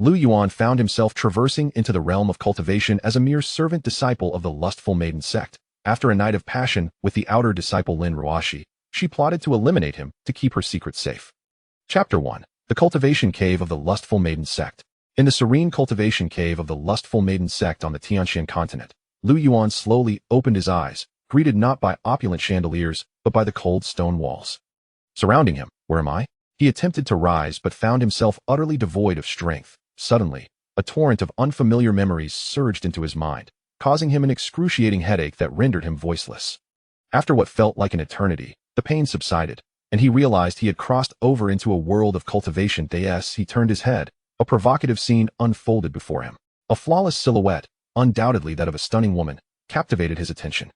Lu Yuan found himself traversing into the realm of cultivation as a mere servant disciple of the lustful maiden sect. After a night of passion with the outer disciple Lin Ruoxi, she plotted to eliminate him to keep her secret safe. Chapter 1. The Cultivation Cave of the Lustful Maiden Sect. In the serene cultivation cave of the lustful maiden sect on the Tianxian continent, Lu Yuan slowly opened his eyes, greeted not by opulent chandeliers, but by the cold stone walls. Surrounding him, where am I? He attempted to rise but found himself utterly devoid of strength. Suddenly, a torrent of unfamiliar memories surged into his mind, causing him an excruciating headache that rendered him voiceless. After what felt like an eternity, the pain subsided, and he realized he had crossed over into a world of cultivation. As he turned his head, a provocative scene unfolded before him. A flawless silhouette, undoubtedly that of a stunning woman, captivated his attention.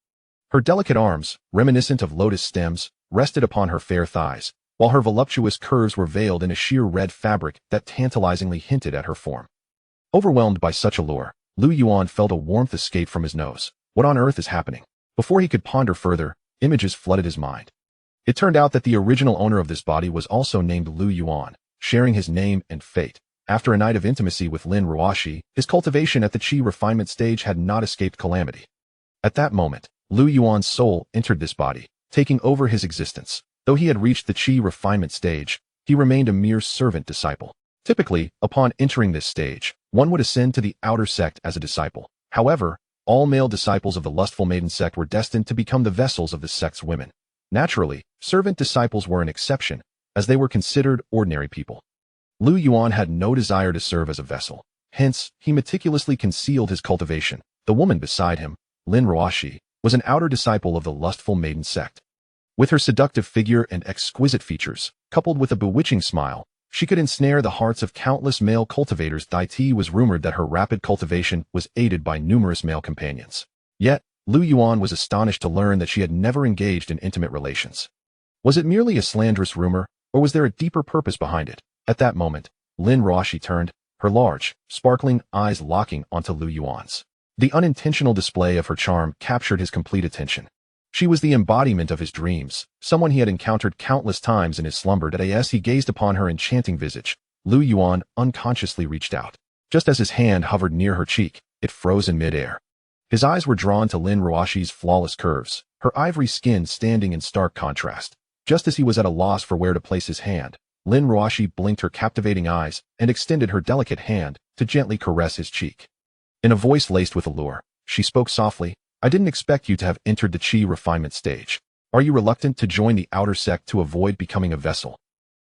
Her delicate arms, reminiscent of lotus stems, rested upon her fair thighs, while her voluptuous curves were veiled in a sheer red fabric that tantalizingly hinted at her form. Overwhelmed by such allure, Lu Yuan felt a warmth escape from his nose. What on earth is happening? Before he could ponder further, images flooded his mind. It turned out that the original owner of this body was also named Lu Yuan, sharing his name and fate. After a night of intimacy with Lin Ruoxi, his cultivation at the Qi Refinement stage had not escaped calamity. At that moment, Lu Yuan's soul entered this body, taking over his existence. Though he had reached the Qi Refinement stage, he remained a mere servant disciple. Typically, upon entering this stage, one would ascend to the outer sect as a disciple. However, all male disciples of the lustful maiden sect were destined to become the vessels of the sect's women. Naturally, servant disciples were an exception, as they were considered ordinary people. Lu Yuan had no desire to serve as a vessel. Hence, he meticulously concealed his cultivation. The woman beside him, Lin Ruoxi, was an outer disciple of the lustful maiden sect. With her seductive figure and exquisite features, coupled with a bewitching smile, she could ensnare the hearts of countless male cultivators. It was rumored that her rapid cultivation was aided by numerous male companions. Yet, Lu Yuan was astonished to learn that she had never engaged in intimate relations. Was it merely a slanderous rumor, or was there a deeper purpose behind it? At that moment, Lin Ruoxi turned, her large, sparkling eyes locking onto Lu Yuan's. The unintentional display of her charm captured his complete attention. She was the embodiment of his dreams, someone he had encountered countless times in his slumber. As he gazed upon her enchanting visage, Lu Yuan unconsciously reached out. Just as his hand hovered near her cheek, it froze in midair. His eyes were drawn to Lin Ruoxi's flawless curves, her ivory skin standing in stark contrast. Just as he was at a loss for where to place his hand, Lin Ruoxi blinked her captivating eyes and extended her delicate hand to gently caress his cheek. In a voice laced with allure, she spoke softly, "I didn't expect you to have entered the Qi Refinement stage. Are you reluctant to join the outer sect to avoid becoming a vessel?"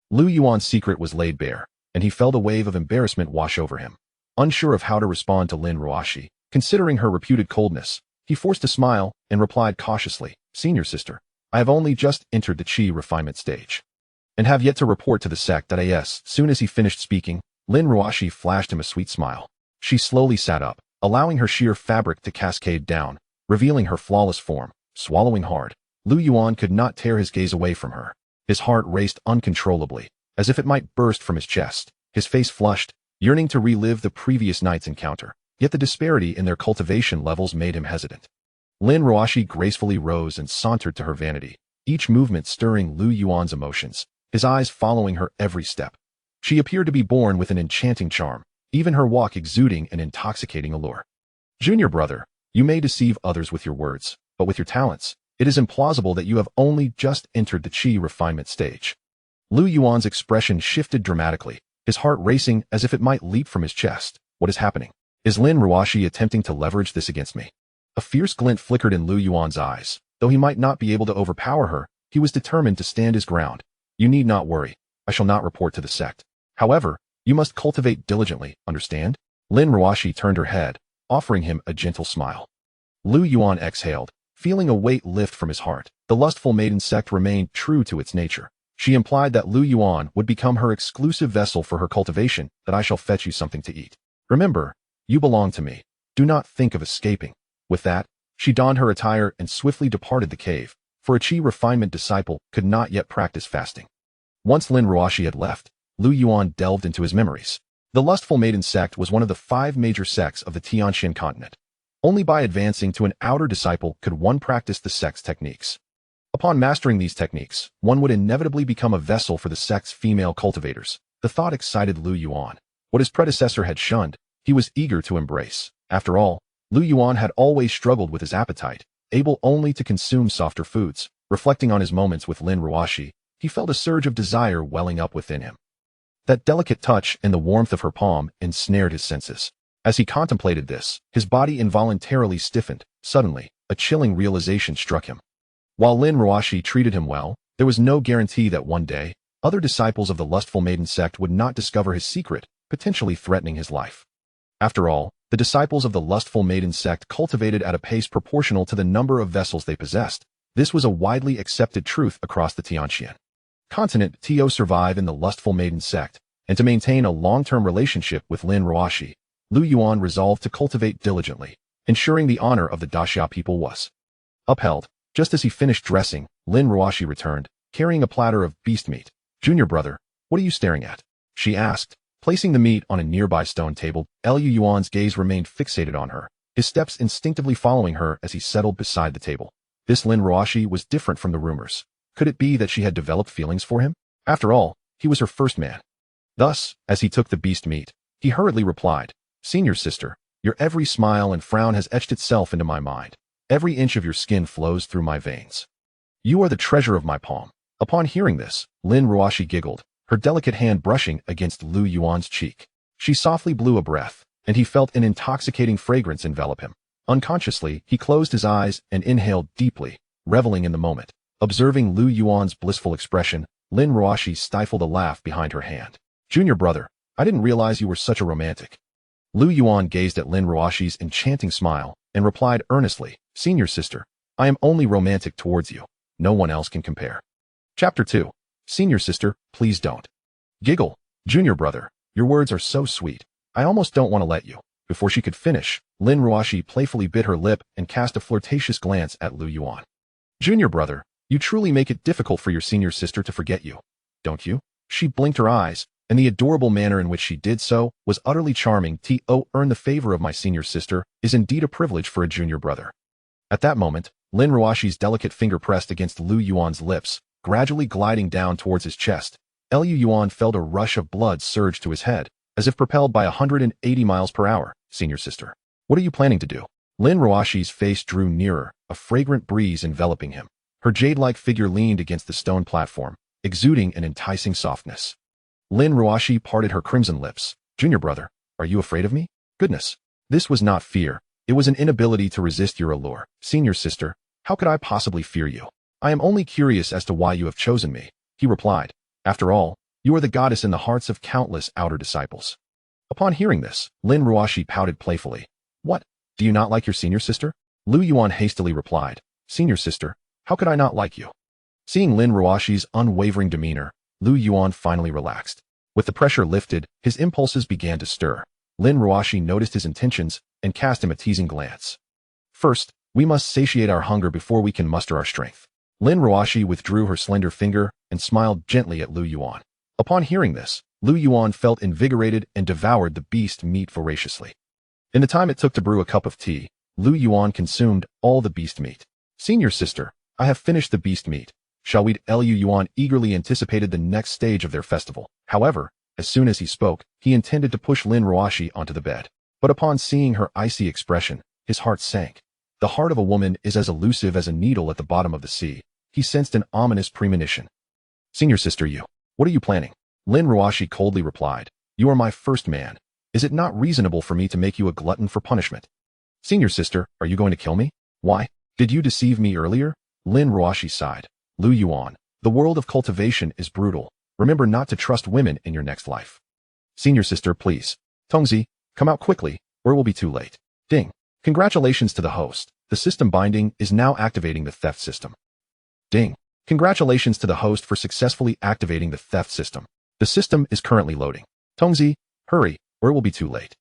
Lu Yuan's secret was laid bare, and he felt a wave of embarrassment wash over him. Unsure of how to respond to Lin Ruoxi, considering her reputed coldness, he forced a smile and replied cautiously, "Senior sister, I have only just entered the Qi Refinement stage, and have yet to report to the sect." Soon as he finished speaking, Lin Ruoxi flashed him a sweet smile. She slowly sat up, allowing her sheer fabric to cascade down, revealing her flawless form. Swallowing hard, Lu Yuan could not tear his gaze away from her. His heart raced uncontrollably, as if it might burst from his chest. His face flushed, yearning to relive the previous night's encounter, yet the disparity in their cultivation levels made him hesitant. Lin Ruoxi gracefully rose and sauntered to her vanity, each movement stirring Lu Yuan's emotions, his eyes following her every step. She appeared to be born with an enchanting charm, even her walk exuding an intoxicating allure. "Junior brother, you may deceive others with your words, but with your talents, it is implausible that you have only just entered the Qi Refinement stage." Lu Yuan's expression shifted dramatically, his heart racing as if it might leap from his chest. What is happening? Is Lin Ruoxi attempting to leverage this against me? A fierce glint flickered in Lu Yuan's eyes. Though he might not be able to overpower her, he was determined to stand his ground. "You need not worry. I shall not report to the sect. However, you must cultivate diligently, understand?" Lin Ruoxi turned her head, offering him a gentle smile. Lu Yuan exhaled, feeling a weight lift from his heart. The lustful maiden sect remained true to its nature. She implied that Lu Yuan would become her exclusive vessel for her cultivation. "That I shall fetch you something to eat. Remember, you belong to me. Do not think of escaping." With that, she donned her attire and swiftly departed the cave, for a Qi Refinement disciple could not yet practice fasting. Once Lin Ruoxi had left, Lu Yuan delved into his memories. The lustful maiden sect was one of the 5 major sects of the Tianxian continent. Only by advancing to an outer disciple could one practice the sect's techniques. Upon mastering these techniques, one would inevitably become a vessel for the sect's female cultivators. The thought excited Lu Yuan. What his predecessor had shunned, he was eager to embrace. After all, Lu Yuan had always struggled with his appetite, able only to consume softer foods. Reflecting on his moments with Lin Ruoxi, he felt a surge of desire welling up within him. That delicate touch and the warmth of her palm ensnared his senses. As he contemplated this, his body involuntarily stiffened. Suddenly, a chilling realization struck him. While Lin Ruoxi treated him well, there was no guarantee that one day, other disciples of the lustful maiden sect would not discover his secret, potentially threatening his life. After all, the disciples of the lustful maiden sect cultivated at a pace proportional to the number of vessels they possessed. This was a widely accepted truth across the Tianqian continent to survive in the lustful maiden sect, and to maintain a long-term relationship with Lin Ruoxi. Lu Yuan resolved to cultivate diligently, ensuring the honor of the Daxia people was upheld. Just as he finished dressing, Lin Ruoxi returned, carrying a platter of beast meat. "Junior brother, what are you staring at?" she asked, placing the meat on a nearby stone table. Lu Yuan's gaze remained fixated on her, his steps instinctively following her as he settled beside the table. This Lin Ruoxi was different from the rumors. Could it be that she had developed feelings for him? After all, he was her first man. Thus, as he took the beast meat, he hurriedly replied, "Senior sister, your every smile and frown has etched itself into my mind. Every inch of your skin flows through my veins. You are the treasure of my palm." Upon hearing this, Lin Ruoxi giggled, her delicate hand brushing against Lu Yuan's cheek. She softly blew a breath, and he felt an intoxicating fragrance envelop him. Unconsciously, he closed his eyes and inhaled deeply, reveling in the moment. Observing Lu Yuan's blissful expression, Lin Ruoxi stifled a laugh behind her hand. "Junior brother, I didn't realize you were such a romantic." Lu Yuan gazed at Lin Ruoxi's enchanting smile, and replied earnestly, "Senior sister, I am only romantic towards you. No one else can compare." Chapter 2. Senior sister, please don't giggle. "Junior brother, your words are so sweet. I almost don't want to let you." Before she could finish, Lin Ruoxi playfully bit her lip and cast a flirtatious glance at Lu Yuan. "Junior brother, you truly make it difficult for your senior sister to forget you, don't you?" She blinked her eyes, and the adorable manner in which she did so was utterly charming. To earn the favor of my senior sister is indeed a privilege for a junior brother. At that moment, Lin Ruoxi's delicate finger pressed against Lu Yuan's lips, gradually gliding down towards his chest. Lu Yuan felt a rush of blood surge to his head, as if propelled by 180 miles per hour. "Senior sister, what are you planning to do?" Lin Ruoxi's face drew nearer, a fragrant breeze enveloping him. Her jade-like figure leaned against the stone platform, exuding an enticing softness. Lin Ruoxi parted her crimson lips. "Junior brother, are you afraid of me?" Goodness, this was not fear. It was an inability to resist your allure. "Senior sister, how could I possibly fear you? I am only curious as to why you have chosen me," he replied. "After all, you are the goddess in the hearts of countless outer disciples." Upon hearing this, Lin Ruoxi pouted playfully. "What? Do you not like your senior sister?" Lu Yuan hastily replied, "Senior sister, how could I not like you?" Seeing Lin Ruoxi's unwavering demeanor, Lu Yuan finally relaxed. With the pressure lifted, his impulses began to stir. Lin Ruoxi noticed his intentions and cast him a teasing glance. "First, we must satiate our hunger before we can muster our strength." Lin Ruoxi withdrew her slender finger and smiled gently at Lu Yuan. Upon hearing this, Lu Yuan felt invigorated and devoured the beast meat voraciously. In the time it took to brew a cup of tea, Lu Yuan consumed all the beast meat. "Senior sister, I have finished the beast meat. Shall we?" Lu Yuan eagerly anticipated the next stage of their festival. However, as soon as he spoke, he intended to push Lin Ruoxi onto the bed. But upon seeing her icy expression, his heart sank. The heart of a woman is as elusive as a needle at the bottom of the sea. He sensed an ominous premonition. "Senior sister, what are you planning?" Lin Ruoxi coldly replied, "You are my first man. Is it not reasonable for me to make you a glutton for punishment?" "Senior sister, are you going to kill me?" "Why? Did you deceive me earlier?" Lin Ruoxi sighed. "Lu Yuan, the world of cultivation is brutal. Remember not to trust women in your next life." "Senior sister, please. Tongzi, come out quickly, or it will be too late." Ding. Congratulations to the host. The system binding is now activating the theft system. Ding. Congratulations to the host for successfully activating the theft system. The system is currently loading. Tongzi, hurry, or it will be too late.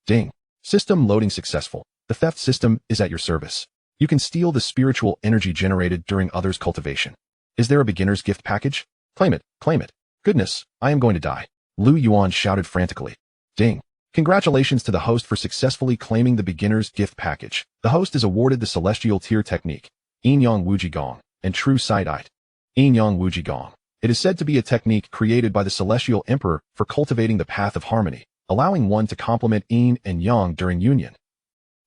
Ding. System loading successful. The theft system is at your service. You can steal the spiritual energy generated during others' cultivation. Is there a beginner's gift package? Claim it, claim it. Goodness, I am going to die. Lu Yuan shouted frantically. Ding. Congratulations to the host for successfully claiming the beginner's gift package. The host is awarded the Celestial Tier Technique, Yin Yang Wuji Gong, and True Sight. Yin Yang Wuji Gong. It is said to be a technique created by the Celestial Emperor for cultivating the path of harmony. allowing one to complement yin and yang during union.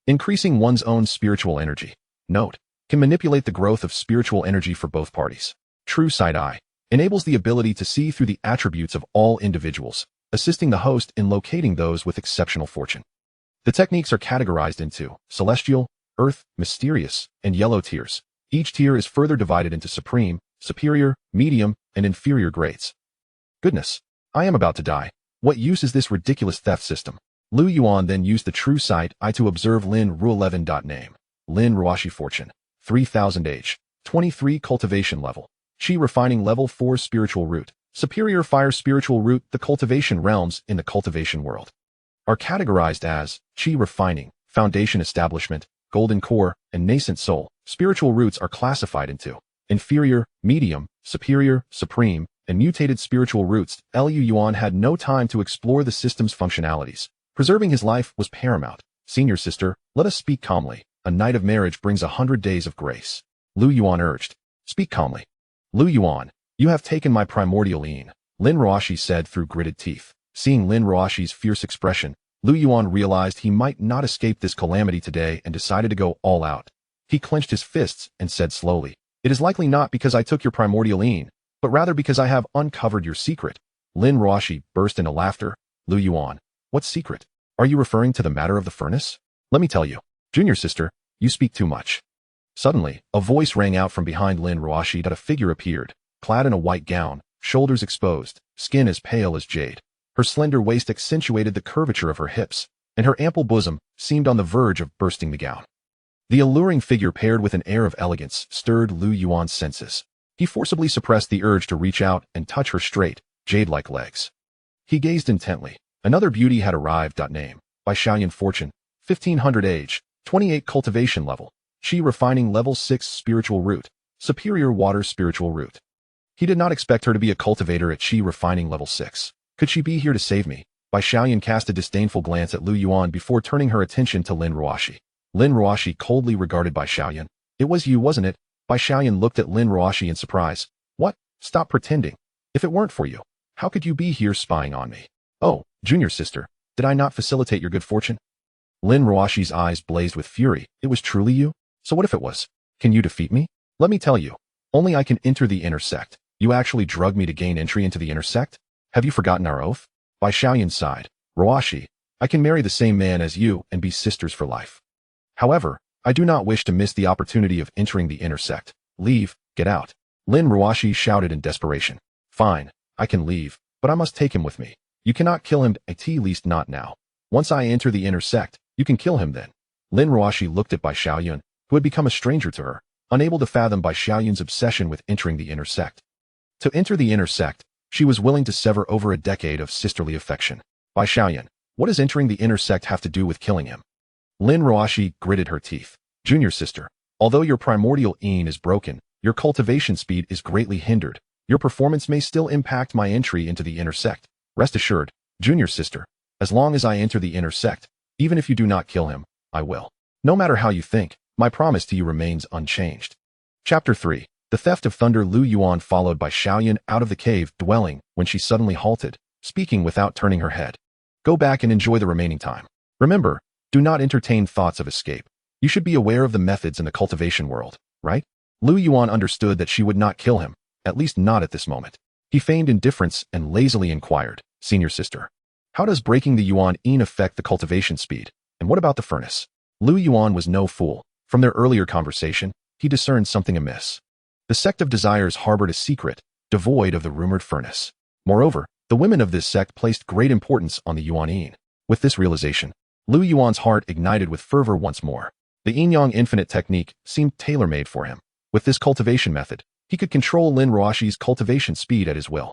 Increasing one's own spiritual energy. Note, can manipulate the growth of spiritual energy for both parties. True sight eye enables the ability to see through the attributes of all individuals, assisting the host in locating those with exceptional fortune. The techniques are categorized into celestial, earth, mysterious, and yellow tiers. Each tier is further divided into supreme, superior, medium, and inferior grades. Goodness, I am about to die. What use is this ridiculous theft system? Lu Yuan then used the true sight eye to observe Lin Ruoxi. Name: Lin Ruoxi. Fortune: 3000 age, 23 cultivation level, Qi Refining level 4 spiritual root, superior fire spiritual root. The cultivation realms in the cultivation world are categorized as Qi Refining, foundation establishment, golden core, and nascent soul. Spiritual roots are classified into inferior, medium, superior, supreme, and mutated spiritual roots. Lu Yuan had no time to explore the system's functionalities. Preserving his life was paramount. Senior sister, let us speak calmly. A night of marriage brings 100 days of grace. Lu Yuan urged. Speak calmly. Lu Yuan, you have taken my primordial yin, Lin Ruoxi said through gritted teeth. Seeing Lin Ruoxi's fierce expression, Lu Yuan realized he might not escape this calamity today and decided to go all out. He clenched his fists and said slowly, it is likely not because I took your primordial yin, but rather because I have uncovered your secret. Lin Ruoxi burst into laughter. Lu Yuan, what secret? Are you referring to the matter of the furnace? Let me tell you, junior sister, you speak too much. Suddenly, a voice rang out from behind Lin Ruoxi. A figure appeared, clad in a white gown, shoulders exposed, skin as pale as jade. Her slender waist accentuated the curvature of her hips, and her ample bosom seemed on the verge of bursting the gown. The alluring figure, paired with an air of elegance, stirred Lu Yuan's senses. He forcibly suppressed the urge to reach out and touch her straight, jade-like legs. He gazed intently. Another beauty had arrived. Name: by Xiaoyan. Fortune: 1500 age, 28 cultivation level, Qi Refining level 6 spiritual root, superior water spiritual root. He did not expect her to be a cultivator at Qi Refining level 6. Could she be here to save me? Bai Xiaoyan cast a disdainful glance at Lu Yuan before turning her attention to Lin Ruoxi. Lin Ruoxi coldly regarded Bai Xiaoyan. It was you, wasn't it? Bai Xiaoyan looked at Lin Ruoxi in surprise. What? Stop pretending. If it weren't for you, how could you be here spying on me? Oh, junior sister, did I not facilitate your good fortune? Lin Ruoxi's eyes blazed with fury. It was truly you? So what if it was? Can you defeat me? Let me tell you, only I can enter the inner sect. You actually drugged me to gain entry into the inner sect? Have you forgotten our oath? Bai Xiaoyan sighed. Ruoxi, I can marry the same man as you and be sisters for life. However, I do not wish to miss the opportunity of entering the inner sect. Leave, get out. Lin Ruoxi shouted in desperation. Fine, I can leave, but I must take him with me. You cannot kill him, at least not now. Once I enter the inner sect, you can kill him then. Lin Ruoxi looked at Bai Xiaoyan, who had become a stranger to her, unable to fathom Bai Xiaoyan's obsession with entering the inner sect. To enter the inner sect, she was willing to sever over a decade of sisterly affection. Bai Xiaoyan, what does entering the inner sect have to do with killing him? Lin Ruoxi gritted her teeth. Junior sister, although your primordial yin is broken, your cultivation speed is greatly hindered. Your performance may still impact my entry into the inner sect. Rest assured, junior sister, as long as I enter the inner sect, even if you do not kill him, I will. No matter how you think, my promise to you remains unchanged. Chapter 3. The Theft of Thunder. Lu Yuan followed Bai Xiaoyan out of the cave dwelling when she suddenly halted, speaking without turning her head. Go back and enjoy the remaining time. Remember, do not entertain thoughts of escape. You should be aware of the methods in the cultivation world, right? Lu Yuan understood that she would not kill him, at least not at this moment. He feigned indifference and lazily inquired, Senior sister, how does breaking the Yuan yin affect the cultivation speed? And what about the furnace? Lu Yuan was no fool. From their earlier conversation, he discerned something amiss. The sect of desires harbored a secret, devoid of the rumored furnace. Moreover, the women of this sect placed great importance on the Yuan yin. With this realization, Lu Yuan's heart ignited with fervor once more. The yin-yang infinite technique seemed tailor-made for him. With this cultivation method, he could control Lin Ruoxi's cultivation speed at his will.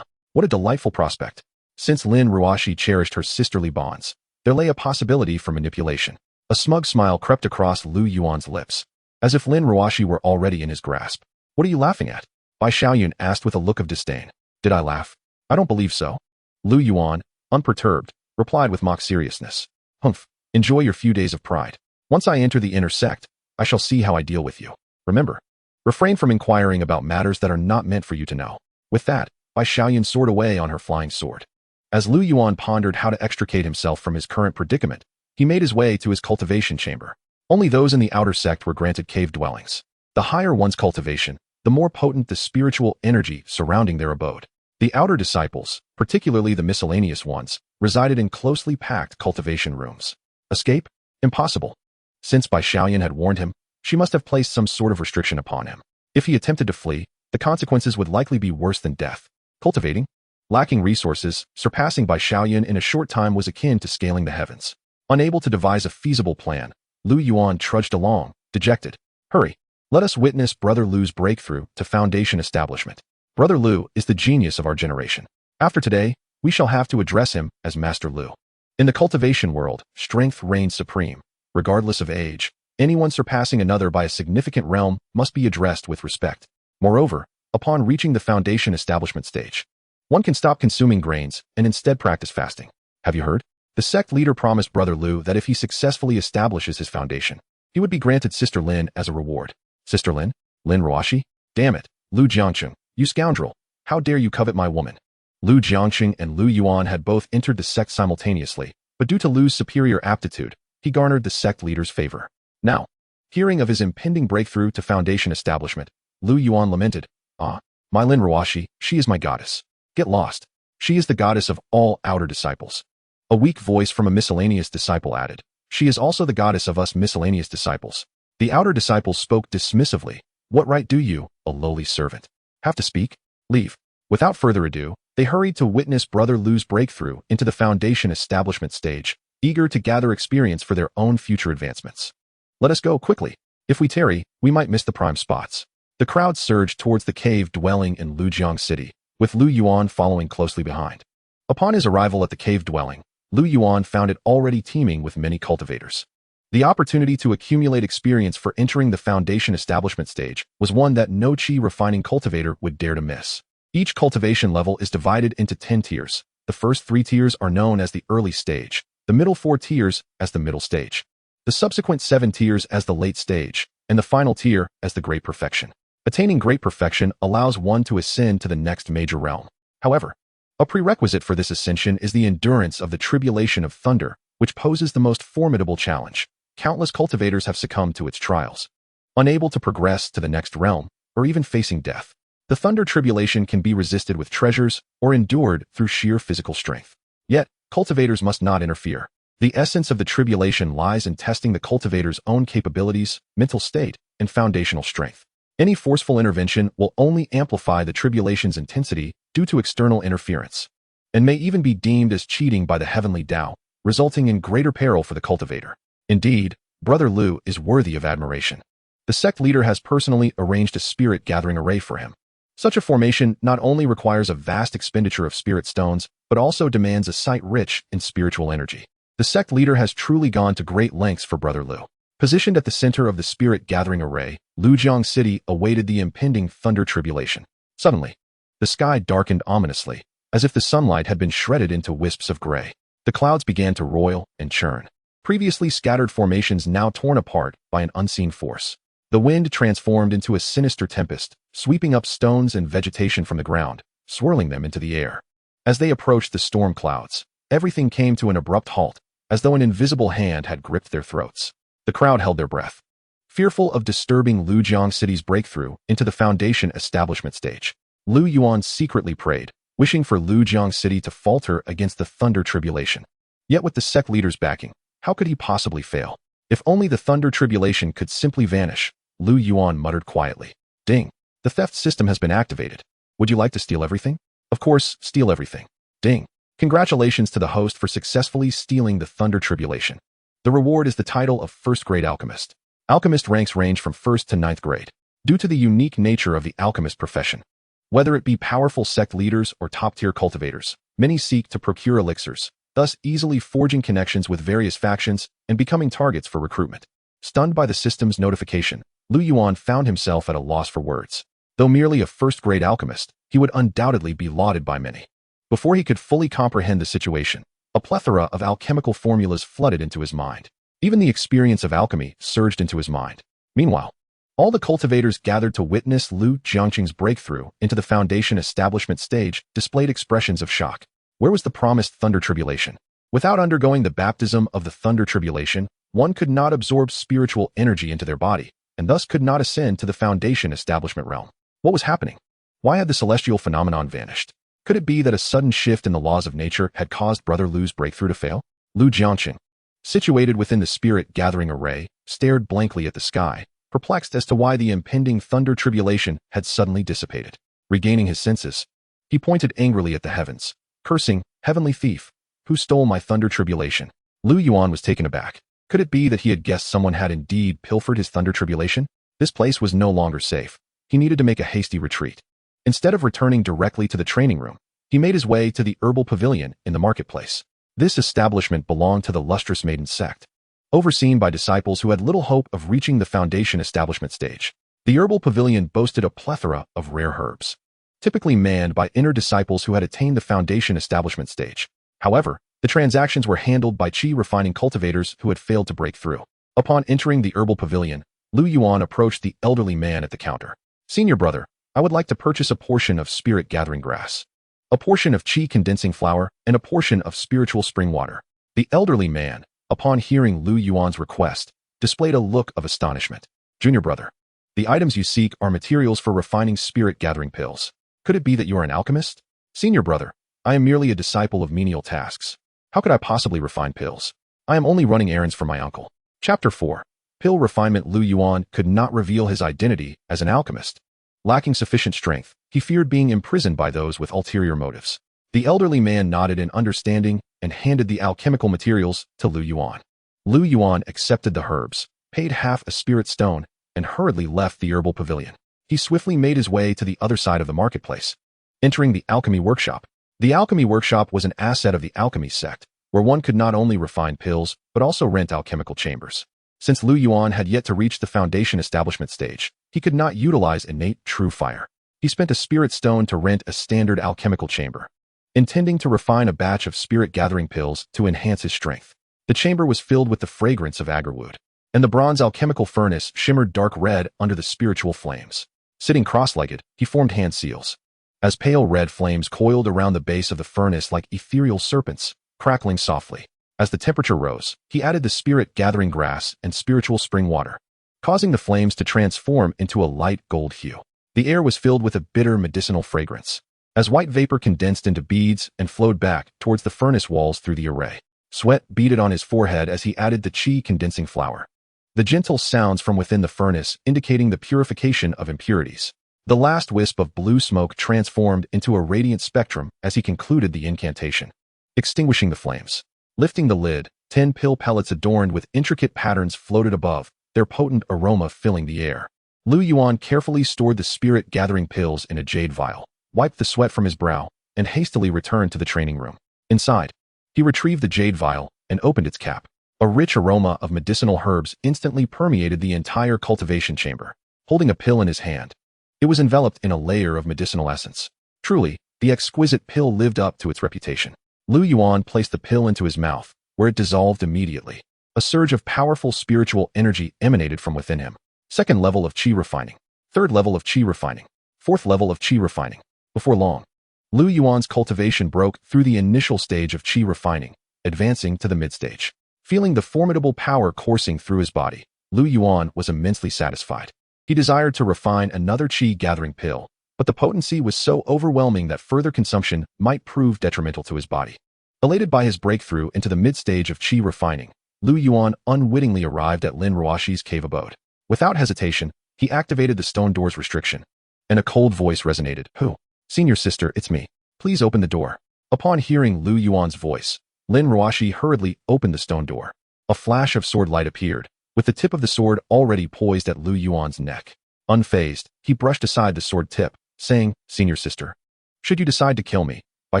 What a delightful prospect. Since Lin Ruoxi cherished her sisterly bonds, there lay a possibility for manipulation. A smug smile crept across Lu Yuan's lips, as if Lin Ruoxi were already in his grasp. What are you laughing at? Bai Xiaoyan asked with a look of disdain. Did I laugh? I don't believe so. Lu Yuan, unperturbed, replied with mock seriousness. Humph, enjoy your few days of pride. Once I enter the inner sect, I shall see how I deal with you. Remember, refrain from inquiring about matters that are not meant for you to know. With that, Bai Xiaoyan soared away on her flying sword. As Lu Yuan pondered how to extricate himself from his current predicament, he made his way to his cultivation chamber. Only those in the outer sect were granted cave dwellings. The higher one's cultivation, the more potent the spiritual energy surrounding their abode. The outer disciples, particularly the miscellaneous ones, resided in closely packed cultivation rooms. Escape? Impossible. Since Bai Xiaoyan had warned him, she must have placed some sort of restriction upon him. If he attempted to flee, the consequences would likely be worse than death. Cultivating? Lacking resources, surpassing Bai Xiaoyan in a short time was akin to scaling the heavens. Unable to devise a feasible plan, Lu Yuan trudged along, dejected. Hurry. Let us witness Brother Lu's breakthrough to foundation establishment. Brother Lu is the genius of our generation. After today, we shall have to address him as Master Lu. In the cultivation world, strength reigns supreme. Regardless of age, anyone surpassing another by a significant realm must be addressed with respect. Moreover, upon reaching the foundation establishment stage, one can stop consuming grains and instead practice fasting. Have you heard? The sect leader promised Brother Lu that if he successfully establishes his foundation, he would be granted Sister Lin as a reward. Sister Lin? Lin Ruoxi? Damn it, Lu Jiangqing, you scoundrel! How dare you covet my woman? Lu Jiangqing and Lu Yuan had both entered the sect simultaneously, but due to Lu's superior aptitude, he garnered the sect leader's favor. Now, hearing of his impending breakthrough to foundation establishment, Lu Yuan lamented, my Lin Ruoxi, she is my goddess. Get lost. She is the goddess of all outer disciples. A weak voice from a miscellaneous disciple added, she is also the goddess of us miscellaneous disciples. The outer disciples spoke dismissively. What right do you, a lowly servant, have to speak? Leave. Without further ado, they hurried to witness Brother Lu's breakthrough into the foundation establishment stage, eager to gather experience for their own future advancements. Let us go quickly. If we tarry, we might miss the prime spots. The crowd surged towards the cave dwelling in Lujiang City, with Lu Yuan following closely behind. Upon his arrival at the cave dwelling, Lu Yuan found it already teeming with many cultivators. The opportunity to accumulate experience for entering the foundation establishment stage was one that no Qi refining cultivator would dare to miss. Each cultivation level is divided into 10 tiers. The first 3 tiers are known as the early stage, the middle 4 tiers as the middle stage, the subsequent 7 tiers as the late stage, and the final tier as the great perfection. Attaining great perfection allows one to ascend to the next major realm. However, a prerequisite for this ascension is the endurance of the tribulation of thunder, which poses the most formidable challenge. Countless cultivators have succumbed to its trials, unable to progress to the next realm, or even facing death. The thunder tribulation can be resisted with treasures or endured through sheer physical strength. Yet, cultivators must not interfere. The essence of the tribulation lies in testing the cultivator's own capabilities, mental state, and foundational strength. Any forceful intervention will only amplify the tribulation's intensity due to external interference, and may even be deemed as cheating by the heavenly Tao, resulting in greater peril for the cultivator. Indeed, Brother Lu is worthy of admiration. The sect leader has personally arranged a spirit gathering array for him. Such a formation not only requires a vast expenditure of spirit stones, but also demands a site rich in spiritual energy. The sect leader has truly gone to great lengths for Brother Lu. Positioned at the center of the spirit gathering array, Lujiang City awaited the impending thunder tribulation. Suddenly, the sky darkened ominously, as if the sunlight had been shredded into wisps of gray. The clouds began to roil and churn. Previously scattered formations now torn apart by an unseen force. The wind transformed into a sinister tempest, sweeping up stones and vegetation from the ground, swirling them into the air. As they approached the storm clouds, everything came to an abrupt halt, as though an invisible hand had gripped their throats. The crowd held their breath, fearful of disturbing Lujiang City's breakthrough into the foundation establishment stage. Lu Yuan secretly prayed, wishing for Lujiang City to falter against the thunder tribulation. Yet with the sect leader's backing, how could he possibly fail? If only the thunder tribulation could simply vanish, Lu Yuan muttered quietly. Ding. The theft system has been activated. Would you like to steal everything? Of course, steal everything. Ding. Congratulations to the host for successfully stealing the thunder tribulation. The reward is the title of first grade alchemist. Alchemist ranks range from 1st to 9th grade, due to the unique nature of the alchemist profession. Whether it be powerful sect leaders or top-tier cultivators, many seek to procure elixirs, thus easily forging connections with various factions and becoming targets for recruitment. Stunned by the system's notification, Lu Yuan found himself at a loss for words. Though merely a first-grade alchemist, he would undoubtedly be lauded by many. Before he could fully comprehend the situation, a plethora of alchemical formulas flooded into his mind. Even the experience of alchemy surged into his mind. Meanwhile, all the cultivators gathered to witness Lu Jiangqing's breakthrough into the foundation establishment stage displayed expressions of shock. Where was the promised thunder tribulation? Without undergoing the baptism of the thunder tribulation, one could not absorb spiritual energy into their body, and thus could not ascend to the foundation establishment realm. What was happening? Why had the celestial phenomenon vanished? Could it be that a sudden shift in the laws of nature had caused Brother Lu's breakthrough to fail? Lu Jianqing, situated within the spirit-gathering array, stared blankly at the sky, perplexed as to why the impending thunder tribulation had suddenly dissipated. Regaining his senses, he pointed angrily at the heavens, cursing, "Heavenly thief, who stole my thunder tribulation?" Lu Yuan was taken aback. Could it be that he had guessed someone had indeed pilfered his thunder tribulation? This place was no longer safe. He needed to make a hasty retreat. Instead of returning directly to the training room, he made his way to the herbal pavilion in the marketplace. This establishment belonged to the lustrous maiden sect, overseen by disciples who had little hope of reaching the foundation establishment stage. The herbal pavilion boasted a plethora of rare herbs, typically manned by inner disciples who had attained the foundation establishment stage. However, the transactions were handled by Qi refining cultivators who had failed to break through. Upon entering the herbal pavilion, Lu Yuan approached the elderly man at the counter. "Senior brother, I would like to purchase a portion of spirit gathering grass, a portion of Qi condensing flour, and a portion of spiritual spring water." The elderly man, upon hearing Lu Yuan's request, displayed a look of astonishment. "Junior brother, the items you seek are materials for refining spirit gathering pills. Could it be that you are an alchemist?" "Senior brother, I am merely a disciple of menial tasks. How could I possibly refine pills? I am only running errands for my uncle." Chapter 4. Pill Refinement. Lu Yuan could not reveal his identity as an alchemist. Lacking sufficient strength, he feared being imprisoned by those with ulterior motives. The elderly man nodded in understanding and handed the alchemical materials to Lu Yuan. Lu Yuan accepted the herbs, paid half a spirit stone, and hurriedly left the herbal pavilion. He swiftly made his way to the other side of the marketplace, entering the alchemy workshop. The alchemy workshop was an asset of the alchemy sect, where one could not only refine pills, but also rent alchemical chambers. Since Lu Yuan had yet to reach the foundation establishment stage, he could not utilize innate true fire. He spent a spirit stone to rent a standard alchemical chamber, intending to refine a batch of spirit-gathering pills to enhance his strength. The chamber was filled with the fragrance of agarwood, and the bronze alchemical furnace shimmered dark red under the spiritual flames. Sitting cross-legged, he formed hand seals. As pale red flames coiled around the base of the furnace like ethereal serpents, crackling softly. As the temperature rose, he added the spirit-gathering grass and spiritual spring water, causing the flames to transform into a light gold hue. The air was filled with a bitter medicinal fragrance, as white vapor condensed into beads and flowed back towards the furnace walls through the array. Sweat beaded on his forehead as he added the Qi condensing flour. The gentle sounds from within the furnace indicating the purification of impurities. The last wisp of blue smoke transformed into a radiant spectrum as he concluded the incantation, extinguishing the flames. Lifting the lid, 10 pill pellets adorned with intricate patterns floated above, their potent aroma filling the air. Lu Yuan carefully stored the spirit-gathering pills in a jade vial, wiped the sweat from his brow, and hastily returned to the training room. Inside, he retrieved the jade vial and opened its cap. A rich aroma of medicinal herbs instantly permeated the entire cultivation chamber. Holding a pill in his hand, it was enveloped in a layer of medicinal essence. Truly, the exquisite pill lived up to its reputation. Lu Yuan placed the pill into his mouth, where it dissolved immediately. A surge of powerful spiritual energy emanated from within him. Second level of Qi refining. Third level of Qi refining. Fourth level of Qi refining. Before long, Lu Yuan's cultivation broke through the initial stage of Qi refining, advancing to the mid-stage. Feeling the formidable power coursing through his body, Lu Yuan was immensely satisfied. He desired to refine another Qi-gathering pill, but the potency was so overwhelming that further consumption might prove detrimental to his body. Elated by his breakthrough into the mid-stage of Qi refining, Lu Yuan unwittingly arrived at Lin Ruoxi's cave abode. Without hesitation, he activated the stone door's restriction, and a cold voice resonated. "Who?" "Senior sister, it's me. Please open the door." Upon hearing Lu Yuan's voice, Lin Ruoxi hurriedly opened the stone door. A flash of sword light appeared, with the tip of the sword already poised at Lu Yuan's neck. Unfazed, he brushed aside the sword tip, saying, "Senior sister, should you decide to kill me, Bai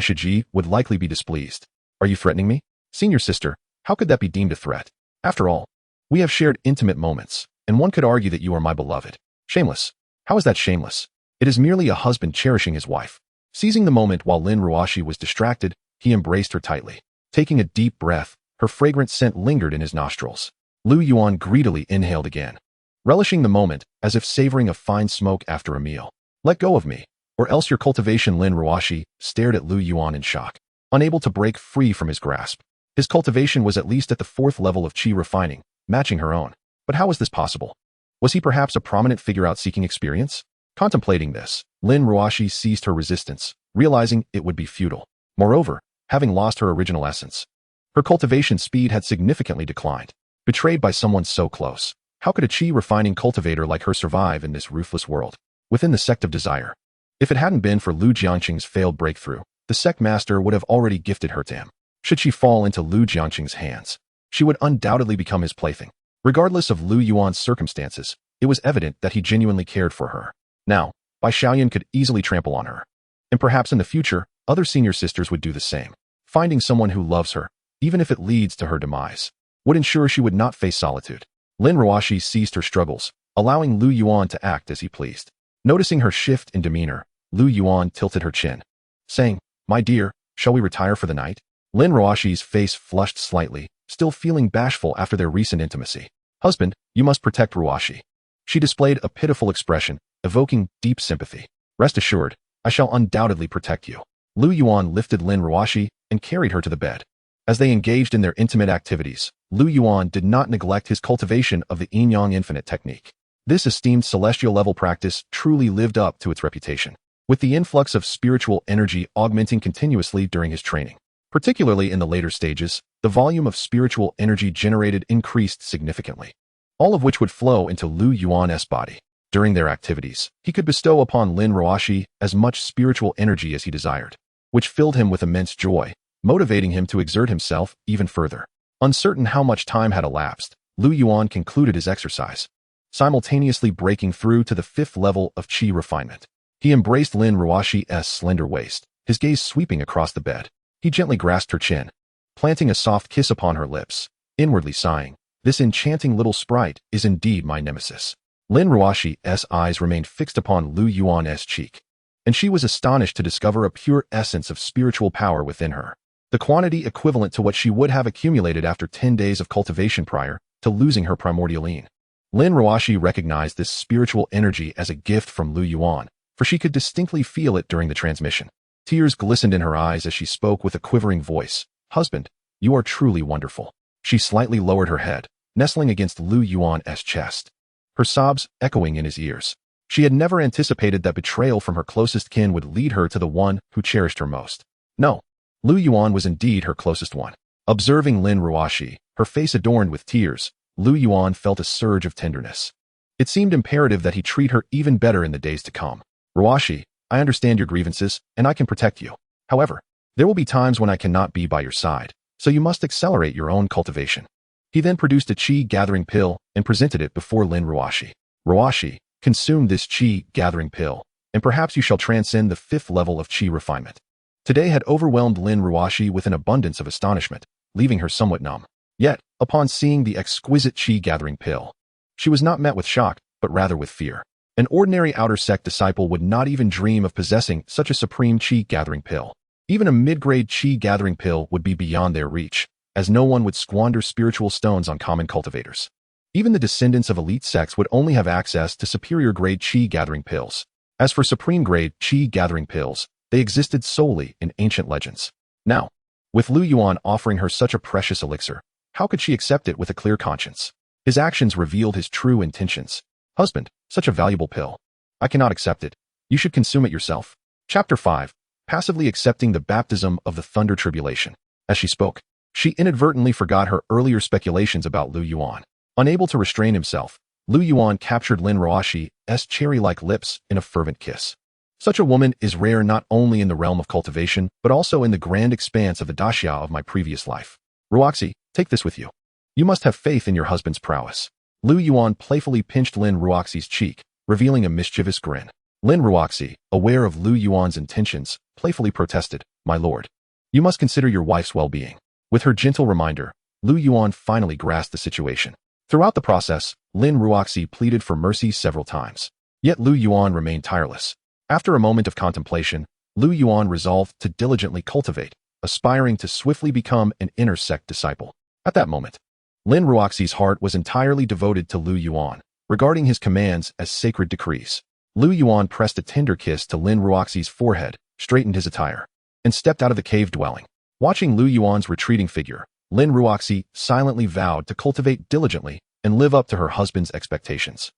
Shiji would likely be displeased. Are you threatening me?" "Senior sister, how could that be deemed a threat? After all, we have shared intimate moments, and one could argue that you are my beloved." "Shameless. How is that shameless? It is merely a husband cherishing his wife." Seizing the moment while Lin Ruoxi was distracted, he embraced her tightly. Taking a deep breath, her fragrant scent lingered in his nostrils. Lu Yuan greedily inhaled again, relishing the moment as if savoring a fine smoke after a meal. "Let go of me, or else your cultivation." Lin Ruoxi stared at Lu Yuan in shock. unable to break free from his grasp. His cultivation was at least at the 4th level of Qi refining, matching her own. But how was this possible? Was he perhaps a prominent figure out seeking experience? Contemplating this, Lin Ruoxi ceased her resistance, realizing it would be futile. Moreover, having lost her original essence, her cultivation speed had significantly declined. Betrayed by someone so close, how could a Qi refining cultivator like her survive in this ruthless world? Within the sect of desire. If it hadn't been for Lu Jiangqing's failed breakthrough, the sect master would have already gifted her to him. Should she fall into Lu Jiangqing's hands, she would undoubtedly become his plaything. Regardless of Lu Yuan's circumstances, it was evident that he genuinely cared for her. Now, Bai Xiaoyan could easily trample on her. And perhaps in the future, other senior sisters would do the same. Finding someone who loves her, even if it leads to her demise, would ensure she would not face solitude. Lin Ruoxi ceased her struggles, allowing Lu Yuan to act as he pleased. Noticing her shift in demeanor, Lu Yuan tilted her chin, saying, "My dear, shall we retire for the night?" Lin Ruoxi's face flushed slightly, still feeling bashful after their recent intimacy. "Husband, you must protect Ruoxi." She displayed a pitiful expression, evoking deep sympathy. "Rest assured, I shall undoubtedly protect you." Lu Yuan lifted Lin Ruoxi and carried her to the bed. As they engaged in their intimate activities, Lu Yuan did not neglect his cultivation of the yin-yang infinite technique. This esteemed celestial-level practice truly lived up to its reputation, with the influx of spiritual energy augmenting continuously during his training. Particularly in the later stages, the volume of spiritual energy generated increased significantly, all of which would flow into Lu Yuan's body. During their activities, he could bestow upon Lin Ruoxi as much spiritual energy as he desired, which filled him with immense joy, motivating him to exert himself even further. Uncertain how much time had elapsed, Lu Yuan concluded his exercise, simultaneously breaking through to the 5th level of Qi refinement. He embraced Lin Ruoxi's slender waist, his gaze sweeping across the bed. He gently grasped her chin, planting a soft kiss upon her lips, inwardly sighing, "This enchanting little sprite is indeed my nemesis." Lin Ruoxi's eyes remained fixed upon Lu Yuan's cheek, and she was astonished to discover a pure essence of spiritual power within her, the quantity equivalent to what she would have accumulated after 10 days of cultivation prior to losing her primordial yin. Lin Ruoxi recognized this spiritual energy as a gift from Lu Yuan, for she could distinctly feel it during the transmission. Tears glistened in her eyes as she spoke with a quivering voice. "Husband, you are truly wonderful." She slightly lowered her head, nestling against Lu Yuan's chest, her sobs echoing in his ears. She had never anticipated that betrayal from her closest kin would lead her to the one who cherished her most. No, Lu Yuan was indeed her closest one. Observing Lin Ruoxi, her face adorned with tears, Lu Yuan felt a surge of tenderness. It seemed imperative that he treat her even better in the days to come. "Ruoxi, I understand your grievances, and I can protect you. However, there will be times when I cannot be by your side, so you must accelerate your own cultivation." He then produced a Qi gathering pill and presented it before Lin Ruoxi. "Ruoxi, consume this Qi gathering pill, and perhaps you shall transcend the 5th level of Qi refinement." Today had overwhelmed Lin Ruoxi with an abundance of astonishment, leaving her somewhat numb. Yet, upon seeing the exquisite Qi gathering pill, she was not met with shock, but rather with fear. An ordinary outer sect disciple would not even dream of possessing such a supreme Qi gathering pill. Even a mid-grade Qi gathering pill would be beyond their reach, as no one would squander spiritual stones on common cultivators. Even the descendants of elite sects would only have access to superior grade Qi gathering pills. As for supreme grade Qi gathering pills, they existed solely in ancient legends. Now, with Lu Yuan offering her such a precious elixir, how could she accept it with a clear conscience? His actions revealed his true intentions. "Husband, such a valuable pill. I cannot accept it. You should consume it yourself." Chapter 5. Passively accepting the baptism of the thunder tribulation. As she spoke, she inadvertently forgot her earlier speculations about Lu Yuan. Unable to restrain himself, Lu Yuan captured Lin Ruoxi's cherry-like lips in a fervent kiss. Such a woman is rare not only in the realm of cultivation, but also in the grand expanse of the daxia of my previous life. "Ruoxi, take this with you. You must have faith in your husband's prowess." Lu Yuan playfully pinched Lin Ruoxi's cheek, revealing a mischievous grin. Lin Ruoxi, aware of Lu Yuan's intentions, playfully protested, "My lord, you must consider your wife's well-being." With her gentle reminder, Lu Yuan finally grasped the situation. Throughout the process, Lin Ruoxi pleaded for mercy several times. Yet Lu Yuan remained tireless. After a moment of contemplation, Lu Yuan resolved to diligently cultivate, aspiring to swiftly become an inner sect disciple. At that moment, Lin Ruoxi's heart was entirely devoted to Lu Yuan, regarding his commands as sacred decrees. Lu Yuan pressed a tender kiss to Lin Ruoxi's forehead, straightened his attire, and stepped out of the cave dwelling. Watching Lu Yuan's retreating figure, Lin Ruoxi silently vowed to cultivate diligently and live up to her husband's expectations.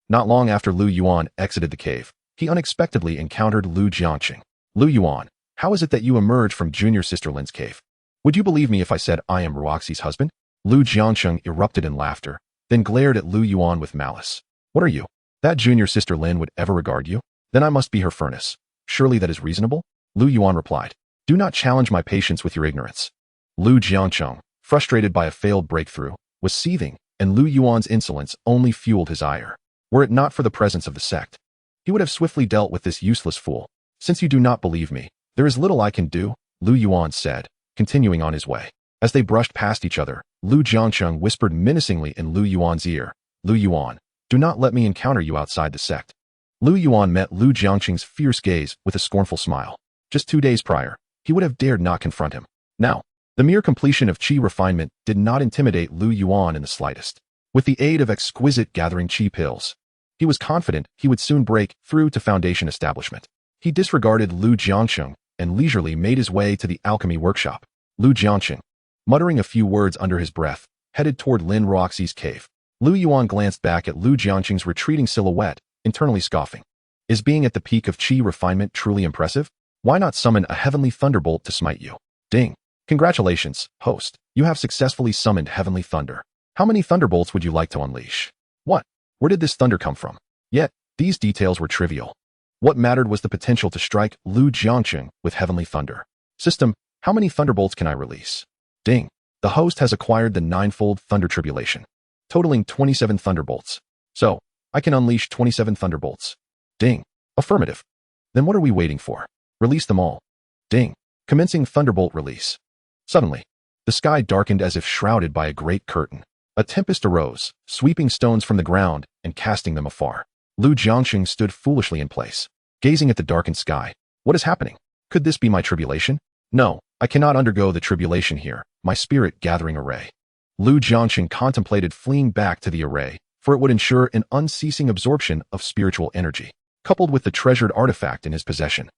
Not long after Lu Yuan exited the cave, he unexpectedly encountered Lu Jiangqing. Lu Yuan, how is it that you emerged from junior sister Lin's cave? Would you believe me if I said I am Ruoxi's husband? Lu Jiangqing erupted in laughter, then glared at Lu Yuan with malice. What are you? That junior sister Lin would ever regard you? Then I must be her furnace. Surely that is reasonable? Lu Yuan replied. Do not challenge my patience with your ignorance. Lu Jiangqing, frustrated by a failed breakthrough, was seething, and Lu Yuan's insolence only fueled his ire. Were it not for the presence of the sect, he would have swiftly dealt with this useless fool. Since you do not believe me, there is little I can do, Lu Yuan said, continuing on his way. As they brushed past each other, Lu Jiangqing whispered menacingly in Lu Yuan's ear, Lu Yuan, do not let me encounter you outside the sect. Lu Yuan met Lu Jiangqing's fierce gaze with a scornful smile. Just 2 days prior, he would have dared not confront him. Now, the mere completion of Qi Refinement did not intimidate Lu Yuan in the slightest. With the aid of exquisite gathering Qi pills, he was confident he would soon break through to Foundation establishment. He disregarded Lu Jiangqing and leisurely made his way to the alchemy workshop. Lu Jiangqing, muttering a few words under his breath, headed toward Lin Ruoxi's cave. Lu Yuan glanced back at Lu Jiangqing's retreating silhouette, internally scoffing. Is being at the peak of Qi Refinement truly impressive? Why not summon a heavenly thunderbolt to smite you? Ding! Congratulations, host. You have successfully summoned heavenly thunder. How many thunderbolts would you like to unleash? What? Where did this thunder come from? Yet, these details were trivial. What mattered was the potential to strike Lu Jiangqing with heavenly thunder. System, how many thunderbolts can I release? Ding! The host has acquired the ninefold thunder tribulation, totaling 27 thunderbolts. So, I can unleash 27 thunderbolts. Ding! Affirmative. Then what are we waiting for? Release them all. Ding! Commencing thunderbolt release. Suddenly, the sky darkened as if shrouded by a great curtain. A tempest arose, sweeping stones from the ground and casting them afar. Lu Jiangqing stood foolishly in place, gazing at the darkened sky. What is happening? Could this be my tribulation? No, I cannot undergo the tribulation here, my spirit gathering array. Lu Jiangqing contemplated fleeing back to the array, for it would ensure an unceasing absorption of spiritual energy, coupled with the treasured artifact in his possession.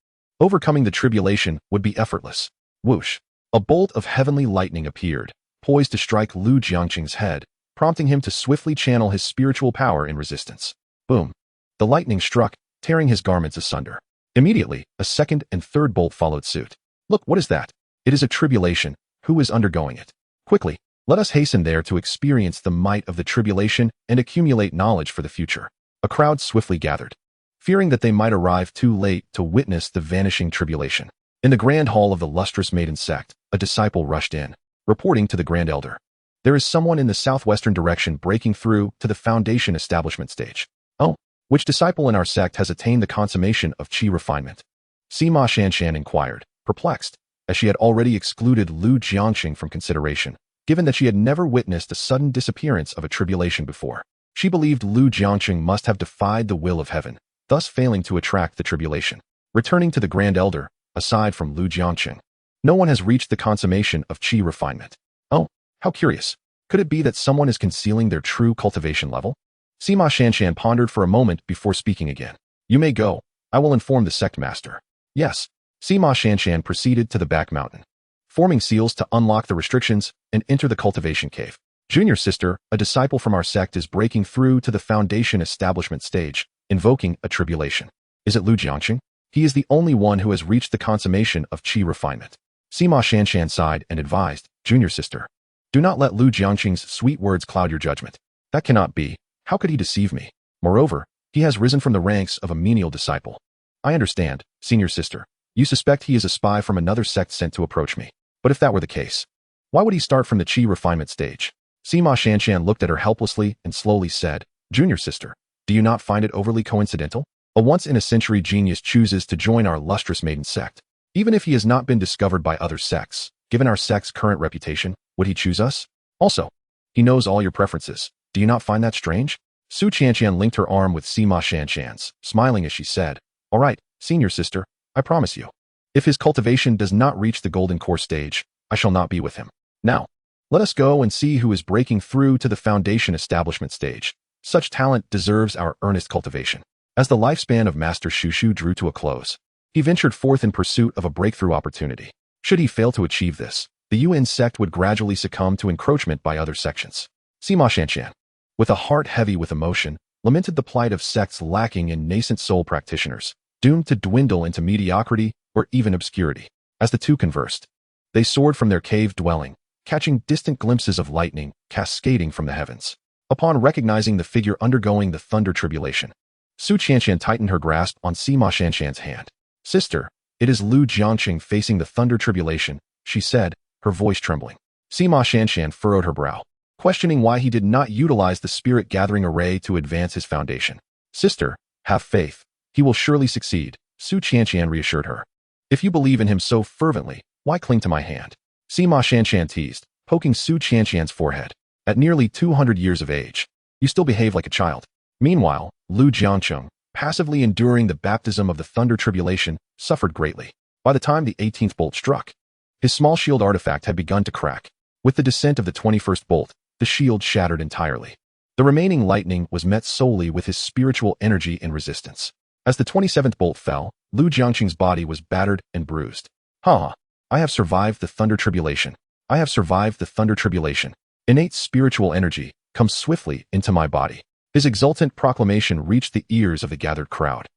Overcoming the tribulation would be effortless. Whoosh! A bolt of heavenly lightning appeared, poised to strike Lu Jiangqing's head, prompting him to swiftly channel his spiritual power in resistance. Boom! The lightning struck, tearing his garments asunder. Immediately, a second and third bolt followed suit. Look, what is that? It is a tribulation. Who is undergoing it? Quickly, let us hasten there to experience the might of the tribulation and accumulate knowledge for the future. A crowd swiftly gathered, fearing that they might arrive too late to witness the vanishing tribulation. In the grand hall of the lustrous maiden sect, a disciple rushed in, reporting to the grand elder. There is someone in the southwestern direction breaking through to the Foundation establishment stage. Oh, which disciple in our sect has attained the consummation of Qi Refinement? Sima Shanshan inquired, perplexed, as she had already excluded Lu Jiangqing from consideration, given that she had never witnessed the sudden disappearance of a tribulation before. She believed Lu Jiangqing must have defied the will of heaven, thus failing to attract the tribulation. Returning to the grand elder, aside from Lu Jiangqing, no one has reached the consummation of Qi Refinement. Oh, how curious. Could it be that someone is concealing their true cultivation level? Sima Shanshan pondered for a moment before speaking again. You may go. I will inform the sect master. Yes. Sima Shanshan proceeded to the back mountain, forming seals to unlock the restrictions and enter the cultivation cave. Junior sister, a disciple from our sect is breaking through to the Foundation establishment stage, invoking a tribulation. Is it Lu Jiangqing? He is the only one who has reached the consummation of Qi Refinement. Sima Shanshan sighed and advised, Junior sister, do not let Lu Jiangqing's sweet words cloud your judgment. That cannot be. How could he deceive me? Moreover, he has risen from the ranks of a menial disciple. I understand, senior sister. You suspect he is a spy from another sect sent to approach me. But if that were the case, why would he start from the Qi Refinement stage? Sima Shanshan looked at her helplessly and slowly said, Junior sister, do you not find it overly coincidental? A once-in-a-century genius chooses to join our lustrous maiden sect. Even if he has not been discovered by other sects, given our sect's current reputation, would he choose us? Also, he knows all your preferences. Do you not find that strange? Su Qianqian linked her arm with Sima Shanshan's, smiling as she said, All right, senior sister, I promise you. If his cultivation does not reach the golden core stage, I shall not be with him. Now, let us go and see who is breaking through to the Foundation establishment stage. Such talent deserves our earnest cultivation. As the lifespan of Master Shushu drew to a close, he ventured forth in pursuit of a breakthrough opportunity. Should he fail to achieve this, the Yuan sect would gradually succumb to encroachment by other sections. Sima Shanshan, with a heart heavy with emotion, lamented the plight of sects lacking in nascent soul practitioners, doomed to dwindle into mediocrity or even obscurity. As the two conversed, they soared from their cave dwelling, catching distant glimpses of lightning cascading from the heavens. Upon recognizing the figure undergoing the thunder tribulation, Su Qianshan tightened her grasp on Sima Shanshan's hand. "Sister, it is Lu Jiangqing facing the thunder tribulation," she said, her voice trembling. Sima Shanshan furrowed her brow, questioning why he did not utilize the spirit-gathering array to advance his foundation. "Sister, have faith. He will surely succeed," Su Qianshan reassured her. "If you believe in him so fervently, why cling to my hand?" Sima Shanshan teased, poking Su Qianshan's forehead. "At nearly 200 years of age, you still behave like a child." Meanwhile, Lu Jiangqing, passively enduring the baptism of the thunder tribulation, suffered greatly. By the time the 18th bolt struck, his small shield artifact had begun to crack. With the descent of the 21st bolt, the shield shattered entirely. The remaining lightning was met solely with his spiritual energy in resistance. As the 27th bolt fell, Lu Jiangqing's body was battered and bruised. "Ha! I have survived the thunder tribulation. I have survived the thunder tribulation. Innate spiritual energy comes swiftly into my body." His exultant proclamation reached the ears of the gathered crowd,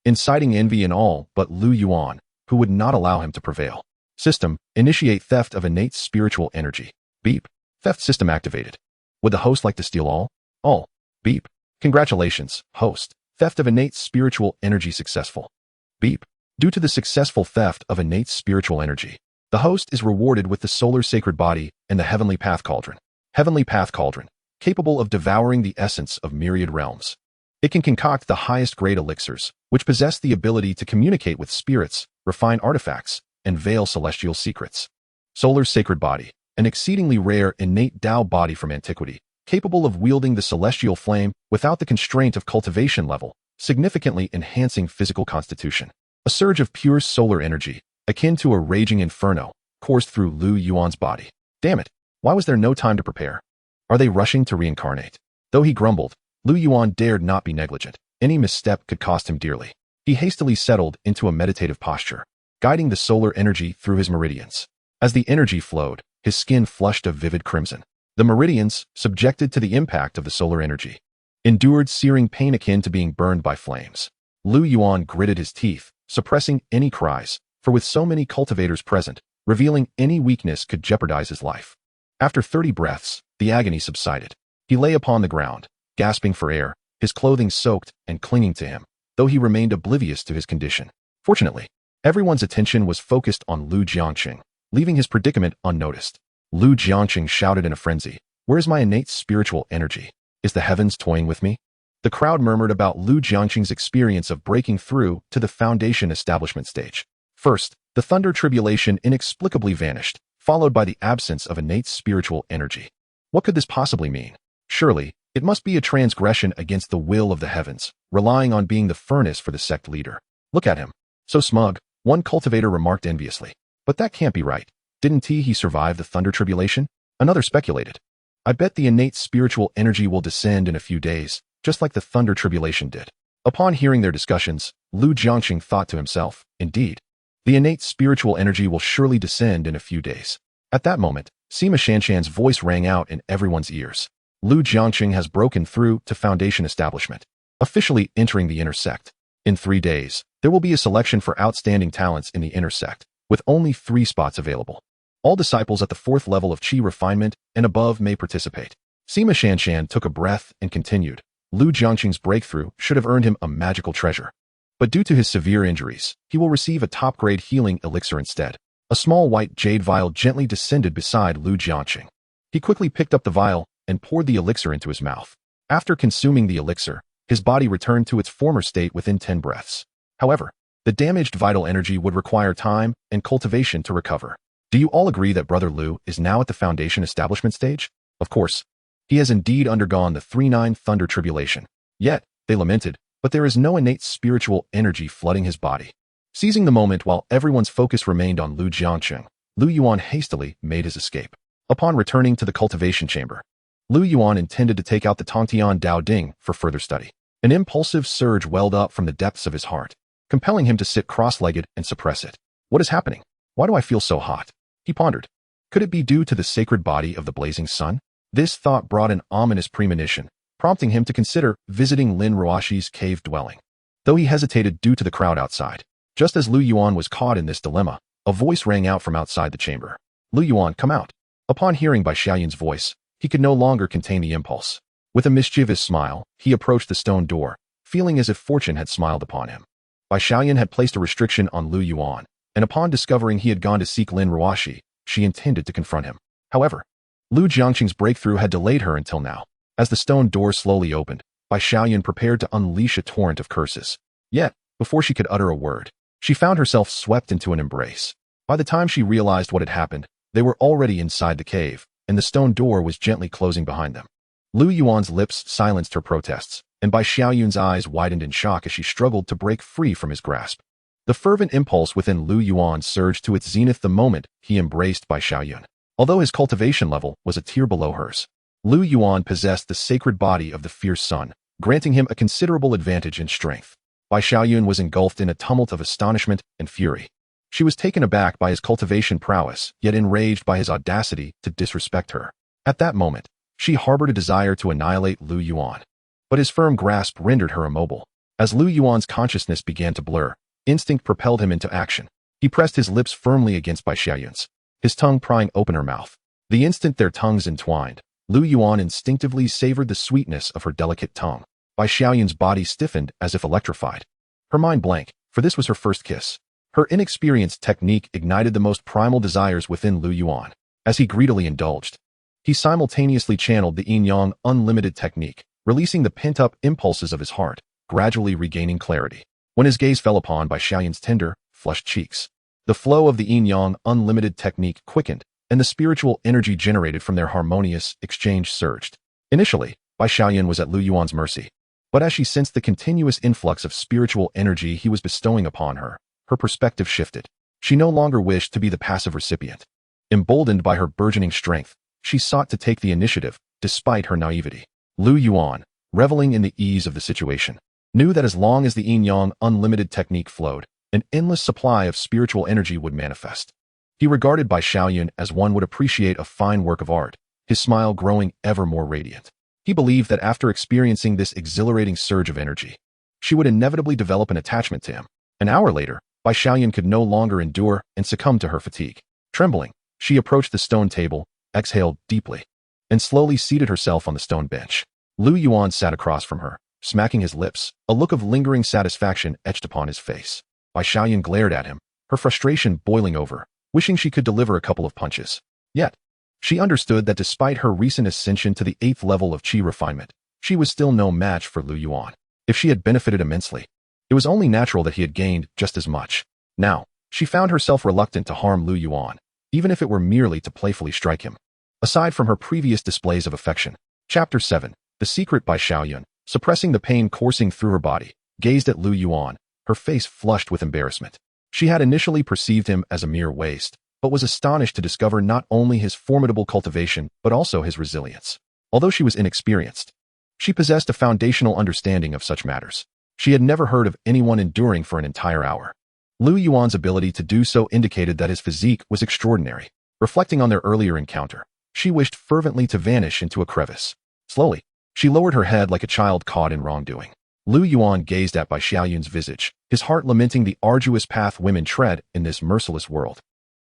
inciting envy in all but Lu Yuan, who would not allow him to prevail. System, initiate theft of innate spiritual energy. Beep. Theft system activated. Would the host like to steal all? All. Beep. Congratulations, host. Theft of innate spiritual energy successful. Beep. Due to the successful theft of innate spiritual energy, the host is rewarded with the solar sacred body and the heavenly path cauldron. Heavenly path cauldron, capable of devouring the essence of myriad realms. It can concoct the highest grade elixirs, which possess the ability to communicate with spirits, refine artifacts, and veil celestial secrets. Solar sacred body, an exceedingly rare innate Tao body from antiquity, capable of wielding the celestial flame without the constraint of cultivation level, significantly enhancing physical constitution. A surge of pure solar energy, akin to a raging inferno, coursed through Lu Yuan's body. Damn it, why was there no time to prepare? Are they rushing to reincarnate? Though he grumbled, Lu Yuan dared not be negligent. Any misstep could cost him dearly. He hastily settled into a meditative posture, guiding the solar energy through his meridians. As the energy flowed, his skin flushed a vivid crimson. The meridians, subjected to the impact of the solar energy, endured searing pain akin to being burned by flames. Lu Yuan gritted his teeth, suppressing any cries, for with so many cultivators present, revealing any weakness could jeopardize his life. After 30 breaths, the agony subsided. He lay upon the ground, gasping for air, his clothing soaked and clinging to him, though he remained oblivious to his condition. Fortunately, everyone's attention was focused on Lu Jiangqing, leaving his predicament unnoticed. Lu Jiangqing shouted in a frenzy, "Where is my innate spiritual energy? Is the heavens toying with me?" The crowd murmured about Lu Jiangqing's experience of breaking through to the foundation establishment stage. First, the thunder tribulation inexplicably vanished, followed by the absence of innate spiritual energy. What could this possibly mean? Surely, it must be a transgression against the will of the heavens, relying on being the furnace for the sect leader. "Look at him. So smug," one cultivator remarked enviously. "But that can't be right. Didn't he survive the thunder tribulation?" Another speculated. "I bet the innate spiritual energy will descend in a few days, just like the thunder tribulation did." Upon hearing their discussions, Lu Jiangqing thought to himself, "Indeed, the innate spiritual energy will surely descend in a few days." At that moment, Sima Shanshan's voice rang out in everyone's ears. Lu Jiangqing has broken through to foundation establishment, officially entering the inner sect. In 3 days, there will be a selection for outstanding talents in the inner sect, with only 3 spots available. All disciples at the 4th level of Qi Refinement and above may participate. Sima Shanshan took a breath and continued. Lu Jiangqing's breakthrough should have earned him a magical treasure. But due to his severe injuries, he will receive a top-grade healing elixir instead. A small white jade vial gently descended beside Lu Jiangqing. He quickly picked up the vial and poured the elixir into his mouth. After consuming the elixir, his body returned to its former state within 10 breaths. However, the damaged vital energy would require time and cultivation to recover. Do you all agree that Brother Lu is now at the foundation establishment stage? Of course, he has indeed undergone the 3-9 thunder tribulation. Yet, they lamented, but there is no innate spiritual energy flooding his body. Seizing the moment while everyone's focus remained on Lu Jiangqing, Lu Yuan hastily made his escape. Upon returning to the cultivation chamber, Lu Yuan intended to take out the Tongtian Dao Ding for further study. An impulsive surge welled up from the depths of his heart, compelling him to sit cross-legged and suppress it. What is happening? Why do I feel so hot? He pondered. Could it be due to the sacred body of the blazing sun? This thought brought an ominous premonition, prompting him to consider visiting Lin Ruoxi's cave dwelling. Though he hesitated due to the crowd outside. Just as Lu Yuan was caught in this dilemma, a voice rang out from outside the chamber. Lu Yuan, come out. Upon hearing Bai Xiaoyun's voice, he could no longer contain the impulse. With a mischievous smile, he approached the stone door, feeling as if fortune had smiled upon him. Bai Xiaoyun had placed a restriction on Lu Yuan, and upon discovering he had gone to seek Lin Ruoxi, she intended to confront him. However, Lu Jiangqing's breakthrough had delayed her until now. As the stone door slowly opened, Bai Xiaoyun prepared to unleash a torrent of curses. Yet, before she could utter a word, she found herself swept into an embrace. By the time she realized what had happened, they were already inside the cave, and the stone door was gently closing behind them. Lu Yuan's lips silenced her protests, and Bai Xiaoyun's eyes widened in shock as she struggled to break free from his grasp. The fervent impulse within Lu Yuan surged to its zenith the moment he embraced Bai Xiaoyun. Although his cultivation level was a tier below hers, Lu Yuan possessed the sacred body of the fierce sun, granting him a considerable advantage in strength. Bai Xiaoyun was engulfed in a tumult of astonishment and fury. She was taken aback by his cultivation prowess, yet enraged by his audacity to disrespect her. At that moment, she harbored a desire to annihilate Lu Yuan. But his firm grasp rendered her immobile. As Lu Yuan's consciousness began to blur, instinct propelled him into action. He pressed his lips firmly against Bai Xiaoyun's, his tongue prying open her mouth. The instant their tongues entwined, Lu Yuan instinctively savored the sweetness of her delicate tongue. Bai Xiaoyun's body stiffened as if electrified. Her mind blank, for this was her first kiss. Her inexperienced technique ignited the most primal desires within Lu Yuan. As he greedily indulged, he simultaneously channeled the yin-yang unlimited technique, releasing the pent-up impulses of his heart, gradually regaining clarity. When his gaze fell upon Bai Xiaoyun's tender, flushed cheeks, the flow of the yin-yang unlimited technique quickened, and the spiritual energy generated from their harmonious exchange surged. Initially, Bai Xiaoyun was at Lu Yuan's mercy, but as she sensed the continuous influx of spiritual energy he was bestowing upon her, her perspective shifted. She no longer wished to be the passive recipient. Emboldened by her burgeoning strength, she sought to take the initiative, despite her naivety. Lu Yuan, reveling in the ease of the situation, knew that as long as the yin-yang unlimited technique flowed, an endless supply of spiritual energy would manifest. He regarded Bai Xiaoyun as one would appreciate a fine work of art, his smile growing ever more radiant. He believed that after experiencing this exhilarating surge of energy, she would inevitably develop an attachment to him. An hour later, Bai Xiaoyun could no longer endure and succumbed to her fatigue. Trembling, she approached the stone table, exhaled deeply, and slowly seated herself on the stone bench. Lu Yuan sat across from her, smacking his lips, a look of lingering satisfaction etched upon his face. Bai Xiaoyun glared at him, her frustration boiling over, wishing she could deliver a couple of punches. Yet, she understood that despite her recent ascension to the 8th level of Qi Refinement, she was still no match for Lu Yuan. If she had benefited immensely, it was only natural that he had gained just as much. Now, she found herself reluctant to harm Lu Yuan, even if it were merely to playfully strike him. Aside from her previous displays of affection, Chapter 7, The Secret Bai Xiaoyun, suppressing the pain coursing through her body, gazed at Lu Yuan, her face flushed with embarrassment. She had initially perceived him as a mere waste, but was astonished to discover not only his formidable cultivation but also his resilience. Although she was inexperienced, she possessed a foundational understanding of such matters. She had never heard of anyone enduring for an entire hour. Lu Yuan's ability to do so indicated that his physique was extraordinary. Reflecting on their earlier encounter, she wished fervently to vanish into a crevice. Slowly, she lowered her head like a child caught in wrongdoing. Lu Yuan gazed at Bai Xiaoyun's visage, his heart lamenting the arduous path women tread in this merciless world.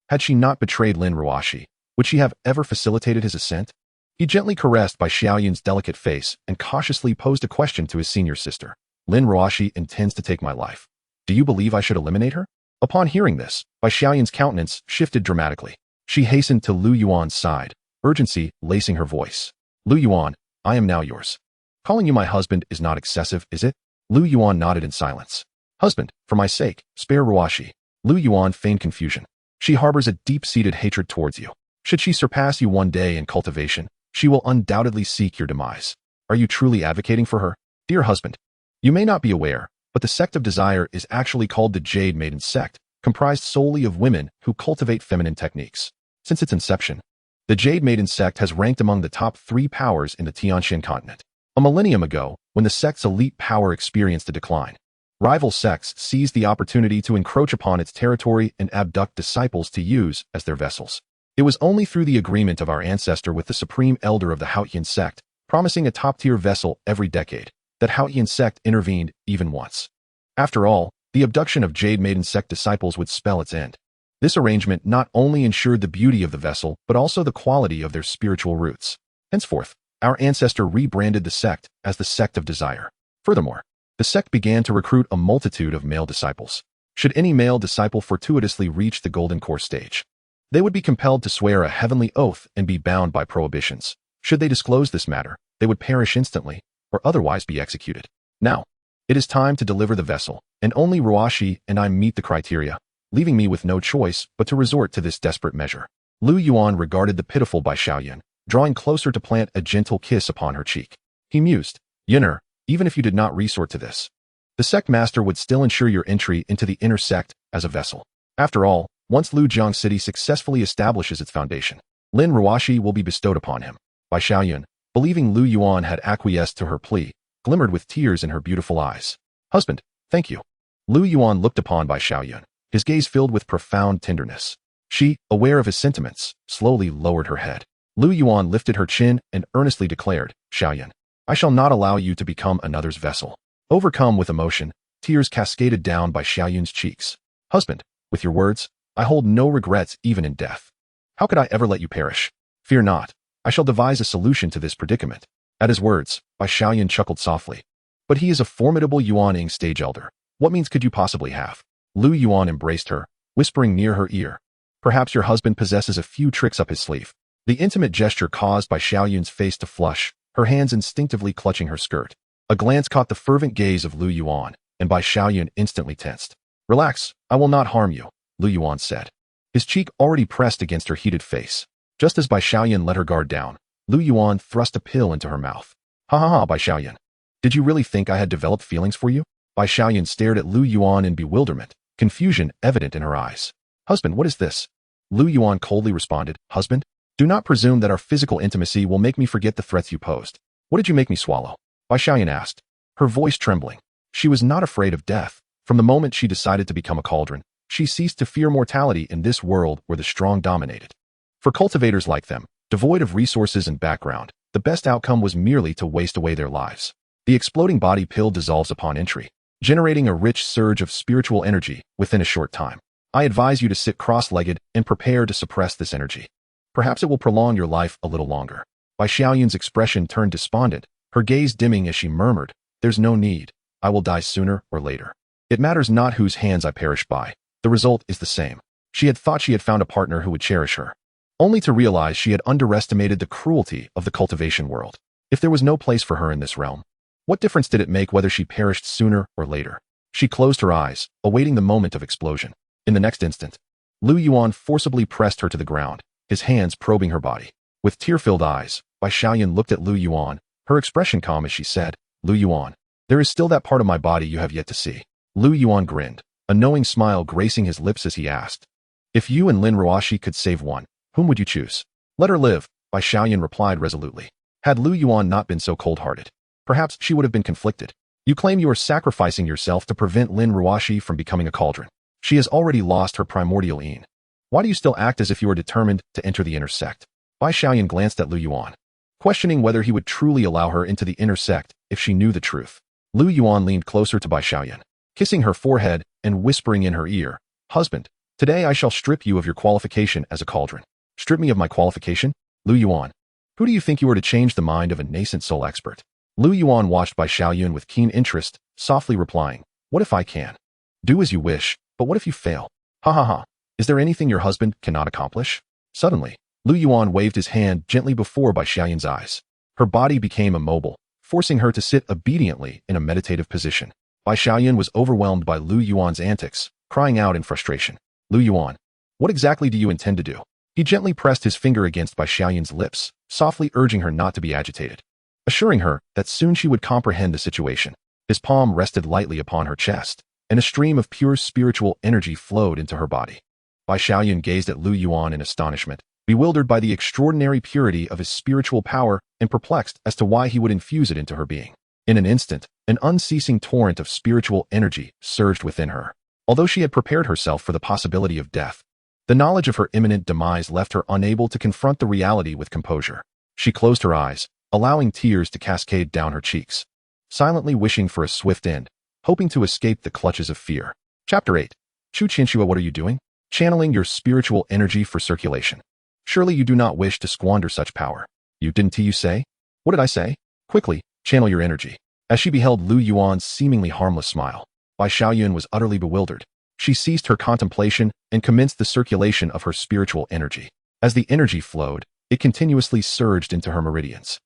Had she not betrayed Lin Ruoxi, would she have ever facilitated his ascent? He gently caressed Bai Xiaoyun's delicate face and cautiously posed a question to his senior sister. Lin Ruoxi intends to take my life. Do you believe I should eliminate her? Upon hearing this, Bai Xiaoyun's countenance shifted dramatically. She hastened to Lu Yuan's side, urgency lacing her voice. Lu Yuan, I am now yours. Calling you my husband is not excessive, is it? Lu Yuan nodded in silence. Husband, for my sake, spare Ruoxi. Lu Yuan feigned confusion. She harbors a deep-seated hatred towards you. Should she surpass you one day in cultivation, she will undoubtedly seek your demise. Are you truly advocating for her? Dear husband, you may not be aware, but the sect of desire is actually called the Jade Maiden sect, comprised solely of women who cultivate feminine techniques. Since its inception, the Jade Maiden sect has ranked among the top 3 powers in the Tianxian continent. A millennium ago, when the sect's elite power experienced a decline, Rival sects seized the opportunity to encroach upon its territory and abduct disciples to use as their vessels. It was only through the agreement of our ancestor with the supreme elder of the Haotian sect, promising a top-tier vessel every decade, that Haotian sect intervened even once. After all, the abduction of Jade Maiden sect disciples would spell its end. This arrangement not only ensured the beauty of the vessel, but also the quality of their spiritual roots. Henceforth, our ancestor rebranded the sect as the Sect of Desire. Furthermore, the sect began to recruit a multitude of male disciples. Should any male disciple fortuitously reach the golden core stage, they would be compelled to swear a heavenly oath and be bound by prohibitions. Should they disclose this matter, they would perish instantly, or otherwise be executed. Now, it is time to deliver the vessel, and only Ruoxi and I meet the criteria, leaving me with no choice but to resort to this desperate measure. Lu Yuan regarded the pitiful Bai Xiaoyun, drawing closer to plant a gentle kiss upon her cheek. He mused, "Yun'er, even if you did not resort to this, the sect master would still ensure your entry into the inner sect as a vessel. After all, once Lujiang City successfully establishes its foundation, Lin Ruoxi will be bestowed upon him." Bai Xiaoyun, believing Lu Yuan had acquiesced to her plea, glimmered with tears in her beautiful eyes. "Husband, thank you." Lu Yuan looked upon Bai Xiaoyun, his gaze filled with profound tenderness. She, aware of his sentiments, slowly lowered her head. Lu Yuan lifted her chin and earnestly declared, "Xiaoyun, I shall not allow you to become another's vessel." Overcome with emotion, tears cascaded down Bai Xiaoyun's cheeks. "Husband, with your words, I hold no regrets even in death. How could I ever let you perish? Fear not, I shall devise a solution to this predicament." At his words, Bai Xiaoyun chuckled softly. "But he is a formidable Yuan-ing stage elder. What means could you possibly have?" Lu Yuan embraced her, whispering near her ear, "Perhaps your husband possesses a few tricks up his sleeve." The intimate gesture caused Bai Xiaoyun's face to flush, her hands instinctively clutching her skirt. A glance caught the fervent gaze of Lu Yuan, and Bai Xiaoyun instantly tensed. "Relax, I will not harm you," Lu Yuan said, his cheek already pressed against her heated face. Just as Bai Xiaoyun let her guard down, Lu Yuan thrust a pill into her mouth. "Ha ha ha, Bai Xiaoyun. Did you really think I had developed feelings for you?" Bai Xiaoyun stared at Lu Yuan in bewilderment, confusion evident in her eyes. "Husband, what is this?" Lu Yuan coldly responded, "Husband, do not presume that our physical intimacy will make me forget the threats you posed. What did you make me swallow?" Bai Xiaoyun asked, her voice trembling. She was not afraid of death. From the moment she decided to become a cauldron, she ceased to fear mortality in this world where the strong dominated. For cultivators like them, devoid of resources and background, the best outcome was merely to waste away their lives. The exploding body pill dissolves upon entry, generating a rich surge of spiritual energy within a short time. I advise you to sit cross-legged and prepare to suppress this energy. Perhaps it will prolong your life a little longer. Bai Xiaoyun's expression turned despondent, her gaze dimming as she murmured, "There's no need. I will die sooner or later. It matters not whose hands I perish by. The result is the same." She had thought she had found a partner who would cherish her, only to realize she had underestimated the cruelty of the cultivation world. If there was no place for her in this realm, what difference did it make whether she perished sooner or later? She closed her eyes, awaiting the moment of explosion. In the next instant, Lu Yuan forcibly pressed her to the ground, his hands probing her body. With tear-filled eyes, Bai Xiaoyun looked at Lu Yuan, her expression calm as she said, "Lu Yuan, there is still that part of my body you have yet to see." Lu Yuan grinned, a knowing smile gracing his lips as he asked, "If you and Lin Ruoxi could save one, whom would you choose?" "Let her live," Bai Xiaoyun replied resolutely. Had Lu Yuan not been so cold-hearted, perhaps she would have been conflicted. "You claim you are sacrificing yourself to prevent Lin Ruoxi from becoming a cauldron. She has already lost her primordial Yin. Why do you still act as if you are determined to enter the inner sect?" Bai Xiaoyun glanced at Lu Yuan, questioning whether he would truly allow her into the inner sect if she knew the truth. Lu Yuan leaned closer to Bai Xiaoyun, kissing her forehead and whispering in her ear, "Husband, today I shall strip you of your qualification as a cauldron." "Strip me of my qualification?" Lu Yuan, who do you think you are to change the mind of a nascent soul expert? Lu Yuan watched Bai Xiaoyun with keen interest, softly replying, "What if I can? Do as you wish, but what if you fail? Ha ha ha. Is there anything your husband cannot accomplish?" Suddenly, Lu Yuan waved his hand gently before Bai Xiaoyun's eyes. Her body became immobile, forcing her to sit obediently in a meditative position. Bai Xiaoyun was overwhelmed by Lu Yuan's antics, crying out in frustration, "Lu Yuan, what exactly do you intend to do?" He gently pressed his finger against Bai Xiaoyun's lips, softly urging her not to be agitated, assuring her that soon she would comprehend the situation. His palm rested lightly upon her chest, and a stream of pure spiritual energy flowed into her body. Bai Xiaoyun gazed at Lu Yuan in astonishment, bewildered by the extraordinary purity of his spiritual power and perplexed as to why he would infuse it into her being. In an instant, an unceasing torrent of spiritual energy surged within her. Although she had prepared herself for the possibility of death, the knowledge of her imminent demise left her unable to confront the reality with composure. She closed her eyes, allowing tears to cascade down her cheeks, silently wishing for a swift end, hoping to escape the clutches of fear. Chapter 8. Chu Qianxue, what are you doing? Channeling your spiritual energy for circulation. Surely you do not wish to squander such power. Didn't you say? What did I say? Quickly, channel your energy. As she beheld Lu Yuan's seemingly harmless smile, Bai Xiaoyun was utterly bewildered. She ceased her contemplation and commenced the circulation of her spiritual energy. As the energy flowed, it continuously surged into her meridians.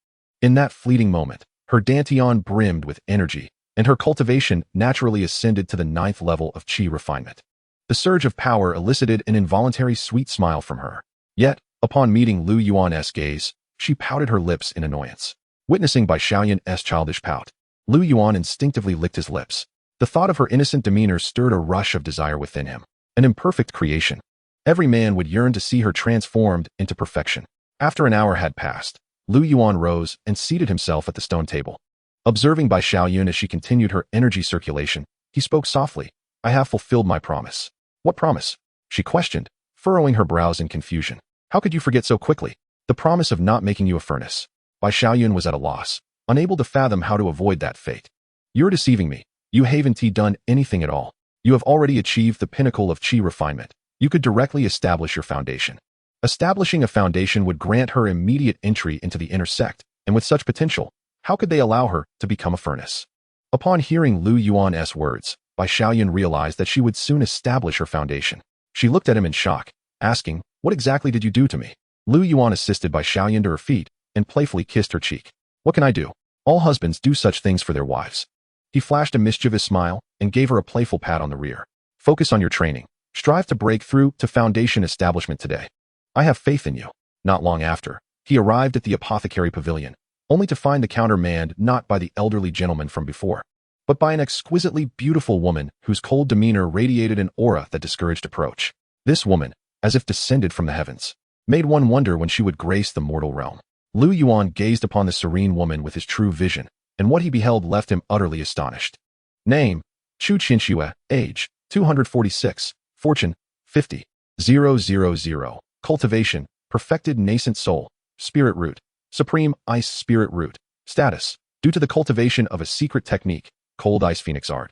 In that fleeting moment, her dantian brimmed with energy, and her cultivation naturally ascended to the 9th level of Qi Refinement. The surge of power elicited an involuntary sweet smile from her. Yet, upon meeting Lu Yuan's gaze, she pouted her lips in annoyance. Witnessing Bai Xiaoyun's childish pout, Lu Yuan instinctively licked his lips. The thought of her innocent demeanor stirred a rush of desire within him. An imperfect creation. Every man would yearn to see her transformed into perfection. After an hour had passed, Lu Yuan rose and seated himself at the stone table. Observing Bai Xiaoyun as she continued her energy circulation, he spoke softly. I have fulfilled my promise. What promise? She questioned, furrowing her brows in confusion. How could you forget so quickly? The promise of not making you a furnace. Bai Xiaoyun was at a loss, unable to fathom how to avoid that fate. You're deceiving me. You haven't done anything at all. You have already achieved the pinnacle of Qi refinement. You could directly establish your foundation. Establishing a foundation would grant her immediate entry into the inner sect, and with such potential, how could they allow her to become a furnace? Upon hearing Lu Yuan's words, Bai Xiaoyun realized that she would soon establish her foundation. She looked at him in shock, asking, what exactly did you do to me? Lu Yuan assisted Bai Xiaoyun to her feet and playfully kissed her cheek. What can I do? All husbands do such things for their wives. He flashed a mischievous smile and gave her a playful pat on the rear. Focus on your training. Strive to break through to foundation establishment today. I have faith in you. Not long after, he arrived at the apothecary pavilion, only to find the counter manned not by the elderly gentleman from before, but by an exquisitely beautiful woman whose cold demeanor radiated an aura that discouraged approach. This woman, as if descended from the heavens, made one wonder when she would grace the mortal realm. Lu Yuan gazed upon the serene woman with his true vision, and what he beheld left him utterly astonished. Name, Chu Qianxue, age, 246, fortune, 50,000, cultivation, perfected nascent soul, spirit root, supreme ice spirit root, status, due to the cultivation of a secret technique, cold ice phoenix art.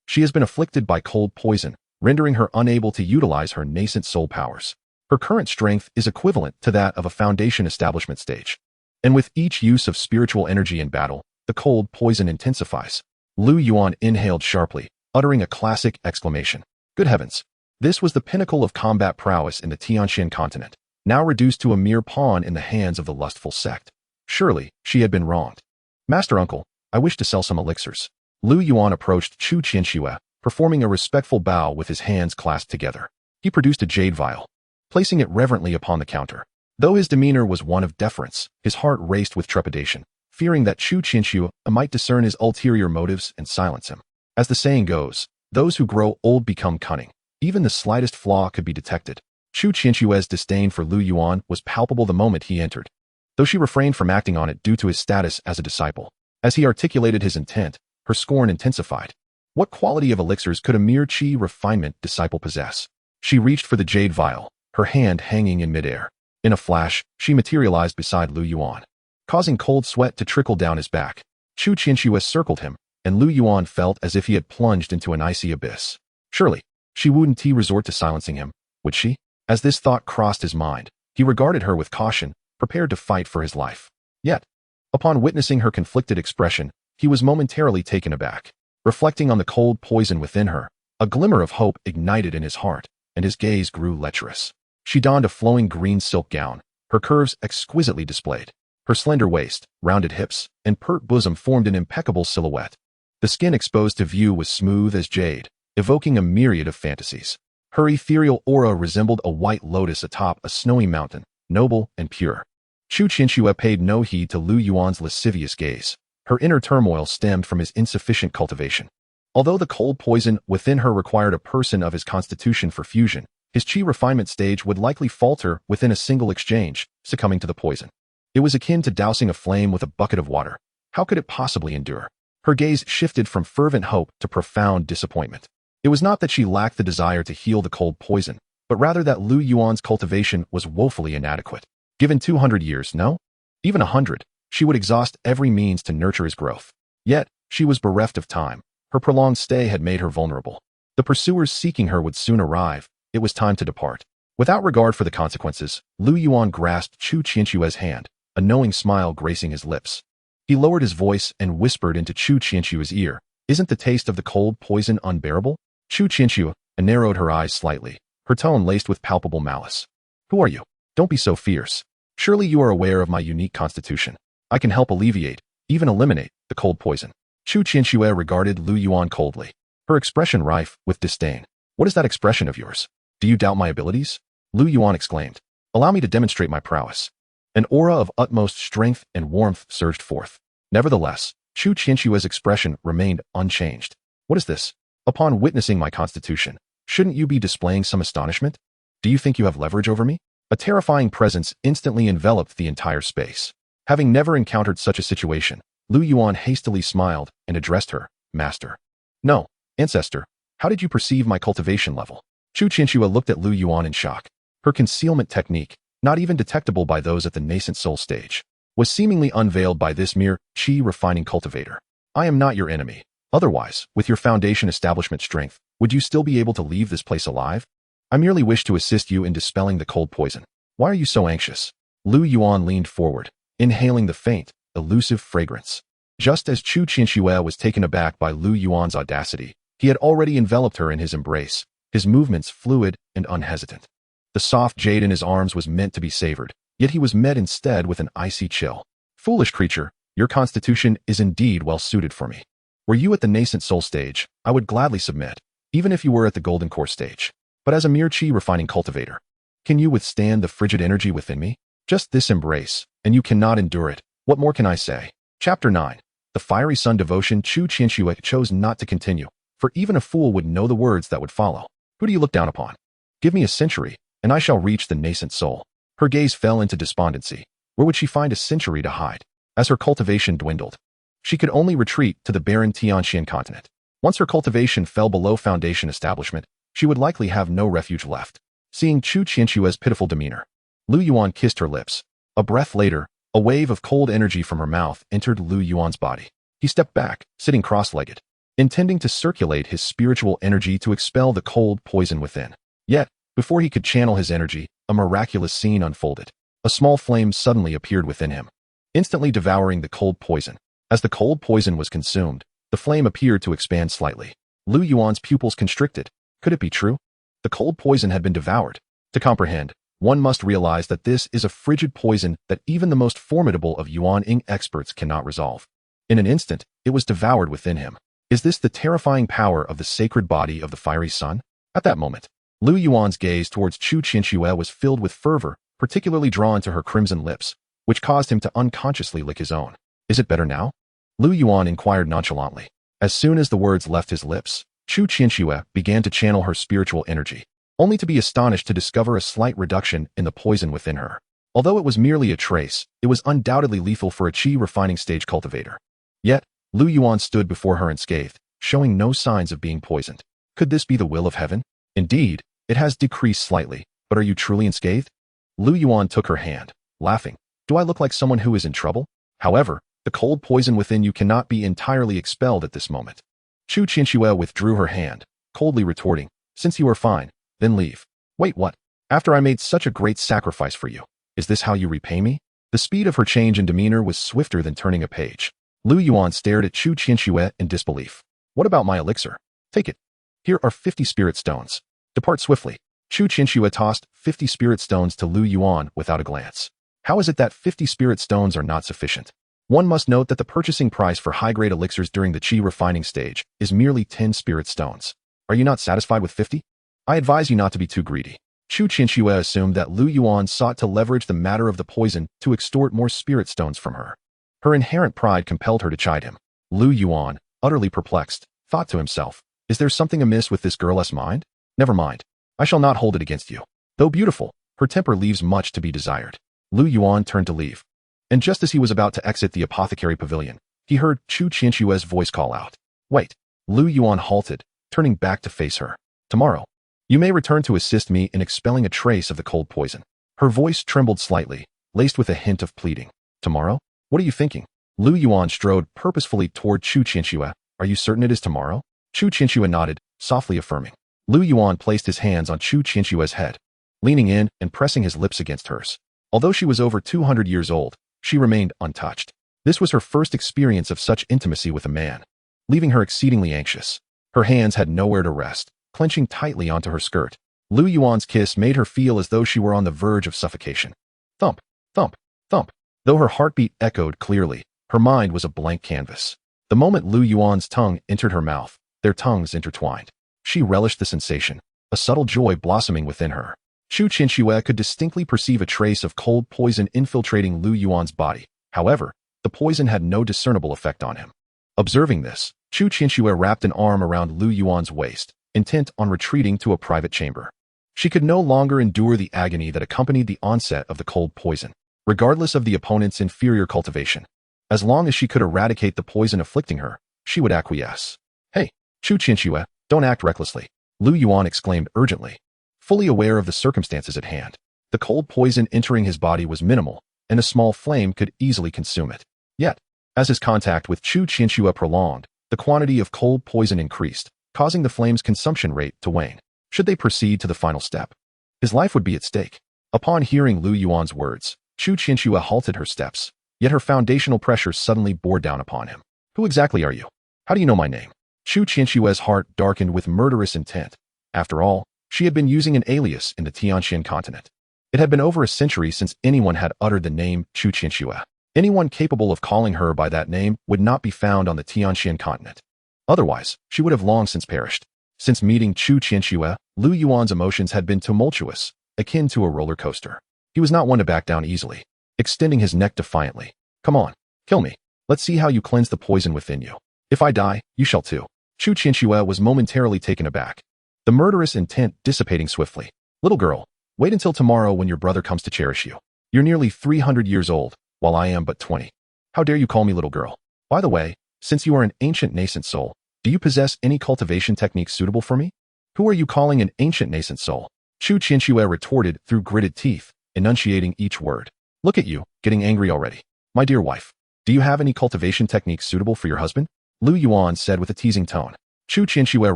She has been afflicted by cold poison, rendering her unable to utilize her nascent soul powers. Her current strength is equivalent to that of a foundation establishment stage. And with each use of spiritual energy in battle, the cold poison intensifies. Lu Yuan inhaled sharply, uttering a classic exclamation. Good heavens! This was the pinnacle of combat prowess in the Tianxian continent, now reduced to a mere pawn in the hands of the lustful sect. Surely, she had been wronged. Master Uncle, I wish to sell some elixirs. Lu Yuan approached Chu Qianxue, performing a respectful bow with his hands clasped together. He produced a jade vial, placing it reverently upon the counter. Though his demeanor was one of deference, his heart raced with trepidation, fearing that Chu Qianxue might discern his ulterior motives and silence him. As the saying goes, those who grow old become cunning. Even the slightest flaw could be detected. Chu Qianxue's disdain for Lu Yuan was palpable the moment he entered, though she refrained from acting on it due to his status as a disciple. As he articulated his intent, her scorn intensified. What quality of elixirs could a mere Qi refinement disciple possess? She reached for the jade vial, her hand hanging in midair. In a flash, she materialized beside Lu Yuan, causing cold sweat to trickle down his back. Chu Qianxue circled him, and Lu Yuan felt as if he had plunged into an icy abyss. Surely, she wouldn't resort to silencing him, would she? As this thought crossed his mind, he regarded her with caution, prepared to fight for his life. Yet, upon witnessing her conflicted expression, he was momentarily taken aback. Reflecting on the cold poison within her, a glimmer of hope ignited in his heart, and his gaze grew lecherous. She donned a flowing green silk gown, her curves exquisitely displayed. Her slender waist, rounded hips, and pert bosom formed an impeccable silhouette. The skin exposed to view was smooth as jade, evoking a myriad of fantasies. Her ethereal aura resembled a white lotus atop a snowy mountain, noble and pure. Chu Qianxue paid no heed to Lu Yuan's lascivious gaze. Her inner turmoil stemmed from his insufficient cultivation. Although the cold poison within her required a person of his constitution for fusion, his Qi refinement stage would likely falter within a single exchange, succumbing to the poison. It was akin to dousing a flame with a bucket of water. How could it possibly endure? Her gaze shifted from fervent hope to profound disappointment. It was not that she lacked the desire to heal the cold poison, but rather that Lu Yuan's cultivation was woefully inadequate. Given 200 years, no? Even 100, she would exhaust every means to nurture his growth. Yet, she was bereft of time. Her prolonged stay had made her vulnerable. The pursuers seeking her would soon arrive. It was time to depart. Without regard for the consequences, Lu Yuan grasped Chu Qianxue's hand, a knowing smile gracing his lips. He lowered his voice and whispered into Chu Qianxue's ear, "Isn't the taste of the cold poison unbearable?" Chu Qianxue narrowed her eyes slightly, her tone laced with palpable malice. "Who are you? Don't be so fierce. Surely you are aware of my unique constitution. I can help alleviate, even eliminate, the cold poison." Chu Qianxue regarded Lu Yuan coldly, her expression rife with disdain. "What is that expression of yours? Do you doubt my abilities?" Lu Yuan exclaimed. "Allow me to demonstrate my prowess." An aura of utmost strength and warmth surged forth. Nevertheless, Chu Qianxue's expression remained unchanged. "What is this? Upon witnessing my constitution, shouldn't you be displaying some astonishment? Do you think you have leverage over me?" A terrifying presence instantly enveloped the entire space. Having never encountered such a situation, Lu Yuan hastily smiled and addressed her, "Master." "No, ancestor. How did you perceive my cultivation level?" Chu Qianxue looked at Lu Yuan in shock. Her concealment technique, not even detectable by those at the nascent soul stage, was seemingly unveiled by this mere Qi refining cultivator. "I am not your enemy. Otherwise, with your foundation establishment strength, would you still be able to leave this place alive? I merely wish to assist you in dispelling the cold poison. Why are you so anxious?" Lu Yuan leaned forward, inhaling the faint, elusive fragrance. Just as Chu Qianxue was taken aback by Lu Yuan's audacity, he had already enveloped her in his embrace, his movements fluid and unhesitant. The soft jade in his arms was meant to be savored, yet he was met instead with an icy chill. "Foolish creature, your constitution is indeed well suited for me. Were you at the nascent soul stage, I would gladly submit, even if you were at the golden core stage. But as a mere Qi refining cultivator, can you withstand the frigid energy within me? Just this embrace, and you cannot endure it. What more can I say?" Chapter 9. The Fiery Sun Devotion. Chu Qianxue chose not to continue, for even a fool would know the words that would follow. "Who do you look down upon? Give me a century, and I shall reach the nascent soul." Her gaze fell into despondency. Where would she find a century to hide? As her cultivation dwindled, she could only retreat to the barren Tianxian continent. Once her cultivation fell below foundation establishment, she would likely have no refuge left. Seeing Chu Qianxue's pitiful demeanor, Lu Yuan kissed her lips. A breath later, a wave of cold energy from her mouth entered Lu Yuan's body. He stepped back, sitting cross-legged, intending to circulate his spiritual energy to expel the cold poison within. Yet, before he could channel his energy, a miraculous scene unfolded. A small flame suddenly appeared within him, instantly devouring the cold poison. As the cold poison was consumed, the flame appeared to expand slightly. Lu Yuan's pupils constricted. Could it be true? The cold poison had been devoured. To comprehend, one must realize that this is a frigid poison that even the most formidable of Yuan-ing experts cannot resolve. In an instant, it was devoured within him. Is this the terrifying power of the sacred body of the fiery sun? At that moment, Lu Yuan's gaze towards Chu Qianxue was filled with fervor, particularly drawn to her crimson lips, which caused him to unconsciously lick his own. "Is it better now?" Lu Yuan inquired nonchalantly. As soon as the words left his lips, Chu Qianxue began to channel her spiritual energy, only to be astonished to discover a slight reduction in the poison within her. Although it was merely a trace, it was undoubtedly lethal for a Qi refining stage cultivator. Yet, Lu Yuan stood before her unscathed, showing no signs of being poisoned. Could this be the will of heaven? Indeed, it has decreased slightly, but are you truly unscathed? Lu Yuan took her hand, laughing. "Do I look like someone who is in trouble? However, the cold poison within you cannot be entirely expelled at this moment." Chu Qianxue withdrew her hand, coldly retorting, "Since you are fine, then leave." "Wait, what? After I made such a great sacrifice for you, is this how you repay me?" The speed of her change in demeanor was swifter than turning a page. Lu Yuan stared at Chu Qianxue in disbelief. "What about my elixir? Take it. Here are 50 spirit stones. Depart swiftly." Chu Qianxue tossed 50 spirit stones to Lu Yuan without a glance. How is it that 50 spirit stones are not sufficient? One must note that the purchasing price for high-grade elixirs during the Qi refining stage is merely 10 spirit stones. Are you not satisfied with 50? I advise you not to be too greedy. Chu Qianxue assumed that Lu Yuan sought to leverage the matter of the poison to extort more spirit stones from her. Her inherent pride compelled her to chide him. Lu Yuan, utterly perplexed, thought to himself, "Is there something amiss with this girl's mind? Never mind. I shall not hold it against you." Though beautiful, her temper leaves much to be desired. Lu Yuan turned to leave. And just as he was about to exit the apothecary pavilion, He heard Chu Qianxue's voice call out. Wait. Lu Yuan halted, turning back to face her. Tomorrow, you may return to assist me in expelling a trace of the cold poison. Her voice trembled slightly, laced with a hint of pleading. Tomorrow? What are you thinking? Lu Yuan strode purposefully toward Chu Qianxue. Are you certain it is tomorrow? Chu Qianxue nodded, softly affirming. Lu Yuan placed his hands on Chu Qianxue's head, leaning in and pressing his lips against hers. Although she was over 200 years old, she remained untouched. This was her first experience of such intimacy with a man, leaving her exceedingly anxious. Her hands had nowhere to rest, clenching tightly onto her skirt. Lu Yuan's kiss made her feel as though she were on the verge of suffocation. Thump, thump, thump. Though her heartbeat echoed clearly, her mind was a blank canvas. The moment Lu Yuan's tongue entered her mouth, their tongues intertwined. She relished the sensation, a subtle joy blossoming within her. Chu Qianxue could distinctly perceive a trace of cold poison infiltrating Lu Yuan's body. However, the poison had no discernible effect on him. Observing this, Chu Qianxue wrapped an arm around Lu Yuan's waist, intent on retreating to a private chamber. She could no longer endure the agony that accompanied the onset of the cold poison, regardless of the opponent's inferior cultivation. As long as she could eradicate the poison afflicting her, she would acquiesce. Hey, Chu Qianxue, don't act recklessly, Lu Yuan exclaimed urgently, fully aware of the circumstances at hand. The cold poison entering his body was minimal, and a small flame could easily consume it. Yet, as his contact with Chu Qianxue prolonged, the quantity of cold poison increased, causing the flame's consumption rate to wane. Should they proceed to the final step, his life would be at stake. Upon hearing Lu Yuan's words, Chu Qianxue halted her steps, yet her foundational pressure suddenly bore down upon him. Who exactly are you? How do you know my name? Chu Qianxue's heart darkened with murderous intent. After all, she had been using an alias in the Tianxian continent. It had been over a century since anyone had uttered the name Chu Qianxue. Anyone capable of calling her by that name would not be found on the Tianxian continent. Otherwise, she would have long since perished. Since meeting Chu Qianxue, Lu Yuan's emotions had been tumultuous, akin to a roller coaster. He was not one to back down easily, extending his neck defiantly. Come on, kill me. Let's see how you cleanse the poison within you. If I die, you shall too. Chu Qianxue was momentarily taken aback, the murderous intent dissipating swiftly. Little girl, wait until tomorrow when your brother comes to cherish you. You're nearly 300 years old, while I am but 20. How dare you call me little girl? By the way, since you are an ancient nascent soul, do you possess any cultivation techniques suitable for me? Who are you calling an ancient nascent soul? Chu Qianxue retorted through gritted teeth, enunciating each word. Look at you, getting angry already. My dear wife, do you have any cultivation techniques suitable for your husband? Lu Yuan said with a teasing tone. Chu Qianxue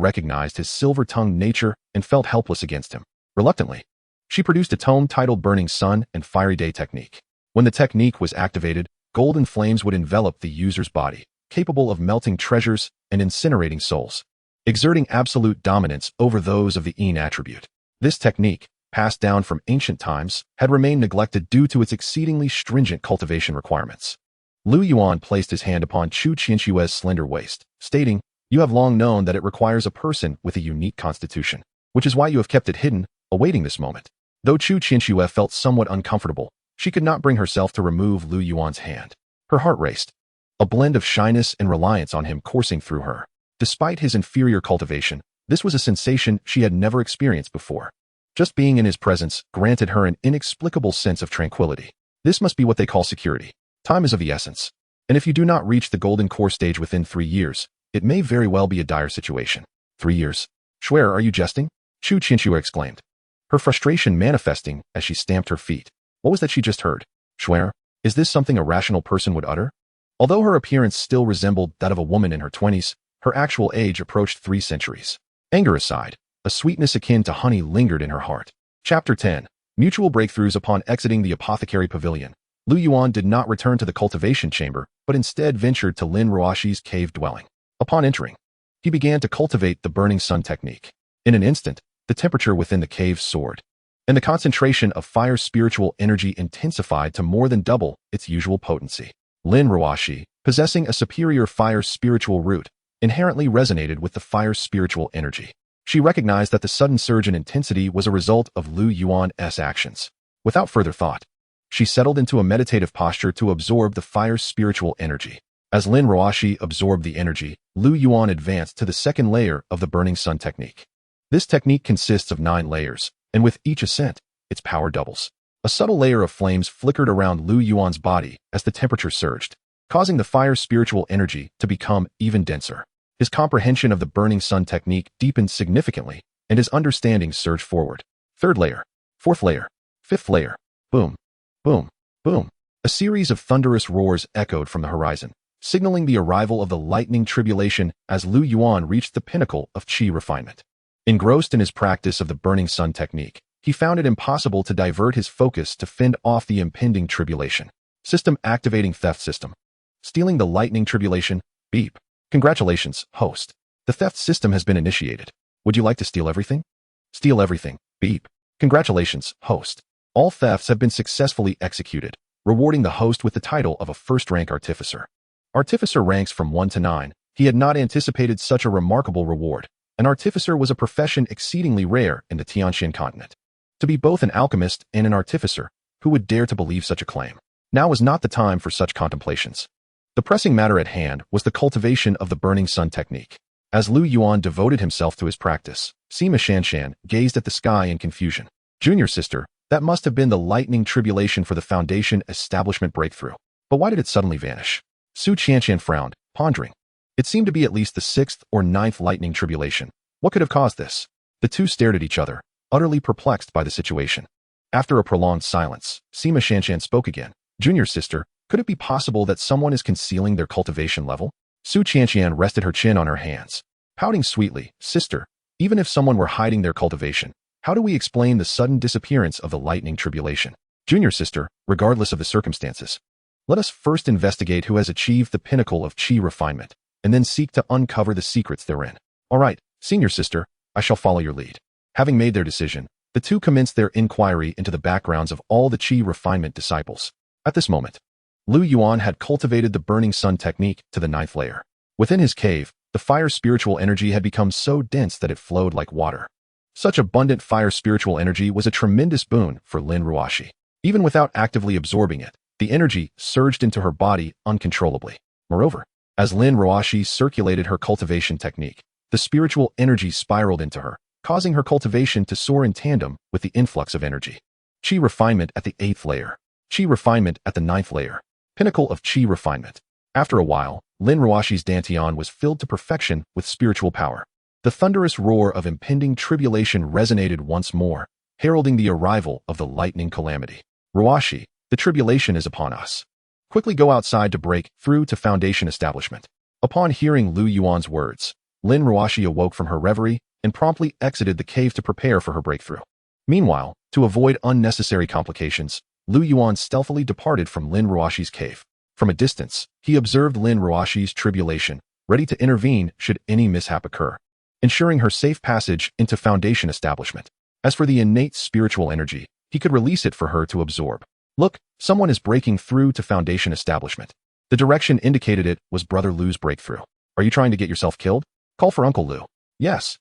recognized his silver-tongued nature and felt helpless against him. Reluctantly, she produced a tome titled Burning Sun and Fiery Day Technique. When the technique was activated, golden flames would envelop the user's body, capable of melting treasures and incinerating souls, exerting absolute dominance over those of the Yin attribute. This technique, passed down from ancient times, had remained neglected due to its exceedingly stringent cultivation requirements. Lu Yuan placed his hand upon Chu Qianxue's slender waist, stating, "You have long known that it requires a person with a unique constitution, which is why you have kept it hidden, awaiting this moment." Though Chu Qianxue felt somewhat uncomfortable, she could not bring herself to remove Lu Yuan's hand. Her heart raced, a blend of shyness and reliance on him coursing through her. Despite his inferior cultivation, this was a sensation she had never experienced before. Just being in his presence granted her an inexplicable sense of tranquility. This must be what they call security. Time is of the essence, and if you do not reach the golden core stage within 3 years, it may very well be a dire situation. 3 years? Swear, are you jesting? Chu Qianxue exclaimed, her frustration manifesting as she stamped her feet. What was that she just heard? Swear? Is this something a rational person would utter? Although her appearance still resembled that of a woman in her 20s, her actual age approached 3 centuries. Anger aside, a sweetness akin to honey lingered in her heart. Chapter 10. Mutual breakthroughs. Upon exiting the apothecary pavilion, Lu Yuan did not return to the cultivation chamber, but instead ventured to Lin Ruoxi's cave dwelling. Upon entering, he began to cultivate the burning sun technique. In an instant, the temperature within the cave soared, and the concentration of fire spiritual energy intensified to more than double its usual potency. Lin Ruoxi, possessing a superior fire spiritual root, inherently resonated with the fire spiritual energy. She recognized that the sudden surge in intensity was a result of Lu Yuan's actions. Without further thought, she settled into a meditative posture to absorb the fire spiritual energy. As Lin Ruoxi absorbed the energy, Lu Yuan advanced to the second layer of the burning sun technique. This technique consists of 9 layers, and with each ascent, its power doubles. A subtle layer of flames flickered around Lu Yuan's body as the temperature surged, causing the fire's spiritual energy to become even denser. His comprehension of the burning sun technique deepened significantly, and his understanding surged forward. Third layer, fourth layer, fifth layer. Boom, boom, boom. A series of thunderous roars echoed from the horizon, signaling the arrival of the lightning tribulation as Yuan reached the pinnacle of Qi refinement. Engrossed in his practice of the burning sun technique, he found it impossible to divert his focus to fend off the impending tribulation. System activating theft system. Stealing the lightning tribulation. Beep. Congratulations, host. The theft system has been initiated. Would you like to steal everything? Steal everything. Beep. Congratulations, host. All thefts have been successfully executed, rewarding the host with the title of a first-rank artificer. Artificer ranks from 1 to 9. He had not anticipated such a remarkable reward. An artificer was a profession exceedingly rare in the Tianxian continent. To be both an alchemist and an artificer, who would dare to believe such a claim? Now was not the time for such contemplations. The pressing matter at hand was the cultivation of the burning sun technique. As Yuan devoted himself to his practice, Sima Shanshan gazed at the sky in confusion. Junior sister, that must have been the lightning tribulation for the foundation establishment breakthrough. But why did it suddenly vanish? Su Qianshan frowned, pondering. It seemed to be at least the 6th or 9th lightning tribulation. What could have caused this? The two stared at each other, utterly perplexed by the situation. After a prolonged silence, Sima Shanshan spoke again. Junior sister, could it be possible that someone is concealing their cultivation level? Su Qianshan rested her chin on her hands. Pouting sweetly, sister, even if someone were hiding their cultivation, how do we explain the sudden disappearance of the lightning tribulation? Junior sister, regardless of the circumstances, let us first investigate who has achieved the pinnacle of Qi refinement, and then seek to uncover the secrets therein. All right, senior sister, I shall follow your lead. Having made their decision, the two commenced their inquiry into the backgrounds of all the Qi refinement disciples. At this moment, Yuan had cultivated the burning sun technique to the 9th layer. Within his cave, the fire spiritual energy had become so dense that it flowed like water. Such abundant fire spiritual energy was a tremendous boon for Lin Ruoxi. Even without actively absorbing it, the energy surged into her body uncontrollably. Moreover, as Lin Ruoxi circulated her cultivation technique, the spiritual energy spiraled into her, causing her cultivation to soar in tandem with the influx of energy. Qi refinement at the 8th layer. Qi refinement at the 9th layer. Pinnacle of Qi refinement. After a while, Lin Ruoxi's dantian was filled to perfection with spiritual power. The thunderous roar of impending tribulation resonated once more, heralding the arrival of the lightning calamity. Ruoxi, the tribulation is upon us. Quickly go outside to break through to foundation establishment. Upon hearing Yuan's words, Lin Ruoxi awoke from her reverie and promptly exited the cave to prepare for her breakthrough. Meanwhile, to avoid unnecessary complications, Yuan stealthily departed from Lin Ruoxi's cave. From a distance, he observed Lin Ruoxi's tribulation, ready to intervene should any mishap occur, ensuring her safe passage into foundation establishment. As for the innate spiritual energy, he could release it for her to absorb. Look, someone is breaking through to foundation establishment. The direction indicated it was Brother Lu's breakthrough. Are you trying to get yourself killed? Call for Uncle Lu. Yes,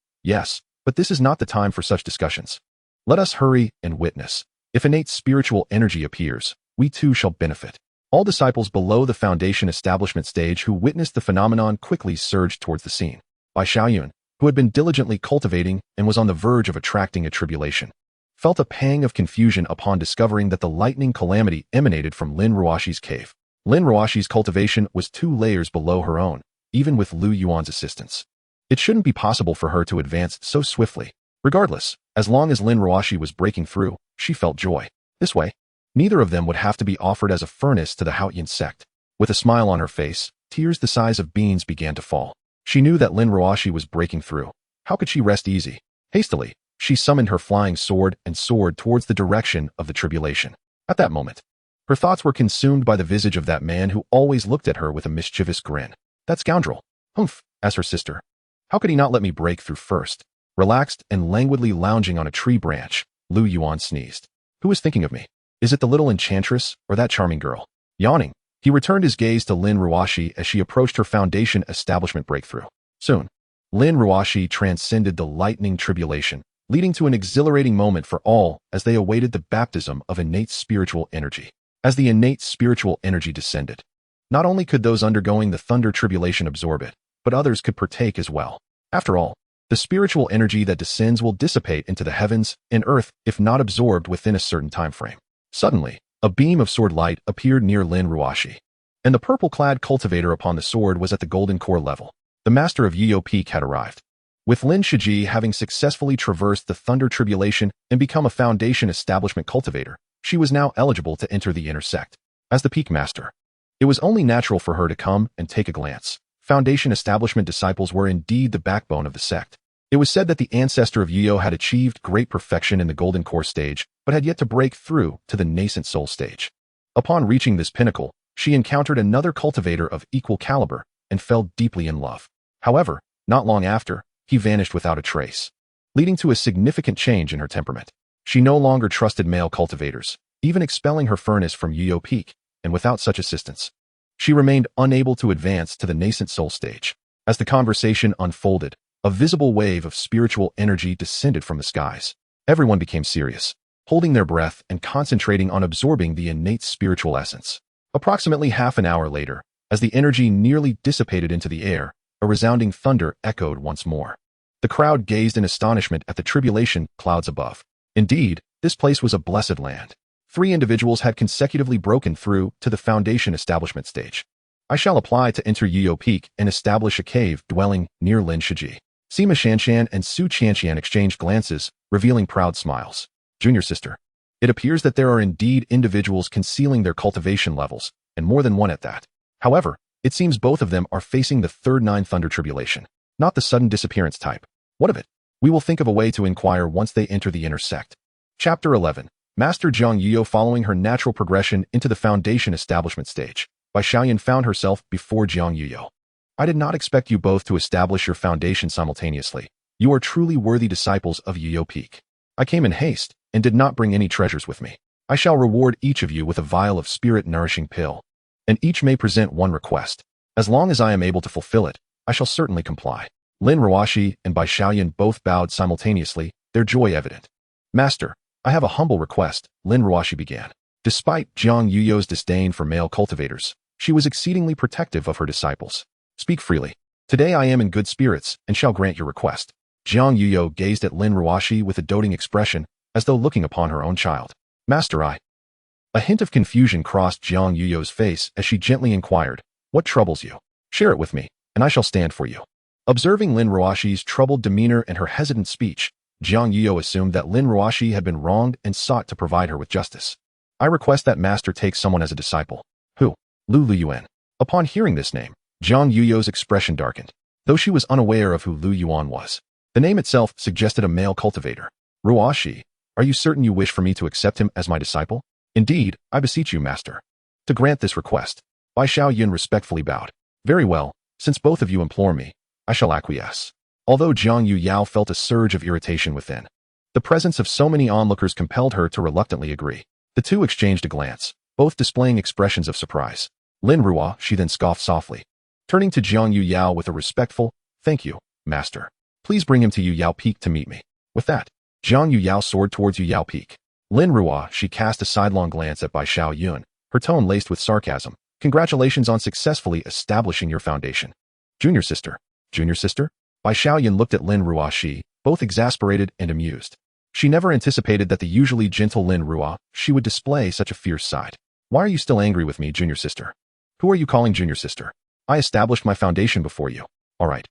but this is not the time for such discussions. Let us hurry and witness. If innate spiritual energy appears, we too shall benefit. All disciples below the foundation establishment stage who witnessed the phenomenon quickly surged towards the scene. Bai Xiaoyun, who had been diligently cultivating and was on the verge of attracting a tribulation, felt a pang of confusion upon discovering that the lightning calamity emanated from Lin Ruoxi's cave. Lin Ruoxi's cultivation was 2 layers below her own, even with Yuan's assistance. It shouldn't be possible for her to advance so swiftly. Regardless, as long as Lin Ruoxi was breaking through, she felt joy. This way, neither of them would have to be offered as a furnace to the Haotian sect. With a smile on her face, tears the size of beans began to fall. She knew that Lin Ruoxi was breaking through. How could she rest easy? Hastily, she summoned her flying sword and soared towards the direction of the tribulation. At that moment, her thoughts were consumed by the visage of that man who always looked at her with a mischievous grin. That scoundrel. Humph, as her sister. How could he not let me break through first? Relaxed and languidly lounging on a tree branch, Yuan sneezed. Who is thinking of me? Is it the little enchantress or that charming girl? Yawning, he returned his gaze to Lin Ruoxi as she approached her foundation establishment breakthrough. Soon, Lin Ruoxi transcended the lightning tribulation, leading to an exhilarating moment for all as they awaited the baptism of innate spiritual energy. As the innate spiritual energy descended, not only could those undergoing the thunder tribulation absorb it, but others could partake as well. After all, the spiritual energy that descends will dissipate into the heavens and earth if not absorbed within a certain time frame. Suddenly, a beam of sword light appeared near Lin Ruoxi. and the purple-clad cultivator upon the sword was at the golden core level. The master of Yio Peak had arrived. With Lin Ruoxi having successfully traversed the Thunder Tribulation and become a Foundation Establishment cultivator, she was now eligible to enter the inner sect. As the Peak Master, it was only natural for her to come and take a glance. Foundation Establishment disciples were indeed the backbone of the sect. It was said that the ancestor of Yio had achieved great perfection in the Golden Core stage, but had yet to break through to the nascent soul stage. Upon reaching this pinnacle, she encountered another cultivator of equal caliber and fell deeply in love. However, not long after, he vanished without a trace, leading to a significant change in her temperament. She no longer trusted male cultivators, even expelling her furnace from Yio Peak, and without such assistance, she remained unable to advance to the nascent soul stage. As the conversation unfolded, a visible wave of spiritual energy descended from the skies. Everyone became serious, holding their breath and concentrating on absorbing the innate spiritual essence. Approximately half an hour later, as the energy nearly dissipated into the air, a resounding thunder echoed once more. The crowd gazed in astonishment at the tribulation clouds above. Indeed, this place was a blessed land. 3 individuals had consecutively broken through to the Foundation Establishment stage. I shall apply to enter Yio Peak and establish a cave dwelling near Lin Ruoxi. Sima Shanshan and Su Qianqian exchanged glances, revealing proud smiles. Junior sister, it appears that there are indeed individuals concealing their cultivation levels, and more than one at that. However, it seems both of them are facing the third 9 Thunder Tribulation, not the sudden disappearance type. What of it? We will think of a way to inquire once they enter the inner sect. Chapter 11. Master Zhang Yio following her natural progression into the Foundation Establishment stage. Bai Xiaoyan found herself before Zhang Yio. I did not expect you both to establish your foundation simultaneously. You are truly worthy disciples of Yio Peak. I came in haste and did not bring any treasures with me. I shall reward each of you with a vial of spirit-nourishing pill, and each may present one request. As long as I am able to fulfill it, I shall certainly comply. Lin Ruoxi and Bai Xiaoyan both bowed simultaneously, their joy evident. Master, I have a humble request, Lin Ruoxi began. Despite Zhang Yuyo's disdain for male cultivators, she was exceedingly protective of her disciples. Speak freely. Today I am in good spirits and shall grant your request. Zhang Yuyo gazed at Lin Ruoxi with a doting expression, as though looking upon her own child. Master, A hint of confusion crossed Zhang Yuyo's face as she gently inquired, what troubles you? Share it with me, and I shall stand for you. Observing Lin Ruoxi's troubled demeanor and her hesitant speech, Zhang Yuyo assumed that Lin Ruoxi had been wronged and sought to provide her with justice. I request that master take someone as a disciple. Who? Lu Yuan. Upon hearing this name, Zhang Yuyo's expression darkened, though she was unaware of who Lu Yuan was. The name itself suggested a male cultivator. Ruoxi, are you certain you wish for me to accept him as my disciple? Indeed, I beseech you, master, to grant this request. Bai Xiaoyan respectfully bowed. Very well, since both of you implore me, I shall acquiesce. Although Zhang Yuyao felt a surge of irritation within, the presence of so many onlookers compelled her to reluctantly agree. The two exchanged a glance, both displaying expressions of surprise. Lin Ruoxi then scoffed softly, turning to Zhang Yuyao with a respectful, thank you, master. Please bring him to Yuyao Peak to meet me. With that, Zhang Yuyao soared towards Yuyao Peak. Lin Ruoxi cast a sidelong glance at Bai Xiaoyan, her tone laced with sarcasm. Congratulations on successfully establishing your foundation. Junior sister. Junior sister? Bai Xiaoyan looked at Lin Ruoxi, both exasperated and amused. She never anticipated that the usually gentle Lin Ruoxi would display such a fierce side. Why are you still angry with me, junior sister? Who are you calling junior sister? I established my foundation before you. All right.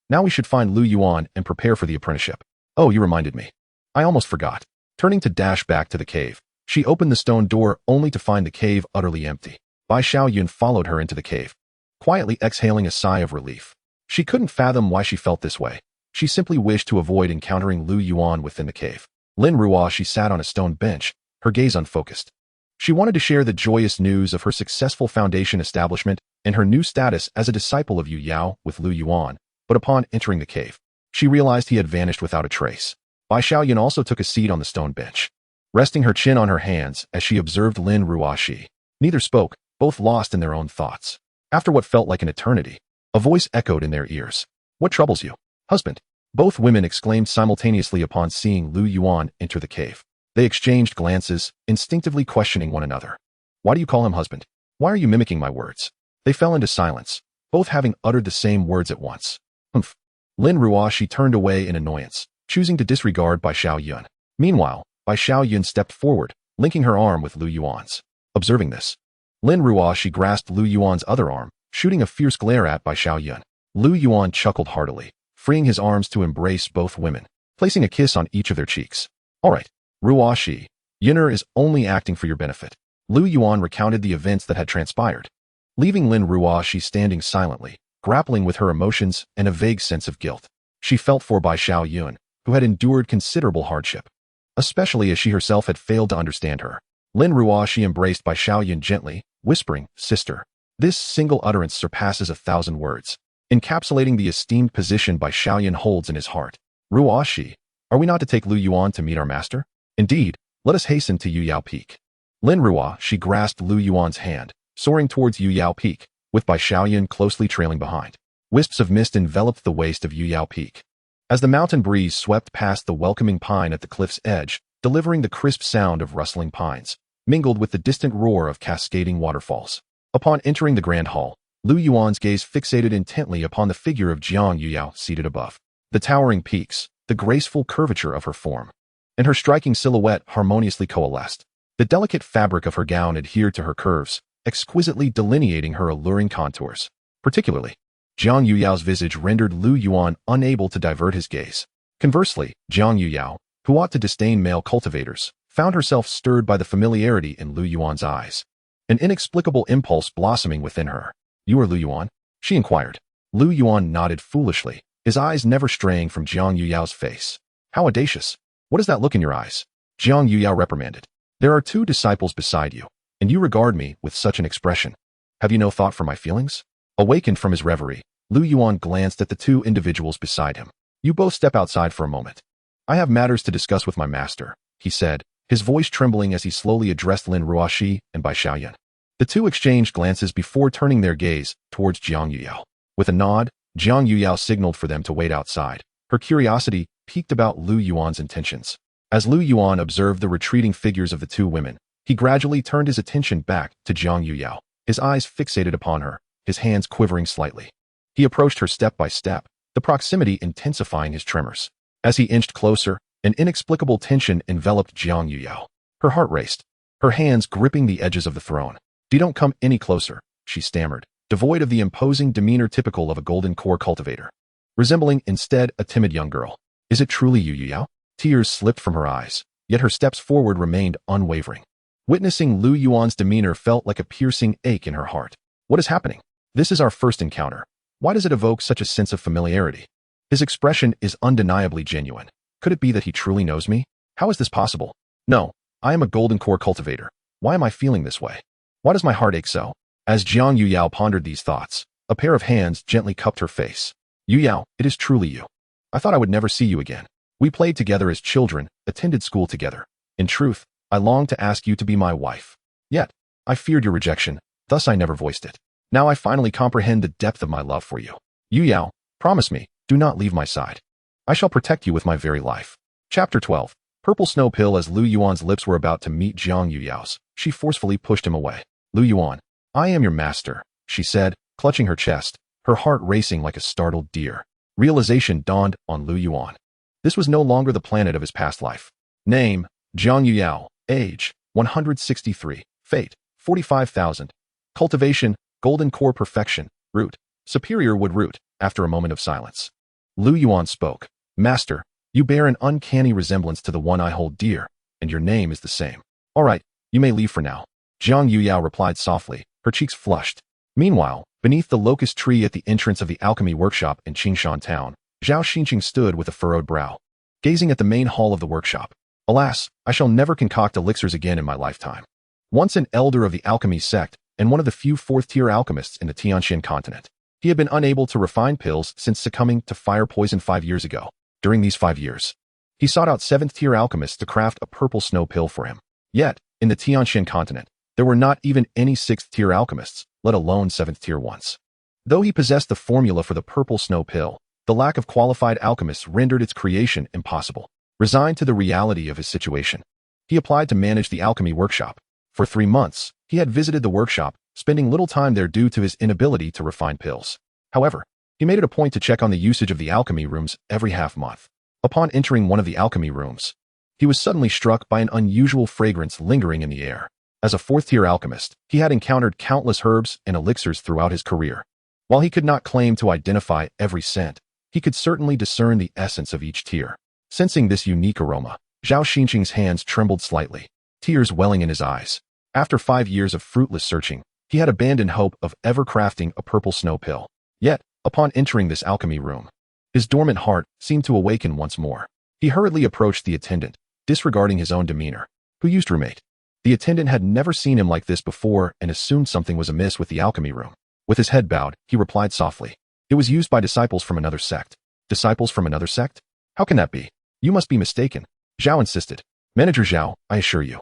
Now we should find Lu Yuan and prepare for the apprenticeship. Oh, you reminded me. I almost forgot. Turning to dash back to the cave, she opened the stone door only to find the cave utterly empty. Bai Xiaoyan followed her into the cave, quietly exhaling a sigh of relief. She couldn't fathom why she felt this way. She simply wished to avoid encountering Lu Yuan within the cave. Lin Ruoxi sat on a stone bench, her gaze unfocused. She wanted to share the joyous news of her successful foundation establishment and her new status as a disciple of Yu Yao with Lu Yuan, but upon entering the cave, she realized he had vanished without a trace. Bai Xiaoyan also took a seat on the stone bench, resting her chin on her hands as she observed Lin Ruoxi. Neither spoke, both lost in their own thoughts. After what felt like an eternity, a voice echoed in their ears. What troubles you, husband? Both women exclaimed simultaneously upon seeing Lu Yuan enter the cave. They exchanged glances, instinctively questioning one another. Why do you call him husband? Why are you mimicking my words? They fell into silence, both having uttered the same words at once. Humph. Lin Ruoxi turned away in annoyance, choosing to disregard Bai Xiaoyan. Meanwhile, Bai Xiaoyan stepped forward, linking her arm with Lu Yuan's. Observing this, Lin Ruoxi grasped Lu Yuan's other arm, shooting a fierce glare at by Xiaoyun. Lu Yuan chuckled heartily, freeing his arms to embrace both women, placing a kiss on each of their cheeks. All right, Ruoxi, Yun'er is only acting for your benefit. Lu Yuan recounted the events that had transpired, leaving Lin Ruoxi standing silently, grappling with her emotions and a vague sense of guilt. She felt for by Xiaoyun, who had endured considerable hardship, especially as she herself had failed to understand her. Lin Ruoxi embraced by Xiaoyun gently, whispering, "Sister." This single utterance surpasses 1,000 words, encapsulating the esteemed position by Xiaoyun holds in his heart. Ruoxi, are we not to take Lu Yuan to meet our master? Indeed, let us hasten to Yuyao Peak. Lin Ruoxi grasped Lu Yuan's hand, soaring towards Yuyao Peak, with Bai Xiaoyun closely trailing behind. Wisps of mist enveloped the waist of Yuyao Peak, as the mountain breeze swept past the welcoming pine at the cliff's edge, delivering the crisp sound of rustling pines, mingled with the distant roar of cascading waterfalls. Upon entering the grand hall, Lu Yuan's gaze fixated intently upon the figure of Jiang Yuyao seated above. The towering peaks, the graceful curvature of her form, and her striking silhouette harmoniously coalesced. The delicate fabric of her gown adhered to her curves, exquisitely delineating her alluring contours. Particularly, Jiang Yuyao's visage rendered Lu Yuan unable to divert his gaze. Conversely, Jiang Yuyao, who ought to disdain male cultivators, found herself stirred by the familiarity in Lu Yuan's eyes, an inexplicable impulse blossoming within her. "You are Lu Yuan?" she inquired. Lu Yuan nodded foolishly, his eyes never straying from Jiang Yuyao's face. "How audacious! What is that look in your eyes?" Jiang Yuyao reprimanded. "There are 2 disciples beside you, and you regard me with such an expression. Have you no thought for my feelings?" Awakened from his reverie, Lu Yuan glanced at the 2 individuals beside him. "You both step outside for a moment. I have matters to discuss with my master," he said, his voice trembling as he slowly addressed Lin Ruoxi and Bai Xiaoyun. The 2 exchanged glances before turning their gaze towards Jiang Yuyao. With a nod, Jiang Yuyao signaled for them to wait outside. Her curiosity piqued about Lu Yuan's intentions. As Lu Yuan observed the retreating figures of the 2 women, he gradually turned his attention back to Jiang Yuyao, his eyes fixated upon her, his hands quivering slightly. He approached her step by step, the proximity intensifying his tremors. As he inched closer, an inexplicable tension enveloped Jiang Yuyao. Her heart raced, her hands gripping the edges of the throne. "Don't come any closer," she stammered, devoid of the imposing demeanor typical of a golden core cultivator, resembling instead a timid young girl. "Is it truly you, Yuyao?" Tears slipped from her eyes, yet her steps forward remained unwavering. Witnessing Lu Yuan's demeanor felt like a piercing ache in her heart. "What is happening? This is our first encounter. Why does it evoke such a sense of familiarity? His expression is undeniably genuine. Could it be that he truly knows me? How is this possible? No, I am a golden core cultivator. Why am I feeling this way? Why does my heart ache so?" As Jiang Yuyao pondered these thoughts, a pair of hands gently cupped her face. "Yuyao, it is truly you. I thought I would never see you again. We played together as children, attended school together. In truth, I longed to ask you to be my wife. Yet, I feared your rejection, thus I never voiced it. Now I finally comprehend the depth of my love for you. Yuyao, promise me, do not leave my side. I shall protect you with my very life." Chapter 12. Purple Snow Pill. As Lu Yuan's lips were about to meet Jiang Yuyao's, she forcefully pushed him away. "Lu Yuan, I am your master," she said, clutching her chest, her heart racing like a startled deer. Realization dawned on Lu Yuan. This was no longer the planet of his past life. Name, Jiang Yuyao. Age, 163. Fate, 45,000. Cultivation, Golden Core Perfection. Root, Superior Wood Root. After a moment of silence, Lu Yuan spoke. "Master, you bear an uncanny resemblance to the one I hold dear, and your name is the same. All right, you may leave for now." Jiang Yuyao replied softly, her cheeks flushed. Meanwhile, beneath the locust tree at the entrance of the alchemy workshop in Qingshan town, Zhao Xinqing stood with a furrowed brow, gazing at the main hall of the workshop. "Alas, I shall never concoct elixirs again in my lifetime." Once an elder of the alchemy sect and one of the few 4th-tier alchemists in the Tianxian continent, he had been unable to refine pills since succumbing to fire poison 5 years ago. During these 5 years, he sought out 7th-tier alchemists to craft a purple snow pill for him. Yet, in the Tianxian continent, there were not even any 6th-tier alchemists, let alone 7th-tier ones. Though he possessed the formula for the purple snow pill, the lack of qualified alchemists rendered its creation impossible. Resigned to the reality of his situation, he applied to manage the alchemy workshop. For 3 months, he had visited the workshop, spending little time there due to his inability to refine pills. However, he made it a point to check on the usage of the alchemy rooms every half-month. Upon entering one of the alchemy rooms, he was suddenly struck by an unusual fragrance lingering in the air. As a fourth-tier alchemist, he had encountered countless herbs and elixirs throughout his career. While he could not claim to identify every scent, he could certainly discern the essence of each tier. Sensing this unique aroma, Zhao Xinqing's hands trembled slightly, tears welling in his eyes. After 5 years of fruitless searching, he had abandoned hope of ever crafting a purple snow pill. Yet, upon entering this alchemy room, his dormant heart seemed to awaken once more. He hurriedly approached the attendant, disregarding his own demeanor. Who used roommate? The attendant had never seen him like this before and assumed something was amiss with the alchemy room. With his head bowed, he replied softly. It was used by disciples from another sect. Disciples from another sect? How can that be? You must be mistaken. Zhao insisted. Manager Zhao, I assure you,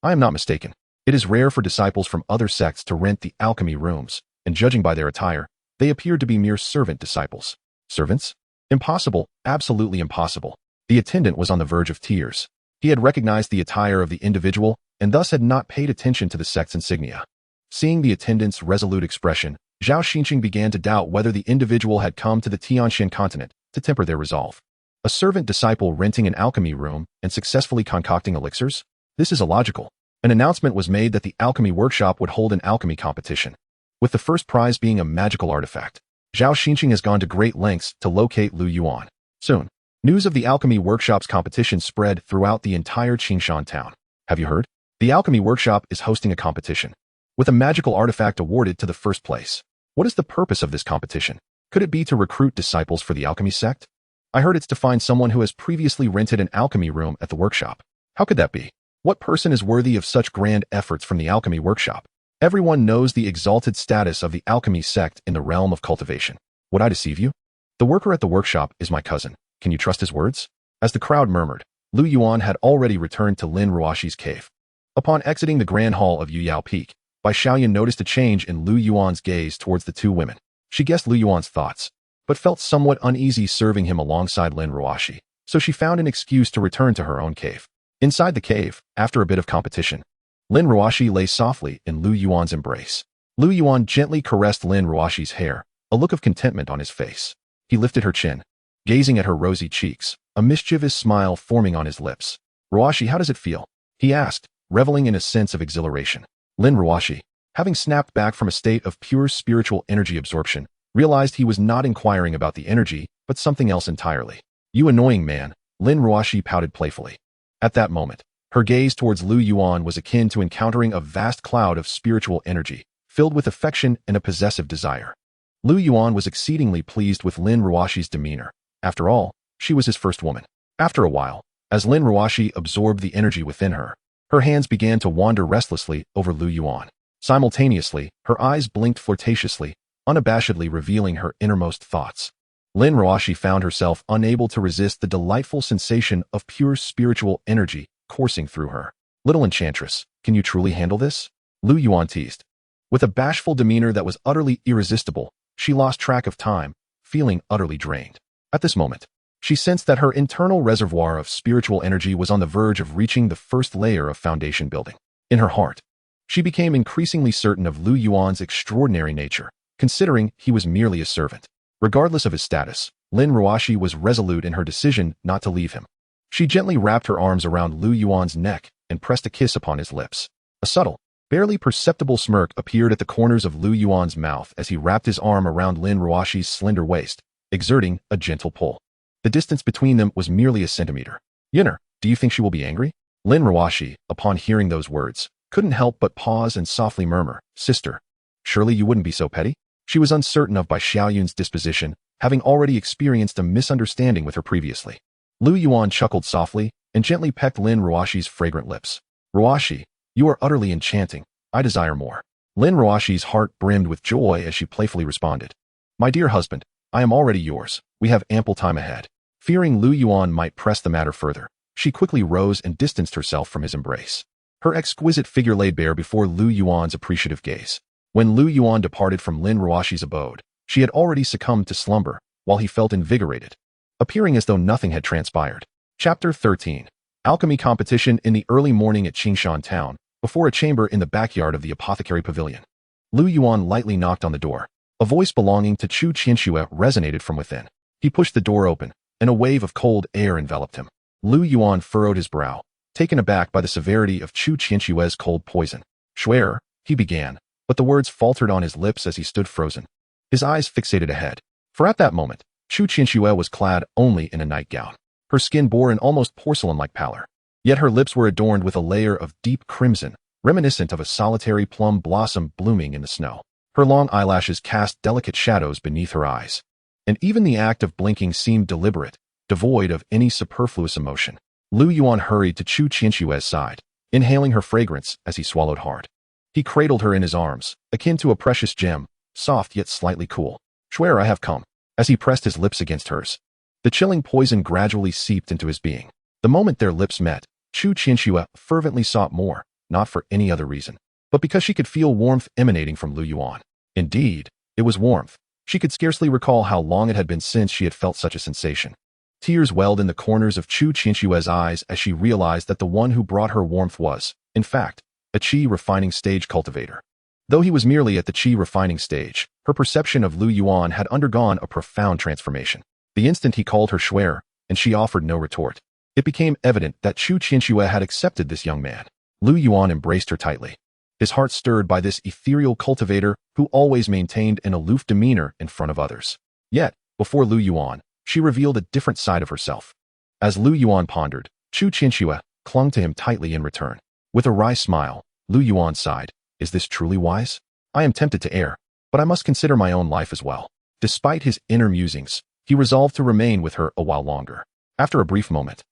I am not mistaken. It is rare for disciples from other sects to rent the alchemy rooms, and judging by their attire, they appeared to be mere servant disciples. Servants? Impossible, absolutely impossible. The attendant was on the verge of tears. He had recognized the attire of the individual and thus had not paid attention to the sect's insignia. Seeing the attendant's resolute expression, Zhao Xinqing began to doubt whether the individual had come to the Tianxian continent to temper their resolve. A servant disciple renting an alchemy room and successfully concocting elixirs? This is illogical. An announcement was made that the alchemy workshop would hold an alchemy competition, with the first prize being a magical artifact. Zhao Xinqing has gone to great lengths to locate Lu Yuan. Soon, news of the alchemy workshop's competition spread throughout the entire Qingshan town. Have you heard? The alchemy workshop is hosting a competition, with a magical artifact awarded to the first place. What is the purpose of this competition? Could it be to recruit disciples for the alchemy sect? I heard it's to find someone who has previously rented an alchemy room at the workshop. How could that be? What person is worthy of such grand efforts from the alchemy workshop? Everyone knows the exalted status of the alchemy sect in the realm of cultivation. Would I deceive you? The worker at the workshop is my cousin. Can you trust his words? As the crowd murmured, Lu Yuan had already returned to Lin Ruoxi's cave. Upon exiting the grand hall of Yuyao Peak, Bai Xiaoyan noticed a change in Lu Yuan's gaze towards the two women. She guessed Lu Yuan's thoughts, but felt somewhat uneasy serving him alongside Lin Ruoxi, so she found an excuse to return to her own cave. Inside the cave, after a bit of competition, Lin Ruoxi lay softly in Lu Yuan's embrace. Lu Yuan gently caressed Lin Ruoxi's hair, a look of contentment on his face. He lifted her chin, gazing at her rosy cheeks, a mischievous smile forming on his lips. Ruoxi, how does it feel? He asked, reveling in a sense of exhilaration. Lin Ruoxi, having snapped back from a state of pure spiritual energy absorption, realized he was not inquiring about the energy, but something else entirely. You annoying man, Lin Ruoxi pouted playfully. At that moment, her gaze towards Lu Yuan was akin to encountering a vast cloud of spiritual energy, filled with affection and a possessive desire. Lu Yuan was exceedingly pleased with Lin Ruoxi's demeanor. After all, she was his first woman. After a while, as Lin Ruoxi absorbed the energy within her, her hands began to wander restlessly over Lu Yuan. Simultaneously, her eyes blinked flirtatiously, unabashedly revealing her innermost thoughts. Lin Ruoxi found herself unable to resist the delightful sensation of pure spiritual energy coursing through her. Little enchantress, can you truly handle this? Lu Yuan teased. With a bashful demeanor that was utterly irresistible, she lost track of time, feeling utterly drained. At this moment, she sensed that her internal reservoir of spiritual energy was on the verge of reaching the first layer of foundation building. In her heart, she became increasingly certain of Lu Yuan's extraordinary nature, considering he was merely a servant. Regardless of his status, Lin Ruoxi was resolute in her decision not to leave him. She gently wrapped her arms around Lu Yuan's neck and pressed a kiss upon his lips. A subtle, barely perceptible smirk appeared at the corners of Lu Yuan's mouth as he wrapped his arm around Lin Ruoxi's slender waist, exerting a gentle pull. The distance between them was merely a centimeter. Yinner, do you think she will be angry? Lin Ruoxi, upon hearing those words, couldn't help but pause and softly murmur, Sister, surely you wouldn't be so petty? She was uncertain of Bai Xiaoyun's disposition, having already experienced a misunderstanding with her previously. Lu Yuan chuckled softly and gently pecked Lin Ruoxi's fragrant lips. Ruoxi, you are utterly enchanting. I desire more. Lin Ruoxi's heart brimmed with joy as she playfully responded. My dear husband, I am already yours. We have ample time ahead. Fearing Lu Yuan might press the matter further, she quickly rose and distanced herself from his embrace. Her exquisite figure lay bare before Lu Yuan's appreciative gaze. When Lu Yuan departed from Lin Ruoxi's abode, she had already succumbed to slumber, while he felt invigorated, appearing as though nothing had transpired. Chapter 13. Alchemy competition in the early morning at Qingshan town, before a chamber in the backyard of the apothecary pavilion. Lu Yuan lightly knocked on the door. A voice belonging to Chu Qianxue resonated from within. He pushed the door open, and a wave of cold air enveloped him. Lu Yuan furrowed his brow, taken aback by the severity of Chu Qianxue's cold poison. Swear, he began, but the words faltered on his lips as he stood frozen, his eyes fixated ahead. For at that moment, Chu Qianxue was clad only in a nightgown. Her skin bore an almost porcelain-like pallor. Yet her lips were adorned with a layer of deep crimson, reminiscent of a solitary plum blossom blooming in the snow. Her long eyelashes cast delicate shadows beneath her eyes, and even the act of blinking seemed deliberate, devoid of any superfluous emotion. Lu Yuan hurried to Chu Qianxue's side, inhaling her fragrance as he swallowed hard. He cradled her in his arms, akin to a precious gem, soft yet slightly cool. "Swear I have come." As he pressed his lips against hers, the chilling poison gradually seeped into his being. The moment their lips met, Chu Qianxue fervently sought more, not for any other reason, but because she could feel warmth emanating from Lu Yuan. Indeed, it was warmth. She could scarcely recall how long it had been since she had felt such a sensation. Tears welled in the corners of Chu Qianxue's eyes as she realized that the one who brought her warmth was, in fact, a Qi refining stage cultivator. Though he was merely at the Qi refining stage, her perception of Lu Yuan had undergone a profound transformation. The instant he called her Swear, and she offered no retort, it became evident that Chu Qianxue had accepted this young man. Lu Yuan embraced her tightly, his heart stirred by this ethereal cultivator who always maintained an aloof demeanor in front of others. Yet, before Lu Yuan, she revealed a different side of herself. As Lu Yuan pondered, Chu Qianxue clung to him tightly in return. With a wry smile, Lu Yuan sighed. "Is this truly wise? I am tempted to err, but I must consider my own life as well." Despite his inner musings, he resolved to remain with her a while longer. After a brief moment,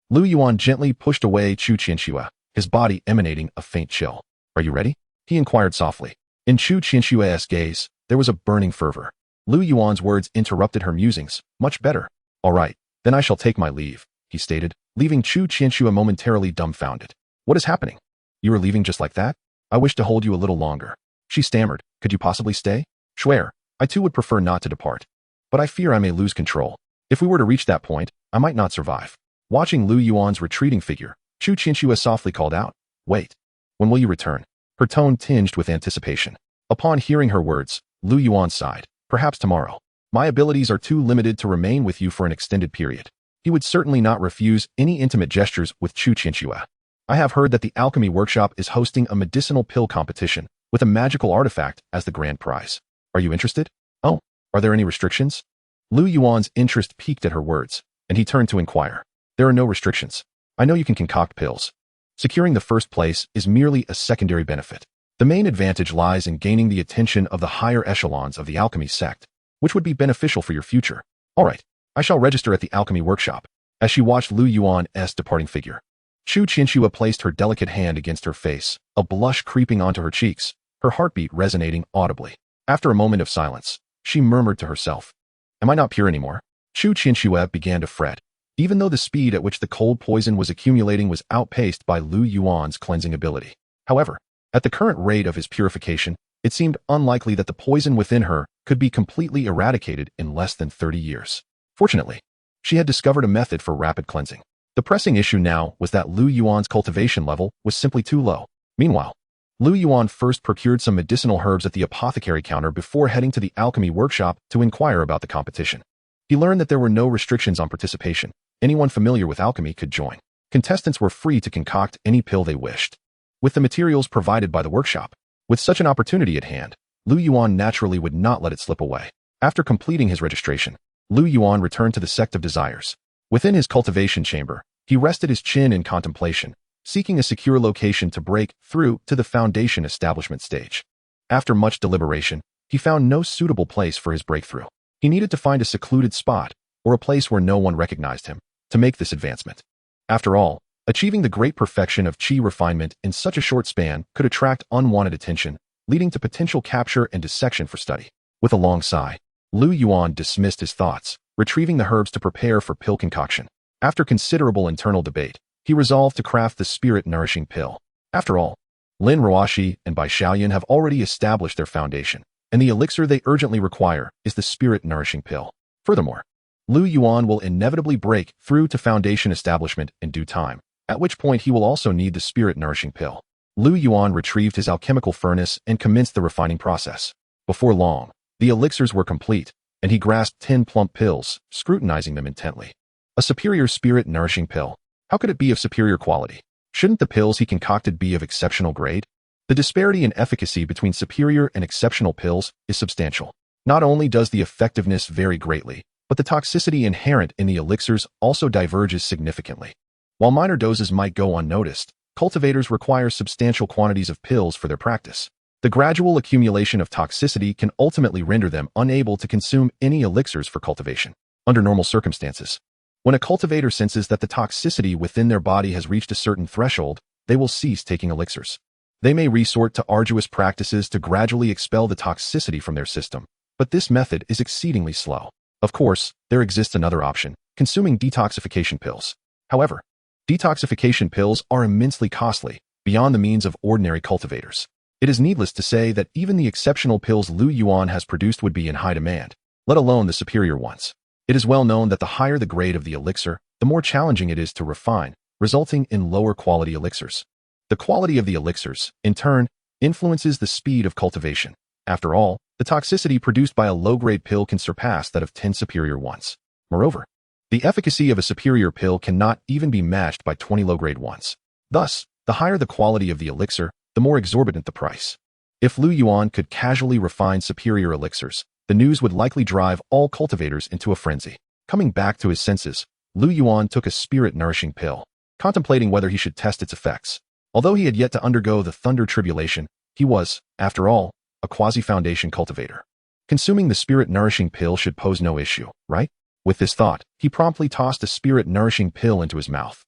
Lu Yuan gently pushed away Chu Qianxue, his body emanating a faint chill. "Are you ready?" he inquired softly. In Chu Qianxue's gaze, there was a burning fervor. Lu Yuan's words interrupted her musings. "Much better. All right, then I shall take my leave," he stated, leaving Chu Qianxue momentarily dumbfounded. "What is happening? You are leaving just like that? I wish to hold you a little longer," she stammered. "Could you possibly stay?" "Swear, I too would prefer not to depart. But I fear I may lose control. If we were to reach that point, I might not survive." Watching Lu Yuan's retreating figure, Chu Qianxue softly called out, "Wait. When will you return?" Her tone tinged with anticipation. Upon hearing her words, Lu Yuan sighed. "Perhaps tomorrow. My abilities are too limited to remain with you for an extended period." He would certainly not refuse any intimate gestures with Chu Qianxue. "I have heard that the alchemy workshop is hosting a medicinal pill competition with a magical artifact as the grand prize. Are you interested?" "Oh, are there any restrictions?" Lu Yuan's interest piqued at her words, and he turned to inquire. "There are no restrictions. I know you can concoct pills. Securing the first place is merely a secondary benefit. The main advantage lies in gaining the attention of the higher echelons of the alchemy sect, which would be beneficial for your future." "All right, I shall register at the alchemy workshop." As she watched Lu Yuan's departing figure, Chu Qianxue placed her delicate hand against her face, a blush creeping onto her cheeks, her heartbeat resonating audibly. After a moment of silence, she murmured to herself, "Am I not pure anymore?" Chu Qianxue began to fret, even though the speed at which the cold poison was accumulating was outpaced by Lu Yuan's cleansing ability. However, at the current rate of his purification, it seemed unlikely that the poison within her could be completely eradicated in less than 30 years. Fortunately, she had discovered a method for rapid cleansing. The pressing issue now was that Lu Yuan's cultivation level was simply too low. Meanwhile, Lu Yuan first procured some medicinal herbs at the apothecary counter before heading to the alchemy workshop to inquire about the competition. He learned that there were no restrictions on participation. Anyone familiar with alchemy could join. Contestants were free to concoct any pill they wished, with the materials provided by the workshop. With such an opportunity at hand, Lu Yuan naturally would not let it slip away. After completing his registration, Lu Yuan returned to the Sect of Desires. Within his cultivation chamber, he rested his chin in contemplation, seeking a secure location to break through to the foundation establishment stage. After much deliberation, he found no suitable place for his breakthrough. He needed to find a secluded spot, or a place where no one recognized him, to make this advancement. After all, achieving the great perfection of Qi refinement in such a short span could attract unwanted attention, leading to potential capture and dissection for study. With a long sigh, Lu Yuan dismissed his thoughts, retrieving the herbs to prepare for pill concoction. After considerable internal debate, he resolved to craft the spirit-nourishing pill. After all, Lin Ruoxi and Bai Xiaoyan have already established their foundation, and the elixir they urgently require is the spirit-nourishing pill. Furthermore, Lu Yuan will inevitably break through to foundation establishment in due time, at which point he will also need the spirit-nourishing pill. Lu Yuan retrieved his alchemical furnace and commenced the refining process. Before long, the elixirs were complete, and he grasped 10 plump pills, scrutinizing them intently. A superior spirit-nourishing pill. How could it be of superior quality? Shouldn't the pills he concocted be of exceptional grade? The disparity in efficacy between superior and exceptional pills is substantial. Not only does the effectiveness vary greatly, but the toxicity inherent in the elixirs also diverges significantly. While minor doses might go unnoticed, cultivators require substantial quantities of pills for their practice. The gradual accumulation of toxicity can ultimately render them unable to consume any elixirs for cultivation. Under normal circumstances, when a cultivator senses that the toxicity within their body has reached a certain threshold, they will cease taking elixirs. They may resort to arduous practices to gradually expel the toxicity from their system, but this method is exceedingly slow. Of course, there exists another option, consuming detoxification pills. However, detoxification pills are immensely costly, beyond the means of ordinary cultivators. It is needless to say that even the exceptional pills Yuan has produced would be in high demand, let alone the superior ones. It is well known that the higher the grade of the elixir, the more challenging it is to refine, resulting in lower quality elixirs. The quality of the elixirs, in turn, influences the speed of cultivation. After all, the toxicity produced by a low-grade pill can surpass that of 10 superior ones. Moreover, the efficacy of a superior pill cannot even be matched by 20 low-grade ones. Thus, the higher the quality of the elixir, the more exorbitant the price. If Yuan could casually refine superior elixirs, the news would likely drive all cultivators into a frenzy. Coming back to his senses, Yuan took a spirit-nourishing pill, contemplating whether he should test its effects. Although he had yet to undergo the thunder tribulation, he was, after all, a quasi-foundation cultivator. Consuming the spirit-nourishing pill should pose no issue, right? With this thought, he promptly tossed a spirit-nourishing pill into his mouth.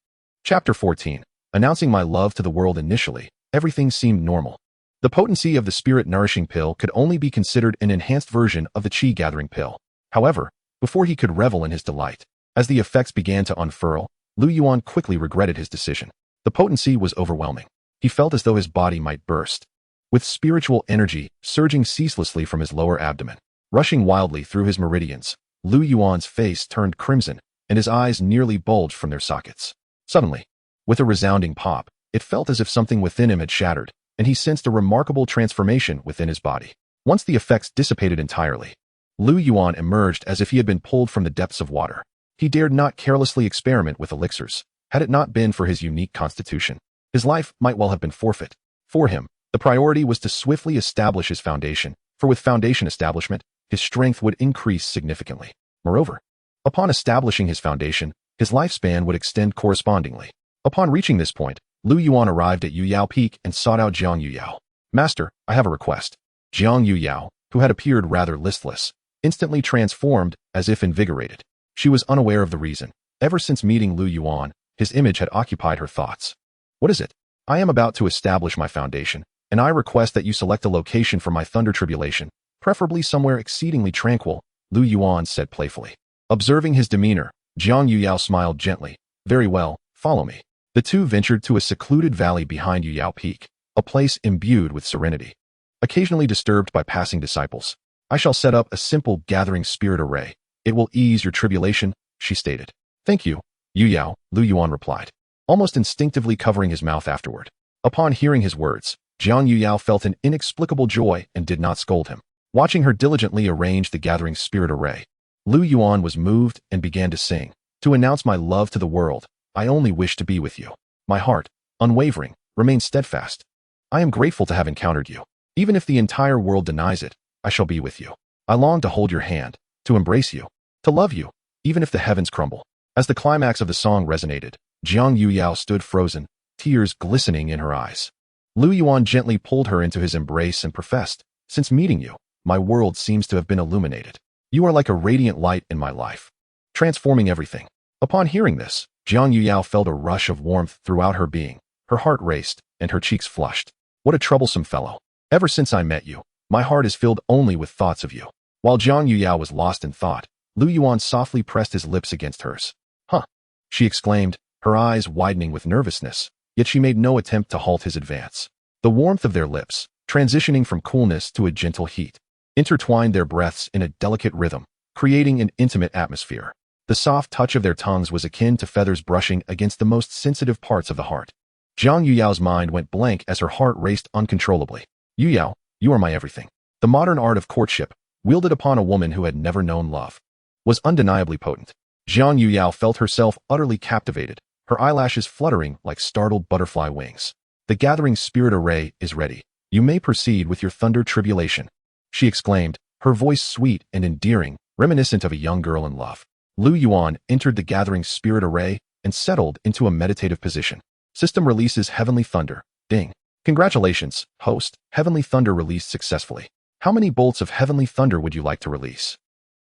Chapter 14. Announcing my love to the world. Initially, everything seemed normal. The potency of the spirit-nourishing pill could only be considered an enhanced version of the Qi-gathering pill. However, before he could revel in his delight, as the effects began to unfurl, Yuan quickly regretted his decision. The potency was overwhelming. He felt as though his body might burst, with spiritual energy surging ceaselessly from his lower abdomen, rushing wildly through his meridians. Yuan's face turned crimson, and his eyes nearly bulged from their sockets. Suddenly, with a resounding pop, it felt as if something within him had shattered, and he sensed a remarkable transformation within his body. Once the effects dissipated entirely, Yuan emerged as if he had been pulled from the depths of water. He dared not carelessly experiment with elixirs. Had it not been for his unique constitution, his life might well have been forfeit. For him, the priority was to swiftly establish his foundation, for with foundation establishment, his strength would increase significantly. Moreover, upon establishing his foundation, his lifespan would extend correspondingly. Upon reaching this point, Yuan arrived at Yuyao Peak and sought out Jiang Yuyao. Master, I have a request. Jiang Yuyao, who had appeared rather listless, instantly transformed as if invigorated. She was unaware of the reason. Ever since meeting Yuan, his image had occupied her thoughts. What is it? I am about to establish my foundation, and I request that you select a location for my thunder tribulation, preferably somewhere exceedingly tranquil, Yuan said playfully. Observing his demeanor, Jiang Yuyao smiled gently. Very well, follow me. The two ventured to a secluded valley behind Yuyao Peak, a place imbued with serenity, occasionally disturbed by passing disciples. I shall set up a simple gathering spirit array. It will ease your tribulation, she stated. Thank you, Yuyao, Yuan replied, almost instinctively covering his mouth afterward. Upon hearing his words, Jiang Yuyao felt an inexplicable joy and did not scold him. Watching her diligently arrange the gathering spirit array, Yuan was moved and began to sing. To announce my love to the world, I only wish to be with you. My heart, unwavering, remains steadfast. I am grateful to have encountered you. Even if the entire world denies it, I shall be with you. I long to hold your hand, to embrace you, to love you, even if the heavens crumble. As the climax of the song resonated, Jiang Yuyao stood frozen, tears glistening in her eyes. Yuan gently pulled her into his embrace and professed, since meeting you, my world seems to have been illuminated. You are like a radiant light in my life, transforming everything. Upon hearing this, Jiang Yuyao felt a rush of warmth throughout her being. Her heart raced, and her cheeks flushed. What a troublesome fellow. Ever since I met you, my heart is filled only with thoughts of you. While Jiang Yuyao was lost in thought, Yuan softly pressed his lips against hers. Huh, she exclaimed, her eyes widening with nervousness, yet she made no attempt to halt his advance. The warmth of their lips, transitioning from coolness to a gentle heat, intertwined their breaths in a delicate rhythm, creating an intimate atmosphere. The soft touch of their tongues was akin to feathers brushing against the most sensitive parts of the heart. Jiang Yuyao's mind went blank as her heart raced uncontrollably. Yuyao, you are my everything. The modern art of courtship, wielded upon a woman who had never known love, was undeniably potent. Jiang Yuyao felt herself utterly captivated, her eyelashes fluttering like startled butterfly wings. The gathering spirit array is ready, You may proceed with your thunder tribulation, she exclaimed, her voice sweet and endearing, reminiscent of a young girl in love. Lu Yuan entered the gathering spirit array and settled into a meditative position. System releases Heavenly Thunder. Ding. Congratulations, host. Heavenly Thunder released successfully. How many bolts of Heavenly Thunder would you like to release?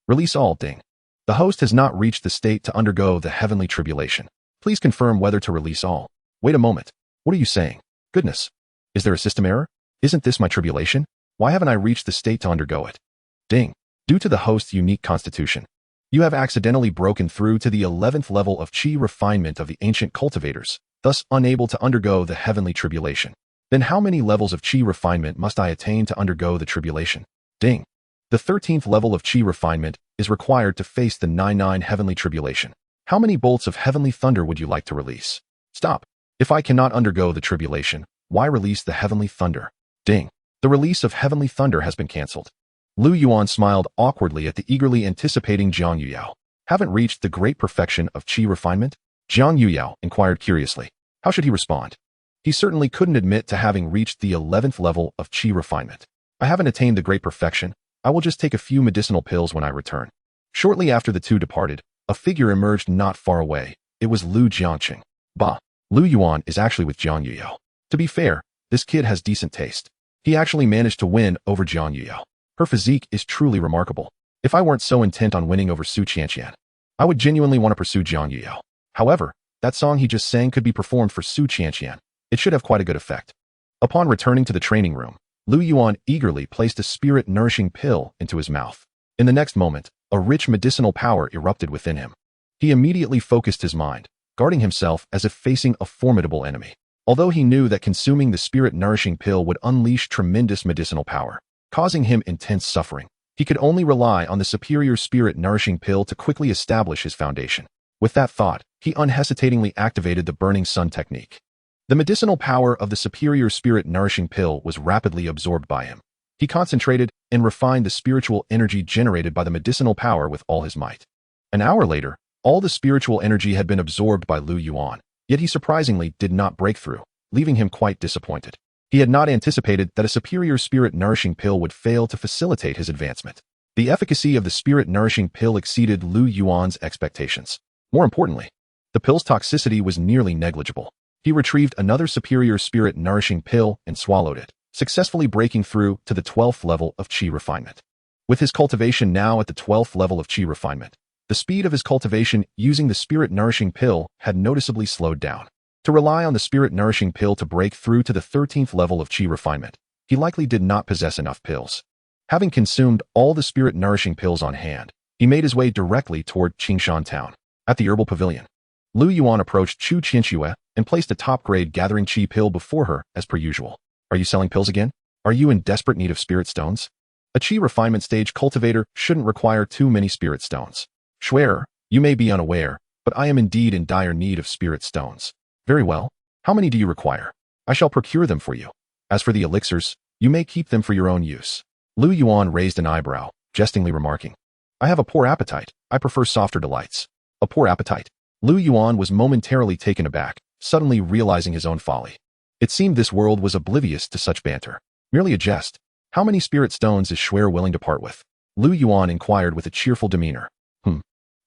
Release all. Ding. The host has not reached the state to undergo the heavenly tribulation. Please confirm whether to release all. Wait a moment. What are you saying? Goodness. Is there a system error? Isn't this my tribulation? Why haven't I reached the state to undergo it? Ding. Due to the host's unique constitution, you have accidentally broken through to the 11th level of Qi Refinement of the ancient cultivators, thus unable to undergo the heavenly tribulation. Then how many levels of Qi Refinement must I attain to undergo the tribulation? Ding. The 13th level of Qi Refinement is required to face the 9-9 heavenly tribulation. How many bolts of Heavenly Thunder would you like to release? Stop. If I cannot undergo the tribulation, why release the Heavenly Thunder? Ding. The release of Heavenly Thunder has been cancelled. Lu Yuan smiled awkwardly at the eagerly anticipating Jiang Yuyao. Haven't reached the great perfection of Qi Refinement? Jiang Yuyao inquired curiously. How should he respond? He certainly couldn't admit to having reached the 11th level of Qi Refinement. I haven't attained the great perfection. I will just take a few medicinal pills when I return. Shortly after the two departed, a figure emerged not far away. It was Lu Jiangqing. Bah. Lu Yuan is actually with Jiang Yuyao. To be fair, this kid has decent taste. He actually managed to win over Jiang Yuyao. Her physique is truly remarkable. If I weren't so intent on winning over Su Qianqian, I would genuinely want to pursue Jiang Yuyao. However, that song he just sang could be performed for Su Qianqian. It should have quite a good effect. Upon returning to the training room, Lu Yuan eagerly placed a spirit-nourishing pill into his mouth. In the next moment, a rich medicinal power erupted within him. He immediately focused his mind, guarding himself as if facing a formidable enemy. Although he knew that consuming the spirit-nourishing pill would unleash tremendous medicinal power, causing him intense suffering, he could only rely on the superior spirit-nourishing pill to quickly establish his foundation. With that thought, he unhesitatingly activated the Burning Sun technique. The medicinal power of the superior spirit-nourishing pill was rapidly absorbed by him. He concentrated and refined the spiritual energy generated by the medicinal power with all his might. An hour later, all the spiritual energy had been absorbed by Lu Yuan, yet he surprisingly did not break through, leaving him quite disappointed. He had not anticipated that a superior spirit-nourishing pill would fail to facilitate his advancement. The efficacy of the spirit-nourishing pill exceeded Lu Yuan's expectations. More importantly, the pill's toxicity was nearly negligible. He retrieved another superior spirit-nourishing pill and swallowed it, successfully breaking through to the 12th level of Qi Refinement. With his cultivation now at the 12th level of Qi Refinement, the speed of his cultivation using the spirit-nourishing pill had noticeably slowed down. To rely on the spirit-nourishing pill to break through to the 13th level of Qi Refinement, he likely did not possess enough pills. Having consumed all the spirit-nourishing pills on hand, he made his way directly toward Qingshan Town. At the herbal pavilion, Lu Yuan approached Chu Qianxue and placed a top-grade gathering Qi pill before her as per usual. Are you selling pills again? Are you in desperate need of spirit stones? A Qi Refinement stage cultivator shouldn't require too many spirit stones. Schwerer, you may be unaware, but I am indeed in dire need of spirit stones. Very well. How many do you require? I shall procure them for you. As for the elixirs, you may keep them for your own use. Lu Yuan raised an eyebrow, jestingly remarking, I have a poor appetite. I prefer softer delights. A poor appetite? Lu Yuan was momentarily taken aback, suddenly realizing his own folly. It seemed this world was oblivious to such banter. Merely a jest. How many spirit stones is Schwerer willing to part with? Lu Yuan inquired with a cheerful demeanor.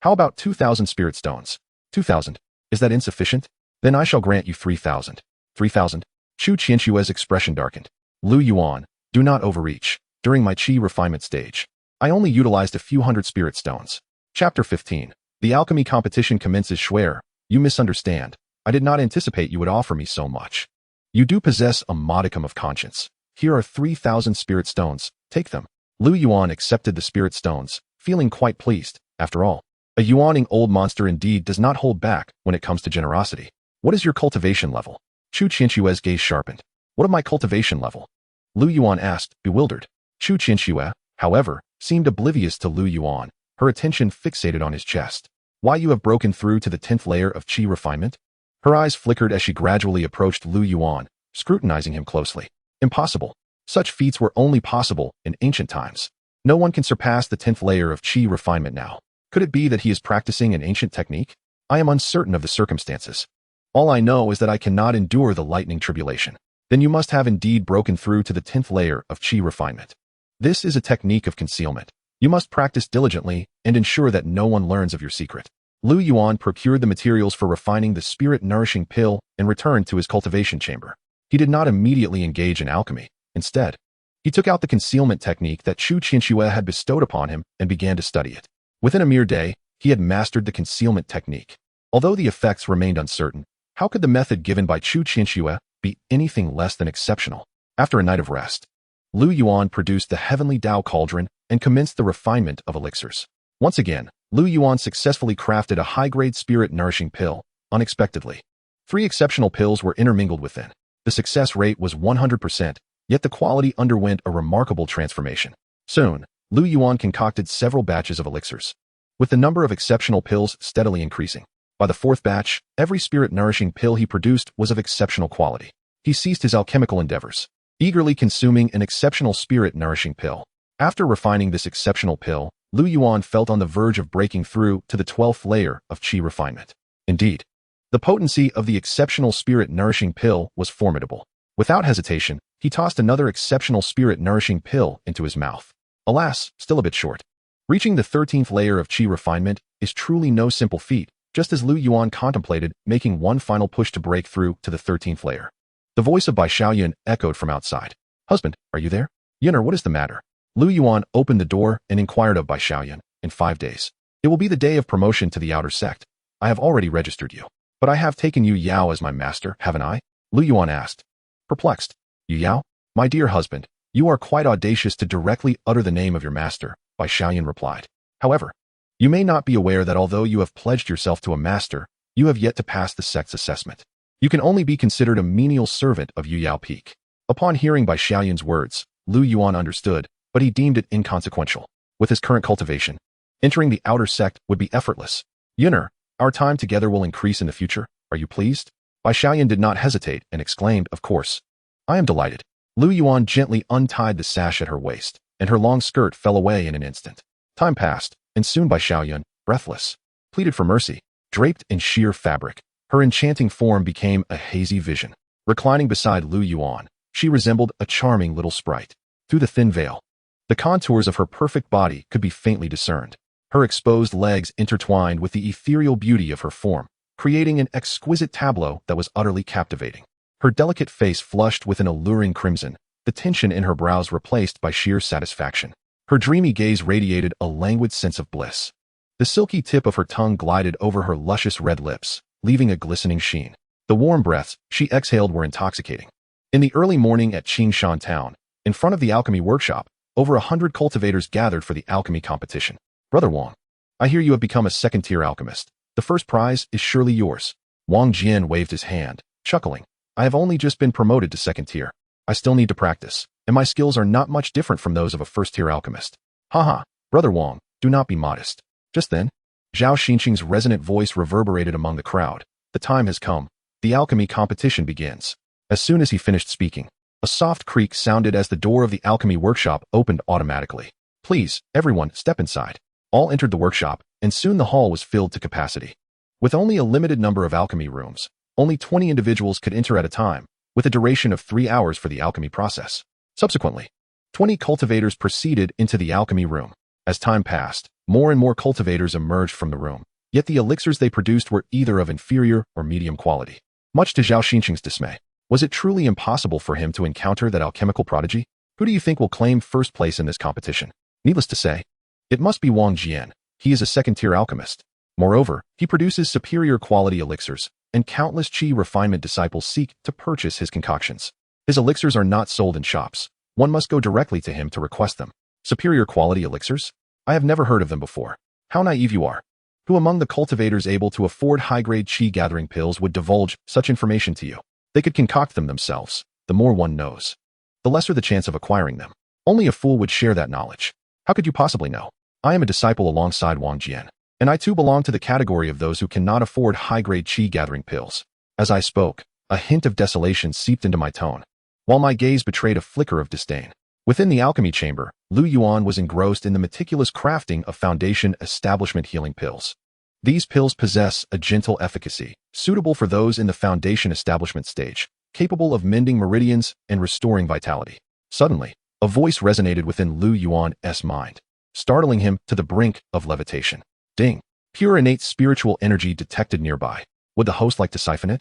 How about 2,000 spirit stones? 2,000? Is that insufficient? Then I shall grant you 3,000. 3,000? Chu Qianxue's expression darkened. Lu Yuan, do not overreach. During my Qi Refinement stage, I only utilized a few hundred spirit stones. Chapter 15. The alchemy competition commences. Schwerer, you misunderstand. I did not anticipate you would offer me so much. You do possess a modicum of conscience. Here are 3,000 spirit stones. Take them. Lu Yuan accepted the spirit stones, feeling quite pleased. After all, a yuaning old monster indeed does not hold back when it comes to generosity. What is your cultivation level? Chu Qianxue's gaze sharpened. What of my cultivation level? Lu Yuan asked, bewildered. Chu Qianxue, however, seemed oblivious to Lu Yuan, her attention fixated on his chest. Why, you have broken through to the 10th layer of Qi Refinement? Her eyes flickered as she gradually approached Lu Yuan, scrutinizing him closely. Impossible. Such feats were only possible in ancient times. No one can surpass the 10th layer of Qi Refinement now. Could it be that he is practicing an ancient technique? I am uncertain of the circumstances. All I know is that I cannot endure the lightning tribulation. then you must have indeed broken through to the 10th layer of Qi Refinement. This is a technique of concealment. You must practice diligently and ensure that no one learns of your secret. Yuan procured the materials for refining the spirit-nourishing pill and returned to his cultivation chamber. He did not immediately engage in alchemy. Instead, he took out the concealment technique that Chu Qianxue had bestowed upon him and began to study it. Within a mere day, he had mastered the concealment technique. Although the effects remained uncertain, how could the method given by Chu Qianxue be anything less than exceptional? After a night of rest, Yuan produced the heavenly Tao cauldron and commenced the refinement of elixirs. Once again, Yuan successfully crafted a high-grade spirit-nourishing pill, unexpectedly. 3 exceptional pills were intermingled within. The success rate was 100%, yet the quality underwent a remarkable transformation. Soon, Yuan concocted several batches of elixirs, with the number of exceptional pills steadily increasing. By the 4th batch, every spirit-nourishing pill he produced was of exceptional quality. He ceased his alchemical endeavors, eagerly consuming an exceptional spirit-nourishing pill. After refining this exceptional pill, Yuan felt on the verge of breaking through to the 12th layer of Qi Refinement. Indeed, the potency of the exceptional spirit-nourishing pill was formidable. Without hesitation, he tossed another exceptional spirit-nourishing pill into his mouth. Alas, still a bit short. Reaching the 13th layer of Qi Refinement is truly no simple feat, just as Yuan contemplated making one final push to break through to the 13th layer. The voice of Bai Xiaoyun echoed from outside. "Husband, are you there?" "Yuan, what is the matter?" Yuan opened the door and inquired of Bai Xiaoyun. "In 5 days, it will be the day of promotion to the outer sect. I have already registered you. But I have taken Yu Yao as my master, haven't I?" Yuan asked. Perplexed. "Yu Yao? My dear husband, you are quite audacious to directly utter the name of your master," Bai Xiaoyun replied. "However, you may not be aware that although you have pledged yourself to a master, you have yet to pass the sect's assessment. You can only be considered a menial servant of Yu Yao Peak." Upon hearing Bai Xiaoyun's words, Yuan understood, but he deemed it inconsequential. With his current cultivation, entering the outer sect would be effortless. "Yuan, our time together will increase in the future. Are you pleased?" Bai Xiaoyun did not hesitate and exclaimed, "Of course. I am delighted." Yuan gently untied the sash at her waist, and her long skirt fell away in an instant. Time passed, and soon Bai Xiaoyun, breathless, pleaded for mercy. Draped in sheer fabric, her enchanting form became a hazy vision. Reclining beside Yuan, she resembled a charming little sprite. Through the thin veil, the contours of her perfect body could be faintly discerned. Her exposed legs intertwined with the ethereal beauty of her form, creating an exquisite tableau that was utterly captivating. Her delicate face flushed with an alluring crimson, the tension in her brows replaced by sheer satisfaction. Her dreamy gaze radiated a languid sense of bliss. The silky tip of her tongue glided over her luscious red lips, leaving a glistening sheen. The warm breaths she exhaled were intoxicating. In the early morning at Qingshan Town, in front of the alchemy workshop, over 100 cultivators gathered for the alchemy competition. "Brother Wang, I hear you have become a second-tier alchemist. The first prize is surely yours." Wang Jian waved his hand, chuckling. "I have only just been promoted to second tier. I still need to practice, and my skills are not much different from those of a first-tier alchemist." "Haha, Brother Wang, do not be modest." Just then, Zhao Xinqing's resonant voice reverberated among the crowd. "The time has come. The alchemy competition begins." As soon as he finished speaking, a soft creak sounded as the door of the alchemy workshop opened automatically. "Please, everyone, step inside." All entered the workshop, and soon the hall was filled to capacity. With only a limited number of alchemy rooms, only 20 individuals could enter at a time, with a duration of 3 hours for the alchemy process. Subsequently, 20 cultivators proceeded into the alchemy room. As time passed, more and more cultivators emerged from the room, yet the elixirs they produced were either of inferior or medium quality. Much to Zhao Xinqing's dismay, was it truly impossible for him to encounter that alchemical prodigy? Who do you think will claim first place in this competition? Needless to say, it must be Wang Jian. He is a second-tier alchemist. Moreover, he produces superior quality elixirs, and countless Qi Refinement disciples seek to purchase his concoctions. His elixirs are not sold in shops. One must go directly to him to request them. Superior quality elixirs? I have never heard of them before. How naive you are. Who among the cultivators able to afford high-grade Qi gathering pills would divulge such information to you? They could concoct them themselves. The more one knows, the lesser the chance of acquiring them. Only a fool would share that knowledge. How could you possibly know? I am a disciple alongside Wang Jian, and I too belong to the category of those who cannot afford high-grade Qi gathering pills. As I spoke, a hint of desolation seeped into my tone, while my gaze betrayed a flicker of disdain. Within the alchemy chamber, Yuan was engrossed in the meticulous crafting of foundation establishment healing pills. These pills possess a gentle efficacy, suitable for those in the foundation establishment stage, capable of mending meridians and restoring vitality. Suddenly, a voice resonated within Lu Yuan's mind, startling him to the brink of levitation. Ding! Pure innate spiritual energy detected nearby. Would the host like to siphon it?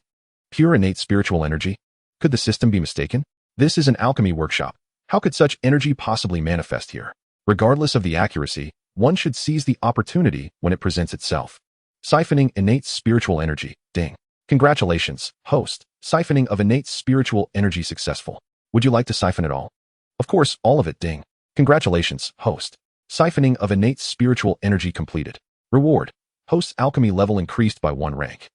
Pure innate spiritual energy? Could the system be mistaken? This is an alchemy workshop. How could such energy possibly manifest here? Regardless of the accuracy, one should seize the opportunity when it presents itself. Siphoning innate spiritual energy. Ding. Congratulations, host. Siphoning of innate spiritual energy successful. Would you like to siphon it all? Of course, all of it. Ding. Congratulations, host. Siphoning of innate spiritual energy completed. Reward. Host's alchemy level increased by 1 rank.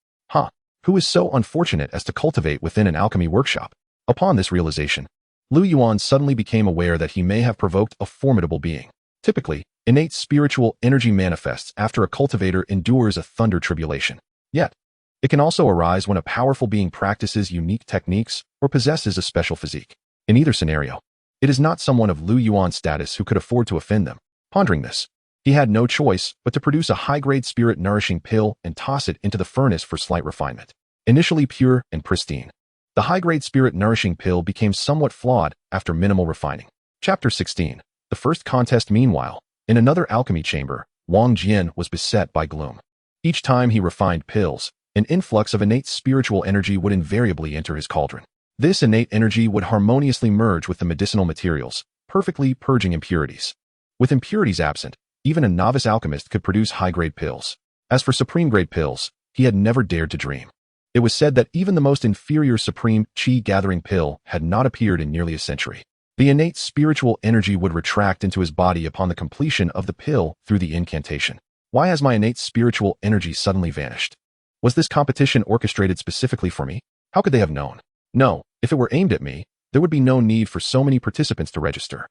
Who is so unfortunate as to cultivate within an alchemy workshop? Upon this realization, Lu Yuan suddenly became aware that he may have provoked a formidable being. Typically, innate spiritual energy manifests after a cultivator endures a thunder tribulation. Yet, it can also arise when a powerful being practices unique techniques or possesses a special physique. In either scenario, it is not someone of Lu Yuan's status who could afford to offend them. Pondering this, he had no choice but to produce a high-grade spirit-nourishing pill and toss it into the furnace for slight refinement. Initially pure and pristine, the high-grade spirit-nourishing pill became somewhat flawed after minimal refining. Chapter 16. The first contest. Meanwhile, in another alchemy chamber, Wang Jian was beset by gloom. Each time he refined pills, an influx of innate spiritual energy would invariably enter his cauldron. This innate energy would harmoniously merge with the medicinal materials, perfectly purging impurities. With impurities absent, even a novice alchemist could produce high-grade pills. As for supreme-grade pills, he had never dared to dream. It was said that even the most inferior supreme Qi-gathering pill had not appeared in nearly a century. The innate spiritual energy would retract into his body upon the completion of the pill through the incantation. Why has my innate spiritual energy suddenly vanished? Was this competition orchestrated specifically for me? How could they have known? No, if it were aimed at me, there would be no need for so many participants to register.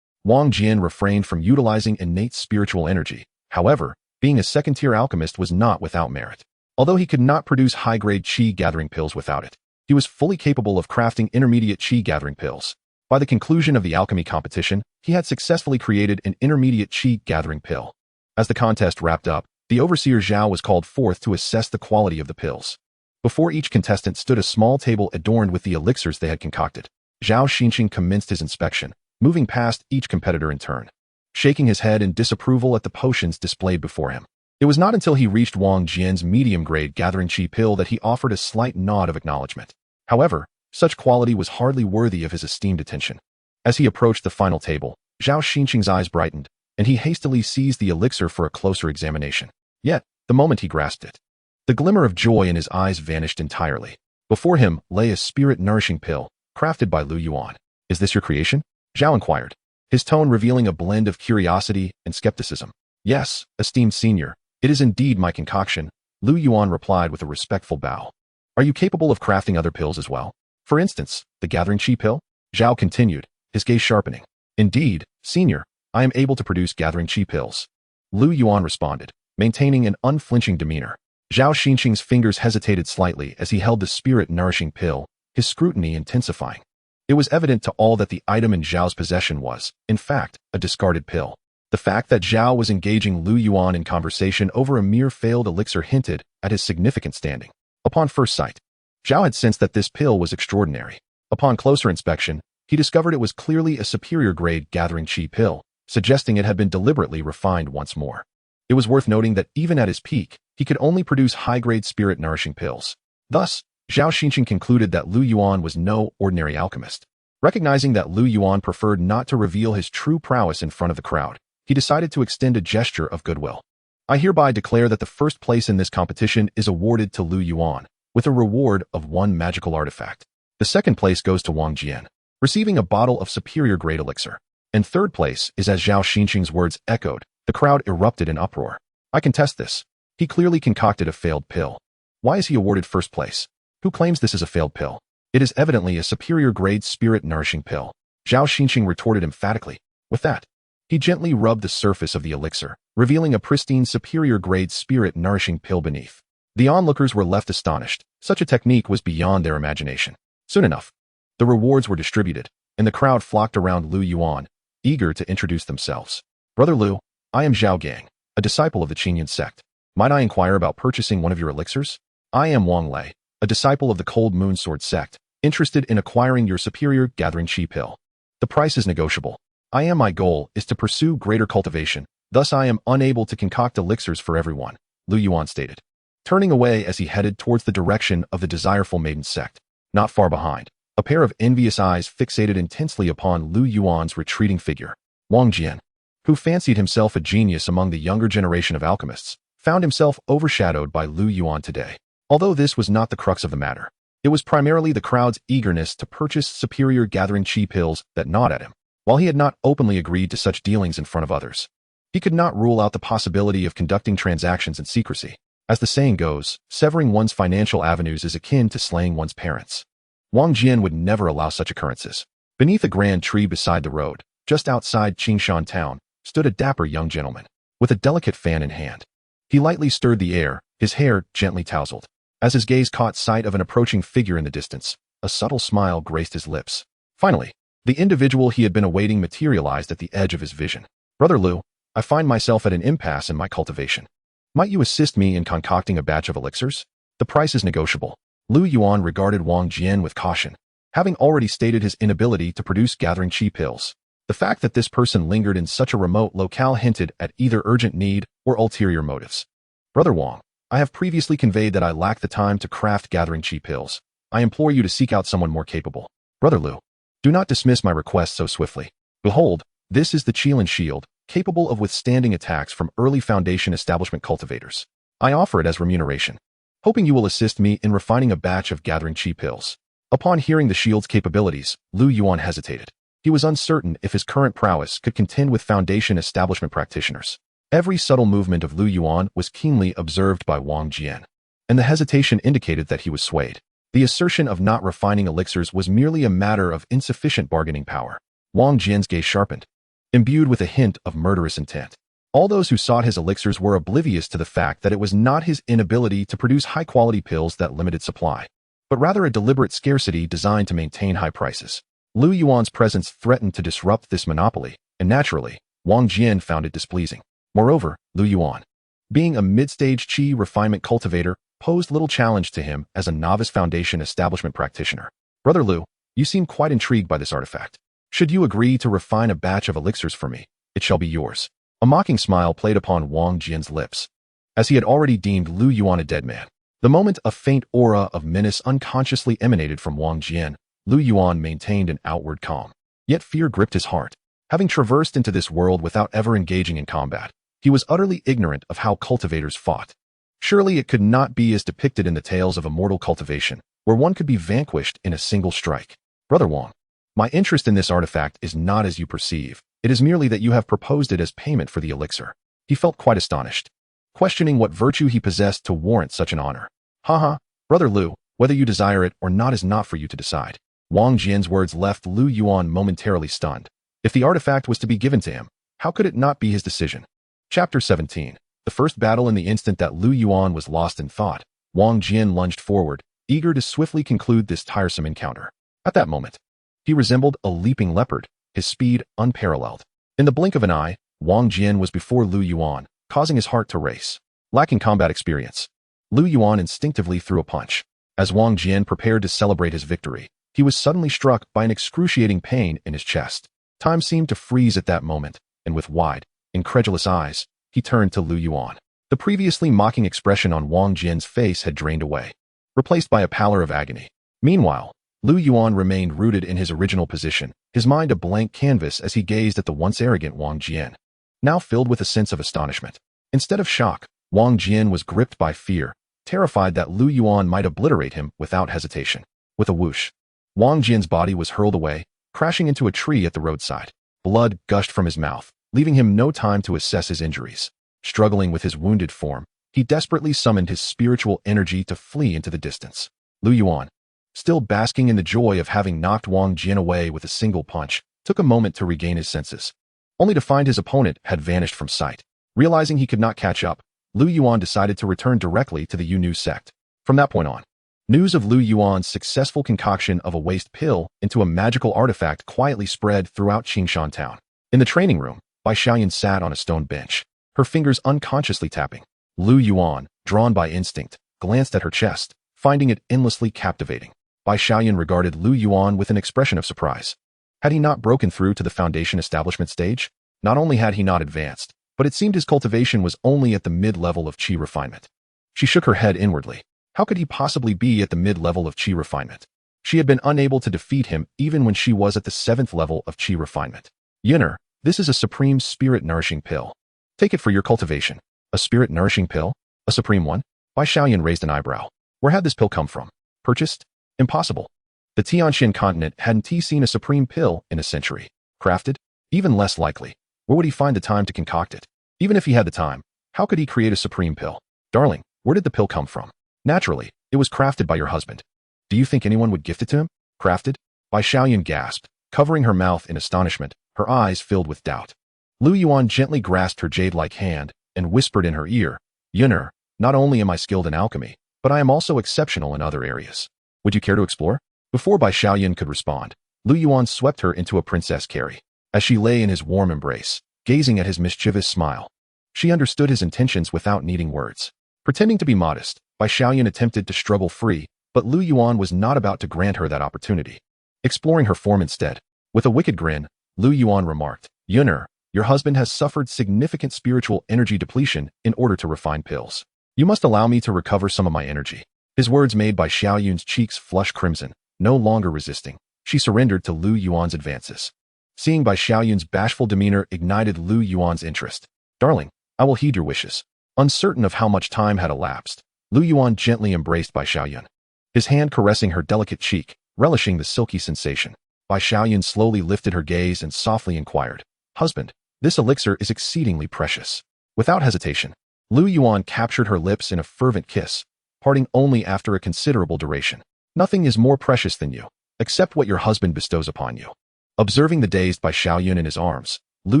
Wang Jian refrained from utilizing innate spiritual energy. However, being a second-tier alchemist was not without merit. Although he could not produce high-grade Qi-gathering pills without it, he was fully capable of crafting intermediate Qi-gathering pills. By the conclusion of the alchemy competition, he had successfully created an intermediate Qi-gathering pill. As the contest wrapped up, the overseer Zhao was called forth to assess the quality of the pills. Before each contestant stood a small table adorned with the elixirs they had concocted. Zhao Xinqing commenced his inspection, moving past each competitor in turn, shaking his head in disapproval at the potions displayed before him. It was not until he reached Wang Jian's medium-grade gathering Qi pill that he offered a slight nod of acknowledgement. However, such quality was hardly worthy of his esteemed attention. As he approached the final table, Zhao Xinqing's eyes brightened, and he hastily seized the elixir for a closer examination. Yet, the moment he grasped it, the glimmer of joy in his eyes vanished entirely. Before him lay a spirit-nourishing pill, crafted by Lu Yuan. "Is this your creation?" Zhao inquired, his tone revealing a blend of curiosity and skepticism. "Yes, esteemed senior, it is indeed my concoction," Lu Yuan replied with a respectful bow. "Are you capable of crafting other pills as well? For instance, the gathering Qi pill?" Zhao continued, his gaze sharpening. "Indeed, senior, I am able to produce gathering Qi pills," Lu Yuan responded, maintaining an unflinching demeanor. Zhao Xinqing's fingers hesitated slightly as he held the spirit-nourishing pill, his scrutiny intensifying. It was evident to all that the item in Zhao's possession was, in fact, a discarded pill. The fact that Zhao was engaging Lu Yuan in conversation over a mere failed elixir hinted at his significant standing. Upon first sight, Zhao had sensed that this pill was extraordinary. Upon closer inspection, he discovered it was clearly a superior-grade gathering Qi pill, suggesting it had been deliberately refined once more. It was worth noting that even at his peak, he could only produce high-grade spirit-nourishing pills. Thus, Zhao Xinqing concluded that Lu Yuan was no ordinary alchemist. Recognizing that Lu Yuan preferred not to reveal his true prowess in front of the crowd, he decided to extend a gesture of goodwill. "I hereby declare that the first place in this competition is awarded to Lu Yuan, with a reward of 1 magical artifact. The second place goes to Wang Jian, receiving a bottle of superior-grade elixir. And third place is," as Zhao Xinqing's words echoed, the crowd erupted in uproar. "I contest this. He clearly concocted a failed pill. Why is he awarded first place? Who claims this is a failed pill? It is evidently a superior-grade spirit-nourishing pill," Zhao Xinqing retorted emphatically. With that, he gently rubbed the surface of the elixir, revealing a pristine superior-grade spirit-nourishing pill beneath. The onlookers were left astonished. Such a technique was beyond their imagination. Soon enough, the rewards were distributed, and the crowd flocked around Lu Yuan, eager to introduce themselves. "Brother Lu, I am Zhao Gang, a disciple of the Qinyan sect. Might I inquire about purchasing one of your elixirs? I am Wang Lei, a disciple of the Cold Moon Sword sect, Interested in acquiring your superior gathering Qi pill? The price is negotiable. My goal is to pursue greater cultivation, thus I am unable to concoct elixirs for everyone, Lu Yuan stated, turning away as he headed towards the direction of the desireful maiden sect. Not far behind, a pair of envious eyes fixated intensely upon Lu Yuan's retreating figure. Wang Jian, who fancied himself a genius among the younger generation of alchemists, found himself overshadowed by Lu Yuan today. Although this was not the crux of the matter, it was primarily the crowd's eagerness to purchase superior gathering Qi pills that gnawed at him. While he had not openly agreed to such dealings in front of others, he could not rule out the possibility of conducting transactions in secrecy. As the saying goes, severing one's financial avenues is akin to slaying one's parents. Wang Jian would never allow such occurrences. Beneath a grand tree beside the road, just outside Qingshan town, stood a dapper young gentleman, with a delicate fan in hand. He lightly stirred the air, his hair gently tousled. As his gaze caught sight of an approaching figure in the distance, a subtle smile graced his lips. Finally, the individual he had been awaiting materialized at the edge of his vision. Brother Lu, I find myself at an impasse in my cultivation. Might you assist me in concocting a batch of elixirs? The price is negotiable. Lu Yuan regarded Wang Jian with caution, having already stated his inability to produce gathering Qi pills. The fact that this person lingered in such a remote locale hinted at either urgent need or ulterior motives. Brother Wang, I have previously conveyed that I lack the time to craft gathering Qi pills. I implore you to seek out someone more capable. Brother Lu, do not dismiss my request so swiftly. Behold, this is the Qilin shield, capable of withstanding attacks from early Foundation establishment cultivators. I offer it as remuneration, hoping you will assist me in refining a batch of gathering Qi pills. Upon hearing the shield's capabilities, Lu Yuan hesitated. He was uncertain if his current prowess could contend with Foundation establishment practitioners. Every subtle movement of Lu Yuan was keenly observed by Wang Jian, and the hesitation indicated that he was swayed. The assertion of not refining elixirs was merely a matter of insufficient bargaining power. Wang Jian's gaze sharpened, imbued with a hint of murderous intent. All those who sought his elixirs were oblivious to the fact that it was not his inability to produce high-quality pills that limited supply, but rather a deliberate scarcity designed to maintain high prices. Lu Yuan's presence threatened to disrupt this monopoly, and naturally, Wang Jian found it displeasing. Moreover, Lu Yuan, being a mid-stage Qi refinement cultivator, posed little challenge to him as a novice Foundation establishment practitioner. Brother Lu, you seem quite intrigued by this artifact. Should you agree to refine a batch of elixirs for me, it shall be yours. A mocking smile played upon Wang Jian's lips, as he had already deemed Lu Yuan a dead man. The moment a faint aura of menace unconsciously emanated from Wang Jian, Lu Yuan maintained an outward calm. Yet fear gripped his heart. Having traversed into this world without ever engaging in combat, he was utterly ignorant of how cultivators fought. Surely it could not be as depicted in the tales of immortal cultivation, where one could be vanquished in a single strike. Brother Wang, my interest in this artifact is not as you perceive. It is merely that you have proposed it as payment for the elixir. He felt quite astonished, questioning what virtue he possessed to warrant such an honor. Haha, Brother Lu, whether you desire it or not is not for you to decide. Wang Jian's words left Lu Yuan momentarily stunned. If the artifact was to be given to him, how could it not be his decision? Chapter 17. The first battle. In the instant that Lu Yuan was lost in thought, Wang Jian lunged forward, eager to swiftly conclude this tiresome encounter. At that moment, he resembled a leaping leopard, his speed unparalleled. In the blink of an eye, Wang Jian was before Lu Yuan, causing his heart to race. Lacking combat experience, Lu Yuan instinctively threw a punch. As Wang Jian prepared to celebrate his victory, he was suddenly struck by an excruciating pain in his chest. Time seemed to freeze at that moment, and with wide, incredulous eyes, he turned to Lu Yuan. The previously mocking expression on Wang Jian's face had drained away, replaced by a pallor of agony. Meanwhile, Lu Yuan remained rooted in his original position, his mind a blank canvas as he gazed at the once arrogant Wang Jian, now filled with a sense of astonishment. Instead of shock, Wang Jian was gripped by fear, terrified that Lu Yuan might obliterate him without hesitation. With a whoosh, Wang Jian's body was hurled away, crashing into a tree at the roadside. Blood gushed from his mouth, leaving him no time to assess his injuries. Struggling with his wounded form, he desperately summoned his spiritual energy to flee into the distance. Lu Yuan, still basking in the joy of having knocked Wang Jian away with a single punch, took a moment to regain his senses, only to find his opponent had vanished from sight. Realizing he could not catch up, Lu Yuan decided to return directly to the Yu sect. From that point on, news of Lu Yuan's successful concoction of a waste pill into a magical artifact quietly spread throughout Qingshan town. In the training room, Bai Xiaoyan sat on a stone bench, her fingers unconsciously tapping. Lu Yuan, drawn by instinct, glanced at her chest, finding it endlessly captivating. Bai Xiaoyun regarded Lu Yuan with an expression of surprise. Had he not broken through to the foundation establishment stage? Not only had he not advanced, but it seemed his cultivation was only at the mid-level of Qi Refinement. She shook her head inwardly. How could he possibly be at the mid-level of Qi Refinement? She had been unable to defeat him even when she was at the 7th level of Qi Refinement. Yinner, this is a supreme spirit-nourishing pill. Take it for your cultivation. A spirit-nourishing pill? A supreme one? Bai Xiaoyun raised an eyebrow. Where had this pill come from? Purchased? Impossible. The Tianxian continent hadn't seen a supreme pill in a century. Crafted? Even less likely. Where would he find the time to concoct it? Even if he had the time, how could he create a supreme pill? Darling, where did the pill come from? Naturally, it was crafted by your husband. Do you think anyone would gift it to him? Crafted? Bai Xiaoyun gasped, covering her mouth in astonishment, her eyes filled with doubt. Lu Yuan gently grasped her jade-like hand and whispered in her ear, Yinner, not only am I skilled in alchemy, but I am also exceptional in other areas. Would you care to explore? Before Bai Xiaoyun could respond, Lu Yuan swept her into a princess carry, as she lay in his warm embrace, gazing at his mischievous smile. She understood his intentions without needing words. Pretending to be modest, Bai Xiaoyun attempted to struggle free, but Lu Yuan was not about to grant her that opportunity. Exploring her form instead, with a wicked grin, Lu Yuan remarked, Yinner, your husband has suffered significant spiritual energy depletion in order to refine pills. You must allow me to recover some of my energy. His words made Bai Xiaoyun's cheeks flush crimson. No longer resisting, she surrendered to Lu Yuan's advances. Seeing Bai Xiaoyun's bashful demeanor ignited Lu Yuan's interest. Darling, I will heed your wishes. Uncertain of how much time had elapsed, Lu Yuan gently embraced Bai Xiaoyun, his hand caressing her delicate cheek, relishing the silky sensation. Bai Xiaoyun slowly lifted her gaze and softly inquired, Husband, this elixir is exceedingly precious. Without hesitation, Lu Yuan captured her lips in a fervent kiss, parting only after a considerable duration. Nothing is more precious than you, except what your husband bestows upon you. Observing the dazed Bai Xiaoyun in his arms, Lu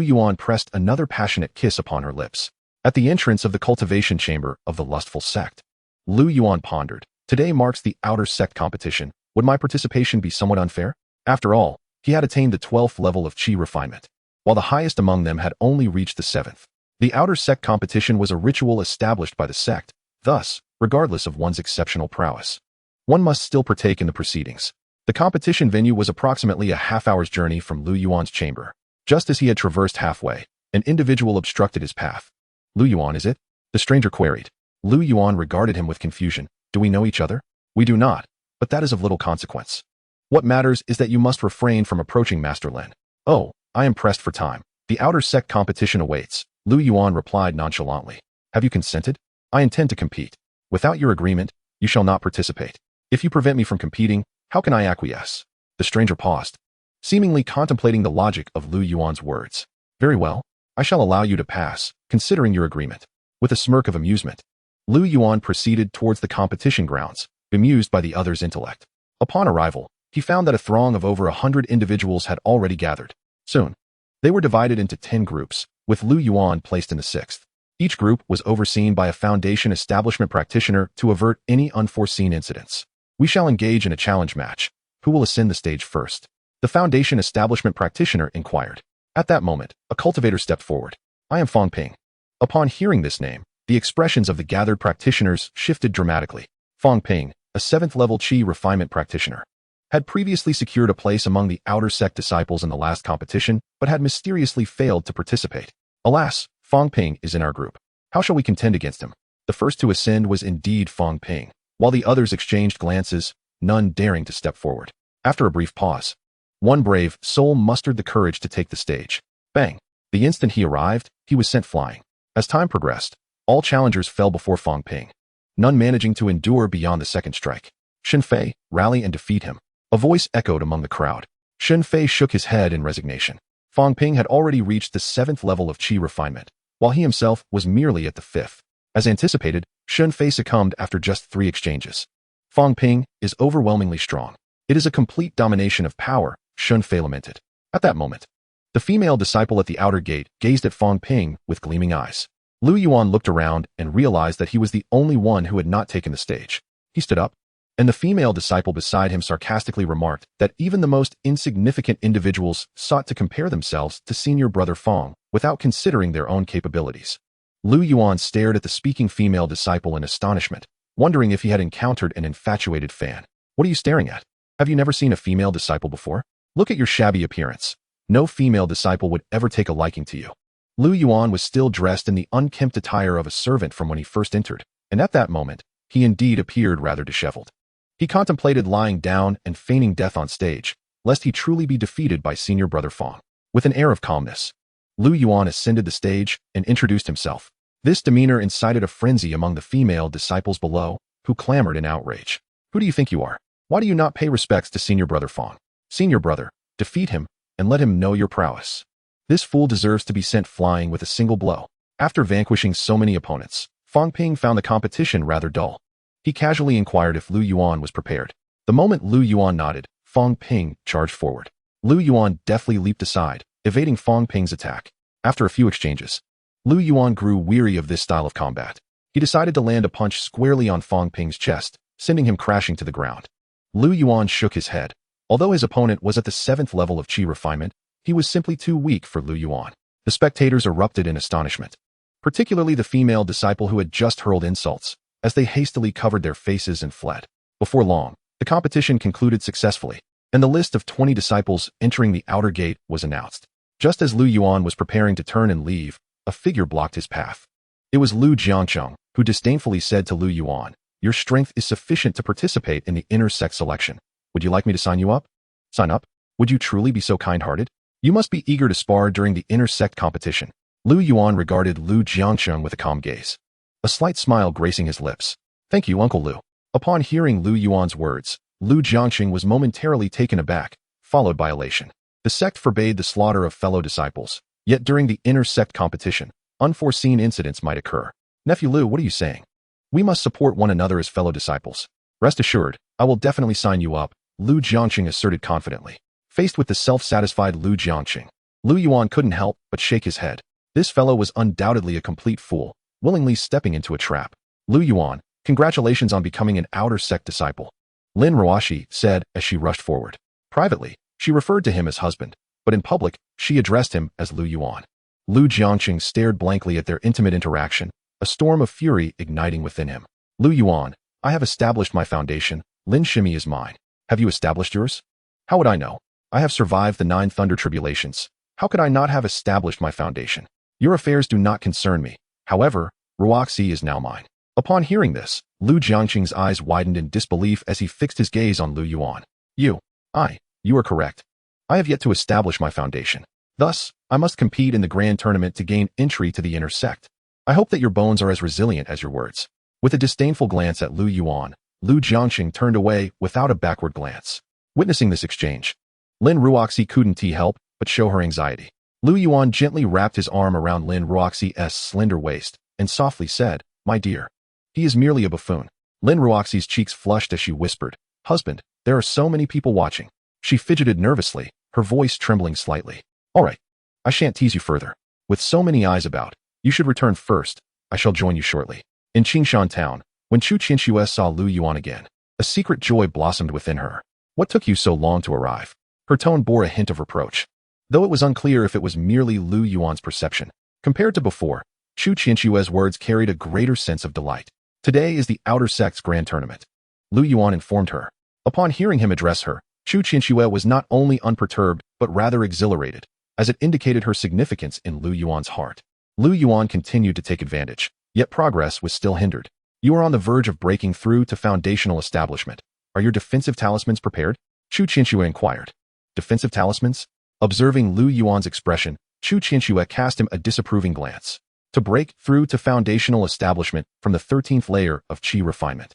Yuan pressed another passionate kiss upon her lips. At the entrance of the cultivation chamber of the lustful sect, Lu Yuan pondered, today marks the outer sect competition. Would my participation be somewhat unfair? After all, he had attained the 12th level of Qi Refinement, while the highest among them had only reached the 7th. The outer sect competition was a ritual established by the sect, thus, regardless of one's exceptional prowess, one must still partake in the proceedings. The competition venue was approximately a half-hour's journey from Lu Yuan's chamber. Just as he had traversed halfway, an individual obstructed his path. Lu Yuan, is it? The stranger queried. Lu Yuan regarded him with confusion. Do we know each other? We do not, but that is of little consequence. What matters is that you must refrain from approaching Master Lin. Oh, I am pressed for time. The outer sect competition awaits, Lu Yuan replied nonchalantly. Have you consented? I intend to compete. Without your agreement, you shall not participate. If you prevent me from competing, how can I acquiesce? The stranger paused, seemingly contemplating the logic of Lu Yuan's words. Very well, I shall allow you to pass, considering your agreement. With a smirk of amusement, Lu Yuan proceeded towards the competition grounds, bemused by the other's intellect. Upon arrival, he found that a throng of over 100 individuals had already gathered. Soon, they were divided into 10 groups, with Lu Yuan placed in the 6th. Each group was overseen by a foundation establishment practitioner to avert any unforeseen incidents. We shall engage in a challenge match. Who will ascend the stage first? The foundation establishment practitioner inquired. At that moment, a cultivator stepped forward. I am Fong Ping. Upon hearing this name, the expressions of the gathered practitioners shifted dramatically. Fong Ping, a 7th-level Qi Refinement practitioner, had previously secured a place among the outer sect disciples in the last competition, but had mysteriously failed to participate. Alas, Fong Ping is in our group. How shall we contend against him? The first to ascend was indeed Fong Ping. While the others exchanged glances, none daring to step forward. After a brief pause, one brave soul mustered the courage to take the stage. Bang! The instant he arrived, he was sent flying. As time progressed, all challengers fell before Fong Ping, none managing to endure beyond the second strike. Shen Fei, rally and defeat him. A voice echoed among the crowd. Shen Fei shook his head in resignation. Fong Ping had already reached the 7th level of Qi Refinement, while he himself was merely at the 5th. As anticipated, Shen Fei succumbed after just 3 exchanges. Fong Ping is overwhelmingly strong. It is a complete domination of power, Shen Fei lamented. At that moment, the female disciple at the outer gate gazed at Fong Ping with gleaming eyes. Lu Yuan looked around and realized that he was the only one who had not taken the stage. He stood up, and the female disciple beside him sarcastically remarked that even the most insignificant individuals sought to compare themselves to senior brother Fong without considering their own capabilities. Lu Yuan stared at the speaking female disciple in astonishment, wondering if he had encountered an infatuated fan. What are you staring at? Have you never seen a female disciple before? Look at your shabby appearance. No female disciple would ever take a liking to you. Lu Yuan was still dressed in the unkempt attire of a servant from when he first entered, and at that moment, he indeed appeared rather disheveled. He contemplated lying down and feigning death on stage, lest he truly be defeated by senior brother Fong. With an air of calmness, Lu Yuan ascended the stage and introduced himself. This demeanor incited a frenzy among the female disciples below, who clamored in outrage. Who do you think you are? Why do you not pay respects to senior brother Fong? Senior brother, defeat him, and let him know your prowess. This fool deserves to be sent flying with a single blow. After vanquishing so many opponents, Fong Ping found the competition rather dull. He casually inquired if Lu Yuan was prepared. The moment Lu Yuan nodded, Fong Ping charged forward. Lu Yuan deftly leaped aside, evading Fong Ping's attack. After a few exchanges, Lu Yuan grew weary of this style of combat. He decided to land a punch squarely on Fong Ping's chest, sending him crashing to the ground. Lu Yuan shook his head. Although his opponent was at the 7th level of Qi Refinement, he was simply too weak for Lu Yuan. The spectators erupted in astonishment, particularly the female disciple who had just hurled insults, as they hastily covered their faces and fled. Before long, the competition concluded successfully, and the list of 20 disciples entering the outer gate was announced. Just as Lu Yuan was preparing to turn and leave, a figure blocked his path. It was Lu Jiangcheng, who disdainfully said to Lu Yuan, "Your strength is sufficient to participate in the inner sect selection. Would you like me to sign you up?" "Sign up? Would you truly be so kind-hearted? You must be eager to spar during the inner sect competition." Lu Yuan regarded Lu Jiangcheng with a calm gaze, a slight smile gracing his lips. "Thank you, Uncle Lu." Upon hearing Lu Yuan's words, Lu Jiangcheng was momentarily taken aback, followed by elation. The sect forbade the slaughter of fellow disciples, yet during the inner sect competition, unforeseen incidents might occur. "Nephew Lu, what are you saying? We must support one another as fellow disciples. Rest assured, I will definitely sign you up," Lu Jiangcheng asserted confidently. Faced with the self-satisfied Lu Jiangcheng, Lu Yuan couldn't help but shake his head. This fellow was undoubtedly a complete fool, willingly stepping into a trap. "Lu Yuan, congratulations on becoming an outer sect disciple," Lin Ruoxi said as she rushed forward. Privately, she referred to him as husband, but in public, she addressed him as Lu Yuan. Lu Jiangcheng stared blankly at their intimate interaction, a storm of fury igniting within him. "Lu Yuan, I have established my foundation. Lin Shimi is mine. Have you established yours?" "How would I know? I have survived the 9 thunder tribulations. How could I not have established my foundation? Your affairs do not concern me. However, Ruoxi is now mine." Upon hearing this, Lu Jiangcheng's eyes widened in disbelief as he fixed his gaze on Lu Yuan. You are correct. I have yet to establish my foundation. Thus, I must compete in the grand tournament to gain entry to the inner sect. I hope that your bones are as resilient as your words." With a disdainful glance at Lu Yuan, Lu Jiangcheng turned away without a backward glance. Witnessing this exchange, Lin Ruoxi couldn't help but show her anxiety. Lu Yuan gently wrapped his arm around Lin Ruoxi's slender waist and softly said, "My dear, he is merely a buffoon." Lin Ruoxi's cheeks flushed as she whispered, "Husband, there are so many people watching." She fidgeted nervously, her voice trembling slightly. "All right, I shan't tease you further. With so many eyes about, you should return first. I shall join you shortly." In Qingshan town, when Chu Qianxue saw Lu Yuan again, a secret joy blossomed within her. "What took you so long to arrive?" Her tone bore a hint of reproach, though it was unclear if it was merely Lu Yuan's perception. Compared to before, Chu Qianxue's words carried a greater sense of delight. "Today is the outer sect's grand tournament," Lu Yuan informed her. Upon hearing him address her, Chu Qianxue was not only unperturbed but rather exhilarated, as it indicated her significance in Lu Yuan's heart. Lu Yuan continued to take advantage, yet progress was still hindered. "You are on the verge of breaking through to foundational establishment. Are your defensive talismans prepared?" Chu Qianxue inquired. "Defensive talismans?" Observing Lu Yuan's expression, Chu Qianxue cast him a disapproving glance. To break through to foundational establishment from the 13th layer of Qi Refinement,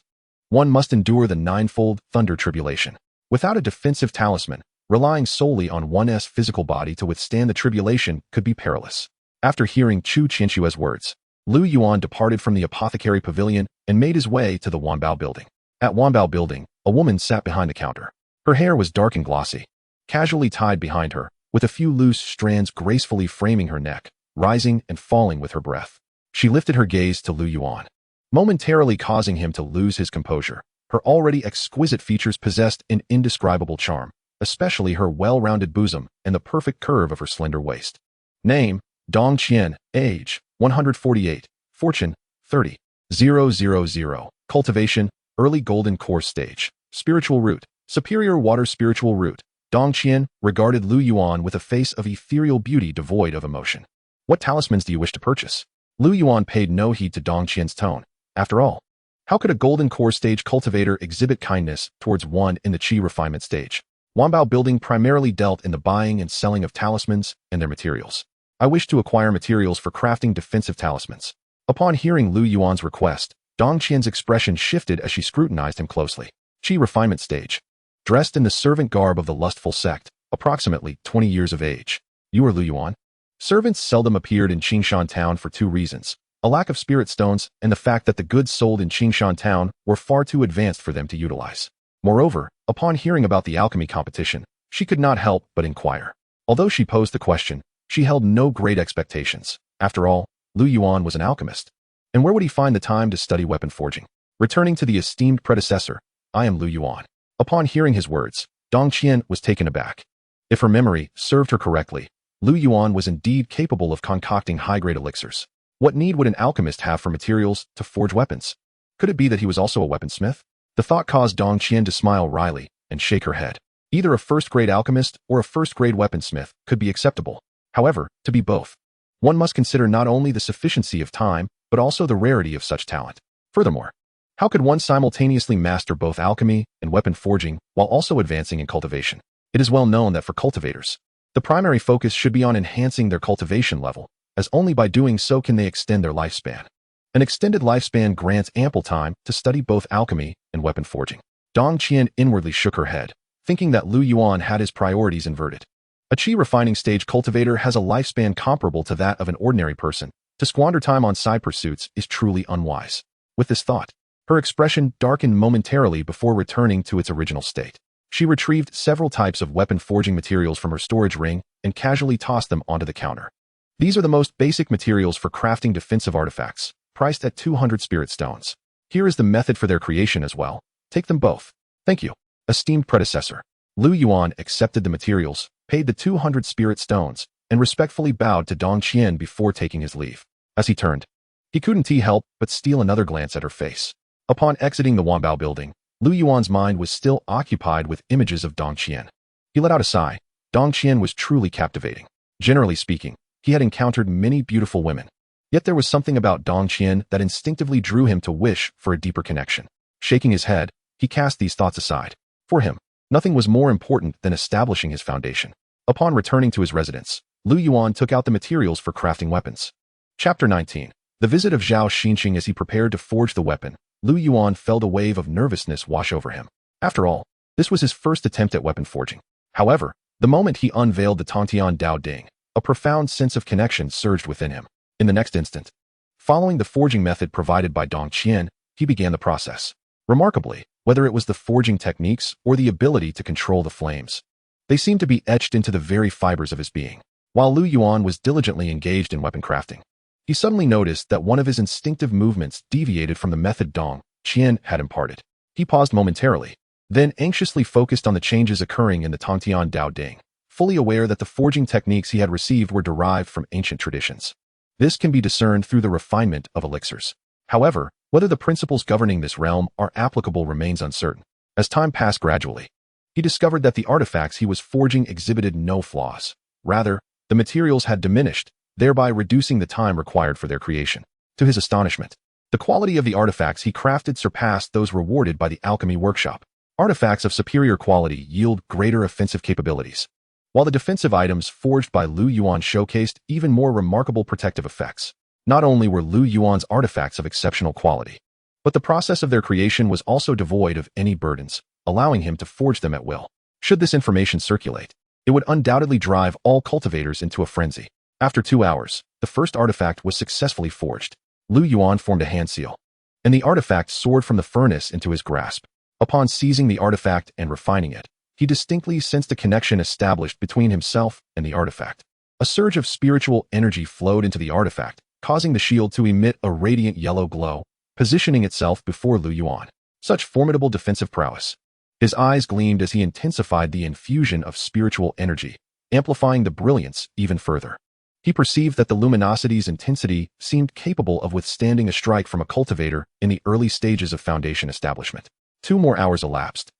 one must endure the 9-fold thunder tribulation. Without a defensive talisman, relying solely on one's physical body to withstand the tribulation could be perilous. After hearing Chu Qianxue's words, Lu Yuan departed from the apothecary pavilion and made his way to the Wanbao building. At Wanbao building, a woman sat behind the counter. Her hair was dark and glossy, casually tied behind her, with a few loose strands gracefully framing her neck, rising and falling with her breath. She lifted her gaze to Lu Yuan, momentarily causing him to lose his composure. Her already exquisite features possessed an indescribable charm, especially her well-rounded bosom and the perfect curve of her slender waist. Name, Dong Qian. Age, 148. Fortune, 30,000. Cultivation, early golden core stage. Spiritual root, Superior water spiritual root. Dongqian regarded Lu Yuan with a face of ethereal beauty devoid of emotion. What talismans do you wish to purchase? Lu Yuan paid no heed to Dongqian's tone. After all, how could a golden core stage cultivator exhibit kindness towards one in the Qi Refinement stage? Wanbao building primarily dealt in the buying and selling of talismans and their materials. I wish to acquire materials for crafting defensive talismans. Upon hearing Lu Yuan's request, Dongqian's expression shifted as she scrutinized him closely. Qi Refinement stage. Dressed in the servant garb of the lustful sect, approximately 20 years of age. You are Lu Yuan? Servants seldom appeared in Qingshan town for two reasons: a lack of spirit stones and the fact that the goods sold in Qingshan town were far too advanced for them to utilize. Moreover, upon hearing about the alchemy competition, she could not help but inquire. Although she posed the question, she held no great expectations. After all, Lu Yuan was an alchemist. And where would he find the time to study weapon forging? Returning to the esteemed predecessor, I am Lu Yuan. Upon hearing his words, Dongqian was taken aback. If her memory served her correctly, Lu Yuan was indeed capable of concocting high-grade elixirs. What need would an alchemist have for materials to forge weapons? Could it be that he was also a weaponsmith? The thought caused Dongqian to smile wryly and shake her head. Either a first-grade alchemist or a first-grade weaponsmith could be acceptable. However, to be both, one must consider not only the sufficiency of time, but also the rarity of such talent. Furthermore, how could one simultaneously master both alchemy and weapon forging while also advancing in cultivation? It is well known that for cultivators, the primary focus should be on enhancing their cultivation level, as only by doing so can they extend their lifespan. An extended lifespan grants ample time to study both alchemy and weapon forging. Dongqian inwardly shook her head, thinking that Lu Yuan had his priorities inverted. A Qi refining stage cultivator has a lifespan comparable to that of an ordinary person. To squander time on side pursuits is truly unwise. With this thought, her expression darkened momentarily before returning to its original state. She retrieved several types of weapon forging materials from her storage ring and casually tossed them onto the counter. These are the most basic materials for crafting defensive artifacts, priced at 200 spirit stones. Here is the method for their creation as well. Take them both. Thank you, esteemed predecessor. Lu Yuan accepted the materials, paid the 200 spirit stones, and respectfully bowed to Dongqian before taking his leave. As he turned, he couldn't help but steal another glance at her face. Upon exiting the Wanbao building, Lu Yuan's mind was still occupied with images of Dongqian. He let out a sigh. Dongqian was truly captivating. Generally speaking, he had encountered many beautiful women. Yet there was something about Dongqian that instinctively drew him to wish for a deeper connection. Shaking his head, he cast these thoughts aside. For him, nothing was more important than establishing his foundation. Upon returning to his residence, Lu Yuan took out the materials for crafting weapons. Chapter 19. The visit of Zhao Xinqing. As he prepared to forge the weapon, Lu Yuan felt a wave of nervousness wash over him. After all, this was his first attempt at weapon forging. However, the moment he unveiled the Tongtian Dao Ding, a profound sense of connection surged within him. In the next instant, following the forging method provided by Dongqian, he began the process. Remarkably, whether it was the forging techniques or the ability to control the flames, they seemed to be etched into the very fibers of his being. While Lu Yuan was diligently engaged in weapon crafting, he suddenly noticed that one of his instinctive movements deviated from the method Dongqian had imparted. He paused momentarily, then anxiously focused on the changes occurring in the Tongtian Dao Ding, fully aware that the forging techniques he had received were derived from ancient traditions. This can be discerned through the refinement of elixirs. However, whether the principles governing this realm are applicable remains uncertain. As time passed gradually, he discovered that the artifacts he was forging exhibited no flaws. Rather, the materials had diminished, thereby reducing the time required for their creation. To his astonishment, the quality of the artifacts he crafted surpassed those rewarded by the alchemy workshop. Artifacts of superior quality yield greater offensive capabilities, while the defensive items forged by Lu Yuan showcased even more remarkable protective effects. Not only were Lu Yuan's artifacts of exceptional quality, but the process of their creation was also devoid of any burdens, allowing him to forge them at will. Should this information circulate, it would undoubtedly drive all cultivators into a frenzy. After 2 hours, the first artifact was successfully forged. Lu Yuan formed a hand seal, and the artifact soared from the furnace into his grasp. Upon seizing the artifact and refining it, he distinctly sensed a connection established between himself and the artifact. A surge of spiritual energy flowed into the artifact, causing the shield to emit a radiant yellow glow, positioning itself before Lu Yuan. Such formidable defensive prowess. His eyes gleamed as he intensified the infusion of spiritual energy, amplifying the brilliance even further. He perceived that the luminosity's intensity seemed capable of withstanding a strike from a cultivator in the early stages of foundation establishment. 2 more hours elapsed,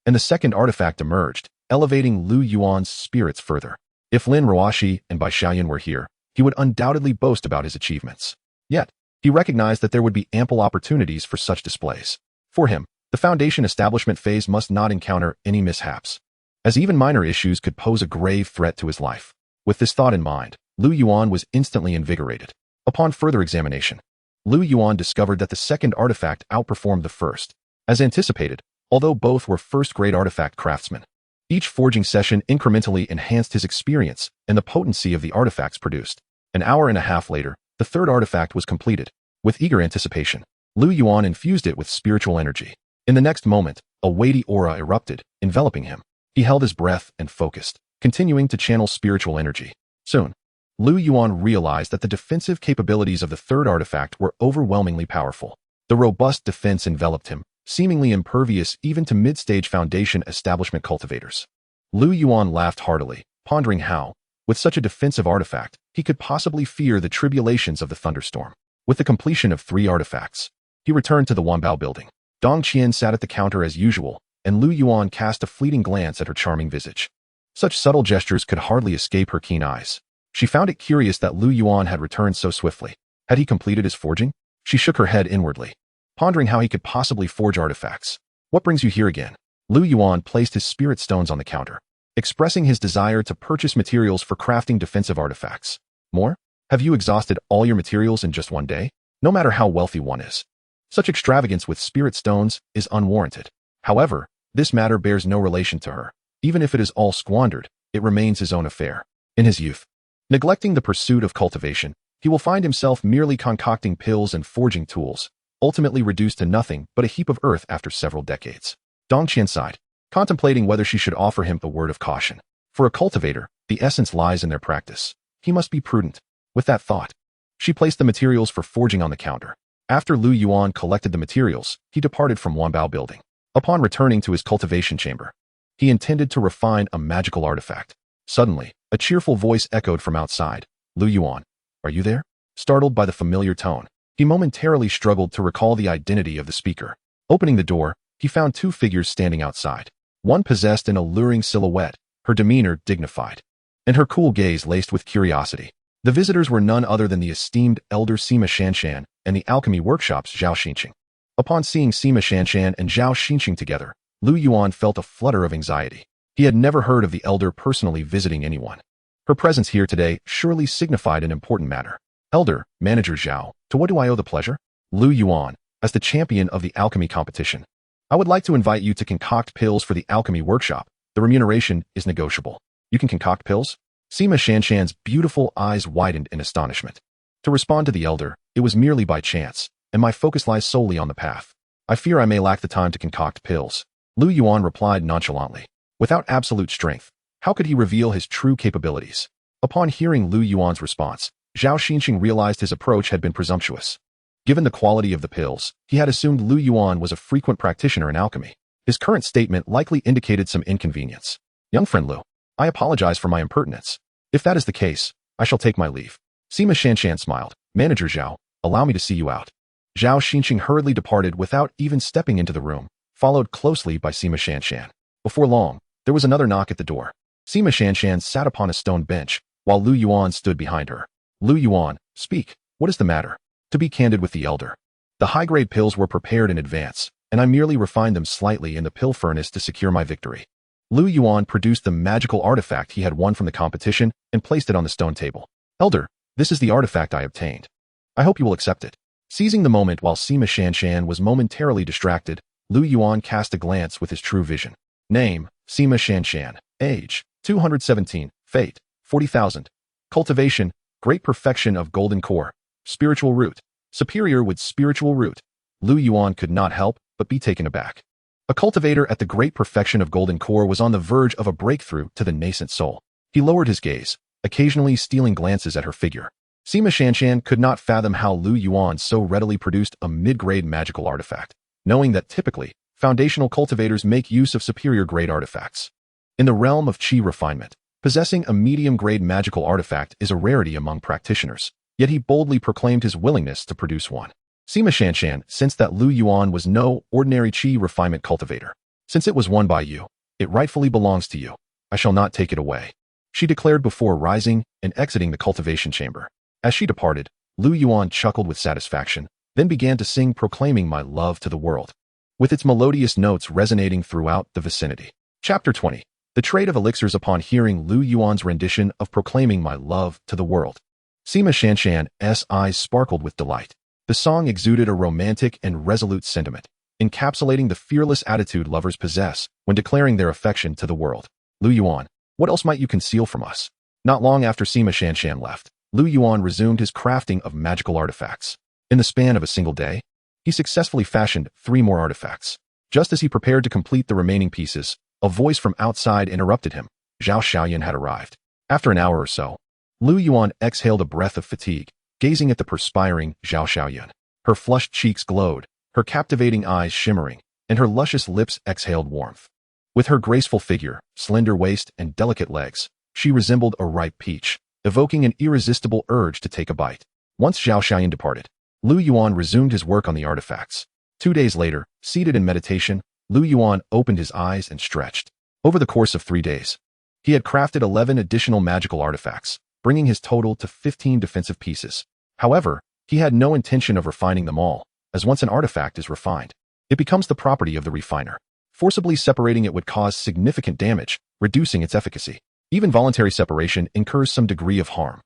and the second artifact emerged, elevating Lu Yuan's spirits further. If Lin Ruoxi and Bai Xiaoyan were here, he would undoubtedly boast about his achievements. Yet, he recognized that there would be ample opportunities for such displays. For him, the Foundation establishment phase must not encounter any mishaps, as even minor issues could pose a grave threat to his life. With this thought in mind, Lu Yuan was instantly invigorated. Upon further examination, Lu Yuan discovered that the second artifact outperformed the first. As anticipated, although both were first-grade artifact craftsmen, each forging session incrementally enhanced his experience and the potency of the artifacts produced. An hour and a half later, the third artifact was completed. With eager anticipation, Lu Yuan infused it with spiritual energy. In the next moment, a weighty aura erupted, enveloping him. He held his breath and focused, continuing to channel spiritual energy. Soon, Lu Yuan realized that the defensive capabilities of the third artifact were overwhelmingly powerful. The robust defense enveloped him, seemingly impervious even to mid-stage Foundation establishment cultivators. Lu Yuan laughed heartily, pondering how, with such a defensive artifact, he could possibly fear the tribulations of the thunderstorm. With the completion of 3 artifacts, he returned to the Wanbao building. Dong Qian sat at the counter as usual, and Lu Yuan cast a fleeting glance at her charming visage. Such subtle gestures could hardly escape her keen eyes. She found it curious that Lu Yuan had returned so swiftly. Had he completed his forging? She shook her head inwardly, pondering how he could possibly forge artifacts. What brings you here again? Lu Yuan placed his spirit stones on the counter, expressing his desire to purchase materials for crafting defensive artifacts. More? Have you exhausted all your materials in just one day? No matter how wealthy one is, such extravagance with spirit stones is unwarranted. However, this matter bears no relation to her. Even if it is all squandered, it remains his own affair. In his youth, neglecting the pursuit of cultivation, he will find himself merely concocting pills and forging tools, ultimately reduced to nothing but a heap of earth after several decades. Dong Qian sighed, contemplating whether she should offer him a word of caution. For a cultivator, the essence lies in their practice. He must be prudent. With that thought, she placed the materials for forging on the counter. After Lu Yuan collected the materials, he departed from Wanbao building. Upon returning to his cultivation chamber, he intended to refine a magical artifact. Suddenly, a cheerful voice echoed from outside. Lu Yuan, are you there? Startled by the familiar tone, he momentarily struggled to recall the identity of the speaker. Opening the door, he found 2 figures standing outside. One possessed an alluring silhouette, her demeanor dignified, and her cool gaze laced with curiosity. The visitors were none other than the esteemed elder Sima Shanshan and the alchemy workshop's Zhao Xinqing. Upon seeing Sima Shanshan and Zhao Xinqing together, Lu Yuan felt a flutter of anxiety. He had never heard of the elder personally visiting anyone. Her presence here today surely signified an important matter. Elder, Manager Zhao, to what do I owe the pleasure? Lu Yuan, as the champion of the alchemy competition, I would like to invite you to concoct pills for the alchemy workshop. The remuneration is negotiable. You can concoct pills? Sima Shanshan's beautiful eyes widened in astonishment. To respond to the elder, it was merely by chance, and my focus lies solely on the path. I fear I may lack the time to concoct pills. Lu Yuan replied nonchalantly. Without absolute strength, how could he reveal his true capabilities? Upon hearing Lu Yuan's response, Zhao Xinqing realized his approach had been presumptuous. Given the quality of the pills, he had assumed Lu Yuan was a frequent practitioner in alchemy. His current statement likely indicated some inconvenience. Young friend Lu, I apologize for my impertinence. If that is the case, I shall take my leave. Sima Shanshan smiled. Manager Zhao, allow me to see you out. Zhao Xinqing hurriedly departed without even stepping into the room, followed closely by Sima Shanshan. Before long, there was another knock at the door. Sima Shanshan sat upon a stone bench, while Lu Yuan stood behind her. Lu Yuan, speak. What is the matter? To be candid with the elder, the high-grade pills were prepared in advance, and I merely refined them slightly in the pill furnace to secure my victory. Lu Yuan produced the magical artifact he had won from the competition and placed it on the stone table. Elder, this is the artifact I obtained. I hope you will accept it. Seizing the moment while Sima Shanshan was momentarily distracted, Lu Yuan cast a glance with his true vision. Name, Sima Shanshan. Age, 217. Fate, 40,000. Cultivation, great perfection of golden core. Spiritual root, superior with spiritual root. Lu Yuan could not help but be taken aback. A cultivator at the great perfection of golden core was on the verge of a breakthrough to the nascent soul. He lowered his gaze, occasionally stealing glances at her figure. Sima Shanshan could not fathom how Lu Yuan so readily produced a mid-grade magical artifact, knowing that typically, foundational cultivators make use of superior-grade artifacts. In the realm of Qi Refinement, possessing a medium-grade magical artifact is a rarity among practitioners, yet he boldly proclaimed his willingness to produce one. Sima Shanshan sensed that Lu Yuan was no ordinary Qi Refinement cultivator. Since it was won by you, it rightfully belongs to you. I shall not take it away," she declared before rising and exiting the cultivation chamber. As she departed, Lu Yuan chuckled with satisfaction, then began to sing proclaiming my love to the world, with its melodious notes resonating throughout the vicinity. Chapter 20. The Trade of Elixirs. Upon hearing Lu Yuan's rendition of proclaiming my love to the world, Sima Shanshan's eyes sparkled with delight. The song exuded a romantic and resolute sentiment, encapsulating the fearless attitude lovers possess when declaring their affection to the world. Lu Yuan, what else might you conceal from us? Not long after Sima Shanshan left, Lu Yuan resumed his crafting of magical artifacts. In the span of a single day, he successfully fashioned 3 more artifacts. Just as he prepared to complete the remaining pieces, a voice from outside interrupted him. Zhao Xiaoyan had arrived. After an hour or so, Lu Yuan exhaled a breath of fatigue, gazing at the perspiring Zhao Xiaoyan. Her flushed cheeks glowed, her captivating eyes shimmering, and her luscious lips exhaled warmth. With her graceful figure, slender waist, and delicate legs, she resembled a ripe peach, evoking an irresistible urge to take a bite. Once Zhao Xiaoyan departed, Lu Yuan resumed his work on the artifacts. 2 days later, seated in meditation, Lu Yuan opened his eyes and stretched. Over the course of 3 days, he had crafted 11 additional magical artifacts, bringing his total to 15 defensive pieces. However, he had no intention of refining them all, as once an artifact is refined, it becomes the property of the refiner. Forcibly separating it would cause significant damage, reducing its efficacy. Even voluntary separation incurs some degree of harm.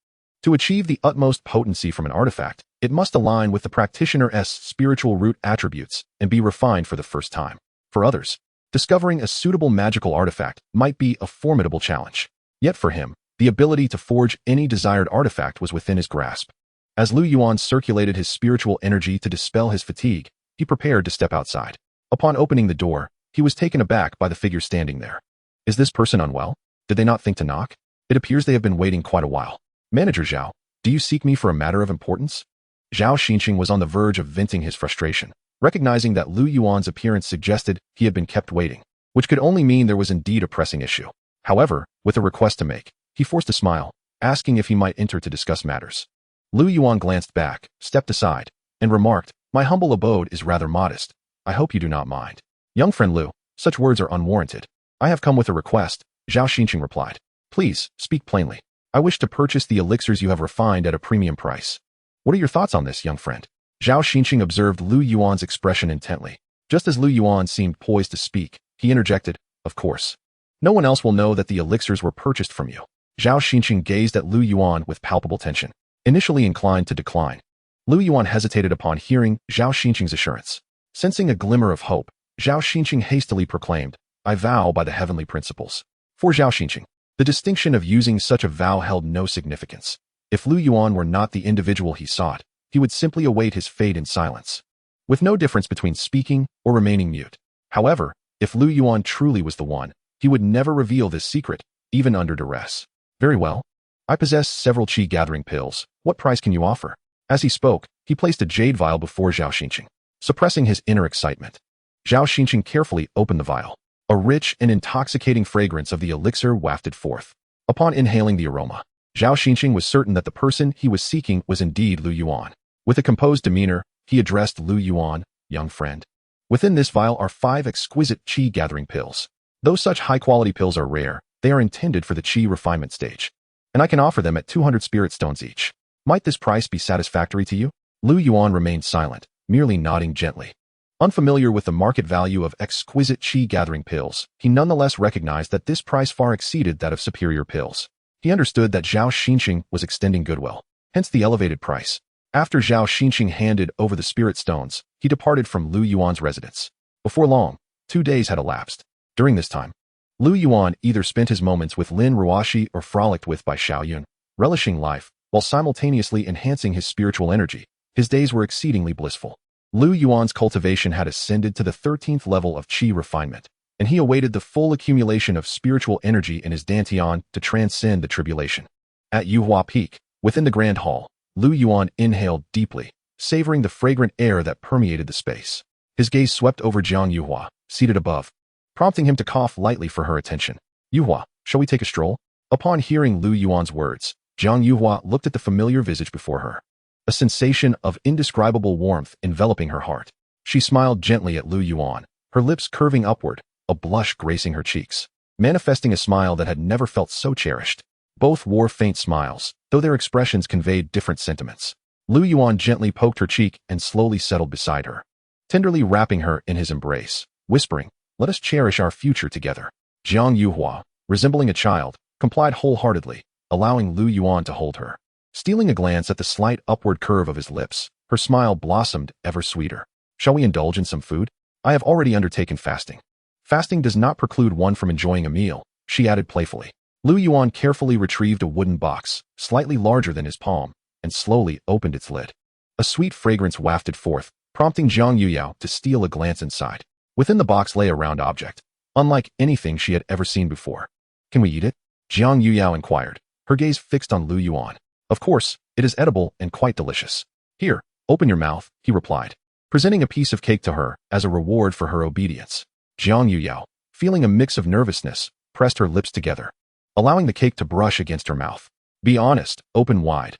To achieve the utmost potency from an artifact, it must align with the practitioner's spiritual root attributes and be refined for the first time. For others, discovering a suitable magical artifact might be a formidable challenge. Yet for him, the ability to forge any desired artifact was within his grasp. As Lu Yuan circulated his spiritual energy to dispel his fatigue, he prepared to step outside. Upon opening the door, he was taken aback by the figure standing there. Is this person unwell? Did they not think to knock? It appears they have been waiting quite a while. Manager Zhao, do you seek me for a matter of importance? Zhao Xinqing was on the verge of venting his frustration, recognizing that Lu Yuan's appearance suggested he had been kept waiting, which could only mean there was indeed a pressing issue. However, with a request to make, he forced a smile, asking if he might enter to discuss matters. Lu Yuan glanced back, stepped aside, and remarked, "My humble abode is rather modest. I hope you do not mind." "Young friend Lu, such words are unwarranted. I have come with a request," Zhao Xinqing replied. "Please, speak plainly. I wish to purchase the elixirs you have refined at a premium price." "What are your thoughts on this, young friend?" Zhao Xinqing observed Lu Yuan's expression intently. Just as Lu Yuan seemed poised to speak, he interjected, "Of course. No one else will know that the elixirs were purchased from you." Zhao Xinqing gazed at Lu Yuan with palpable tension, initially inclined to decline. Lu Yuan hesitated upon hearing Zhao Xinqing's assurance. Sensing a glimmer of hope, Zhao Xinqing hastily proclaimed, "I vow by the heavenly principles." For Zhao Xinqing, the distinction of using such a vow held no significance. If Lu Yuan were not the individual he sought, he would simply await his fate in silence, with no difference between speaking or remaining mute. However, if Lu Yuan truly was the one, he would never reveal this secret, even under duress. "Very well. I possess several Qi gathering pills. What price can you offer?" As he spoke, he placed a jade vial before Zhao Xinqing, suppressing his inner excitement. Zhao Xinqing carefully opened the vial. A rich and intoxicating fragrance of the elixir wafted forth. Upon inhaling the aroma, Zhao Xinqing was certain that the person he was seeking was indeed Lu Yuan. With a composed demeanor, he addressed Lu Yuan, "Young friend. Within this vial are 5 exquisite Qi gathering pills. Though such high-quality pills are rare, they are intended for the Qi refinement stage, and I can offer them at 200 spirit stones each. Might this price be satisfactory to you?" Lu Yuan remained silent, merely nodding gently. Unfamiliar with the market value of exquisite Qi gathering pills, he nonetheless recognized that this price far exceeded that of superior pills. He understood that Zhao Xinqing was extending goodwill, hence the elevated price. After Zhao Xinqing handed over the spirit stones, he departed from Lu Yuan's residence. Before long, 2 days had elapsed. During this time, Lu Yuan either spent his moments with Lin Ruoxi or frolicked with by Xiaoyun, relishing life, while simultaneously enhancing his spiritual energy. His days were exceedingly blissful. Lu Yuan's cultivation had ascended to the 13th level of Qi refinement, and he awaited the full accumulation of spiritual energy in his dantian to transcend the tribulation. At Yuhua Peak, within the Grand Hall, Lu Yuan inhaled deeply, savoring the fragrant air that permeated the space. His gaze swept over Jiang Yuhua, seated above, prompting him to cough lightly for her attention. "Yuhua, shall we take a stroll?" Upon hearing Lu Yuan's words, Jiang Yuhua looked at the familiar visage before her, a sensation of indescribable warmth enveloping her heart. She smiled gently at Lu Yuan, her lips curving upward, a blush gracing her cheeks, manifesting a smile that had never felt so cherished. Both wore faint smiles, though their expressions conveyed different sentiments. Lu Yuan gently poked her cheek and slowly settled beside her, tenderly wrapping her in his embrace, whispering, "Let us cherish our future together." Jiang Yuhua, resembling a child, complied wholeheartedly, allowing Lu Yuan to hold her. Stealing a glance at the slight upward curve of his lips, her smile blossomed ever sweeter. "Shall we indulge in some food? I have already undertaken fasting." "Fasting does not preclude one from enjoying a meal," she added playfully. Lu Yuan carefully retrieved a wooden box, slightly larger than his palm, and slowly opened its lid. A sweet fragrance wafted forth, prompting Zhang Yuyao to steal a glance inside. Within the box lay a round object, unlike anything she had ever seen before. "Can we eat it?" Zhang Yuyao inquired, her gaze fixed on Lu Yuan. "Of course, it is edible and quite delicious." "Here, open your mouth," he replied, presenting a piece of cake to her as a reward for her obedience. Zhang Yuyao, feeling a mix of nervousness, pressed her lips together, allowing the cake to brush against her mouth. "Be honest, open wide."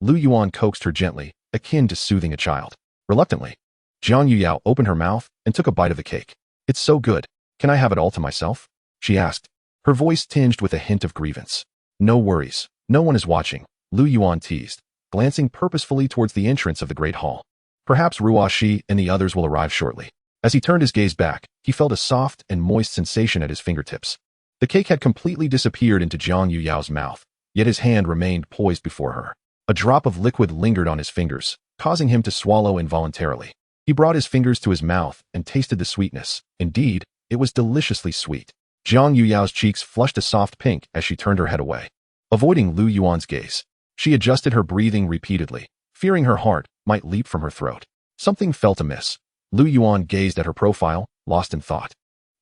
Lu Yuan coaxed her gently, akin to soothing a child. Reluctantly, Zhang Yuyao opened her mouth and took a bite of the cake. "It's so good. Can I have it all to myself?" she asked, her voice tinged with a hint of grievance. "No worries. No one is watching," Lu Yuan teased, glancing purposefully towards the entrance of the great hall. "Perhaps Ruoxi and the others will arrive shortly." As he turned his gaze back, he felt a soft and moist sensation at his fingertips. The cake had completely disappeared into Zhang Yuyao's mouth, yet his hand remained poised before her. A drop of liquid lingered on his fingers, causing him to swallow involuntarily. He brought his fingers to his mouth and tasted the sweetness. Indeed, it was deliciously sweet. Zhang Yuyao's cheeks flushed a soft pink as she turned her head away. Avoiding Lu Yuan's gaze, she adjusted her breathing repeatedly, fearing her heart might leap from her throat. Something felt amiss. Lu Yuan gazed at her profile, lost in thought.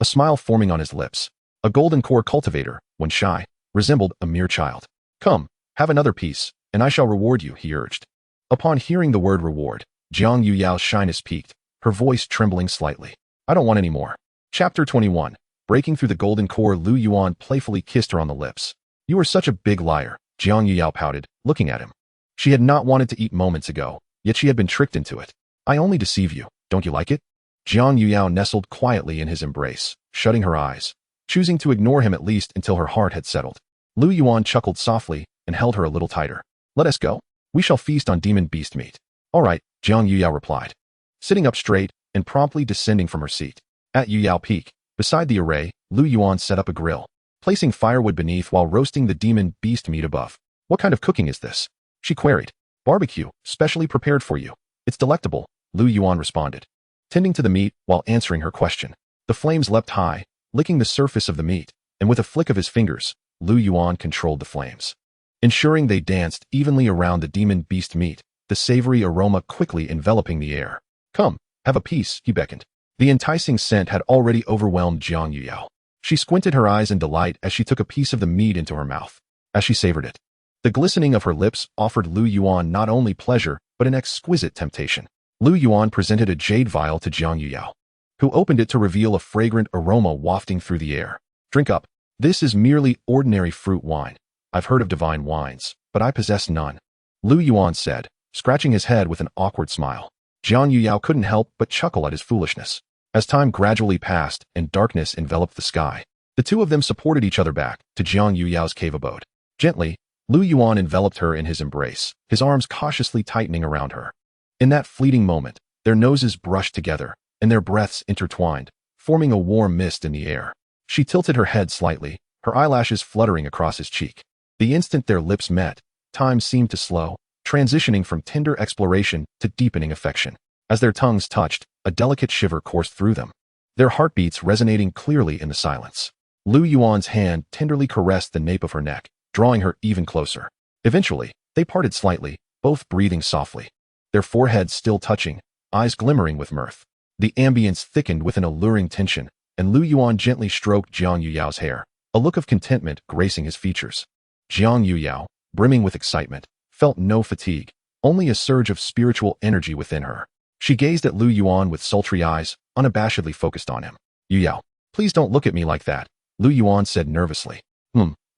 A smile forming on his lips. A golden core cultivator, when shy, resembled a mere child. "Come, have another piece, and I shall reward you," he urged. Upon hearing the word reward, Zhang Yuyao's shyness peaked, her voice trembling slightly. "I don't want any more." Chapter 21. Breaking through the golden core, Lu Yuan playfully kissed her on the lips. "You are such a big liar," Zhang Yuyao pouted, looking at him. She had not wanted to eat moments ago, yet she had been tricked into it. "I only deceive you. Don't you like it?" Zhang Yuyao nestled quietly in his embrace, shutting her eyes, choosing to ignore him at least until her heart had settled. Lu Yuan chuckled softly and held her a little tighter. "Let us go. We shall feast on demon beast meat." "All right," Zhang Yuyao replied, sitting up straight and promptly descending from her seat. At Yuyao Peak, beside the array, Lu Yuan set up a grill, placing firewood beneath while roasting the demon beast meat above. "What kind of cooking is this?" she queried. "Barbecue, specially prepared for you. It's delectable," Lu Yuan responded, tending to the meat while answering her question. The flames leapt high, licking the surface of the meat, and with a flick of his fingers, Lu Yuan controlled the flames, ensuring they danced evenly around the demon beast meat, the savory aroma quickly enveloping the air. "Come, have a piece," he beckoned. The enticing scent had already overwhelmed Zhang Yuyao. She squinted her eyes in delight as she took a piece of the meat into her mouth. As she savored it, the glistening of her lips offered Lu Yuan not only pleasure, but an exquisite temptation. Lu Yuan presented a jade vial to Zhang Yuyao, who opened it to reveal a fragrant aroma wafting through the air. "Drink up. This is merely ordinary fruit wine. I've heard of divine wines, but I possess none," Lu Yuan said, scratching his head with an awkward smile. Zhang Yuyao couldn't help but chuckle at his foolishness. As time gradually passed and darkness enveloped the sky, the two of them supported each other back to Zhang Yuyao's cave abode. Gently, Lu Yuan enveloped her in his embrace, his arms cautiously tightening around her. In that fleeting moment, their noses brushed together, and their breaths intertwined, forming a warm mist in the air. She tilted her head slightly, her eyelashes fluttering across his cheek. The instant their lips met, time seemed to slow, transitioning from tender exploration to deepening affection. As their tongues touched, a delicate shiver coursed through them, their heartbeats resonating clearly in the silence. Lu Yuan's hand tenderly caressed the nape of her neck, drawing her even closer. Eventually, they parted slightly, both breathing softly, their foreheads still touching, eyes glimmering with mirth. The ambience thickened with an alluring tension, and Lu Yuan gently stroked Zhang Yuyao's hair, a look of contentment gracing his features. Zhang Yuyao, brimming with excitement, felt no fatigue, only a surge of spiritual energy within her. She gazed at Lu Yuan with sultry eyes, unabashedly focused on him. "Yuyao, please don't look at me like that," Lu Yuan said nervously.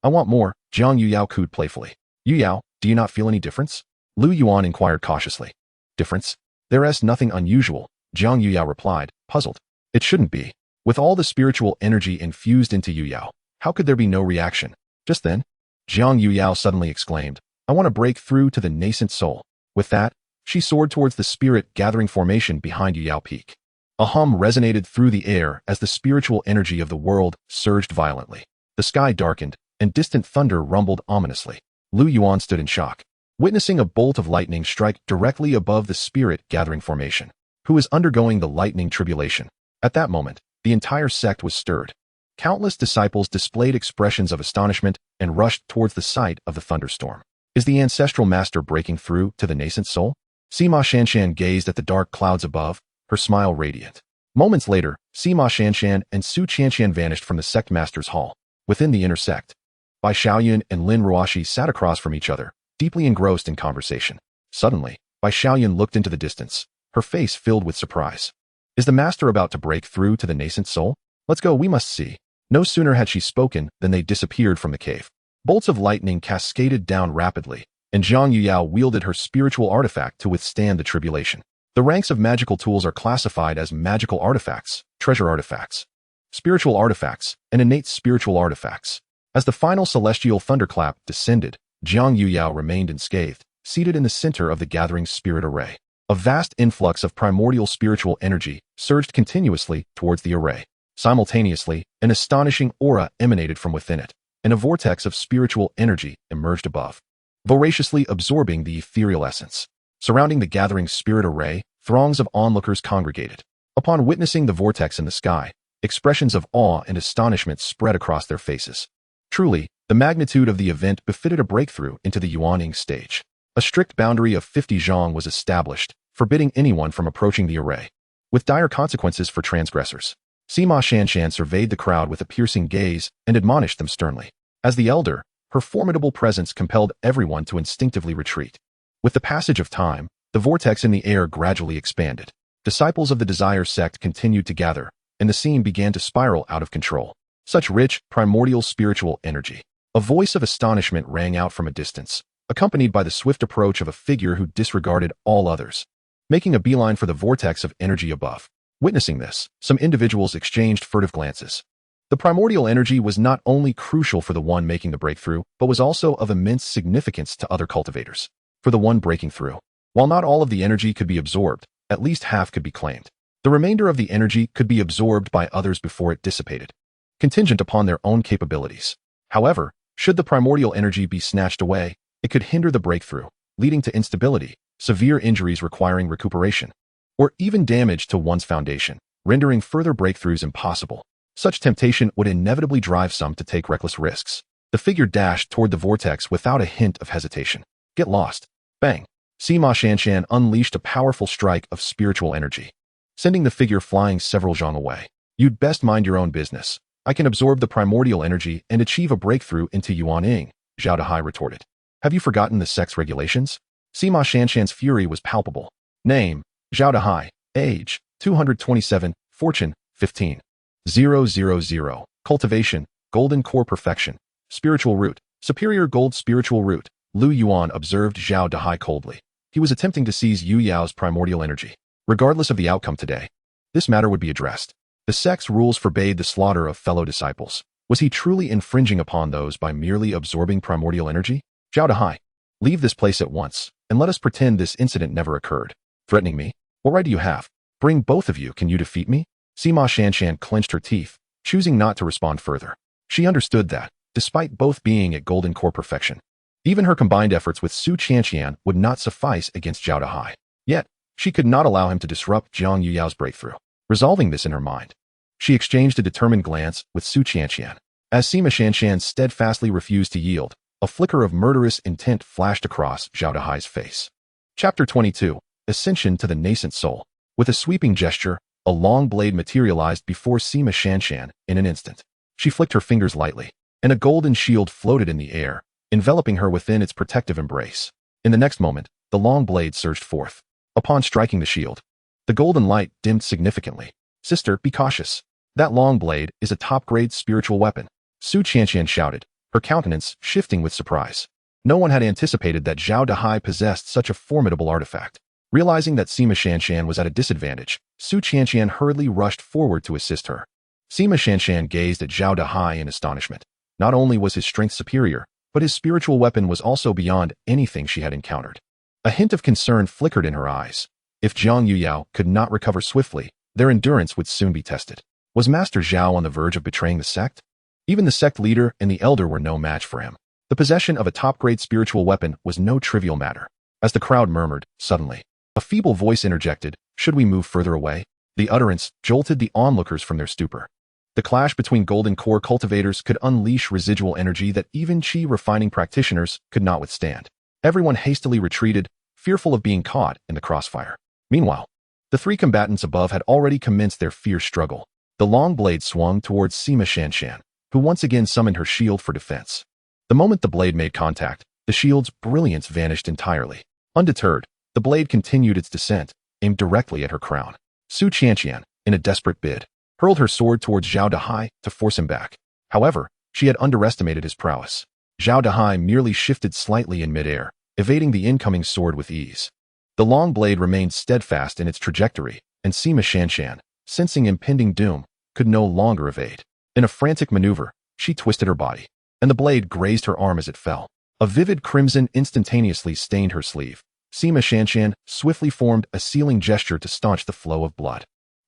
I want more," Zhang Yuyao cooed playfully. "Yuyao, do you not feel any difference?" Lu Yuan inquired cautiously. "Difference? There is nothing unusual," Zhang Yuyao replied, puzzled. "It shouldn't be. With all the spiritual energy infused into Yu Yao, how could there be no reaction? Just then, Jiang Yu Yao suddenly exclaimed, "I want to break through to the nascent soul." With that, she soared towards the spirit-gathering formation behind Yu Yao Peak. A hum resonated through the air as the spiritual energy of the world surged violently. The sky darkened, and distant thunder rumbled ominously. Lu Yuan stood in shock, witnessing a bolt of lightning strike directly above the spirit-gathering formation, who was undergoing the lightning tribulation. At that moment, the entire sect was stirred. Countless disciples displayed expressions of astonishment and rushed towards the site of the thunderstorm. Is the ancestral master breaking through to the nascent soul? Sima Shanshan gazed at the dark clouds above, her smile radiant. Moments later, Sima Shanshan and Su Qianqian vanished from the sect master's hall. Within the inner sect, Bai Xiaoyun and Lin Ruoxi sat across from each other, deeply engrossed in conversation. Suddenly, Bai Xiaoyun looked into the distance, her face filled with surprise. Is the master about to break through to the nascent soul? Let's go, we must see. No sooner had she spoken than they disappeared from the cave. Bolts of lightning cascaded down rapidly, and Jiang Yuyao wielded her spiritual artifact to withstand the tribulation. The ranks of magical tools are classified as magical artifacts, treasure artifacts, spiritual artifacts, and innate spiritual artifacts. As the final celestial thunderclap descended, Jiang Yuyao remained unscathed, seated in the center of the gathering spirit array. A vast influx of primordial spiritual energy surged continuously towards the array. Simultaneously, an astonishing aura emanated from within it, and a vortex of spiritual energy emerged above, voraciously absorbing the ethereal essence. Surrounding the gathering spirit array, throngs of onlookers congregated. Upon witnessing the vortex in the sky, expressions of awe and astonishment spread across their faces. Truly, the magnitude of the event befitted a breakthrough into the Yuan stage. A strict boundary of 50 zhang was established, forbidding anyone from approaching the array, with dire consequences for transgressors. Sima Shanshan surveyed the crowd with a piercing gaze and admonished them sternly. As the elder, her formidable presence compelled everyone to instinctively retreat. With the passage of time, the vortex in the air gradually expanded. Disciples of the Desire sect continued to gather, and the scene began to spiral out of control. Such rich, primordial spiritual energy. A voice of astonishment rang out from a distance, accompanied by the swift approach of a figure who disregarded all others, making a beeline for the vortex of energy above. Witnessing this, some individuals exchanged furtive glances. The primordial energy was not only crucial for the one making the breakthrough, but was also of immense significance to other cultivators. For the one breaking through, while not all of the energy could be absorbed, at least half could be claimed. The remainder of the energy could be absorbed by others before it dissipated, contingent upon their own capabilities. However, should the primordial energy be snatched away, it could hinder the breakthrough, leading to instability, severe injuries requiring recuperation, or even damage to one's foundation, rendering further breakthroughs impossible. Such temptation would inevitably drive some to take reckless risks. The figure dashed toward the vortex without a hint of hesitation. Get lost. Bang. Sima Shanshan unleashed a powerful strike of spiritual energy, sending the figure flying several zhang away. You'd best mind your own business. I can absorb the primordial energy and achieve a breakthrough into Yuan, Zhao Dahai retorted. Have you forgotten the sect's regulations? Sima Shanshan's fury was palpable. Name, Zhao Dahai. Age, 227. Fortune, 15,000. Cultivation, golden core perfection. Spiritual root, superior gold spiritual root. Lu Yuan observed Zhao Dahai coldly. He was attempting to seize Yu Yao's primordial energy. Regardless of the outcome today, this matter would be addressed. The sect's rules forbade the slaughter of fellow disciples. Was he truly infringing upon those by merely absorbing primordial energy? Zhao Dahai, leave this place at once, and let us pretend this incident never occurred. Threatening me? What right do you have? Bring both of you, can you defeat me? Sima Shanshan clenched her teeth, choosing not to respond further. She understood that, despite both being at golden core perfection, even her combined efforts with Su Qianqian would not suffice against Zhao Dahai. Yet, she could not allow him to disrupt Jiang Yuyao's breakthrough. Resolving this in her mind, she exchanged a determined glance with Su Qianqian. As Sima Shanshan steadfastly refused to yield, a flicker of murderous intent flashed across Zhao Dahai's face. Chapter 22. Ascension to the Nascent Soul. With a sweeping gesture, a long blade materialized before Sima Shanshan in an instant. She flicked her fingers lightly, and a golden shield floated in the air, enveloping her within its protective embrace. In the next moment, the long blade surged forth. Upon striking the shield, the golden light dimmed significantly. Sister, be cautious. That long blade is a top-grade spiritual weapon. Su Qianqian shouted, her countenance shifting with surprise. No one had anticipated that Zhao Dahai possessed such a formidable artifact. Realizing that Sima Shanshan was at a disadvantage, Su Qianqian hurriedly rushed forward to assist her. Sima Shanshan gazed at Zhao Dahai in astonishment. Not only was his strength superior, but his spiritual weapon was also beyond anything she had encountered. A hint of concern flickered in her eyes. If Jiang Yuyao could not recover swiftly, their endurance would soon be tested. Was Master Zhao on the verge of betraying the sect? Even the sect leader and the elder were no match for him. The possession of a top-grade spiritual weapon was no trivial matter. As the crowd murmured, suddenly, a feeble voice interjected, "Should we move further away?" The utterance jolted the onlookers from their stupor. The clash between golden core cultivators could unleash residual energy that even Qi refining practitioners could not withstand. Everyone hastily retreated, fearful of being caught in the crossfire. Meanwhile, the three combatants above had already commenced their fierce struggle. The long blade swung towards Sima Shanshan, who once again summoned her shield for defense. The moment the blade made contact, the shield's brilliance vanished entirely. Undeterred, the blade continued its descent, aimed directly at her crown. Su Qianqian, in a desperate bid, hurled her sword towards Zhao Dahai to force him back. However, she had underestimated his prowess. Zhao Dahai merely shifted slightly in midair, evading the incoming sword with ease. The long blade remained steadfast in its trajectory, and Sima Shanshan, sensing impending doom, could no longer evade. In a frantic maneuver, she twisted her body, and the blade grazed her arm as it fell. A vivid crimson instantaneously stained her sleeve. Sima Shanshan swiftly formed a sealing gesture to staunch the flow of blood.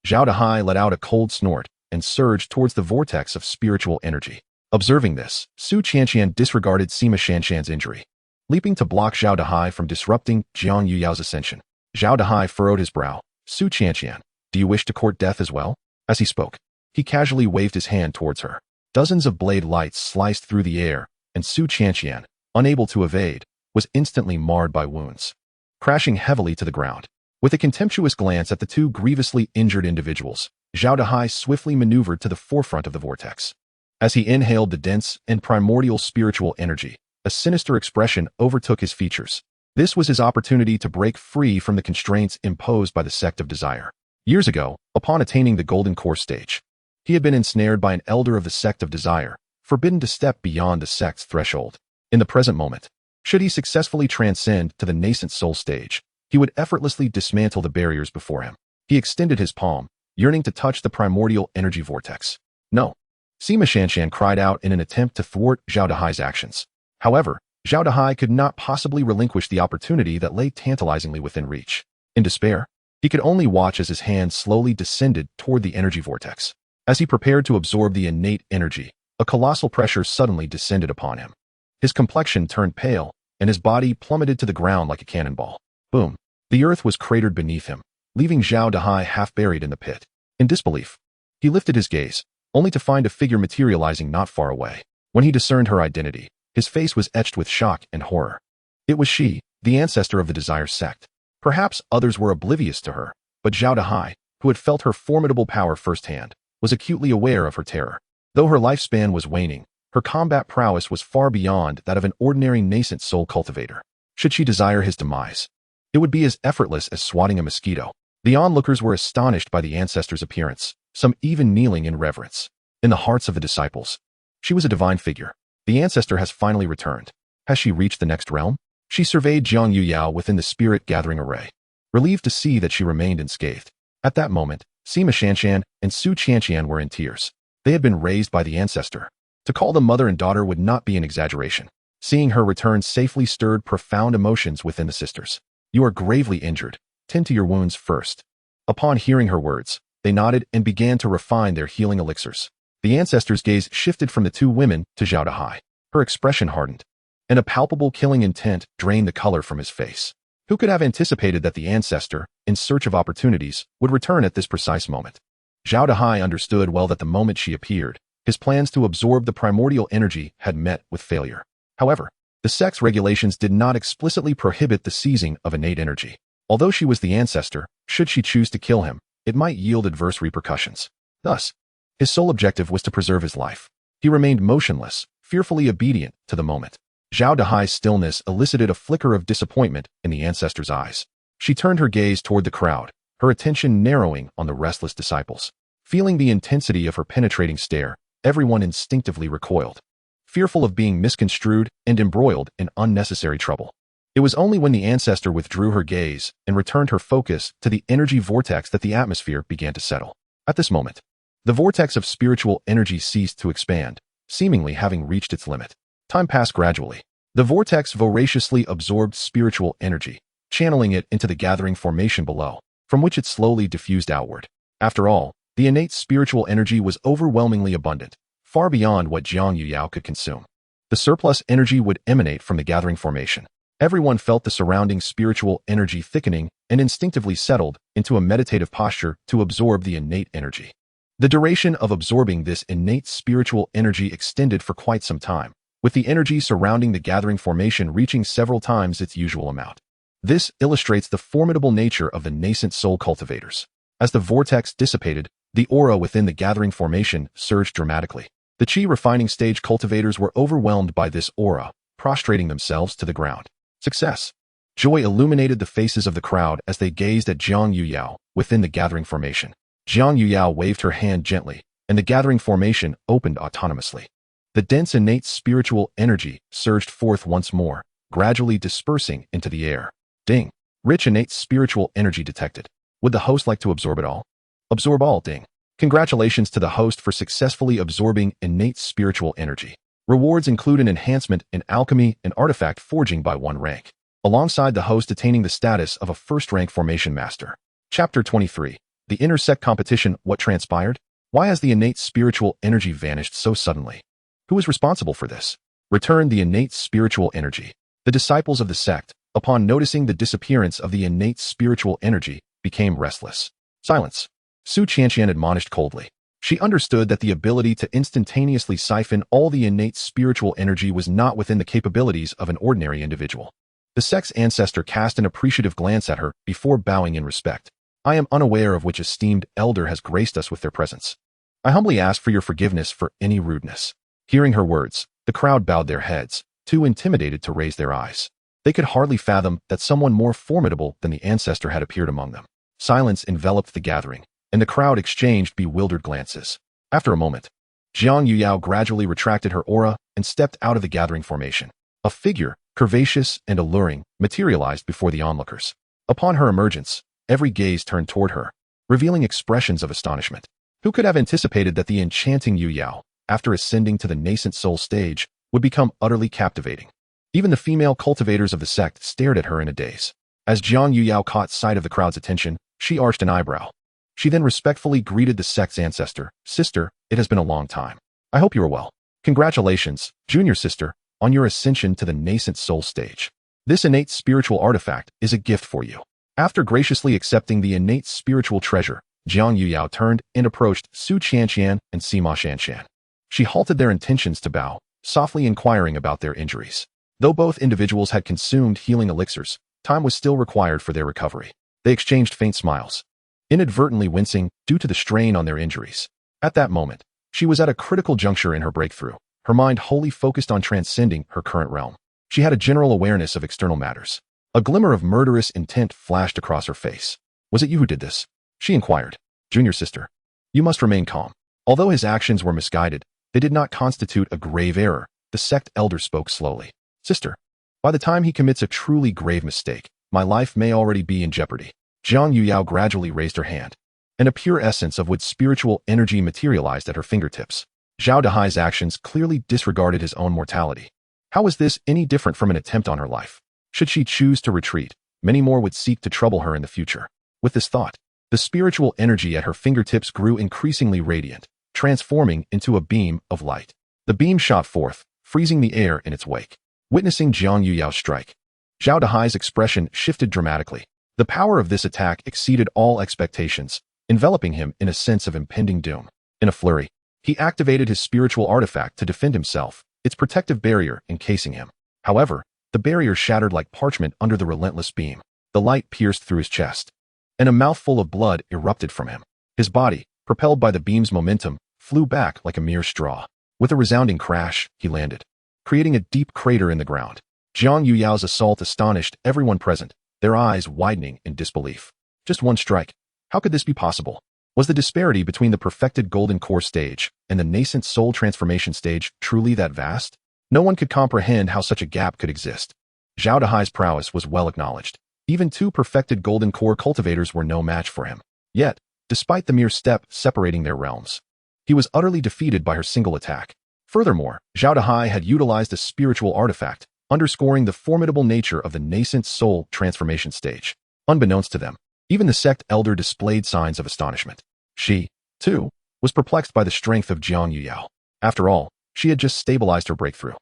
Zhao Dahai let out a cold snort and surged towards the vortex of spiritual energy. Observing this, Su Qianqian disregarded Sima Shanshan's injury, leaping to block Zhao Dahai from disrupting Jiang Yuyao's ascension. Zhao Dahai furrowed his brow. "Su Qianqian, do you wish to court death as well?" As he spoke, he casually waved his hand towards her. Dozens of blade lights sliced through the air, and Su Qianqian, unable to evade, was instantly marred by wounds, crashing heavily to the ground. With a contemptuous glance at the two grievously injured individuals, Zhao Dahai swiftly maneuvered to the forefront of the vortex. As he inhaled the dense and primordial spiritual energy, a sinister expression overtook his features. This was his opportunity to break free from the constraints imposed by the Sect of Desire. Years ago, upon attaining the Golden Core stage, he had been ensnared by an elder of the Sect of Desire, forbidden to step beyond the sect's threshold. In the present moment, should he successfully transcend to the nascent soul stage, he would effortlessly dismantle the barriers before him. He extended his palm, yearning to touch the primordial energy vortex. "No!" Sima Shanshan cried out in an attempt to thwart Zhao Dahai's actions. However, Zhao Dahai could not possibly relinquish the opportunity that lay tantalizingly within reach. In despair, he could only watch as his hand slowly descended toward the energy vortex. As he prepared to absorb the innate energy, a colossal pressure suddenly descended upon him. His complexion turned pale, and his body plummeted to the ground like a cannonball. Boom! The earth was cratered beneath him, leaving Zhao Dahai half buried in the pit. In disbelief, he lifted his gaze, only to find a figure materializing not far away. When he discerned her identity, his face was etched with shock and horror. It was she, the ancestor of the Desire sect. Perhaps others were oblivious to her, but Zhao Dahai, who had felt her formidable power firsthand, was acutely aware of her terror. Though her lifespan was waning, her combat prowess was far beyond that of an ordinary nascent soul cultivator. Should she desire his demise, it would be as effortless as swatting a mosquito. The onlookers were astonished by the ancestor's appearance, some even kneeling in reverence. In the hearts of the disciples, she was a divine figure. The ancestor has finally returned. Has she reached the next realm? She surveyed Jiang Yuyao within the spirit-gathering array, relieved to see that she remained unscathed. At that moment, Sima Shanshan and Su Qianqian were in tears. They had been raised by the ancestor. To call them mother and daughter would not be an exaggeration. Seeing her return safely stirred profound emotions within the sisters. "You are gravely injured. Tend to your wounds first." Upon hearing her words, they nodded and began to refine their healing elixirs. The ancestor's gaze shifted from the two women to Zhao Dahai. Her expression hardened, and a palpable killing intent drained the color from his face. Who could have anticipated that the ancestor, in search of opportunities, would return at this precise moment? Zhao Dahai understood well that the moment she appeared, his plans to absorb the primordial energy had met with failure. However, the sect's regulations did not explicitly prohibit the seizing of innate energy. Although she was the ancestor, should she choose to kill him, it might yield adverse repercussions. Thus, his sole objective was to preserve his life. He remained motionless, fearfully obedient to the moment. Zhao Dahai's stillness elicited a flicker of disappointment in the ancestor's eyes. She turned her gaze toward the crowd, her attention narrowing on the restless disciples. Feeling the intensity of her penetrating stare, everyone instinctively recoiled, fearful of being misconstrued and embroiled in unnecessary trouble. It was only when the ancestor withdrew her gaze and returned her focus to the energy vortex that the atmosphere began to settle. At this moment, The vortex of spiritual energy ceased to expand, seemingly having reached its limit. Time passed gradually. The vortex voraciously absorbed spiritual energy, channeling it into the gathering formation below, from which it slowly diffused outward. After all, the innate spiritual energy was overwhelmingly abundant, far beyond what Jiang Yuyao could consume. The surplus energy would emanate from the gathering formation. Everyone felt the surrounding spiritual energy thickening and instinctively settled into a meditative posture to absorb the innate energy. The duration of absorbing this innate spiritual energy extended for quite some time, with the energy surrounding the gathering formation reaching several times its usual amount. This illustrates the formidable nature of the nascent soul cultivators. As the vortex dissipated, the aura within the gathering formation surged dramatically. The Qi refining stage cultivators were overwhelmed by this aura, prostrating themselves to the ground. Success! Joy illuminated the faces of the crowd as they gazed at Jiang Yuyao within the gathering formation. Jiang Yuyao waved her hand gently, and the gathering formation opened autonomously. The dense innate spiritual energy surged forth once more, gradually dispersing into the air. Ding! Rich innate spiritual energy detected. Would the host like to absorb it all? Absorb all, ding. Congratulations to the host for successfully absorbing innate spiritual energy. Rewards include an enhancement in alchemy and artifact forging by 1 rank, alongside the host attaining the status of a first-rank formation master. Chapter 23. The Inner Sect Competition. What transpired? Why has the innate spiritual energy vanished so suddenly? Who is responsible for this? Return the innate spiritual energy. The disciples of the sect, upon noticing the disappearance of the innate spiritual energy, became restless. Silence. Su Qianqian admonished coldly. She understood that the ability to instantaneously siphon all the innate spiritual energy was not within the capabilities of an ordinary individual. The sect's ancestor cast an appreciative glance at her before bowing in respect. I am unaware of which esteemed elder has graced us with their presence. I humbly ask for your forgiveness for any rudeness. Hearing her words, the crowd bowed their heads, too intimidated to raise their eyes. They could hardly fathom that someone more formidable than the ancestor had appeared among them. Silence enveloped the gathering, and the crowd exchanged bewildered glances. After a moment, Jiang Yuyao gradually retracted her aura and stepped out of the gathering formation. A figure, curvaceous and alluring, materialized before the onlookers. Upon her emergence, every gaze turned toward her, revealing expressions of astonishment. Who could have anticipated that the enchanting Yuyao, after ascending to the nascent soul stage, would become utterly captivating? Even the female cultivators of the sect stared at her in a daze. As Jiang Yuyao caught sight of the crowd's attention, she arched an eyebrow. She then respectfully greeted the sect's ancestor. Sister, it has been a long time. I hope you are well. Congratulations, junior sister, on your ascension to the nascent soul stage. This innate spiritual artifact is a gift for you. After graciously accepting the innate spiritual treasure, Jiang Yuyao turned and approached Su Qianqian and Sima Shanshan. She halted their intentions to bow, softly inquiring about their injuries. Though both individuals had consumed healing elixirs, time was still required for their recovery. They exchanged faint smiles, inadvertently wincing due to the strain on their injuries. At that moment, she was at a critical juncture in her breakthrough, her mind wholly focused on transcending her current realm. She had a general awareness of external matters. A glimmer of murderous intent flashed across her face. Was it you who did this? She inquired. Junior sister, you must remain calm. Although his actions were misguided, they did not constitute a grave error. The sect elder spoke slowly. Sister, by the time he commits a truly grave mistake, my life may already be in jeopardy. Jiang Yuyao gradually raised her hand, and a pure essence of wood spiritual energy materialized at her fingertips. Zhao Dahai's actions clearly disregarded his own mortality. How was this any different from an attempt on her life? Should she choose to retreat, many more would seek to trouble her in the future. With this thought, the spiritual energy at her fingertips grew increasingly radiant, transforming into a beam of light. The beam shot forth, freezing the air in its wake. Witnessing Jiang Yuyao's strike, Zhao Dahai's expression shifted dramatically. The power of this attack exceeded all expectations, enveloping him in a sense of impending doom. In a flurry, he activated his spiritual artifact to defend himself, its protective barrier encasing him. However, the barrier shattered like parchment under the relentless beam. The light pierced through his chest, and a mouthful of blood erupted from him. His body, propelled by the beam's momentum, flew back like a mere straw. With a resounding crash, he landed, creating a deep crater in the ground. Jiang Yuyao's assault astonished everyone present, their eyes widening in disbelief. Just one strike. How could this be possible? Was the disparity between the perfected golden core stage and the nascent soul transformation stage truly that vast? No one could comprehend how such a gap could exist. Zhao Dahai's prowess was well acknowledged. Even 2 perfected golden core cultivators were no match for him. Yet, despite the mere step separating their realms, He was utterly defeated by her single attack. Furthermore, Zhao Dehai had utilized a spiritual artifact, underscoring the formidable nature of the nascent soul transformation stage. Unbeknownst to them, even the sect elder displayed signs of astonishment. She, too, was perplexed by the strength of Jiang Yuyao. After all, she had just stabilized her breakthrough.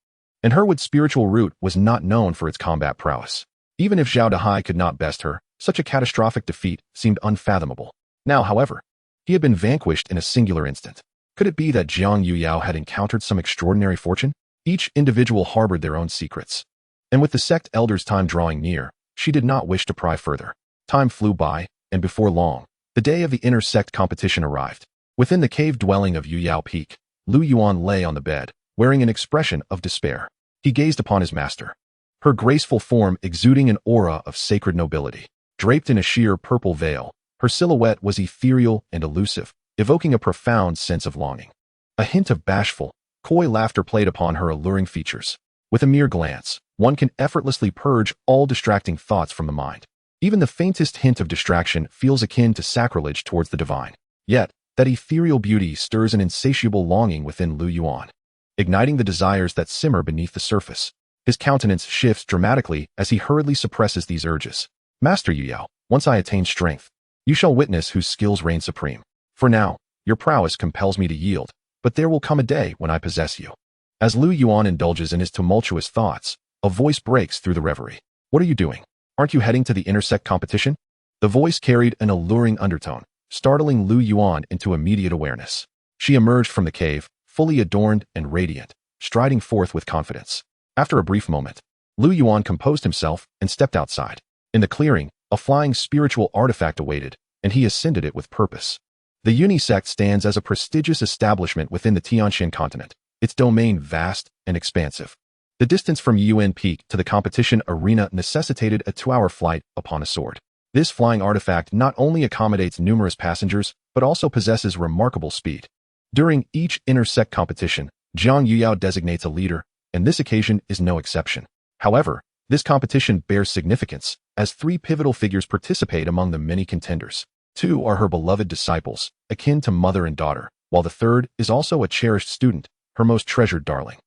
And Herwood's spiritual root was not known for its combat prowess. Even if Zhao Dehai could not best her, such a catastrophic defeat seemed unfathomable. Now, however, he had been vanquished in a singular instant. Could it be that Jiang Yuyao had encountered some extraordinary fortune? Each individual harbored their own secrets. And with the sect elder's time drawing near, she did not wish to pry further. Time flew by, and before long, the day of the inner sect competition arrived. Within the cave dwelling of Yuyao Peak, Lu Yuan lay on the bed, wearing an expression of despair. He gazed upon his master, her graceful form exuding an aura of sacred nobility. Draped in a sheer purple veil, her silhouette was ethereal and elusive, evoking a profound sense of longing. A hint of bashful, coy laughter played upon her alluring features. With a mere glance, one can effortlessly purge all distracting thoughts from the mind. Even the faintest hint of distraction feels akin to sacrilege towards the divine. Yet, that ethereal beauty stirs an insatiable longing within Lu Yuan, igniting the desires that simmer beneath the surface. His countenance shifts dramatically as he hurriedly suppresses these urges. Master Yuyao, once I attain strength, you shall witness whose skills reign supreme. For now, your prowess compels me to yield, but there will come a day when I possess you. As Lu Yuan indulges in his tumultuous thoughts, a voice breaks through the reverie. What are you doing? Aren't you heading to the intersect competition? The voice carried an alluring undertone, startling Lu Yuan into immediate awareness. She emerged from the cave, fully adorned and radiant, striding forth with confidence. After a brief moment, Lu Yuan composed himself and stepped outside. In the clearing, a flying spiritual artifact awaited, and he ascended it with purpose. The Uni sect stands as a prestigious establishment within the Tianxin continent, its domain vast and expansive. The distance from Yuan Peak to the competition arena necessitated a 2-hour flight upon a sword. This flying artifact not only accommodates numerous passengers, but also possesses remarkable speed. During each intersect competition, Jiang Yuyao designates a leader, and this occasion is no exception. However, this competition bears significance, as 3 pivotal figures participate among the many contenders. 2 are her beloved disciples, akin to mother and daughter, while the third is also a cherished student, her most treasured darling.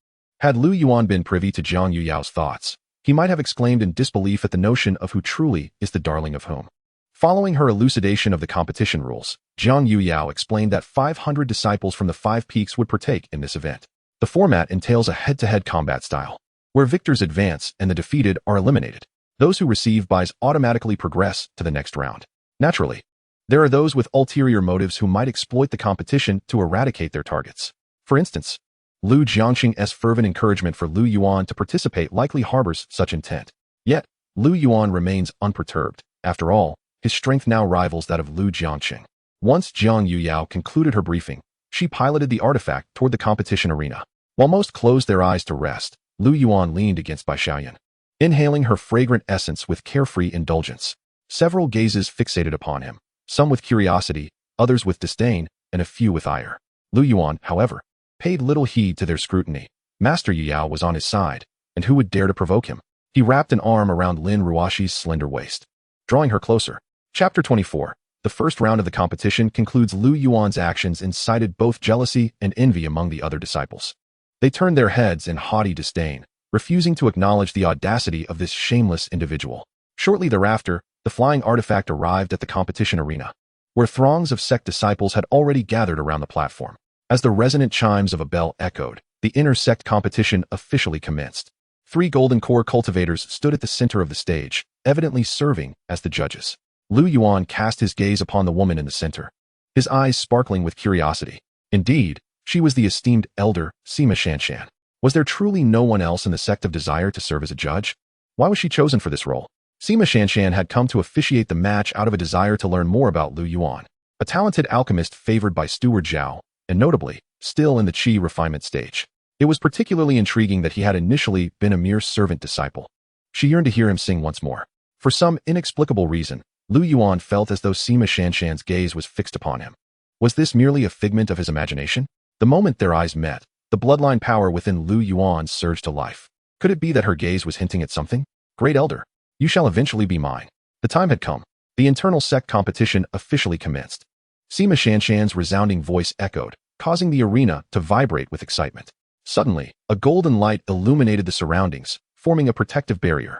Had Lu Yuan been privy to Jiang Yuyao's thoughts, he might have exclaimed in disbelief at the notion of who truly is the darling of whom. Following her elucidation of the competition rules, Jiang Yuyao explained that 500 disciples from the 5 peaks would partake in this event. The format entails a head-to-head combat style, where victors advance and the defeated are eliminated. Those who receive buys automatically progress to the next round. Naturally, there are those with ulterior motives who might exploit the competition to eradicate their targets. For instance, Lu Jiangxing's fervent encouragement for Lu Yuan to participate likely harbors such intent. Yet, Lu Yuan remains unperturbed. After all, his strength now rivals that of Lu Jiangxing. Once Jiang Yuyao concluded her briefing, she piloted the artifact toward the competition arena. While most closed their eyes to rest, Lu Yuan leaned against Bai Xiaoyan, inhaling her fragrant essence with carefree indulgence. Several gazes fixated upon him, some with curiosity, others with disdain, and a few with ire. Lu Yuan, however, paid little heed to their scrutiny. Master Yuyao was on his side, and who would dare to provoke him? He wrapped an arm around Lin Ruoxi's slender waist, drawing her closer. Chapter 24. The first round of the competition concludes. Lu Yuan's actions incited both jealousy and envy among the other disciples. They turned their heads in haughty disdain, refusing to acknowledge the audacity of this shameless individual. Shortly thereafter, the flying artifact arrived at the competition arena, where throngs of sect disciples had already gathered around the platform. As the resonant chimes of a bell echoed, the inner sect competition officially commenced. 3 golden core cultivators stood at the center of the stage, evidently serving as the judges. Lu Yuan cast his gaze upon the woman in the center, his eyes sparkling with curiosity. Indeed, she was the esteemed elder, Sima Shanshan. Was there truly no one else in the sect of desire to serve as a judge? Why was she chosen for this role? Sima Shanshan had come to officiate the match out of a desire to learn more about Lu Yuan, a talented alchemist favored by Steward Zhao, and notably, still in the Qi Refinement stage. It was particularly intriguing that he had initially been a mere servant disciple. She yearned to hear him sing once more. For some inexplicable reason, Lu Yuan felt as though Sima Shanshan's gaze was fixed upon him. Was this merely a figment of his imagination? The moment their eyes met, the bloodline power within Lu Yuan surged to life. Could it be that her gaze was hinting at something? Great elder, you shall eventually be mine. The time had come. The internal sect competition officially commenced. Sima Shanshan's resounding voice echoed, causing the arena to vibrate with excitement. Suddenly, a golden light illuminated the surroundings, forming a protective barrier.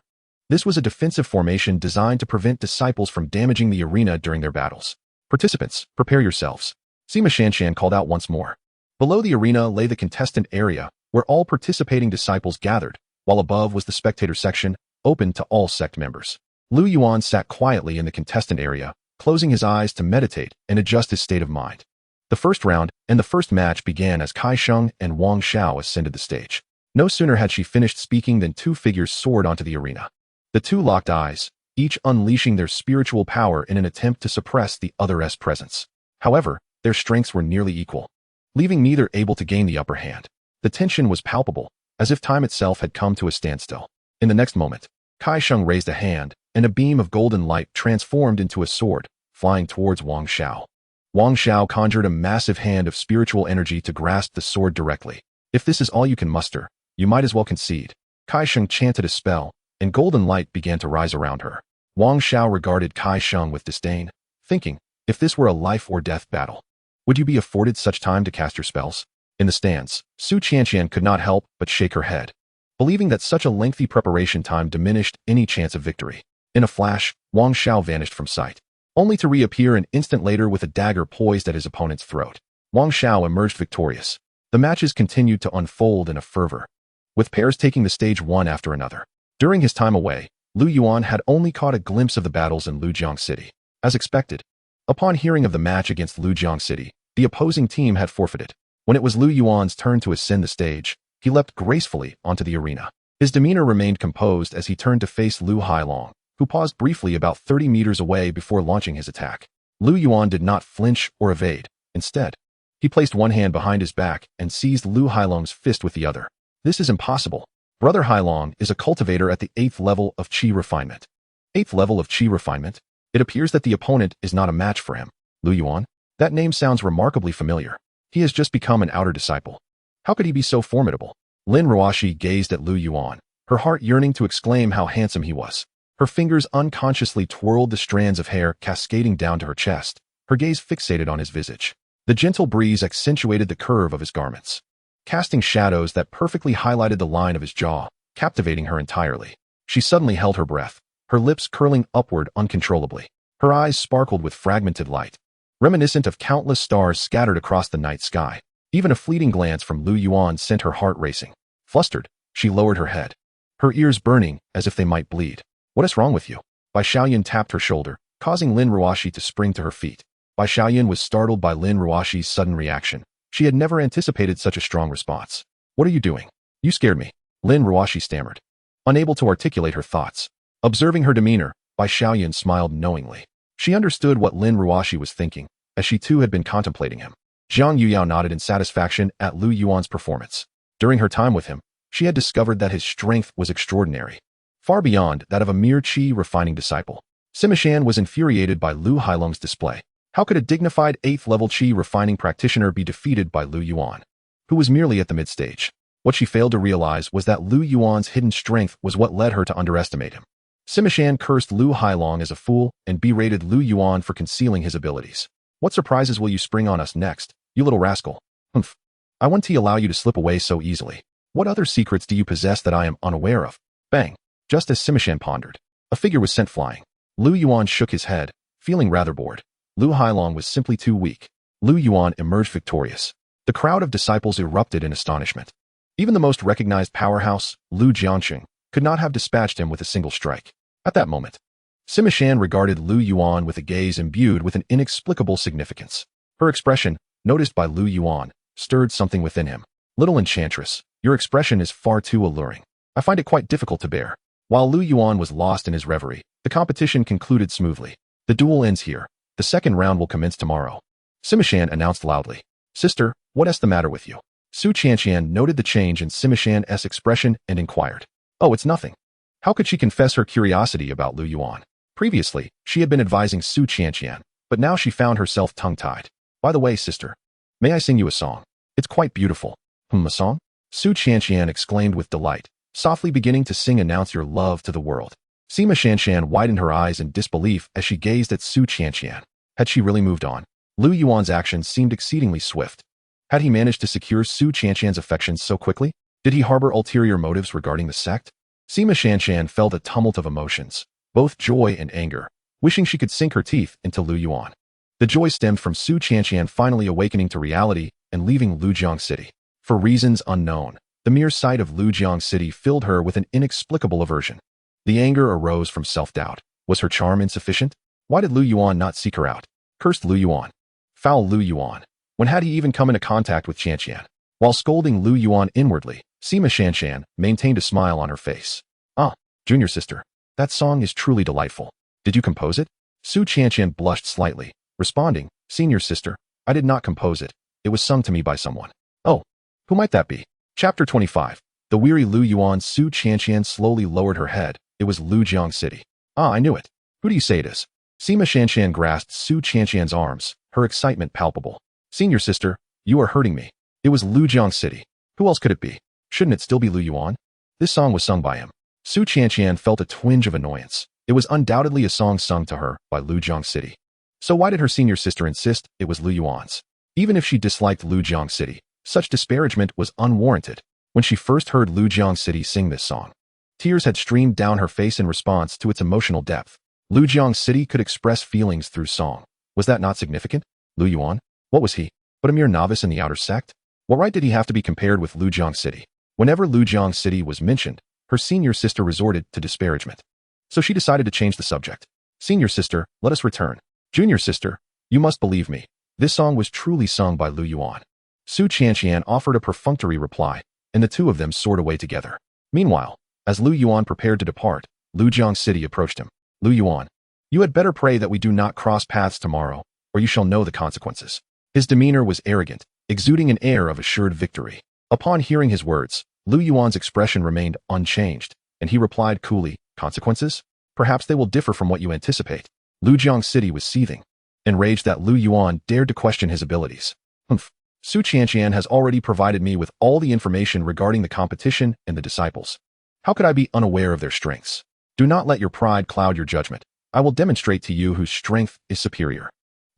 This was a defensive formation designed to prevent disciples from damaging the arena during their battles. Participants, prepare yourselves. Sima Shanshan called out once more. Below the arena lay the contestant area, where all participating disciples gathered, while above was the spectator section, open to all sect members. Lu Yuan sat quietly in the contestant area, closing his eyes to meditate and adjust his state of mind. The first round and the first match began as Kai Sheng and Wang Xiao ascended the stage. No sooner had she finished speaking than two figures soared onto the arena. The two locked eyes, each unleashing their spiritual power in an attempt to suppress the other's presence. However, their strengths were nearly equal, leaving neither able to gain the upper hand. The tension was palpable, as if time itself had come to a standstill. In the next moment, Kai Sheng raised a hand, and a beam of golden light transformed into a sword, flying towards Wang Xiao. Wang Xiao conjured a massive hand of spiritual energy to grasp the sword directly. If this is all you can muster, you might as well concede. Kai Sheng chanted a spell, and golden light began to rise around her. Wang Xiao regarded Kai Sheng with disdain, thinking, if this were a life-or-death battle, would you be afforded such time to cast your spells? In the stands, Su Qianqian could not help but shake her head, believing that such a lengthy preparation time diminished any chance of victory. In a flash, Wang Xiao vanished from sight, only to reappear an instant later with a dagger poised at his opponent's throat. Wang Xiao emerged victorious. The matches continued to unfold in a fervor, with pairs taking the stage one after another. During his time away, Lu Yuan had only caught a glimpse of the battles in Lujiang City. As expected, upon hearing of the match against Lujiang City, the opposing team had forfeited. When it was Lu Yuan's turn to ascend the stage, he leapt gracefully onto the arena. His demeanor remained composed as he turned to face Lu Hailong, who paused briefly about 30 meters away before launching his attack. Lu Yuan did not flinch or evade. Instead, he placed one hand behind his back and seized Lu Hailong's fist with the other. This is impossible. Brother Hailong is a cultivator at the 8th level of Qi Refinement. 8th level of Qi Refinement? It appears that the opponent is not a match for him. Lu Yuan? That name sounds remarkably familiar. He has just become an outer disciple. How could he be so formidable? Lin Ruoxi gazed at Lu Yuan, her heart yearning to exclaim how handsome he was. Her fingers unconsciously twirled the strands of hair cascading down to her chest, her gaze fixated on his visage. The gentle breeze accentuated the curve of his garments, casting shadows that perfectly highlighted the line of his jaw, captivating her entirely. She suddenly held her breath, her lips curling upward uncontrollably. Her eyes sparkled with fragmented light, reminiscent of countless stars scattered across the night sky. Even a fleeting glance from Lu Yuan sent her heart racing. Flustered, she lowered her head, her ears burning as if they might bleed. What is wrong with you? Bai Xiaoyan tapped her shoulder, causing Lin Ruoxi to spring to her feet. Bai Xiaoyan was startled by Lin Ruoxi's sudden reaction. She had never anticipated such a strong response. What are you doing? You scared me, Lin Ruoxi stammered, unable to articulate her thoughts. Observing her demeanor, Bai Xiaoyan smiled knowingly. She understood what Lin Ruoxi was thinking, as she too had been contemplating him. Zhang Yuyao nodded in satisfaction at Lu Yuan's performance. During her time with him, she had discovered that his strength was extraordinary, far beyond that of a mere Qi refining disciple. Sima Shan was infuriated by Lu Hailong's display. How could a dignified 8th level Qi refining practitioner be defeated by Lu Yuan, who was merely at the mid-stage? What she failed to realize was that Lu Yuan's hidden strength was what led her to underestimate him. Sima Shan cursed Lu Hailong as a fool and berated Lu Yuan for concealing his abilities. What surprises will you spring on us next, you little rascal? Humph. I won't allow you to slip away so easily. What other secrets do you possess that I am unaware of? Bang. Just as Sima Shan pondered, a figure was sent flying. Lu Yuan shook his head, feeling rather bored. Lu Hailong was simply too weak. Lu Yuan emerged victorious. The crowd of disciples erupted in astonishment. Even the most recognized powerhouse, Lu Jianqing, could not have dispatched him with a single strike. At that moment, Sima Shan regarded Lu Yuan with a gaze imbued with an inexplicable significance. Her expression, noticed by Lu Yuan, stirred something within him. Little enchantress, your expression is far too alluring. I find it quite difficult to bear. While Lu Yuan was lost in his reverie, the competition concluded smoothly. The duel ends here. The second round will commence tomorrow. Sima Shan announced loudly. Sister, what is the matter with you? Su Qianqian noted the change in Sima Shan's expression and inquired. Oh, it's nothing. How could she confess her curiosity about Lu Yuan? Previously, she had been advising Su Qianqian, but now she found herself tongue-tied. By the way, sister, may I sing you a song? It's quite beautiful. A song? Su Qianqian exclaimed with delight, softly beginning to sing Announce Your Love to the World. Sima Shanshan widened her eyes in disbelief as she gazed at Su Qianqian. Had she really moved on? Lu Yuan's actions seemed exceedingly swift. Had he managed to secure Su Qianqian's affections so quickly? Did he harbor ulterior motives regarding the sect? Sima Qianqian felt a tumult of emotions, both joy and anger, wishing she could sink her teeth into Lu Yuan. The joy stemmed from Su Qianqian finally awakening to reality and leaving Lujiang City. For reasons unknown, the mere sight of Lujiang City filled her with an inexplicable aversion. The anger arose from self-doubt. Was her charm insufficient? Why did Lu Yuan not seek her out? Cursed Lu Yuan. Foul Lu Yuan. When had he even come into contact with Qianqian? While scolding Lu Yuan inwardly, Sima Qianqian maintained a smile on her face. Ah, junior sister, that song is truly delightful. Did you compose it? Su Qianqian blushed slightly, responding, senior sister, I did not compose it. It was sung to me by someone. Oh, who might that be? Chapter 25. The weary Lu Yuan. Su Qianqian slowly lowered her head. It was Lujiang City. Ah, I knew it. Who do you say it is? Sima Qianqian grasped Su Qianqian's arms, her excitement palpable. Senior sister, you are hurting me. It was Lujiang City. Who else could it be? Shouldn't it still be Lu Yuan? This song was sung by him. Su Qianqian felt a twinge of annoyance. It was undoubtedly a song sung to her by Lujiang City. So why did her senior sister insist it was Lu Yuan's? Even if she disliked Lujiang City, such disparagement was unwarranted. When she first heard Lujiang City sing this song, tears had streamed down her face in response to its emotional depth. Lujiang City could express feelings through song. Was that not significant? Lu Yuan? What was he? But a mere novice in the outer sect? What right did he have to be compared with Lujiang City? Whenever Lujiang City was mentioned, her senior sister resorted to disparagement. So she decided to change the subject. Senior sister, let us return. Junior sister, you must believe me. This song was truly sung by Lu Yuan. Su Qianqian offered a perfunctory reply, and the two of them soared away together. Meanwhile, as Lu Yuan prepared to depart, Lujiang City approached him. Lu Yuan, you had better pray that we do not cross paths tomorrow, or you shall know the consequences. His demeanor was arrogant, exuding an air of assured victory. Upon hearing his words, Lu Yuan's expression remained unchanged, and he replied coolly, consequences? Perhaps they will differ from what you anticipate. Lujiang City was seething, enraged that Lu Yuan dared to question his abilities. Humph. Su Qianqian has already provided me with all the information regarding the competition and the disciples. How could I be unaware of their strengths? Do not let your pride cloud your judgment. I will demonstrate to you whose strength is superior.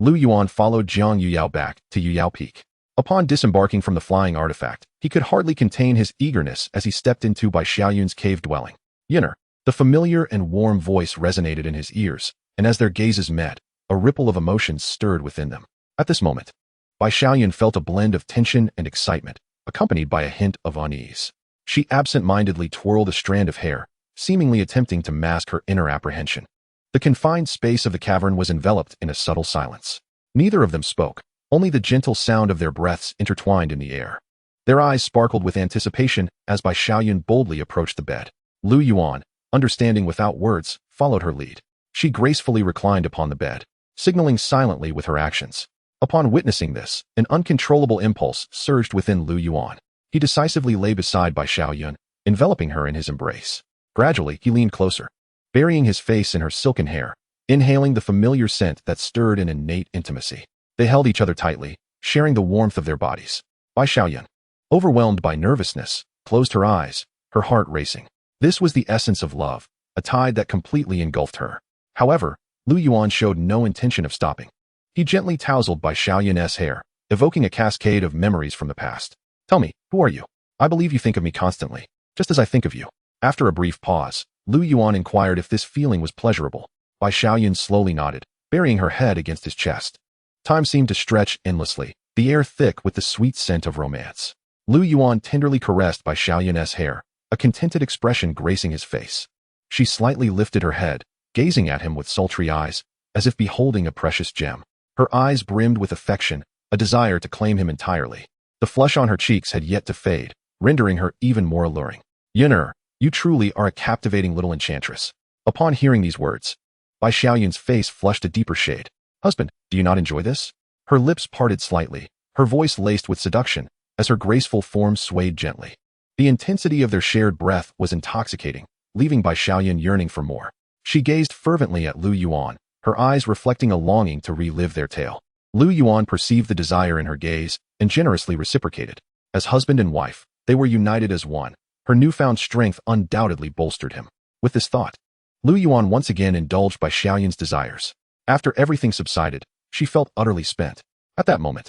Lu Yuan followed Jiang Yuyao back to Yuyao Peak. Upon disembarking from the flying artifact, he could hardly contain his eagerness as he stepped into Bai Xiaoyun's cave dwelling. Yinner. The familiar and warm voice resonated in his ears, and as their gazes met, a ripple of emotion stirred within them. At this moment, Bai Xiaoyun felt a blend of tension and excitement, accompanied by a hint of unease. She absent-mindedly twirled a strand of hair, seemingly attempting to mask her inner apprehension. The confined space of the cavern was enveloped in a subtle silence. Neither of them spoke, only the gentle sound of their breaths intertwined in the air. Their eyes sparkled with anticipation as Bai Xiaoyun boldly approached the bed. Lu Yuan, understanding without words, followed her lead. She gracefully reclined upon the bed, signaling silently with her actions. Upon witnessing this, an uncontrollable impulse surged within Lu Yuan. He decisively lay beside Bai Xiaoyun, enveloping her in his embrace. Gradually, he leaned closer, burying his face in her silken hair, inhaling the familiar scent that stirred an innate intimacy. They held each other tightly, sharing the warmth of their bodies. Bai Xiaoyun, overwhelmed by nervousness, closed her eyes, her heart racing. This was the essence of love, a tide that completely engulfed her. However, Lu Yuan showed no intention of stopping. He gently tousled Bai Xiaoyun's hair, evoking a cascade of memories from the past. Tell me, who are you? I believe you think of me constantly, just as I think of you. After a brief pause, Lu Yuan inquired if this feeling was pleasurable. Bai Xiaoyun slowly nodded, burying her head against his chest. Time seemed to stretch endlessly, the air thick with the sweet scent of romance. Lu Yuan tenderly caressed Bai Xiaoyun's hair, a contented expression gracing his face. She slightly lifted her head, gazing at him with sultry eyes, as if beholding a precious gem. Her eyes brimmed with affection, a desire to claim him entirely. The flush on her cheeks had yet to fade, rendering her even more alluring. Yinner, you truly are a captivating little enchantress. Upon hearing these words, Bai Xiaoyun's face flushed a deeper shade. Husband, do you not enjoy this? Her lips parted slightly, her voice laced with seduction, as her graceful form swayed gently. The intensity of their shared breath was intoxicating, leaving Bai Xiaoyun yearning for more. She gazed fervently at Lu Yuan, her eyes reflecting a longing to relive their tale. Lu Yuan perceived the desire in her gaze and generously reciprocated. As husband and wife, they were united as one. Her newfound strength undoubtedly bolstered him. With this thought, Lu Yuan once again indulged Bai Xiaoyun's desires. After everything subsided, she felt utterly spent. At that moment,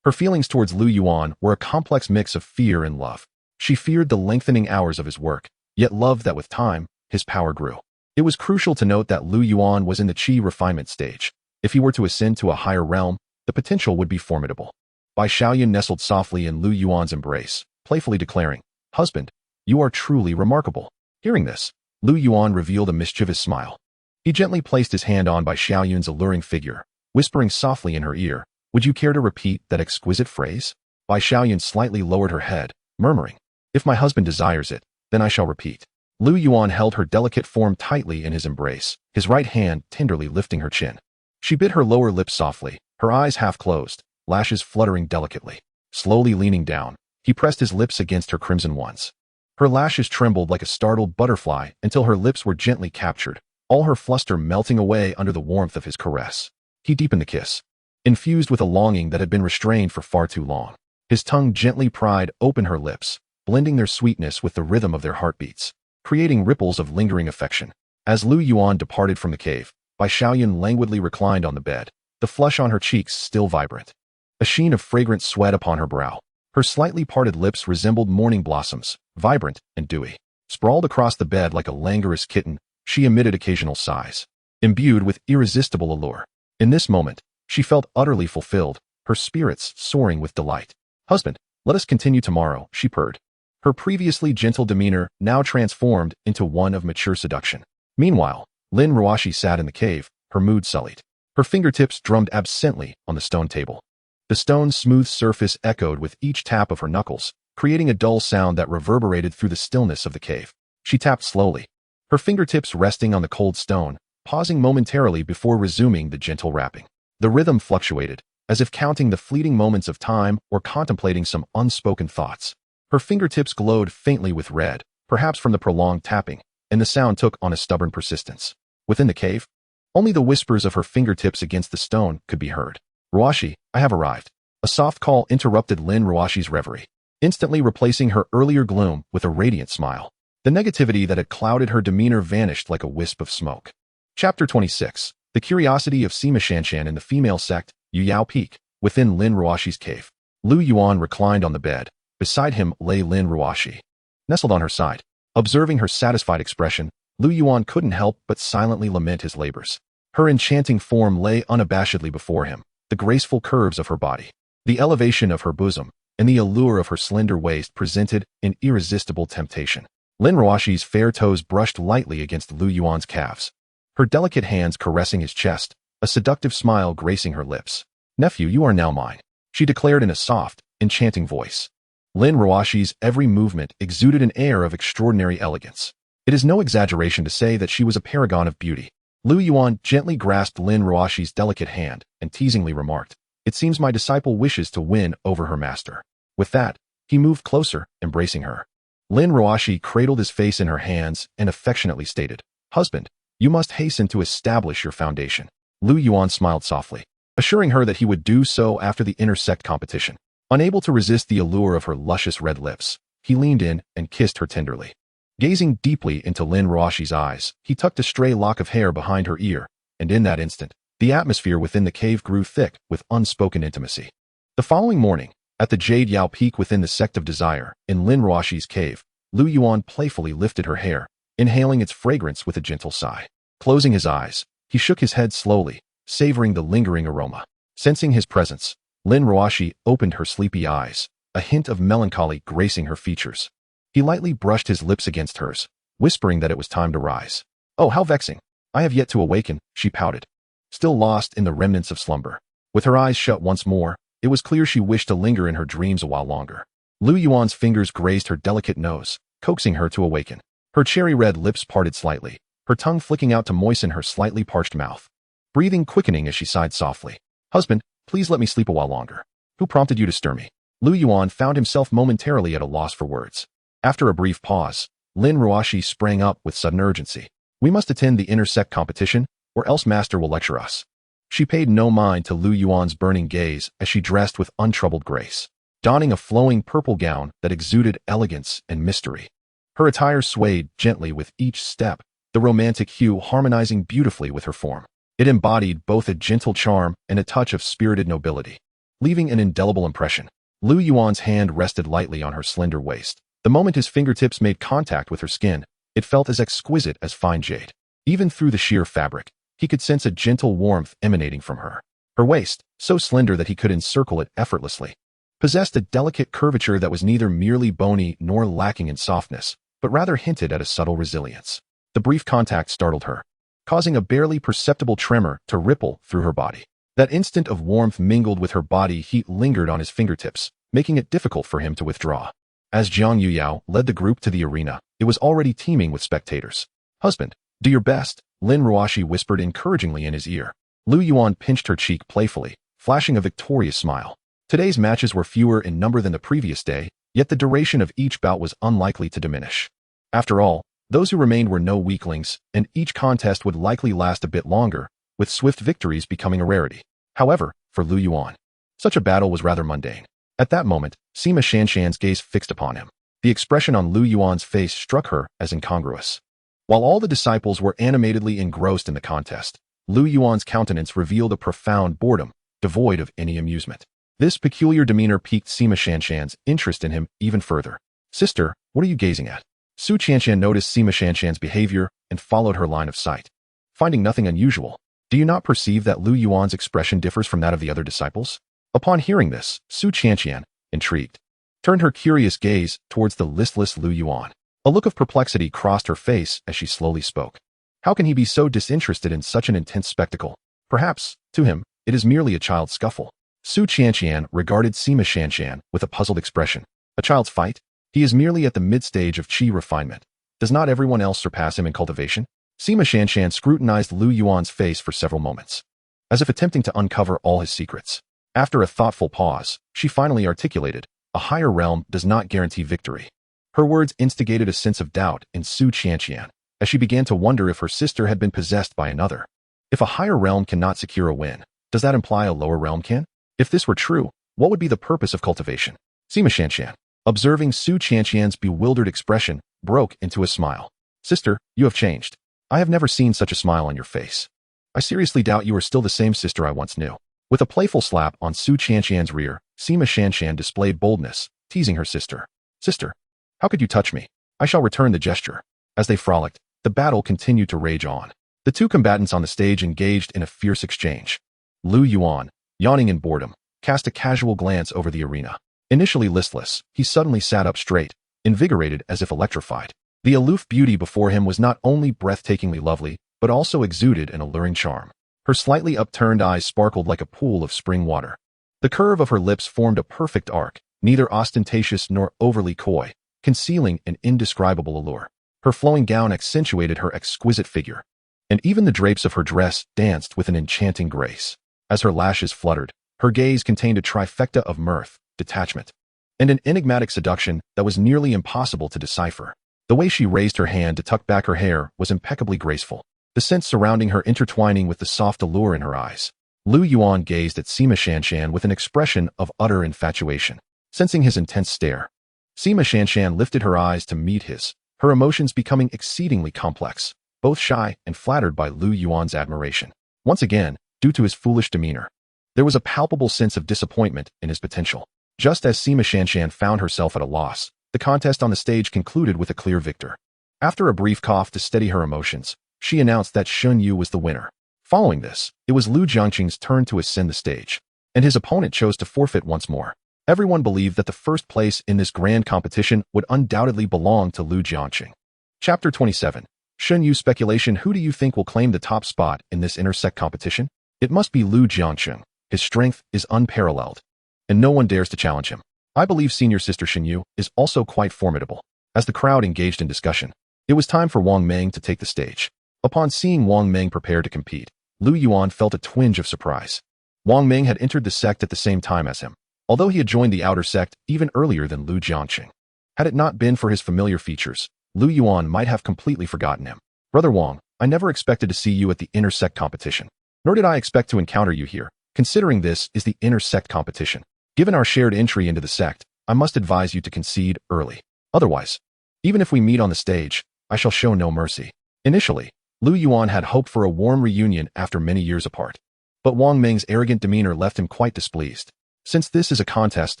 Her feelings towards Lu Yuan were a complex mix of fear and love. She feared the lengthening hours of his work, yet loved that with time, his power grew. It was crucial to note that Lu Yuan was in the Qi Refinement stage. If he were to ascend to a higher realm, the potential would be formidable. Bai Xiaoyun nestled softly in Lu Yuan's embrace, playfully declaring, "Husband, you are truly remarkable." Hearing this, Lu Yuan revealed a mischievous smile. He gently placed his hand on Bai Xiaoyun's alluring figure, whispering softly in her ear, "Would you care to repeat that exquisite phrase?" Bai Xiaoyun slightly lowered her head, murmuring, "If my husband desires it, then I shall repeat." Lu Yuan held her delicate form tightly in his embrace, his right hand tenderly lifting her chin. She bit her lower lip softly, her eyes half closed, lashes fluttering delicately. Slowly leaning down, he pressed his lips against her crimson ones. Her lashes trembled like a startled butterfly until her lips were gently captured, all her fluster melting away under the warmth of his caress. He deepened the kiss, infused with a longing that had been restrained for far too long. His tongue gently pried open her lips, blending their sweetness with the rhythm of their heartbeats, creating ripples of lingering affection. As Lu Yuan departed from the cave, Bai Xiaoyun languidly reclined on the bed, the flush on her cheeks still vibrant. A sheen of fragrant sweat upon her brow. Her slightly parted lips resembled morning blossoms, vibrant and dewy. Sprawled across the bed like a languorous kitten, she emitted occasional sighs, imbued with irresistible allure. In this moment, she felt utterly fulfilled, her spirits soaring with delight. "Husband, let us continue tomorrow," she purred. Her previously gentle demeanor now transformed into one of mature seduction. Meanwhile, Lin Ruoxi sat in the cave, her mood sullied. Her fingertips drummed absently on the stone table. The stone's smooth surface echoed with each tap of her knuckles, creating a dull sound that reverberated through the stillness of the cave. She tapped slowly, her fingertips resting on the cold stone, pausing momentarily before resuming the gentle rapping. The rhythm fluctuated, as if counting the fleeting moments of time or contemplating some unspoken thoughts. Her fingertips glowed faintly with red, perhaps from the prolonged tapping, and the sound took on a stubborn persistence. Within the cave, only the whispers of her fingertips against the stone could be heard. "Ruoxi, I have arrived." A soft call interrupted Lin Ruoxi's reverie, instantly replacing her earlier gloom with a radiant smile. The negativity that had clouded her demeanor vanished like a wisp of smoke. Chapter 26. The Curiosity of Sima Shanshan in the Female Sect, Yuyao Peak, within Lin Ruoxi's cave. Lu Yuan reclined on the bed. Beside him lay Lin Ruoxi, nestled on her side. Observing her satisfied expression, Lu Yuan couldn't help but silently lament his labors. Her enchanting form lay unabashedly before him, the graceful curves of her body, the elevation of her bosom, and the allure of her slender waist presented an irresistible temptation. Lin Ruoxi's fair toes brushed lightly against Lu Yuan's calves, her delicate hands caressing his chest, a seductive smile gracing her lips. "Nephew, you are now mine," she declared in a soft, enchanting voice. Lin Ruoxi's every movement exuded an air of extraordinary elegance. It is no exaggeration to say that she was a paragon of beauty. Lu Yuan gently grasped Lin Ruoxi's delicate hand and teasingly remarked, "It seems my disciple wishes to win over her master." With that, he moved closer, embracing her. Lin Ruoxi cradled his face in her hands and affectionately stated, "Husband, you must hasten to establish your foundation." Lu Yuan smiled softly, assuring her that he would do so after the inter-sect competition. Unable to resist the allure of her luscious red lips, he leaned in and kissed her tenderly. Gazing deeply into Lin Ruoxi's eyes, he tucked a stray lock of hair behind her ear, and in that instant, the atmosphere within the cave grew thick with unspoken intimacy. The following morning, at the Jade Yao Peak within the Sect of Desire, in Lin Ruoxi's cave, Lu Yuan playfully lifted her hair, inhaling its fragrance with a gentle sigh. Closing his eyes, he shook his head slowly, savoring the lingering aroma. Sensing his presence, Lin Ruoxi opened her sleepy eyes, a hint of melancholy gracing her features. He lightly brushed his lips against hers, whispering that it was time to rise. "Oh, how vexing. I have yet to awaken," she pouted, still lost in the remnants of slumber. With her eyes shut once more, it was clear she wished to linger in her dreams a while longer. Lu Yuan's fingers grazed her delicate nose, coaxing her to awaken. Her cherry-red lips parted slightly, her tongue flicking out to moisten her slightly parched mouth. Breathing quickening as she sighed softly. "Husband, please let me sleep a while longer. Who prompted you to stir me?" Lu Yuan found himself momentarily at a loss for words. After a brief pause, Lin Ruoxi sprang up with sudden urgency. "We must attend the inter-sect competition, or else Master will lecture us." She paid no mind to Lu Yuan's burning gaze as she dressed with untroubled grace, donning a flowing purple gown that exuded elegance and mystery. Her attire swayed gently with each step, the romantic hue harmonizing beautifully with her form. It embodied both a gentle charm and a touch of spirited nobility. leaving an indelible impression. Lu Yuan's hand rested lightly on her slender waist. The moment his fingertips made contact with her skin, it felt as exquisite as fine jade. Even through the sheer fabric, he could sense a gentle warmth emanating from her. Her waist, so slender that he could encircle it effortlessly, possessed a delicate curvature that was neither merely bony nor lacking in softness, but rather hinted at a subtle resilience. The brief contact startled her, causing a barely perceptible tremor to ripple through her body. That instant of warmth mingled with her body heat lingered on his fingertips, making it difficult for him to withdraw. As Jiang Yuyao led the group to the arena, it was already teeming with spectators. "Husband, do your best," Lin Ruoxi whispered encouragingly in his ear. Lu Yuan pinched her cheek playfully, flashing a victorious smile. Today's matches were fewer in number than the previous day, yet the duration of each bout was unlikely to diminish. After all, those who remained were no weaklings, and each contest would likely last a bit longer, with swift victories becoming a rarity. However, for Lu Yuan, such a battle was rather mundane. At that moment, Sima Shanshan's gaze fixed upon him. The expression on Lu Yuan's face struck her as incongruous. While all the disciples were animatedly engrossed in the contest, Lu Yuan's countenance revealed a profound boredom, devoid of any amusement. This peculiar demeanor piqued Sima Shanshan's interest in him even further. "Sister, what are you gazing at?" Su Qianshan noticed Sima Shanshan's behavior and followed her line of sight. Finding nothing unusual, "Do you not perceive that Lu Yuan's expression differs from that of the other disciples?" Upon hearing this, Su Qianshan, intrigued, turned her curious gaze towards the listless Lu Yuan. A look of perplexity crossed her face as she slowly spoke. How can he be so disinterested in such an intense spectacle? Perhaps, to him, it is merely a child's scuffle. Su Qianshan regarded Sima Shanshan with a puzzled expression. A child's fight? He is merely at the mid-stage of Qi Refinement. Does not everyone else surpass him in cultivation? Sima Shanshan scrutinized Lu Yuan's face for several moments, as if attempting to uncover all his secrets. After a thoughtful pause, she finally articulated, "A higher realm does not guarantee victory." Her words instigated a sense of doubt in Su Qianshan, as she began to wonder if her sister had been possessed by another. If a higher realm cannot secure a win, does that imply a lower realm can? If this were true, what would be the purpose of cultivation? Sima Shanshan, observing Su Qianshan's bewildered expression, broke into a smile. "Sister, you have changed. I have never seen such a smile on your face. I seriously doubt you are still the same sister I once knew." With a playful slap on Su Qianshan's rear, Sima Shanshan displayed boldness, teasing her sister. "Sister, how could you touch me? I shall return the gesture." As they frolicked, the battle continued to rage on. The two combatants on the stage engaged in a fierce exchange. Lu Yuan, yawning in boredom, cast a casual glance over the arena. Initially listless, he suddenly sat up straight, invigorated as if electrified. The aloof beauty before him was not only breathtakingly lovely, but also exuded an alluring charm. Her slightly upturned eyes sparkled like a pool of spring water. The curve of her lips formed a perfect arc, neither ostentatious nor overly coy, concealing an indescribable allure. Her flowing gown accentuated her exquisite figure, and even the drapes of her dress danced with an enchanting grace. As her lashes fluttered, her gaze contained a trifecta of mirth, detachment, and an enigmatic seduction that was nearly impossible to decipher. The way she raised her hand to tuck back her hair was impeccably graceful, the scent surrounding her intertwining with the soft allure in her eyes. Lu Yuan gazed at Sima Shanshan with an expression of utter infatuation, sensing his intense stare. Sima Shanshan lifted her eyes to meet his, her emotions becoming exceedingly complex, both shy and flattered by Lu Yuan's admiration. Once again, due to his foolish demeanor, there was a palpable sense of disappointment in his potential. Just as Sima Shanshan found herself at a loss, the contest on the stage concluded with a clear victor. After a brief cough to steady her emotions, she announced that Shun Yu was the winner. Following this, it was Lu Jiangqing's turn to ascend the stage, and his opponent chose to forfeit once more. Everyone believed that the first place in this grand competition would undoubtedly belong to Lu Jiangqing. Chapter 27. Shun Yu speculation. Who do you think will claim the top spot in this inter-sect competition? It must be Lu Jiangqing. His strength is unparalleled, and no one dares to challenge him. I believe senior sister Shun Yu is also quite formidable. As the crowd engaged in discussion, it was time for Wang Meng to take the stage. Upon seeing Wang Meng prepare to compete, Lu Yuan felt a twinge of surprise. Wang Meng had entered the sect at the same time as him, although he had joined the outer sect even earlier than Lu Jiangqing. Had it not been for his familiar features, Lu Yuan might have completely forgotten him. Brother Wang, I never expected to see you at the inner sect competition. Nor did I expect to encounter you here, considering this is the inner sect competition. Given our shared entry into the sect, I must advise you to concede early. Otherwise, even if we meet on the stage, I shall show no mercy. Initially, Lu Yuan had hoped for a warm reunion after many years apart, but Wang Meng's arrogant demeanor left him quite displeased. Since this is a contest,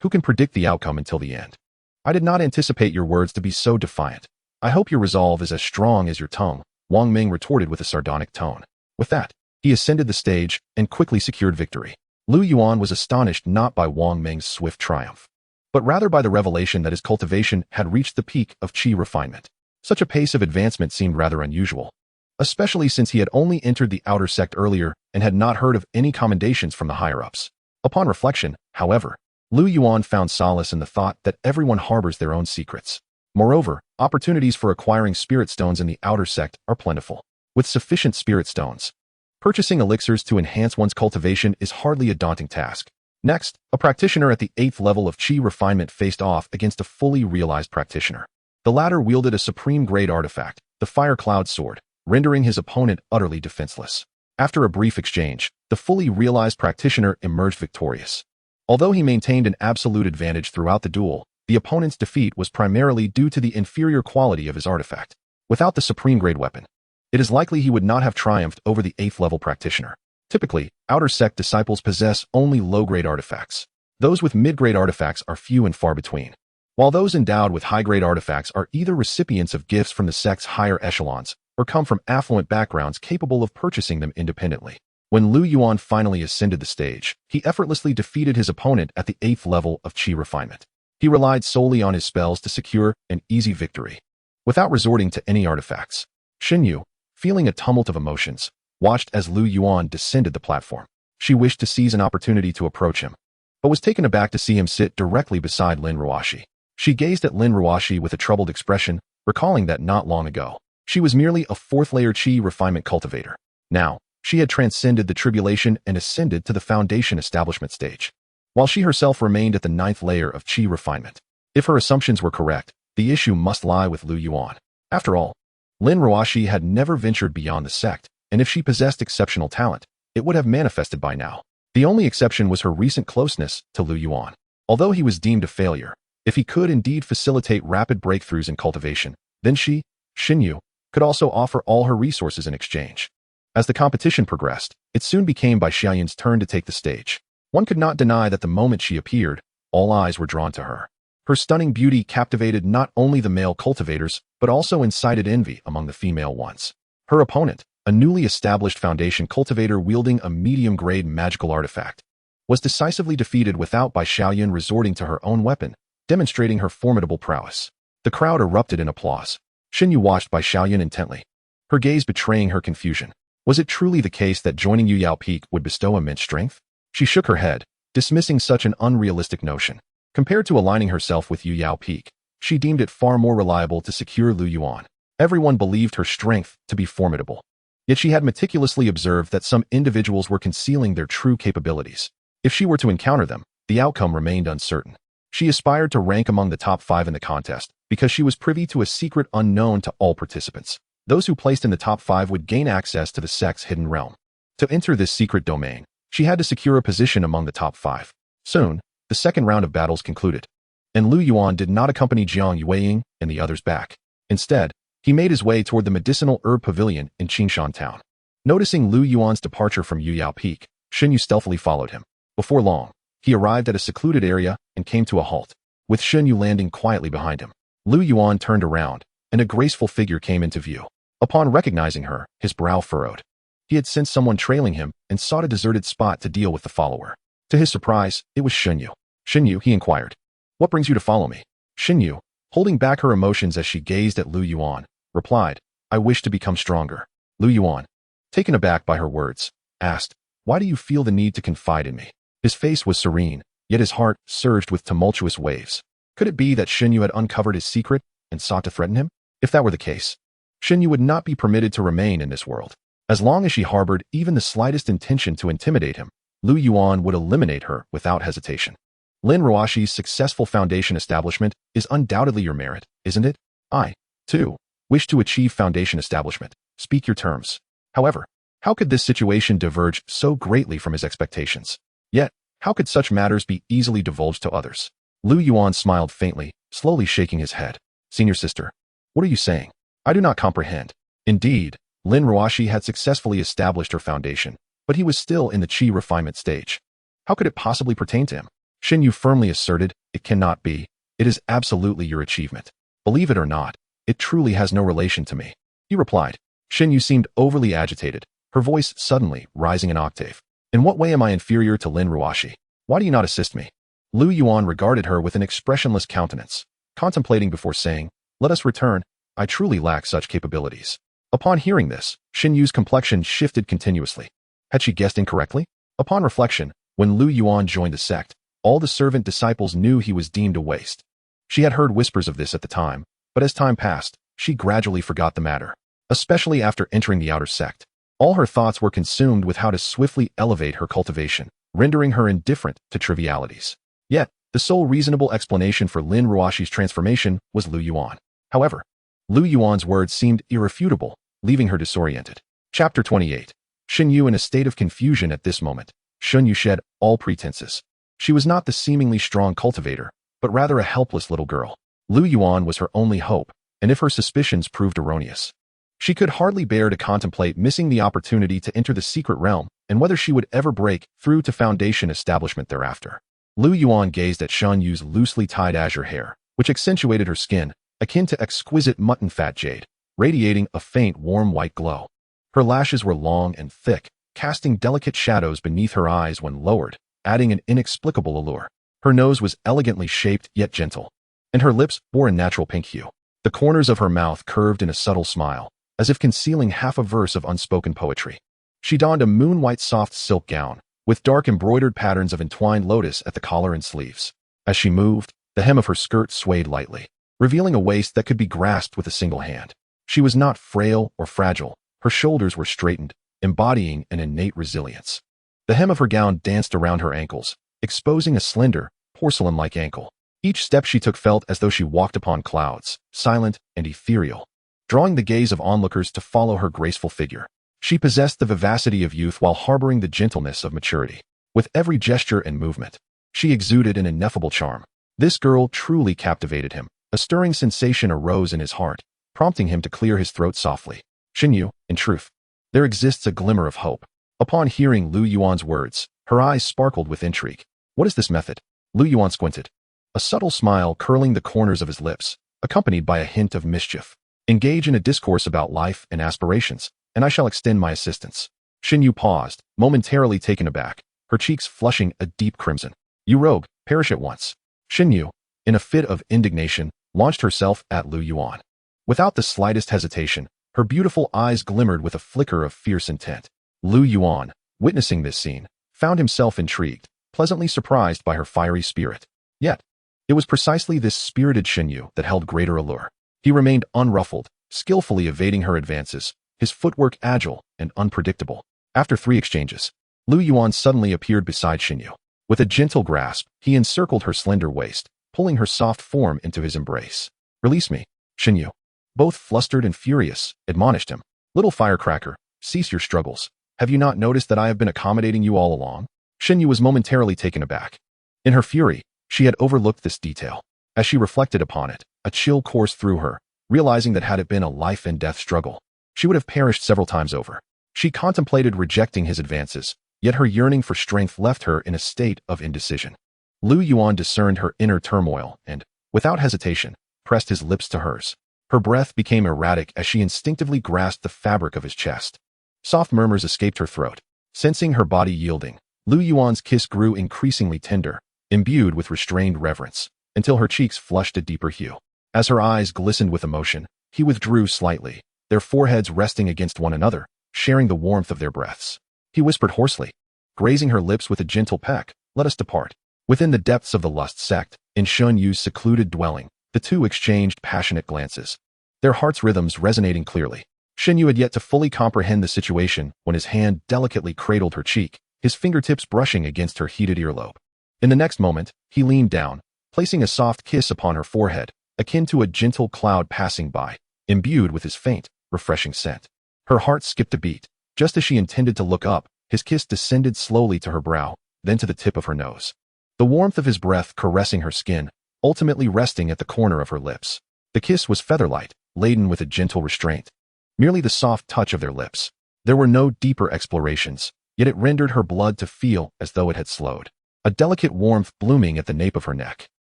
who can predict the outcome until the end? I did not anticipate your words to be so defiant. I hope your resolve is as strong as your tongue, Wang Ming retorted with a sardonic tone. With that, he ascended the stage and quickly secured victory. Lu Yuan was astonished not by Wang Ming's swift triumph, but rather by the revelation that his cultivation had reached the peak of Qi refinement. Such a pace of advancement seemed rather unusual, especially since he had only entered the outer sect earlier and had not heard of any commendations from the higher-ups. Upon reflection, however, Lu Yuan found solace in the thought that everyone harbors their own secrets. Moreover, opportunities for acquiring spirit stones in the outer sect are plentiful. With sufficient spirit stones, purchasing elixirs to enhance one's cultivation is hardly a daunting task. Next, a practitioner at the 8th level of Qi refinement faced off against a fully realized practitioner. The latter wielded a supreme-grade artifact, the Fire Cloud Sword, rendering his opponent utterly defenseless. After a brief exchange, the fully realized practitioner emerged victorious. Although he maintained an absolute advantage throughout the duel, the opponent's defeat was primarily due to the inferior quality of his artifact. Without the supreme-grade weapon, it is likely he would not have triumphed over the 8th-level practitioner. Typically, outer sect disciples possess only low-grade artifacts. Those with mid-grade artifacts are few and far between, while those endowed with high-grade artifacts are either recipients of gifts from the sect's higher echelons or come from affluent backgrounds capable of purchasing them independently. When Lu Yuan finally ascended the stage, he effortlessly defeated his opponent at the 8th level of Qi refinement. He relied solely on his spells to secure an easy victory, without resorting to any artifacts. Xinyu, feeling a tumult of emotions, watched as Lu Yuan descended the platform. She wished to seize an opportunity to approach him, but was taken aback to see him sit directly beside Lin Ruoxi. She gazed at Lin Ruoxi with a troubled expression, recalling that not long ago, she was merely a 4th-layer Qi refinement cultivator. Now, she had transcended the tribulation and ascended to the foundation establishment stage, while she herself remained at the 9th layer of Qi refinement. If her assumptions were correct, the issue must lie with Lu Yuan. After all, Lin Ruoxi had never ventured beyond the sect, and if she possessed exceptional talent, it would have manifested by now. The only exception was her recent closeness to Lu Yuan. Although he was deemed a failure, if he could indeed facilitate rapid breakthroughs in cultivation, then she, Xinyu, could also offer all her resources in exchange. As the competition progressed, it soon became Bai Xiaoyun's turn to take the stage. One could not deny that the moment she appeared, all eyes were drawn to her. Her stunning beauty captivated not only the male cultivators, but also incited envy among the female ones. Her opponent, a newly established foundation cultivator wielding a medium-grade magical artifact, was decisively defeated without Bai Xiaoyun resorting to her own weapon, demonstrating her formidable prowess. The crowd erupted in applause. Xinyu watched Bai Xiaoyun intently, her gaze betraying her confusion. Was it truly the case that joining Yu Yao Peak would bestow immense strength? She shook her head, dismissing such an unrealistic notion. Compared to aligning herself with Yu Yao Peak, she deemed it far more reliable to secure Lu Yuan. Everyone believed her strength to be formidable. Yet she had meticulously observed that some individuals were concealing their true capabilities. If she were to encounter them, the outcome remained uncertain. She aspired to rank among the top 5 in the contest because she was privy to a secret unknown to all participants. Those who placed in the top 5 would gain access to the sect's hidden realm. To enter this secret domain, she had to secure a position among the top 5. Soon, the second round of battles concluded, and Lu Yuan did not accompany Jiang Yueying and the others back. Instead, he made his way toward the medicinal herb pavilion in Qingshan town. Noticing Lu Yuan's departure from Yu Yao Peak, Xinyu stealthily followed him. Before long, he arrived at a secluded area and came to a halt, with Xinyu landing quietly behind him. Lu Yuan turned around, and a graceful figure came into view. Upon recognizing her, his brow furrowed. He had sensed someone trailing him and sought a deserted spot to deal with the follower. To his surprise, it was Xinyu. Xinyu, he inquired. What brings you to follow me? Xinyu, holding back her emotions as she gazed at Lu Yuan, replied, I wish to become stronger. Lu Yuan, taken aback by her words, asked, why do you feel the need to confide in me? His face was serene, yet his heart surged with tumultuous waves. Could it be that Xinyu had uncovered his secret and sought to threaten him? If that were the case, Xinyu would not be permitted to remain in this world. As long as she harbored even the slightest intention to intimidate him, Lu Yuan would eliminate her without hesitation. Lin Ruoxi's successful foundation establishment is undoubtedly your merit, isn't it? I, too, wish to achieve foundation establishment. Speak your terms. However, how could this situation diverge so greatly from his expectations? Yet, how could such matters be easily divulged to others? Lu Yuan smiled faintly, slowly shaking his head. Senior sister, what are you saying? I do not comprehend. Indeed, Lin Ruoxi had successfully established her foundation, but he was still in the Qi refinement stage. How could it possibly pertain to him? Shin Yu firmly asserted, it cannot be. It is absolutely your achievement. Believe it or not, it truly has no relation to me. He replied. Shin Yu seemed overly agitated, her voice suddenly rising an octave. In what way am I inferior to Lin Ruoxi? Why do you not assist me? Yuan regarded her with an expressionless countenance, contemplating before saying, let us return. I truly lack such capabilities. Upon hearing this, Shin Yu's complexion shifted continuously. Had she guessed incorrectly? Upon reflection, when Yuan joined the sect, all the servant disciples knew he was deemed a waste. She had heard whispers of this at the time, but as time passed, she gradually forgot the matter. Especially after entering the outer sect, all her thoughts were consumed with how to swiftly elevate her cultivation, rendering her indifferent to trivialities. Yet, the sole reasonable explanation for Lin Ruoxi's transformation was Yuan. However, Yuan's words seemed irrefutable, leaving her disoriented. Chapter 28. Shin Yu in a state of confusion at this moment. Shin Yu shed all pretenses. She was not the seemingly strong cultivator, but rather a helpless little girl. Yuan was her only hope, and if her suspicions proved erroneous, she could hardly bear to contemplate missing the opportunity to enter the secret realm and whether she would ever break through to Foundation establishment thereafter. Yuan gazed at Shin Yu's loosely tied azure hair, which accentuated her skin, akin to exquisite mutton fat jade, radiating a faint warm white glow. Her lashes were long and thick, casting delicate shadows beneath her eyes when lowered, adding an inexplicable allure. Her nose was elegantly shaped yet gentle, and her lips bore a natural pink hue. The corners of her mouth curved in a subtle smile, as if concealing half a verse of unspoken poetry. She donned a moon-white soft silk gown, with dark embroidered patterns of entwined lotus at the collar and sleeves. As she moved, the hem of her skirt swayed lightly, revealing a waist that could be grasped with a single hand. She was not frail or fragile. Her shoulders were straightened, embodying an innate resilience. The hem of her gown danced around her ankles, exposing a slender, porcelain-like ankle. Each step she took felt as though she walked upon clouds, silent and ethereal, drawing the gaze of onlookers to follow her graceful figure. She possessed the vivacity of youth while harboring the gentleness of maturity. With every gesture and movement, she exuded an ineffable charm. This girl truly captivated him. A stirring sensation arose in his heart, prompting him to clear his throat softly. Shin Yu, in truth, there exists a glimmer of hope. Upon hearing Yuan's words, her eyes sparkled with intrigue. What is this method? Yuan squinted, a subtle smile curling the corners of his lips, accompanied by a hint of mischief. Engage in a discourse about life and aspirations, and I shall extend my assistance. Shin Yu paused, momentarily taken aback, her cheeks flushing a deep crimson. You rogue, perish at once. Shin Yu, in a fit of indignation, launched herself at Yuan. Without the slightest hesitation, her beautiful eyes glimmered with a flicker of fierce intent. Yuan, witnessing this scene, found himself intrigued, pleasantly surprised by her fiery spirit. Yet, it was precisely this spirited Shin Yu that held greater allure. He remained unruffled, skillfully evading her advances, his footwork agile and unpredictable. After 3 exchanges, Yuan suddenly appeared beside Shin Yu. With a gentle grasp, he encircled her slender waist, pulling her soft form into his embrace. Release me, Shin Yu. Both flustered and furious, admonished him. Little firecracker, cease your struggles. Have you not noticed that I have been accommodating you all along? Shin Yu was momentarily taken aback. In her fury, she had overlooked this detail. As she reflected upon it, a chill coursed through her, realizing that had it been a life-and-death struggle, she would have perished several times over. She contemplated rejecting his advances, yet her yearning for strength left her in a state of indecision. Yuan discerned her inner turmoil and, without hesitation, pressed his lips to hers. Her breath became erratic as she instinctively grasped the fabric of his chest. Soft murmurs escaped her throat. Sensing her body yielding, Yuan's kiss grew increasingly tender, imbued with restrained reverence, until her cheeks flushed a deeper hue. As her eyes glistened with emotion, he withdrew slightly, their foreheads resting against one another, sharing the warmth of their breaths. He whispered hoarsely, grazing her lips with a gentle peck, let us depart. Within the depths of the lust sect, in Shin Yu's secluded dwelling, the two exchanged passionate glances, their hearts' rhythms resonating clearly. Shin Yu had yet to fully comprehend the situation when his hand delicately cradled her cheek, his fingertips brushing against her heated earlobe. In the next moment, he leaned down, placing a soft kiss upon her forehead, akin to a gentle cloud passing by, imbued with his faint, refreshing scent. Her heart skipped a beat. Just as she intended to look up, his kiss descended slowly to her brow, then to the tip of her nose. The warmth of his breath caressing her skin, ultimately resting at the corner of her lips. The kiss was feather-light, laden with a gentle restraint. Merely the soft touch of their lips. There were no deeper explorations, yet it rendered her blood to feel as though it had slowed. A delicate warmth blooming at the nape of her neck.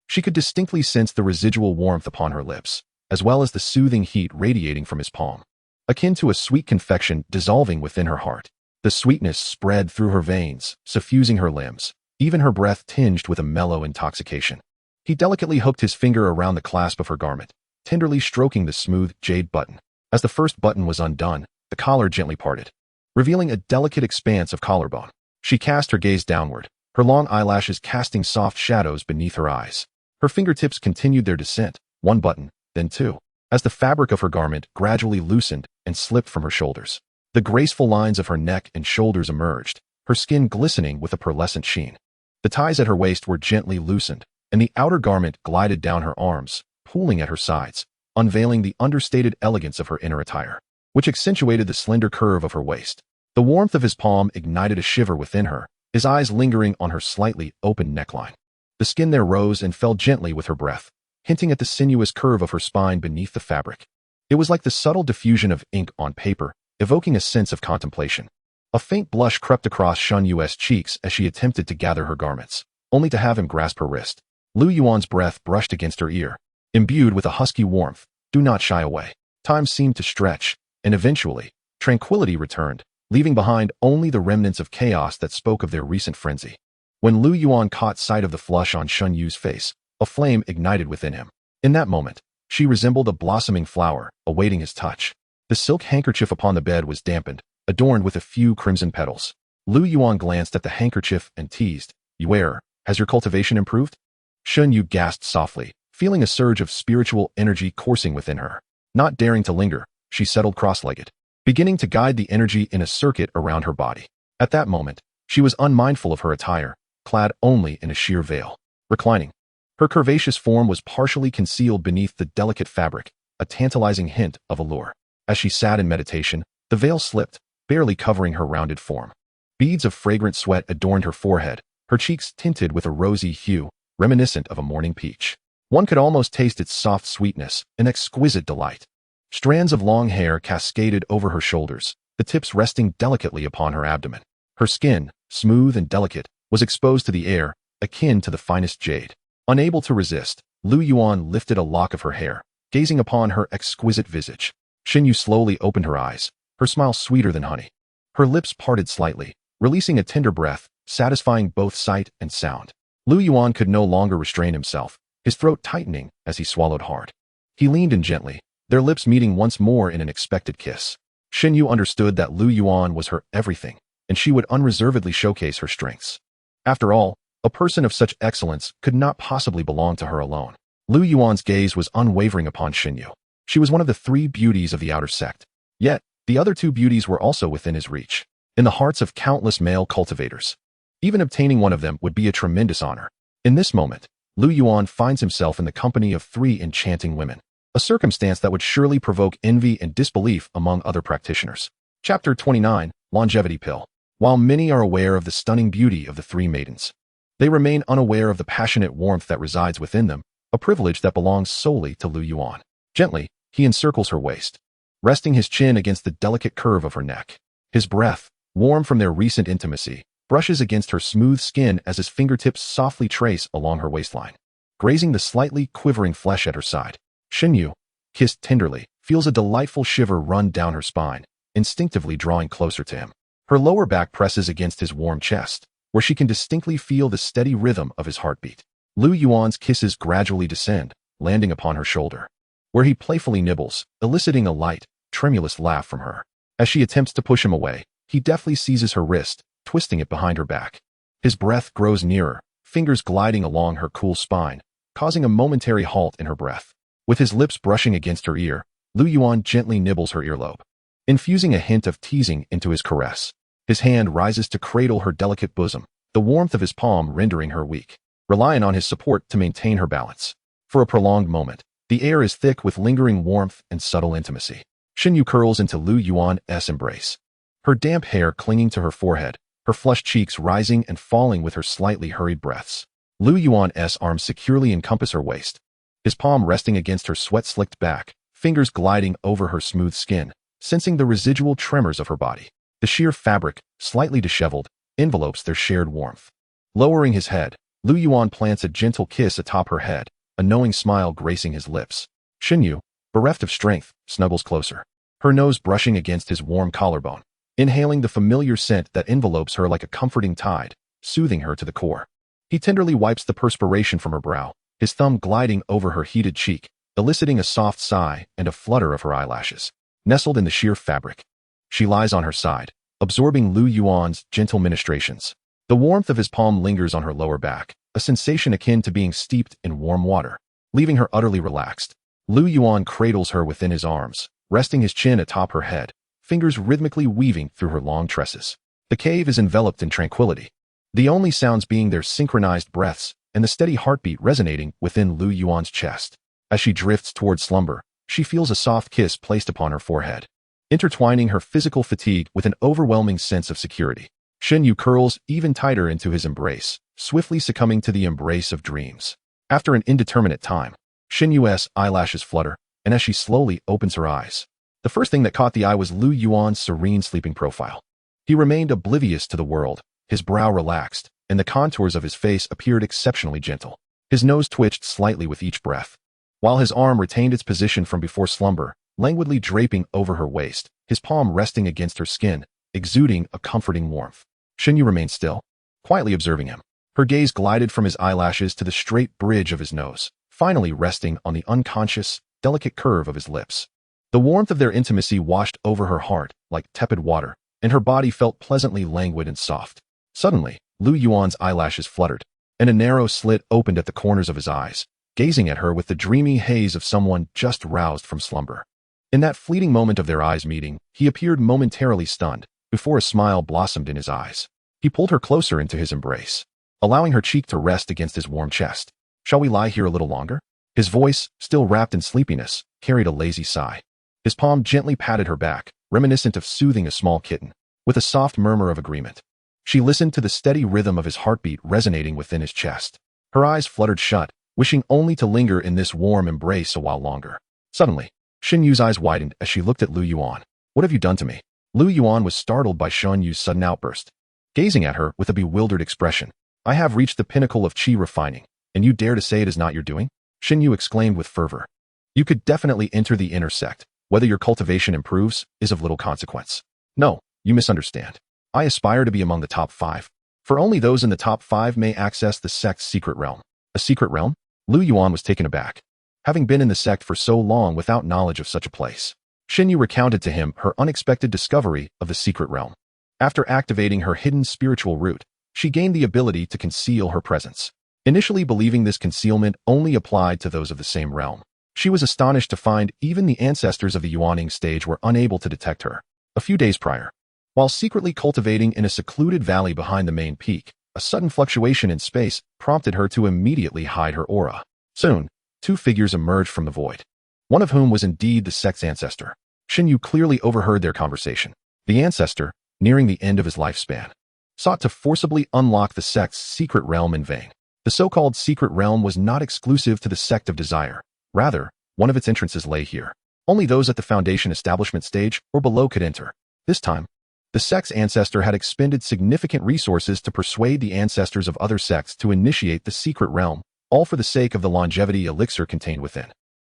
She could distinctly sense the residual warmth upon her lips, as well as the soothing heat radiating from his palm, akin to a sweet confection dissolving within her heart. The sweetness spread through her veins, suffusing her limbs, even her breath tinged with a mellow intoxication. He delicately hooked his finger around the clasp of her garment, tenderly stroking the smooth jade button. As the first button was undone, the collar gently parted, revealing a delicate expanse of collarbone. She cast her gaze downward, her long eyelashes casting soft shadows beneath her eyes. Her fingertips continued their descent, one button, then two, as the fabric of her garment gradually loosened and slipped from her shoulders. The graceful lines of her neck and shoulders emerged, her skin glistening with a pearlescent sheen. The ties at her waist were gently loosened, and the outer garment glided down her arms, pooling at her sides, unveiling the understated elegance of her inner attire, which accentuated the slender curve of her waist. The warmth of his palm ignited a shiver within her, his eyes lingering on her slightly open neckline. The skin there rose and fell gently with her breath, hinting at the sinuous curve of her spine beneath the fabric. It was like the subtle diffusion of ink on paper, evoking a sense of contemplation. A faint blush crept across Shun Yu's cheeks as she attempted to gather her garments, only to have him grasp her wrist. Lu Yuan's breath brushed against her ear, imbued with a husky warmth. Do not shy away. Time seemed to stretch, and eventually, tranquility returned, leaving behind only the remnants of chaos that spoke of their recent frenzy. When Lu Yuan caught sight of the flush on Shun Yu's face, a flame ignited within him. In that moment, she resembled a blossoming flower, awaiting his touch. The silk handkerchief upon the bed was dampened, adorned with a few crimson petals. Lu Yuan glanced at the handkerchief and teased, "Yuan, has your cultivation improved?" Shun Yu gasped softly, feeling a surge of spiritual energy coursing within her. Not daring to linger, she settled cross-legged, beginning to guide the energy in a circuit around her body. At that moment, she was unmindful of her attire, clad only in a sheer veil. Reclining, her curvaceous form was partially concealed beneath the delicate fabric, a tantalizing hint of allure. As she sat in meditation, the veil slipped, barely covering her rounded form. Beads of fragrant sweat adorned her forehead, her cheeks tinted with a rosy hue, reminiscent of a morning peach. One could almost taste its soft sweetness, an exquisite delight. Strands of long hair cascaded over her shoulders, the tips resting delicately upon her abdomen. Her skin, smooth and delicate, was exposed to the air, akin to the finest jade. Unable to resist, Lu Yuan lifted a lock of her hair, gazing upon her exquisite visage. Shun Yu slowly opened her eyes, her smile sweeter than honey. Her lips parted slightly, releasing a tender breath, satisfying both sight and sound. Lu Yuan could no longer restrain himself, his throat tightening as he swallowed hard. He leaned in gently, their lips meeting once more in an expected kiss. Shun Yu understood that Lu Yuan was her everything, and she would unreservedly showcase her strengths. After all, a person of such excellence could not possibly belong to her alone. Lu Yuan's gaze was unwavering upon Shun Yu. She was one of the three beauties of the outer sect. Yet, the other two beauties were also within his reach, in the hearts of countless male cultivators. Even obtaining one of them would be a tremendous honor. In this moment, Lu Yuan finds himself in the company of three enchanting women, a circumstance that would surely provoke envy and disbelief among other practitioners. Chapter 29, Longevity Pill. While many are aware of the stunning beauty of the three maidens, they remain unaware of the passionate warmth that resides within them, a privilege that belongs solely to Lu Yuan. Gently, he encircles her waist, resting his chin against the delicate curve of her neck. His breath, warm from their recent intimacy, brushes against her smooth skin as his fingertips softly trace along her waistline, grazing the slightly quivering flesh at her side. Shun Yu, kissed tenderly, feels a delightful shiver run down her spine, instinctively drawing closer to him. Her lower back presses against his warm chest, where she can distinctly feel the steady rhythm of his heartbeat. Lu Yuan's kisses gradually descend, landing upon her shoulder, where he playfully nibbles, eliciting a light, tremulous laugh from her. As she attempts to push him away, he deftly seizes her wrist, twisting it behind her back. His breath grows nearer, fingers gliding along her cool spine, causing a momentary halt in her breath. With his lips brushing against her ear, Lu Yuan gently nibbles her earlobe, infusing a hint of teasing into his caress. His hand rises to cradle her delicate bosom, the warmth of his palm rendering her weak, relying on his support to maintain her balance. For a prolonged moment, the air is thick with lingering warmth and subtle intimacy. Shun Yu curls into Lu Yuan's embrace, her damp hair clinging to her forehead, her flushed cheeks rising and falling with her slightly hurried breaths. Lu Yuan's arms securely encompass her waist, his palm resting against her sweat-slicked back, fingers gliding over her smooth skin, sensing the residual tremors of her body. The sheer fabric, slightly disheveled, envelopes their shared warmth. Lowering his head, Lu Yuan plants a gentle kiss atop her head, a knowing smile gracing his lips. Xinyu, bereft of strength, snuggles closer, her nose brushing against his warm collarbone, inhaling the familiar scent that envelopes her like a comforting tide, soothing her to the core. He tenderly wipes the perspiration from her brow, his thumb gliding over her heated cheek, eliciting a soft sigh and a flutter of her eyelashes. Nestled in the sheer fabric, she lies on her side, absorbing Lu Yuan's gentle ministrations. The warmth of his palm lingers on her lower back, a sensation akin to being steeped in warm water, leaving her utterly relaxed. Lu Yuan cradles her within his arms, resting his chin atop her head, fingers rhythmically weaving through her long tresses. The cave is enveloped in tranquility, the only sounds being their synchronized breaths and the steady heartbeat resonating within Lu Yuan's chest. As she drifts toward slumber, she feels a soft kiss placed upon her forehead, intertwining her physical fatigue with an overwhelming sense of security. Xinyu curls even tighter into his embrace, swiftly succumbing to the embrace of dreams. After an indeterminate time, Xinyu's eyelashes flutter, and as she slowly opens her eyes, the first thing that caught the eye was Lu Yuan's serene sleeping profile. He remained oblivious to the world, his brow relaxed, and the contours of his face appeared exceptionally gentle. His nose twitched slightly with each breath, while his arm retained its position from before slumber, languidly draping over her waist, his palm resting against her skin, exuding a comforting warmth. Xinyu remained still, quietly observing him. Her gaze glided from his eyelashes to the straight bridge of his nose, finally resting on the unconscious, delicate curve of his lips. The warmth of their intimacy washed over her heart like tepid water, and her body felt pleasantly languid and soft. Suddenly, Lu Yuan's eyelashes fluttered, and a narrow slit opened at the corners of his eyes, gazing at her with the dreamy haze of someone just roused from slumber. In that fleeting moment of their eyes meeting, he appeared momentarily stunned, before a smile blossomed in his eyes. He pulled her closer into his embrace, allowing her cheek to rest against his warm chest. "Shall we lie here a little longer?" His voice, still wrapped in sleepiness, carried a lazy sigh. His palm gently patted her back, reminiscent of soothing a small kitten, with a soft murmur of agreement. She listened to the steady rhythm of his heartbeat resonating within his chest. Her eyes fluttered shut, wishing only to linger in this warm embrace a while longer. Suddenly, Xinyu's eyes widened as she looked at Lu Yuan. "What have you done to me?" Lu Yuan was startled by Xinyu's sudden outburst, gazing at her with a bewildered expression. "I have reached the pinnacle of Qi refining, and you dare to say it is not your doing?" Xinyu exclaimed with fervor. "You could definitely enter the inner sect. Whether your cultivation improves is of little consequence." "No, you misunderstand. I aspire to be among the top 5. For only those in the top 5 may access the sect's secret realm." "A secret realm?" Lu Yuan was taken aback, having been in the sect for so long without knowledge of such a place. Xinyu recounted to him her unexpected discovery of the secret realm. After activating her hidden spiritual root, she gained the ability to conceal her presence. Initially believing this concealment only applied to those of the same realm, she was astonished to find even the ancestors of the Yuaning stage were unable to detect her. A few days prior, while secretly cultivating in a secluded valley behind the main peak, a sudden fluctuation in space prompted her to immediately hide her aura. Soon, 2 figures emerged from the void, one of whom was indeed the sect's ancestor. Xinyu clearly overheard their conversation. The ancestor, nearing the end of his lifespan, sought to forcibly unlock the sect's secret realm in vain. The so-called secret realm was not exclusive to the sect of desire. Rather, one of its entrances lay here. Only those at the foundation establishment stage or below could enter. This time, the sect's ancestor had expended significant resources to persuade the ancestors of other sects to initiate the secret realm, all for the sake of the longevity elixir contained within.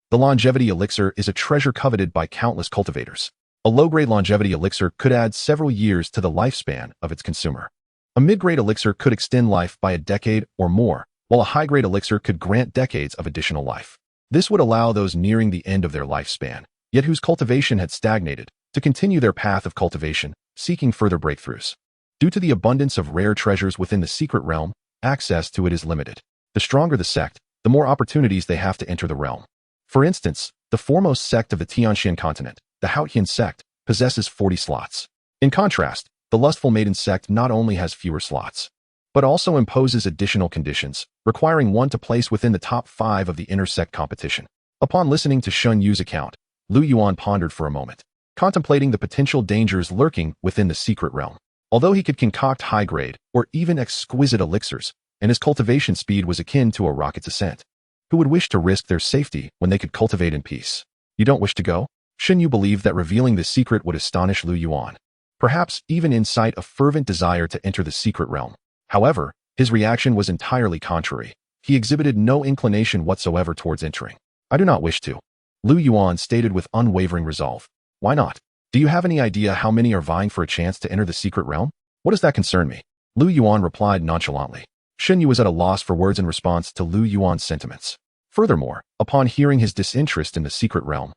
The longevity elixir is a treasure coveted by countless cultivators. A low-grade longevity elixir could add several years to the lifespan of its consumer. A mid-grade elixir could extend life by a decade or more, while a high-grade elixir could grant decades of additional life. This would allow those nearing the end of their lifespan, yet whose cultivation had stagnated, to continue their path of cultivation, seeking further breakthroughs. Due to the abundance of rare treasures within the secret realm, access to it is limited. The stronger the sect, the more opportunities they have to enter the realm. For instance, the foremost sect of the Tianxian continent, the Haotian sect, possesses 40 slots. In contrast, the Lustful Maiden sect not only has fewer slots, but also imposes additional conditions, requiring one to place within the top 5 of the inter-sect competition. Upon listening to Shun Yu's account, Lu Yuan pondered for a moment, contemplating the potential dangers lurking within the secret realm. Although he could concoct high-grade or even exquisite elixirs, and his cultivation speed was akin to a rocket's ascent, who would wish to risk their safety when they could cultivate in peace? "You don't wish to go?" Xinyu believed that revealing this secret would astonish Lu Yuan. perhaps even incite a fervent desire to enter the secret realm. However, his reaction was entirely contrary. He exhibited no inclination whatsoever towards entering. I do not wish to, Lu Yuan stated with unwavering resolve. Why not? Do you have any idea how many are vying for a chance to enter the secret realm? What does that concern me? Lu Yuan replied nonchalantly. Xinyu was at a loss for words in response to Lu Yuan's sentiments. Furthermore, upon hearing his disinterest in the secret realm,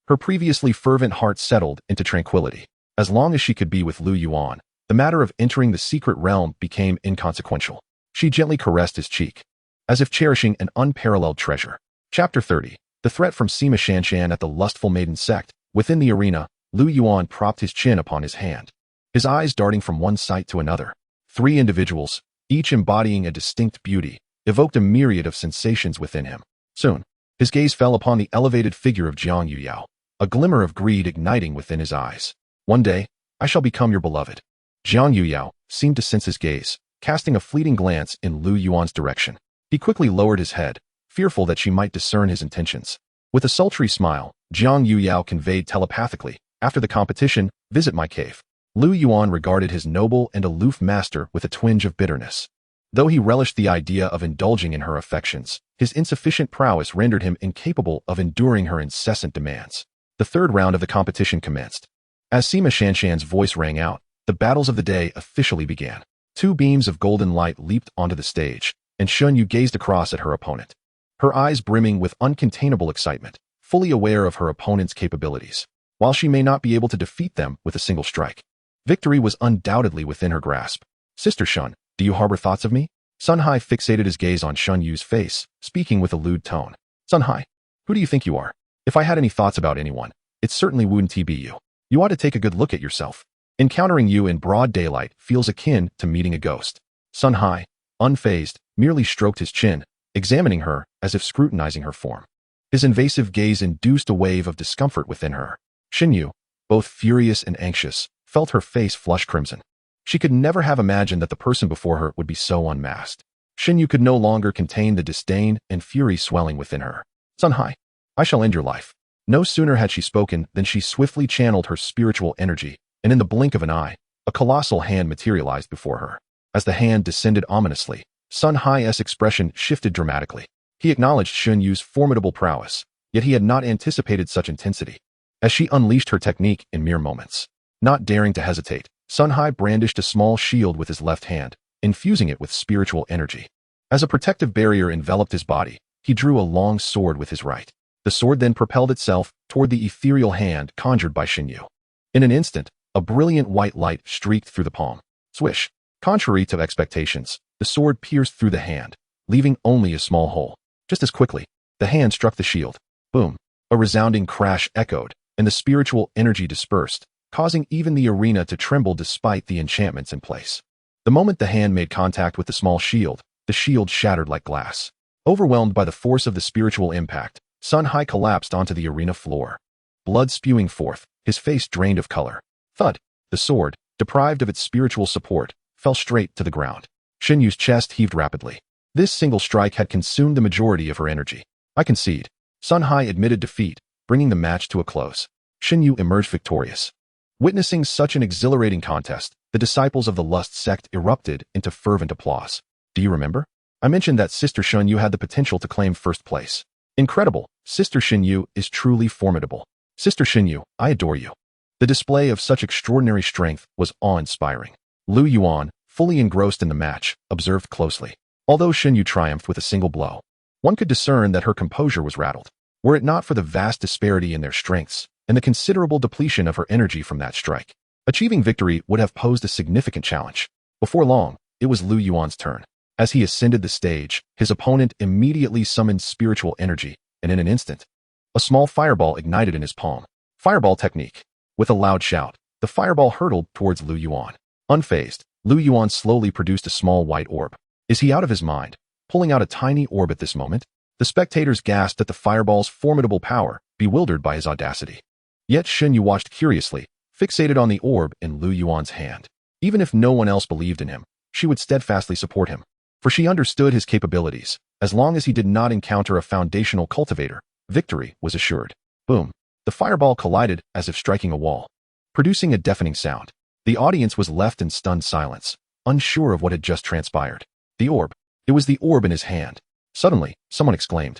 her previously fervent heart settled into tranquility. As long as she could be with Lu Yuan, the matter of entering the secret realm became inconsequential. She gently caressed his cheek, as if cherishing an unparalleled treasure. Chapter 30. The threat from Sima Shanshan at the lustful maiden sect. Within the arena, Lu Yuan propped his chin upon his hand, his eyes darting from one sight to another. 3 individuals, each embodying a distinct beauty, evoked a myriad of sensations within him. Soon, his gaze fell upon the elevated figure of Jiang Yuyao, a glimmer of greed igniting within his eyes. One day, I shall become your beloved. Jiang Yuyao seemed to sense his gaze, casting a fleeting glance in Lu Yuan's direction. He quickly lowered his head, fearful that she might discern his intentions. With a sultry smile, Jiang Yuyao conveyed telepathically, after the competition, visit my cave. Lu Yuan regarded his noble and aloof master with a twinge of bitterness. Though he relished the idea of indulging in her affections, his insufficient prowess rendered him incapable of enduring her incessant demands. The 3rd round of the competition commenced. As Sima Shanshan's voice rang out, the battles of the day officially began. 2 beams of golden light leaped onto the stage, and Xunyu gazed across at her opponent, her eyes brimming with uncontainable excitement, fully aware of her opponent's capabilities. While she may not be able to defeat them with a single strike, victory was undoubtedly within her grasp. Sister Shun, do you harbor thoughts of me? Sun Hai fixated his gaze on Shun Yu's face, speaking with a lewd tone. Sun Hai, who do you think you are? If I had any thoughts about anyone, it certainly wouldn't be you. You ought to take a good look at yourself. Encountering you in broad daylight feels akin to meeting a ghost. Sun Hai, unfazed, merely stroked his chin, examining her as if scrutinizing her form. His invasive gaze induced a wave of discomfort within her. Xinyu, both furious and anxious, felt her face flush crimson. She could never have imagined that the person before her would be so unmasked. Xinyu could no longer contain the disdain and fury swelling within her. Sun Hai, I shall end your life. No sooner had she spoken than she swiftly channeled her spiritual energy, and in the blink of an eye, a colossal hand materialized before her. As the hand descended ominously, Sun Hai's expression shifted dramatically. He acknowledged Xun Yu's formidable prowess, yet he had not anticipated such intensity. As she unleashed her technique in mere moments, not daring to hesitate, Sun Hai brandished a small shield with his left hand, infusing it with spiritual energy. As a protective barrier enveloped his body, he drew a long sword with his right. The sword then propelled itself toward the ethereal hand conjured by Xinyu. In an instant, a brilliant white light streaked through the palm. Swish! Contrary to expectations, the sword pierced through the hand, leaving only a small hole. Just as quickly, the hand struck the shield. Boom! A resounding crash echoed, and the spiritual energy dispersed, causing even the arena to tremble despite the enchantments in place. The moment the hand made contact with the small shield, the shield shattered like glass. Overwhelmed by the force of the spiritual impact, Sun Hai collapsed onto the arena floor. Blood spewing forth, his face drained of color. Thud! The sword, deprived of its spiritual support, fell straight to the ground. Xinyu's chest heaved rapidly. This single strike had consumed the majority of her energy. I concede. Sun Hai admitted defeat, bringing the match to a close. Xinyu emerged victorious. Witnessing such an exhilarating contest, the disciples of the Lust sect erupted into fervent applause. Do you remember? I mentioned that Sister Xinyu had the potential to claim first place. Incredible! Sister Xinyu is truly formidable. Sister Xinyu, I adore you. The display of such extraordinary strength was awe-inspiring. Lu Yuan, fully engrossed in the match, observed closely. Although Xinyu triumphed with a single blow, one could discern that her composure was rattled. Were it not for the vast disparity in their strengths, and the considerable depletion of her energy from that strike, achieving victory would have posed a significant challenge. Before long, it was Lu Yuan's turn. As he ascended the stage, his opponent immediately summoned spiritual energy, and in an instant, a small fireball ignited in his palm. Fireball technique. With a loud shout, the fireball hurtled towards Lu Yuan. Unfazed, Lu Yuan slowly produced a small white orb. Is he out of his mind, pulling out a tiny orb at this moment? The spectators gasped at the fireball's formidable power, bewildered by his audacity. Yet Xinyu watched curiously, fixated on the orb in Lu Yuan's hand. Even if no one else believed in him, she would steadfastly support him. For she understood his capabilities. As long as he did not encounter a foundational cultivator, victory was assured. Boom! The fireball collided as if striking a wall, producing a deafening sound. The audience was left in stunned silence, unsure of what had just transpired. The orb. It was the orb in his hand. Suddenly, someone exclaimed.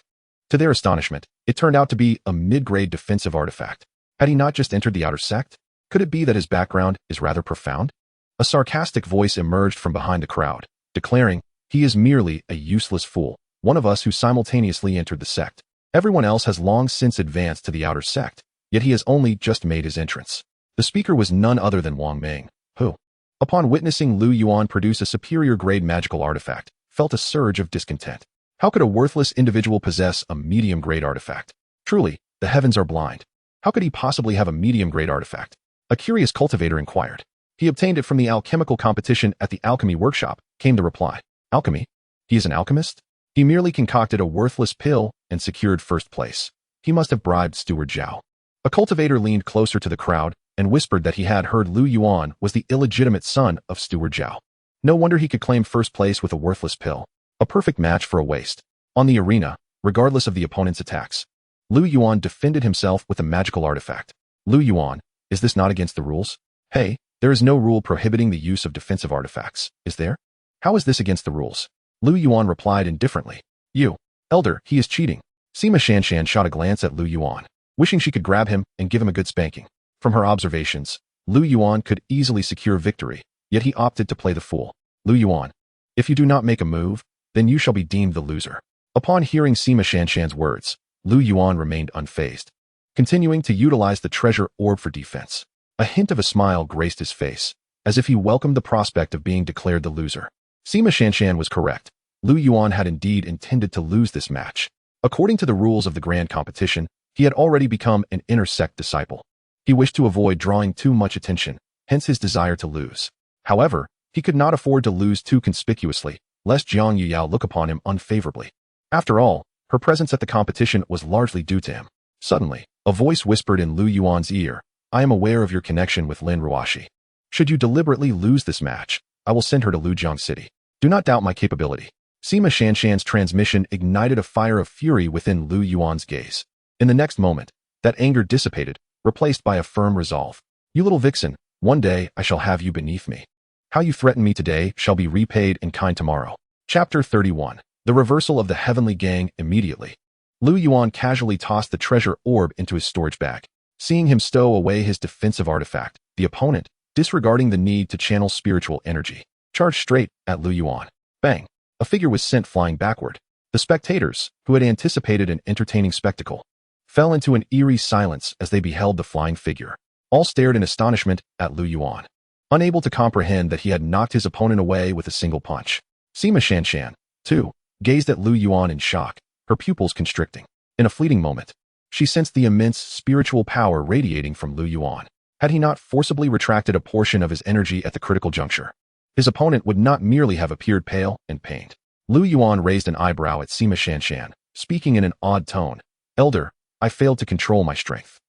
To their astonishment, it turned out to be a mid-grade defensive artifact. Had he not just entered the outer sect? Could it be that his background is rather profound? A sarcastic voice emerged from behind the crowd, declaring, he is merely a useless fool, one of us who simultaneously entered the sect. Everyone else has long since advanced to the outer sect, yet he has only just made his entrance. The speaker was none other than Wang Ming, who, upon witnessing Lu Yuan produce a superior-grade magical artifact, felt a surge of discontent. How could a worthless individual possess a medium-grade artifact? Truly, the heavens are blind. How could he possibly have a medium-grade artifact? A curious cultivator inquired. He obtained it from the alchemical competition at the alchemy workshop, came the reply. Alchemy? He is an alchemist? He merely concocted a worthless pill and secured first place. He must have bribed Steward Zhao. A cultivator leaned closer to the crowd and whispered that he had heard Lu Yuan was the illegitimate son of Steward Zhao. No wonder he could claim first place with a worthless pill. A perfect match for a waste. On the arena, regardless of the opponent's attacks, Lu Yuan defended himself with a magical artifact. Lu Yuan, is this not against the rules? Hey, there is no rule prohibiting the use of defensive artifacts, is there? How is this against the rules? Lu Yuan replied indifferently. You, elder, he is cheating. Sima Shanshan shot a glance at Lu Yuan, wishing she could grab him and give him a good spanking. From her observations, Lu Yuan could easily secure victory, yet he opted to play the fool. Lu Yuan, if you do not make a move, then you shall be deemed the loser. Upon hearing Sima Shanshan's words, Lu Yuan remained unfazed, continuing to utilize the treasure orb for defense. A hint of a smile graced his face, as if he welcomed the prospect of being declared the loser. Sima Shanshan was correct. Lu Yuan had indeed intended to lose this match. According to the rules of the grand competition, he had already become an inner sect disciple. He wished to avoid drawing too much attention, hence his desire to lose. However, he could not afford to lose too conspicuously, lest Jiang Yuyao look upon him unfavorably. After all, her presence at the competition was largely due to him. Suddenly, a voice whispered in Lu Yuan's ear, I am aware of your connection with Lin Ruoxi. Should you deliberately lose this match, I will send her to Lujiang City. Do not doubt my capability. Sima Shanshan's transmission ignited a fire of fury within Lu Yuan's gaze. In the next moment, that anger dissipated, replaced by a firm resolve. You little vixen, one day I shall have you beneath me. How you threaten me today shall be repaid in kind tomorrow. Chapter 31. The reversal of the heavenly gang immediately. Lu Yuan casually tossed the treasure orb into his storage bag. Seeing him stow away his defensive artifact, the opponent, disregarding the need to channel spiritual energy, charged straight at Lu Yuan. Bang! A figure was sent flying backward. The spectators, who had anticipated an entertaining spectacle, fell into an eerie silence as they beheld the flying figure. All stared in astonishment at Lu Yuan, unable to comprehend that he had knocked his opponent away with a single punch. Sima Shanshan, too, gazed at Lu Yuan in shock, her pupils constricting. In a fleeting moment, she sensed the immense spiritual power radiating from Lu Yuan. Had he not forcibly retracted a portion of his energy at the critical juncture, his opponent would not merely have appeared pale and pained. Lu Yuan raised an eyebrow at Sima Shanshan, speaking in an odd tone. Elder, I failed to control my strength.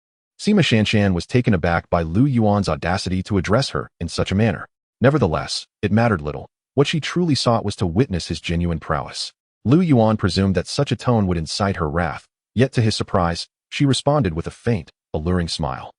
Sima Shanshan was taken aback by Lu Yuan's audacity to address her in such a manner. Nevertheless, it mattered little. What she truly sought was to witness his genuine prowess. Lu Yuan presumed that such a tone would incite her wrath, yet to his surprise, she responded with a faint, alluring smile.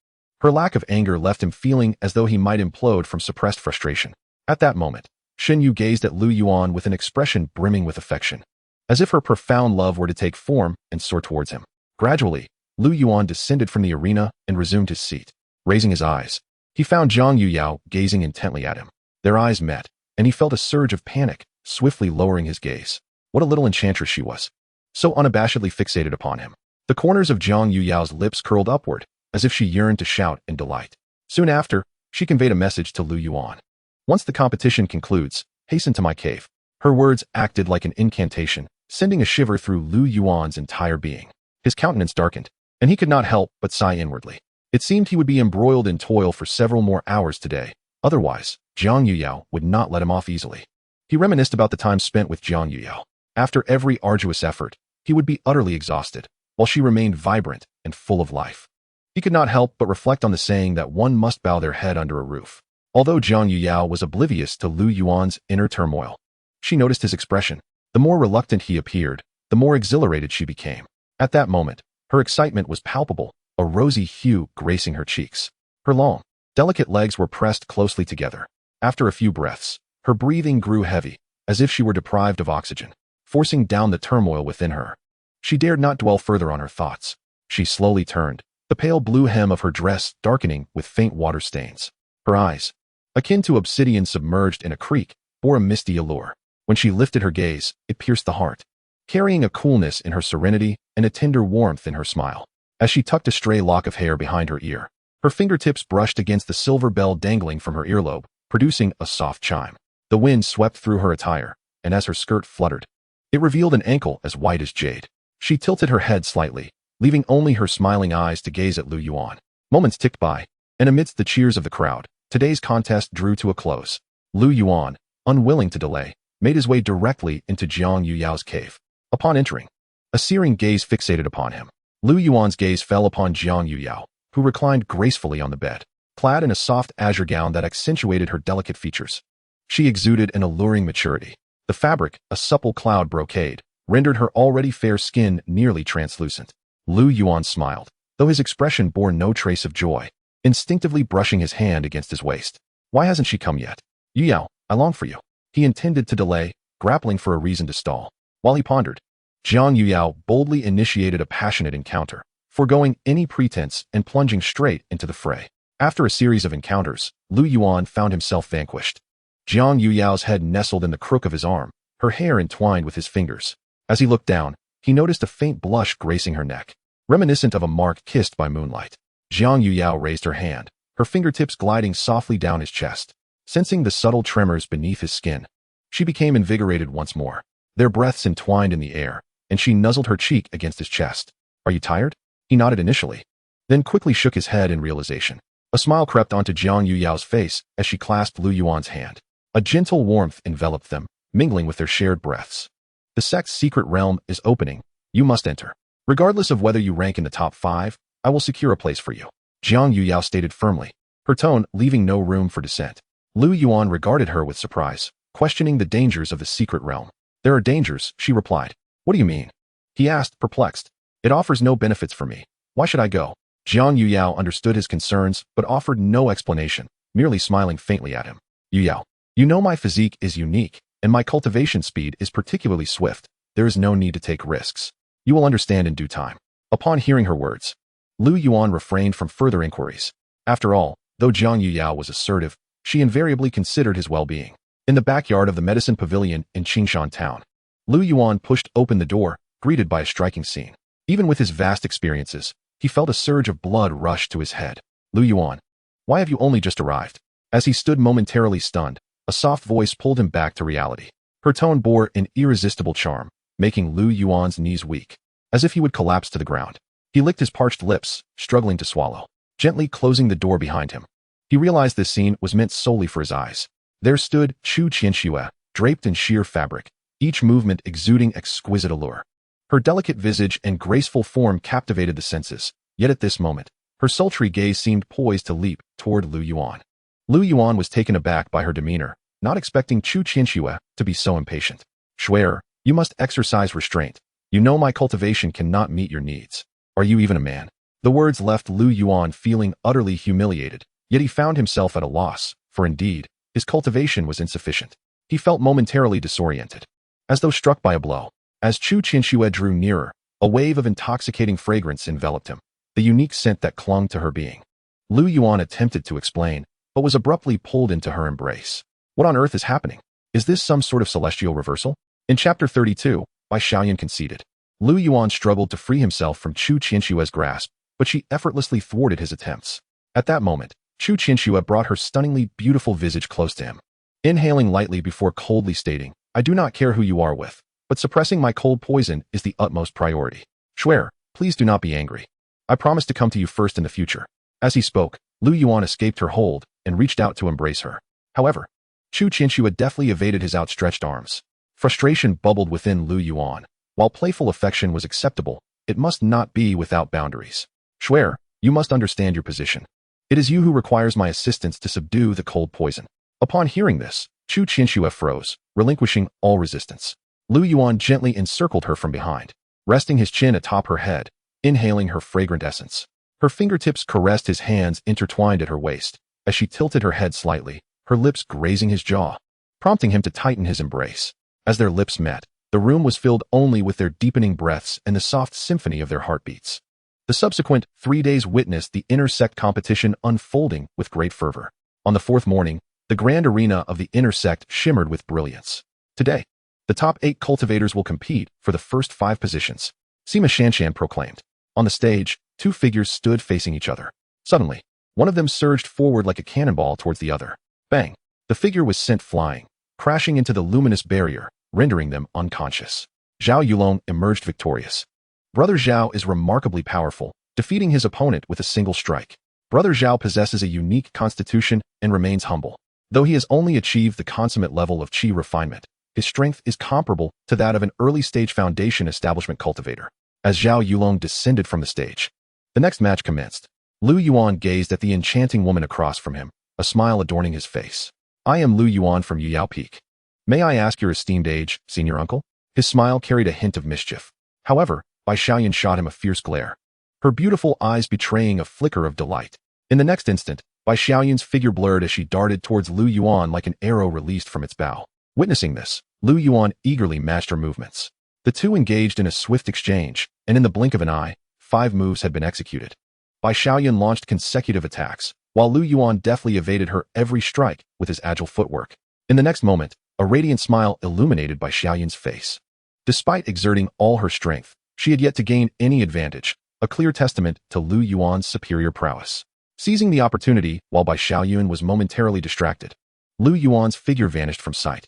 Her lack of anger left him feeling as though he might implode from suppressed frustration. At that moment, Shen Yu gazed at Lu Yuan with an expression brimming with affection, as if her profound love were to take form and soar towards him. Gradually, Lu Yuan descended from the arena and resumed his seat. Raising his eyes, he found Jiang Yuyao gazing intently at him. Their eyes met, and he felt a surge of panic, swiftly lowering his gaze. What a little enchantress she was, so unabashedly fixated upon him. The corners of Jiang Yuyao's lips curled upward, as if she yearned to shout in delight. Soon after, she conveyed a message to Lu Yuan. Once the competition concludes, hasten to my cave. Her words acted like an incantation, sending a shiver through Lu Yuan's entire being. His countenance darkened, and he could not help but sigh inwardly. It seemed he would be embroiled in toil for several more hours today. Otherwise, Jiang Yuyao would not let him off easily. He reminisced about the time spent with Jiang Yuyao. After every arduous effort, he would be utterly exhausted, while she remained vibrant and full of life. He could not help but reflect on the saying that one must bow their head under a roof. Although Jiang Yuyao was oblivious to Lu Yuan's inner turmoil, she noticed his expression. The more reluctant he appeared, the more exhilarated she became. At that moment, her excitement was palpable, a rosy hue gracing her cheeks. Her long, delicate legs were pressed closely together. After a few breaths, her breathing grew heavy, as if she were deprived of oxygen, forcing down the turmoil within her. She dared not dwell further on her thoughts. She slowly turned, the pale blue hem of her dress darkening with faint water stains. Her eyes, akin to obsidian submerged in a creek, bore a misty allure. When she lifted her gaze, it pierced the heart, carrying a coolness in her serenity and a tender warmth in her smile. As she tucked a stray lock of hair behind her ear, her fingertips brushed against the silver bell dangling from her earlobe, producing a soft chime. The wind swept through her attire, and as her skirt fluttered, it revealed an ankle as white as jade. She tilted her head slightly, leaving only her smiling eyes to gaze at Lu Yuan. Moments ticked by, and amidst the cheers of the crowd, today's contest drew to a close. Lu Yuan, unwilling to delay, made his way directly into Jiang Yuyao's cave. Upon entering, a searing gaze fixated upon him. Lu Yuan's gaze fell upon Jiang Yuyao, who reclined gracefully on the bed, clad in a soft azure gown that accentuated her delicate features. She exuded an alluring maturity. The fabric, a supple cloud brocade, rendered her already fair skin nearly translucent. Lu Yuan smiled, though his expression bore no trace of joy, instinctively brushing his hand against his waist. Why hasn't she come yet? Yuyao, I long for you. He intended to delay, grappling for a reason to stall. While he pondered, Jiang Yuyao boldly initiated a passionate encounter, foregoing any pretense and plunging straight into the fray. After a series of encounters, Lu Yuan found himself vanquished. Jiang Yuyao's head nestled in the crook of his arm, her hair entwined with his fingers. As he looked down, he noticed a faint blush gracing her neck, reminiscent of a mark kissed by moonlight. Jiang Yuyao raised her hand, her fingertips gliding softly down his chest. Sensing the subtle tremors beneath his skin, she became invigorated once more. Their breaths entwined in the air, and she nuzzled her cheek against his chest. Are you tired? He nodded initially, then quickly shook his head in realization. A smile crept onto Jiang Yuyao's face as she clasped Lu Yuan's hand. A gentle warmth enveloped them, mingling with their shared breaths. The sect's secret realm is opening. You must enter. Regardless of whether you rank in the top 5, I will secure a place for you. Jiang Yuyao stated firmly, her tone leaving no room for dissent. Lu Yuan regarded her with surprise, questioning the dangers of the secret realm. There are dangers, she replied. What do you mean? He asked, perplexed. It offers no benefits for me. Why should I go? Jiang Yuyao understood his concerns, but offered no explanation, merely smiling faintly at him. Yuyao, you know my physique is unique, and my cultivation speed is particularly swift. There is no need to take risks. You will understand in due time. Upon hearing her words, Lu Yuan refrained from further inquiries. After all, though Jiang Yuyao was assertive, she invariably considered his well-being. In the backyard of the medicine pavilion in Qingshan town, Lu Yuan pushed open the door, greeted by a striking scene. Even with his vast experiences, he felt a surge of blood rush to his head. Lu Yuan, why have you only just arrived? As he stood momentarily stunned, a soft voice pulled him back to reality. Her tone bore an irresistible charm, making Lu Yuan's knees weak, as if he would collapse to the ground. He licked his parched lips, struggling to swallow, gently closing the door behind him. He realized this scene was meant solely for his eyes. There stood Chu Qianxue, draped in sheer fabric, each movement exuding exquisite allure. Her delicate visage and graceful form captivated the senses, yet at this moment, her sultry gaze seemed poised to leap toward Lu Yuan. Lu Yuan was taken aback by her demeanor, not expecting Chu Qianxue to be so impatient. Shuer, you must exercise restraint. You know my cultivation cannot meet your needs. Are you even a man? The words left Lu Yuan feeling utterly humiliated, yet he found himself at a loss, for indeed, his cultivation was insufficient. He felt momentarily disoriented, as though struck by a blow. As Chu Qianxue drew nearer, a wave of intoxicating fragrance enveloped him, the unique scent that clung to her being. Lu Yuan attempted to explain, but was abruptly pulled into her embrace. What on earth is happening? Is this some sort of celestial reversal? In Chapter 32, Bai Xiaoyan conceded. Lu Yuan struggled to free himself from Chu Qianxue's grasp, but she effortlessly thwarted his attempts. At that moment, Chu Qianxue brought her stunningly beautiful visage close to him, inhaling lightly before coldly stating, I do not care who you are with, but suppressing my cold poison is the utmost priority. Shuer, please do not be angry. I promise to come to you first in the future. As he spoke, Lu Yuan escaped her hold and reached out to embrace her. However, Chu Qianxue deftly evaded his outstretched arms. Frustration bubbled within Lu Yuan. While playful affection was acceptable, it must not be without boundaries. Shuer, you must understand your position. It is you who requires my assistance to subdue the cold poison. Upon hearing this, Chu Qianxue froze, relinquishing all resistance. Lu Yuan gently encircled her from behind, resting his chin atop her head, inhaling her fragrant essence. Her fingertips caressed his hands intertwined at her waist, as she tilted her head slightly, her lips grazing his jaw, prompting him to tighten his embrace. As their lips met, the room was filled only with their deepening breaths and the soft symphony of their heartbeats. The subsequent 3 days witnessed the inter-sect competition unfolding with great fervor. On the 4th morning, the grand arena of the inter-sect shimmered with brilliance. Today, the top 8 cultivators will compete for the first 5 positions, Sima Shanshan proclaimed. On the stage, 2 figures stood facing each other. Suddenly, one of them surged forward like a cannonball towards the other. Bang! The figure was sent flying, crashing into the luminous barrier, rendering them unconscious. Zhao Yulong emerged victorious. Brother Zhao is remarkably powerful, defeating his opponent with a single strike. Brother Zhao possesses a unique constitution and remains humble. Though he has only achieved the consummate level of Qi Refinement, his strength is comparable to that of an early-stage foundation establishment cultivator. As Zhao Yulong descended from the stage, the next match commenced. Lu Yuan gazed at the enchanting woman across from him, a smile adorning his face. I am Lu Yuan from Yuyao Peak. May I ask your esteemed age, senior uncle? His smile carried a hint of mischief. However, Bai Xiaoyan shot him a fierce glare, her beautiful eyes betraying a flicker of delight. In the next instant, Bai Xiaoyan's figure blurred as she darted towards Lu Yuan like an arrow released from its bow. Witnessing this, Lu Yuan eagerly matched her movements. The two engaged in a swift exchange, and in the blink of an eye, 5 moves had been executed. Bai Xiaoyan launched consecutive attacks, while Lu Yuan deftly evaded her every strike with his agile footwork. In the next moment, a radiant smile illuminated Bai Xiaoyan's face. Despite exerting all her strength, she had yet to gain any advantage, a clear testament to Lu Yuan's superior prowess. Seizing the opportunity while Bai Xiaoyan was momentarily distracted, Lu Yuan's figure vanished from sight.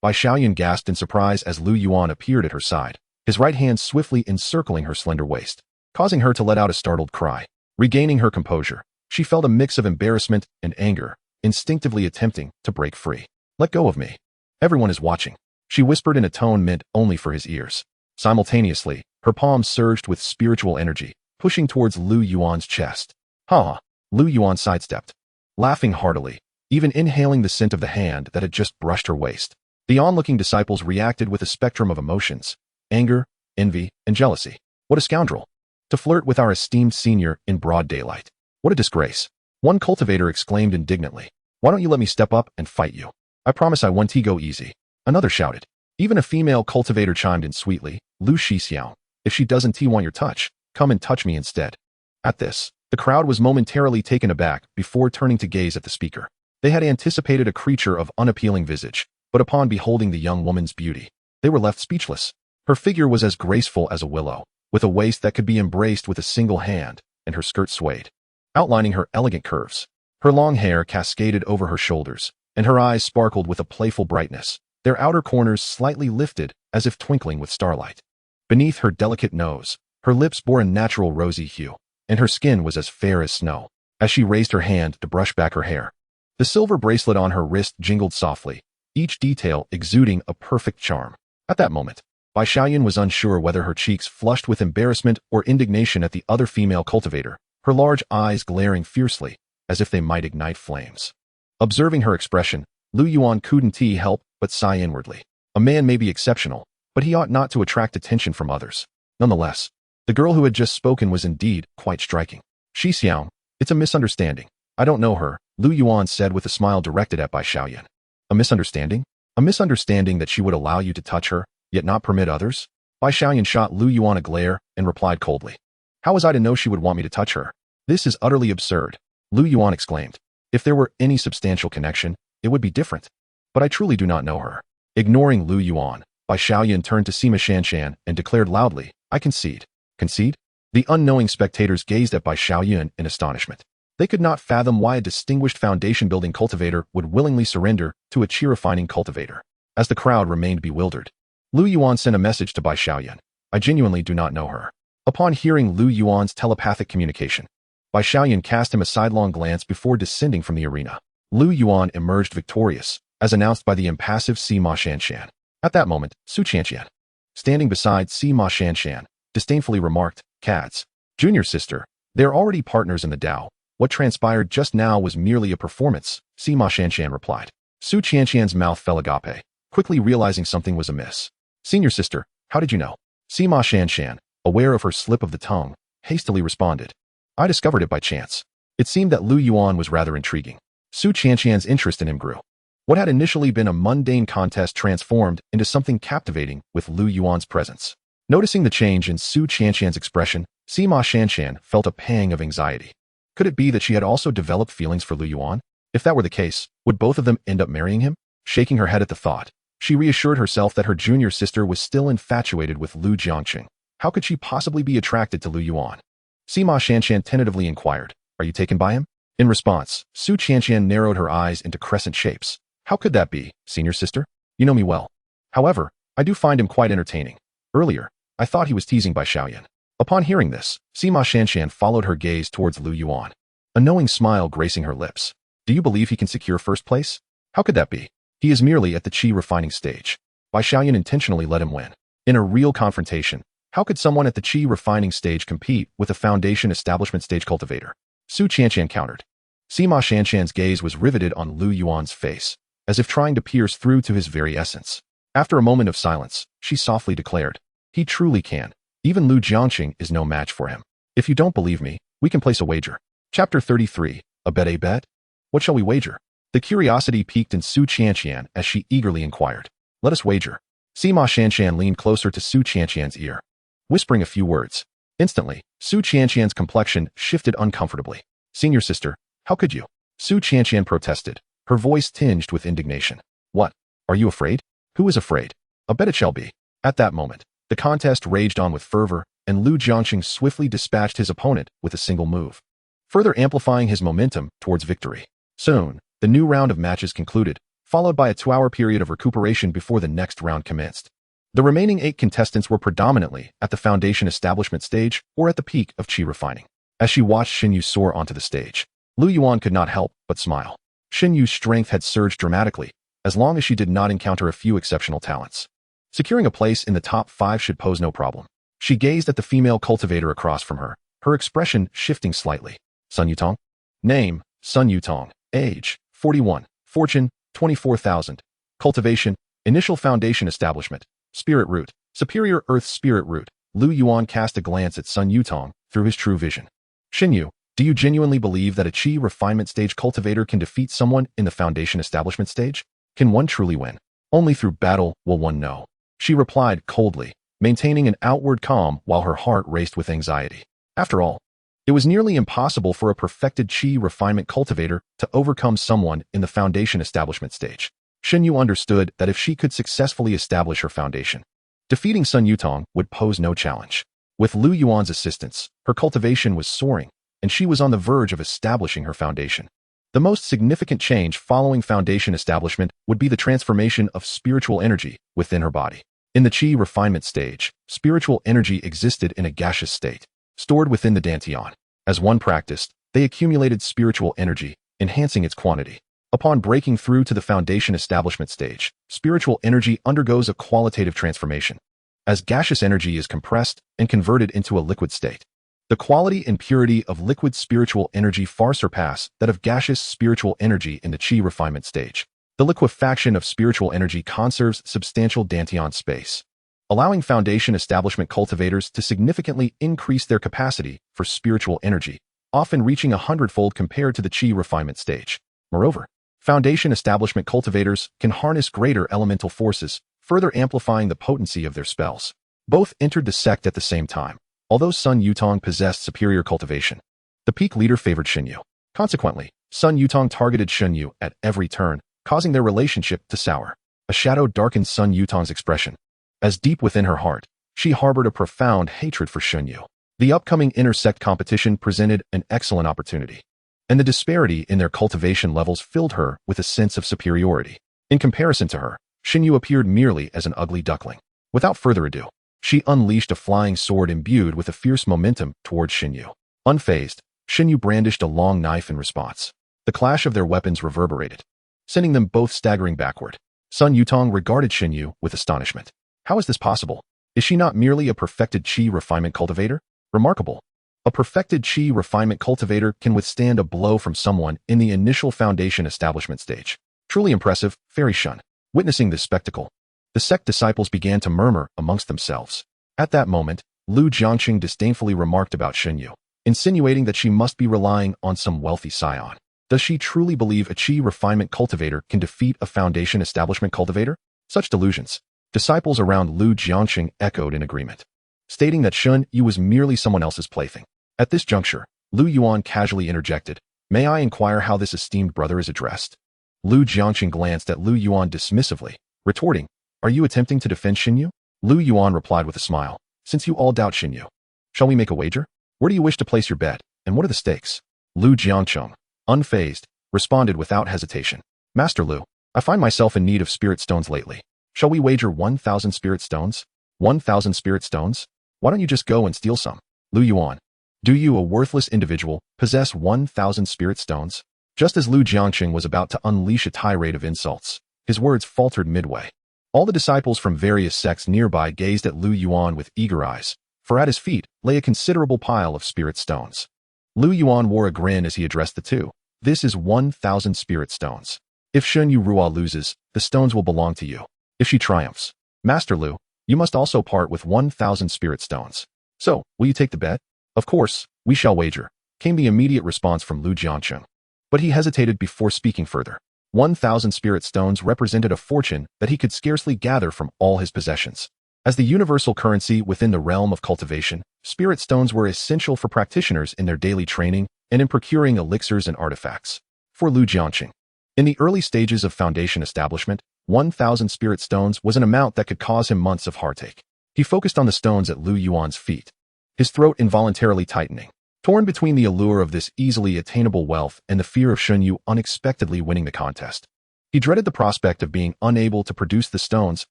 Bai Xiaoyan gasped in surprise as Lu Yuan appeared at her side, his right hand swiftly encircling her slender waist, causing her to let out a startled cry. Regaining her composure, she felt a mix of embarrassment and anger, instinctively attempting to break free. Let go of me. Everyone is watching, she whispered in a tone meant only for his ears. Simultaneously, her palms surged with spiritual energy, pushing towards Lu Yuan's chest. Ha! Lu Yuan sidestepped, laughing heartily, even inhaling the scent of the hand that had just brushed her waist. The onlooking disciples reacted with a spectrum of emotions: anger, envy, and jealousy. What a scoundrel! To flirt with our esteemed senior in broad daylight. What a disgrace! One cultivator exclaimed indignantly. Why don't you let me step up and fight you? I promise I won't go easy. Another shouted. Even a female cultivator chimed in sweetly. Lu Shixiao, if she doesn't want your touch, come and touch me instead. At this, the crowd was momentarily taken aback before turning to gaze at the speaker. They had anticipated a creature of unappealing visage, but upon beholding the young woman's beauty, they were left speechless. Her figure was as graceful as a willow, with a waist that could be embraced with a single hand, and her skirt swayed, outlining her elegant curves. Her long hair cascaded over her shoulders, and her eyes sparkled with a playful brightness, their outer corners slightly lifted as if twinkling with starlight. Beneath her delicate nose, her lips bore a natural rosy hue, and her skin was as fair as snow. As she raised her hand to brush back her hair, the silver bracelet on her wrist jingled softly, each detail exuding a perfect charm. At that moment, Bai Xiaoyan was unsure whether her cheeks flushed with embarrassment or indignation at the other female cultivator, her large eyes glaring fiercely, as if they might ignite flames. Observing her expression, Lu Yuan couldn't help but sigh inwardly. A man may be exceptional, but he ought not to attract attention from others. Nonetheless, the girl who had just spoken was indeed quite striking. Shixiao, it's a misunderstanding. I don't know her, Lu Yuan said with a smile directed at Bai Xiaoyan. A misunderstanding? A misunderstanding that she would allow you to touch her, yet not permit others? Bai Xiaoyan shot Lu Yuan a glare and replied coldly. How was I to know she would want me to touch her? This is utterly absurd, Lu Yuan exclaimed. If there were any substantial connection, it would be different. But I truly do not know her. Ignoring Lu Yuan, Bai Xiaoyan turned to Sima Shanshan and declared loudly, I concede. Concede? The unknowing spectators gazed at Bai Xiaoyan in astonishment. They could not fathom why a distinguished foundation-building cultivator would willingly surrender to a Qi-refining cultivator. As the crowd remained bewildered, Lu Yuan sent a message to Bai Xiaoyan. I genuinely do not know her. Upon hearing Lu Yuan's telepathic communication, Bai Xiaoyan cast him a sidelong glance before descending from the arena. Lu Yuan emerged victorious, as announced by the impassive Sima Shanshan. At that moment, Su Qianqian, standing beside Sima Shanshan, disdainfully remarked, Cads, junior sister, they are already partners in the Tao. What transpired just now was merely a performance, Sima Shanshan replied. Su Qianqian's mouth fell agape, quickly realizing something was amiss. Senior sister, how did you know? Sima Shanshan, aware of her slip of the tongue, hastily responded. I discovered it by chance. It seemed that Lu Yuan was rather intriguing. Su Qianqian's interest in him grew. What had initially been a mundane contest transformed into something captivating with Lu Yuan's presence. Noticing the change in Su Qianqian's expression, Sima Shanshan felt a pang of anxiety. Could it be that she had also developed feelings for Lu Yuan? If that were the case, would both of them end up marrying him? Shaking her head at the thought, she reassured herself that her junior sister was still infatuated with Lu Jiangqing. How could she possibly be attracted to Lu Yuan? Sima Shanshan tentatively inquired, "Are you taken by him?" In response, Su Qianqian narrowed her eyes into crescent shapes. "How could that be, senior sister? You know me well. However, I do find him quite entertaining. Earlier, I thought he was teasing by Xiaoyan." Upon hearing this, Sima Shanshan followed her gaze towards Lu Yuan, a knowing smile gracing her lips. "Do you believe he can secure first place? How could that be? He is merely at the Qi refining stage. Bai Xiaoyan intentionally let him win. In a real confrontation, how could someone at the Qi refining stage compete with a foundation establishment stage cultivator?" Su Qianqian countered. Sima Shanshan's gaze was riveted on Lu Yuan's face, as if trying to pierce through to his very essence. After a moment of silence, she softly declared, "He truly can. Even Lu Jiangqing is no match for him. If you don't believe me, we can place a wager." Chapter 33, A Bet? What shall we wager? The curiosity piqued in Su Qianqian as she eagerly inquired. "Let us wager." Sima Shanshan leaned closer to Su Qianqian's ear, whispering a few words. Instantly, Su Qianqian's complexion shifted uncomfortably. "Senior sister, how could you?" Su Qianqian protested, her voice tinged with indignation. "What? Are you afraid? Who is afraid? A bet it shall be." At that moment, the contest raged on with fervor, and Lu Jiangqing swiftly dispatched his opponent with a single move, further amplifying his momentum towards victory. Soon, the new round of matches concluded, followed by a 2-hour period of recuperation before the next round commenced. The remaining 8 contestants were predominantly at the foundation establishment stage or at the peak of Qi refining. As she watched Xinyu soar onto the stage, Lu Yuan could not help but smile. Xinyu's strength had surged dramatically, as long as she did not encounter a few exceptional talents. Securing a place in the top 5 should pose no problem. She gazed at the female cultivator across from her, her expression shifting slightly. Sun Yutong? Name, Sun Yutong. Age, 41. Fortune, 24,000. Cultivation, initial foundation establishment. Spirit root, superior earth spirit root. Lu Yuan cast a glance at Sun Yutong through his true vision. "Xinyu, do you genuinely believe that a Qi refinement stage cultivator can defeat someone in the foundation establishment stage? Can one truly win? Only through battle will one know." She replied coldly, maintaining an outward calm while her heart raced with anxiety. After all, it was nearly impossible for a perfected Qi refinement cultivator to overcome someone in the foundation establishment stage. Xinyu understood that if she could successfully establish her foundation, defeating Sun Yutong would pose no challenge. With Lu Yuan's assistance, her cultivation was soaring, and she was on the verge of establishing her foundation. The most significant change following foundation establishment would be the transformation of spiritual energy within her body. In the Qi refinement stage, spiritual energy existed in a gaseous state, stored within the dantian. As one practiced, they accumulated spiritual energy, enhancing its quantity. Upon breaking through to the foundation establishment stage, spiritual energy undergoes a qualitative transformation, as gaseous energy is compressed and converted into a liquid state. The quality and purity of liquid spiritual energy far surpass that of gaseous spiritual energy in the Qi refinement stage. The liquefaction of spiritual energy conserves substantial dantian space, allowing foundation establishment cultivators to significantly increase their capacity for spiritual energy, often reaching 100-fold compared to the Qi refinement stage. Moreover, foundation establishment cultivators can harness greater elemental forces, further amplifying the potency of their spells. Both entered the sect at the same time. Although Sun Yutong possessed superior cultivation, the peak leader favored Xinyu. Consequently, Sun Yutong targeted Xinyu at every turn, causing their relationship to sour. A shadow darkened Sun Yutong's expression, as deep within her heart, she harbored a profound hatred for Xinyu. The upcoming inter-sect competition presented an excellent opportunity, and the disparity in their cultivation levels filled her with a sense of superiority. In comparison to her, Xinyu appeared merely as an ugly duckling. Without further ado, she unleashed a flying sword imbued with a fierce momentum towards Xinyu. Unfazed, Xinyu brandished a long knife in response. The clash of their weapons reverberated, sending them both staggering backward. Sun Yutong regarded Xinyu with astonishment. How is this possible? Is she not merely a perfected Qi refinement cultivator? Remarkable. A perfected Qi refinement cultivator can withstand a blow from someone in the initial foundation establishment stage. Truly impressive, Fairy Shun. Witnessing this spectacle, the sect disciples began to murmur amongst themselves. At that moment, Lu Jiangqing disdainfully remarked about Xinyu. insinuating that she must be relying on some wealthy scion. Does she truly believe a Qi Refinement cultivator can defeat a Foundation establishment cultivator? Such delusions. Disciples around Lu Jiangqing echoed in agreement, stating that Shun Yu was merely someone else's plaything. At this juncture, Lu Yuan casually interjected, "May I inquire how this esteemed brother is addressed?" Lu Jiangqing glanced at Lu Yuan dismissively, retorting, "Are you attempting to defend Xin Yu?" Lu Yuan replied with a smile, "Since you all doubt Xin Yu, shall we make a wager? Where do you wish to place your bet, and what are the stakes?" Lu Jiangqing, unfazed, responded without hesitation, "Master Lu, I find myself in need of spirit stones lately. Shall we wager 1,000 spirit stones? 1,000 spirit stones? Why don't you just go and steal some?" Lu Yuan, "Do you, a worthless individual, possess 1,000 spirit stones?" Just as Lu Jiangqing was about to unleash a tirade of insults, his words faltered midway. All the disciples from various sects nearby gazed at Lu Yuan with eager eyes, for at his feet lay a considerable pile of spirit stones. Lu Yuan wore a grin as he addressed the two. "This is 1,000 spirit stones. If Shun Yu Ruo loses, the stones will belong to you. If she triumphs, Master Lu, you must also part with 1,000 spirit stones. So, will you take the bet?" "Of course, we shall wager," came the immediate response from Lu Jiangqing. But he hesitated before speaking further. 1,000 spirit stones represented a fortune that he could scarcely gather from all his possessions. As the universal currency within the realm of cultivation, spirit stones were essential for practitioners in their daily training and in procuring elixirs and artifacts. For Lu Jiangqing, in the early stages of Foundation establishment, 1,000 spirit stones was an amount that could cause him months of heartache. He focused on the stones at Lu Yuan's feet, his throat involuntarily tightening, torn between the allure of this easily attainable wealth and the fear of Shun Yu unexpectedly winning the contest. He dreaded the prospect of being unable to produce the stones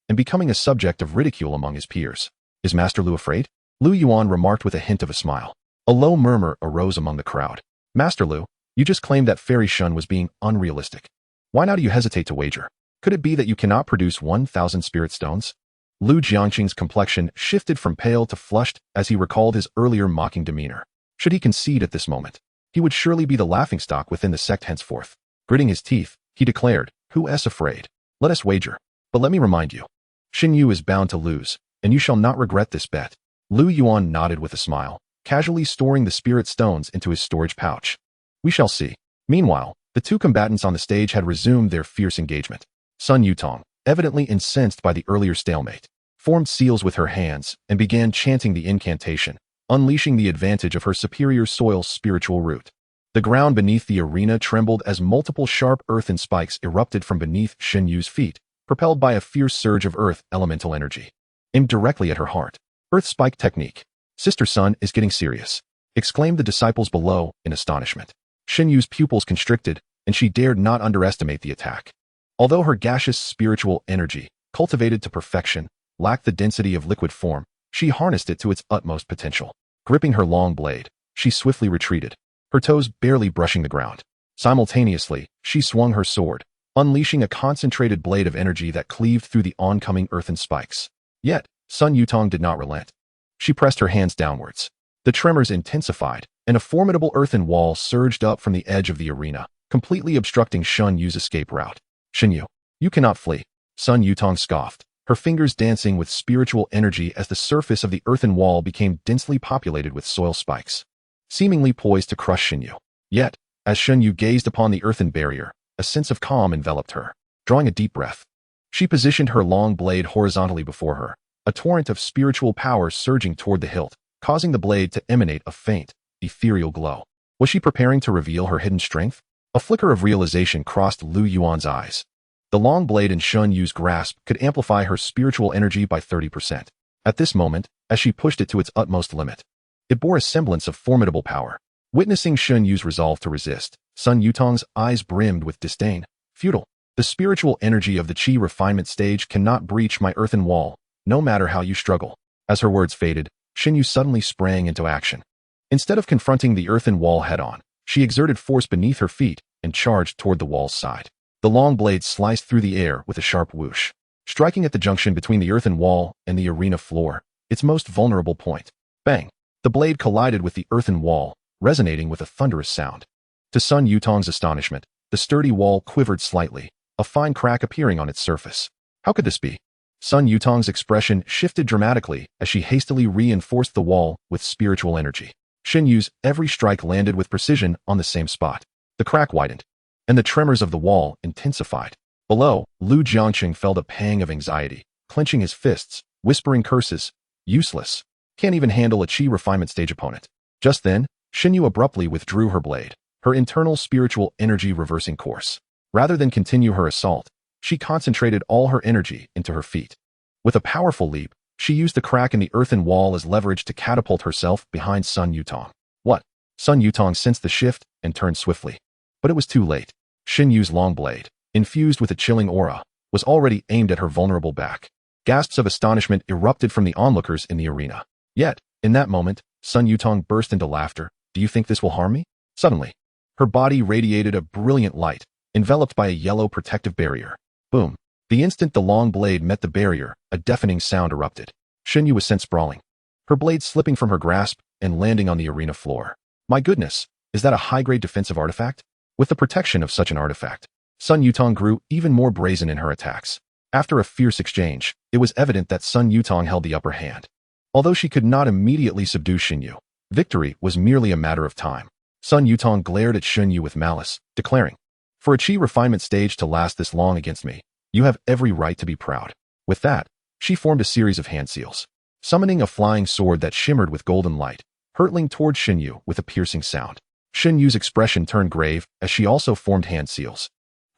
and becoming a subject of ridicule among his peers. "Is Master Lu afraid?" Lu Yuan remarked with a hint of a smile. A low murmur arose among the crowd. "Master Lu, you just claimed that Fairy Shun was being unrealistic. Why now do you hesitate to wager? Could it be that you cannot produce 1,000 spirit stones?" Lu Jiangqing's complexion shifted from pale to flushed as he recalled his earlier mocking demeanor. Should he concede at this moment, he would surely be the laughingstock within the sect henceforth. Gritting his teeth, he declared, "Who is afraid? Let us wager. But let me remind you, Xin Yu is bound to lose, and you shall not regret this bet." Lu Yuan nodded with a smile, casually storing the spirit stones into his storage pouch. "We shall see." Meanwhile, the two combatants on the stage had resumed their fierce engagement. Sun Yutong, evidently incensed by the earlier stalemate, formed seals with her hands and began chanting the incantation, unleashing the advantage of her superior soil's spiritual root. The ground beneath the arena trembled as multiple sharp earthen spikes erupted from beneath Xin Yu's feet, propelled by a fierce surge of earth elemental energy, aimed directly at her heart. "Earth spike technique. Sister Sun is getting serious," exclaimed the disciples below in astonishment. Xin Yu's pupils constricted, and she dared not underestimate the attack. Although her gaseous spiritual energy, cultivated to perfection, lacked the density of liquid form, she harnessed it to its utmost potential. Gripping her long blade, she swiftly retreated, her toes barely brushing the ground. Simultaneously, she swung her sword, unleashing a concentrated blade of energy that cleaved through the oncoming earthen spikes. Yet, Sun Yutong did not relent. She pressed her hands downwards. The tremors intensified, and a formidable earthen wall surged up from the edge of the arena, completely obstructing Shun Yu's escape route. "Xin Yu, you cannot flee," Sun Yutong scoffed, her fingers dancing with spiritual energy as the surface of the earthen wall became densely populated with soil spikes, seemingly poised to crush Xin Yu. Yet, as Shun Yu gazed upon the earthen barrier, a sense of calm enveloped her. Drawing a deep breath, she positioned her long blade horizontally before her, a torrent of spiritual power surging toward the hilt, causing the blade to emanate a faint, ethereal glow. Was she preparing to reveal her hidden strength? A flicker of realization crossed Lu Yuan's eyes. The long blade in Shun Yu's grasp could amplify her spiritual energy by 30%. At this moment, as she pushed it to its utmost limit, it bore a semblance of formidable power. Witnessing Shun Yu's resolve to resist, Sun Yutong's eyes brimmed with disdain. "Futile. The spiritual energy of the Qi Refinement stage cannot breach my earthen wall, no matter how you struggle." As her words faded, Xin Yu suddenly sprang into action. Instead of confronting the earthen wall head-on, she exerted force beneath her feet and charged toward the wall's side. The long blade sliced through the air with a sharp whoosh, striking at the junction between the earthen wall and the arena floor, its most vulnerable point. Bang! The blade collided with the earthen wall, resonating with a thunderous sound. To Sun Yutong's astonishment, the sturdy wall quivered slightly, a fine crack appearing on its surface. How could this be? Sun Yutong's expression shifted dramatically as she hastily reinforced the wall with spiritual energy. Xin Yu's every strike landed with precision on the same spot. The crack widened, and the tremors of the wall intensified. Below, Lu Jiangqing felt a pang of anxiety, clenching his fists, whispering curses. Useless. Can't even handle a Qi Refinement stage opponent. Just then, Xin Yu abruptly withdrew her blade, her internal spiritual energy reversing course. Rather than continue her assault, she concentrated all her energy into her feet. With a powerful leap, she used the crack in the earthen wall as leverage to catapult herself behind Sun Yutong. What? Sun Yutong sensed the shift and turned swiftly. But it was too late. Xin Yu's long blade, infused with a chilling aura, was already aimed at her vulnerable back. Gasps of astonishment erupted from the onlookers in the arena. Yet, in that moment, Sun Yutong burst into laughter. Do you think this will harm me? Suddenly, her body radiated a brilliant light, enveloped by a yellow protective barrier. Boom. The instant the long blade met the barrier, a deafening sound erupted. Xin Yu was sent sprawling, her blade slipping from her grasp and landing on the arena floor. My goodness, is that a high-grade defensive artifact? With the protection of such an artifact, Sun Yutong grew even more brazen in her attacks. After a fierce exchange, it was evident that Sun Yutong held the upper hand. Although she could not immediately subdue Xin Yu, victory was merely a matter of time. Sun Yutong glared at Xin Yu with malice, declaring, "For a Qi Refinement stage to last this long against me, you have every right to be proud." With that, she formed a series of hand seals, summoning a flying sword that shimmered with golden light, hurtling toward Xin Yu with a piercing sound. Xin Yu's expression turned grave as she also formed hand seals,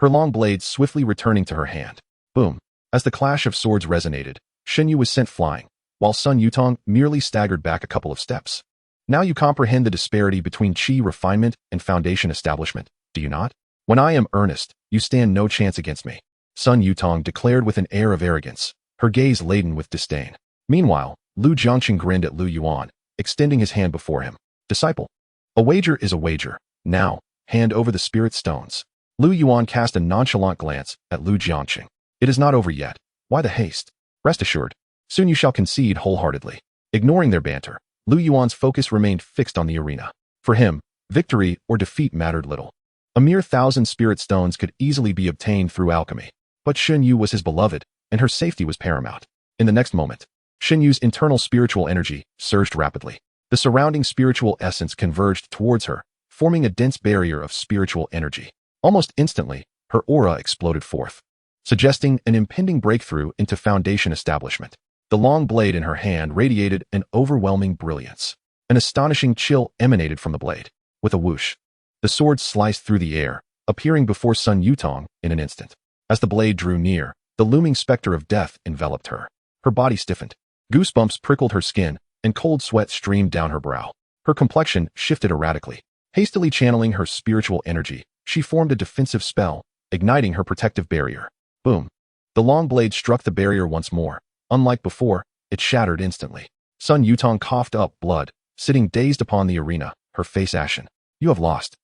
her long blade swiftly returning to her hand. Boom. As the clash of swords resonated, Xin Yu was sent flying, while Sun Yutong merely staggered back a couple of steps. Now you comprehend the disparity between Qi Refinement and Foundation establishment, do you not? When I am earnest, you stand no chance against me, Sun Yutong declared with an air of arrogance, her gaze laden with disdain. Meanwhile, Lu Jiangqing grinned at Lu Yuan, extending his hand before him. Disciple. A wager is a wager. Now, hand over the spirit stones. Lu Yuan cast a nonchalant glance at Lu Jiangqing. It is not over yet. Why the haste? Rest assured, soon you shall concede wholeheartedly. Ignoring their banter, Lu Yuan's focus remained fixed on the arena. For him, victory or defeat mattered little. A mere 1,000 spirit stones could easily be obtained through alchemy. But Xin Yu was his beloved, and her safety was paramount. In the next moment, Xin Yu's internal spiritual energy surged rapidly. The surrounding spiritual essence converged towards her, forming a dense barrier of spiritual energy. Almost instantly, her aura exploded forth, suggesting an impending breakthrough into Foundation establishment. The long blade in her hand radiated an overwhelming brilliance. An astonishing chill emanated from the blade. With a whoosh, the sword sliced through the air, appearing before Sun Yutong in an instant. As the blade drew near, the looming specter of death enveloped her. Her body stiffened. Goosebumps prickled her skin, and cold sweat streamed down her brow. Her complexion shifted erratically. Hastily channeling her spiritual energy, she formed a defensive spell, igniting her protective barrier. Boom. The long blade struck the barrier once more. Unlike before, it shattered instantly. Sun Yutong coughed up blood, sitting dazed upon the arena, her face ashen. You have lost,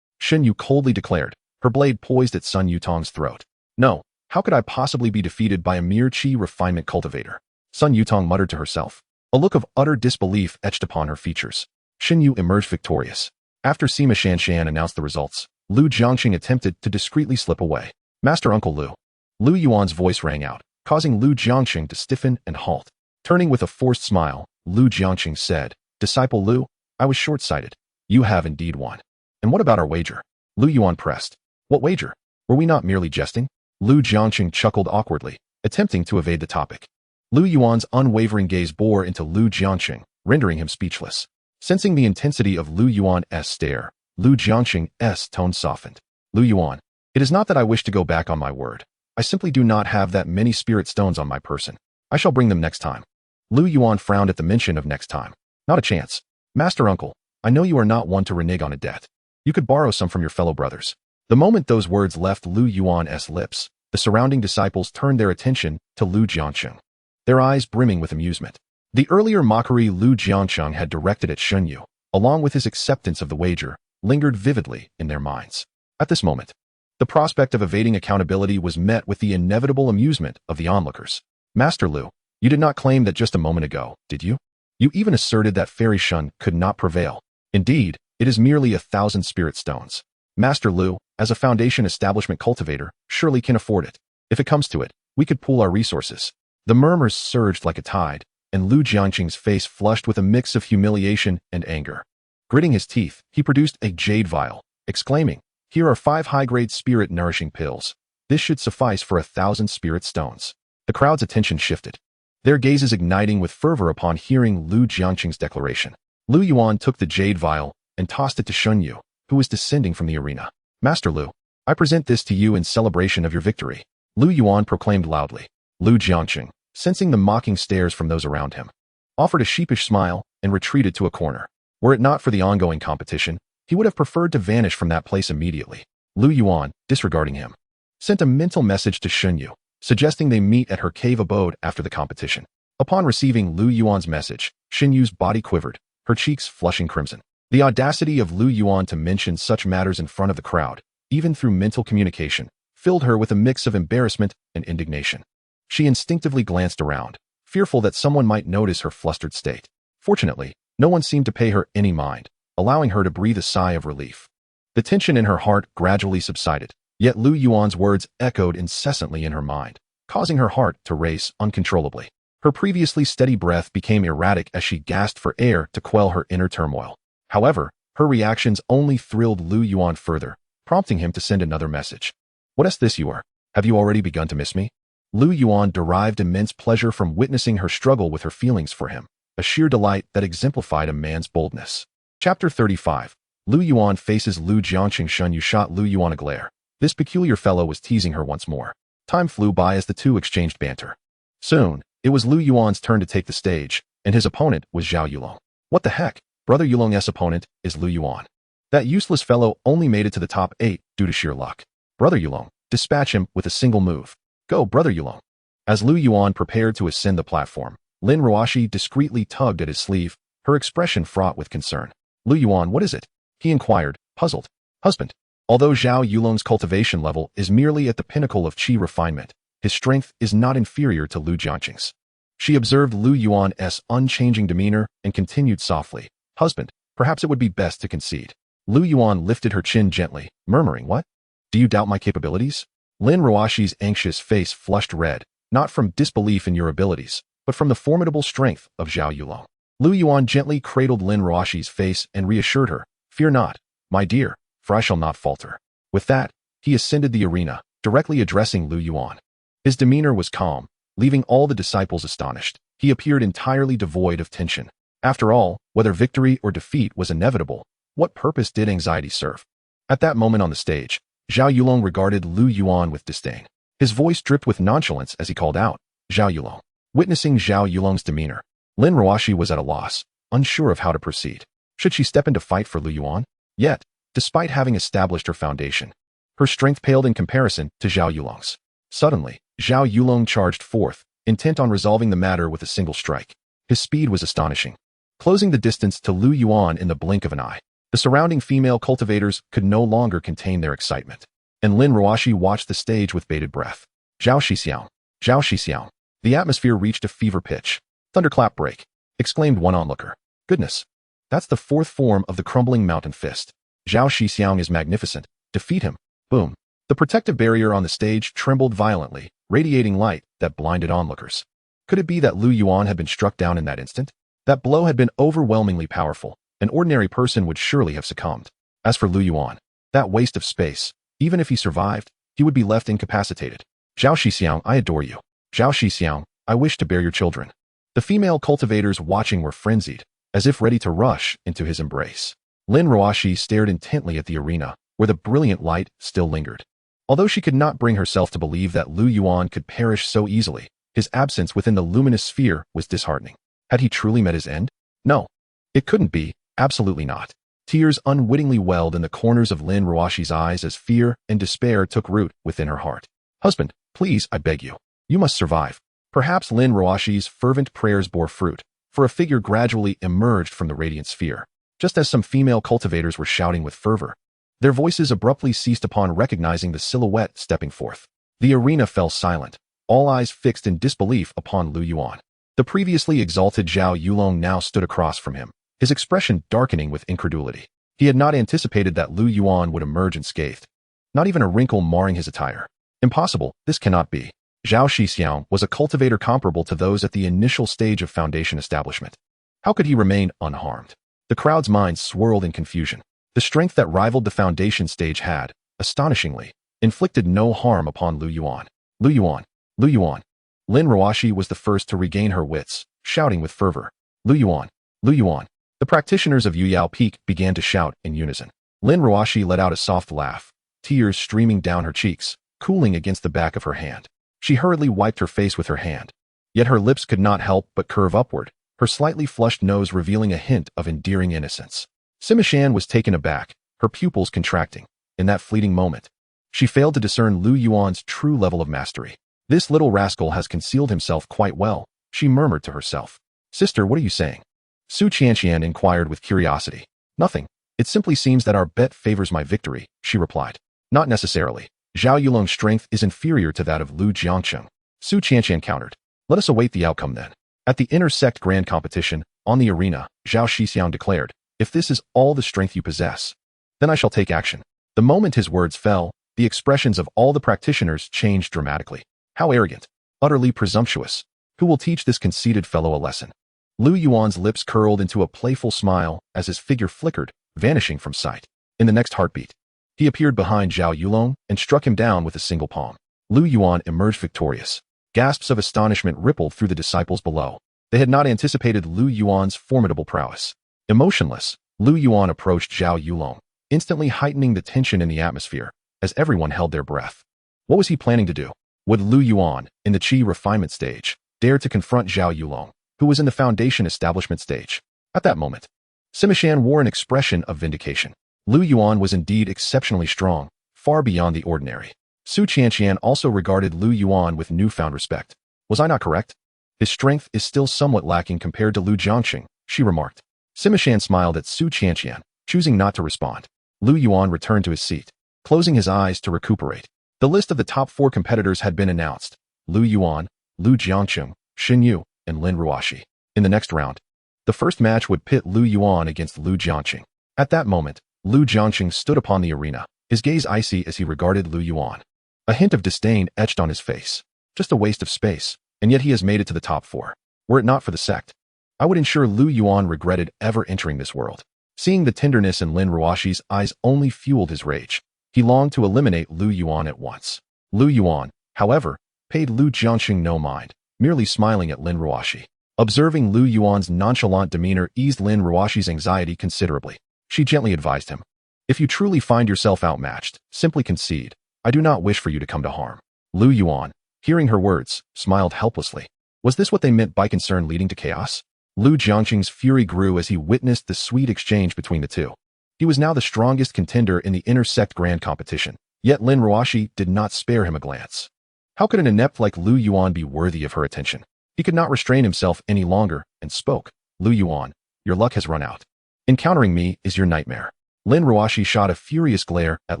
Xin Yu coldly declared, her blade poised at Sun Yutong's throat. No, how could I possibly be defeated by a mere Qi Refinement cultivator? Sun Yutong muttered to herself. A look of utter disbelief etched upon her features. Xin Yu emerged victorious. After Sima Shanshan announced the results, Lu Jiangqing attempted to discreetly slip away. Master Uncle Lu. Lu Yuan's voice rang out, causing Lu Jiangqing to stiffen and halt. Turning with a forced smile, Lu Jiangqing said, Disciple Lu, I was short-sighted. You have indeed won. And what about our wager? Lu Yuan pressed. What wager? Were we not merely jesting? Lu Jiangqing chuckled awkwardly, attempting to evade the topic. Lu Yuan's unwavering gaze bore into Lu Jiangqing, rendering him speechless. Sensing the intensity of Lu Yuan's stare, Lu Jiangqing's tone softened. Lu Yuan, it is not that I wish to go back on my word. I simply do not have that many spirit stones on my person. I shall bring them next time. Lu Yuan frowned at the mention of next time. Not a chance. Master Uncle, I know you are not one to renege on a debt. You could borrow some from your fellow brothers. The moment those words left Lu Yuan's lips, the surrounding disciples turned their attention to Lu Jiangqing, their eyes brimming with amusement. The earlier mockery Lu Jiangqing had directed at Xin Yu, along with his acceptance of the wager, lingered vividly in their minds. At this moment, the prospect of evading accountability was met with the inevitable amusement of the onlookers. Master Lu, you did not claim that just a moment ago, did you? You even asserted that Fairy Shun could not prevail. Indeed, it is merely 1,000 spirit stones. Master Lu, as a Foundation establishment cultivator, surely can afford it. If it comes to it, we could pool our resources. The murmurs surged like a tide, and Lu Jiangqing's face flushed with a mix of humiliation and anger. Gritting his teeth, he produced a jade vial, exclaiming, "Here are 5 high-grade spirit-nourishing pills. This should suffice for 1,000 spirit stones." The crowd's attention shifted, their gazes igniting with fervor upon hearing Lu Jiangqing's declaration. Lu Yuan took the jade vial and tossed it to Shun Yu, who was descending from the arena. "Master Lu, I present this to you in celebration of your victory," Lu Yuan proclaimed loudly. Lu Jiangqing, sensing the mocking stares from those around him, offered a sheepish smile and retreated to a corner. Were it not for the ongoing competition, he would have preferred to vanish from that place immediately. Lu Yuan, disregarding him, sent a mental message to Shun Yu, suggesting they meet at her cave abode after the competition. Upon receiving Lu Yuan's message, Shun Yu's body quivered, her cheeks flushing crimson. The audacity of Lu Yuan to mention such matters in front of the crowd, even through mental communication, filled her with a mix of embarrassment and indignation. She instinctively glanced around, fearful that someone might notice her flustered state. Fortunately, no one seemed to pay her any mind, allowing her to breathe a sigh of relief. The tension in her heart gradually subsided, yet Lu Yuan's words echoed incessantly in her mind, causing her heart to race uncontrollably. Her previously steady breath became erratic as she gasped for air to quell her inner turmoil. However, her reactions only thrilled Lu Yuan further, prompting him to send another message. "What is this you are? Have you already begun to miss me?" Lu Yuan derived immense pleasure from witnessing her struggle with her feelings for him, a sheer delight that exemplified a man's boldness. Chapter 35. Lu Yuan faces Lu Jiangqing. Shun Yu shot Lu Yuan a glare. This peculiar fellow was teasing her once more. Time flew by as the two exchanged banter. Soon, it was Lu Yuan's turn to take the stage, and his opponent was Zhao Yulong. "What the heck? Brother Yulong's opponent is Lu Yuan. That useless fellow only made it to the top 8 due to sheer luck. Brother Yulong, dispatch him with a single move. Go, Brother Yulong." As Lu Yuan prepared to ascend the platform, Lin Ruoxi discreetly tugged at his sleeve, her expression fraught with concern. "Lu Yuan, what is it?" he inquired, puzzled. "Husband." Although Zhao Yulong's cultivation level is merely at the pinnacle of Qi Refinement, his strength is not inferior to Lu Jiangqing's. She observed Lu Yuan's unchanging demeanor and continued softly, "Husband, perhaps it would be best to concede." Lu Yuan lifted her chin gently, murmuring, "What? Do you doubt my capabilities?" Lin Ruoxi's anxious face flushed red, not from disbelief in your abilities, but from the formidable strength of Zhao Yulong. Lu Yuan gently cradled Lin Ruoxi's face and reassured her, "Fear not, my dear, for I shall not falter." With that, he ascended the arena, directly addressing Lu Yuan. His demeanor was calm, leaving all the disciples astonished. He appeared entirely devoid of tension. After all, whether victory or defeat was inevitable, what purpose did anxiety serve? At that moment on the stage, Zhao Yulong regarded Lu Yuan with disdain. His voice dripped with nonchalance as he called out, "Zhao Yulong." Witnessing Zhao Yulong's demeanor, Lin Ruoxi was at a loss, unsure of how to proceed. Should she step into fight for Lu Yuan? Yet, despite having established her foundation, her strength paled in comparison to Zhao Yulong's. Suddenly, Zhao Yulong charged forth, intent on resolving the matter with a single strike. His speed was astonishing, closing the distance to Lu Yuan in the blink of an eye. The surrounding female cultivators could no longer contain their excitement, and Lin Ruoxi watched the stage with bated breath. "Zhao Shixiao! Zhao Shixiao!" The atmosphere reached a fever pitch. "Thunderclap break!" exclaimed one onlooker. "Goodness! That's the 4th form of the crumbling mountain fist. Zhao Shixiao is magnificent. Defeat him." Boom. The protective barrier on the stage trembled violently, radiating light that blinded onlookers. Could it be that Lu Yuan had been struck down in that instant? That blow had been overwhelmingly powerful. An ordinary person would surely have succumbed. As for Lu Yuan, that waste of space, even if he survived, he would be left incapacitated. "Zhao Shixiao, I adore you. Zhao Shixiao, I wish to bear your children." The female cultivators watching were frenzied, as if ready to rush into his embrace. Lin Ruoxi stared intently at the arena, where the brilliant light still lingered. Although she could not bring herself to believe that Lu Yuan could perish so easily, his absence within the luminous sphere was disheartening. Had he truly met his end? No. It couldn't be, absolutely not. Tears unwittingly welled in the corners of Lin Ruoxi's eyes as fear and despair took root within her heart. "Husband, please, I beg you. You must survive." Perhaps Lin Ruoxi's fervent prayers bore fruit, for a figure gradually emerged from the radiant sphere. Just as some female cultivators were shouting with fervor, their voices abruptly ceased upon recognizing the silhouette stepping forth. The arena fell silent, all eyes fixed in disbelief upon Lu Yuan. The previously exalted Zhao Yulong now stood across from him, his expression darkening with incredulity. He had not anticipated that Lu Yuan would emerge unscathed, not even a wrinkle marring his attire. Impossible, this cannot be. Zhao Shixiao was a cultivator comparable to those at the initial stage of foundation establishment. How could he remain unharmed? The crowd's minds swirled in confusion. The strength that rivaled the foundation stage had, astonishingly, inflicted no harm upon Lu Yuan. Lu Yuan! Lu Yuan! Lin Ruoxi was the first to regain her wits, shouting with fervor. Lu Yuan! Lu Yuan! The practitioners of Yuyao Peak began to shout in unison. Lin Ruoxi let out a soft laugh, tears streaming down her cheeks, cooling against the back of her hand. She hurriedly wiped her face with her hand. Yet her lips could not help but curve upward, her slightly flushed nose revealing a hint of endearing innocence. Sima Shan was taken aback, her pupils contracting. In that fleeting moment, she failed to discern Lu Yuan's true level of mastery. This little rascal has concealed himself quite well, she murmured to herself. Sister, what are you saying? Su Qianqian inquired with curiosity. Nothing. It simply seems that our bet favors my victory, she replied. Not necessarily. Zhao Yulong's strength is inferior to that of Lu Jiangcheng. Su Qianqian countered. Let us await the outcome then. At the inter-sect grand competition, on the arena, Zhao Shixiang declared, if this is all the strength you possess, then I shall take action. The moment his words fell, the expressions of all the practitioners changed dramatically. How arrogant. Utterly presumptuous. Who will teach this conceited fellow a lesson? Lu Yuan's lips curled into a playful smile as his figure flickered, vanishing from sight. In the next heartbeat, he appeared behind Zhao Yulong and struck him down with a single palm. Lu Yuan emerged victorious. Gasps of astonishment rippled through the disciples below. They had not anticipated Lu Yuan's formidable prowess. Emotionless, Lu Yuan approached Zhao Yulong, instantly heightening the tension in the atmosphere, as everyone held their breath. What was he planning to do? Would Lu Yuan, in the Qi Refinement stage, dare to confront Zhao Yulong, who was in the foundation establishment stage? At that moment, Sima Shan wore an expression of vindication. Lu Yuan was indeed exceptionally strong, far beyond the ordinary. Su Qianqian also regarded Lu Yuan with newfound respect. Was I not correct? His strength is still somewhat lacking compared to Lu Jiangxing, she remarked. Sima Shan smiled at Su Qianqian, choosing not to respond. Lu Yuan returned to his seat, closing his eyes to recuperate. The list of the top 4 competitors had been announced. Lu Yuan, Lu Jiangcheng, Xin Yu, and Lin Ruoxi. In the next round, the first match would pit Lu Yuan against Lu Jiangxing. At that moment, Lu Jiangxing stood upon the arena, his gaze icy as he regarded Lu Yuan. A hint of disdain etched on his face. Just a waste of space, and yet he has made it to the top 4. Were it not for the sect, I would ensure Lu Yuan regretted ever entering this world. Seeing the tenderness in Lin Ruoxi's eyes only fueled his rage. He longed to eliminate Lu Yuan at once. Lu Yuan, however, paid Lu Jiangxing no mind, merely smiling at Lin Ruoxi. Observing Lu Yuan's nonchalant demeanor eased Lin Ruoxi's anxiety considerably. She gently advised him. If you truly find yourself outmatched, simply concede. I do not wish for you to come to harm. Lu Yuan, hearing her words, smiled helplessly. Was this what they meant by concern leading to chaos? Lu Jiangxing's fury grew as he witnessed the sweet exchange between the two. He was now the strongest contender in the inter-sect grand competition, yet Lin Ruoxi did not spare him a glance. How could an inept like Lu Yuan be worthy of her attention? He could not restrain himself any longer and spoke. Lu Yuan, your luck has run out. Encountering me is your nightmare. Lin Ruoxi shot a furious glare at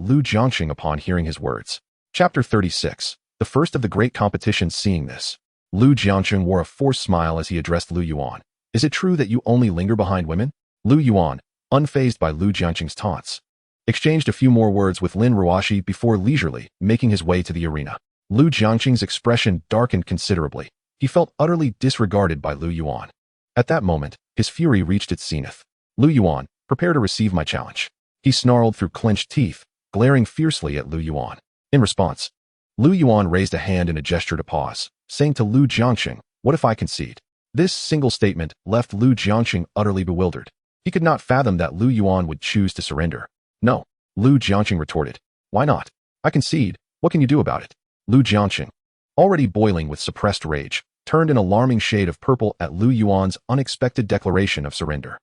Lu Jiangxing upon hearing his words. Chapter 36. The first of the great competitions. Seeing this, Lu Jiangxing wore a forced smile as he addressed Lu Yuan. Is it true that you only linger behind women? Lu Yuan, unfazed by Lu Jiangxing's taunts, exchanged a few more words with Lin Ruoxi before leisurely making his way to the arena. Lu Jiangxing's expression darkened considerably. He felt utterly disregarded by Lu Yuan. At that moment, his fury reached its zenith. Lu Yuan, prepare to receive my challenge. He snarled through clenched teeth, glaring fiercely at Lu Yuan. In response, Lu Yuan raised a hand in a gesture to pause, saying to Lu Jiangxing, what if I concede? This single statement left Lu Jiangxing utterly bewildered. He could not fathom that Lu Yuan would choose to surrender. No, Lu Jiangxing retorted. Why not? I concede. What can you do about it? Lu Jiangxing, already boiling with suppressed rage, turned an alarming shade of purple at Lu Yuan's unexpected declaration of surrender.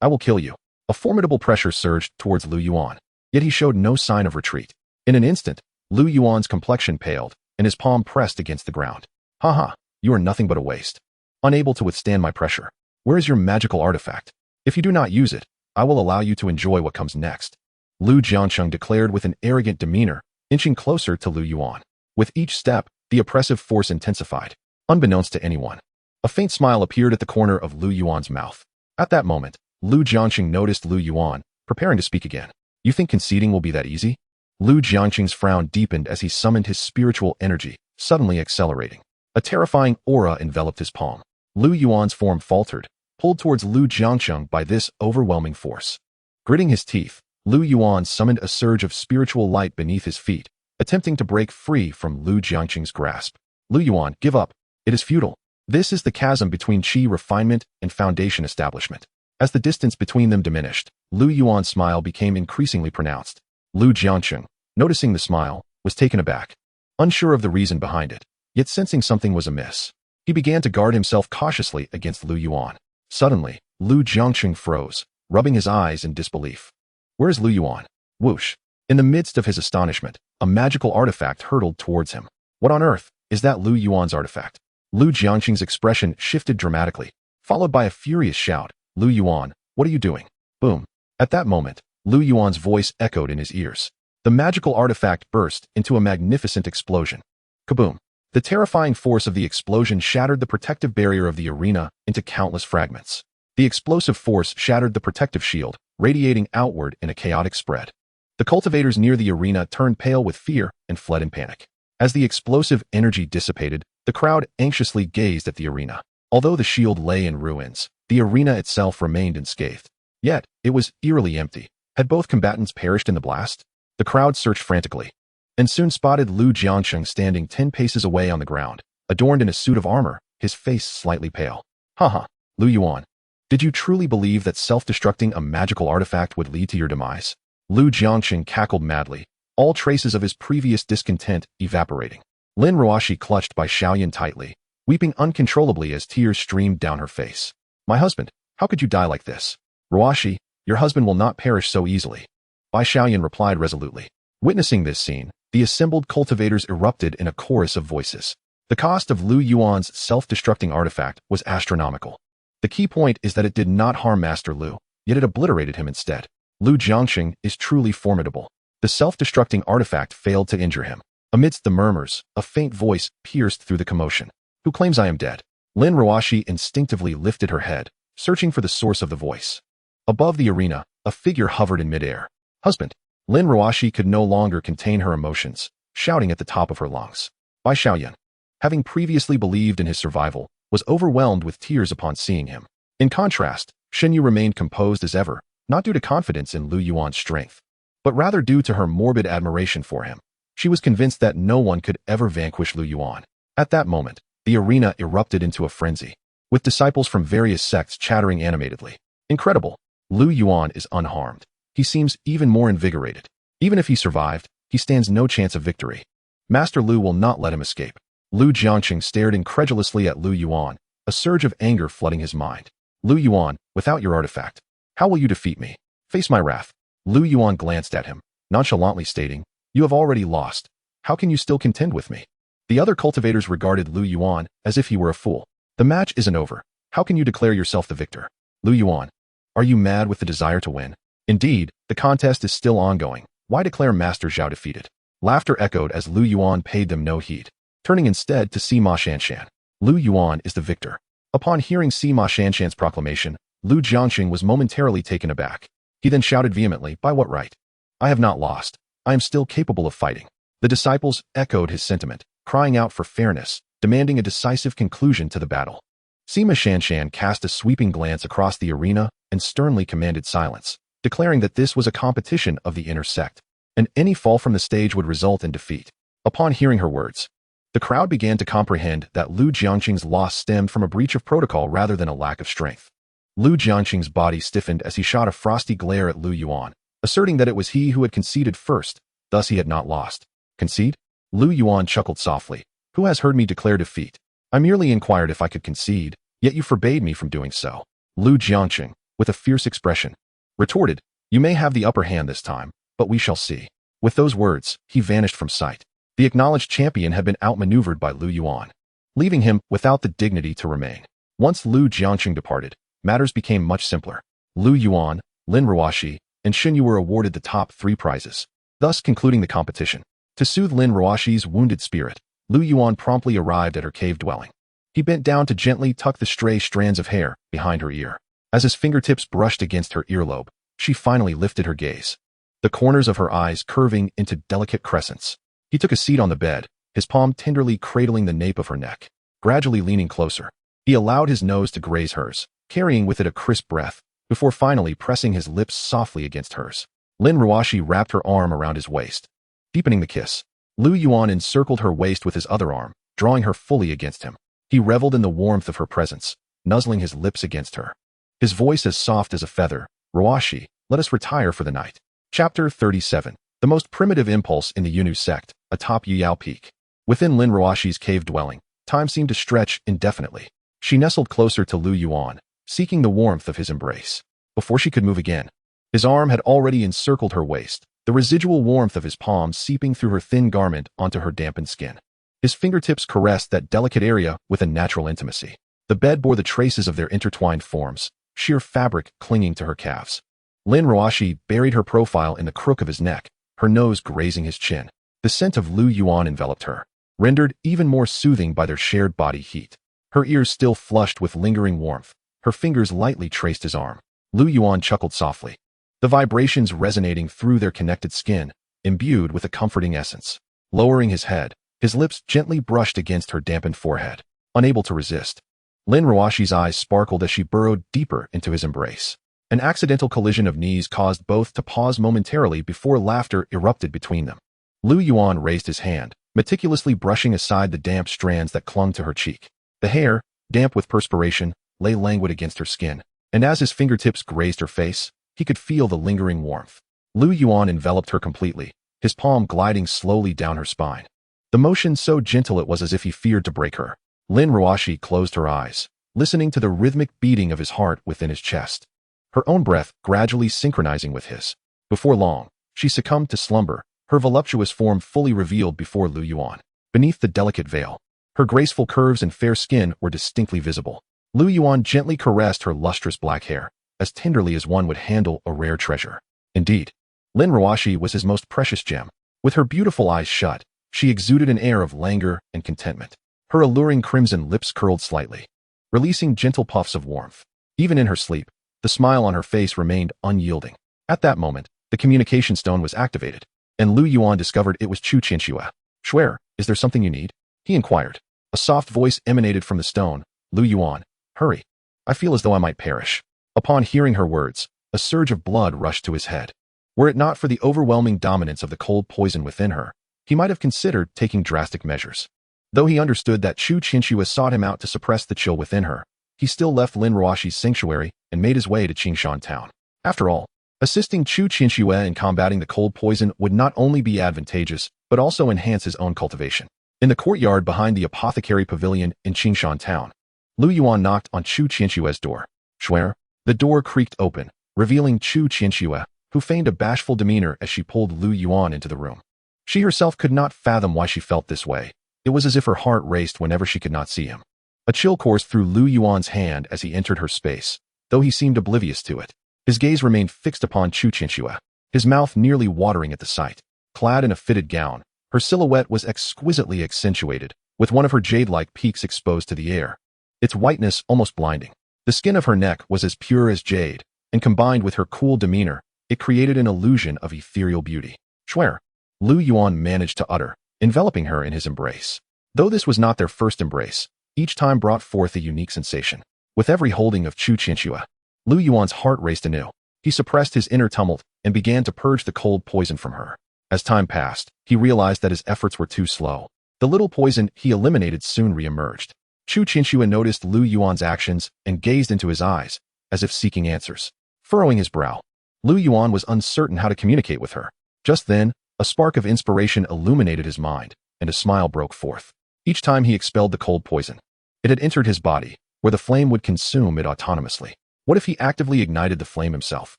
I will kill you. A formidable pressure surged towards Lu Yuan, yet he showed no sign of retreat. In an instant, Lu Yuan's complexion paled, and his palm pressed against the ground. Ha, you are nothing but a waste. Unable to withstand my pressure. Where is your magical artifact? If you do not use it, I will allow you to enjoy what comes next. Lu Jiangxing declared with an arrogant demeanor, inching closer to Lu Yuan. With each step, the oppressive force intensified. Unbeknownst to anyone, a faint smile appeared at the corner of Lu Yuan's mouth. At that moment, Lu Jiangxing noticed Lu Yuan, preparing to speak again. You think conceding will be that easy? Lu Jiangxing's frown deepened as he summoned his spiritual energy, suddenly accelerating. A terrifying aura enveloped his palm. Lu Yuan's form faltered, pulled towards Lu Jiangcheng by this overwhelming force. Gritting his teeth, Lu Yuan summoned a surge of spiritual light beneath his feet, attempting to break free from Lu Jiangcheng's grasp. Lu Yuan, give up. It is futile. This is the chasm between Qi Refinement and Foundation establishment. As the distance between them diminished, Lu Yuan's smile became increasingly pronounced. Lu Jiangcheng, noticing the smile, was taken aback, unsure of the reason behind it, yet sensing something was amiss. He began to guard himself cautiously against Lu Yuan. Suddenly, Lu Jiangcheng froze, rubbing his eyes in disbelief. Where is Lu Yuan? Whoosh. In the midst of his astonishment, a magical artifact hurtled towards him. What on earth is that Lu Yuan's artifact? Lu Jiangcheng's expression shifted dramatically, followed by a furious shout. Lu Yuan, what are you doing? Boom. At that moment, Lu Yuan's voice echoed in his ears. The magical artifact burst into a magnificent explosion. Kaboom. The terrifying force of the explosion shattered the protective barrier of the arena into countless fragments. The explosive force shattered the protective shield, radiating outward in a chaotic spread. The cultivators near the arena turned pale with fear and fled in panic. As the explosive energy dissipated, the crowd anxiously gazed at the arena. Although the shield lay in ruins, the arena itself remained unscathed. Yet, it was eerily empty. Had both combatants perished in the blast? The crowd searched frantically, and soon spotted Lu Jiangcheng standing 10 paces away on the ground, adorned in a suit of armor, his face slightly pale. Haha, Lu Yuan. Did you truly believe that self-destructing a magical artifact would lead to your demise? Lu Jiangcheng cackled madly, all traces of his previous discontent evaporating. Lin Ruoxi clutched by Xiaoyan tightly, weeping uncontrollably as tears streamed down her face. My husband, how could you die like this? Ruoxi, your husband will not perish so easily. Bai Xiaoyan replied resolutely. Witnessing this scene, the assembled cultivators erupted in a chorus of voices. The cost of Lu Yuan's self-destructing artifact was astronomical. The key point is that it did not harm Master Lu, yet it obliterated him instead. Lu Jiangcheng is truly formidable. The self-destructing artifact failed to injure him. Amidst the murmurs, a faint voice pierced through the commotion. Who claims I am dead? Lin Ruoxi instinctively lifted her head, searching for the source of the voice. Above the arena, a figure hovered in midair. Husband. Lin Ruoxi could no longer contain her emotions, shouting at the top of her lungs. Bai Xiaoyan, having previously believed in his survival, was overwhelmed with tears upon seeing him. In contrast, Shenyu remained composed as ever, not due to confidence in Lu Yuan's strength, but rather due to her morbid admiration for him. She was convinced that no one could ever vanquish Lu Yuan. At that moment, the arena erupted into a frenzy, with disciples from various sects chattering animatedly. Incredible! Lu Yuan is unharmed. He seems even more invigorated. Even if he survived, he stands no chance of victory. Master Lu will not let him escape. Lu Jiangcheng stared incredulously at Lu Yuan, a surge of anger flooding his mind. Lu Yuan, without your artifact, how will you defeat me? Face my wrath. Lu Yuan glanced at him, nonchalantly stating, you have already lost. How can you still contend with me? The other cultivators regarded Lu Yuan as if he were a fool. The match isn't over. How can you declare yourself the victor? Lu Yuan, are you mad with the desire to win? Indeed, the contest is still ongoing. Why declare Master Zhao defeated? Laughter echoed as Lu Yuan paid them no heed, turning instead to Sima Shanshan. Lu Yuan is the victor. Upon hearing Sima Shanshan's proclamation, Lu Jiangcheng was momentarily taken aback. He then shouted vehemently, by what right? I have not lost. I am still capable of fighting. The disciples echoed his sentiment, crying out for fairness, demanding a decisive conclusion to the battle. Sima Shanshan cast a sweeping glance across the arena and sternly commanded silence, declaring that this was a competition of the inner sect, and any fall from the stage would result in defeat. Upon hearing her words, the crowd began to comprehend that Lu Jiangcheng's loss stemmed from a breach of protocol rather than a lack of strength. Lu Jiangcheng's body stiffened as he shot a frosty glare at Lu Yuan, asserting that it was he who had conceded first, thus he had not lost. Concede? Lu Yuan chuckled softly. Who has heard me declare defeat? I merely inquired if I could concede, yet you forbade me from doing so. Lu Jiangcheng, with a fierce expression, retorted, you may have the upper hand this time, but we shall see. With those words, he vanished from sight. The acknowledged champion had been outmaneuvered by Lu Yuan, leaving him without the dignity to remain. Once Lu Jiangcheng departed, matters became much simpler. Lu Yuan, Lin Ruoxi, and Shenyu were awarded the top 3 prizes, thus concluding the competition. To soothe Lin Ruoxi's wounded spirit, Lu Yuan promptly arrived at her cave dwelling. He bent down to gently tuck the stray strands of hair behind her ear. As his fingertips brushed against her earlobe, she finally lifted her gaze, the corners of her eyes curving into delicate crescents. He took a seat on the bed, his palm tenderly cradling the nape of her neck. Gradually leaning closer, he allowed his nose to graze hers, carrying with it a crisp breath, before finally pressing his lips softly against hers. Lin Ruoxi wrapped her arm around his waist, deepening the kiss. Yuan encircled her waist with his other arm, drawing her fully against him. He reveled in the warmth of her presence, nuzzling his lips against her. His voice as soft as a feather. Ruoxi, let us retire for the night. Chapter 37. The most primitive impulse in the Yunnu sect, atop Yuyao Peak. Within Lin Ruoxi's cave dwelling, time seemed to stretch indefinitely. She nestled closer to Yuan, seeking the warmth of his embrace. Before she could move again, his arm had already encircled her waist, the residual warmth of his palm seeping through her thin garment onto her dampened skin. His fingertips caressed that delicate area with a natural intimacy. The bed bore the traces of their intertwined forms, sheer fabric clinging to her calves. Lin Ruoxi buried her profile in the crook of his neck, her nose grazing his chin. The scent of Yuan enveloped her, rendered even more soothing by their shared body heat. Her ears still flushed with lingering warmth, her fingers lightly traced his arm. Yuan chuckled softly, the vibrations resonating through their connected skin, imbued with a comforting essence. Lowering his head, his lips gently brushed against her dampened forehead. Unable to resist, Lin Ruoxi's eyes sparkled as she burrowed deeper into his embrace. An accidental collision of knees caused both to pause momentarily before laughter erupted between them. Yuan raised his hand, meticulously brushing aside the damp strands that clung to her cheek. The hair, damp with perspiration, lay languid against her skin, and as his fingertips grazed her face, he could feel the lingering warmth. Yuan enveloped her completely, his palm gliding slowly down her spine. The motion so gentle it was as if he feared to break her. Lin Ruoxi closed her eyes, listening to the rhythmic beating of his heart within his chest, her own breath gradually synchronizing with his. Before long, she succumbed to slumber, her voluptuous form fully revealed before Yuan. Beneath the delicate veil, her graceful curves and fair skin were distinctly visible. Yuan gently caressed her lustrous black hair, as tenderly as one would handle a rare treasure. Indeed, Lin Ruoxi was his most precious gem. With her beautiful eyes shut, she exuded an air of languor and contentment. Her alluring crimson lips curled slightly, releasing gentle puffs of warmth. Even in her sleep, the smile on her face remained unyielding. At that moment, the communication stone was activated, and Yuan discovered it was Chu Qinxue. "Shuer, is there something you need?" he inquired. A soft voice emanated from the stone. "Yuan, hurry. I feel as though I might perish." Upon hearing her words, a surge of blood rushed to his head. Were it not for the overwhelming dominance of the cold poison within her, he might have considered taking drastic measures. Though he understood that Chu Qinxue sought him out to suppress the chill within her, he still left Lin Ruoxi's sanctuary and made his way to Qingshan town. After all, assisting Chu Qinxue in combating the cold poison would not only be advantageous, but also enhance his own cultivation. In the courtyard behind the apothecary pavilion in Qingshan town, Yuan knocked on Chu Qinshue's door. "Shuer." The door creaked open, revealing Chu Qinxue, who feigned a bashful demeanor as she pulled Yuan into the room. She herself could not fathom why she felt this way. It was as if her heart raced whenever she could not see him. A chill coursed through Yuan's hand as he entered her space, though he seemed oblivious to it. His gaze remained fixed upon Chu Qinxue, his mouth nearly watering at the sight. Clad in a fitted gown, her silhouette was exquisitely accentuated, with one of her jade-like peaks exposed to the air, its whiteness almost blinding. The skin of her neck was as pure as jade, and combined with her cool demeanor, it created an illusion of ethereal beauty. "Shuer," Yuan managed to utter, enveloping her in his embrace. Though this was not their first embrace, each time brought forth a unique sensation. With every holding of Chu Qinxue, Yuan's heart raced anew. He suppressed his inner tumult and began to purge the cold poison from her. As time passed, he realized that his efforts were too slow. The little poison he eliminated soon re-emerged. Chu Qinxue noticed Yuan's actions and gazed into his eyes, as if seeking answers. Furrowing his brow, Yuan was uncertain how to communicate with her. Just then, a spark of inspiration illuminated his mind, and a smile broke forth. Each time he expelled the cold poison, it had entered his body, where the flame would consume it autonomously. What if he actively ignited the flame himself?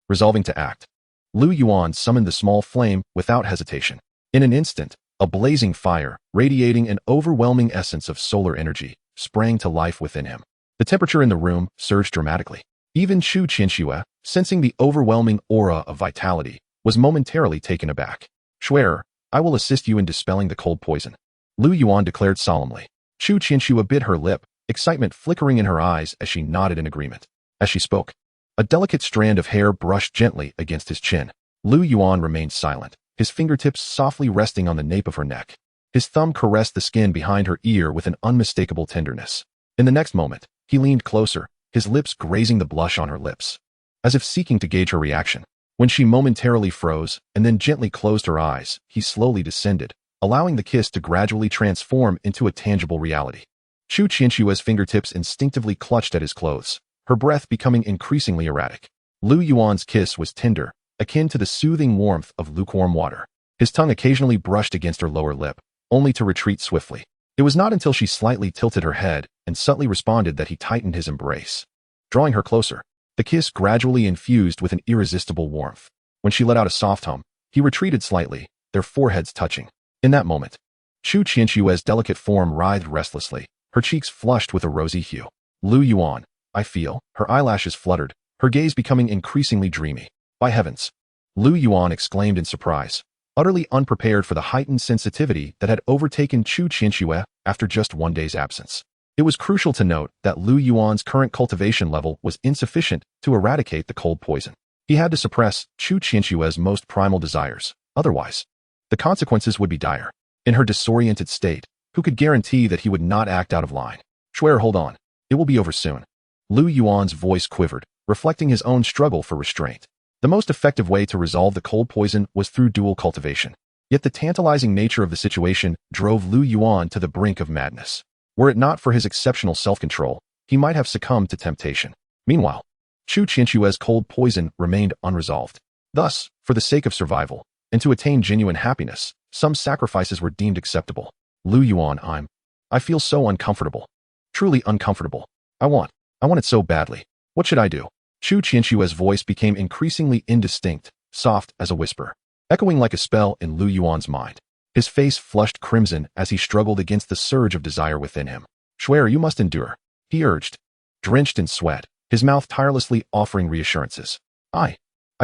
Resolving to act, Yuan summoned the small flame without hesitation. In an instant, a blazing fire, radiating an overwhelming essence of solar energy, sprang to life within him. The temperature in the room surged dramatically. Even Chu Qinxue, sensing the overwhelming aura of vitality, was momentarily taken aback. "Shuer, I will assist you in dispelling the cold poison," Yuan declared solemnly. Chu Qinxue bit her lip, excitement flickering in her eyes as she nodded in agreement. As she spoke, a delicate strand of hair brushed gently against his chin. Yuan remained silent, his fingertips softly resting on the nape of her neck. His thumb caressed the skin behind her ear with an unmistakable tenderness. In the next moment, he leaned closer, his lips grazing the blush on her lips, as if seeking to gauge her reaction. When she momentarily froze and then gently closed her eyes, he slowly descended, allowing the kiss to gradually transform into a tangible reality. Chu Qianxue's fingertips instinctively clutched at his clothes, her breath becoming increasingly erratic. Lu Yuan's kiss was tender, akin to the soothing warmth of lukewarm water. His tongue occasionally brushed against her lower lip, only to retreat swiftly. It was not until she slightly tilted her head and subtly responded that he tightened his embrace. Drawing her closer, the kiss gradually infused with an irresistible warmth. When she let out a soft hum, he retreated slightly, their foreheads touching. In that moment, Chu Qianxue's delicate form writhed restlessly, her cheeks flushed with a rosy hue. Lu Yuan, I feel, her eyelashes fluttered, her gaze becoming increasingly dreamy. By heavens! Lu Yuan exclaimed in surprise, utterly unprepared for the heightened sensitivity that had overtaken Chu Qianxue after just one day's absence. It was crucial to note that Lu Yuan's current cultivation level was insufficient to eradicate the cold poison. He had to suppress Chu Qianxue's most primal desires, otherwise, the consequences would be dire. In her disoriented state, who could guarantee that he would not act out of line? Swear, hold on. It will be over soon. Lu Yuan's voice quivered, reflecting his own struggle for restraint. The most effective way to resolve the cold poison was through dual cultivation. Yet the tantalizing nature of the situation drove Lu Yuan to the brink of madness. Were it not for his exceptional self-control, he might have succumbed to temptation. Meanwhile, Chu Qianxue's cold poison remained unresolved. Thus, for the sake of survival, and to attain genuine happiness, some sacrifices were deemed acceptable. Lu Yuan, I feel so uncomfortable. Truly uncomfortable. I want it so badly. What should I do? Chu Qianxue's voice became increasingly indistinct, soft as a whisper, echoing like a spell in Lu Yuan's mind. His face flushed crimson as he struggled against the surge of desire within him. Swear, you must endure, he urged, drenched in sweat, his mouth tirelessly offering reassurances. I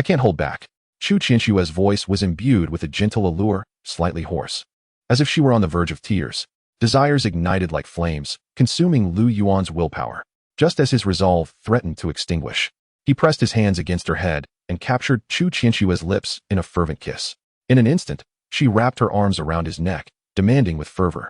can't hold back. Chu Qianxue's voice was imbued with a gentle allure, slightly hoarse. As if she were on the verge of tears, desires ignited like flames, consuming Lu Yuan's willpower. Just as his resolve threatened to extinguish, he pressed his hands against her head and captured Chu Qianxue's lips in a fervent kiss. In an instant, she wrapped her arms around his neck, demanding with fervor.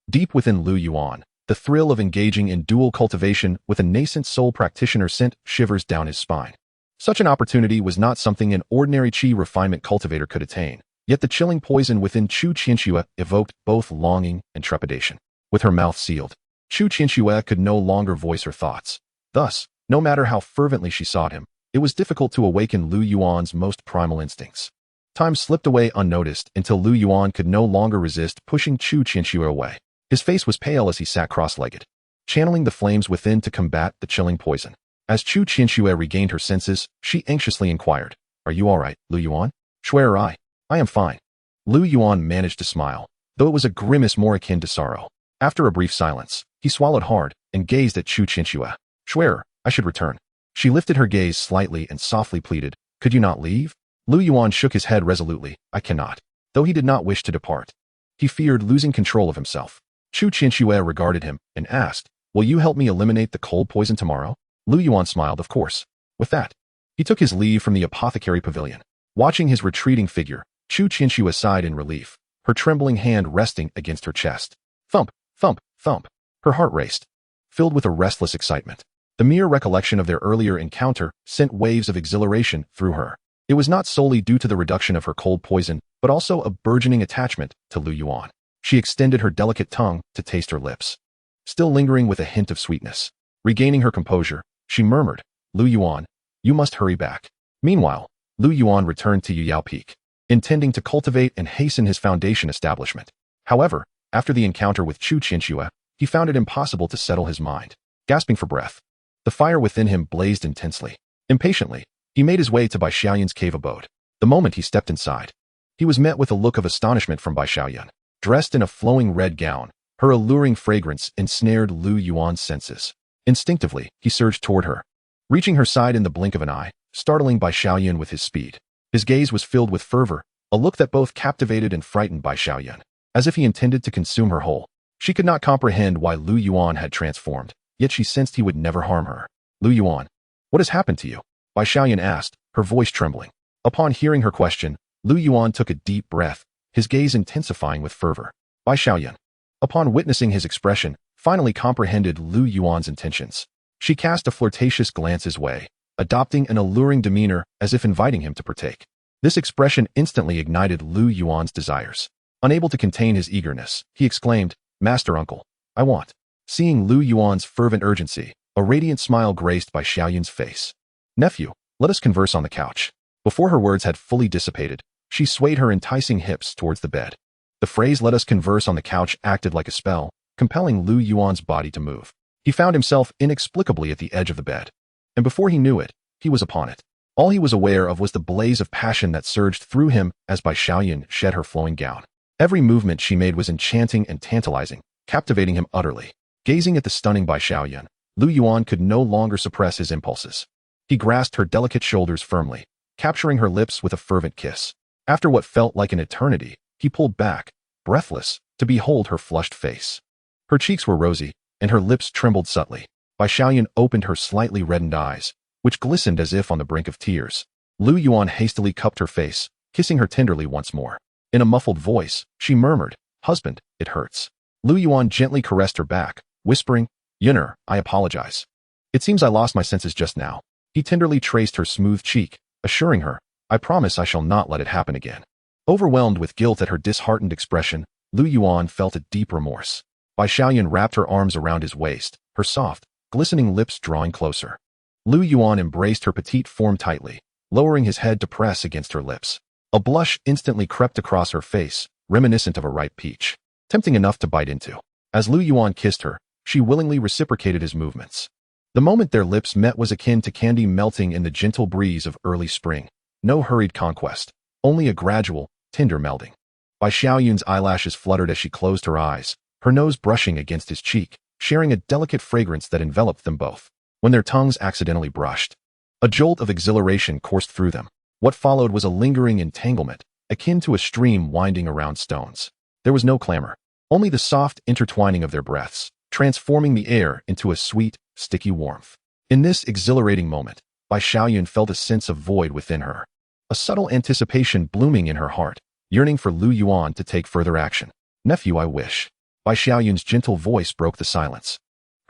Deep within Lu Yuan, the thrill of engaging in dual cultivation with a nascent soul practitioner sent shivers down his spine. Such an opportunity was not something an ordinary Qi Refinement cultivator could attain, yet the chilling poison within Chu Qianxue evoked both longing and trepidation. With her mouth sealed, Chu Qianxue could no longer voice her thoughts. Thus, no matter how fervently she sought him, it was difficult to awaken Lu Yuan's most primal instincts. Time slipped away unnoticed until Lu Yuan could no longer resist pushing Chu Qianxue away. His face was pale as he sat cross-legged, channeling the flames within to combat the chilling poison. As Chu Qianxue regained her senses, she anxiously inquired, Are you all right, Lu Yuan? Swear I am fine. Lu Yuan managed to smile, though it was a grimace more akin to sorrow. After a brief silence, he swallowed hard and gazed at Chu Qianxue. Swear, I should return. She lifted her gaze slightly and softly pleaded, Could you not leave? Lu Yuan shook his head resolutely. I cannot. Though he did not wish to depart, he feared losing control of himself. Chu Qianxue regarded him and asked, Will you help me eliminate the cold poison tomorrow? Lu Yuan smiled, of course. With that, he took his leave from the apothecary pavilion. Watching his retreating figure, Chu Qianxue sighed in relief, her trembling hand resting against her chest. Thump, thump, thump. Her heart raced, filled with a restless excitement. The mere recollection of their earlier encounter sent waves of exhilaration through her. It was not solely due to the reduction of her cold poison, but also a burgeoning attachment to Lu Yuan. She extended her delicate tongue to taste her lips, still lingering with a hint of sweetness. Regaining her composure, she murmured, Lu Yuan, you must hurry back. Meanwhile, Lu Yuan returned to Yuyao Peak, intending to cultivate and hasten his foundation establishment. However, after the encounter with Chu Qianxue, he found it impossible to settle his mind. Gasping for breath, the fire within him blazed intensely. Impatiently, he made his way to Bai Xiaoyun's cave abode. The moment he stepped inside, he was met with a look of astonishment from Bai Xiaoyun. Dressed in a flowing red gown, her alluring fragrance ensnared Lu Yuan's senses. Instinctively, he surged toward her, reaching her side in the blink of an eye, startling Bai Xiaoyun with his speed. His gaze was filled with fervor, a look that both captivated and frightened Bai Xiaoyun, as if he intended to consume her whole. She could not comprehend why Lu Yuan had transformed, yet she sensed he would never harm her. Lu Yuan, what has happened to you? Bai Xiaoyun asked, her voice trembling. Upon hearing her question, Lu Yuan took a deep breath, his gaze intensifying with fervor. Bai Xiaoyun, upon witnessing his expression, finally comprehended Lu Yuan's intentions. She cast a flirtatious glance his way, adopting an alluring demeanor as if inviting him to partake. This expression instantly ignited Lu Yuan's desires. Unable to contain his eagerness, he exclaimed, "Master Uncle, I want." Seeing Lu Yuan's fervent urgency, a radiant smile graced Bai Xiaoyun's face. "Nephew, let us converse on the couch." Before her words had fully dissipated, she swayed her enticing hips towards the bed. The phrase "let us converse on the couch" acted like a spell, compelling Lu Yuan's body to move. He found himself inexplicably at the edge of the bed. And before he knew it, he was upon it. All he was aware of was the blaze of passion that surged through him as Bai Xiaoyun shed her flowing gown. Every movement she made was enchanting and tantalizing, captivating him utterly. Gazing at the stunning Bai Xiaoyun, Lu Yuan could no longer suppress his impulses. He grasped her delicate shoulders firmly, capturing her lips with a fervent kiss. After what felt like an eternity, he pulled back, breathless, to behold her flushed face. Her cheeks were rosy, and her lips trembled subtly. Bai Xiaoyun opened her slightly reddened eyes, which glistened as if on the brink of tears. Lu Yuan hastily cupped her face, kissing her tenderly once more. In a muffled voice, she murmured, "Husband, it hurts." Lu Yuan gently caressed her back, whispering, "Yun'er, I apologize. It seems I lost my senses just now." He tenderly traced her smooth cheek, assuring her, "I promise I shall not let it happen again." Overwhelmed with guilt at her disheartened expression, Lu Yuan felt a deep remorse. Bai Xiaoyun wrapped her arms around his waist, her soft, glistening lips drawing closer. Lu Yuan embraced her petite form tightly, lowering his head to press against her lips. A blush instantly crept across her face, reminiscent of a ripe peach, tempting enough to bite into. As Lu Yuan kissed her, she willingly reciprocated his movements. The moment their lips met was akin to candy melting in the gentle breeze of early spring. No hurried conquest, only a gradual, tender melding. Bai Xiaoyun's eyelashes fluttered as she closed her eyes, her nose brushing against his cheek, sharing a delicate fragrance that enveloped them both. When their tongues accidentally brushed, a jolt of exhilaration coursed through them. What followed was a lingering entanglement, akin to a stream winding around stones. There was no clamor, only the soft intertwining of their breaths, transforming the air into a sweet, sticky warmth. In this exhilarating moment, Bai Xiaoyun felt a sense of void within her, a subtle anticipation blooming in her heart, yearning for Lu Yuan to take further action. "Nephew, I wish." Bai Xiaoyun's gentle voice broke the silence.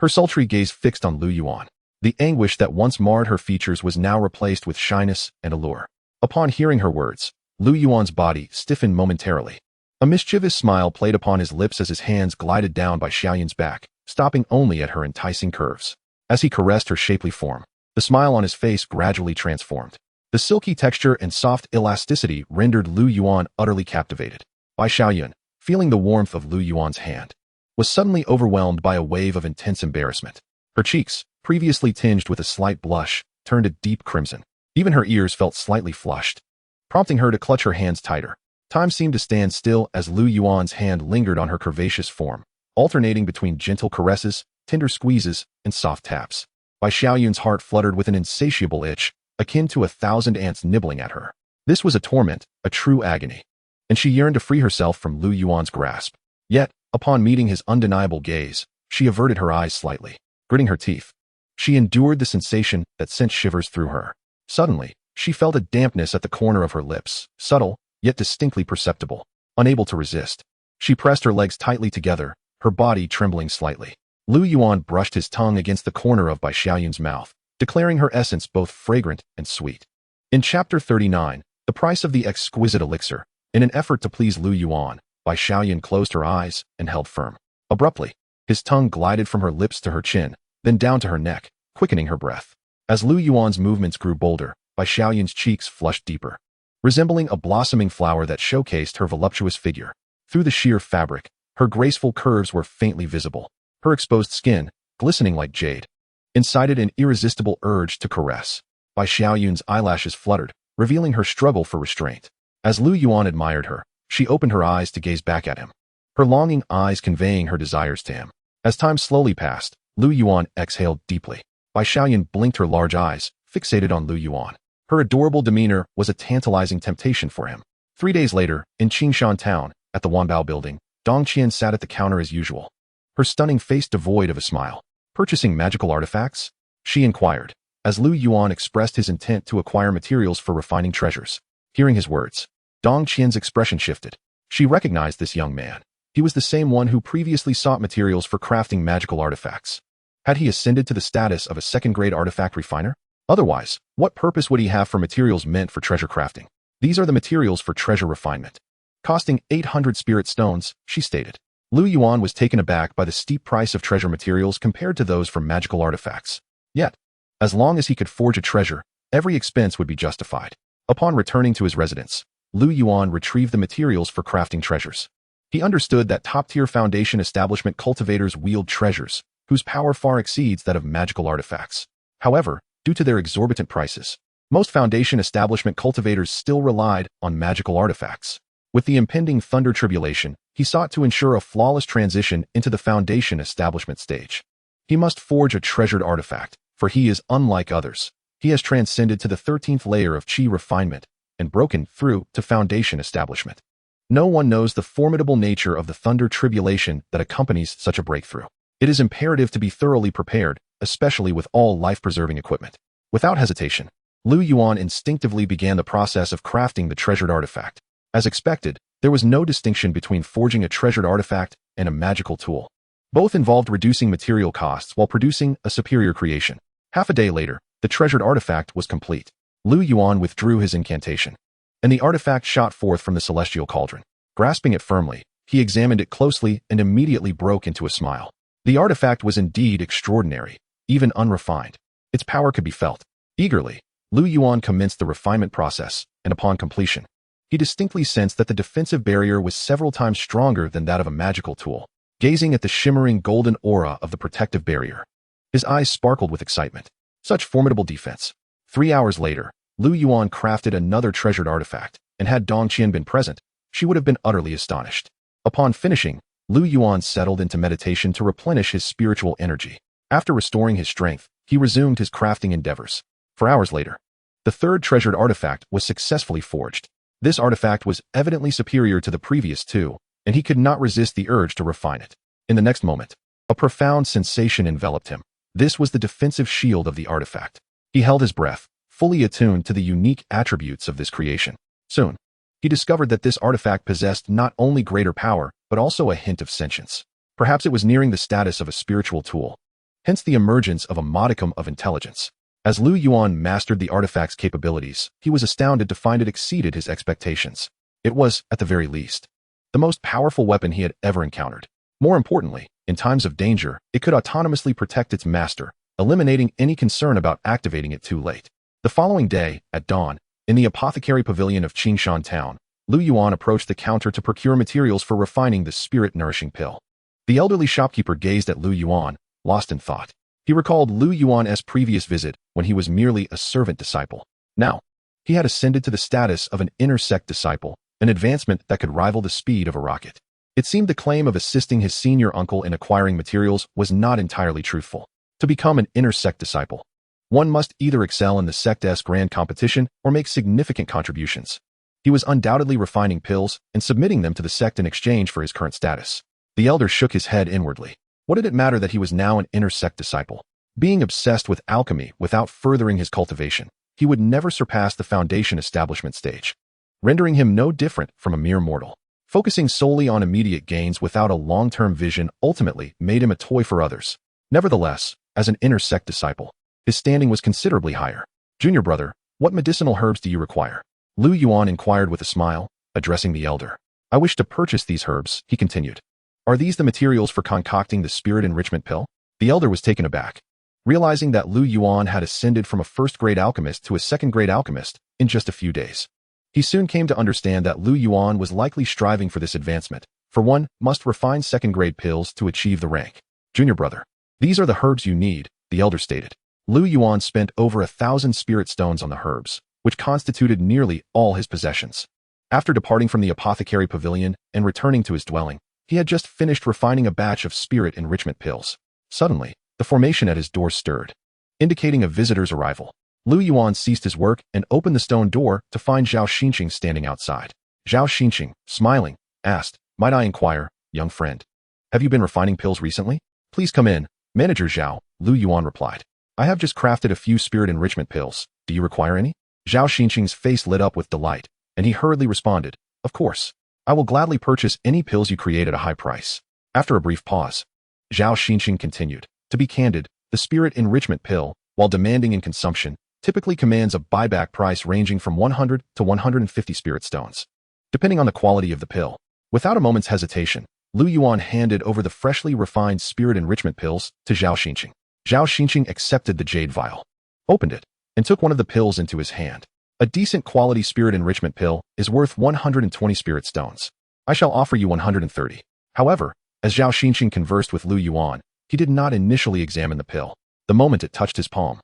Her sultry gaze fixed on Lu Yuan. The anguish that once marred her features was now replaced with shyness and allure. Upon hearing her words, Lu Yuan's body stiffened momentarily. A mischievous smile played upon his lips as his hands glided down Bai Xiaoyun's back, stopping only at her enticing curves. As he caressed her shapely form, the smile on his face gradually transformed. The silky texture and soft elasticity rendered Lu Yuan utterly captivated. Bai Xiaoyun, feeling the warmth of Lu Yuan's hand, was suddenly overwhelmed by a wave of intense embarrassment. Her cheeks, previously tinged with a slight blush, turned a deep crimson. Even her ears felt slightly flushed, prompting her to clutch her hands tighter. Time seemed to stand still as Lu Yuan's hand lingered on her curvaceous form, alternating between gentle caresses, tender squeezes, and soft taps. Bai Xiaoyun's heart fluttered with an insatiable itch, akin to 1,000 ants nibbling at her. This was a torment, a true agony, and she yearned to free herself from Lu Yuan's grasp. Yet, upon meeting his undeniable gaze, she averted her eyes slightly, gritting her teeth. She endured the sensation that sent shivers through her. Suddenly, she felt a dampness at the corner of her lips, subtle, yet distinctly perceptible. Unable to resist, she pressed her legs tightly together, her body trembling slightly. Lu Yuan brushed his tongue against the corner of Bai Xiaoyun's mouth, declaring her essence both fragrant and sweet. In Chapter 39, The Price of the Exquisite Elixir, in an effort to please Lu Yuan, Bai Xiaoyun closed her eyes and held firm. Abruptly, his tongue glided from her lips to her chin, then down to her neck, quickening her breath. As Lu Yuan's movements grew bolder, Bai Xiaoyun's cheeks flushed deeper, resembling a blossoming flower that showcased her voluptuous figure. Through the sheer fabric, her graceful curves were faintly visible. Her exposed skin, glistening like jade, incited an irresistible urge to caress. Bai Xiaoyun's eyelashes fluttered, revealing her struggle for restraint. As Lu Yuan admired her, she opened her eyes to gaze back at him, her longing eyes conveying her desires to him. As time slowly passed, Lu Yuan exhaled deeply. Bai Xiaoyun blinked her large eyes, fixated on Lu Yuan. Her adorable demeanor was a tantalizing temptation for him. 3 days later, in Qingshan town, at the Wanbao building, Dong Qian sat at the counter as usual, her stunning face devoid of a smile. "Purchasing magical artifacts?" she inquired, as Lu Yuan expressed his intent to acquire materials for refining treasures. Hearing his words, Dong Qian's expression shifted. She recognized this young man. He was the same one who previously sought materials for crafting magical artifacts. Had he ascended to the status of a second-grade artifact refiner? Otherwise, what purpose would he have for materials meant for treasure crafting? These are the materials for treasure refinement. Costing 800 spirit stones, she stated. Yuan was taken aback by the steep price of treasure materials compared to those from magical artifacts. Yet, as long as he could forge a treasure, every expense would be justified. Upon returning to his residence, Yuan retrieved the materials for crafting treasures. He understood that top-tier Foundation establishment cultivators wield treasures, whose power far exceeds that of magical artifacts. However, due to their exorbitant prices, most Foundation establishment cultivators still relied on magical artifacts. With the impending Thunder Tribulation, he sought to ensure a flawless transition into the Foundation establishment stage. He must forge a treasured artifact, for he is unlike others. He has transcended to the 13th layer of Qi Refinement and broken through to Foundation establishment. No one knows the formidable nature of the Thunder Tribulation that accompanies such a breakthrough. It is imperative to be thoroughly prepared, especially with all life-preserving equipment. Without hesitation, Yuan instinctively began the process of crafting the treasured artifact. As expected, there was no distinction between forging a treasured artifact and a magical tool. Both involved reducing material costs while producing a superior creation. Half a day later, the treasured artifact was complete. Yuan withdrew his incantation, and the artifact shot forth from the celestial cauldron. Grasping it firmly, he examined it closely and immediately broke into a smile. The artifact was indeed extraordinary, even unrefined. Its power could be felt. Eagerly, Yuan commenced the refinement process, and upon completion, he distinctly sensed that the defensive barrier was several times stronger than that of a magical tool. Gazing at the shimmering golden aura of the protective barrier, his eyes sparkled with excitement. Such formidable defense. 3 hours later, Yuan crafted another treasured artifact, and had Dongqian been present, she would have been utterly astonished. Upon finishing, Yuan settled into meditation to replenish his spiritual energy. After restoring his strength, he resumed his crafting endeavors. 4 hours later, the third treasured artifact was successfully forged. This artifact was evidently superior to the previous two, and he could not resist the urge to refine it. In the next moment, a profound sensation enveloped him. This was the defensive shield of the artifact. He held his breath, fully attuned to the unique attributes of this creation. Soon, he discovered that this artifact possessed not only greater power, but also a hint of sentience. Perhaps it was nearing the status of a spiritual tool, hence the emergence of a modicum of intelligence. As Yuan mastered the artifact's capabilities, he was astounded to find it exceeded his expectations. It was, at the very least, the most powerful weapon he had ever encountered. More importantly, in times of danger, it could autonomously protect its master, eliminating any concern about activating it too late. The following day, at dawn, in the apothecary pavilion of Qingshan town, Yuan approached the counter to procure materials for refining the spirit-nourishing pill. The elderly shopkeeper gazed at Yuan, lost in thought. He recalled Yuan's previous visit when he was merely a servant disciple. Now, he had ascended to the status of an inner sect disciple, an advancement that could rival the speed of a rocket. It seemed the claim of assisting his senior uncle in acquiring materials was not entirely truthful. To become an inner sect disciple, one must either excel in the sect's grand competition or make significant contributions. He was undoubtedly refining pills and submitting them to the sect in exchange for his current status. The elder shook his head inwardly. What did it matter that he was now an inner sect disciple? Being obsessed with alchemy without furthering his cultivation, he would never surpass the Foundation establishment stage, rendering him no different from a mere mortal. Focusing solely on immediate gains without a long-term vision ultimately made him a toy for others. Nevertheless, as an inner sect disciple, his standing was considerably higher. Junior brother, what medicinal herbs do you require? Yuan inquired with a smile, addressing the elder. I wish to purchase these herbs, he continued. Are these the materials for concocting the spirit enrichment pill? The elder was taken aback, realizing that Yuan had ascended from a first-grade alchemist to a second-grade alchemist in just a few days. He soon came to understand that Yuan was likely striving for this advancement, for one must refine second-grade pills to achieve the rank. Junior brother, these are the herbs you need, the elder stated. Yuan spent over 1,000 spirit stones on the herbs, which constituted nearly all his possessions. After departing from the apothecary pavilion and returning to his dwelling, he had just finished refining a batch of spirit enrichment pills. Suddenly, the formation at his door stirred, indicating a visitor's arrival. Yuan ceased his work and opened the stone door to find Zhao Xinqing standing outside. Zhao Xinqing, smiling, asked, "Might I inquire, young friend, have you been refining pills recently? Please come in, Manager Zhao," Yuan replied. "I have just crafted a few spirit enrichment pills. Do you require any?" Zhao Xinqing's face lit up with delight, and he hurriedly responded, "Of course. I will gladly purchase any pills you create at a high price." After a brief pause, Zhao Xinqing continued, To be candid, the spirit enrichment pill, while demanding in consumption, typically commands a buyback price ranging from 100 to 150 spirit stones, depending on the quality of the pill. Without a moment's hesitation, Lu Yuan handed over the freshly refined spirit enrichment pills to Zhao Xinqing. Zhao Xinqing accepted the jade vial, opened it, and took one of the pills into his hand. A decent quality spirit enrichment pill is worth 120 spirit stones. I shall offer you 130. However, as Zhao Xinqing conversed with Lu Yuan, he did not initially examine the pill. The moment it touched his palm,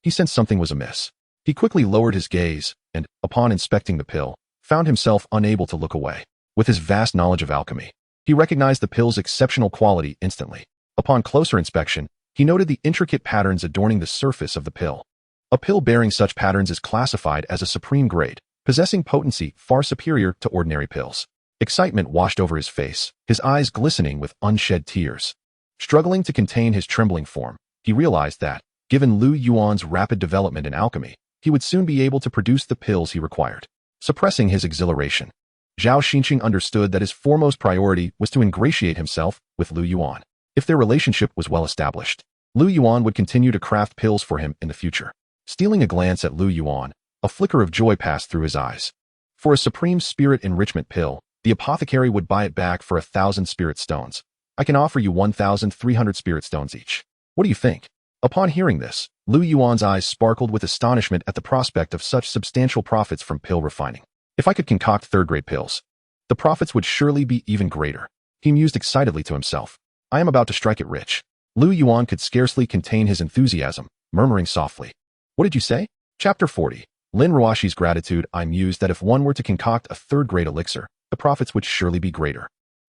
he sensed something was amiss. He quickly lowered his gaze and, upon inspecting the pill, found himself unable to look away. With his vast knowledge of alchemy, he recognized the pill's exceptional quality instantly. Upon closer inspection, he noted the intricate patterns adorning the surface of the pill. A pill bearing such patterns is classified as a supreme grade, possessing potency far superior to ordinary pills. Excitement washed over his face, his eyes glistening with unshed tears. Struggling to contain his trembling form, he realized that, given Lu Yuan's rapid development in alchemy, he would soon be able to produce the pills he required. Suppressing his exhilaration, Zhao Xinqing understood that his foremost priority was to ingratiate himself with Lu Yuan. If their relationship was well established, Lu Yuan would continue to craft pills for him in the future. Stealing a glance at Lu Yuan, a flicker of joy passed through his eyes. For a supreme spirit enrichment pill, the apothecary would buy it back for 1,000 spirit stones. I can offer you 1,300 spirit stones each. What do you think? Upon hearing this, Lu Yuan's eyes sparkled with astonishment at the prospect of such substantial profits from pill refining. If I could concoct third-grade pills, the profits would surely be even greater. He mused excitedly to himself. I am about to strike it rich. Lu Yuan could scarcely contain his enthusiasm, murmuring softly. What did you say? Chapter 40. Lin Ruoxi's gratitude. I mused that if one were to concoct a third-grade elixir, the profits would surely be greater.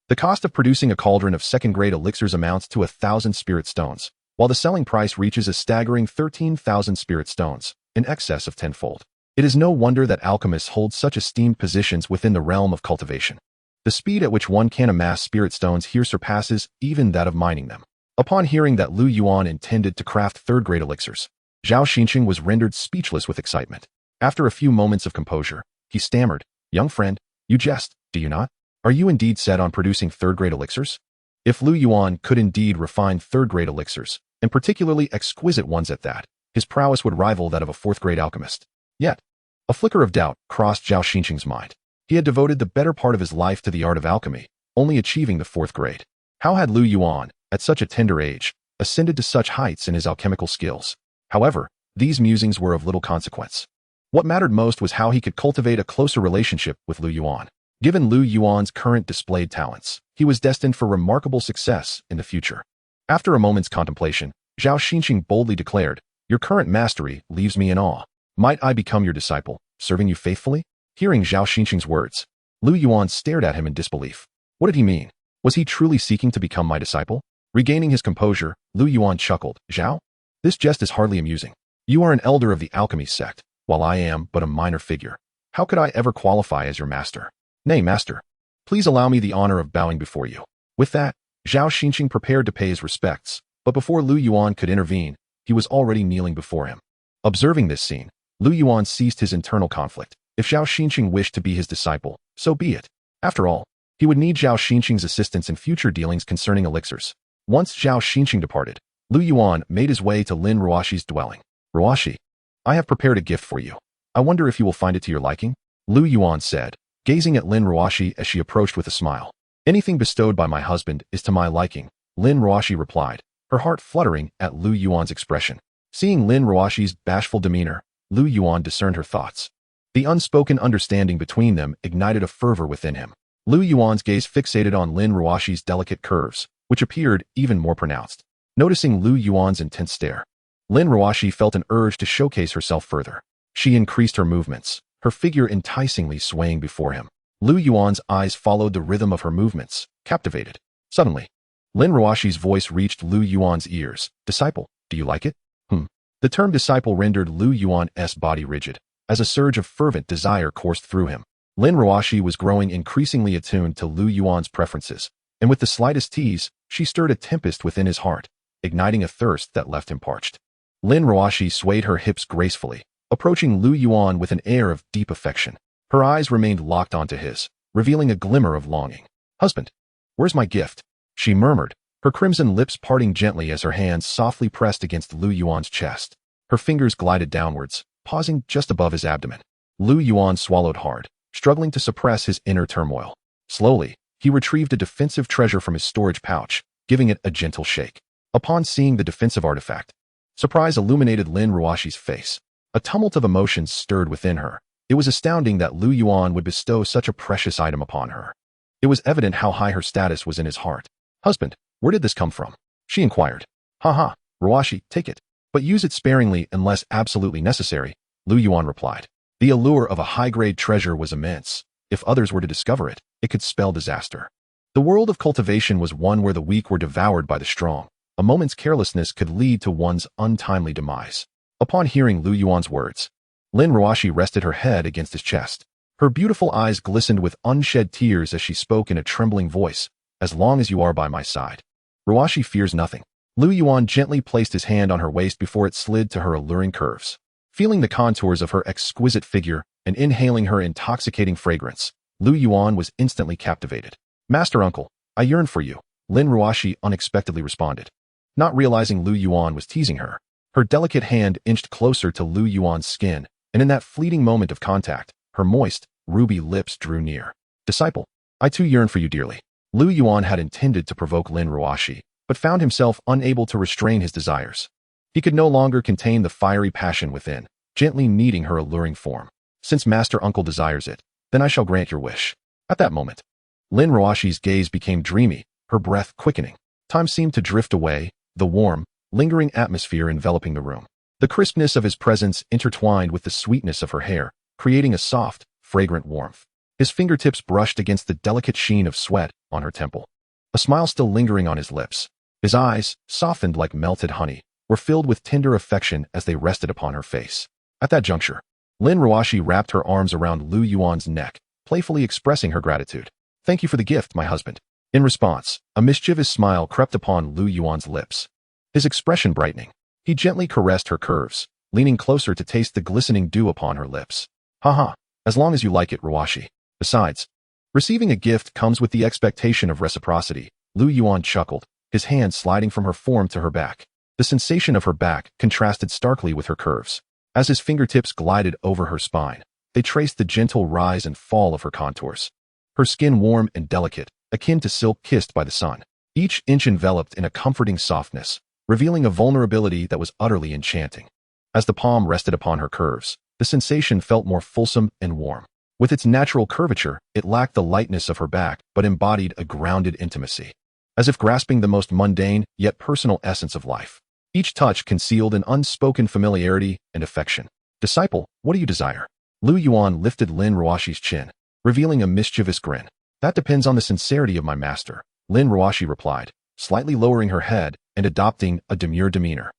The cost of producing a cauldron of second-grade elixirs amounts to 1,000 spirit stones, while the selling price reaches a staggering 13,000 spirit stones, in excess of tenfold. It is no wonder that alchemists hold such esteemed positions within the realm of cultivation. The speed at which one can amass spirit stones here surpasses even that of mining them. Upon hearing that Lu Yuan intended to craft third-grade elixirs, Zhao Xinqing was rendered speechless with excitement. After a few moments of composure, he stammered, Young friend, you jest, do you not? Are you indeed set on producing third-grade elixirs? If Lu Yuan could indeed refine third-grade elixirs, and particularly exquisite ones at that, his prowess would rival that of a fourth-grade alchemist. Yet, a flicker of doubt crossed Zhao Xinqing's mind. He had devoted the better part of his life to the art of alchemy, only achieving the fourth grade. How had Lu Yuan, at such a tender age, ascended to such heights in his alchemical skills? However, these musings were of little consequence. What mattered most was how he could cultivate a closer relationship with Lu Yuan. Given Lu Yuan's current displayed talents, he was destined for remarkable success in the future. After a moment's contemplation, Zhao Xinqing boldly declared, Your current mastery leaves me in awe. Might I become your disciple, serving you faithfully? Hearing Zhao Xinqing's words, Lu Yuan stared at him in disbelief. What did he mean? Was he truly seeking to become my disciple? Regaining his composure, Lu Yuan chuckled. Zhao? This jest is hardly amusing. You are an elder of the alchemy sect, while I am but a minor figure. How could I ever qualify as your master? Nay, master. Please allow me the honor of bowing before you. With that, Zhao Xinqing prepared to pay his respects, but before Lu Yuan could intervene, he was already kneeling before him. Observing this scene, Lu Yuan ceased his internal conflict. If Zhao Xinqing wished to be his disciple, so be it. After all, he would need Zhao Xinqing's assistance in future dealings concerning elixirs. Once Zhao Xinqing departed, Lu Yuan made his way to Lin Ruoxi's dwelling. Ruoxi, I have prepared a gift for you. I wonder if you will find it to your liking? Lu Yuan said, gazing at Lin Ruoxi as she approached with a smile. Anything bestowed by my husband is to my liking, Lin Ruoxi replied, her heart fluttering at Lu Yuan's expression. Seeing Lin Ruoxi's bashful demeanor, Lu Yuan discerned her thoughts. The unspoken understanding between them ignited a fervor within him. Lu Yuan's gaze fixated on Lin Ruoxi's delicate curves, which appeared even more pronounced. Noticing Lu Yuan's intense stare, Lin Ruoxi felt an urge to showcase herself further. She increased her movements, her figure enticingly swaying before him. Lu Yuan's eyes followed the rhythm of her movements, captivated. Suddenly, Lin Ruoxi's voice reached Lu Yuan's ears. Disciple, do you like it? The term disciple rendered Lu Yuan's body rigid, as a surge of fervent desire coursed through him. Lin Ruoxi was growing increasingly attuned to Lu Yuan's preferences, and with the slightest tease, she stirred a tempest within his heart, igniting a thirst that left him parched. Lin Ruoxi swayed her hips gracefully, approaching Lu Yuan with an air of deep affection. Her eyes remained locked onto his, revealing a glimmer of longing. Husband, where's my gift? She murmured, her crimson lips parting gently as her hands softly pressed against Lu Yuan's chest. Her fingers glided downwards, pausing just above his abdomen. Lu Yuan swallowed hard, struggling to suppress his inner turmoil. Slowly, he retrieved a defensive treasure from his storage pouch, giving it a gentle shake. Upon seeing the defensive artifact, surprise illuminated Lin Ruoxi's face. A tumult of emotions stirred within her. It was astounding that Lu Yuan would bestow such a precious item upon her. It was evident how high her status was in his heart. "Husband, where did this come from?" she inquired. "Ha, Ruoxi, take it. But use it sparingly unless absolutely necessary," Lu Yuan replied. The allure of a high-grade treasure was immense. If others were to discover it, it could spell disaster. The world of cultivation was one where the weak were devoured by the strong. A moment's carelessness could lead to one's untimely demise. Upon hearing Lu Yuan's words, Lin Ruoxi rested her head against his chest. Her beautiful eyes glistened with unshed tears as she spoke in a trembling voice, "As long as you are by my side, Ruoxi fears nothing." Lu Yuan gently placed his hand on her waist before it slid to her alluring curves. Feeling the contours of her exquisite figure and inhaling her intoxicating fragrance, Lu Yuan was instantly captivated. "Master Uncle, I yearn for you," Lin Ruoxi unexpectedly responded. Not realizing Lu Yuan was teasing her, her delicate hand inched closer to Lu Yuan's skin, and in that fleeting moment of contact, her moist, ruby lips drew near. "Disciple, I too yearn for you dearly." Lu Yuan had intended to provoke Lin Ruoxi, but found himself unable to restrain his desires. He could no longer contain the fiery passion within, gently kneading her alluring form. "Since Master Uncle desires it, then I shall grant your wish." At that moment, Lin Ruoxi's gaze became dreamy, her breath quickening. Time seemed to drift away, the warm, lingering atmosphere enveloping the room. The crispness of his presence intertwined with the sweetness of her hair, creating a soft, fragrant warmth. His fingertips brushed against the delicate sheen of sweat on her temple, a smile still lingering on his lips. His eyes, softened like melted honey, were filled with tender affection as they rested upon her face. At that juncture, Lin Ruoxi wrapped her arms around Lu Yuan's neck, playfully expressing her gratitude. "Thank you for the gift, my husband." In response, a mischievous smile crept upon Lu Yuan's lips. His expression brightening, he gently caressed her curves, leaning closer to taste the glistening dew upon her lips. "Haha, as long as you like it, Ruoxi. Besides, receiving a gift comes with the expectation of reciprocity." Lu Yuan chuckled, his hand sliding from her form to her back. The sensation of her back contrasted starkly with her curves. As his fingertips glided over her spine, they traced the gentle rise and fall of her contours. Her skin warm and delicate, akin to silk kissed by the sun, each inch enveloped in a comforting softness, revealing a vulnerability that was utterly enchanting. As the palm rested upon her curves, the sensation felt more fulsome and warm. With its natural curvature, it lacked the lightness of her back but embodied a grounded intimacy, as if grasping the most mundane yet personal essence of life. Each touch concealed an unspoken familiarity and affection. "Disciple, what do you desire?" Lu Yuan lifted Lin Ruoxi's chin, revealing a mischievous grin. "That depends on the sincerity of my master," Lin Ruoxi replied, slightly lowering her head and adopting a demure demeanor.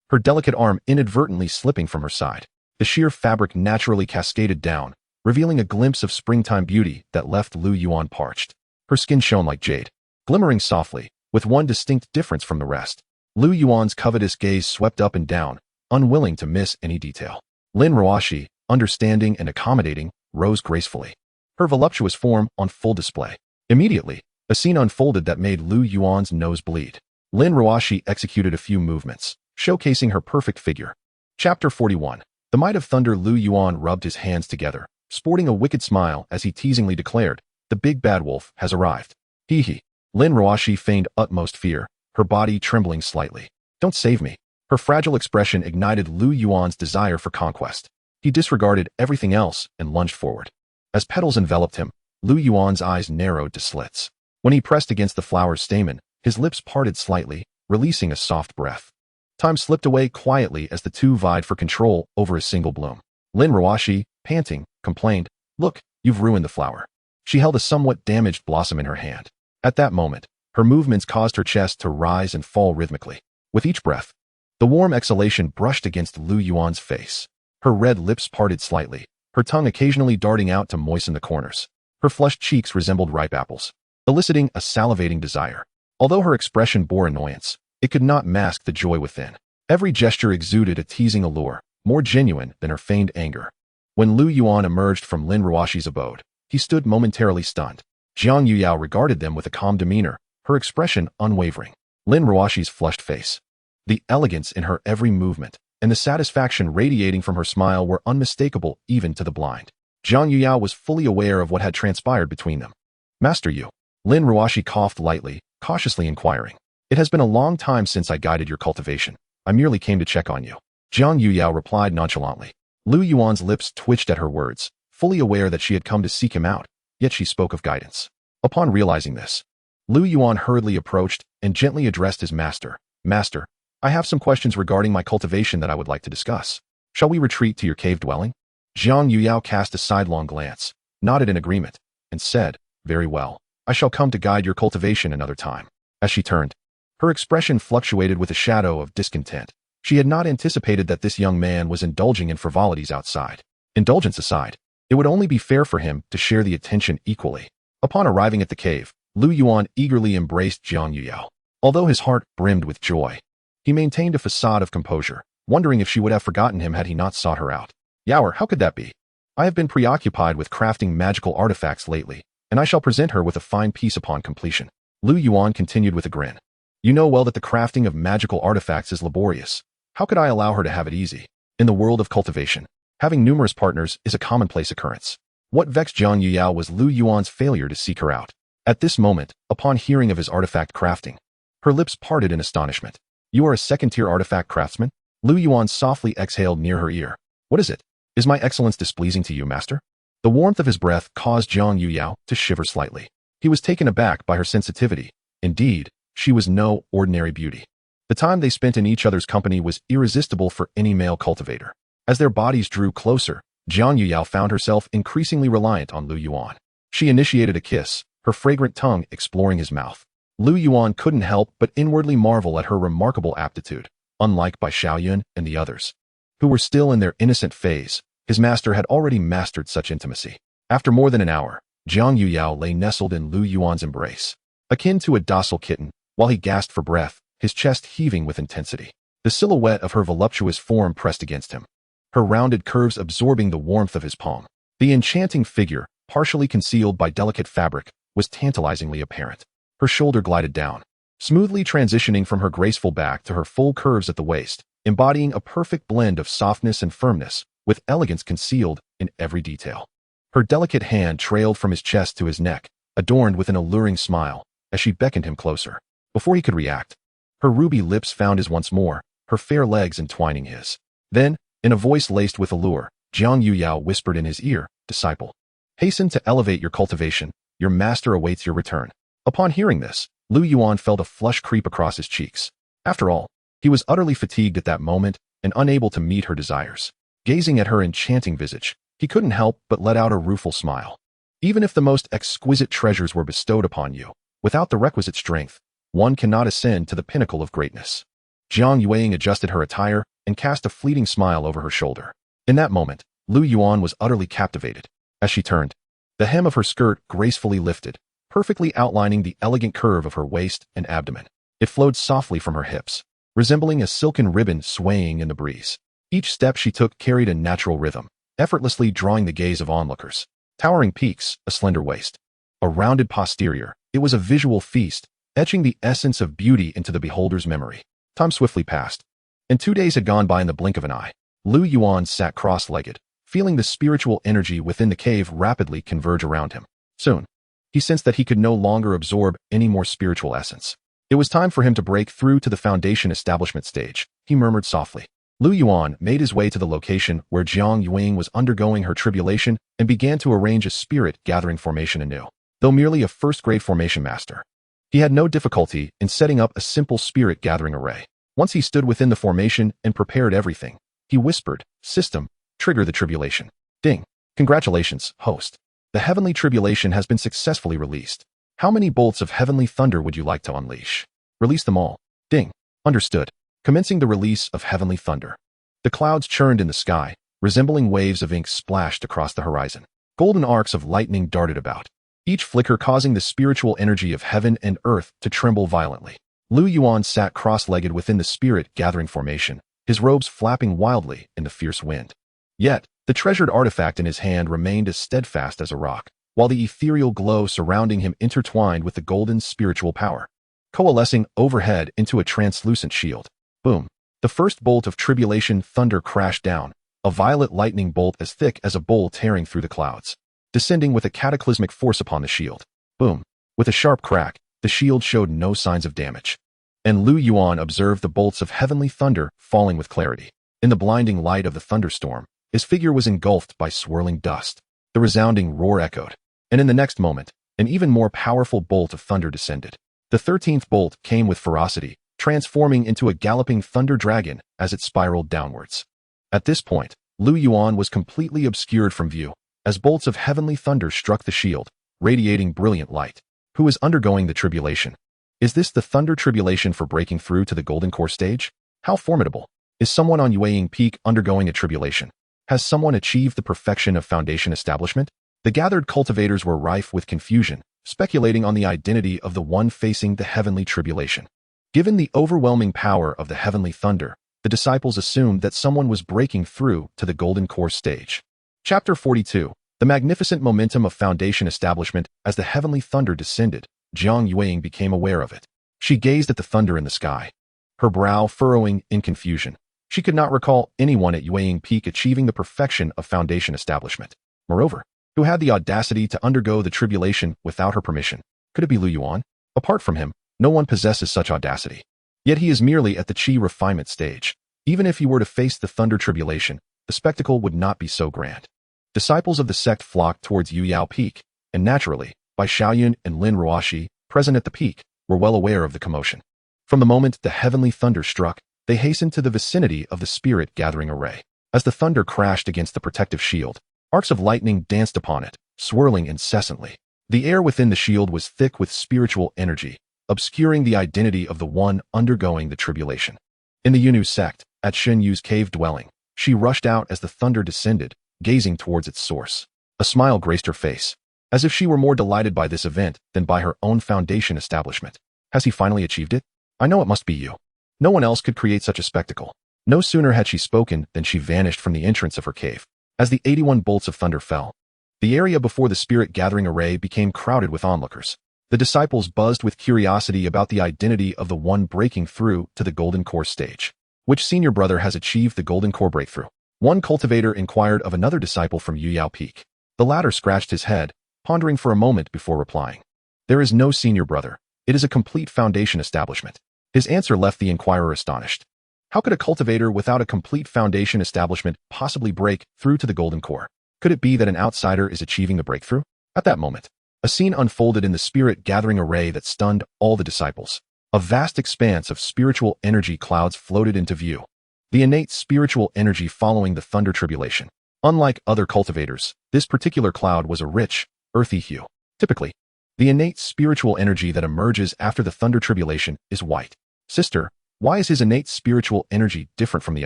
Her delicate arm inadvertently slipping from her side. The sheer fabric naturally cascaded down, revealing a glimpse of springtime beauty that left Lu Yuan parched. Her skin shone like jade, glimmering softly, with one distinct difference from the rest. Lu Yuan's covetous gaze swept up and down, unwilling to miss any detail. Lin Ruoxi, understanding and accommodating, rose gracefully, her voluptuous form on full display. Immediately, a scene unfolded that made Lu Yuan's nose bleed. Lin Ruoxi executed a few movements, showcasing her perfect figure. Chapter 41. The Might of Thunder. Lu Yuan rubbed his hands together, sporting a wicked smile as he teasingly declared, "The big bad wolf has arrived." Hee. Lin Ruoxi feigned utmost fear, her body trembling slightly. "Don't save me." Her fragile expression ignited Lu Yuan's desire for conquest. He disregarded everything else and lunged forward. As petals enveloped him, Lu Yuan's eyes narrowed to slits. When he pressed against the flower's stamen, his lips parted slightly, releasing a soft breath. Time slipped away quietly as the two vied for control over a single bloom. Lin Ruoxi, panting, complained, "Look, you've ruined the flower." She held a somewhat damaged blossom in her hand. At that moment, her movements caused her chest to rise and fall rhythmically. With each breath, the warm exhalation brushed against Lu Yuan's face. Her red lips parted slightly, her tongue occasionally darting out to moisten the corners. Her flushed cheeks resembled ripe apples, eliciting a salivating desire. Although her expression bore annoyance, it could not mask the joy within. Every gesture exuded a teasing allure, more genuine than her feigned anger. When Lu Yuan emerged from Lin Ruoxi's abode, he stood momentarily stunned. Jiang Yuyao regarded them with a calm demeanor, her expression unwavering. Lin Ruoxi's flushed face. The elegance in her every movement and the satisfaction radiating from her smile were unmistakable even to the blind. Zhang Yuyao was fully aware of what had transpired between them. Master Yu. Lin Ruoxi coughed lightly, cautiously inquiring. It has been a long time since I guided your cultivation. I merely came to check on you. Zhang Yuyao replied nonchalantly. Lu Yuan's lips twitched at her words, fully aware that she had come to seek him out, yet she spoke of guidance. Upon realizing this, Lu Yuan hurriedly approached and gently addressed his master. Master, I have some questions regarding my cultivation that I would like to discuss. Shall we retreat to your cave dwelling? Zhang Yuyao cast a sidelong glance, nodded in agreement, and said, Very well. I shall come to guide your cultivation another time. As she turned, her expression fluctuated with a shadow of discontent. She had not anticipated that this young man was indulging in frivolities outside. Indulgence aside, it would only be fair for him to share the attention equally. Upon arriving at the cave, Lu Yuan eagerly embraced Zhang Yuyao. Although his heart brimmed with joy, he maintained a facade of composure, wondering if she would have forgotten him had he not sought her out. Yaoer, how could that be? I have been preoccupied with crafting magical artifacts lately, and I shall present her with a fine piece upon completion. Lu Yuan continued with a grin. You know well that the crafting of magical artifacts is laborious. How could I allow her to have it easy? In the world of cultivation, having numerous partners is a commonplace occurrence. What vexed Zhang Yuyao was Lu Yuan's failure to seek her out. At this moment, upon hearing of his artifact crafting, her lips parted in astonishment. You are a second-tier artifact craftsman? Lu Yuan softly exhaled near her ear. What is it? Is my excellence displeasing to you, master? The warmth of his breath caused Zhang Yuyao to shiver slightly. He was taken aback by her sensitivity. Indeed, she was no ordinary beauty. The time they spent in each other's company was irresistible for any male cultivator. As their bodies drew closer, Zhang Yuyao found herself increasingly reliant on Lu Yuan. She initiated a kiss, her fragrant tongue exploring his mouth. Lu Yuan couldn't help but inwardly marvel at her remarkable aptitude. Unlike Bai Xiaoyun and the others, who were still in their innocent phase, his master had already mastered such intimacy. After more than an hour, Zhang Yuyao lay nestled in Lu Yuan's embrace, akin to a docile kitten, while he gasped for breath, his chest heaving with intensity. The silhouette of her voluptuous form pressed against him, her rounded curves absorbing the warmth of his palm. The enchanting figure, partially concealed by delicate fabric, was tantalizingly apparent. Her shoulder glided down, smoothly transitioning from her graceful back to her full curves at the waist, embodying a perfect blend of softness and firmness, with elegance concealed in every detail. Her delicate hand trailed from his chest to his neck, adorned with an alluring smile, as she beckoned him closer. Before he could react, her ruby lips found his once more, her fair legs entwining his. Then, in a voice laced with allure, Zhang Yuyao whispered in his ear, Disciple, hasten to elevate your cultivation, your master awaits your return. Upon hearing this, Lu Yuan felt a flush creep across his cheeks. After all, he was utterly fatigued at that moment and unable to meet her desires. Gazing at her enchanting visage, he couldn't help but let out a rueful smile. Even if the most exquisite treasures were bestowed upon you, without the requisite strength, one cannot ascend to the pinnacle of greatness. Zhang Yuan adjusted her attire and cast a fleeting smile over her shoulder. In that moment, Lu Yuan was utterly captivated. As she turned, the hem of her skirt gracefully lifted, perfectly outlining the elegant curve of her waist and abdomen. It flowed softly from her hips, resembling a silken ribbon swaying in the breeze. Each step she took carried a natural rhythm, effortlessly drawing the gaze of onlookers. Towering peaks, a slender waist, a rounded posterior, it was a visual feast, etching the essence of beauty into the beholder's memory. Time swiftly passed, and 2 days had gone by in the blink of an eye. Lu Yuan sat cross-legged, feeling the spiritual energy within the cave rapidly converge around him. Soon, he sensed that he could no longer absorb any more spiritual essence. It was time for him to break through to the foundation establishment stage. He murmured softly. Lu Yuan made his way to the location where Zhang Yuying was undergoing her tribulation and began to arrange a spirit-gathering formation anew. Though merely a first-grade formation master, he had no difficulty in setting up a simple spirit-gathering array. Once he stood within the formation and prepared everything, he whispered, System, trigger the tribulation. Ding. Congratulations, host. The heavenly tribulation has been successfully released. How many bolts of heavenly thunder would you like to unleash? Release them all. Ding. Understood. Commencing the release of heavenly thunder. The clouds churned in the sky, resembling waves of ink splashed across the horizon. Golden arcs of lightning darted about, each flicker causing the spiritual energy of heaven and earth to tremble violently. Lu Yuan sat cross-legged within the spirit-gathering formation, his robes flapping wildly in the fierce wind. Yet, the treasured artifact in his hand remained as steadfast as a rock, while the ethereal glow surrounding him intertwined with the golden spiritual power. coalescing overhead into a translucent shield. Boom. The first bolt of tribulation thunder crashed down, a violet lightning bolt as thick as a bowl tearing through the clouds, descending with a cataclysmic force upon the shield. Boom. With a sharp crack, the shield showed no signs of damage. And Lu Yuan observed the bolts of heavenly thunder falling with clarity. In the blinding light of the thunderstorm, his figure was engulfed by swirling dust. The resounding roar echoed. And in the next moment, an even more powerful bolt of thunder descended. The 13th bolt came with ferocity, transforming into a galloping thunder dragon as it spiraled downwards. At this point, Lu Yuan was completely obscured from view, as bolts of heavenly thunder struck the shield, radiating brilliant light. Who is undergoing the tribulation? Is this the thunder tribulation for breaking through to the golden core stage? How formidable! Is someone on Yuan Peak undergoing a tribulation? Has someone achieved the perfection of foundation establishment? The gathered cultivators were rife with confusion, speculating on the identity of the one facing the heavenly tribulation. Given the overwhelming power of the heavenly thunder, the disciples assumed that someone was breaking through to the golden core stage. Chapter 42. The magnificent momentum of foundation establishment. As the heavenly thunder descended, Jiang Yuan became aware of it. She gazed at the thunder in the sky, her brow furrowing in confusion. She could not recall anyone at Yuan Peak achieving the perfection of foundation establishment. Moreover, who had the audacity to undergo the tribulation without her permission? Could it be Lu Yuan? Apart from him, no one possesses such audacity. Yet he is merely at the Qi Refinement stage. Even if he were to face the thunder tribulation, the spectacle would not be so grand. Disciples of the sect flocked towards Yuan Peak, and naturally, Bai Xiaoyun and Lin Ruoxi, present at the peak, were well aware of the commotion. From the moment the heavenly thunder struck, they hastened to the vicinity of the spirit gathering array. As the thunder crashed against the protective shield, arcs of lightning danced upon it, swirling incessantly. The air within the shield was thick with spiritual energy, obscuring the identity of the one undergoing the tribulation. In the Yuan sect, at Shen Yu's cave dwelling, she rushed out as the thunder descended, gazing towards its source. A smile graced her face, as if she were more delighted by this event than by her own foundation establishment. Has he finally achieved it? I know it must be you. No one else could create such a spectacle. No sooner had she spoken than she vanished from the entrance of her cave. As the 81 bolts of thunder fell, the area before the spirit gathering array became crowded with onlookers. The disciples buzzed with curiosity about the identity of the one breaking through to the golden core stage. Which senior brother has achieved the golden core breakthrough? One cultivator inquired of another disciple from Yuan Peak. The latter scratched his head, pondering for a moment before replying. There is no senior brother. It is a complete foundation establishment. His answer left the inquirer astonished. How could a cultivator without a complete foundation establishment possibly break through to the golden core? Could it be that an outsider is achieving the breakthrough? At that moment, a scene unfolded in the spirit gathering array that stunned all the disciples. A vast expanse of spiritual energy clouds floated into view. The innate spiritual energy following the thunder tribulation. Unlike other cultivators, this particular cloud was a rich, earthy hue. Typically, the innate spiritual energy that emerges after the thunder tribulation is white. Sister, why is his innate spiritual energy different from the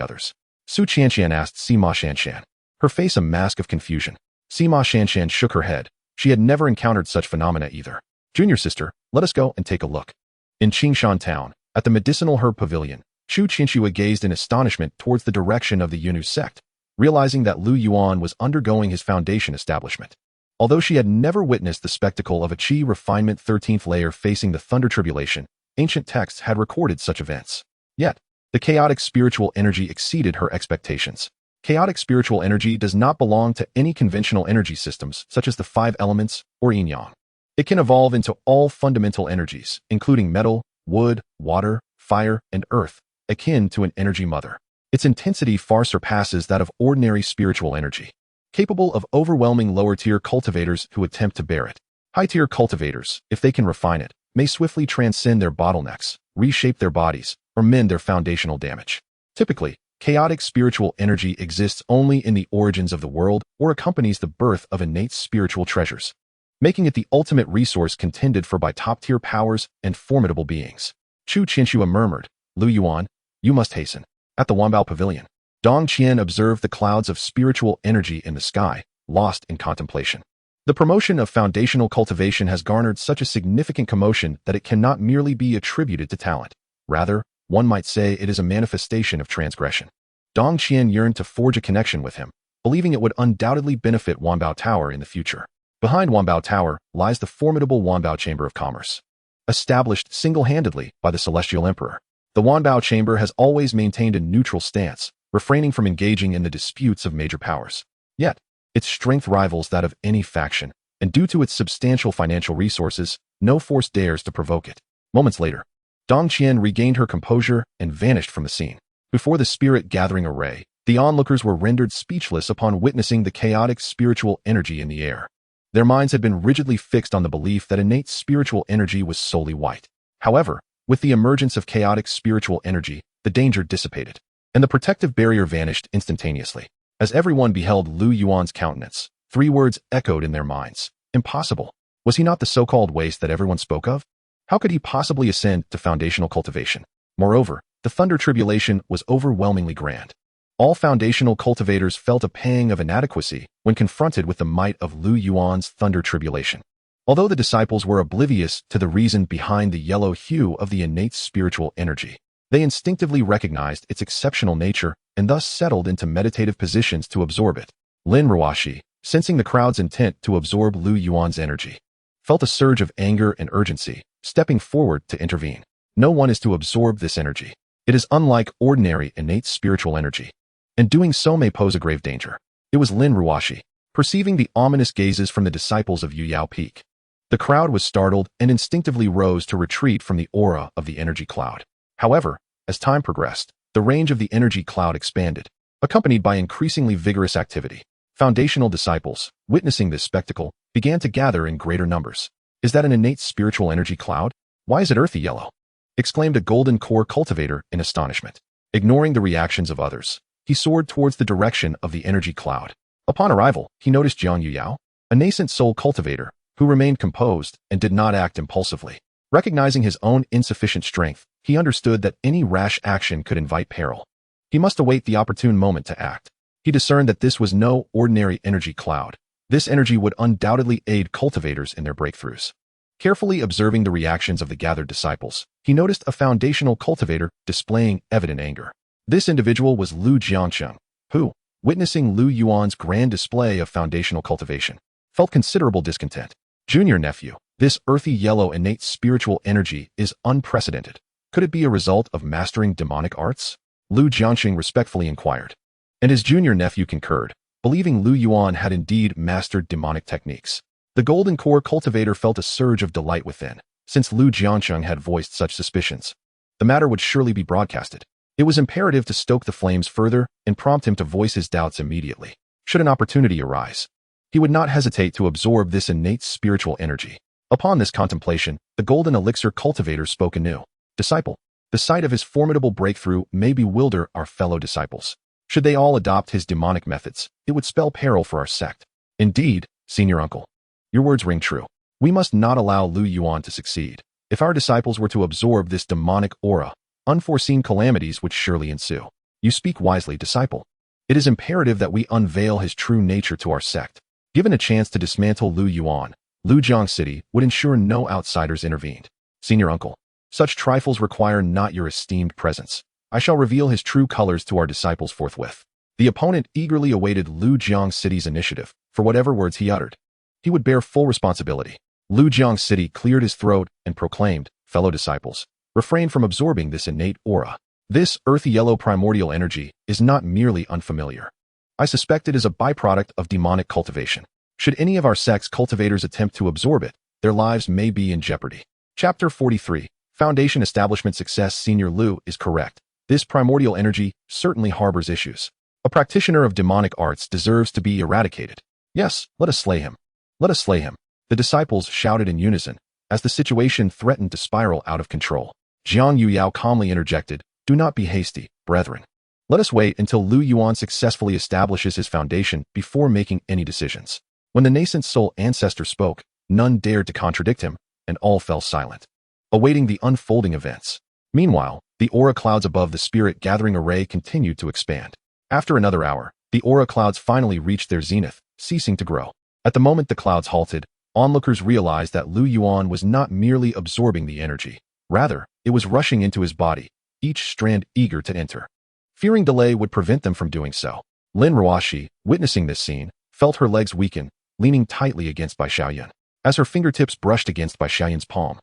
others? Su Qianqian asked Sima Shanshan, her face a mask of confusion. Sima Shanshan shook her head. She had never encountered such phenomena either. Junior sister, let us go and take a look. In Qingshan town, at the medicinal herb pavilion, Chu Qinshua gazed in astonishment towards the direction of the Yuan sect, realizing that Lu Yuan was undergoing his foundation establishment. Although she had never witnessed the spectacle of a Qi Refinement 13th layer facing the thunder tribulation, ancient texts had recorded such events. Yet, the chaotic spiritual energy exceeded her expectations. Chaotic spiritual energy does not belong to any conventional energy systems, such as the 5 elements or yin-yang. It can evolve into all fundamental energies, including metal, wood, water, fire, and earth, akin to an energy mother. Its intensity far surpasses that of ordinary spiritual energy, capable of overwhelming lower-tier cultivators who attempt to bear it. High-tier cultivators, if they can refine it, may swiftly transcend their bottlenecks, reshape their bodies, or mend their foundational damage. Typically, chaotic spiritual energy exists only in the origins of the world or accompanies the birth of innate spiritual treasures, making it the ultimate resource contended for by top-tier powers and formidable beings. Chu Qinshua murmured, Lu Yuan, you must hasten. At the Wanbao Pavilion, Dong Qian observed the clouds of spiritual energy in the sky, lost in contemplation. The promotion of foundational cultivation has garnered such a significant commotion that it cannot merely be attributed to talent. Rather, one might say it is a manifestation of transgression. Dong Qian yearned to forge a connection with him, believing it would undoubtedly benefit Wanbao Tower in the future. Behind Wanbao Tower lies the formidable Wanbao Chamber of Commerce. established single-handedly by the Celestial Emperor. The Wanbao Chamber has always maintained a neutral stance, refraining from engaging in the disputes of major powers. Yet, its strength rivals that of any faction, and due to its substantial financial resources, no force dares to provoke it. Moments later, Dong Qian regained her composure and vanished from the scene. Before the spirit-gathering array, the onlookers were rendered speechless upon witnessing the chaotic spiritual energy in the air. Their minds had been rigidly fixed on the belief that innate spiritual energy was solely white. However, with the emergence of chaotic spiritual energy, the danger dissipated, and the protective barrier vanished instantaneously. As everyone beheld Lu Yuan's countenance, 3 words echoed in their minds. Impossible. Was he not the so-called waste that everyone spoke of? How could he possibly ascend to foundational cultivation? Moreover, the thunder tribulation was overwhelmingly grand. All foundational cultivators felt a pang of inadequacy when confronted with the might of Lu Yuan's thunder tribulation. Although the disciples were oblivious to the reason behind the yellow hue of the innate spiritual energy, they instinctively recognized its exceptional nature and thus settled into meditative positions to absorb it. Lin Ruoxi, sensing the crowd's intent to absorb Lu Yuan's energy, felt a surge of anger and urgency, stepping forward to intervene. No one is to absorb this energy. It is unlike ordinary innate spiritual energy, and doing so may pose a grave danger. It was Lin Ruoxi, perceiving the ominous gazes from the disciples of Yuyao Peak. The crowd was startled and instinctively rose to retreat from the aura of the energy cloud. However, as time progressed, the range of the energy cloud expanded, accompanied by increasingly vigorous activity. Foundational disciples, witnessing this spectacle, began to gather in greater numbers. Is that an innate spiritual energy cloud? Why is it earthy yellow? Exclaimed a golden core cultivator in astonishment. Ignoring the reactions of others, he soared towards the direction of the energy cloud. Upon arrival, he noticed Jiang Yuyao, a nascent soul cultivator, who remained composed and did not act impulsively. Recognizing his own insufficient strength, he understood that any rash action could invite peril. He must await the opportune moment to act. He discerned that this was no ordinary energy cloud. This energy would undoubtedly aid cultivators in their breakthroughs. Carefully observing the reactions of the gathered disciples, he noticed a foundational cultivator displaying evident anger. This individual was Lu Jiangcheng, who, witnessing Lu Yuan's grand display of foundational cultivation, felt considerable discontent. Junior nephew, this earthy yellow innate spiritual energy is unprecedented. Could it be a result of mastering demonic arts? Lu Jiangxing respectfully inquired. And his junior nephew concurred, believing Lu Yuan had indeed mastered demonic techniques. The golden core cultivator felt a surge of delight within, since Lu Jiangcheng had voiced such suspicions. The matter would surely be broadcasted. It was imperative to stoke the flames further and prompt him to voice his doubts immediately, should an opportunity arise. He would not hesitate to absorb this innate spiritual energy. Upon this contemplation, the golden elixir cultivator spoke anew. Disciple, the sight of his formidable breakthrough may bewilder our fellow disciples. Should they all adopt his demonic methods, it would spell peril for our sect. Indeed, senior uncle, your words ring true. We must not allow Lu Yuan to succeed. If our disciples were to absorb this demonic aura, unforeseen calamities would surely ensue. You speak wisely, disciple. It is imperative that we unveil his true nature to our sect. Given a chance to dismantle Lu Yuan, Lujiang City would ensure no outsiders intervened. Senior uncle, such trifles require not your esteemed presence. I shall reveal his true colors to our disciples forthwith. The opponent eagerly awaited Lujiang City's initiative, for whatever words he uttered. He would bear full responsibility. Lujiang City cleared his throat and proclaimed, fellow disciples, refrain from absorbing this innate aura. This earthy yellow primordial energy is not merely unfamiliar. I suspect it is a byproduct of demonic cultivation. Should any of our sect's cultivators attempt to absorb it, their lives may be in jeopardy. Chapter 43. Foundation Establishment Success. Senior Lu is correct. This primordial energy certainly harbors issues. A practitioner of demonic arts deserves to be eradicated. Yes, let us slay him. Let us slay him. The disciples shouted in unison, as the situation threatened to spiral out of control. Jiang Yuyao calmly interjected, do not be hasty, brethren. Let us wait until Lu Yuan successfully establishes his foundation before making any decisions. When the nascent soul ancestor spoke, none dared to contradict him, and all fell silent, awaiting the unfolding events. Meanwhile, the aura clouds above the spirit gathering array continued to expand. After another hour, the aura clouds finally reached their zenith, ceasing to grow. At the moment the clouds halted, onlookers realized that Lu Yuan was not merely absorbing the energy. Rather, it was rushing into his body, each strand eager to enter. Fearing delay would prevent them from doing so, Lin Ruoxi, witnessing this scene, felt her legs weaken, leaning tightly against Bai Xiaoyan. As her fingertips brushed against Bai Xiaoyan's palm,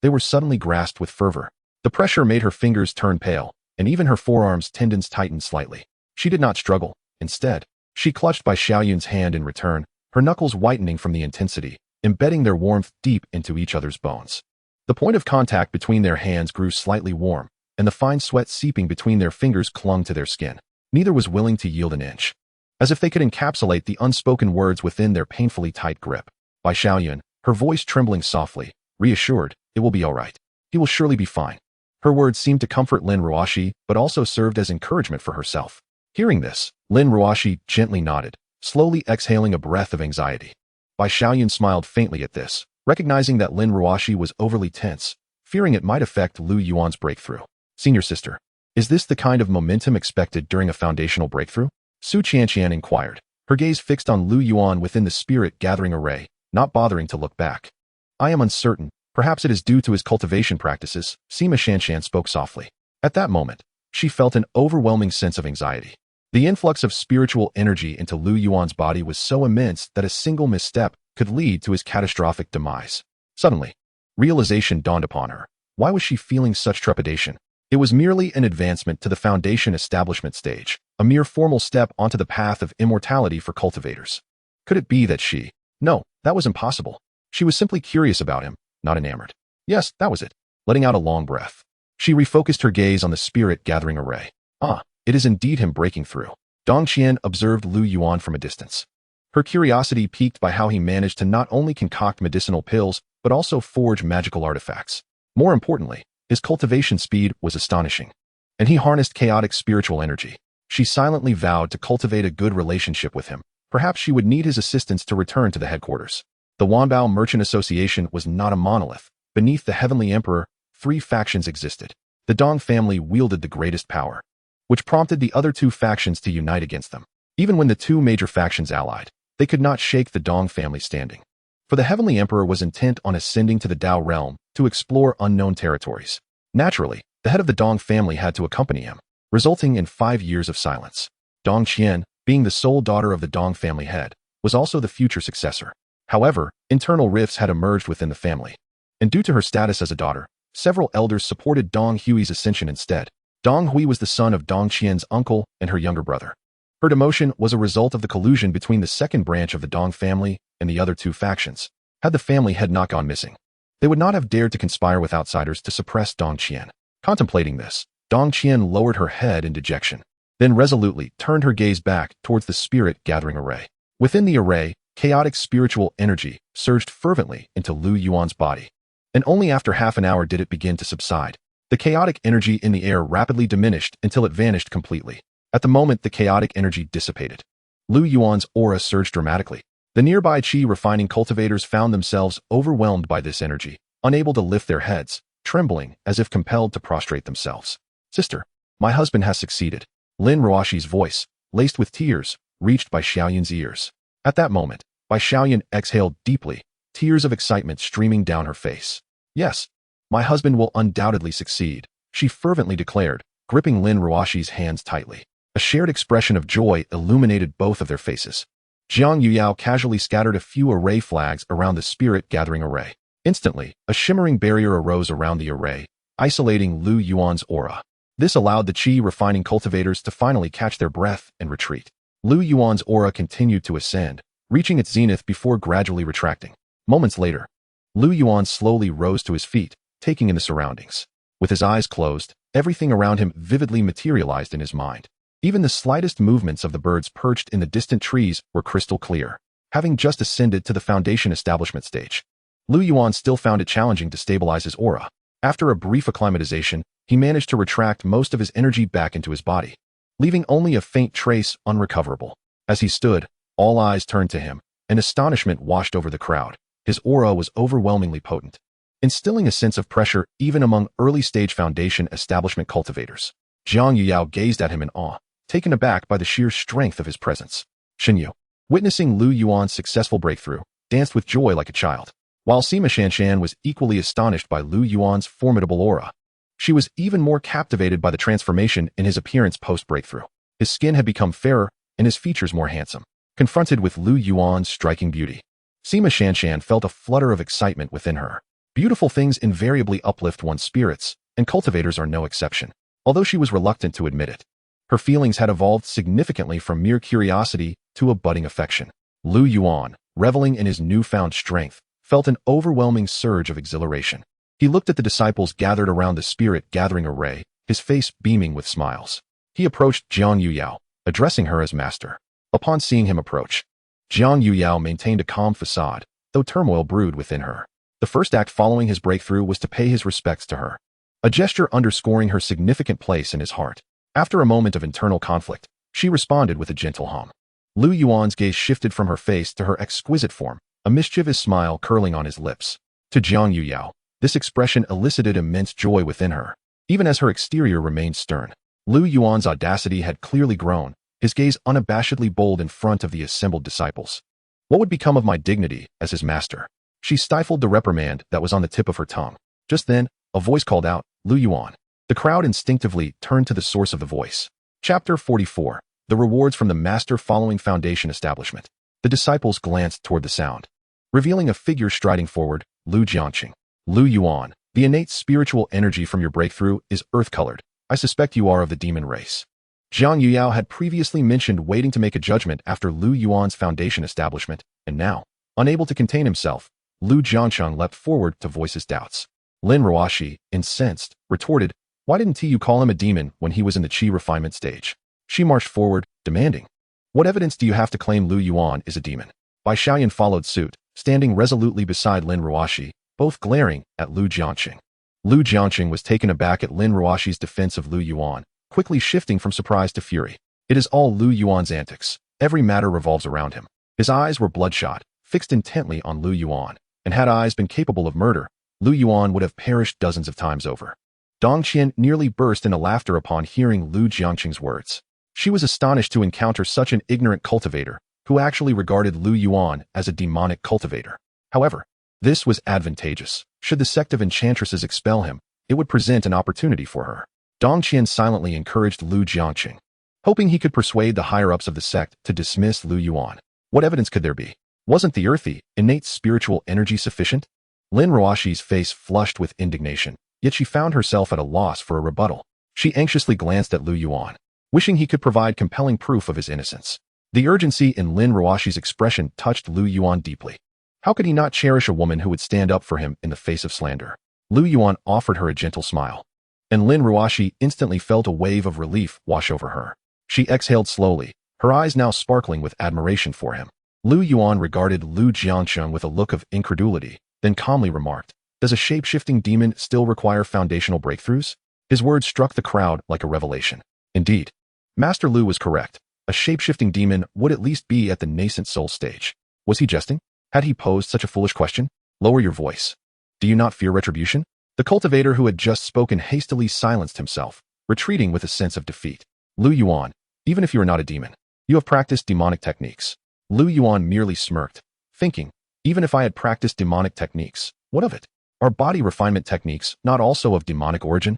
they were suddenly grasped with fervor. The pressure made her fingers turn pale, and even her forearms' tendons tightened slightly. She did not struggle. Instead, she clutched by Xiaoyun's hand in return, her knuckles whitening from the intensity, embedding their warmth deep into each other's bones. The point of contact between their hands grew slightly warm, and the fine sweat seeping between their fingers clung to their skin. Neither was willing to yield an inch. As if they could encapsulate the unspoken words within their painfully tight grip. By Xiaoyun, her voice trembling softly, reassured, "It will be all right. He will surely be fine." Her words seemed to comfort Lin Ruoxi, but also served as encouragement for herself. Hearing this, Lin Ruoxi gently nodded, slowly exhaling a breath of anxiety. Bai Xiaoyun smiled faintly at this, recognizing that Lin Ruoxi was overly tense, fearing it might affect Lu Yuan's breakthrough. "Senior sister, is this the kind of momentum expected during a foundational breakthrough?" Su Qianqian inquired, her gaze fixed on Lu Yuan within the spirit-gathering array, not bothering to look back. "I am uncertain. Perhaps it is due to his cultivation practices," Sima Shanshan spoke softly. At that moment, she felt an overwhelming sense of anxiety. The influx of spiritual energy into Lu Yuan's body was so immense that a single misstep could lead to his catastrophic demise. Suddenly, realization dawned upon her. Why was she feeling such trepidation? It was merely an advancement to the foundation establishment stage, a mere formal step onto the path of immortality for cultivators. Could it be that she... No, that was impossible. She was simply curious about him, not enamored. Yes, that was it. Letting out a long breath, she refocused her gaze on the spirit-gathering array. Ah, it is indeed him breaking through. Dong Qian observed Lu Yuan from a distance. Her curiosity piqued by how he managed to not only concoct medicinal pills, but also forge magical artifacts. More importantly, his cultivation speed was astonishing. And he harnessed chaotic spiritual energy. She silently vowed to cultivate a good relationship with him. Perhaps she would need his assistance to return to the headquarters. The Wanbao Merchant Association was not a monolith. Beneath the Heavenly Emperor, 3 factions existed. The Dong family wielded the greatest power, which prompted the other 2 factions to unite against them. Even when the 2 major factions allied, they could not shake the Dong family standing. For the Heavenly Emperor was intent on ascending to the Dao realm to explore unknown territories. Naturally, the head of the Dong family had to accompany him, resulting in 5 years of silence. Dong Qian, being the sole daughter of the Dong family head, was also the future successor. However, internal rifts had emerged within the family. And due to her status as a daughter, several elders supported Dong Hui's ascension instead. Dong Hui was the son of Dong Qian's uncle and her younger brother. Her demotion was a result of the collusion between the second branch of the Dong family and the other 2 factions. Had the family head not gone missing, they would not have dared to conspire with outsiders to suppress Dong Qian. Contemplating this, Dong Qian lowered her head in dejection, then resolutely turned her gaze back towards the spirit-gathering array. Within the array, chaotic spiritual energy surged fervently into Lu Yuan's body. And only after half an hour did it begin to subside. The chaotic energy in the air rapidly diminished until it vanished completely. At the moment the chaotic energy dissipated, Lu Yuan's aura surged dramatically. The nearby Qi refining cultivators found themselves overwhelmed by this energy, unable to lift their heads, trembling as if compelled to prostrate themselves. "Sister, my husband has succeeded." Lin Ruoxi's voice, laced with tears, reached Bai Xiaoyun's ears. At that moment, Bai Xiaoyun exhaled deeply, tears of excitement streaming down her face. "Yes, my husband will undoubtedly succeed," she fervently declared, gripping Lin Ruoxi's hands tightly. A shared expression of joy illuminated both of their faces. Jiang Yuyao casually scattered a few array flags around the spirit-gathering array. Instantly, a shimmering barrier arose around the array, isolating Lu Yuan's aura. This allowed the Qi refining cultivators to finally catch their breath and retreat. Lu Yuan's aura continued to ascend, reaching its zenith before gradually retracting. Moments later, Lu Yuan slowly rose to his feet, taking in the surroundings. With his eyes closed, everything around him vividly materialized in his mind. Even the slightest movements of the birds perched in the distant trees were crystal clear. Having just ascended to the foundation establishment stage, Lu Yuan still found it challenging to stabilize his aura. After a brief acclimatization, he managed to retract most of his energy back into his body, leaving only a faint trace unrecoverable. As he stood, all eyes turned to him, and astonishment washed over the crowd. His aura was overwhelmingly potent, instilling a sense of pressure even among early-stage foundation establishment cultivators. Jiang Yuyao gazed at him in awe, taken aback by the sheer strength of his presence. Shinyu, witnessing Lu Yuan's successful breakthrough, danced with joy like a child, while Sima Shanshan was equally astonished by Lu Yuan's formidable aura. She was even more captivated by the transformation in his appearance post-breakthrough. His skin had become fairer, and his features more handsome. Confronted with Lu Yuan's striking beauty, Sima Shanshan felt a flutter of excitement within her. Beautiful things invariably uplift one's spirits, and cultivators are no exception, although she was reluctant to admit it. Her feelings had evolved significantly from mere curiosity to a budding affection. Yuan, reveling in his newfound strength, felt an overwhelming surge of exhilaration. He looked at the disciples gathered around the spirit-gathering array, his face beaming with smiles. He approached Jiang Yuyao, addressing her as master. Upon seeing him approach, Jiang Yuyao maintained a calm facade, though turmoil brewed within her. The first act following his breakthrough was to pay his respects to her, a gesture underscoring her significant place in his heart. After a moment of internal conflict, she responded with a gentle hum. Yuan's gaze shifted from her face to her exquisite form, a mischievous smile curling on his lips. To Jiang Yuyao, this expression elicited immense joy within her, even as her exterior remained stern. Yuan's audacity had clearly grown, his gaze unabashedly bold in front of the assembled disciples. What would become of my dignity as his master? She stifled the reprimand that was on the tip of her tongue. Just then, a voice called out, Yuan. The crowd instinctively turned to the source of the voice. Chapter 44. The rewards from the master following foundation establishment. The disciples glanced toward the sound, revealing a figure striding forward, Yuan. The innate spiritual energy from your breakthrough is earth-colored. I suspect you are of the demon race. Jiang Yuyao had previously mentioned waiting to make a judgment after Yuan's foundation establishment, and now, unable to contain himself, Jiangcheng leapt forward to voice his doubts. Lin Ruoxi, incensed, retorted, why didn't you call him a demon when he was in the Qi Refinement stage? She marched forward, demanding, what evidence do you have to claim Yuan is a demon? Bai Xiaoyan followed suit, standing resolutely beside Lin Ruoxi, both glaring at Jiangcheng. Jiangcheng was taken aback at Lin Ruoxi's defense of Yuan, quickly shifting from surprise to fury. It is all Yuan's antics. Every matter revolves around him. His eyes were bloodshot, fixed intently on Yuan, and had eyes been capable of murder, Yuan would have perished dozens of times over. Dongqian nearly burst into laughter upon hearing Jiangcheng's words. She was astonished to encounter such an ignorant cultivator, who actually regarded Yuan as a demonic cultivator. However, this was advantageous. Should the sect of enchantresses expel him, it would present an opportunity for her. Dongqian silently encouraged Jiangcheng, hoping he could persuade the higher-ups of the sect to dismiss Yuan. What evidence could there be? Wasn't the earthy, innate spiritual energy sufficient? Lin Ruoxi's face flushed with indignation, yet she found herself at a loss for a rebuttal. She anxiously glanced at Yuan, wishing he could provide compelling proof of his innocence. The urgency in Lin Ruoxi's expression touched Yuan deeply. How could he not cherish a woman who would stand up for him in the face of slander? Yuan offered her a gentle smile, and Lin Ruoxi instantly felt a wave of relief wash over her. She exhaled slowly, her eyes now sparkling with admiration for him. Yuan regarded Jiangcheng with a look of incredulity, then calmly remarked, does a shape-shifting demon still require foundational breakthroughs? His words struck the crowd like a revelation. Indeed, Master Lu was correct. A shape-shifting demon would at least be at the nascent soul stage. Was he jesting? Had he posed such a foolish question? Lower your voice. Do you not fear retribution? The cultivator who had just spoken hastily silenced himself, retreating with a sense of defeat. Yuan, even if you are not a demon, you have practiced demonic techniques. Yuan merely smirked, thinking, even if I had practiced demonic techniques, what of it? Are body refinement techniques not also of demonic origin?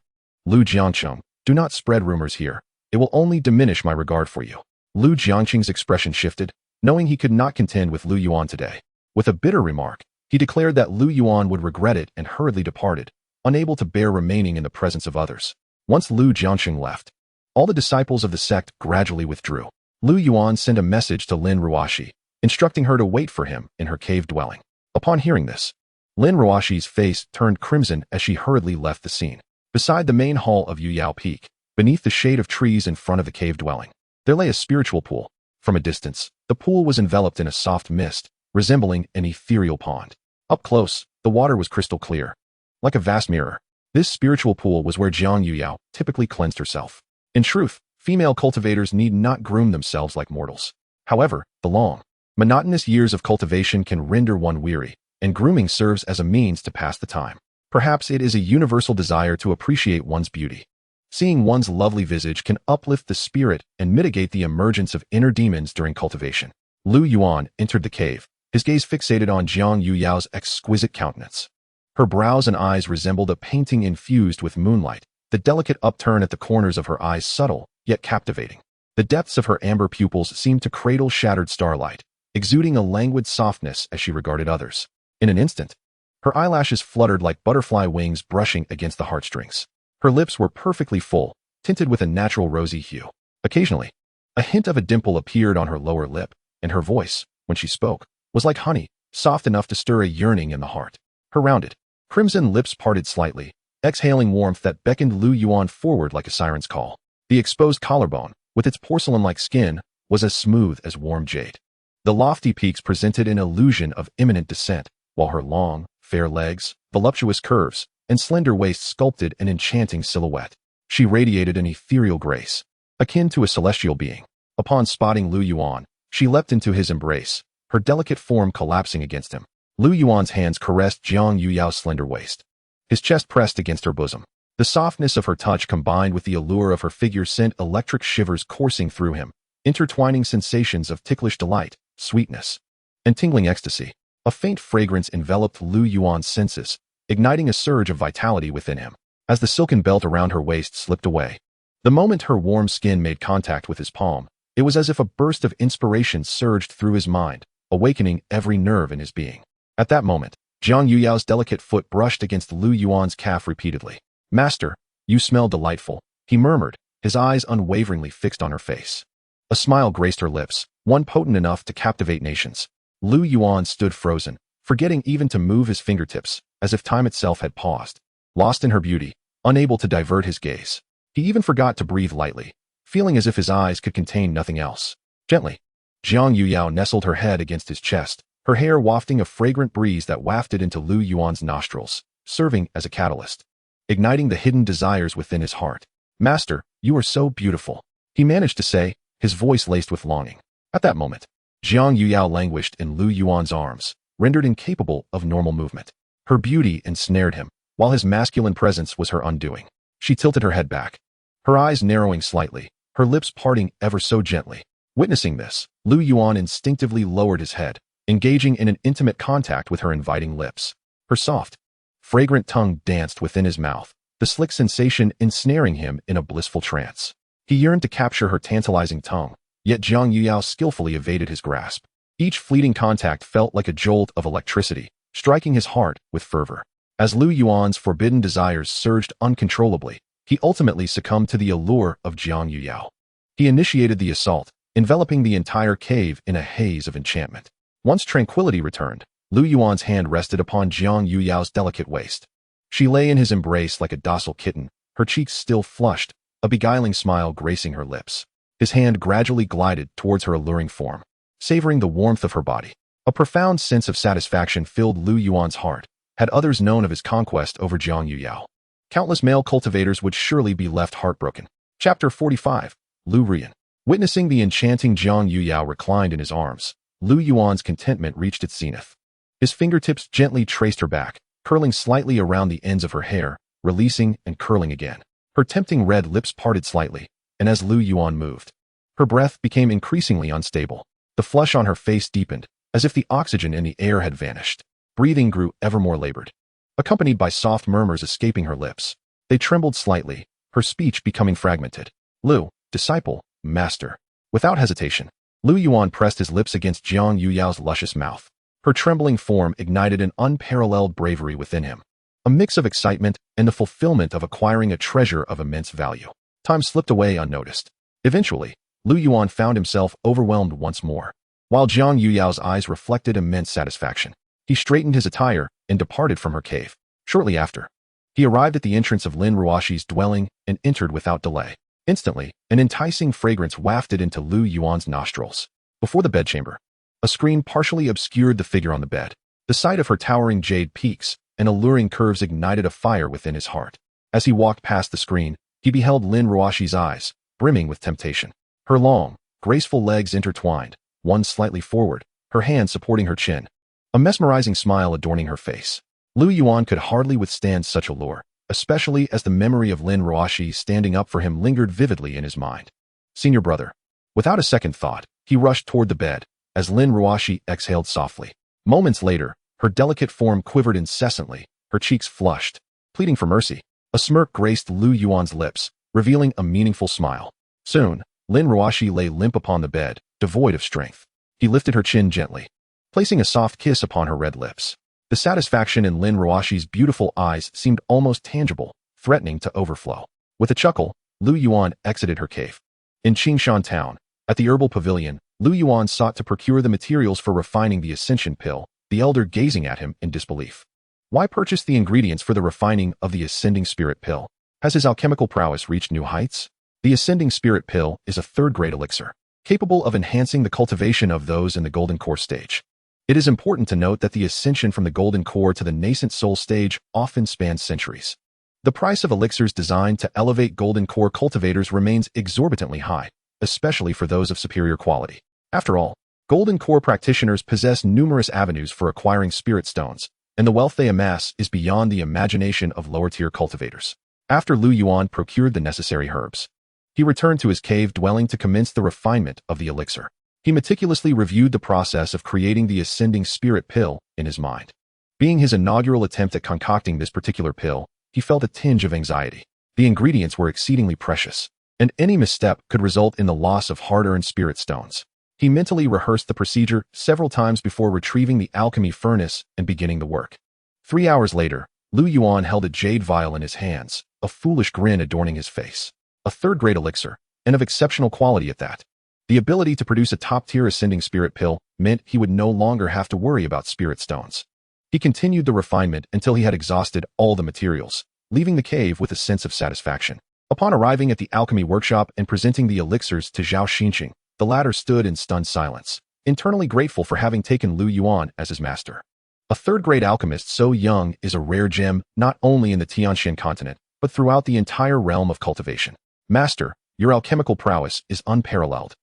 Jiangcheng, do not spread rumors here. It will only diminish my regard for you. Jiangcheng's expression shifted, knowing he could not contend with Yuan today. With a bitter remark, he declared that Yuan would regret it and hurriedly departed, unable to bear remaining in the presence of others. Once Jiangcheng left, all the disciples of the sect gradually withdrew. Yuan sent a message to Lin Ruoxi, instructing her to wait for him in her cave dwelling. Upon hearing this, Lin Ruoxi's face turned crimson as she hurriedly left the scene. Beside the main hall of Yuyao Peak, beneath the shade of trees in front of the cave dwelling, there lay a spiritual pool. From a distance, the pool was enveloped in a soft mist, resembling an ethereal pond. Up close, the water was crystal clear, like a vast mirror. This spiritual pool was where Jiang Yuyao typically cleansed herself. In truth, female cultivators need not groom themselves like mortals. However, the long, monotonous years of cultivation can render one weary, and grooming serves as a means to pass the time. Perhaps it is a universal desire to appreciate one's beauty. Seeing one's lovely visage can uplift the spirit and mitigate the emergence of inner demons during cultivation. Yuan entered the cave, his gaze fixated on Jiang Yuyao's exquisite countenance. Her brows and eyes resembled a painting infused with moonlight, the delicate upturn at the corners of her eyes subtle, yet captivating. The depths of her amber pupils seemed to cradle shattered starlight, exuding a languid softness as she regarded others. In an instant, Her eyelashes fluttered like butterfly wings brushing against the heartstrings. Her lips were perfectly full, tinted with a natural rosy hue. Occasionally, a hint of a dimple appeared on her lower lip, and her voice, when she spoke, was like honey, soft enough to stir a yearning in the heart. Her rounded, crimson lips parted slightly, exhaling warmth that beckoned Lu Yuan forward like a siren's call. The exposed collarbone, with its porcelain-like skin, was as smooth as warm jade. The lofty peaks presented an illusion of imminent descent, while her long, fair legs, voluptuous curves, and slender waist sculpted an enchanting silhouette. She radiated an ethereal grace, akin to a celestial being. Upon spotting Lu Yuan, she leapt into his embrace, her delicate form collapsing against him. Lu Yuan's hands caressed Jiang Yuyao's slender waist. His chest pressed against her bosom. The softness of her touch combined with the allure of her figure sent electric shivers coursing through him, intertwining sensations of ticklish delight, sweetness, and tingling ecstasy. A faint fragrance enveloped Lu Yuan's senses, igniting a surge of vitality within him. As the silken belt around her waist slipped away, the moment her warm skin made contact with his palm, it was as if a burst of inspiration surged through his mind, awakening every nerve in his being. At that moment, Jiang Yuyao's delicate foot brushed against Lu Yuan's calf repeatedly. "Master, you smell delightful," he murmured, his eyes unwaveringly fixed on her face. A smile graced her lips, one potent enough to captivate nations. Lu Yuan stood frozen, forgetting even to move his fingertips, as if time itself had paused. Lost in her beauty, unable to divert his gaze. He even forgot to breathe lightly, feeling as if his eyes could contain nothing else. Gently, Jiang Yuyao nestled her head against his chest, her hair wafting a fragrant breeze that wafted into Lu Yuan's nostrils, serving as a catalyst, igniting the hidden desires within his heart. "Master, you are so beautiful," he managed to say, his voice laced with longing. At that moment, Jiang Yuyao languished in Lu Yuan's arms, rendered incapable of normal movement. Her beauty ensnared him, while his masculine presence was her undoing. She tilted her head back, her eyes narrowing slightly, her lips parting ever so gently. Witnessing this, Lu Yuan instinctively lowered his head, engaging in an intimate contact with her inviting lips. Her soft, fragrant tongue danced within his mouth, the slick sensation ensnaring him in a blissful trance. He yearned to capture her tantalizing tongue, yet Jiang Yuyao skillfully evaded his grasp. Each fleeting contact felt like a jolt of electricity, striking his heart with fervor. As Lu Yuan's forbidden desires surged uncontrollably, he ultimately succumbed to the allure of Jiang Yuyao. He initiated the assault, enveloping the entire cave in a haze of enchantment. Once tranquility returned, Lu Yuan's hand rested upon Jiang Yuyao's delicate waist. She lay in his embrace like a docile kitten, her cheeks still flushed, a beguiling smile gracing her lips. His hand gradually glided towards her alluring form, savoring the warmth of her body. A profound sense of satisfaction filled Lu Yuan's heart. Had others known of his conquest over Jiang Yuyao, countless male cultivators would surely be left heartbroken. Chapter 45. Lu Rian. Witnessing the enchanting Jiang Yuyao reclined in his arms, Lu Yuan's contentment reached its zenith. His fingertips gently traced her back, curling slightly around the ends of her hair, releasing and curling again. Her tempting red lips parted slightly, and as Lu Yuan moved, her breath became increasingly unstable. The flush on her face deepened, as if the oxygen in the air had vanished. Breathing grew ever more labored, accompanied by soft murmurs escaping her lips. They trembled slightly, her speech becoming fragmented. "Lu, disciple, master." Without hesitation, Lu Yuan pressed his lips against Jiang Yuyao's luscious mouth. Her trembling form ignited an unparalleled bravery within him, a mix of excitement and the fulfillment of acquiring a treasure of immense value. Time slipped away unnoticed. Eventually, Lu Yuan found himself overwhelmed once more. While Jiang Yuyao's eyes reflected immense satisfaction, he straightened his attire and departed from her cave. Shortly after, he arrived at the entrance of Lin Ruoxi's dwelling and entered without delay. Instantly, an enticing fragrance wafted into Lu Yuan's nostrils. Before the bedchamber, a screen partially obscured the figure on the bed. The sight of her towering jade peaks and alluring curves ignited a fire within his heart. As he walked past the screen, he beheld Lin Ruoxi's eyes, brimming with temptation. Her long, graceful legs intertwined, one slightly forward, her hand supporting her chin, a mesmerizing smile adorning her face. Lu Yuan could hardly withstand such allure, especially as the memory of Lin Ruoxi standing up for him lingered vividly in his mind. "Senior brother." Without a second thought, he rushed toward the bed, as Lin Ruoxi exhaled softly. Moments later, her delicate form quivered incessantly, her cheeks flushed, pleading for mercy. A smirk graced Lu Yuan's lips, revealing a meaningful smile. Soon, Lin Ruoxi lay limp upon the bed, devoid of strength. He lifted her chin gently, placing a soft kiss upon her red lips. The satisfaction in Lin Ruoxi's beautiful eyes seemed almost tangible, threatening to overflow. With a chuckle, Lu Yuan exited her cave. In Qingshan town, at the herbal pavilion, Lu Yuan sought to procure the materials for refining the ascension pill, the elder gazing at him in disbelief. Why purchase the ingredients for the refining of the ascending spirit pill? Has his alchemical prowess reached new heights? The ascending spirit pill is a third-grade elixir, capable of enhancing the cultivation of those in the golden core stage. It is important to note that the ascension from the golden core to the nascent soul stage often spans centuries. The price of elixirs designed to elevate golden core cultivators remains exorbitantly high, especially for those of superior quality. After all, golden core practitioners possess numerous avenues for acquiring spirit stones, and the wealth they amass is beyond the imagination of lower-tier cultivators. After Lu Yuan procured the necessary herbs, he returned to his cave dwelling to commence the refinement of the elixir. He meticulously reviewed the process of creating the ascending spirit pill in his mind. Being his inaugural attempt at concocting this particular pill, he felt a tinge of anxiety. The ingredients were exceedingly precious, and any misstep could result in the loss of hard-earned spirit stones. He mentally rehearsed the procedure several times before retrieving the alchemy furnace and beginning the work. 3 hours later, Lu Yuan held a jade vial in his hands, a foolish grin adorning his face. A third-grade elixir, and of exceptional quality at that. The ability to produce a top-tier ascending spirit pill meant he would no longer have to worry about spirit stones. He continued the refinement until he had exhausted all the materials, leaving the cave with a sense of satisfaction. Upon arriving at the alchemy workshop and presenting the elixirs to Zhao Xinqing, the latter stood in stunned silence, internally grateful for having taken Lu Yuan as his master. A third-grade alchemist so young is a rare gem not only in the Tianshan continent, but throughout the entire realm of cultivation. Master, your alchemical prowess is unparalleled.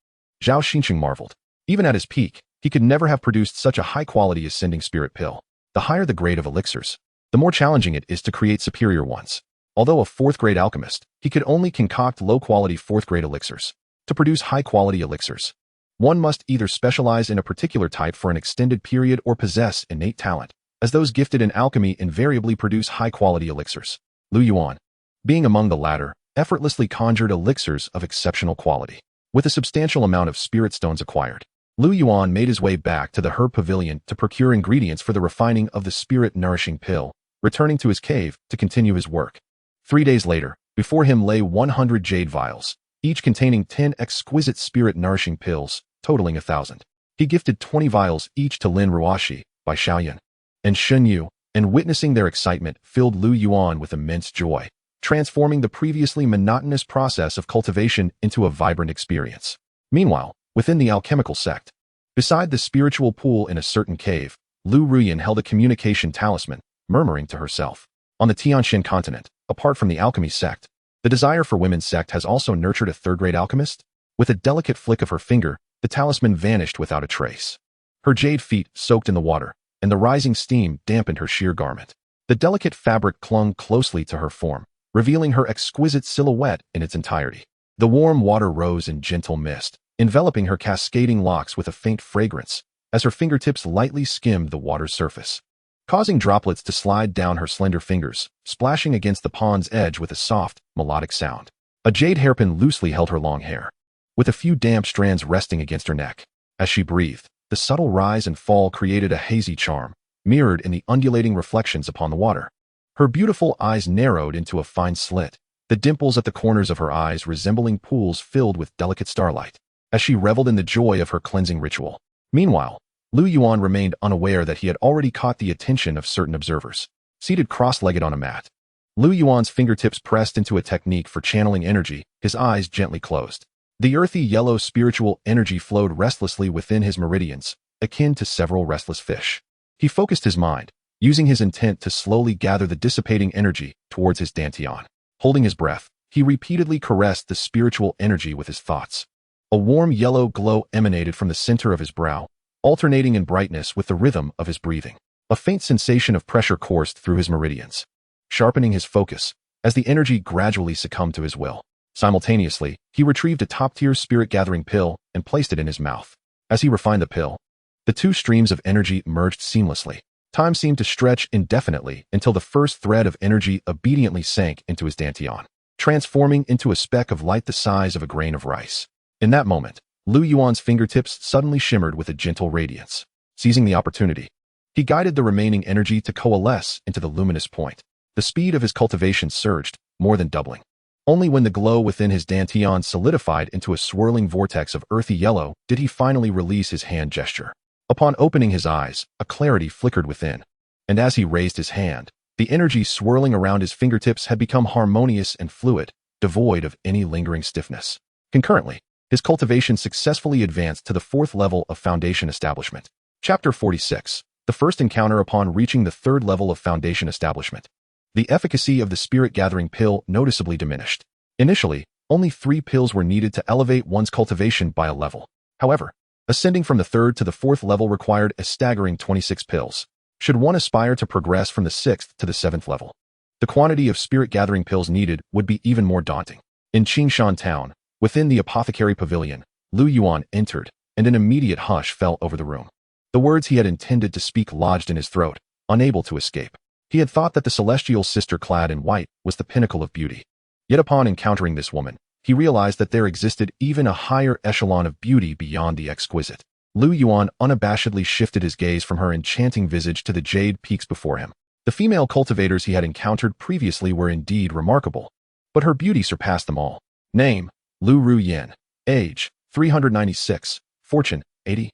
Zhao Xinqing marveled. Even at his peak, he could never have produced such a high-quality ascending spirit pill. The higher the grade of elixirs, the more challenging it is to create superior ones. Although a fourth-grade alchemist, he could only concoct low-quality fourth-grade elixirs. To produce high-quality elixirs, one must either specialize in a particular type for an extended period or possess innate talent, as those gifted in alchemy invariably produce high-quality elixirs. Lu Yuan, being among the latter, effortlessly conjured elixirs of exceptional quality. With a substantial amount of spirit stones acquired, Lu Yuan made his way back to the herb pavilion to procure ingredients for the refining of the spirit-nourishing pill, returning to his cave to continue his work. 3 days later, before him lay 100 jade vials, each containing 10 exquisite spirit-nourishing pills, totaling 1,000. He gifted 20 vials each to Lin Ruoxi, Bai Xiaoyan, and Shen Yu, and witnessing their excitement filled Lu Yuan with immense joy, transforming the previously monotonous process of cultivation into a vibrant experience. Meanwhile, within the alchemical sect, beside the spiritual pool in a certain cave, Lu Ruyan held a communication talisman, murmuring to herself. On the Tianshan continent, apart from the alchemy sect, the desire for women's sect has also nurtured a third-grade alchemist. With a delicate flick of her finger, the talisman vanished without a trace. Her jade feet soaked in the water, and the rising steam dampened her sheer garment. The delicate fabric clung closely to her form, revealing her exquisite silhouette in its entirety. The warm water rose in gentle mist, enveloping her cascading locks with a faint fragrance, as her fingertips lightly skimmed the water's surface, causing droplets to slide down her slender fingers, splashing against the pond's edge with a soft, melodic sound. A jade hairpin loosely held her long hair, with a few damp strands resting against her neck. As she breathed, the subtle rise and fall created a hazy charm, mirrored in the undulating reflections upon the water. Her beautiful eyes narrowed into a fine slit, the dimples at the corners of her eyes resembling pools filled with delicate starlight, as she reveled in the joy of her cleansing ritual. Meanwhile, Lu Yuan remained unaware that he had already caught the attention of certain observers. Seated cross-legged on a mat, Lu Yuan's fingertips pressed into a technique for channeling energy, his eyes gently closed. The earthy yellow spiritual energy flowed restlessly within his meridians, akin to several restless fish. He focused his mind, using his intent to slowly gather the dissipating energy towards his dantian. Holding his breath, he repeatedly caressed the spiritual energy with his thoughts. A warm yellow glow emanated from the center of his brow, alternating in brightness with the rhythm of his breathing. A faint sensation of pressure coursed through his meridians, sharpening his focus as the energy gradually succumbed to his will. Simultaneously, he retrieved a top-tier spirit-gathering pill and placed it in his mouth. As he refined the pill, the two streams of energy merged seamlessly. Time seemed to stretch indefinitely until the first thread of energy obediently sank into his dantian, transforming into a speck of light the size of a grain of rice. In that moment, Lu Yuan's fingertips suddenly shimmered with a gentle radiance. Seizing the opportunity, He guided the remaining energy to coalesce into the luminous point. The speed of his cultivation surged, more than doubling. Only when the glow within his dantian solidified into a swirling vortex of earthy yellow did he finally release his hand gesture. Upon opening his eyes, a clarity flickered within. And as he raised his hand, the energy swirling around his fingertips had become harmonious and fluid, devoid of any lingering stiffness. Concurrently, his cultivation successfully advanced to the 4th level of foundation establishment. Chapter 46. The first encounter upon reaching the 3rd level of foundation establishment. The efficacy of the spirit-gathering pill noticeably diminished. Initially, only 3 pills were needed to elevate one's cultivation by a level. However, ascending from the 3rd to the 4th level required a staggering 26 pills. Should one aspire to progress from the 6th to the 7th level, the quantity of spirit-gathering pills needed would be even more daunting. In Qingshan town, within the apothecary pavilion, Yuan entered, and an immediate hush fell over the room. The words he had intended to speak lodged in his throat, unable to escape. He had thought that the celestial sister clad in white was the pinnacle of beauty. Yet upon encountering this woman, he realized that there existed even a higher echelon of beauty beyond the exquisite. Yuan unabashedly shifted his gaze from her enchanting visage to the jade peaks before him. The female cultivators he had encountered previously were indeed remarkable, but her beauty surpassed them all. Name: Ruoxi. Age: 396. Fortune: 80,000.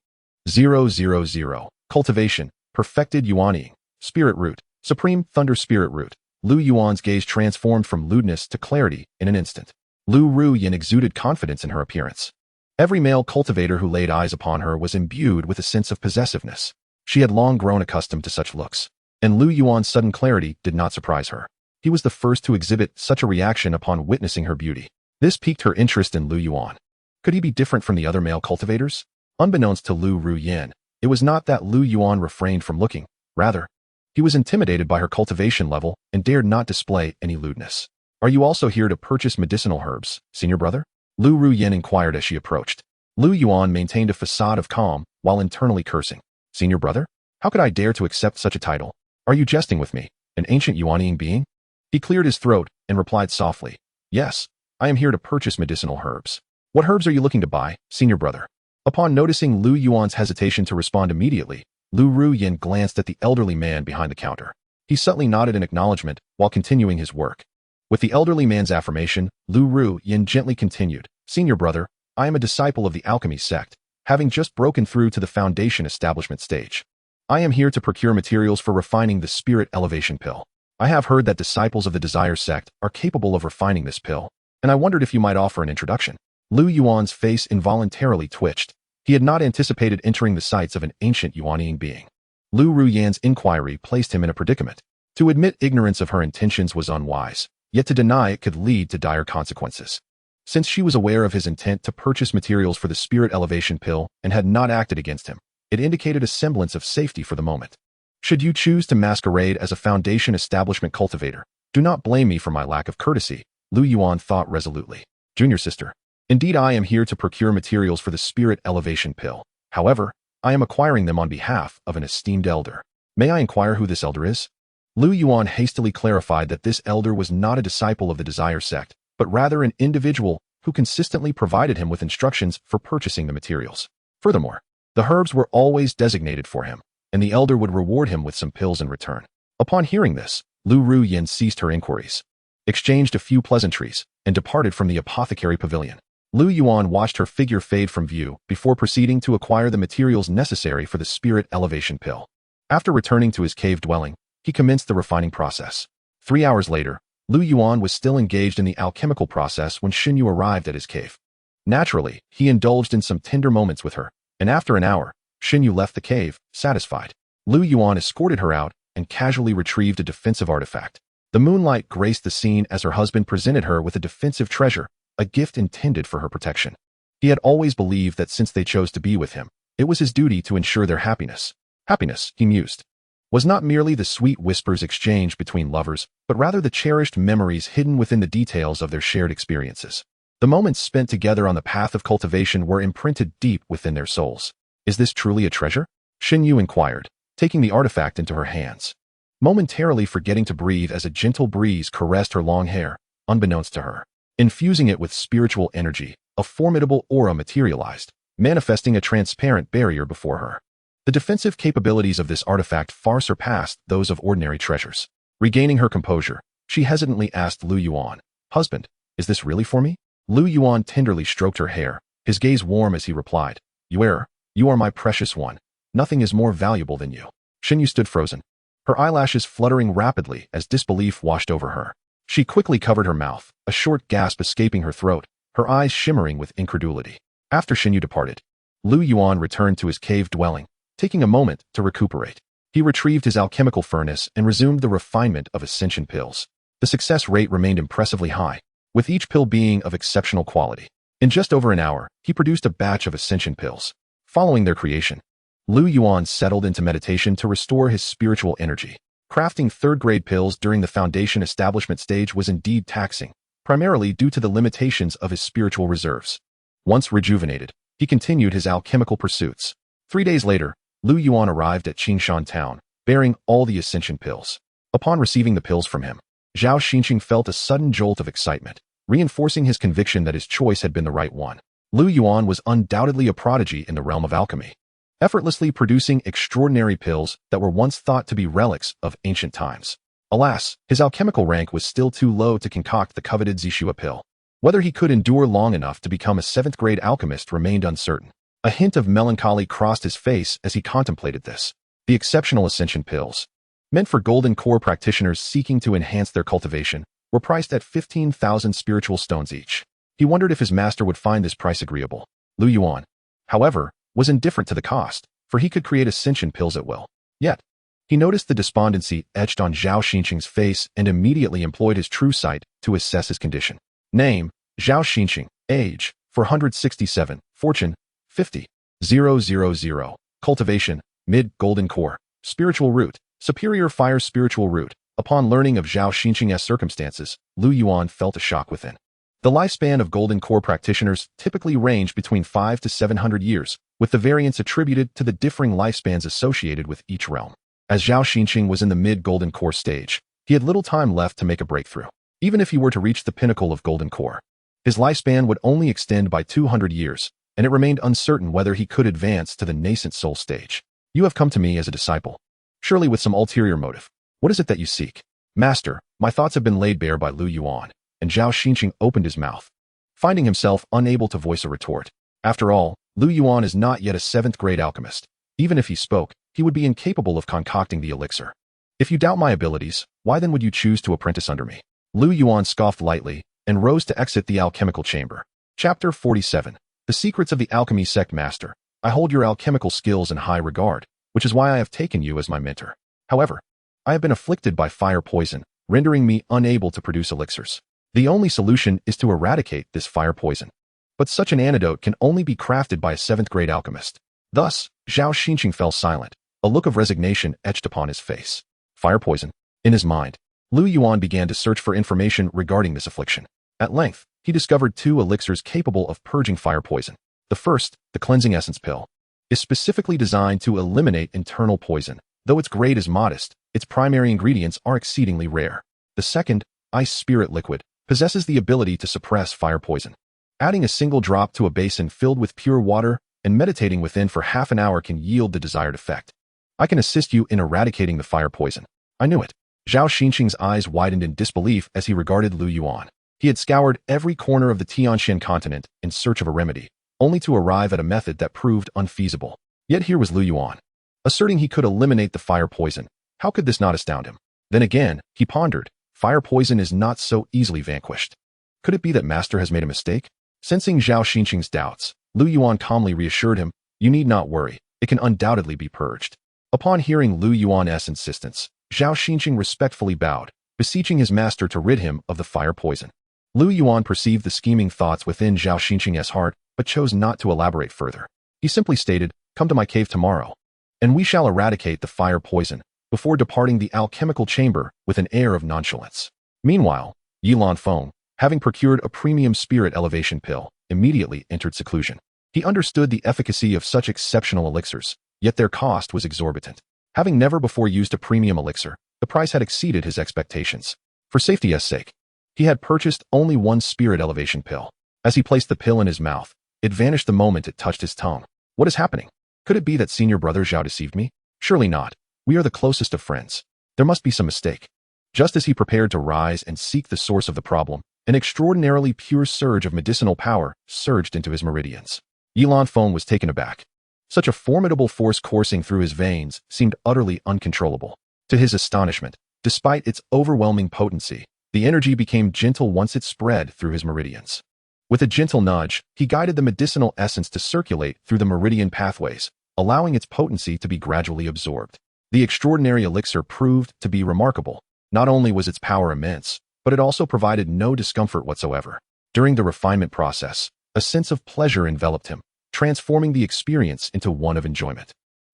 Cultivation: perfected Yuanying. Spirit root: supreme thunder spirit root. Yuan's gaze transformed from lewdness to clarity in an instant. Ruoxi exuded confidence in her appearance. Every male cultivator who laid eyes upon her was imbued with a sense of possessiveness. She had long grown accustomed to such looks, and Yuan's sudden clarity did not surprise her. He was the first to exhibit such a reaction upon witnessing her beauty. This piqued her interest in Yuan. Could he be different from the other male cultivators? Unbeknownst to Ruoxi, it was not that Yuan refrained from looking. Rather, he was intimidated by her cultivation level and dared not display any lewdness. Are you also here to purchase medicinal herbs, senior brother? Ruoxi inquired as she approached. Yuan maintained a facade of calm while internally cursing. Senior brother? How could I dare to accept such a title? Are you jesting with me, an ancient Yuanying being? He cleared his throat and replied softly. Yes, I am here to purchase medicinal herbs. What herbs are you looking to buy, senior brother? Upon noticing Yuan's hesitation to respond immediately, Ruoxi glanced at the elderly man behind the counter. He subtly nodded in acknowledgement while continuing his work. With the elderly man's affirmation, Ruoxi gently continued. Senior brother, I am a disciple of the alchemy sect, having just broken through to the foundation establishment stage. I am here to procure materials for refining the spirit elevation pill. I have heard that disciples of the desire sect are capable of refining this pill, and I wondered if you might offer an introduction. Yuan's face involuntarily twitched. He had not anticipated entering the sights of an ancient Yuanying being. Ruoxi's inquiry placed him in a predicament. To admit ignorance of her intentions was unwise, yet to deny it could lead to dire consequences. Since she was aware of his intent to purchase materials for the spirit elevation pill and had not acted against him, it indicated a semblance of safety for the moment. Should you choose to masquerade as a foundation establishment cultivator, do not blame me for my lack of courtesy, Yuan thought resolutely. Junior sister, indeed I am here to procure materials for the spirit elevation pill. However, I am acquiring them on behalf of an esteemed elder. May I inquire who this elder is? Yuan hastily clarified that this elder was not a disciple of the desire sect, but rather an individual who consistently provided him with instructions for purchasing the materials. Furthermore, the herbs were always designated for him, and the elder would reward him with some pills in return. Upon hearing this, Ruoxi ceased her inquiries, exchanged a few pleasantries, and departed from the apothecary pavilion. Yuan watched her figure fade from view before proceeding to acquire the materials necessary for the spirit elevation pill. After returning to his cave dwelling, he commenced the refining process. 3 hours later, Yuan was still engaged in the alchemical process when Xinyu arrived at his cave. Naturally, he indulged in some tender moments with her, and after an hour, Xinyu left the cave, satisfied. Yuan escorted her out and casually retrieved a defensive artifact. The moonlight graced the scene as her husband presented her with a defensive treasure, a gift intended for her protection. He had always believed that since they chose to be with him, it was his duty to ensure their happiness. Happiness, he mused, was not merely the sweet whispers exchanged between lovers, but rather the cherished memories hidden within the details of their shared experiences. The moments spent together on the path of cultivation were imprinted deep within their souls. Is this truly a treasure? Xinyu inquired, taking the artifact into her hands, momentarily forgetting to breathe as a gentle breeze caressed her long hair, unbeknownst to her. Infusing it with spiritual energy, a formidable aura materialized, manifesting a transparent barrier before her. The defensive capabilities of this artifact far surpassed those of ordinary treasures. Regaining her composure, she hesitantly asked Lu Yuan, "Husband, is this really for me?" Lu Yuan tenderly stroked her hair, his gaze warm as he replied, You are my precious one. Nothing is more valuable than you." Xinyu stood frozen, her eyelashes fluttering rapidly as disbelief washed over her. She quickly covered her mouth, a short gasp escaping her throat, her eyes shimmering with incredulity. After Xinyu departed, Lu Yuan returned to his cave dwelling, taking a moment to recuperate. He retrieved his alchemical furnace and resumed the refinement of ascension pills. The success rate remained impressively high, with each pill being of exceptional quality. In just over an hour, he produced a batch of ascension pills. Following their creation, Lu Yuan settled into meditation to restore his spiritual energy. Crafting third-grade pills during the foundation establishment stage was indeed taxing, primarily due to the limitations of his spiritual reserves. Once rejuvenated, he continued his alchemical pursuits. 3 days later, Lu Yuan arrived at Qingshan town, bearing all the ascension pills. Upon receiving the pills from him, Zhao Xinqing felt a sudden jolt of excitement, reinforcing his conviction that his choice had been the right one. Lu Yuan was undoubtedly a prodigy in the realm of alchemy, effortlessly producing extraordinary pills that were once thought to be relics of ancient times. Alas, his alchemical rank was still too low to concoct the coveted Zishua pill. Whether he could endure long enough to become a 7th-grade alchemist remained uncertain. A hint of melancholy crossed his face as he contemplated this. The exceptional ascension pills, meant for golden core practitioners seeking to enhance their cultivation, were priced at 15,000 spiritual stones each. He wondered if his master would find this price agreeable. Lu Yuan, however, was indifferent to the cost, for he could create ascension pills at will. Yet, he noticed the despondency etched on Zhao Xinqing's face and immediately employed his true sight to assess his condition. Name, Zhao Xinqing. Age, 467. Fortune, 50,000. Cultivation, mid-golden core. Spiritual root, superior fire spiritual root. Upon learning of Zhao Xinqing's circumstances, Lu Yuan felt a shock within. The lifespan of golden core practitioners typically range between 5 to 700 years, with the variance attributed to the differing lifespans associated with each realm. As Zhao Xinqing was in the mid-golden core stage, he had little time left to make a breakthrough. Even if he were to reach the pinnacle of golden core, his lifespan would only extend by 200 years, and it remained uncertain whether he could advance to the nascent soul stage. "You have come to me as a disciple, surely with some ulterior motive. What is it that you seek?" "Master, my thoughts have been laid bare by Lu Yuan," and Zhao Xinqing opened his mouth, finding himself unable to voice a retort. After all, Lu Yuan is not yet a 7th-grade alchemist. Even if he spoke, he would be incapable of concocting the elixir. "If you doubt my abilities, why then would you choose to apprentice under me?" Lu Yuan scoffed lightly and rose to exit the alchemical chamber. Chapter 47. The Secrets of the Alchemy Sect. Master, I hold your alchemical skills in high regard, which is why I have taken you as my mentor. However, I have been afflicted by fire poison, rendering me unable to produce elixirs. The only solution is to eradicate this fire poison. But such an antidote can only be crafted by a 7th-grade alchemist. Thus, Zhao Xinqing fell silent, a look of resignation etched upon his face. Fire poison. In his mind, Lu Yuan began to search for information regarding this affliction. At length, he discovered 2 elixirs capable of purging fire poison. The first, the cleansing essence pill, is specifically designed to eliminate internal poison. Though its grade is modest, its primary ingredients are exceedingly rare. The second, ice spirit liquid, possesses the ability to suppress fire poison. Adding a single drop to a basin filled with pure water and meditating within for half an hour can yield the desired effect. I can assist you in eradicating the fire poison. I knew it. Zhao Xinqing's eyes widened in disbelief as he regarded Lu Yuan. He had scoured every corner of the Tianxian continent in search of a remedy, only to arrive at a method that proved unfeasible. Yet here was Lu Yuan, asserting he could eliminate the fire poison. How could this not astound him? Then again, he pondered, fire poison is not so easily vanquished. Could it be that Master has made a mistake? Sensing Zhao Xinqing's doubts, Lu Yuan calmly reassured him, "You need not worry, it can undoubtedly be purged." Upon hearing Lu Yuan's insistence, Zhao Xinqing respectfully bowed, beseeching his master to rid him of the fire poison. Lu Yuan perceived the scheming thoughts within Zhao Xinqing's heart, but chose not to elaborate further. He simply stated, "Come to my cave tomorrow, and we shall eradicate the fire poison," before departing the alchemical chamber with an air of nonchalance. Meanwhile, Yi Lanfeng, having procured a premium spirit elevation pill, immediately entered seclusion. He understood the efficacy of such exceptional elixirs, yet their cost was exorbitant. Having never before used a premium elixir, the price had exceeded his expectations. For safety's sake, he had purchased only 1 spirit elevation pill. As he placed the pill in his mouth, it vanished the moment it touched his tongue. What is happening? Could it be that senior brother Zhao deceived me? Surely not. We are the closest of friends. There must be some mistake. Just as he prepared to rise and seek the source of the problem, an extraordinarily pure surge of medicinal power surged into his meridians. Yi Lanfeng was taken aback. Such a formidable force coursing through his veins seemed utterly uncontrollable. To his astonishment, despite its overwhelming potency, the energy became gentle once it spread through his meridians. With a gentle nudge, he guided the medicinal essence to circulate through the meridian pathways, allowing its potency to be gradually absorbed. The extraordinary elixir proved to be remarkable. Not only was its power immense, but it also provided no discomfort whatsoever. During the refinement process, a sense of pleasure enveloped him, transforming the experience into one of enjoyment.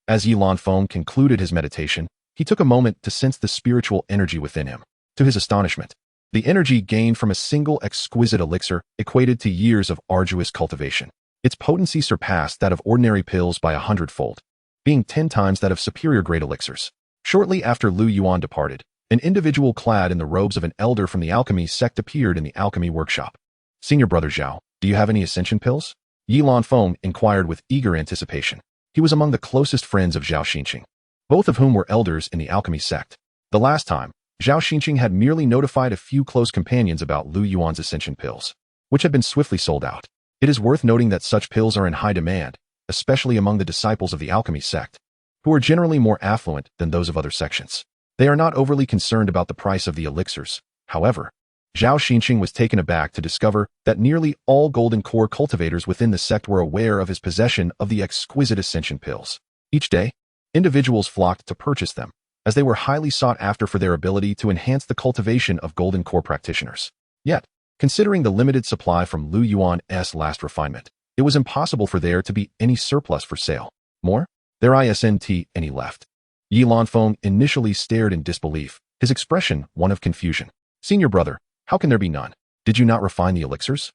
As Yi Lanfeng concluded his meditation, he took a moment to sense the spiritual energy within him. To his astonishment, the energy gained from a single exquisite elixir equated to years of arduous cultivation. Its potency surpassed that of ordinary pills by 100-fold, being 10 times that of superior-grade elixirs. Shortly after Lu Yuan departed, an individual clad in the robes of an elder from the alchemy sect appeared in the alchemy workshop. Senior brother Zhao, do you have any ascension pills? Yi Lanfeng inquired with eager anticipation. He was among the closest friends of Zhao Xinqing, both of whom were elders in the alchemy sect. The last time, Zhao Xinqing had merely notified a few close companions about Lu Yuan's ascension pills, which had been swiftly sold out. It is worth noting that such pills are in high demand, especially among the disciples of the alchemy sect, who are generally more affluent than those of other sections. They are not overly concerned about the price of the elixirs. However, Zhao Xinqing was taken aback to discover that nearly all golden core cultivators within the sect were aware of his possession of the exquisite ascension pills. Each day, individuals flocked to purchase them, as they were highly sought after for their ability to enhance the cultivation of golden core practitioners. Yet, considering the limited supply from Lu Yuan's last refinement, it was impossible for there to be any surplus for sale. More? There isn't any left. Yi Lanfeng initially stared in disbelief, his expression one of confusion. Senior brother, how can there be none? Did you not refine the elixirs?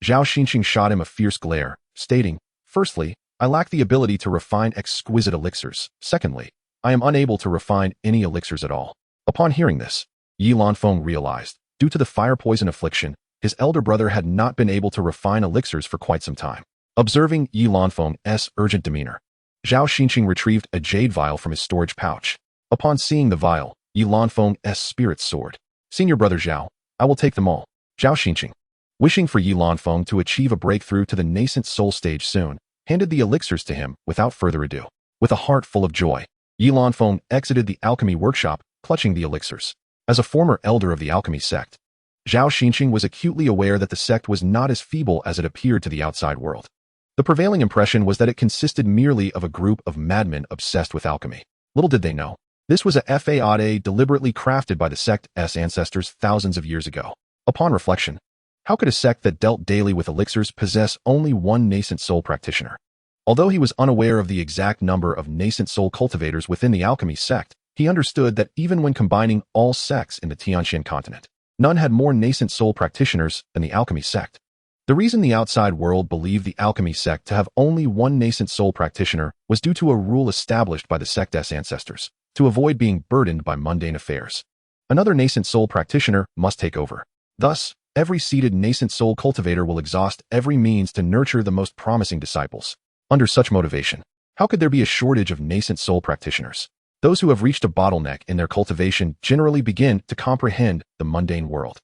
Zhao Xinqing shot him a fierce glare, stating, firstly, I lack the ability to refine exquisite elixirs. Secondly, I am unable to refine any elixirs at all. Upon hearing this, Yi Lanfeng realized, due to the fire poison affliction, his elder brother had not been able to refine elixirs for quite some time. Observing Yi Lanfeng's urgent demeanor, Zhao Xinqing retrieved a jade vial from his storage pouch. Upon seeing the vial, Yi Lanfeng's spirits soared. Senior brother Zhao, I will take them all. Zhao Xinqing, wishing for Yi Lanfeng to achieve a breakthrough to the nascent soul stage soon, handed the elixirs to him without further ado. With a heart full of joy, Yi Lanfeng exited the alchemy workshop, clutching the elixirs. As a former elder of the alchemy sect, Zhao Xinqing was acutely aware that the sect was not as feeble as it appeared to the outside world. The prevailing impression was that it consisted merely of a group of madmen obsessed with alchemy. Little did they know, this was a fade deliberately crafted by the sect's ancestors thousands of years ago. Upon reflection, how could a sect that dealt daily with elixirs possess only one nascent soul practitioner? Although he was unaware of the exact number of nascent soul cultivators within the alchemy sect, he understood that even when combining all sects in the Tianxian continent, none had more nascent soul practitioners than the alchemy sect. The reason the outside world believed the alchemy sect to have only one nascent soul practitioner was due to a rule established by the sect's ancestors, to avoid being burdened by mundane affairs. Another nascent soul practitioner must take over. Thus, every seated nascent soul cultivator will exhaust every means to nurture the most promising disciples. Under such motivation, how could there be a shortage of nascent soul practitioners? Those who have reached a bottleneck in their cultivation generally begin to comprehend the mundane world.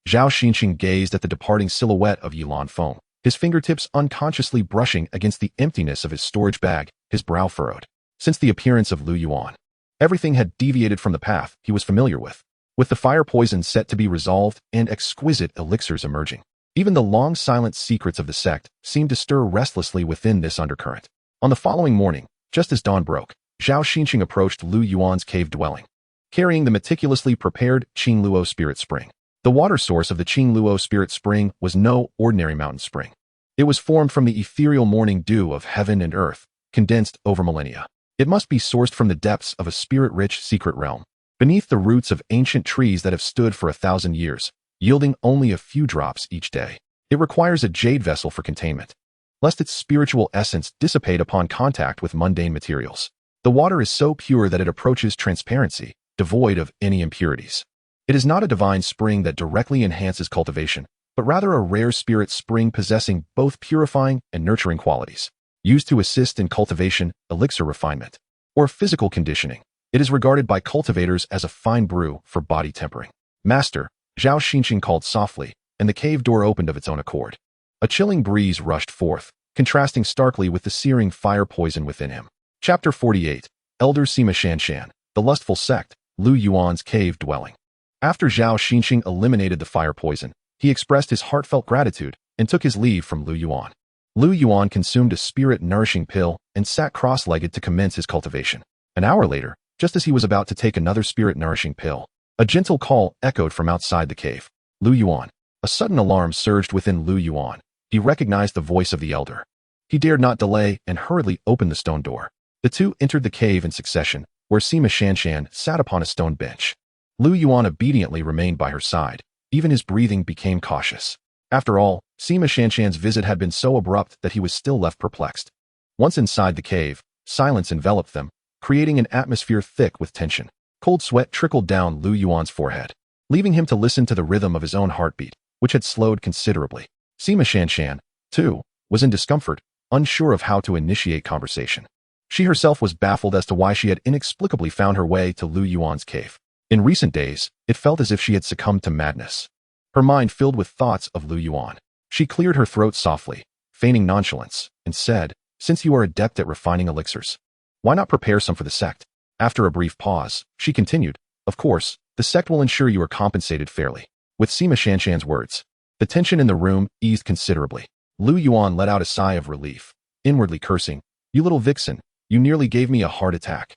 Zhao Xinqing gazed at the departing silhouette of Yi Lanfeng, his fingertips unconsciously brushing against the emptiness of his storage bag, his brow furrowed. Since the appearance of Lu Yuan, everything had deviated from the path he was familiar with the fire poison set to be resolved and exquisite elixirs emerging. Even the long silent secrets of the sect seemed to stir restlessly within this undercurrent. On the following morning, just as dawn broke, Zhao Xinqing approached Lu Yuan's cave dwelling, carrying the meticulously prepared Qingluo spirit spring. The water source of the Qingluo spirit spring was no ordinary mountain spring. It was formed from the ethereal morning dew of heaven and earth, condensed over millennia. It must be sourced from the depths of a spirit-rich secret realm, beneath the roots of ancient trees that have stood for 1,000 years, yielding only a few drops each day. It requires a jade vessel for containment, lest its spiritual essence dissipate upon contact with mundane materials. The water is so pure that it approaches transparency, devoid of any impurities. It is not a divine spring that directly enhances cultivation, but rather a rare spirit spring possessing both purifying and nurturing qualities. used to assist in cultivation, elixir refinement, or physical conditioning. It is regarded by cultivators as a fine brew for body tempering. Master, Zhao Xinqing called softly, and the cave door opened of its own accord. A chilling breeze rushed forth, contrasting starkly with the searing fire poison within him. Chapter 48. Elder Sima Shanshan, the lustful sect, Lu Yuan's cave dwelling. After Zhao Xinqing eliminated the fire poison, he expressed his heartfelt gratitude and took his leave from Lu Yuan. Lu Yuan consumed a spirit-nourishing pill and sat cross-legged to commence his cultivation. An hour later, just as he was about to take another spirit-nourishing pill, a gentle call echoed from outside the cave. Lu Yuan. A sudden alarm surged within Lu Yuan. He recognized the voice of the elder. He dared not delay and hurriedly opened the stone door. The two entered the cave in succession, where Sima Shanshan sat upon a stone bench. Lu Yuan obediently remained by her side. Even his breathing became cautious. After all, Sima Shanshan's visit had been so abrupt that he was still left perplexed. Once inside the cave, silence enveloped them, creating an atmosphere thick with tension. Cold sweat trickled down Lu Yuan's forehead, leaving him to listen to the rhythm of his own heartbeat, which had slowed considerably. Sima Shanshan, too, was in discomfort, unsure of how to initiate conversation. She herself was baffled as to why she had inexplicably found her way to Lu Yuan's cave. In recent days, it felt as if she had succumbed to madness. Her mind filled with thoughts of Lu Yuan. She cleared her throat softly, feigning nonchalance, and said, "Since you are adept at refining elixirs, why not prepare some for the sect?" After a brief pause, she continued, "Of course, the sect will ensure you are compensated fairly." With Sima Shanshan's words, the tension in the room eased considerably. Lu Yuan let out a sigh of relief, inwardly cursing, "You little vixen, you nearly gave me a heart attack."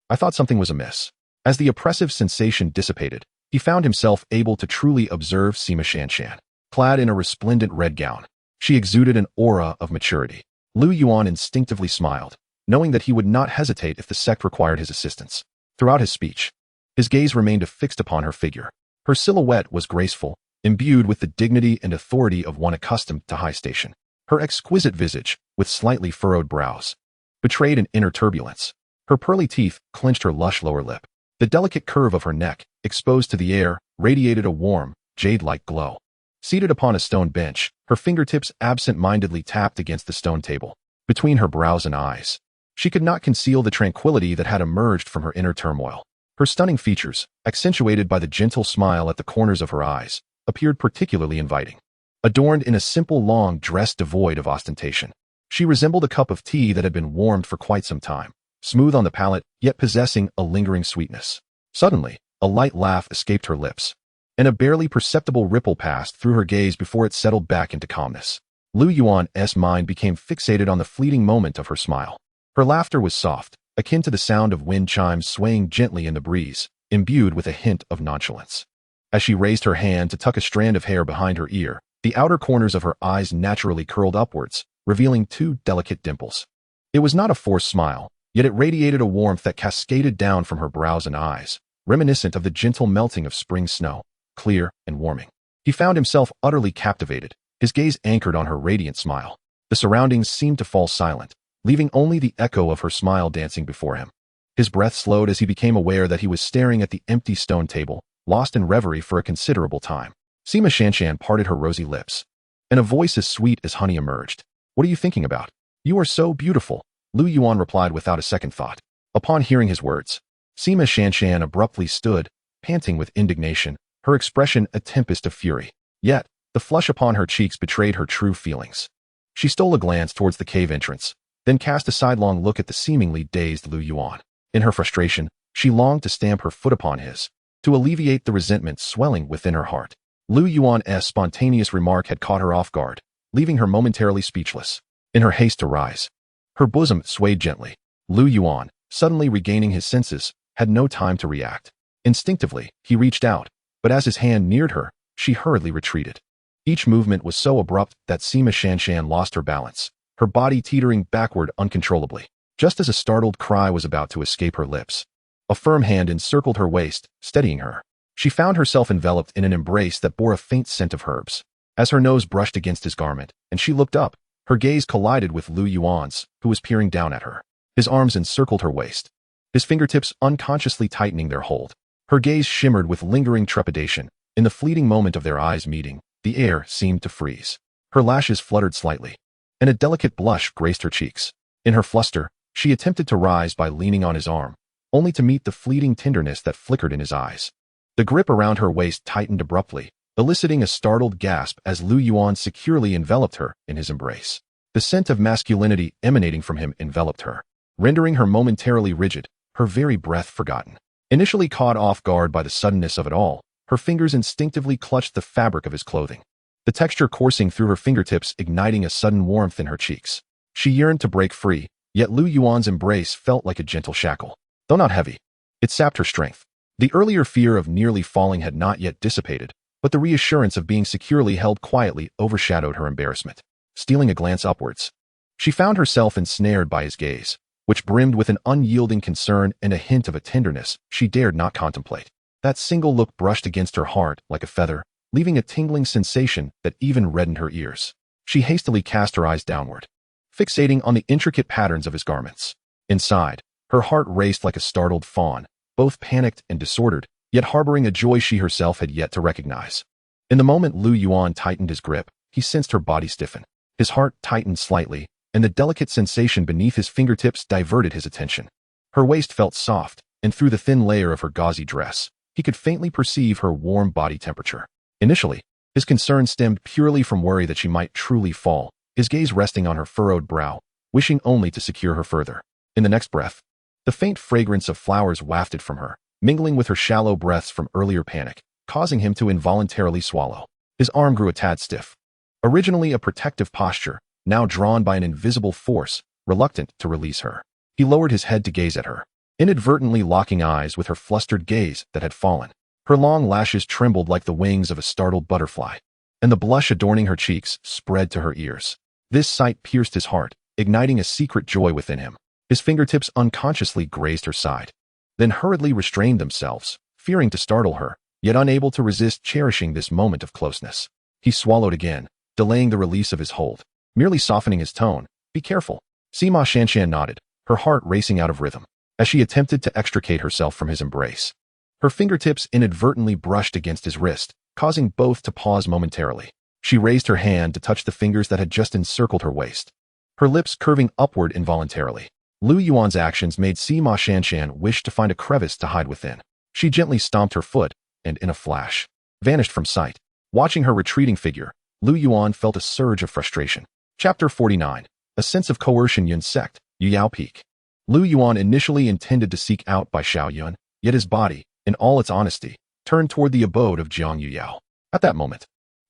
I thought something was amiss. As the oppressive sensation dissipated, he found himself able to truly observe Sima Shanshan. Clad in a resplendent red gown, she exuded an aura of maturity. Lu Yuan instinctively smiled, knowing that he would not hesitate if the sect required his assistance. Throughout his speech, his gaze remained affixed upon her figure. Her silhouette was graceful, imbued with the dignity and authority of one accustomed to high station. Her exquisite visage, with slightly furrowed brows, betrayed an inner turbulence. Her pearly teeth clenched her lush lower lip. The delicate curve of her neck, exposed to the air, radiated a warm, jade-like glow. Seated upon a stone bench, her fingertips absent-mindedly tapped against the stone table. Between her brows and eyes, she could not conceal the tranquility that had emerged from her inner turmoil. Her stunning features, accentuated by the gentle smile at the corners of her eyes, appeared particularly inviting. Adorned in a simple long dress devoid of ostentation, she resembled a cup of tea that had been warmed for quite some time, smooth on the palate, yet possessing a lingering sweetness. Suddenly, a light laugh escaped her lips, and a barely perceptible ripple passed through her gaze before it settled back into calmness. Lu Yuan's mind became fixated on the fleeting moment of her smile. Her laughter was soft, akin to the sound of wind chimes swaying gently in the breeze, imbued with a hint of nonchalance. As she raised her hand to tuck a strand of hair behind her ear, the outer corners of her eyes naturally curled upwards, revealing two delicate dimples. It was not a forced smile, yet it radiated a warmth that cascaded down from her brows and eyes, reminiscent of the gentle melting of spring snow, clear and warming. He found himself utterly captivated, his gaze anchored on her radiant smile. The surroundings seemed to fall silent, leaving only the echo of her smile dancing before him. His breath slowed as he became aware that he was staring at the empty stone table, lost in reverie for a considerable time. Sima Shanshan parted her rosy lips, and a voice as sweet as honey emerged. "What are you thinking about? You are so beautiful," Lu Yuan replied without a second thought. Upon hearing his words, Sima Shanshan abruptly stood, panting with indignation, her expression a tempest of fury. Yet, the flush upon her cheeks betrayed her true feelings. She stole a glance towards the cave entrance, then cast a sidelong look at the seemingly dazed Lu Yuan. In her frustration, she longed to stamp her foot upon his, to alleviate the resentment swelling within her heart. Lu Yuan's spontaneous remark had caught her off guard, leaving her momentarily speechless. In her haste to rise, her bosom swayed gently. Lu Yuan, suddenly regaining his senses, had no time to react. Instinctively, he reached out, but as his hand neared her, she hurriedly retreated. Each movement was so abrupt that Sima Shanshan lost her balance, her body teetering backward uncontrollably. Just as a startled cry was about to escape her lips, a firm hand encircled her waist, steadying her. She found herself enveloped in an embrace that bore a faint scent of herbs. As her nose brushed against his garment, and she looked up, her gaze collided with Lu Yuan's, who was peering down at her. His arms encircled her waist, his fingertips unconsciously tightening their hold. Her gaze shimmered with lingering trepidation. In the fleeting moment of their eyes meeting, the air seemed to freeze. Her lashes fluttered slightly, and a delicate blush graced her cheeks. In her fluster, she attempted to rise by leaning on his arm, only to meet the fleeting tenderness that flickered in his eyes. The grip around her waist tightened abruptly, eliciting a startled gasp as Lu Yuan securely enveloped her in his embrace. The scent of masculinity emanating from him enveloped her, rendering her momentarily rigid, her very breath forgotten. Initially caught off guard by the suddenness of it all, her fingers instinctively clutched the fabric of his clothing, the texture coursing through her fingertips igniting a sudden warmth in her cheeks. She yearned to break free, yet Lu Yuan's embrace felt like a gentle shackle. Though not heavy, it sapped her strength. The earlier fear of nearly falling had not yet dissipated, but the reassurance of being securely held quietly overshadowed her embarrassment. Stealing a glance upwards, she found herself ensnared by his gaze, which brimmed with an unyielding concern and a hint of a tenderness she dared not contemplate. That single look brushed against her heart like a feather, leaving a tingling sensation that even reddened her ears. She hastily cast her eyes downward, fixating on the intricate patterns of his garments. Inside, her heart raced like a startled fawn, both panicked and disordered, yet harboring a joy she herself had yet to recognize. In the moment Lu Yuan tightened his grip, he sensed her body stiffen. His heart tightened slightly, and the delicate sensation beneath his fingertips diverted his attention. Her waist felt soft, and through the thin layer of her gauzy dress, he could faintly perceive her warm body temperature. Initially, his concern stemmed purely from worry that she might truly fall, his gaze resting on her furrowed brow, wishing only to secure her further. In the next breath, the faint fragrance of flowers wafted from her, mingling with her shallow breaths from earlier panic, causing him to involuntarily swallow. His arm grew a tad stiff. Originally a protective posture, now drawn by an invisible force, reluctant to release her. He lowered his head to gaze at her, inadvertently locking eyes with her flustered gaze that had fallen. Her long lashes trembled like the wings of a startled butterfly, and the blush adorning her cheeks spread to her ears. This sight pierced his heart, igniting a secret joy within him. His fingertips unconsciously grazed her side, then hurriedly restrained themselves, fearing to startle her, yet unable to resist cherishing this moment of closeness. He swallowed again, delaying the release of his hold, merely softening his tone. Be careful. Sima Shanshan nodded, her heart racing out of rhythm, as she attempted to extricate herself from his embrace. Her fingertips inadvertently brushed against his wrist, causing both to pause momentarily. She raised her hand to touch the fingers that had just encircled her waist, her lips curving upward involuntarily. Lu Yuan's actions made Sima Shanshan wish to find a crevice to hide within. She gently stomped her foot, and in a flash, vanished from sight. Watching her retreating figure, Lu Yuan felt a surge of frustration. Chapter 49. A sense of coercion. Yun sect, Yuyao Peak. Lu Yuan initially intended to seek out by Xiao Yun, yet his body, in all its honesty, turned toward the abode of Jiang Yuyao. At that moment,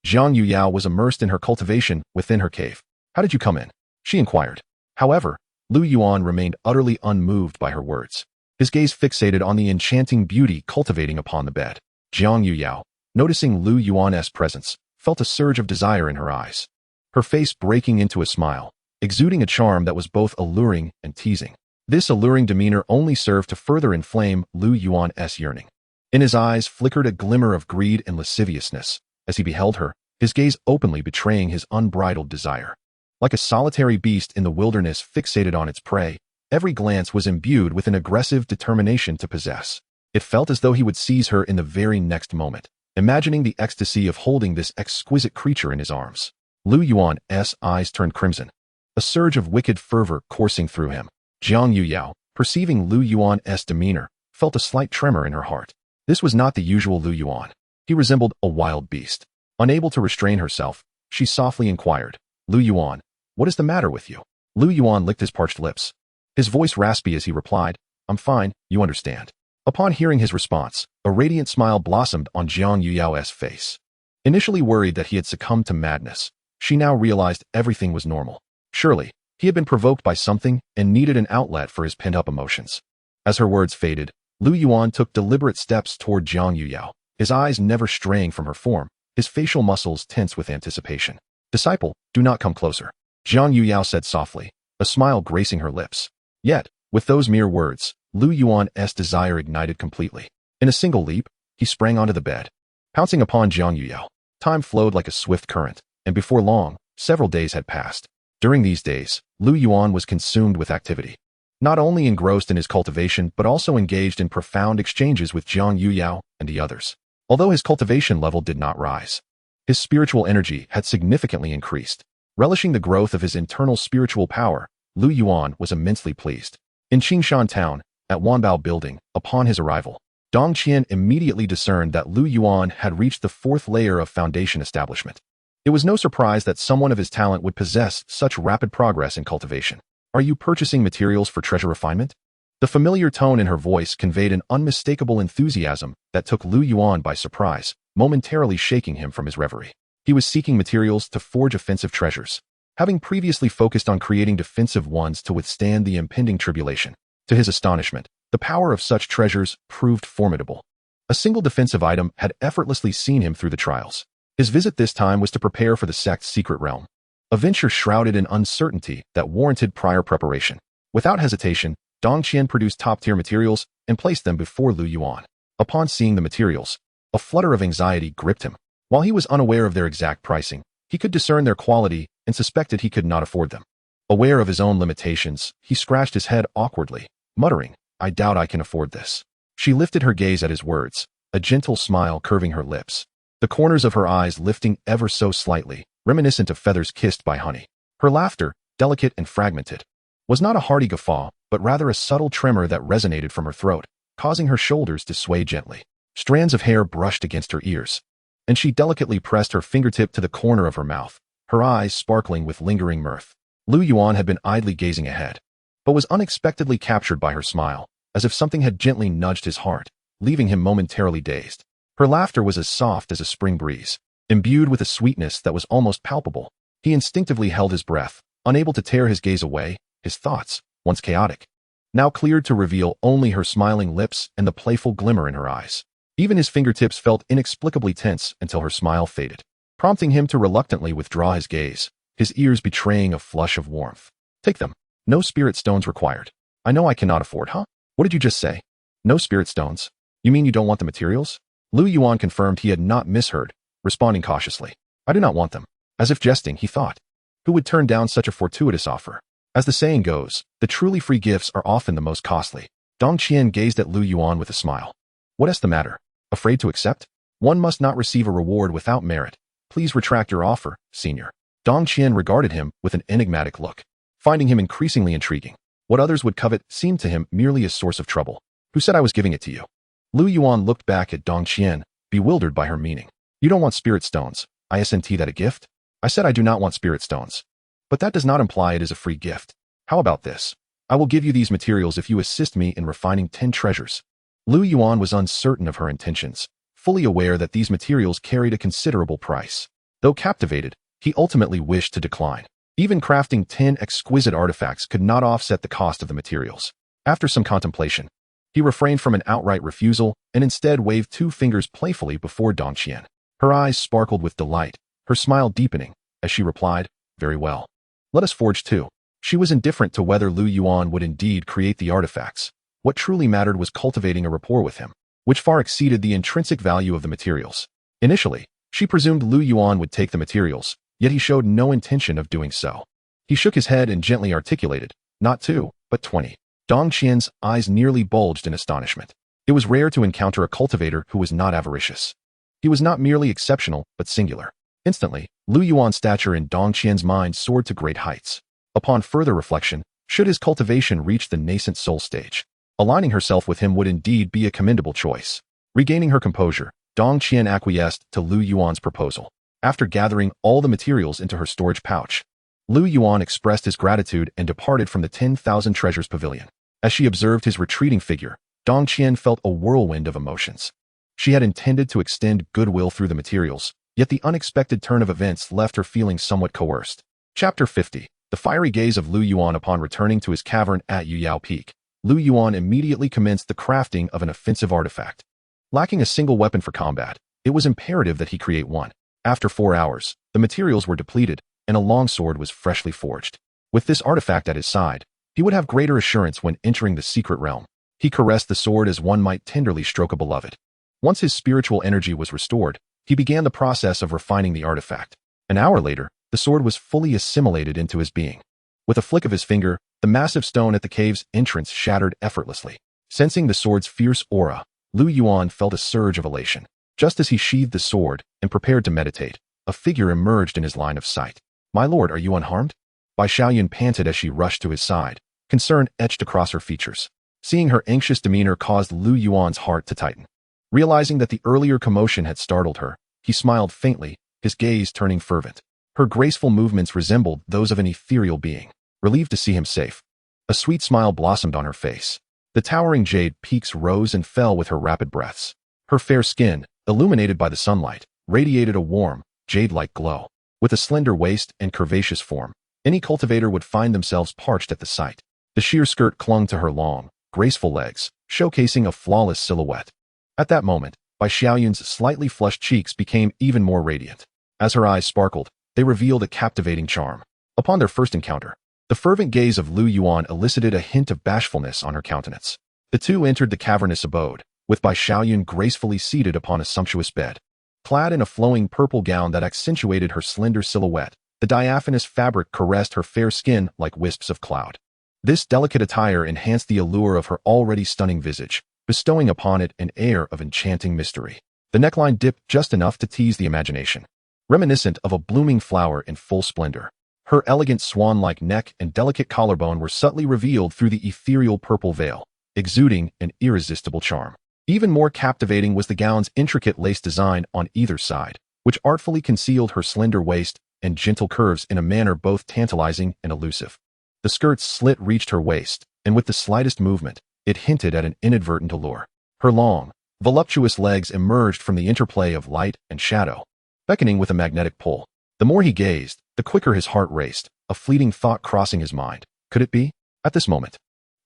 Jiang Yuyao was immersed in her cultivation within her cave. How did you come in? She inquired. However, Lu Yuan remained utterly unmoved by her words, his gaze fixated on the enchanting beauty cultivating upon the bed. Jiang Yuyao, noticing Lu Yuan's presence, felt a surge of desire in her eyes, her face breaking into a smile, exuding a charm that was both alluring and teasing. This alluring demeanor only served to further inflame Lu Yuan's yearning. In his eyes flickered a glimmer of greed and lasciviousness as he beheld her, his gaze openly betraying his unbridled desire. Like a solitary beast in the wilderness fixated on its prey, every glance was imbued with an aggressive determination to possess. It felt as though he would seize her in the very next moment, imagining the ecstasy of holding this exquisite creature in his arms. Lu Yuan's eyes turned crimson, a surge of wicked fervor coursing through him. Jiang Yuyao, perceiving Lu Yuan's demeanor, felt a slight tremor in her heart. This was not the usual Lu Yuan. He resembled a wild beast. Unable to restrain herself, she softly inquired, Lu Yuan, what is the matter with you? Lu Yuan licked his parched lips, his voice raspy as he replied, I'm fine, you understand. Upon hearing his response, a radiant smile blossomed on Jiang Yuyao's face. Initially worried that he had succumbed to madness, she now realized everything was normal. Surely, he had been provoked by something and needed an outlet for his pent-up emotions. As her words faded, Lu Yuan took deliberate steps toward Jiang Yuyao, his eyes never straying from her form, his facial muscles tense with anticipation. Disciple, do not come closer, Jiang Yuyao said softly, a smile gracing her lips. Yet, with those mere words, Lu Yuan's desire ignited completely. In a single leap, he sprang onto the bed, pouncing upon Jiang Yuyao. Time flowed like a swift current, and before long, several days had passed. During these days, Lu Yuan was consumed with activity. Not only engrossed in his cultivation but also engaged in profound exchanges with Jiang Yuyao and the others. Although his cultivation level did not rise, his spiritual energy had significantly increased. Relishing the growth of his internal spiritual power, Lu Yuan was immensely pleased. In Qingshan town, at Wanbao building, upon his arrival, Dong Qian immediately discerned that Lu Yuan had reached the 4th layer of foundation establishment. It was no surprise that someone of his talent would possess such rapid progress in cultivation. Are you purchasing materials for treasure refinement? The familiar tone in her voice conveyed an unmistakable enthusiasm that took Lu Yuan by surprise, momentarily shaking him from his reverie. He was seeking materials to forge offensive treasures, having previously focused on creating defensive ones to withstand the impending tribulation. To his astonishment, the power of such treasures proved formidable. A single defensive item had effortlessly seen him through the trials. His visit this time was to prepare for the sect's secret realm, a venture shrouded in uncertainty that warranted prior preparation. Without hesitation, Dong Qian produced top-tier materials and placed them before Lu Yuan. Upon seeing the materials, a flutter of anxiety gripped him. While he was unaware of their exact pricing, he could discern their quality and suspected he could not afford them. Aware of his own limitations, he scratched his head awkwardly, muttering, "I doubt I can afford this." She lifted her gaze at his words, a gentle smile curving her lips, the corners of her eyes lifting ever so slightly, reminiscent of feathers kissed by honey. Her laughter, delicate and fragmented, was not a hearty guffaw, but rather a subtle tremor that resonated from her throat, causing her shoulders to sway gently. Strands of hair brushed against her ears, and she delicately pressed her fingertip to the corner of her mouth, her eyes sparkling with lingering mirth. Lu Yuan had been idly gazing ahead, but was unexpectedly captured by her smile, as if something had gently nudged his heart, leaving him momentarily dazed. Her laughter was as soft as a spring breeze, imbued with a sweetness that was almost palpable. He instinctively held his breath, unable to tear his gaze away, his thoughts, once chaotic, now cleared to reveal only her smiling lips and the playful glimmer in her eyes. Even his fingertips felt inexplicably tense until her smile faded, prompting him to reluctantly withdraw his gaze, his ears betraying a flush of warmth. "Take them. No spirit stones required." "I know I cannot afford, huh? What did you just say? No spirit stones? You mean you don't want the materials?" Lu Yuan confirmed he had not misheard, responding cautiously. "I do not want them." As if jesting, he thought, who would turn down such a fortuitous offer? As the saying goes, the truly free gifts are often the most costly. Dong Qian gazed at Lu Yuan with a smile. "What's the matter? Afraid to accept? One must not receive a reward without merit. Please retract your offer, senior." Dong Qian regarded him with an enigmatic look, finding him increasingly intriguing. What others would covet seemed to him merely a source of trouble. "Who said I was giving it to you?" Lu Yuan looked back at Dong Qian, bewildered by her meaning. "You don't want spirit stones. Isn't that a gift?" "I said I do not want spirit stones. But that does not imply it is a free gift. How about this? I will give you these materials if you assist me in refining 10 treasures." Lu Yuan was uncertain of her intentions, fully aware that these materials carried a considerable price. Though captivated, he ultimately wished to decline. Even crafting 10 exquisite artifacts could not offset the cost of the materials. After some contemplation, he refrained from an outright refusal and instead waved 2 fingers playfully before Dong Qian. Her eyes sparkled with delight, her smile deepening, as she replied, "Very well. Let us forge 2. She was indifferent to whether Lu Yuan would indeed create the artifacts. What truly mattered was cultivating a rapport with him, which far exceeded the intrinsic value of the materials. Initially, she presumed Lu Yuan would take the materials, yet he showed no intention of doing so. He shook his head and gently articulated, "Not 2, but 20. Dong Qian's eyes nearly bulged in astonishment. It was rare to encounter a cultivator who was not avaricious. He was not merely exceptional, but singular. Instantly, Lu Yuan's stature in Dong Qian's mind soared to great heights. Upon further reflection, should his cultivation reach the nascent soul stage, aligning herself with him would indeed be a commendable choice. Regaining her composure, Dong Qian acquiesced to Lu Yuan's proposal. After gathering all the materials into her storage pouch, Lu Yuan expressed his gratitude and departed from the 10,000 treasures pavilion. As she observed his retreating figure, Dong Qian felt a whirlwind of emotions. She had intended to extend goodwill through the materials, yet the unexpected turn of events left her feeling somewhat coerced. Chapter 50. The fiery gaze of Lu Yuan upon returning to his cavern at Yuyao Peak. Lu Yuan immediately commenced the crafting of an offensive artifact. Lacking a single weapon for combat, it was imperative that he create one. After 4 hours, the materials were depleted, and a longsword was freshly forged. With this artifact at his side, he would have greater assurance when entering the secret realm. He caressed the sword as one might tenderly stroke a beloved. Once his spiritual energy was restored, he began the process of refining the artifact. An hour later, the sword was fully assimilated into his being. With a flick of his finger, the massive stone at the cave's entrance shattered effortlessly. Sensing the sword's fierce aura, Lu Yuan felt a surge of elation. Just as he sheathed the sword and prepared to meditate, a figure emerged in his line of sight. "My lord, are you unharmed?" Bai Xiaoyun panted as she rushed to his side, concern etched across her features. Seeing her anxious demeanor caused Lu Yuan's heart to tighten. Realizing that the earlier commotion had startled her, he smiled faintly, his gaze turning fervent. Her graceful movements resembled those of an ethereal being, relieved to see him safe. A sweet smile blossomed on her face. The towering jade peaks rose and fell with her rapid breaths. Her fair skin, illuminated by the sunlight, radiated a warm, jade-like glow. With a slender waist and curvaceous form, any cultivator would find themselves parched at the sight. The sheer skirt clung to her long, graceful legs, showcasing a flawless silhouette. At that moment, Bai Xiaoyun's slightly flushed cheeks became even more radiant. As her eyes sparkled, they revealed a captivating charm. Upon their first encounter, the fervent gaze of Lu Yuan elicited a hint of bashfulness on her countenance. The two entered the cavernous abode, with Bai Xiaoyun gracefully seated upon a sumptuous bed. Clad in a flowing purple gown that accentuated her slender silhouette, the diaphanous fabric caressed her fair skin like wisps of cloud. This delicate attire enhanced the allure of her already stunning visage, bestowing upon it an air of enchanting mystery. The neckline dipped just enough to tease the imagination, reminiscent of a blooming flower in full splendor. Her elegant swan-like neck and delicate collarbone were subtly revealed through the ethereal purple veil, exuding an irresistible charm. Even more captivating was the gown's intricate lace design on either side, which artfully concealed her slender waist and gentle curves in a manner both tantalizing and elusive. The skirt's slit reached her waist, and with the slightest movement, it hinted at an inadvertent allure. Her long, voluptuous legs emerged from the interplay of light and shadow, beckoning with a magnetic pull. The more he gazed, the quicker his heart raced, a fleeting thought crossing his mind. Could it be? At this moment,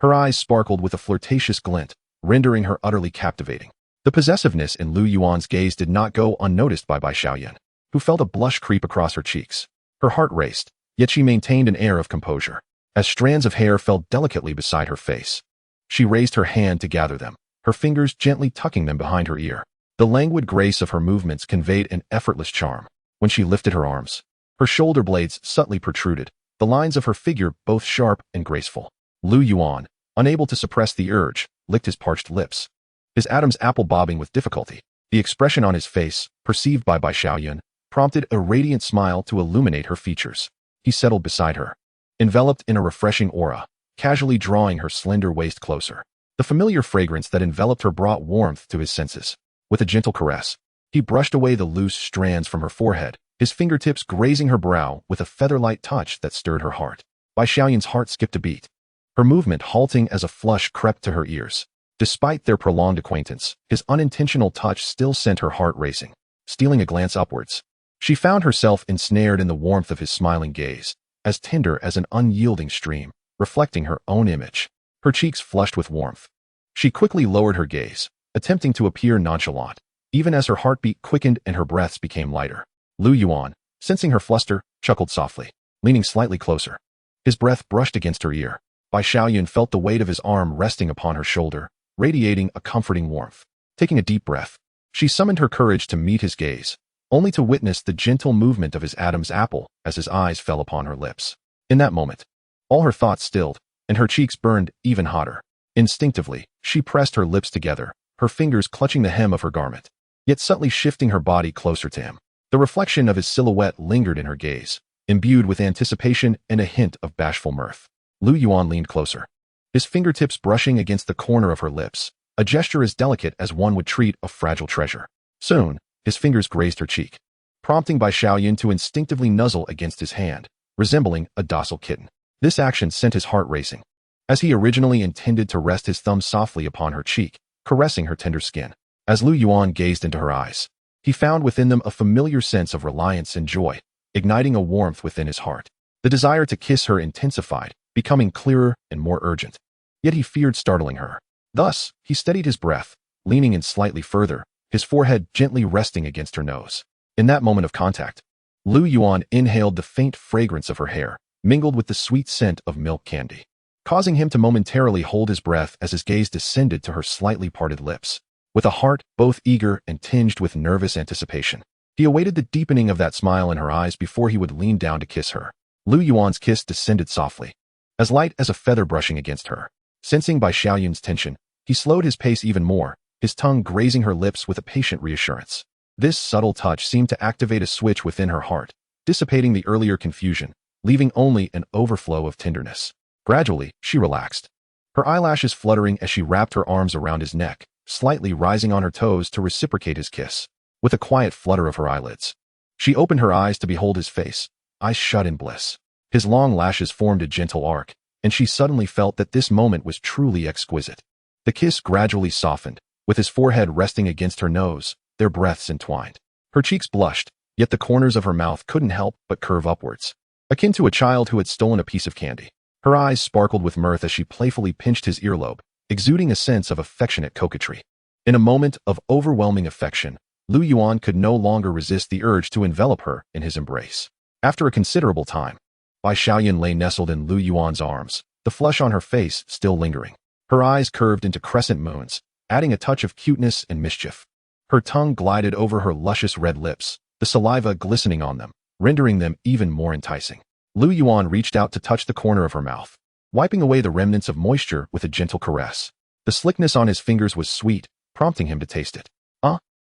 her eyes sparkled with a flirtatious glint, rendering her utterly captivating. The possessiveness in Lu Yuan's gaze did not go unnoticed by Bai Xiaoyun, who felt a blush creep across her cheeks. Her heart raced, yet she maintained an air of composure. As strands of hair fell delicately beside her face, she raised her hand to gather them, her fingers gently tucking them behind her ear. The languid grace of her movements conveyed an effortless charm. When she lifted her arms, her shoulder blades subtly protruded, the lines of her figure both sharp and graceful. Lu Yuan, unable to suppress the urge, licked his parched lips, his Adam's apple bobbing with difficulty. The expression on his face, perceived by Bai Xiaoyun, prompted a radiant smile to illuminate her features. He settled beside her, enveloped in a refreshing aura, casually drawing her slender waist closer. The familiar fragrance that enveloped her brought warmth to his senses. With a gentle caress, he brushed away the loose strands from her forehead, his fingertips grazing her brow with a feather-light touch that stirred her heart. Bai Xiaoyun's heart skipped a beat, her movement halting as a flush crept to her ears. Despite their prolonged acquaintance, his unintentional touch still sent her heart racing. Stealing a glance upwards, she found herself ensnared in the warmth of his smiling gaze, as tender as an unyielding stream, reflecting her own image. Her cheeks flushed with warmth. She quickly lowered her gaze, attempting to appear nonchalant, even as her heartbeat quickened and her breaths became lighter. Lu Yuan, sensing her fluster, chuckled softly, leaning slightly closer. His breath brushed against her ear. Bai Xiaoyun felt the weight of his arm resting upon her shoulder, radiating a comforting warmth. Taking a deep breath, she summoned her courage to meet his gaze, only to witness the gentle movement of his Adam's apple as his eyes fell upon her lips. In that moment, all her thoughts stilled, and her cheeks burned even hotter. Instinctively, she pressed her lips together, her fingers clutching the hem of her garment, yet subtly shifting her body closer to him. The reflection of his silhouette lingered in her gaze, imbued with anticipation and a hint of bashful mirth. Lu Yuan leaned closer, his fingertips brushing against the corner of her lips, a gesture as delicate as one would treat a fragile treasure. Soon, his fingers grazed her cheek, prompting Bai Xiaoyun to instinctively nuzzle against his hand, resembling a docile kitten. This action sent his heart racing, as he originally intended to rest his thumb softly upon her cheek, caressing her tender skin. As Lu Yuan gazed into her eyes, he found within them a familiar sense of reliance and joy, igniting a warmth within his heart. The desire to kiss her intensified, becoming clearer and more urgent. Yet he feared startling her. Thus, he steadied his breath, leaning in slightly further, his forehead gently resting against her nose. In that moment of contact, Lu Yuan inhaled the faint fragrance of her hair, mingled with the sweet scent of milk candy, causing him to momentarily hold his breath as his gaze descended to her slightly parted lips. With a heart both eager and tinged with nervous anticipation, he awaited the deepening of that smile in her eyes before he would lean down to kiss her. Lu Yuan's kiss descended softly, as light as a feather brushing against her. Sensing Bai Xiaoyun's tension, he slowed his pace even more, his tongue grazing her lips with a patient reassurance. This subtle touch seemed to activate a switch within her heart, dissipating the earlier confusion, leaving only an overflow of tenderness. Gradually, she relaxed, her eyelashes fluttering as she wrapped her arms around his neck, slightly rising on her toes to reciprocate his kiss. With a quiet flutter of her eyelids, she opened her eyes to behold his face, eyes shut in bliss. His long lashes formed a gentle arc, and she suddenly felt that this moment was truly exquisite. The kiss gradually softened, with his forehead resting against her nose, their breaths entwined. Her cheeks blushed, yet the corners of her mouth couldn't help but curve upwards, akin to a child who had stolen a piece of candy. Her eyes sparkled with mirth as she playfully pinched his earlobe, exuding a sense of affectionate coquetry. In a moment of overwhelming affection, Yuan could no longer resist the urge to envelop her in his embrace. After a considerable time, Bai Xiaoyan lay nestled in Yuan's arms, the flush on her face still lingering. Her eyes curved into crescent moons, adding a touch of cuteness and mischief. Her tongue glided over her luscious red lips, the saliva glistening on them, rendering them even more enticing. Yuan reached out to touch the corner of her mouth, wiping away the remnants of moisture with a gentle caress. The slickness on his fingers was sweet, prompting him to taste it.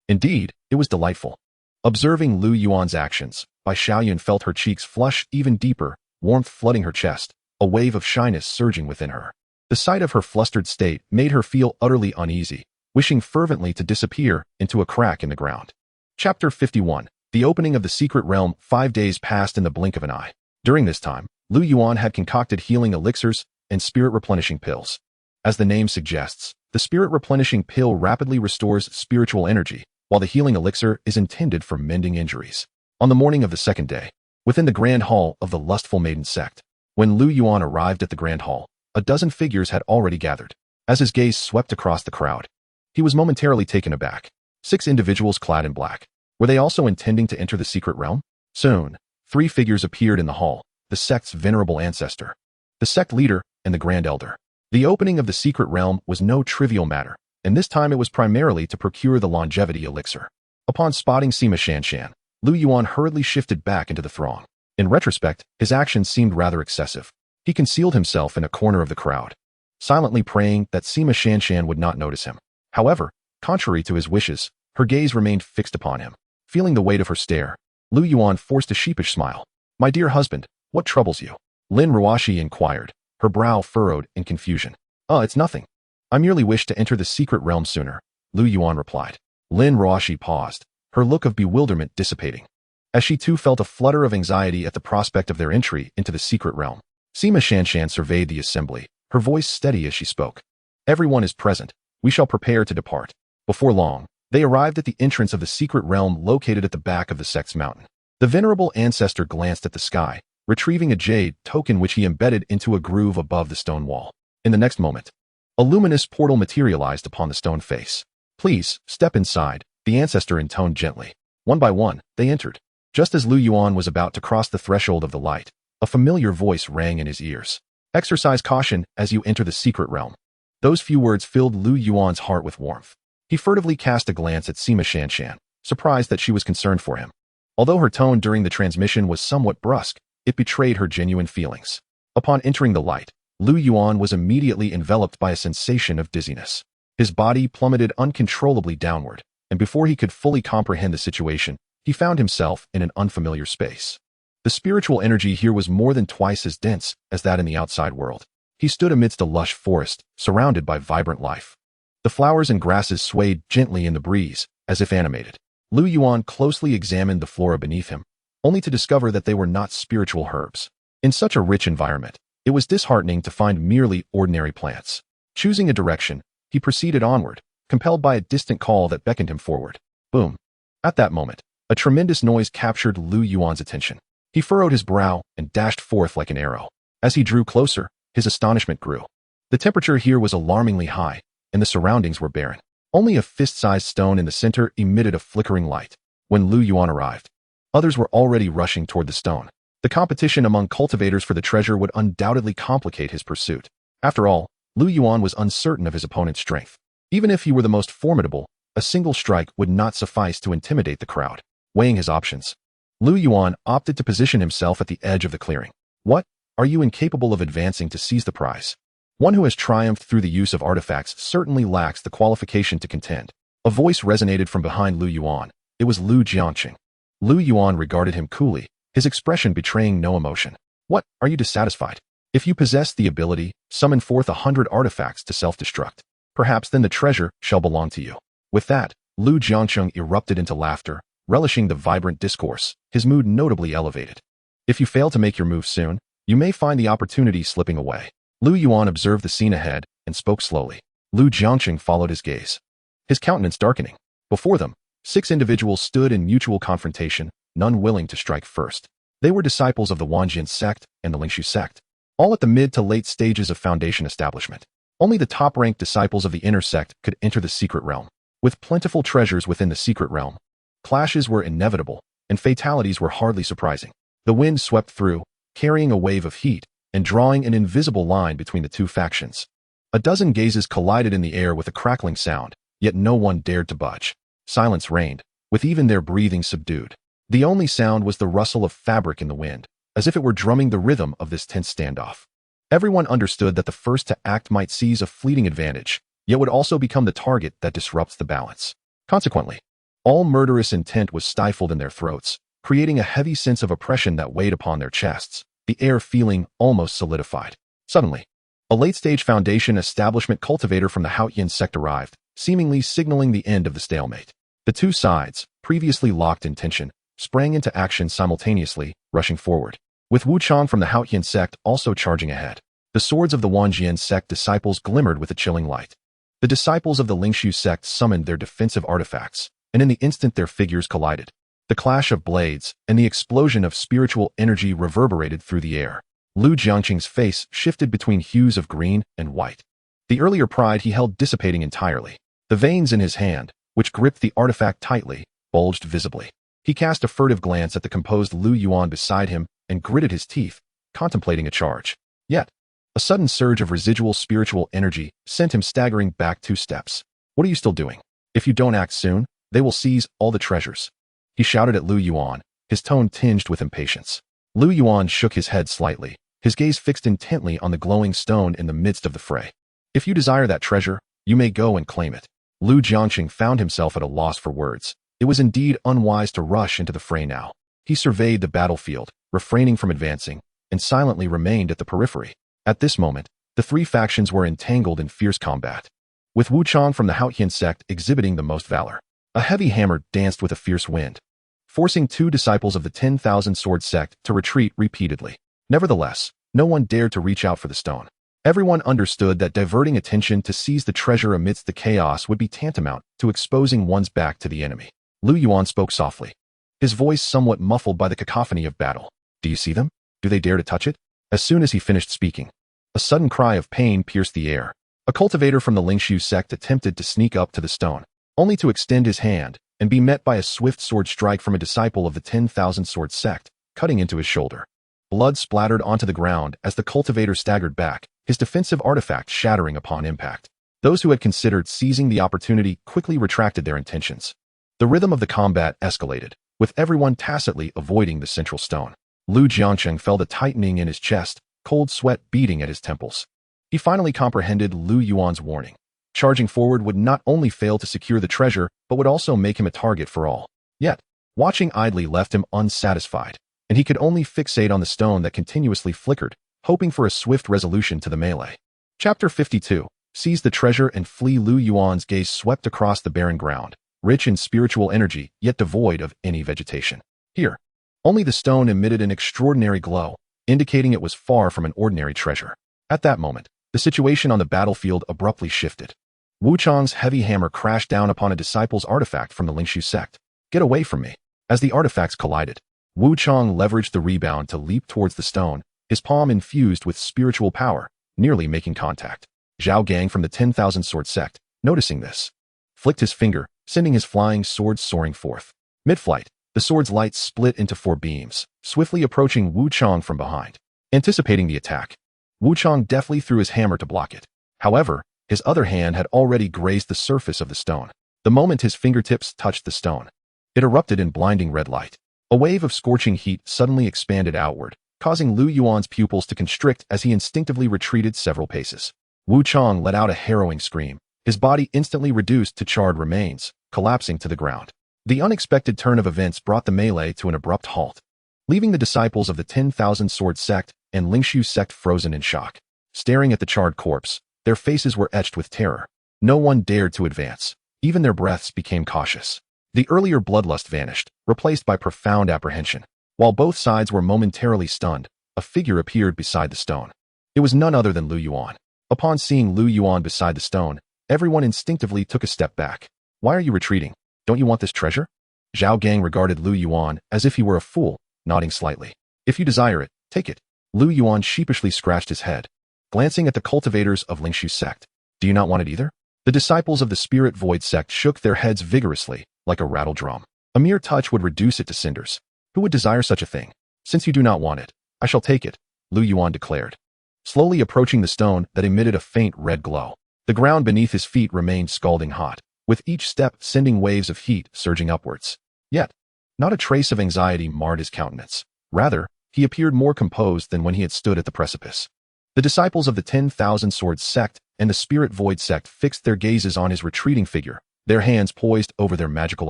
Indeed, it was delightful. Observing Yuan's actions, Bai Xiaoyan felt her cheeks flush even deeper, warmth flooding her chest, a wave of shyness surging within her. The sight of her flustered state made her feel utterly uneasy, wishing fervently to disappear into a crack in the ground. Chapter 51. The Opening of the Secret Realm. 5 days passed in the blink of an eye. During this time, Yuan had concocted healing elixirs and spirit-replenishing pills. As the name suggests, the spirit-replenishing pill rapidly restores spiritual energy, while the healing elixir is intended for mending injuries. On the morning of the second day, within the Grand Hall of the Lustful Maiden Sect, when Yuan arrived at the Grand Hall, a dozen figures had already gathered. As his gaze swept across the crowd, he was momentarily taken aback. 6 individuals clad in black. Were they also intending to enter the secret realm? Soon, 3 figures appeared in the hall, the sect's venerable ancestor, the sect leader, and the Grand Elder. The opening of the secret realm was no trivial matter, and this time it was primarily to procure the longevity elixir. Upon spotting Sima Shanshan, Yuan hurriedly shifted back into the throng. In retrospect, his actions seemed rather excessive. He concealed himself in a corner of the crowd, silently praying that Sima Shanshan would not notice him. However, contrary to his wishes, her gaze remained fixed upon him. Feeling the weight of her stare, Yuan forced a sheepish smile. "My dear husband, what troubles you?" Lin Ruoxi inquired, her brow furrowed in confusion. It's nothing. I merely wish to enter the secret realm sooner," Yuan replied. Lin Ruoxi paused, her look of bewilderment dissipating, as she too felt a flutter of anxiety at the prospect of their entry into the secret realm. Sima Shanshan surveyed the assembly, her voice steady as she spoke. "Everyone is present. We shall prepare to depart." Before long, they arrived at the entrance of the secret realm located at the back of the sect's mountain. The venerable ancestor glanced at the sky, retrieving a jade token which he embedded into a groove above the stone wall. In the next moment, a luminous portal materialized upon the stone face. "Please, step inside," the ancestor intoned gently. One by one, they entered. Just as Yuan was about to cross the threshold of the light, a familiar voice rang in his ears. "Exercise caution as you enter the secret realm." Those few words filled Yuan's heart with warmth. He furtively cast a glance at Sima Shanshan, surprised that she was concerned for him. Although her tone during the transmission was somewhat brusque, it betrayed her genuine feelings. Upon entering the light, Yuan was immediately enveloped by a sensation of dizziness. His body plummeted uncontrollably downward, and before he could fully comprehend the situation, he found himself in an unfamiliar space. The spiritual energy here was more than twice as dense as that in the outside world. He stood amidst a lush forest, surrounded by vibrant life. The flowers and grasses swayed gently in the breeze, as if animated. Yuan closely examined the flora beneath him, only to discover that they were not spiritual herbs. In such a rich environment, it was disheartening to find merely ordinary plants. Choosing a direction, he proceeded onward, compelled by a distant call that beckoned him forward. Boom! At that moment, a tremendous noise captured Yuan's attention. He furrowed his brow and dashed forth like an arrow. As he drew closer, his astonishment grew. The temperature here was alarmingly high, and the surroundings were barren. Only a fist-sized stone in the center emitted a flickering light. When Yuan arrived, others were already rushing toward the stone. The competition among cultivators for the treasure would undoubtedly complicate his pursuit. After all, Yuan was uncertain of his opponent's strength. Even if he were the most formidable, a single strike would not suffice to intimidate the crowd. Weighing his options, Yuan opted to position himself at the edge of the clearing. "What? Are you incapable of advancing to seize the prize? One who has triumphed through the use of artifacts certainly lacks the qualification to contend." A voice resonated from behind Yuan. It was Lu Jiangqing. Yuan regarded him coolly, his expression betraying no emotion. What, are you dissatisfied? If you possess the ability, summon forth 100 artifacts to self-destruct. Perhaps then the treasure shall belong to you. With that, Lu Jiangcheng erupted into laughter, relishing the vibrant discourse, his mood notably elevated. If you fail to make your move soon, you may find the opportunity slipping away. Lu Yuan observed the scene ahead and spoke slowly. Lu Jiangcheng followed his gaze, his countenance darkening. Before them, 6 individuals stood in mutual confrontation, none willing to strike first. They were disciples of the Wanjian sect and the Lingxu sect, all at the mid to late stages of foundation establishment. Only the top-ranked disciples of the inner sect could enter the secret realm. With plentiful treasures within the secret realm, clashes were inevitable, and fatalities were hardly surprising. The wind swept through, carrying a wave of heat and drawing an invisible line between the two factions. A dozen gazes collided in the air with a crackling sound, yet no one dared to budge. Silence reigned, with even their breathing subdued. The only sound was the rustle of fabric in the wind, as if it were drumming the rhythm of this tense standoff. Everyone understood that the first to act might seize a fleeting advantage, yet would also become the target that disrupts the balance. Consequently, all murderous intent was stifled in their throats, creating a heavy sense of oppression that weighed upon their chests, the air feeling almost solidified. Suddenly, a late-stage foundation establishment cultivator from the Haotian sect arrived, seemingly signaling the end of the stalemate. The two sides, previously locked in tension, sprang into action simultaneously, rushing forward, with Wu Chang from the Haotian sect also charging ahead. The swords of the Wanjian sect disciples glimmered with a chilling light. The disciples of the Lingxu sect summoned their defensive artifacts, and in the instant their figures collided. The clash of blades and the explosion of spiritual energy reverberated through the air. Lu Jiangqing's face shifted between hues of green and white. The earlier pride he held dissipating entirely. The veins in his hand, which gripped the artifact tightly, bulged visibly. He cast a furtive glance at the composed Lu Yuan beside him and gritted his teeth, contemplating a charge. Yet, a sudden surge of residual spiritual energy sent him staggering back 2 steps. What are you still doing? If you don't act soon, they will seize all the treasures. He shouted at Lu Yuan, his tone tinged with impatience. Lu Yuan shook his head slightly, his gaze fixed intently on the glowing stone in the midst of the fray. If you desire that treasure, you may go and claim it. Lu Jiangqing found himself at a loss for words. It was indeed unwise to rush into the fray now. He surveyed the battlefield, refraining from advancing, and silently remained at the periphery. At this moment, the 3 factions were entangled in fierce combat, with Wu Chang from the Haotian sect exhibiting the most valor. A heavy hammer danced with a fierce wind, forcing 2 disciples of the 10,000 sword sect to retreat repeatedly. Nevertheless, no one dared to reach out for the stone. Everyone understood that diverting attention to seize the treasure amidst the chaos would be tantamount to exposing one's back to the enemy. Lu Yuan spoke softly, his voice somewhat muffled by the cacophony of battle. Do you see them? Do they dare to touch it? As soon as he finished speaking, a sudden cry of pain pierced the air. A cultivator from the Lingxu sect attempted to sneak up to the stone, only to extend his hand and be met by a swift sword strike from a disciple of the 10,000 sword sect, cutting into his shoulder. Blood splattered onto the ground as the cultivator staggered back, his defensive artifact shattering upon impact. Those who had considered seizing the opportunity quickly retracted their intentions. The rhythm of the combat escalated, with everyone tacitly avoiding the central stone. Lu Jiangcheng felt a tightening in his chest, cold sweat beating at his temples. He finally comprehended Lu Yuan's warning. Charging forward would not only fail to secure the treasure, but would also make him a target for all. Yet, watching idly left him unsatisfied, and he could only fixate on the stone that continuously flickered, hoping for a swift resolution to the melee. Chapter 52. Seize the treasure and flee. Lu Yuan's gaze swept across the barren ground, rich in spiritual energy, yet devoid of any vegetation. Here, only the stone emitted an extraordinary glow, indicating it was far from an ordinary treasure. At that moment, the situation on the battlefield abruptly shifted. Wu Chang's heavy hammer crashed down upon a disciple's artifact from the Lingxu sect. Get away from me. As the artifacts collided, Wu Chang leveraged the rebound to leap towards the stone, his palm infused with spiritual power, nearly making contact. Zhao Gang from the 10,000 sword sect, noticing this, flicked his finger, sending his flying swords soaring forth. Mid-flight, the sword's light split into 4 beams, swiftly approaching Wu Chang from behind. Anticipating the attack, Wu Chang deftly threw his hammer to block it. However, his other hand had already grazed the surface of the stone. The moment his fingertips touched the stone, it erupted in blinding red light. A wave of scorching heat suddenly expanded outward, causing Lu Yuan's pupils to constrict as he instinctively retreated several paces. Wu Chang let out a harrowing scream, his body instantly reduced to charred remains, collapsing to the ground. The unexpected turn of events brought the melee to an abrupt halt. leaving the disciples of the 10,000 Sword sect and Lingshu sect frozen in shock. Staring at the charred corpse, their faces were etched with terror. No one dared to advance. Even their breaths became cautious. The earlier bloodlust vanished, replaced by profound apprehension. While both sides were momentarily stunned, a figure appeared beside the stone. It was none other than Lu Yuan. Upon seeing Lu Yuan beside the stone, everyone instinctively took a step back. Why are you retreating? Don't you want this treasure? Zhao Gang regarded Lu Yuan as if he were a fool, nodding slightly. If you desire it, take it. Lu Yuan sheepishly scratched his head, glancing at the cultivators of Lingshu sect. Do you not want it either? The disciples of the Spirit Void sect shook their heads vigorously, like a rattle drum. A mere touch would reduce it to cinders. Who would desire such a thing? Since you do not want it, I shall take it, Lu Yuan declared, slowly approaching the stone that emitted a faint red glow. The ground beneath his feet remained scalding hot, with each step sending waves of heat surging upwards. Yet, not a trace of anxiety marred his countenance. Rather, he appeared more composed than when he had stood at the precipice. The disciples of the 10,000 Swords sect and the Spirit Void sect fixed their gazes on his retreating figure, their hands poised over their magical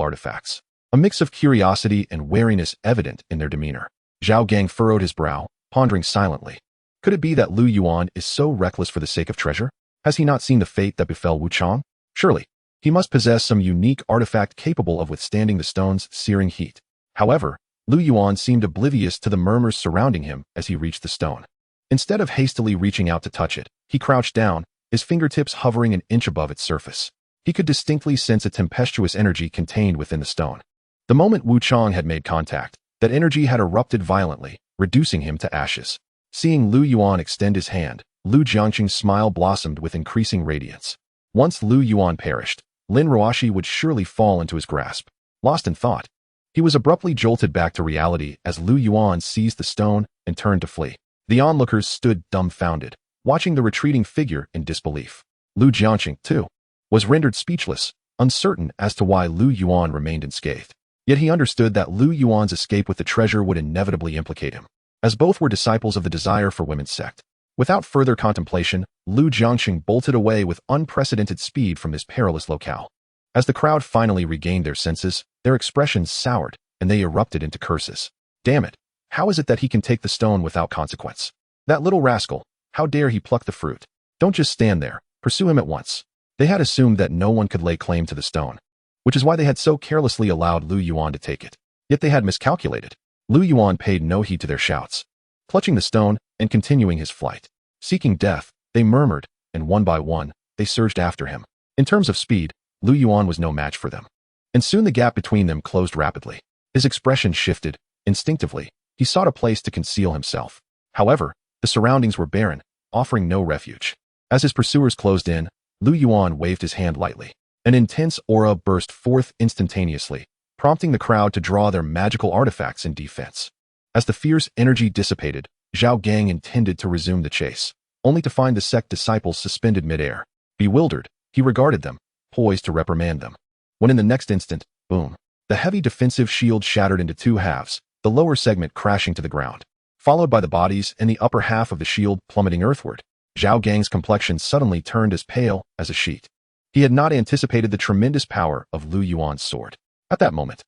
artifacts. A mix of curiosity and wariness evident in their demeanor. Zhao Gang furrowed his brow, pondering silently. Could it be that Lu Yuan is so reckless for the sake of treasure? Has he not seen the fate that befell Wu Chang? Surely, he must possess some unique artifact capable of withstanding the stone's searing heat. However, Lu Yuan seemed oblivious to the murmurs surrounding him as he reached the stone. Instead of hastily reaching out to touch it, he crouched down, his fingertips hovering an inch above its surface. He could distinctly sense a tempestuous energy contained within the stone. The moment Wu Chang had made contact, that energy had erupted violently, reducing him to ashes. Seeing Lu Yuan extend his hand, Lu Jiangqing's smile blossomed with increasing radiance. Once Lu Yuan perished, Lin Ruoxi would surely fall into his grasp. Lost in thought, he was abruptly jolted back to reality as Lu Yuan seized the stone and turned to flee. The onlookers stood dumbfounded, watching the retreating figure in disbelief. Lu Jiangqing, too, was rendered speechless, uncertain as to why Lu Yuan remained unscathed. Yet he understood that Lu Yuan's escape with the treasure would inevitably implicate him, as both were disciples of the Desire for Women's sect. Without further contemplation, Lu Jiangqing bolted away with unprecedented speed from this perilous locale. As the crowd finally regained their senses, their expressions soured, and they erupted into curses. Damn it! How is it that he can take the stone without consequence? That little rascal, how dare he pluck the fruit? Don't just stand there, pursue him at once. They had assumed that no one could lay claim to the stone, which is why they had so carelessly allowed Lu Yuan to take it. Yet they had miscalculated. Lu Yuan paid no heed to their shouts, clutching the stone and continuing his flight. Seeking death, they murmured, and one by one, they surged after him. In terms of speed, Lu Yuan was no match for them. And soon the gap between them closed rapidly. His expression shifted. Instinctively, he sought a place to conceal himself. However, the surroundings were barren, offering no refuge. As his pursuers closed in, Lu Yuan waved his hand lightly. An intense aura burst forth instantaneously, prompting the crowd to draw their magical artifacts in defense. As the fierce energy dissipated, Zhao Gang intended to resume the chase, only to find the sect disciples suspended midair. Bewildered, he regarded them, poised to reprimand them. When in the next instant, boom, the heavy defensive shield shattered into two halves, the lower segment crashing to the ground, followed by the bodies and the upper half of the shield plummeting earthward. Zhao Gang's complexion suddenly turned as pale as a sheet. He had not anticipated the tremendous power of Lu Yuan's sword. At that moment,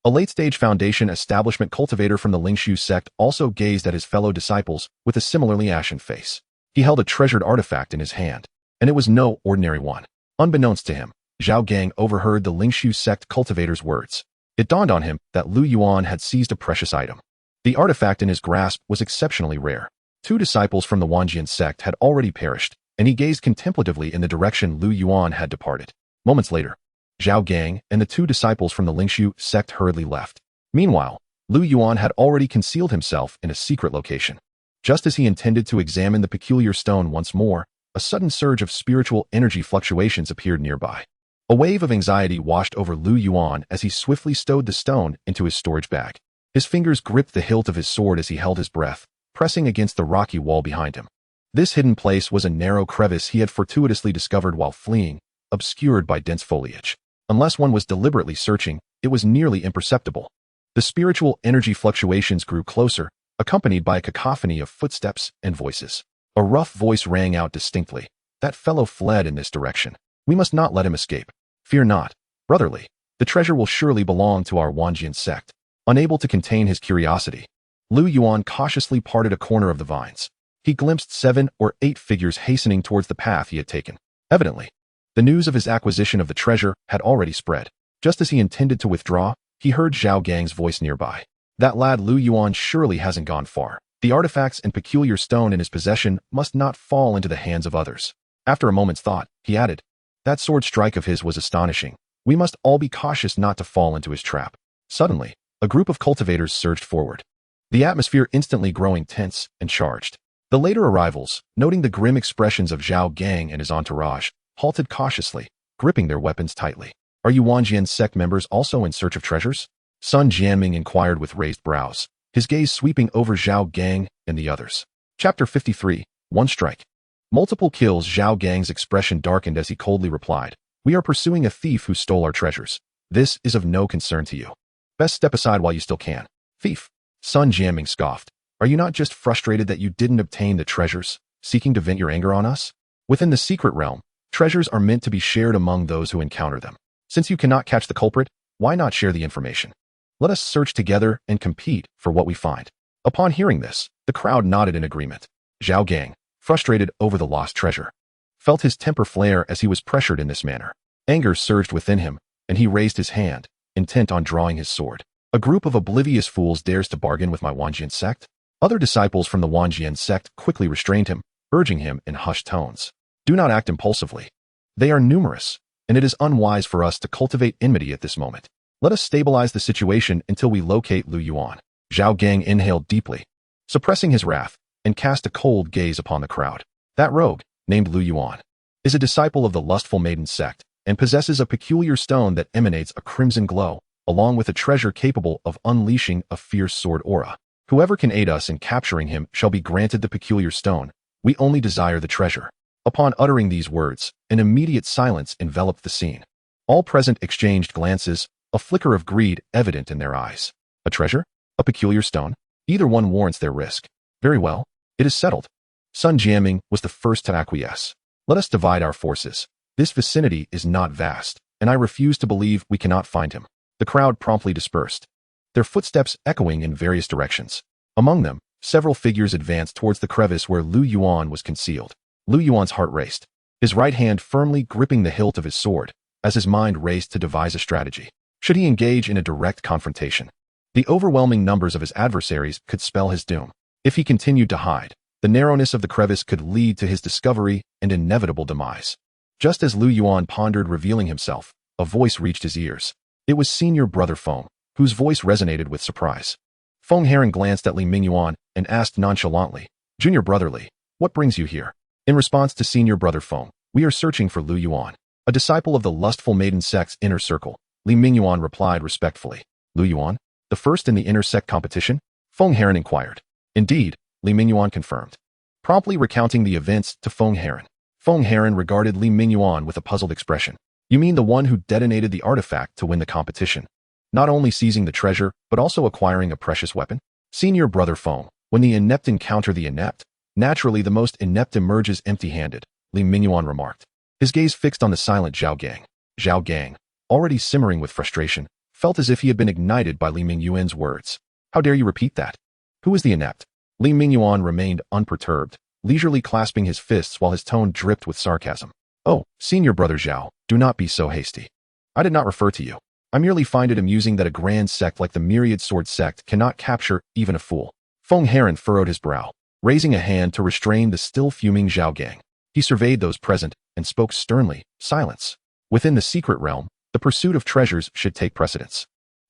a late-stage Foundation establishment cultivator from the Lingshu sect also gazed at his fellow disciples with a similarly ashen face. He held a treasured artifact in his hand, and it was no ordinary one. Unbeknownst to him, Zhao Gang overheard the Lingshu sect cultivator's words. It dawned on him that Lu Yuan had seized a precious item. The artifact in his grasp was exceptionally rare. Two disciples from the Wanjian sect had already perished, and he gazed contemplatively in the direction Lu Yuan had departed. Moments later, Zhao Gang and the two disciples from the Lingshu sect hurriedly left. Meanwhile, Lu Yuan had already concealed himself in a secret location. Just as he intended to examine the peculiar stone once more, a sudden surge of spiritual energy fluctuations appeared nearby. A wave of anxiety washed over Lu Yuan as he swiftly stowed the stone into his storage bag. His fingers gripped the hilt of his sword as he held his breath, pressing against the rocky wall behind him. This hidden place was a narrow crevice he had fortuitously discovered while fleeing, obscured by dense foliage. Unless one was deliberately searching, it was nearly imperceptible. The spiritual energy fluctuations grew closer, accompanied by a cacophony of footsteps and voices. A rough voice rang out distinctly. That fellow fled in this direction. We must not let him escape. Fear not, brotherly. The treasure will surely belong to our Wanjian sect. Unable to contain his curiosity, Lu Yuan cautiously parted a corner of the vines. He glimpsed 7 or 8 figures hastening towards the path he had taken. Evidently, the news of his acquisition of the treasure had already spread. Just as he intended to withdraw, he heard Zhao Gang's voice nearby. That lad Lu Yuan surely hasn't gone far. The artifacts and peculiar stone in his possession must not fall into the hands of others. After a moment's thought, he added, that sword strike of his was astonishing. We must all be cautious not to fall into his trap. Suddenly, a group of cultivators surged forward, the atmosphere instantly growing tense and charged. The later arrivals, noting the grim expressions of Zhao Gang and his entourage, halted cautiously, gripping their weapons tightly. Are Yuanjian's sect members also in search of treasures? Sun Jianming inquired with raised brows, his gaze sweeping over Zhao Gang and the others. Chapter 53, One Strike. Multiple kills. Zhao Gang's expression darkened as he coldly replied, we are pursuing a thief who stole our treasures. This is of no concern to you. Best step aside while you still can. Thief. Sun Jianming scoffed. Are you not just frustrated that you didn't obtain the treasures, seeking to vent your anger on us? Within the secret realm, treasures are meant to be shared among those who encounter them. Since you cannot catch the culprit, why not share the information? Let us search together and compete for what we find. Upon hearing this, the crowd nodded in agreement. Zhao Gang, frustrated over the lost treasure, felt his temper flare as he was pressured in this manner. Anger surged within him, and he raised his hand, intent on drawing his sword. A group of oblivious fools dares to bargain with my Yuanjian sect? Other disciples from the Yuanjian sect quickly restrained him, urging him in hushed tones. Do not act impulsively. They are numerous, and it is unwise for us to cultivate enmity at this moment. Let us stabilize the situation until we locate Lu Yuan. Zhao Gang inhaled deeply, suppressing his wrath, and cast a cold gaze upon the crowd. That rogue, named Lu Yuan, is a disciple of the lustful maiden sect, and possesses a peculiar stone that emanates a crimson glow, along with a treasure capable of unleashing a fierce sword aura. Whoever can aid us in capturing him shall be granted the peculiar stone. We only desire the treasure. Upon uttering these words, an immediate silence enveloped the scene. All present exchanged glances, a flicker of greed evident in their eyes. A treasure? A peculiar stone? Either one warrants their risk. Very well, it is settled. Sun Jianming was the first to acquiesce. Let us divide our forces. This vicinity is not vast, and I refuse to believe we cannot find him. The crowd promptly dispersed, their footsteps echoing in various directions. Among them, several figures advanced towards the crevice where Lu Yuan was concealed. Lu Yuan's heart raced, his right hand firmly gripping the hilt of his sword, as his mind raced to devise a strategy. Should he engage in a direct confrontation? The overwhelming numbers of his adversaries could spell his doom. If he continued to hide, the narrowness of the crevice could lead to his discovery and inevitable demise. Just as Lu Yuan pondered revealing himself, a voice reached his ears. It was Senior Brother Feng, whose voice resonated with surprise. Feng Heron glanced at Li Mingyuan and asked nonchalantly, Junior Brother Li, what brings you here? In response to Senior Brother Feng, we are searching for Lu Yuan, a disciple of the lustful maiden sect's inner circle. Li Mingyuan replied respectfully. Lu Yuan, the first in the inner sect competition? Feng Heron inquired. Indeed, Li Mingyuan confirmed, promptly recounting the events to Feng Heron. Feng Heron regarded Li Mingyuan with a puzzled expression. You mean the one who detonated the artifact to win the competition? Not only seizing the treasure, but also acquiring a precious weapon? Senior Brother Feng, when the inept encounter the inept, naturally the most inept emerges empty-handed, Li Mingyuan remarked, his gaze fixed on the silent Zhao Gang. Zhao Gang, already simmering with frustration, felt as if he had been ignited by Li Mingyuan's words. How dare you repeat that? Who is the inept? Li Mingyuan remained unperturbed, leisurely clasping his fists while his tone dripped with sarcasm. Oh, Senior Brother Zhao, do not be so hasty. I did not refer to you. I merely find it amusing that a grand sect like the Myriad Sword sect cannot capture even a fool. Feng Heron furrowed his brow, raising a hand to restrain the still fuming Zhao Gang. He surveyed those present and spoke sternly, silence. Within the secret realm, the pursuit of treasures should take precedence.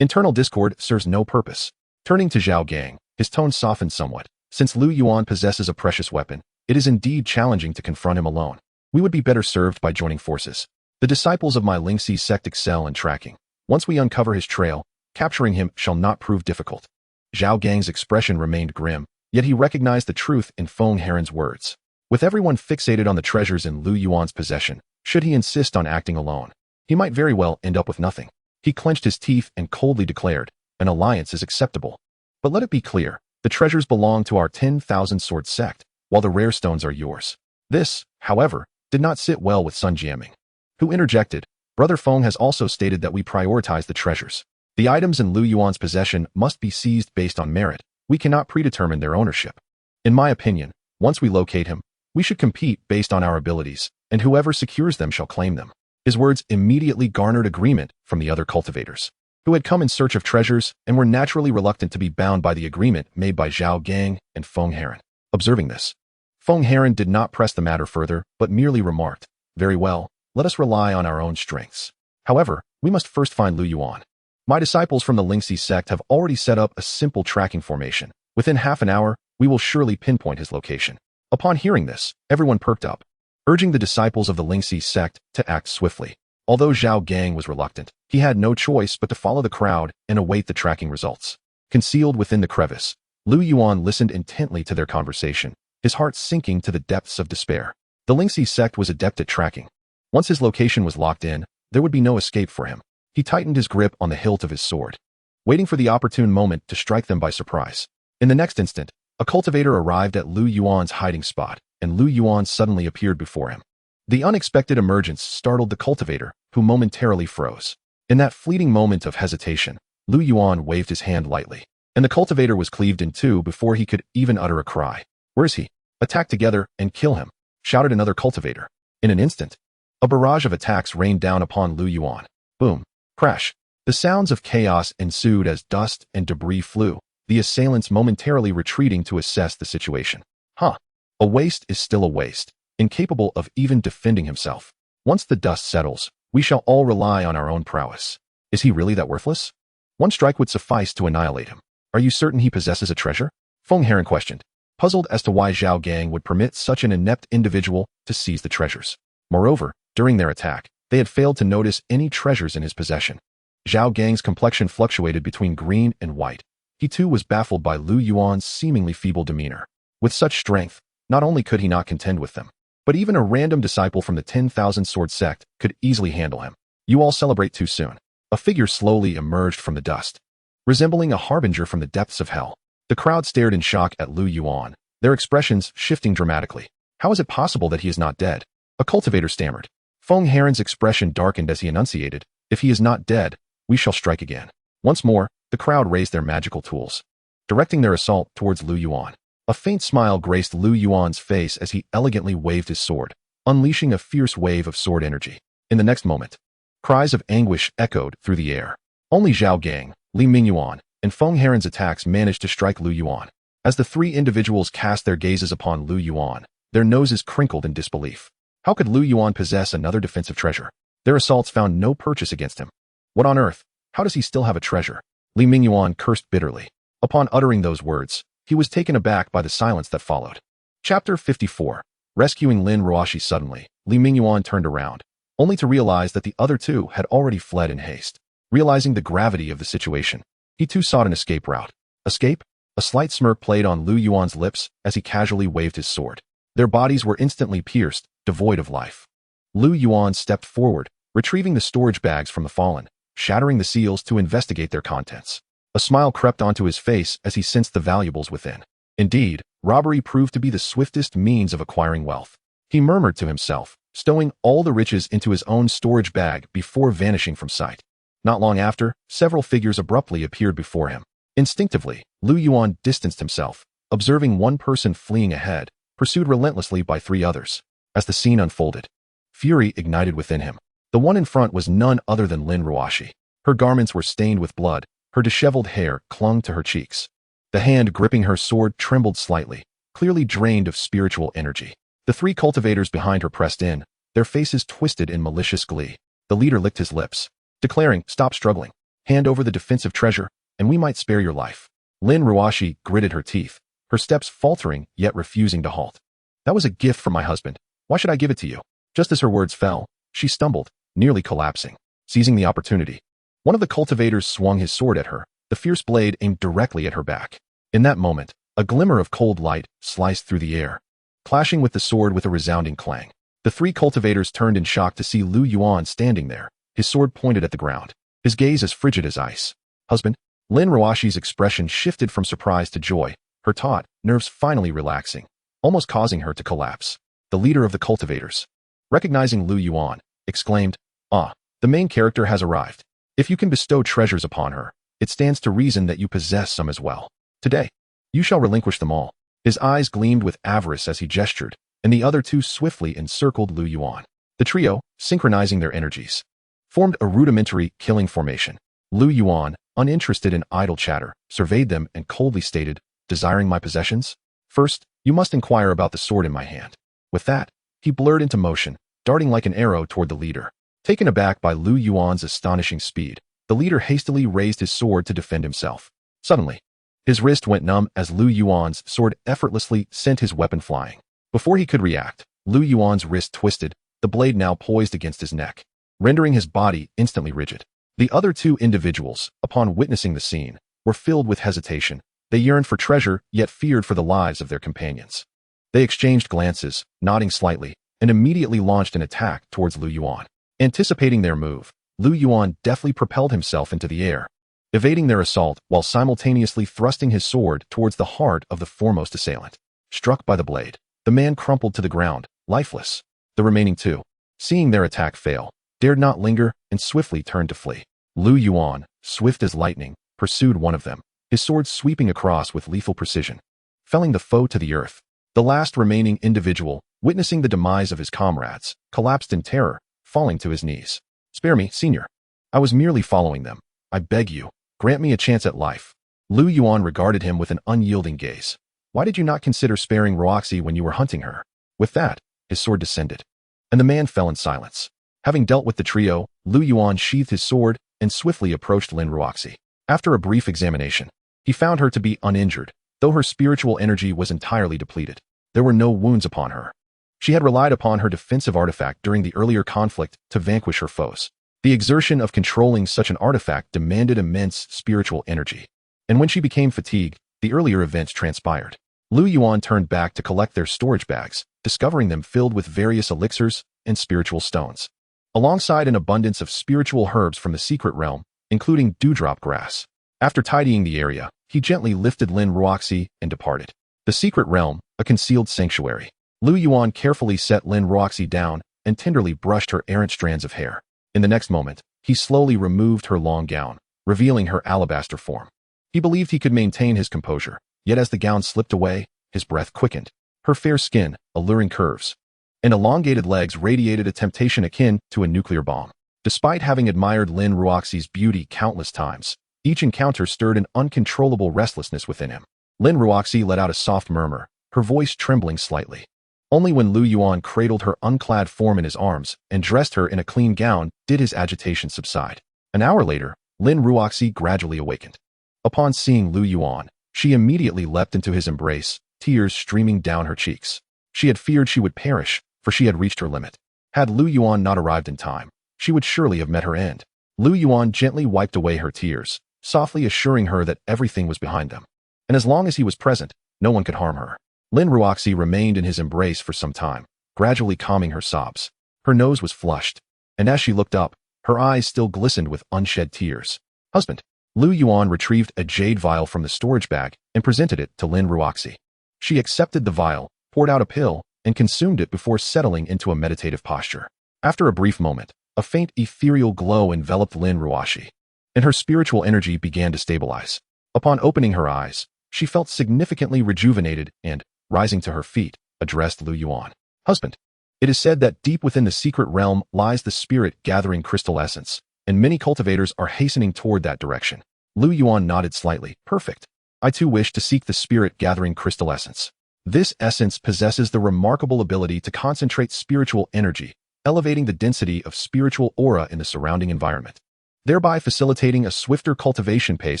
Internal discord serves no purpose. Turning to Zhao Gang, his tone softened somewhat. Since Lu Yuan possesses a precious weapon, it is indeed challenging to confront him alone. We would be better served by joining forces. The disciples of my Lingxi sect excel in tracking. Once we uncover his trail, capturing him shall not prove difficult. Zhao Gang's expression remained grim, yet he recognized the truth in Feng Heron's words. With everyone fixated on the treasures in Lu Yuan's possession, should he insist on acting alone, he might very well end up with nothing. He clenched his teeth and coldly declared, an alliance is acceptable. But let it be clear, the treasures belong to our 10,000 sword sect, while the rare stones are yours. This, however, did not sit well with Sun Jianming, who interjected, Brother Feng has also stated that we prioritize the treasures. The items in Lu Yuan's possession must be seized based on merit. We cannot predetermine their ownership. In my opinion, once we locate him, we should compete based on our abilities, and whoever secures them shall claim them. His words immediately garnered agreement from the other cultivators, who had come in search of treasures and were naturally reluctant to be bound by the agreement made by Zhao Gang and Feng Heron. Observing this, Feng Heron did not press the matter further, but merely remarked, "Very well, let us rely on our own strengths. However, we must first find Lu Yuan. My disciples from the Lingxi sect have already set up a simple tracking formation. Within half an hour, we will surely pinpoint his location." Upon hearing this, everyone perked up, urging the disciples of the Lingxi sect to act swiftly. Although Zhao Gang was reluctant, he had no choice but to follow the crowd and await the tracking results. Concealed within the crevice, Lu Yuan listened intently to their conversation, his heart sinking to the depths of despair. The Lingxi sect was adept at tracking. Once his location was locked in, there would be no escape for him. He tightened his grip on the hilt of his sword, waiting for the opportune moment to strike them by surprise. In the next instant, a cultivator arrived at Lu Yuan's hiding spot, and Lu Yuan suddenly appeared before him. The unexpected emergence startled the cultivator, who momentarily froze. In that fleeting moment of hesitation, Lu Yuan waved his hand lightly, and the cultivator was cleaved in two before he could even utter a cry. "Where is he? Attack together and kill him," shouted another cultivator. In an instant, a barrage of attacks rained down upon Lu Yuan. Boom. Crash. The sounds of chaos ensued as dust and debris flew, the assailants momentarily retreating to assess the situation. A waste is still a waste, incapable of even defending himself. Once the dust settles, we shall all rely on our own prowess. Is he really that worthless? One strike would suffice to annihilate him. Are you certain he possesses a treasure? Feng Heron questioned, puzzled as to why Zhao Gang would permit such an inept individual to seize the treasures. Moreover, during their attack, they had failed to notice any treasures in his possession. Zhao Gang's complexion fluctuated between green and white. He too was baffled by Lu Yuan's seemingly feeble demeanor. With such strength, not only could he not contend with them, but even a random disciple from the 10,000 Sword sect could easily handle him. You all celebrate too soon. A figure slowly emerged from the dust, resembling a harbinger from the depths of hell. The crowd stared in shock at Lu Yuan, their expressions shifting dramatically. How is it possible that he is not dead? A cultivator stammered. Feng Heron's expression darkened as he enunciated, "If he is not dead, we shall strike again." Once more, the crowd raised their magical tools, directing their assault towards Lu Yuan. A faint smile graced Lu Yuan's face as he elegantly waved his sword, unleashing a fierce wave of sword energy. In the next moment, cries of anguish echoed through the air. Only Zhao Gang, Li Mingyuan, and Feng Heron's attacks managed to strike Lu Yuan. As the three individuals cast their gazes upon Lu Yuan, their noses crinkled in disbelief. How could Lu Yuan possess another defensive treasure? Their assaults found no purchase against him. What on earth? How does he still have a treasure? Li Mingyuan cursed bitterly. Upon uttering those words, he was taken aback by the silence that followed. Chapter 54. Rescuing Lin Ruoxi. Suddenly, Li Mingyuan turned around, only to realize that the other two had already fled in haste. Realizing the gravity of the situation, he too sought an escape route. Escape? A slight smirk played on Lu Yuan's lips as he casually waved his sword. Their bodies were instantly pierced, devoid of life. Lu Yuan stepped forward, retrieving the storage bags from the fallen, shattering the seals to investigate their contents. A smile crept onto his face as he sensed the valuables within. Indeed, robbery proved to be the swiftest means of acquiring wealth. He murmured to himself, stowing all the riches into his own storage bag before vanishing from sight. Not long after, several figures abruptly appeared before him. Instinctively, Lu Yuan distanced himself, observing one person fleeing ahead, pursued relentlessly by three others. As the scene unfolded, fury ignited within him. The one in front was none other than Lin Ruoxi. Her garments were stained with blood, her disheveled hair clung to her cheeks. The hand gripping her sword trembled slightly, clearly drained of spiritual energy. The three cultivators behind her pressed in, their faces twisted in malicious glee. The leader licked his lips, declaring, "Stop struggling. Hand over the defensive treasure, and we might spare your life." Lin Ruoxi gritted her teeth, her steps faltering yet refusing to halt. "That was a gift from my husband. Why should I give it to you?" Just as her words fell, she stumbled, nearly collapsing. Seizing the opportunity, one of the cultivators swung his sword at her, the fierce blade aimed directly at her back. In that moment, a glimmer of cold light sliced through the air, clashing with the sword with a resounding clang. The three cultivators turned in shock to see Lu Yuan standing there, his sword pointed at the ground, his gaze as frigid as ice. "Husband?" Lin Ruoxi's expression shifted from surprise to joy, her taut nerves finally relaxing, almost causing her to collapse. The leader of the cultivators, recognizing Lu Yuan, exclaimed, "Ah, the main character has arrived. If you can bestow treasures upon her, it stands to reason that you possess some as well. Today, You shall relinquish them all. His eyes gleamed with avarice as he gestured, and the other two swiftly encircled Lu Yuan. The trio, synchronizing their energies, formed a rudimentary killing formation. Lu Yuan, uninterested in idle chatter, surveyed them and coldly stated, "Desiring my possessions? First, you must inquire about the sword in my hand." With that, he blurred into motion, darting like an arrow toward the leader. Taken aback by Lu Yuan's astonishing speed, the leader hastily raised his sword to defend himself. Suddenly, his wrist went numb as Lu Yuan's sword effortlessly sent his weapon flying. Before he could react, Lu Yuan's wrist twisted, the blade now poised against his neck, rendering his body instantly rigid. The other two individuals, upon witnessing the scene, were filled with hesitation. They yearned for treasure, yet feared for the lives of their companions. They exchanged glances, nodding slightly, and immediately launched an attack towards Lu Yuan. Anticipating their move, Lu Yuan deftly propelled himself into the air, evading their assault while simultaneously thrusting his sword towards the heart of the foremost assailant. Struck by the blade, the man crumpled to the ground, lifeless. The remaining two, seeing their attack fail, dared not linger and swiftly turned to flee. Lu Yuan, swift as lightning, pursued one of them, his sword sweeping across with lethal precision, felling the foe to the earth. The last remaining individual, witnessing the demise of his comrades, collapsed in terror, falling to his knees. "Spare me, senior. I was merely following them. I beg you, grant me a chance at life." Lu Yuan regarded him with an unyielding gaze. "Why did you not consider sparing Ruoxi when you were hunting her?" With that, his sword descended, and the man fell in silence. Having dealt with the trio, Lu Yuan sheathed his sword and swiftly approached Lin Ruoxi. After a brief examination, he found her to be uninjured, though her spiritual energy was entirely depleted. There were no wounds upon her. She had relied upon her defensive artifact during the earlier conflict to vanquish her foes. The exertion of controlling such an artifact demanded immense spiritual energy, and when she became fatigued, the earlier events transpired. Lu Yuan turned back to collect their storage bags, discovering them filled with various elixirs and spiritual stones, alongside an abundance of spiritual herbs from the secret realm, including dewdrop grass. After tidying the area, he gently lifted Lin Ruoxi and departed. The secret realm, a concealed sanctuary. Lu Yuan carefully set Lin Ruoxi down and tenderly brushed her errant strands of hair. In the next moment, he slowly removed her long gown, revealing her alabaster form. He believed he could maintain his composure, yet as the gown slipped away, his breath quickened. Her fair skin, alluring curves, and elongated legs radiated a temptation akin to a nuclear bomb. Despite having admired Lin Ruoxi's beauty countless times, each encounter stirred an uncontrollable restlessness within him. Lin Ruoxi let out a soft murmur, her voice trembling slightly. Only when Lu Yuan cradled her unclad form in his arms and dressed her in a clean gown did his agitation subside. An hour later, Lin Ruoxi gradually awakened. Upon seeing Lu Yuan, she immediately leapt into his embrace, tears streaming down her cheeks. She had feared she would perish, for she had reached her limit. Had Lu Yuan not arrived in time, she would surely have met her end. Lu Yuan gently wiped away her tears, softly assuring her that everything was behind them, and as long as he was present, no one could harm her. Lin Ruoxi remained in his embrace for some time, gradually calming her sobs. Her nose was flushed, and as she looked up, her eyes still glistened with unshed tears. "Husband." Lu Yuan retrieved a jade vial from the storage bag and presented it to Lin Ruoxi. She accepted the vial, poured out a pill, and consumed it before settling into a meditative posture. After a brief moment, a faint ethereal glow enveloped Lin Ruoxi, and her spiritual energy began to stabilize. Upon opening her eyes, she felt significantly rejuvenated and, rising to her feet, addressed Lu Yuan. "Husband, it is said that deep within the secret realm lies the spirit gathering crystal essence, and many cultivators are hastening toward that direction." Lu Yuan nodded slightly. "Perfect. I too wish to seek the spirit gathering crystal essence. This essence possesses the remarkable ability to concentrate spiritual energy, elevating the density of spiritual aura in the surrounding environment, thereby facilitating a swifter cultivation pace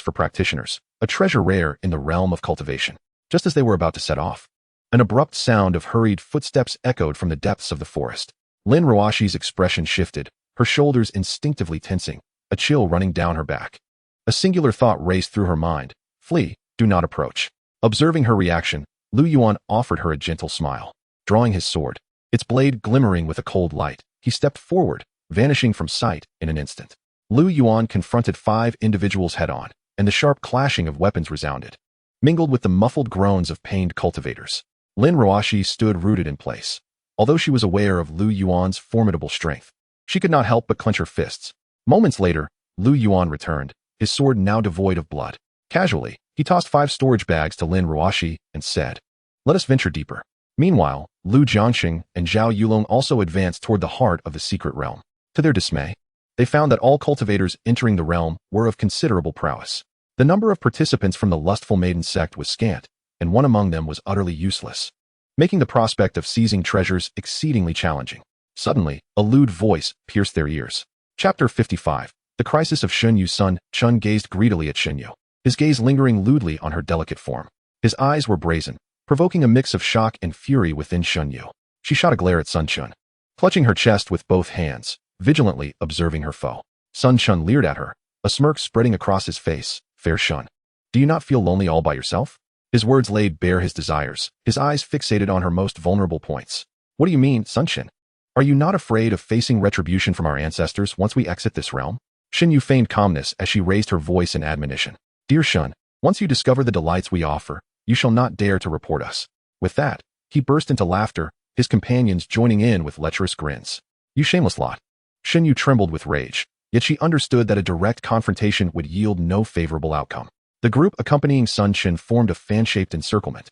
for practitioners, a treasure rare in the realm of cultivation." Just as they were about to set off, an abrupt sound of hurried footsteps echoed from the depths of the forest. Lin Ruoxi's expression shifted, her shoulders instinctively tensing, a chill running down her back. A singular thought raced through her mind: flee, do not approach. Observing her reaction, Lu Yuan offered her a gentle smile. Drawing his sword, its blade glimmering with a cold light, he stepped forward, vanishing from sight in an instant. Lu Yuan confronted 5 individuals head-on, and the sharp clashing of weapons resounded, mingled with the muffled groans of pained cultivators. Lin Ruoxi stood rooted in place. Although she was aware of Lu Yuan's formidable strength, she could not help but clench her fists. Moments later, Lu Yuan returned, his sword now devoid of blood. Casually, he He tossed 5 storage bags to Lin Ruoxi and said, "Let us venture deeper." Meanwhile, Lu Jiangxing and Zhao Yulong also advanced toward the heart of the secret realm. To their dismay, they found that all cultivators entering the realm were of considerable prowess. The number of participants from the lustful maiden sect was scant, and one among them was utterly useless, making the prospect of seizing treasures exceedingly challenging. Suddenly, a lewd voice pierced their ears. Chapter 55. The Crisis of Shun Yu's Sun Chun gazed greedily at Shen Yu, his gaze lingering lewdly on her delicate form. His eyes were brazen, provoking a mix of shock and fury within Shun Yu. She shot a glare at Sun Chun, clutching her chest with both hands, vigilantly observing her foe. Sun Chun leered at her, a smirk spreading across his face. "Fair Shun, do you not feel lonely all by yourself?" His words laid bare his desires, his eyes fixated on her most vulnerable points. "What do you mean, Sun Chun? Are you not afraid of facing retribution from our ancestors once we exit this realm?" Shen Yu feigned calmness as she raised her voice in admonition. "Dear Shun, once you discover the delights we offer, you shall not dare to report us." With that, he burst into laughter, his companions joining in with lecherous grins. "You shameless lot." Shen Yu trembled with rage, yet she understood that a direct confrontation would yield no favorable outcome. The group accompanying Sun Chen formed a fan-shaped encirclement,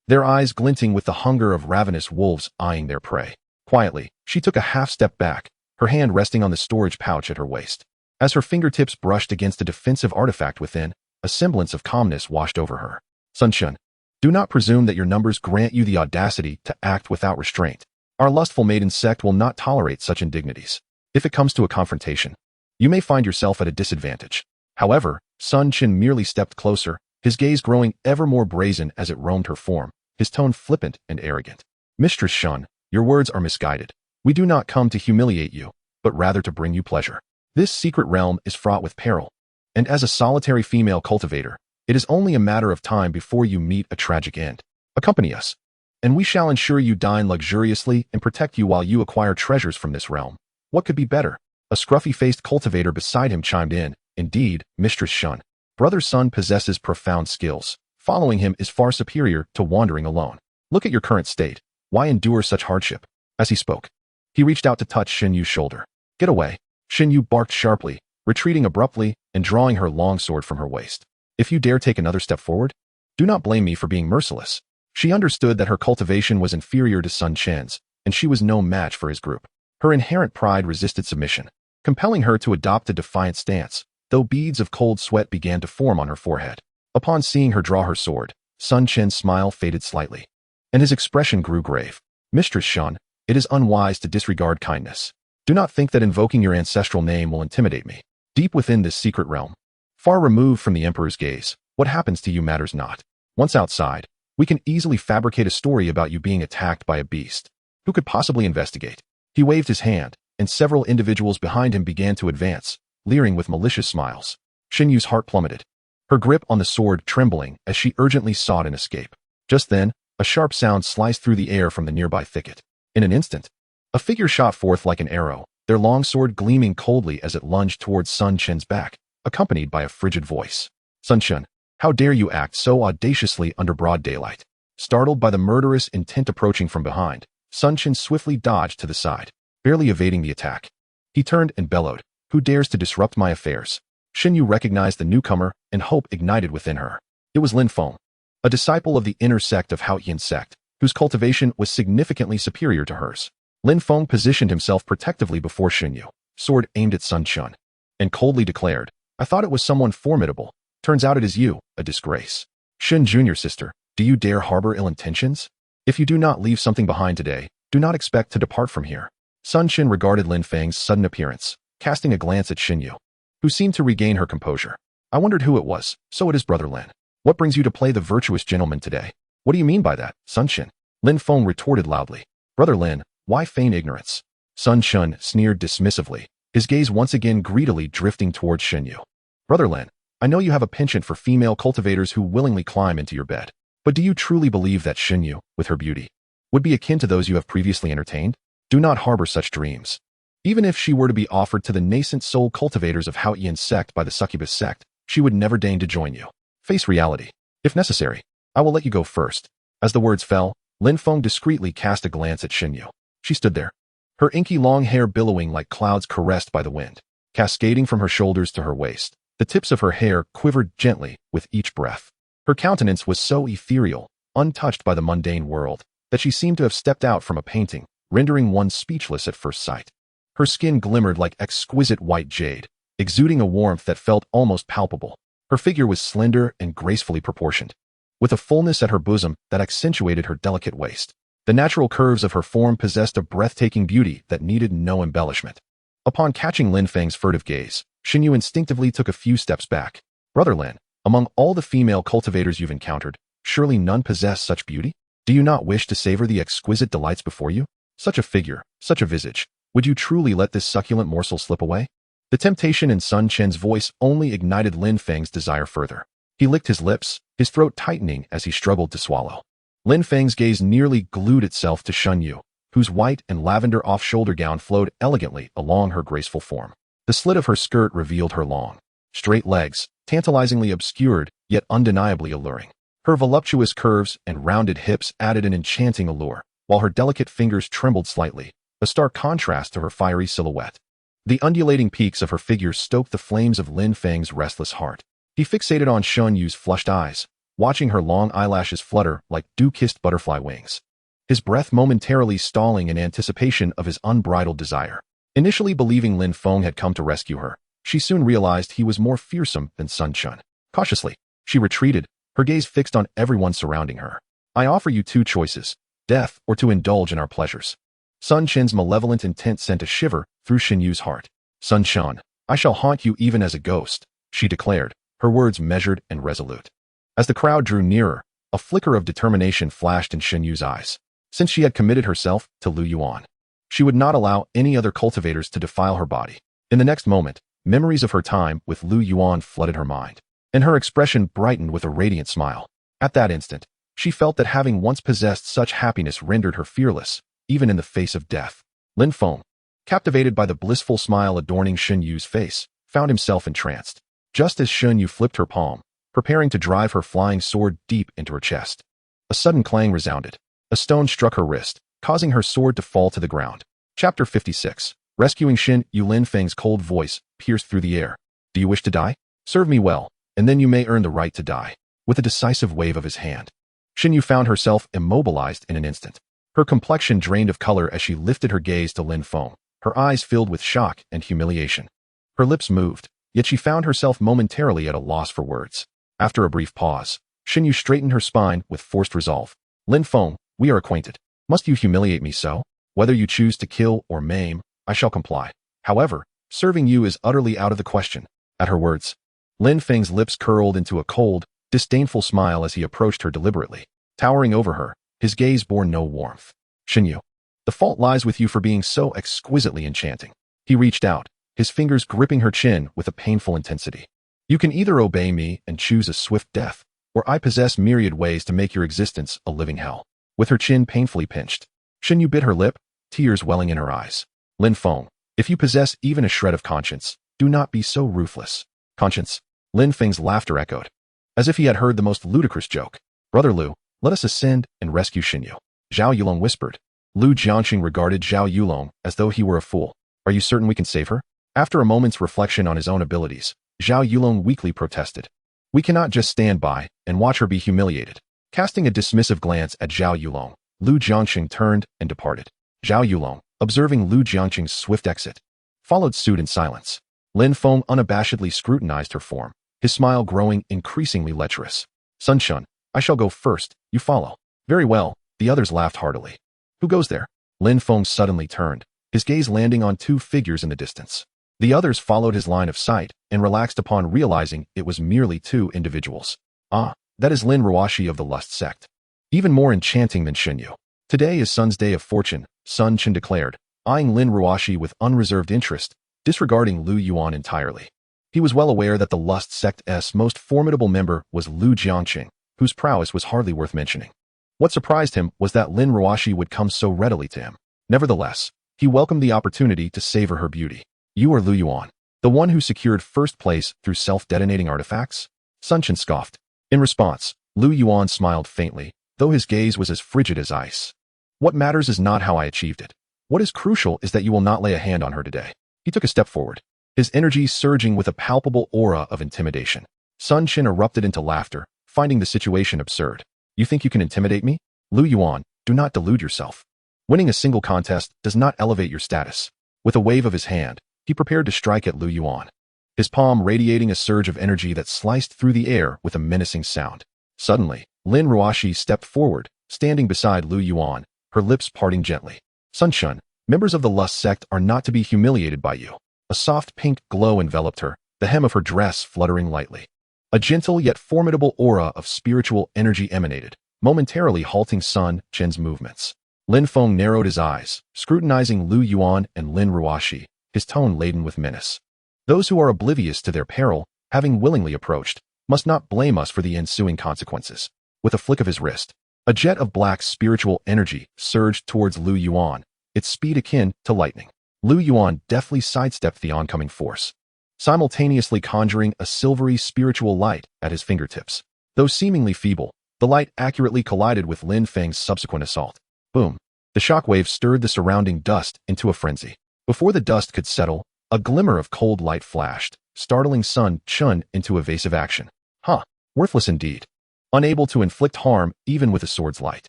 their eyes glinting with the hunger of ravenous wolves eyeing their prey. Quietly, she took a half-step back, her hand resting on the storage pouch at her waist. As her fingertips brushed against a defensive artifact within, a semblance of calmness washed over her. "Sun Chen, do not presume that your numbers grant you the audacity to act without restraint. Our lustful maiden sect will not tolerate such indignities. If it comes to a confrontation, you may find yourself at a disadvantage." However, Sun Chen merely stepped closer, his gaze growing ever more brazen as it roamed her form, his tone flippant and arrogant. "Mistress Shun, your words are misguided. We do not come to humiliate you, but rather to bring you pleasure. This secret realm is fraught with peril, and as a solitary female cultivator, it is only a matter of time before you meet a tragic end. Accompany us, and we shall ensure you dine luxuriously and protect you while you acquire treasures from this realm." "What could be better?" A scruffy-faced cultivator beside him chimed in. "Indeed, Mistress Shun, Brother Sun possesses profound skills. Following him is far superior to wandering alone. Look at your current state. Why endure such hardship?" As he spoke, he reached out to touch Shen Yu's shoulder. "Get away." Shen Yu barked sharply, retreating abruptly and drawing her longsword from her waist. "If you dare take another step forward, do not blame me for being merciless." She understood that her cultivation was inferior to Sun Chen's, and she was no match for his group. Her inherent pride resisted submission, compelling her to adopt a defiant stance, though beads of cold sweat began to form on her forehead. Upon seeing her draw her sword, Sun Chen's smile faded slightly, and his expression grew grave. "Mistress Shun, it is unwise to disregard kindness. Do not think that invoking your ancestral name will intimidate me. Deep within this secret realm, far removed from the Emperor's gaze, what happens to you matters not. Once outside, we can easily fabricate a story about you being attacked by a beast. Who could possibly investigate?" He waved his hand, and several individuals behind him began to advance, leering with malicious smiles. Shen Yu's heart plummeted, her grip on the sword trembling as she urgently sought an escape. Just then, a sharp sound sliced through the air from the nearby thicket. In an instant, a figure shot forth like an arrow, their long sword gleaming coldly as it lunged towards Sun Chen's back, accompanied by a frigid voice. "Sun Chen, how dare you act so audaciously under broad daylight?" Startled by the murderous intent approaching from behind, Sun Chen swiftly dodged to the side, barely evading the attack. He turned and bellowed, "Who dares to disrupt my affairs?" Shen Yu recognized the newcomer, and hope ignited within her. It was Lin Feng, a disciple of the inner sect of Haotian sect, whose cultivation was significantly superior to hers. Lin Feng positioned himself protectively before Shen Yu, sword aimed at Sun Chen, and coldly declared, "I thought it was someone formidable. Turns out it is you, a disgrace. Shen Jr. sister, do you dare harbor ill intentions? If you do not leave something behind today, do not expect to depart from here." Sun Chen regarded Lin Feng's sudden appearance, casting a glance at Shen Yu, who seemed to regain her composure. "I wondered who it was, so it is Brother Lin. What brings you to play the virtuous gentleman today?" "What do you mean by that, Sun Chen?" Lin Feng retorted loudly. "Brother Lin, why feign ignorance?" Sun Chen sneered dismissively, his gaze once again greedily drifting towards Shen Yu. "Brother Lin, I know you have a penchant for female cultivators who willingly climb into your bed, but do you truly believe that Shen Yu, with her beauty, would be akin to those you have previously entertained? Do not harbor such dreams. Even if she were to be offered to the nascent soul cultivators of Haotian sect by the succubus sect, she would never deign to join you. Face reality. If necessary, I will let you go first." As the words fell, Lin Feng discreetly cast a glance at Shen Yu. She stood there, her inky long hair billowing like clouds caressed by the wind, cascading from her shoulders to her waist. The tips of her hair quivered gently with each breath. Her countenance was so ethereal, untouched by the mundane world, that she seemed to have stepped out from a painting, rendering one speechless at first sight. Her skin glimmered like exquisite white jade, exuding a warmth that felt almost palpable. Her figure was slender and gracefully proportioned, with a fullness at her bosom that accentuated her delicate waist. The natural curves of her form possessed a breathtaking beauty that needed no embellishment. Upon catching Lin Feng's furtive gaze, Xinyu instinctively took a few steps back. Brother Lin, among all the female cultivators you've encountered, surely none possess such beauty? Do you not wish to savor the exquisite delights before you? Such a figure, such a visage. Would you truly let this succulent morsel slip away? The temptation in Sun Chen's voice only ignited Lin Feng's desire further. He licked his lips, his throat tightening as he struggled to swallow. Lin Feng's gaze nearly glued itself to Xinyu, whose white and lavender off-shoulder gown flowed elegantly along her graceful form. The slit of her skirt revealed her long, straight legs, tantalizingly obscured, yet undeniably alluring. Her voluptuous curves and rounded hips added an enchanting allure, while her delicate fingers trembled slightly, a stark contrast to her fiery silhouette. The undulating peaks of her figure stoked the flames of Lin Feng's restless heart. He fixated on Xunyu's flushed eyes, watching her long eyelashes flutter like dew-kissed butterfly wings, his breath momentarily stalling in anticipation of his unbridled desire. Initially believing Lin Feng had come to rescue her, she soon realized he was more fearsome than Sun Chen. Cautiously, she retreated, her gaze fixed on everyone surrounding her. I offer you two choices, death or to indulge in our pleasures. Sun Chen's malevolent intent sent a shiver through Xinyu's heart. Sun Chen, I shall haunt you even as a ghost, she declared, her words measured and resolute. As the crowd drew nearer, a flicker of determination flashed in Xinyu's eyes. Since she had committed herself to Lu Yuan, she would not allow any other cultivators to defile her body. In the next moment, memories of her time with Lu Yuan flooded her mind, and her expression brightened with a radiant smile. At that instant, she felt that having once possessed such happiness rendered her fearless, even in the face of death. Lin Feng, captivated by the blissful smile adorning Xinyu's face, found himself entranced. Just as Xinyu flipped her palm, preparing to drive her flying sword deep into her chest, a sudden clang resounded. A stone struck her wrist, causing her sword to fall to the ground. Chapter 56. Rescuing Xinyu. Lin Feng's cold voice pierced through the air. Do you wish to die? Serve me well, and then you may earn the right to die. With a decisive wave of his hand, Xinyu found herself immobilized in an instant. Her complexion drained of color as she lifted her gaze to Lin Feng, her eyes filled with shock and humiliation. Her lips moved, yet she found herself momentarily at a loss for words. After a brief pause, Xinyu straightened her spine with forced resolve. Lin Feng, we are acquainted. Must you humiliate me so? Whether you choose to kill or maim, I shall comply. However, serving you is utterly out of the question. At her words, Lin Feng's lips curled into a cold, disdainful smile as he approached her deliberately. Towering over her, his gaze bore no warmth. Xinyu, the fault lies with you for being so exquisitely enchanting. He reached out, his fingers gripping her chin with a painful intensity. You can either obey me and choose a swift death, or I possess myriad ways to make your existence a living hell. With her chin painfully pinched, Xinyu bit her lip, tears welling in her eyes. Lin Feng, if you possess even a shred of conscience, do not be so ruthless. Conscience? Lin Feng's laughter echoed, as if he had heard the most ludicrous joke. Brother Lu, let us ascend and rescue Xinyu. Zhao Yulong whispered. Lu Jiangxing regarded Zhao Yulong as though he were a fool. Are you certain we can save her? After a moment's reflection on his own abilities, Zhao Yulong weakly protested. We cannot just stand by and watch her be humiliated. Casting a dismissive glance at Zhao Yulong, Lu Jiangxing turned and departed. Zhao Yulong, observing Lu Jiangxing's swift exit, followed suit in silence. Lin Feng unabashedly scrutinized her form, his smile growing increasingly lecherous. Sun Chen, I shall go first, you follow. Very well, the others laughed heartily. Who goes there? Lin Feng suddenly turned, his gaze landing on two figures in the distance. The others followed his line of sight and relaxed upon realizing it was merely two individuals. Ah, that is Lin Ruoxi of the Lust sect. Even more enchanting than Xinyu. Today is Sun's day of fortune, Sun Chen declared, eyeing Lin Ruoxi with unreserved interest, disregarding Lu Yuan entirely. He was well aware that the Lust sect's most formidable member was Lu Jiangxing, whose prowess was hardly worth mentioning. What surprised him was that Lin Ruoxi would come so readily to him. Nevertheless, he welcomed the opportunity to savor her beauty. You are Lu Yuan, the one who secured first place through self-detonating artifacts? Sun Chen scoffed. In response, Lu Yuan smiled faintly, though his gaze was as frigid as ice. What matters is not how I achieved it. What is crucial is that you will not lay a hand on her today. He took a step forward, his energy surging with a palpable aura of intimidation. Sun Chen erupted into laughter, finding the situation absurd. You think you can intimidate me? Lu Yuan, do not delude yourself. Winning a single contest does not elevate your status. With a wave of his hand, he prepared to strike at Lu Yuan, his palm radiating a surge of energy that sliced through the air with a menacing sound. Suddenly, Lin Ruoxi stepped forward, standing beside Lu Yuan, her lips parting gently. Sun Chun, members of the Lust sect are not to be humiliated by you. A soft pink glow enveloped her, the hem of her dress fluttering lightly. A gentle yet formidable aura of spiritual energy emanated, momentarily halting Sun Chen's movements. Lin Feng narrowed his eyes, scrutinizing Lu Yuan and Lin Ruoxi, his tone laden with menace. Those who are oblivious to their peril, having willingly approached, must not blame us for the ensuing consequences. With a flick of his wrist, a jet of black spiritual energy surged towards Lu Yuan, its speed akin to lightning. Lu Yuan deftly sidestepped the oncoming force, simultaneously conjuring a silvery spiritual light at his fingertips. Though seemingly feeble, the light accurately collided with Lin Feng's subsequent assault. Boom! The shockwave stirred the surrounding dust into a frenzy. Before the dust could settle, a glimmer of cold light flashed, startling Sun Chun into evasive action. Huh, worthless indeed. Unable to inflict harm even with a sword's light.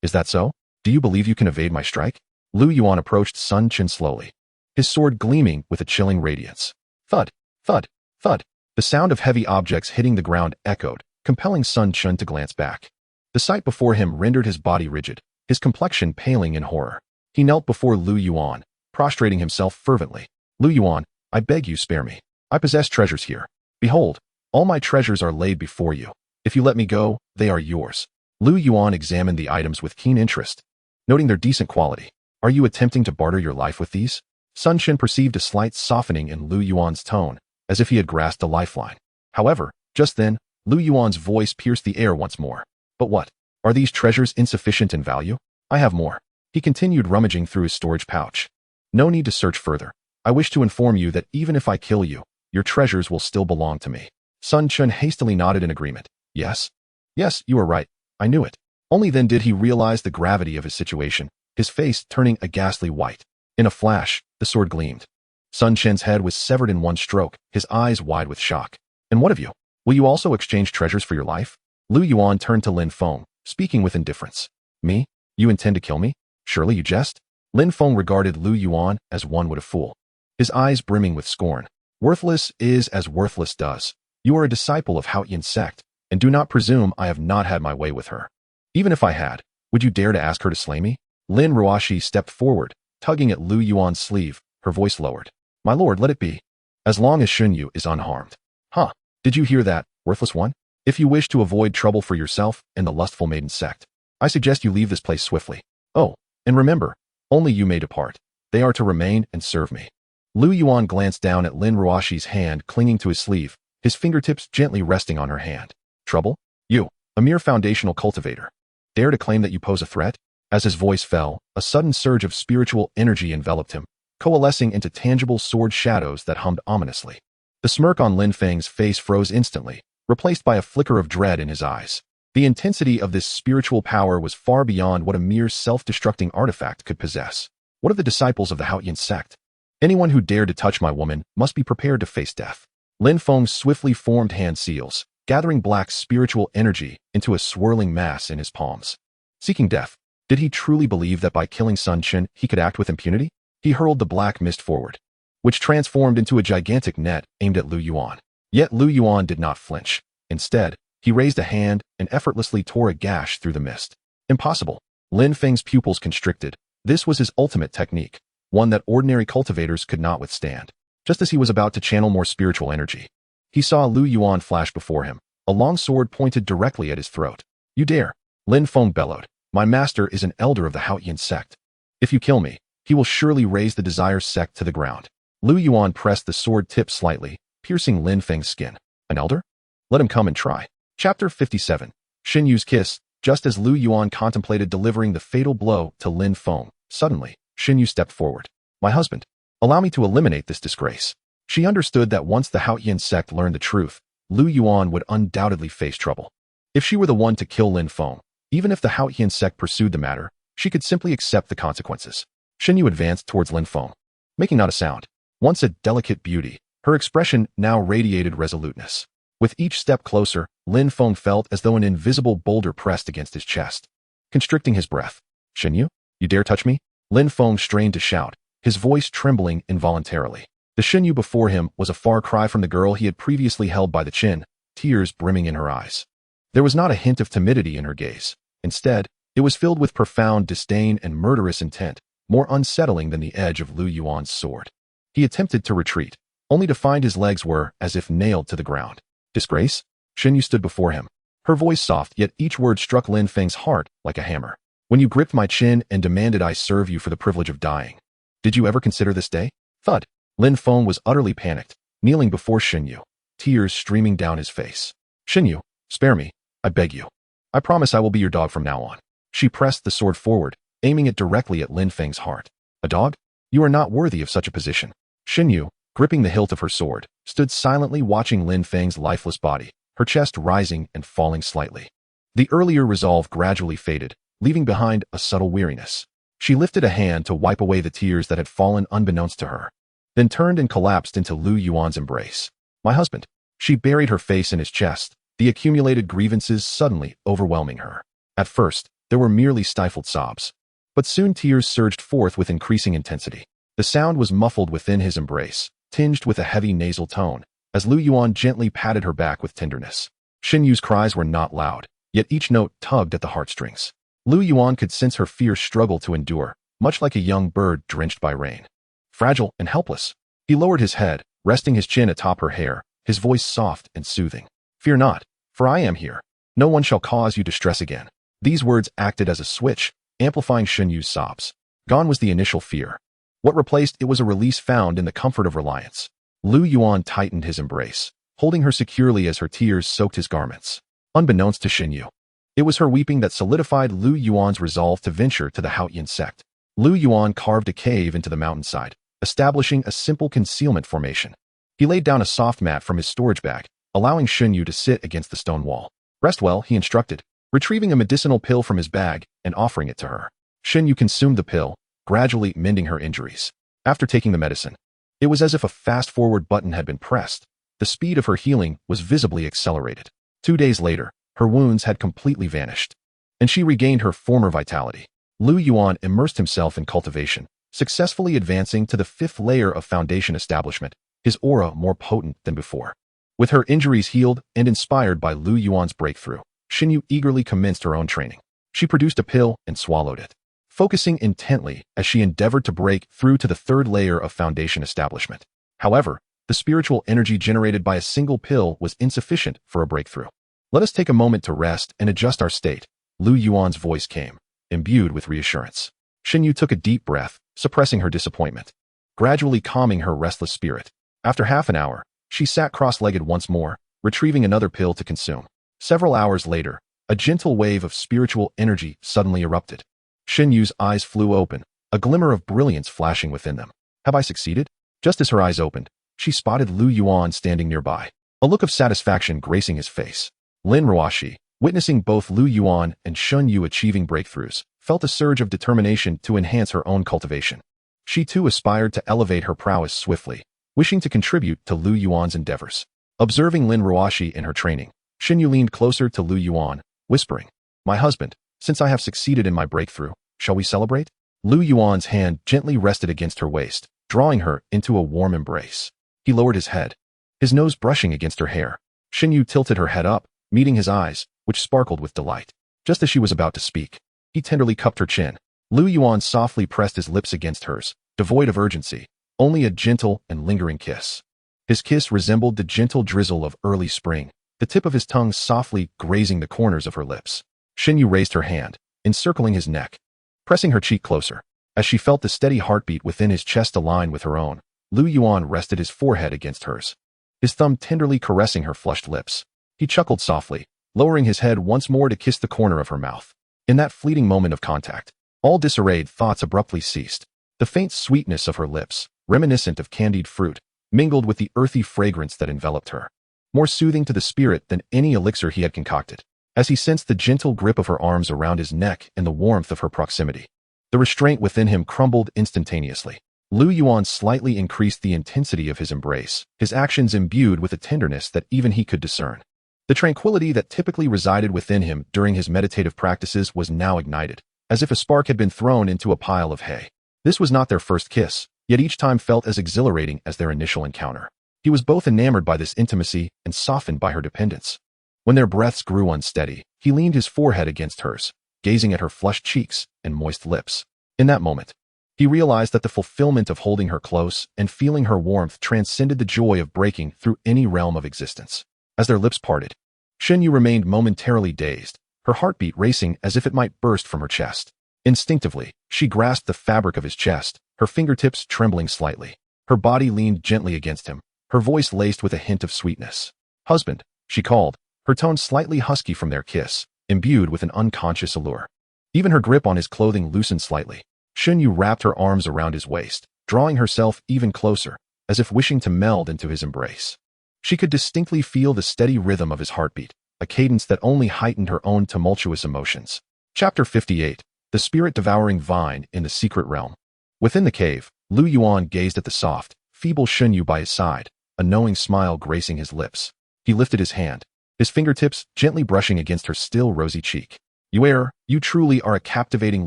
Is that so? Do you believe you can evade my strike? Lu Yuan approached Sun Chun slowly, his sword gleaming with a chilling radiance. Thud, thud, thud. The sound of heavy objects hitting the ground echoed, compelling Sun Chun to glance back. The sight before him rendered his body rigid, his complexion paling in horror. He knelt before Lu Yuan, prostrating himself fervently. Lu Yuan, I beg you spare me. I possess treasures here. Behold, all my treasures are laid before you. If you let me go, they are yours. Lu Yuan examined the items with keen interest, noting their decent quality. Are you attempting to barter your life with these? Sun Chen perceived a slight softening in Lu Yuan's tone, as if he had grasped a lifeline. However, just then, Lu Yuan's voice pierced the air once more. But what? Are these treasures insufficient in value? I have more. He continued rummaging through his storage pouch. No need to search further. I wish to inform you that even if I kill you, your treasures will still belong to me. Sun Chen hastily nodded in agreement. Yes? Yes, you are right. I knew it. Only then did he realize the gravity of his situation, his face turning a ghastly white. In a flash, the sword gleamed. Sun Chen's head was severed in one stroke, his eyes wide with shock. And what of you? Will you also exchange treasures for your life? Lu Yuan turned to Lin Feng, speaking with indifference. Me? You intend to kill me? Surely you jest? Lin Feng regarded Lu Yuan as one would a fool, his eyes brimming with scorn. Worthless is as worthless does. You are a disciple of Haotian sect, and do not presume I have not had my way with her. Even if I had, would you dare to ask her to slay me? Lin Ruoxi stepped forward, tugging at Lu Yuan's sleeve, her voice lowered. My lord, let it be. As long as Shunyu is unharmed. Huh, did you hear that, worthless one? If you wish to avoid trouble for yourself and the lustful maiden sect, I suggest you leave this place swiftly. Oh, and remember, only you may depart. They are to remain and serve me. Lu Yuan glanced down at Lin Ruoxi's hand clinging to his sleeve, his fingertips gently resting on her hand. Trouble? You, a mere foundational cultivator. Dare to claim that you pose a threat? As his voice fell, a sudden surge of spiritual energy enveloped him, coalescing into tangible sword shadows that hummed ominously. The smirk on Lin Feng's face froze instantly, replaced by a flicker of dread in his eyes. The intensity of this spiritual power was far beyond what a mere self-destructing artifact could possess. What of the disciples of the Haotian sect? Anyone who dared to touch my woman must be prepared to face death. Lin Feng swiftly formed hand seals, gathering black spiritual energy into a swirling mass in his palms. Seeking death, did he truly believe that by killing Sun Chen he could act with impunity? He hurled the black mist forward, which transformed into a gigantic net aimed at Lu Yuan. Yet Lu Yuan did not flinch. Instead, he raised a hand and effortlessly tore a gash through the mist. Impossible. Lin Feng's pupils constricted. This was his ultimate technique, one that ordinary cultivators could not withstand. Just as he was about to channel more spiritual energy, he saw Lu Yuan flash before him, a long sword pointed directly at his throat. You dare! Lin Feng bellowed. My master is an elder of the Haotian sect. If you kill me, he will surely raise the Desire sect to the ground. Lu Yuan pressed the sword tip slightly, piercing Lin Feng's skin. An elder? Let him come and try. Chapter 57. Xin Yu's kiss. Just as Lu Yuan contemplated delivering the fatal blow to Lin Feng, suddenly, Xin Yu stepped forward. My husband, allow me to eliminate this disgrace. She understood that once the Haotian sect learned the truth, Lu Yuan would undoubtedly face trouble. If she were the one to kill Lin Feng, even if the Haotian sect pursued the matter, she could simply accept the consequences. Xin Yu advanced towards Lin Feng, making not a sound. Once a delicate beauty, her expression now radiated resoluteness. With each step closer, Lin Feng felt as though an invisible boulder pressed against his chest, constricting his breath. Xinyu, you dare touch me? Lin Feng strained to shout, his voice trembling involuntarily. The Xinyu before him was a far cry from the girl he had previously held by the chin, tears brimming in her eyes. There was not a hint of timidity in her gaze. Instead, it was filled with profound disdain and murderous intent, more unsettling than the edge of Lu Yuan's sword. He attempted to retreat, only to find his legs were as if nailed to the ground. Disgrace? Xinyu stood before him. Her voice soft, yet each word struck Lin Feng's heart like a hammer. When you gripped my chin and demanded I serve you for the privilege of dying. Did you ever consider this day? Thud. Lin Feng was utterly panicked, kneeling before Xinyu, tears streaming down his face. Xinyu, spare me, I beg you. I promise I will be your dog from now on. She pressed the sword forward, aiming it directly at Lin Feng's heart. A dog? You are not worthy of such a position. Xinyu, gripping the hilt of her sword, stood silently watching Lin Feng's lifeless body, her chest rising and falling slightly. The earlier resolve gradually faded, leaving behind a subtle weariness. She lifted a hand to wipe away the tears that had fallen unbeknownst to her, then turned and collapsed into Lu Yuan's embrace. My husband. She buried her face in his chest, the accumulated grievances suddenly overwhelming her. At first, there were merely stifled sobs. But soon tears surged forth with increasing intensity. The sound was muffled within his embrace, tinged with a heavy nasal tone, as Lu Yuan gently patted her back with tenderness. Xinyu's cries were not loud, yet each note tugged at the heartstrings. Lu Yuan could sense her fierce struggle to endure, much like a young bird drenched by rain. Fragile and helpless, he lowered his head, resting his chin atop her hair, his voice soft and soothing. Fear not, for I am here. No one shall cause you distress again. These words acted as a switch, amplifying Xinyu's sobs. Gone was the initial fear. What replaced it was a release found in the comfort of reliance. Lu Yuan tightened his embrace, holding her securely as her tears soaked his garments. Unbeknownst to Xinyu, it was her weeping that solidified Lu Yuan's resolve to venture to the Haotian sect. Lu Yuan carved a cave into the mountainside, establishing a simple concealment formation. He laid down a soft mat from his storage bag, allowing Xinyu to sit against the stone wall. Rest well, he instructed, retrieving a medicinal pill from his bag and offering it to her. Xinyu consumed the pill, gradually mending her injuries. After taking the medicine, it was as if a fast-forward button had been pressed. The speed of her healing was visibly accelerated. 2 days later, her wounds had completely vanished, and she regained her former vitality. Lu Yuan immersed himself in cultivation, successfully advancing to the 5th layer of foundation establishment, his aura more potent than before. With her injuries healed and inspired by Lu Yuan's breakthrough, Xinyu eagerly commenced her own training. She produced a pill and swallowed it, focusing intently as she endeavored to break through to the 3rd layer of foundation establishment. However, the spiritual energy generated by a single pill was insufficient for a breakthrough. Let us take a moment to rest and adjust our state, Lu Yuan's voice came, imbued with reassurance. Xinyu took a deep breath, suppressing her disappointment, gradually calming her restless spirit. After half an hour, she sat cross-legged once more, retrieving another pill to consume. Several hours later, a gentle wave of spiritual energy suddenly erupted. Xinyu's eyes flew open, a glimmer of brilliance flashing within them. Have I succeeded? Just as her eyes opened, she spotted Lu Yuan standing nearby, a look of satisfaction gracing his face. Lin Ruoxi, witnessing both Lu Yuan and Xinyu achieving breakthroughs, felt a surge of determination to enhance her own cultivation. She too aspired to elevate her prowess swiftly, wishing to contribute to Lu Yuan's endeavors. Observing Lin Ruoxi in her training, Xinyu leaned closer to Lu Yuan, whispering, My husband, since I have succeeded in my breakthrough, shall we celebrate? Lu Yuan's hand gently rested against her waist, drawing her into a warm embrace. He lowered his head, his nose brushing against her hair. Xinyu tilted her head up, meeting his eyes, which sparkled with delight. Just as she was about to speak, he tenderly cupped her chin. Lu Yuan softly pressed his lips against hers, devoid of urgency, only a gentle and lingering kiss. His kiss resembled the gentle drizzle of early spring, the tip of his tongue softly grazing the corners of her lips. Xinyu raised her hand, encircling his neck, pressing her cheek closer. As she felt the steady heartbeat within his chest align with her own, Lu Yuan rested his forehead against hers, his thumb tenderly caressing her flushed lips. He chuckled softly, lowering his head once more to kiss the corner of her mouth. In that fleeting moment of contact, all disarrayed thoughts abruptly ceased. The faint sweetness of her lips, reminiscent of candied fruit, mingled with the earthy fragrance that enveloped her, more soothing to the spirit than any elixir he had concocted. As he sensed the gentle grip of her arms around his neck and the warmth of her proximity, the restraint within him crumbled instantaneously. Lu Yuan slightly increased the intensity of his embrace, his actions imbued with a tenderness that even he could discern. The tranquility that typically resided within him during his meditative practices was now ignited, as if a spark had been thrown into a pile of hay. This was not their first kiss, yet each time felt as exhilarating as their initial encounter. He was both enamored by this intimacy and softened by her dependence. When their breaths grew unsteady, he leaned his forehead against hers, gazing at her flushed cheeks and moist lips. In that moment, he realized that the fulfillment of holding her close and feeling her warmth transcended the joy of breaking through any realm of existence. As their lips parted, Xinyu remained momentarily dazed, her heartbeat racing as if it might burst from her chest. Instinctively, she grasped the fabric of his chest, her fingertips trembling slightly. Her body leaned gently against him, her voice laced with a hint of sweetness. "Husband," she called, her tone slightly husky from their kiss, imbued with an unconscious allure. Even her grip on his clothing loosened slightly. Xinyu wrapped her arms around his waist, drawing herself even closer, as if wishing to meld into his embrace. She could distinctly feel the steady rhythm of his heartbeat, a cadence that only heightened her own tumultuous emotions. Chapter 58. The Spirit-Devouring Vine in the Secret Realm. Within the cave, Lu Yuan gazed at the soft, feeble Xinyu by his side, a knowing smile gracing his lips. He lifted his hand, his fingertips gently brushing against her still rosy cheek. "Yuan, you truly are a captivating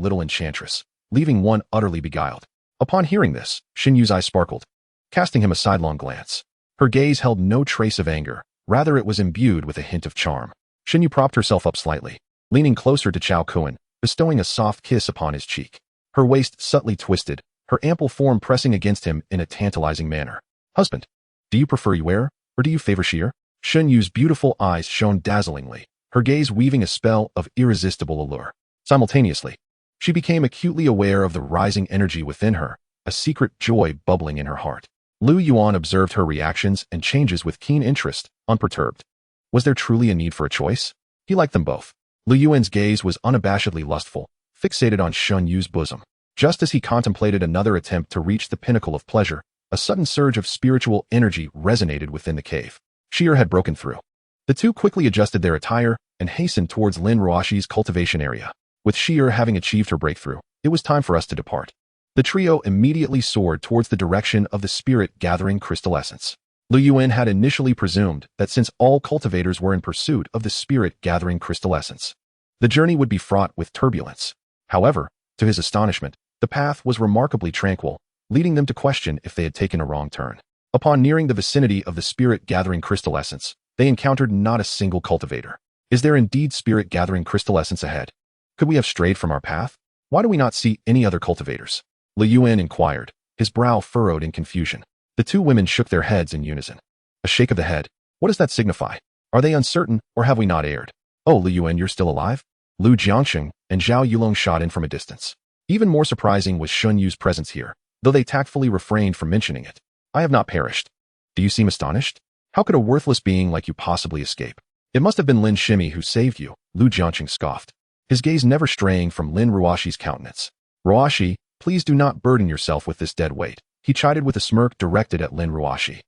little enchantress," leaving one utterly beguiled. Upon hearing this, Xinyu's eyes sparkled, casting him a sidelong glance. Her gaze held no trace of anger, rather it was imbued with a hint of charm. Xinyu propped herself up slightly, leaning closer to Chao Kuan, bestowing a soft kiss upon his cheek. Her waist subtly twisted, her ample form pressing against him in a tantalizing manner. "Husband, do you prefer Yuan, or do you favor Xie?" Xinyu's beautiful eyes shone dazzlingly, her gaze weaving a spell of irresistible allure. Simultaneously, she became acutely aware of the rising energy within her, a secret joy bubbling in her heart. Lu Yuan observed her reactions and changes with keen interest, unperturbed. Was there truly a need for a choice? He liked them both. Lu Yuan's gaze was unabashedly lustful, fixated on Xinyu's bosom. Just as he contemplated another attempt to reach the pinnacle of pleasure, a sudden surge of spiritual energy resonated within the cave. Xie had broken through. The two quickly adjusted their attire and hastened towards Lin Ruoxi's cultivation area. With Xie having achieved her breakthrough, it was time for us to depart. The trio immediately soared towards the direction of the spirit-gathering crystal essence. Lu Yuan had initially presumed that since all cultivators were in pursuit of the spirit-gathering crystal essence, the journey would be fraught with turbulence. However, to his astonishment, the path was remarkably tranquil, leading them to question if they had taken a wrong turn. Upon nearing the vicinity of the spirit-gathering crystal essence, they encountered not a single cultivator. Is there indeed spirit-gathering crystal essence ahead? Could we have strayed from our path? Why do we not see any other cultivators? Lu Yuan inquired, his brow furrowed in confusion. The two women shook their heads in unison. A shake of the head. What does that signify? Are they uncertain, or have we not erred? "Oh, Lu Yuan, you're still alive?" Lu Jiangsheng and Zhao Yulong shot in from a distance. Even more surprising was Xunyu's presence here, though they tactfully refrained from mentioning it. "I have not perished. Do you seem astonished? How could a worthless being like you possibly escape?" "It must have been Lin Shimi who saved you," Lu Jiangsheng scoffed, his gaze never straying from Lin Ruoxi's countenance. "Ruoxi, please do not burden yourself with this dead weight," he chided with a smirk directed at Lin Ruoxi,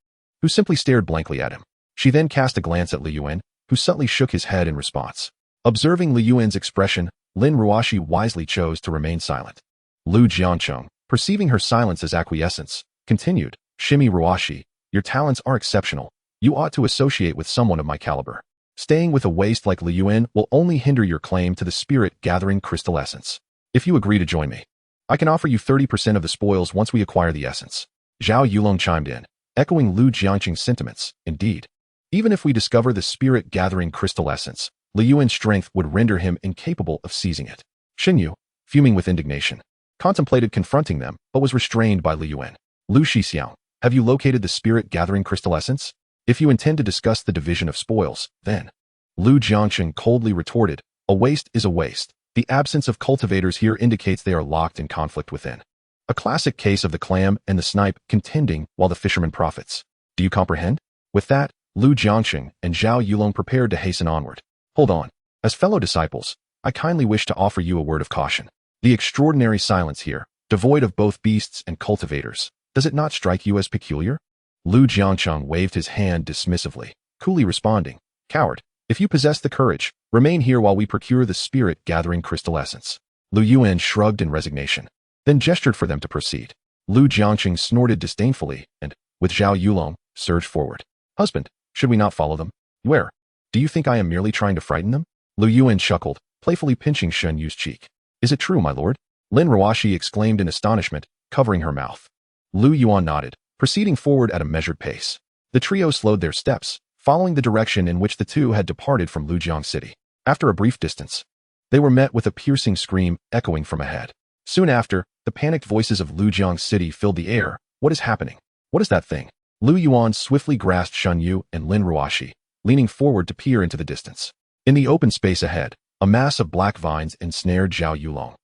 who simply stared blankly at him. She then cast a glance at Lu Yuan, who subtly shook his head in response. Observing Lu Yuan's expression, Lin Ruoxi wisely chose to remain silent. Lu Jiangcheng, perceiving her silence as acquiescence, continued, "Shimi Ruoxi, your talents are exceptional. You ought to associate with someone of my caliber. Staying with a waste like Lu Yuan will only hinder your claim to the spirit-gathering crystal essence. If you agree to join me, I can offer you 30% of the spoils once we acquire the essence." Zhao Yulong chimed in, echoing Lu Jiangqing's sentiments. Indeed, even if we discover the spirit-gathering crystal essence, Lu Yuan's strength would render him incapable of seizing it. Xinyu, fuming with indignation, contemplated confronting them, but was restrained by Lu Yuan. "Lu Shixiao, have you located the spirit-gathering crystal essence? If you intend to discuss the division of spoils, then..." Lu Jiangqing coldly retorted, "A waste is a waste. The absence of cultivators here indicates they are locked in conflict within. A classic case of the clam and the snipe contending while the fisherman profits. Do you comprehend?" With that, Lu Jiangqing and Zhao Yulong prepared to hasten onward. "Hold on. As fellow disciples, I kindly wish to offer you a word of caution. The extraordinary silence here, devoid of both beasts and cultivators, does it not strike you as peculiar?" Lu Jiangcheng waved his hand dismissively, coolly responding, "Coward, if you possess the courage, remain here while we procure the spirit-gathering crystal essence." Lu Yuan shrugged in resignation, then gestured for them to proceed. Lu Jiangqing snorted disdainfully and, with Zhao Yulong, surged forward. Husband, should we not follow them? Where? Do you think I am merely trying to frighten them? Lu Yuan chuckled, playfully pinching Shen Yu's cheek. Is it true, my lord? Lin Ruoxi exclaimed in astonishment, covering her mouth. Lu Yuan nodded, proceeding forward at a measured pace. The trio slowed their steps, following the direction in which the two had departed from Lujiang City. After a brief distance, they were met with a piercing scream echoing from ahead. Soon after, the panicked voices of Lujiang City filled the air. What is happening? What is that thing? Lu Yuan swiftly grasped Shen Yu and Lin Ruoxi, leaning forward to peer into the distance. In the open space ahead, a mass of black vines ensnared Zhao Yulong,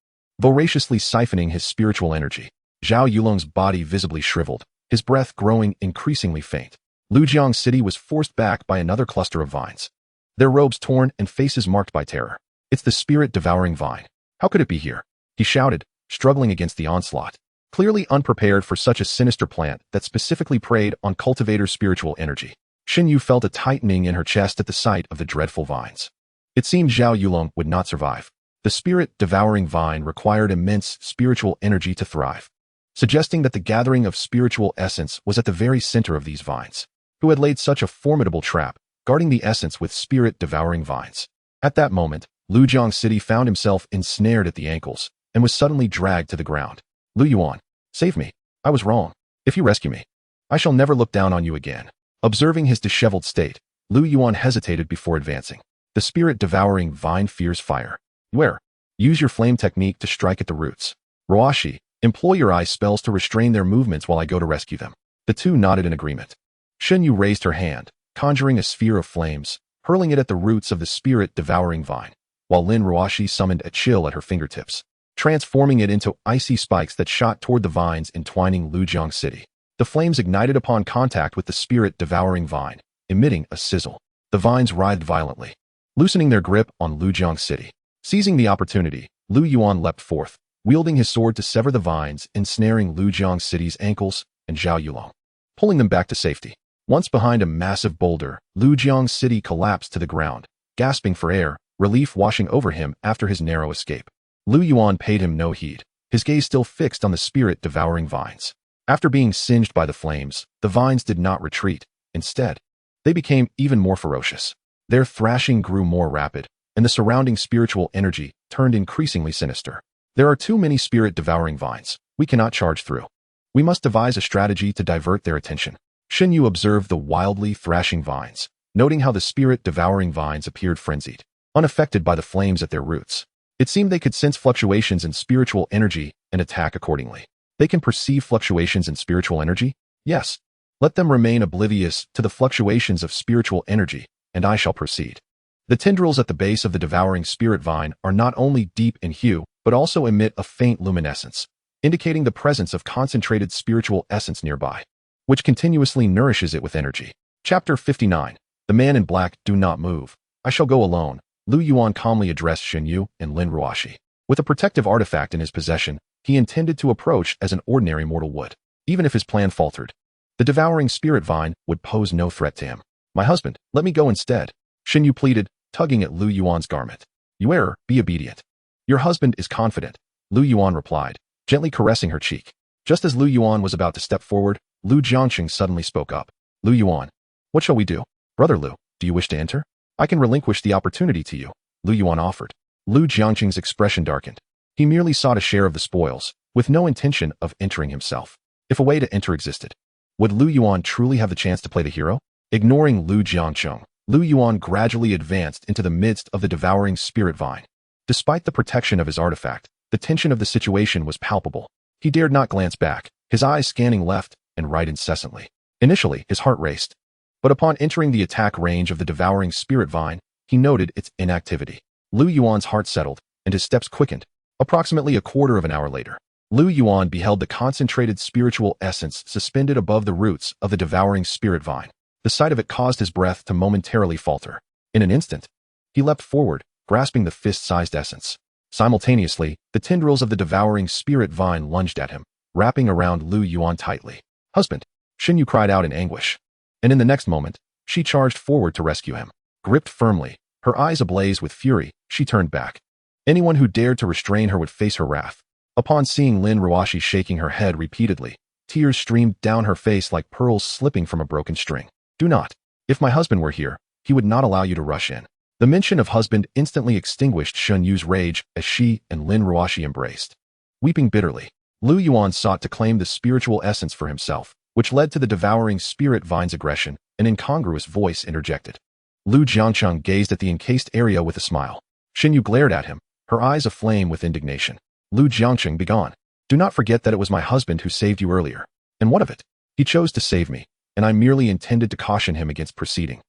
voraciously siphoning his spiritual energy. Zhao Yulong's body visibly shriveled, his breath growing increasingly faint. Lujiang City was forced back by another cluster of vines, their robes torn and faces marked by terror. It's the spirit-devouring vine. How could it be here? He shouted, struggling against the onslaught. Clearly unprepared for such a sinister plant that specifically preyed on cultivators' spiritual energy. Shen Yu felt a tightening in her chest at the sight of the dreadful vines. It seemed Zhao Yulong would not survive. The spirit-devouring vine required immense spiritual energy to thrive, suggesting that the gathering of spiritual essence was at the very center of these vines. Who had laid such a formidable trap, guarding the essence with spirit-devouring vines? At that moment, Lujiang City found himself ensnared at the ankles and was suddenly dragged to the ground. Lu Yuan, save me. I was wrong. If you rescue me, I shall never look down on you again. Observing his disheveled state, Lu Yuan hesitated before advancing. The spirit-devouring vine fears fire. Where? Use your flame technique to strike at the roots. Ruoxi, employ your ice spells to restrain their movements while I go to rescue them. The two nodded in agreement. Shen Yu raised her hand, conjuring a sphere of flames, hurling it at the roots of the spirit-devouring vine, while Lin Ruoxi summoned a chill at her fingertips, transforming it into icy spikes that shot toward the vines entwining Lujiang City. The flames ignited upon contact with the spirit-devouring vine, emitting a sizzle. The vines writhed violently, loosening their grip on Lujiang City. Seizing the opportunity, Lu Yuan leapt forth, wielding his sword to sever the vines ensnaring Lujiang City's ankles and Zhao Yulong, pulling them back to safety. Once behind a massive boulder, Lujiang City collapsed to the ground, gasping for air, relief washing over him after his narrow escape. Lu Yuan paid him no heed, his gaze still fixed on the spirit-devouring vines. After being singed by the flames, the vines did not retreat. Instead, they became even more ferocious. Their thrashing grew more rapid, and the surrounding spiritual energy turned increasingly sinister. There are too many spirit-devouring vines. We cannot charge through. We must devise a strategy to divert their attention. Shen Yu observed the wildly thrashing vines, noting how the spirit-devouring vines appeared frenzied, unaffected by the flames at their roots. It seemed they could sense fluctuations in spiritual energy and attack accordingly. They can perceive fluctuations in spiritual energy? Yes. Let them remain oblivious to the fluctuations of spiritual energy, and I shall proceed. The tendrils at the base of the devouring spirit vine are not only deep in hue, but also emit a faint luminescence, indicating the presence of concentrated spiritual essence nearby, which continuously nourishes it with energy. Chapter 59. The man in black, do not move. I shall go alone. Lu Yuan calmly addressed Shen Yu and Lin Ruoxi. With a protective artifact in his possession, he intended to approach as an ordinary mortal would. Even if his plan faltered, the devouring spirit vine would pose no threat to him. My husband, let me go instead. Shen Yu pleaded, tugging at Lu Yuan's garment. You err, be obedient. Your husband is confident, Lu Yuan replied, gently caressing her cheek. Just as Lu Yuan was about to step forward, Lu Jiangqing suddenly spoke up. Lu Yuan, what shall we do? Brother Lu, do you wish to enter? I can relinquish the opportunity to you, Lu Yuan offered. Lu Jiangqing's expression darkened. He merely sought a share of the spoils, with no intention of entering himself. If a way to enter existed, would Lu Yuan truly have the chance to play the hero? Ignoring Lu Jiangqing, Lu Yuan gradually advanced into the midst of the devouring spirit vine. Despite the protection of his artifact, the tension of the situation was palpable. He dared not glance back, his eyes scanning left and right incessantly. Initially, his heart raced, but upon entering the attack range of the devouring spirit vine, he noted its inactivity. Lu Yuan's heart settled, and his steps quickened. Approximately a quarter of an hour later, Lu Yuan beheld the concentrated spiritual essence suspended above the roots of the devouring spirit vine. The sight of it caused his breath to momentarily falter. In an instant, he leapt forward, grasping the fist-sized essence. Simultaneously, the tendrils of the devouring spirit vine lunged at him, wrapping around Lu Yuan tightly. Husband, Shen Yu cried out in anguish. And in the next moment, she charged forward to rescue him. Gripped firmly, her eyes ablaze with fury, she turned back. Anyone who dared to restrain her would face her wrath. Upon seeing Lin Ruoxi shaking her head repeatedly, tears streamed down her face like pearls slipping from a broken string. Do not. If my husband were here, he would not allow you to rush in. The mention of husband instantly extinguished Shen Yu's rage as she and Lin Ruoxi embraced. Weeping bitterly, Lu Yuan sought to claim the spiritual essence for himself, which led to the devouring spirit vine's aggression. An incongruous voice interjected. Lu Jiangcheng gazed at the encased area with a smile. Shen Yu glared at him, her eyes aflame with indignation. Lu Jiangcheng, begone. Do not forget that it was my husband who saved you earlier. And what of it? He chose to save me, and I merely intended to caution him against proceeding.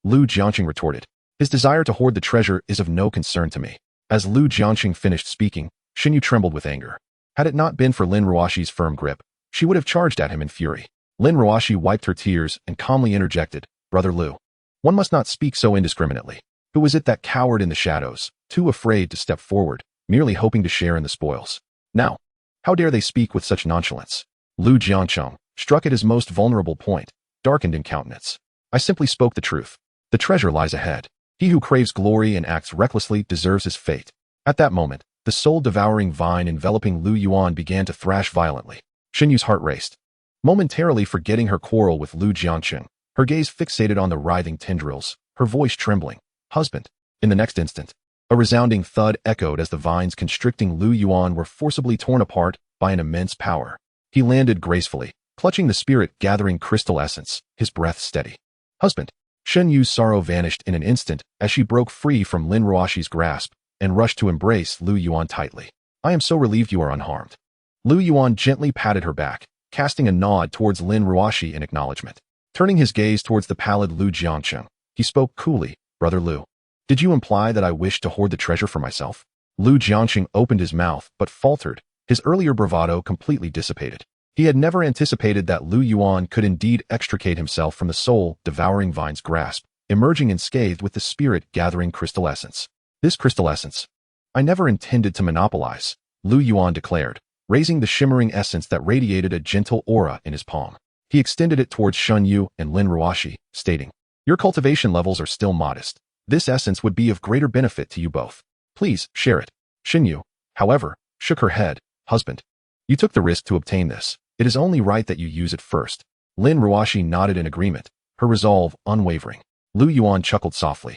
Lu Jiangcheng retorted. His desire to hoard the treasure is of no concern to me. As Lu Jiangcheng finished speaking, Shen Yu trembled with anger. Had it not been for Lin Ruoxi's firm grip, she would have charged at him in fury. Lin Ruoxi wiped her tears and calmly interjected, Brother Lu, one must not speak so indiscriminately. Who was it that cowered in the shadows, too afraid to step forward, merely hoping to share in the spoils? Now, how dare they speak with such nonchalance? Lu Jiangcheng, struck at his most vulnerable point, darkened in countenance. I simply spoke the truth. The treasure lies ahead. He who craves glory and acts recklessly deserves his fate. At that moment, the soul-devouring vine enveloping Lu Yuan began to thrash violently. Shen Yu's heart raced. Momentarily forgetting her quarrel with Lu Jiangcheng, her gaze fixated on the writhing tendrils, her voice trembling. Husband. In the next instant, a resounding thud echoed as the vines constricting Lu Yuan were forcibly torn apart by an immense power. He landed gracefully, clutching the spirit-gathering crystal essence, his breath steady. Husband. Shen Yu's sorrow vanished in an instant as she broke free from Lin Ruoxi's grasp and rushed to embrace Lu Yuan tightly. I am so relieved you are unharmed. Lu Yuan gently patted her back, casting a nod towards Lin Ruoxi in acknowledgement. Turning his gaze towards the pallid Lu Jiangcheng, he spoke coolly, Brother Lu, did you imply that I wished to hoard the treasure for myself? Lu Jiangcheng opened his mouth but faltered, his earlier bravado completely dissipated. He had never anticipated that Lu Yuan could indeed extricate himself from the soul-devouring vine's grasp, emerging unscathed with the spirit-gathering crystal essence. This crystal essence, I never intended to monopolize, Lu Yuan declared, raising the shimmering essence that radiated a gentle aura in his palm. He extended it towards Shen Yu and Lin Ruoxi, stating, Your cultivation levels are still modest. This essence would be of greater benefit to you both. Please, share it. Shen Yu, however, shook her head. Husband, you took the risk to obtain this. It is only right that you use it first. Lin Ruoxi nodded in agreement, her resolve unwavering. Lu Yuan chuckled softly,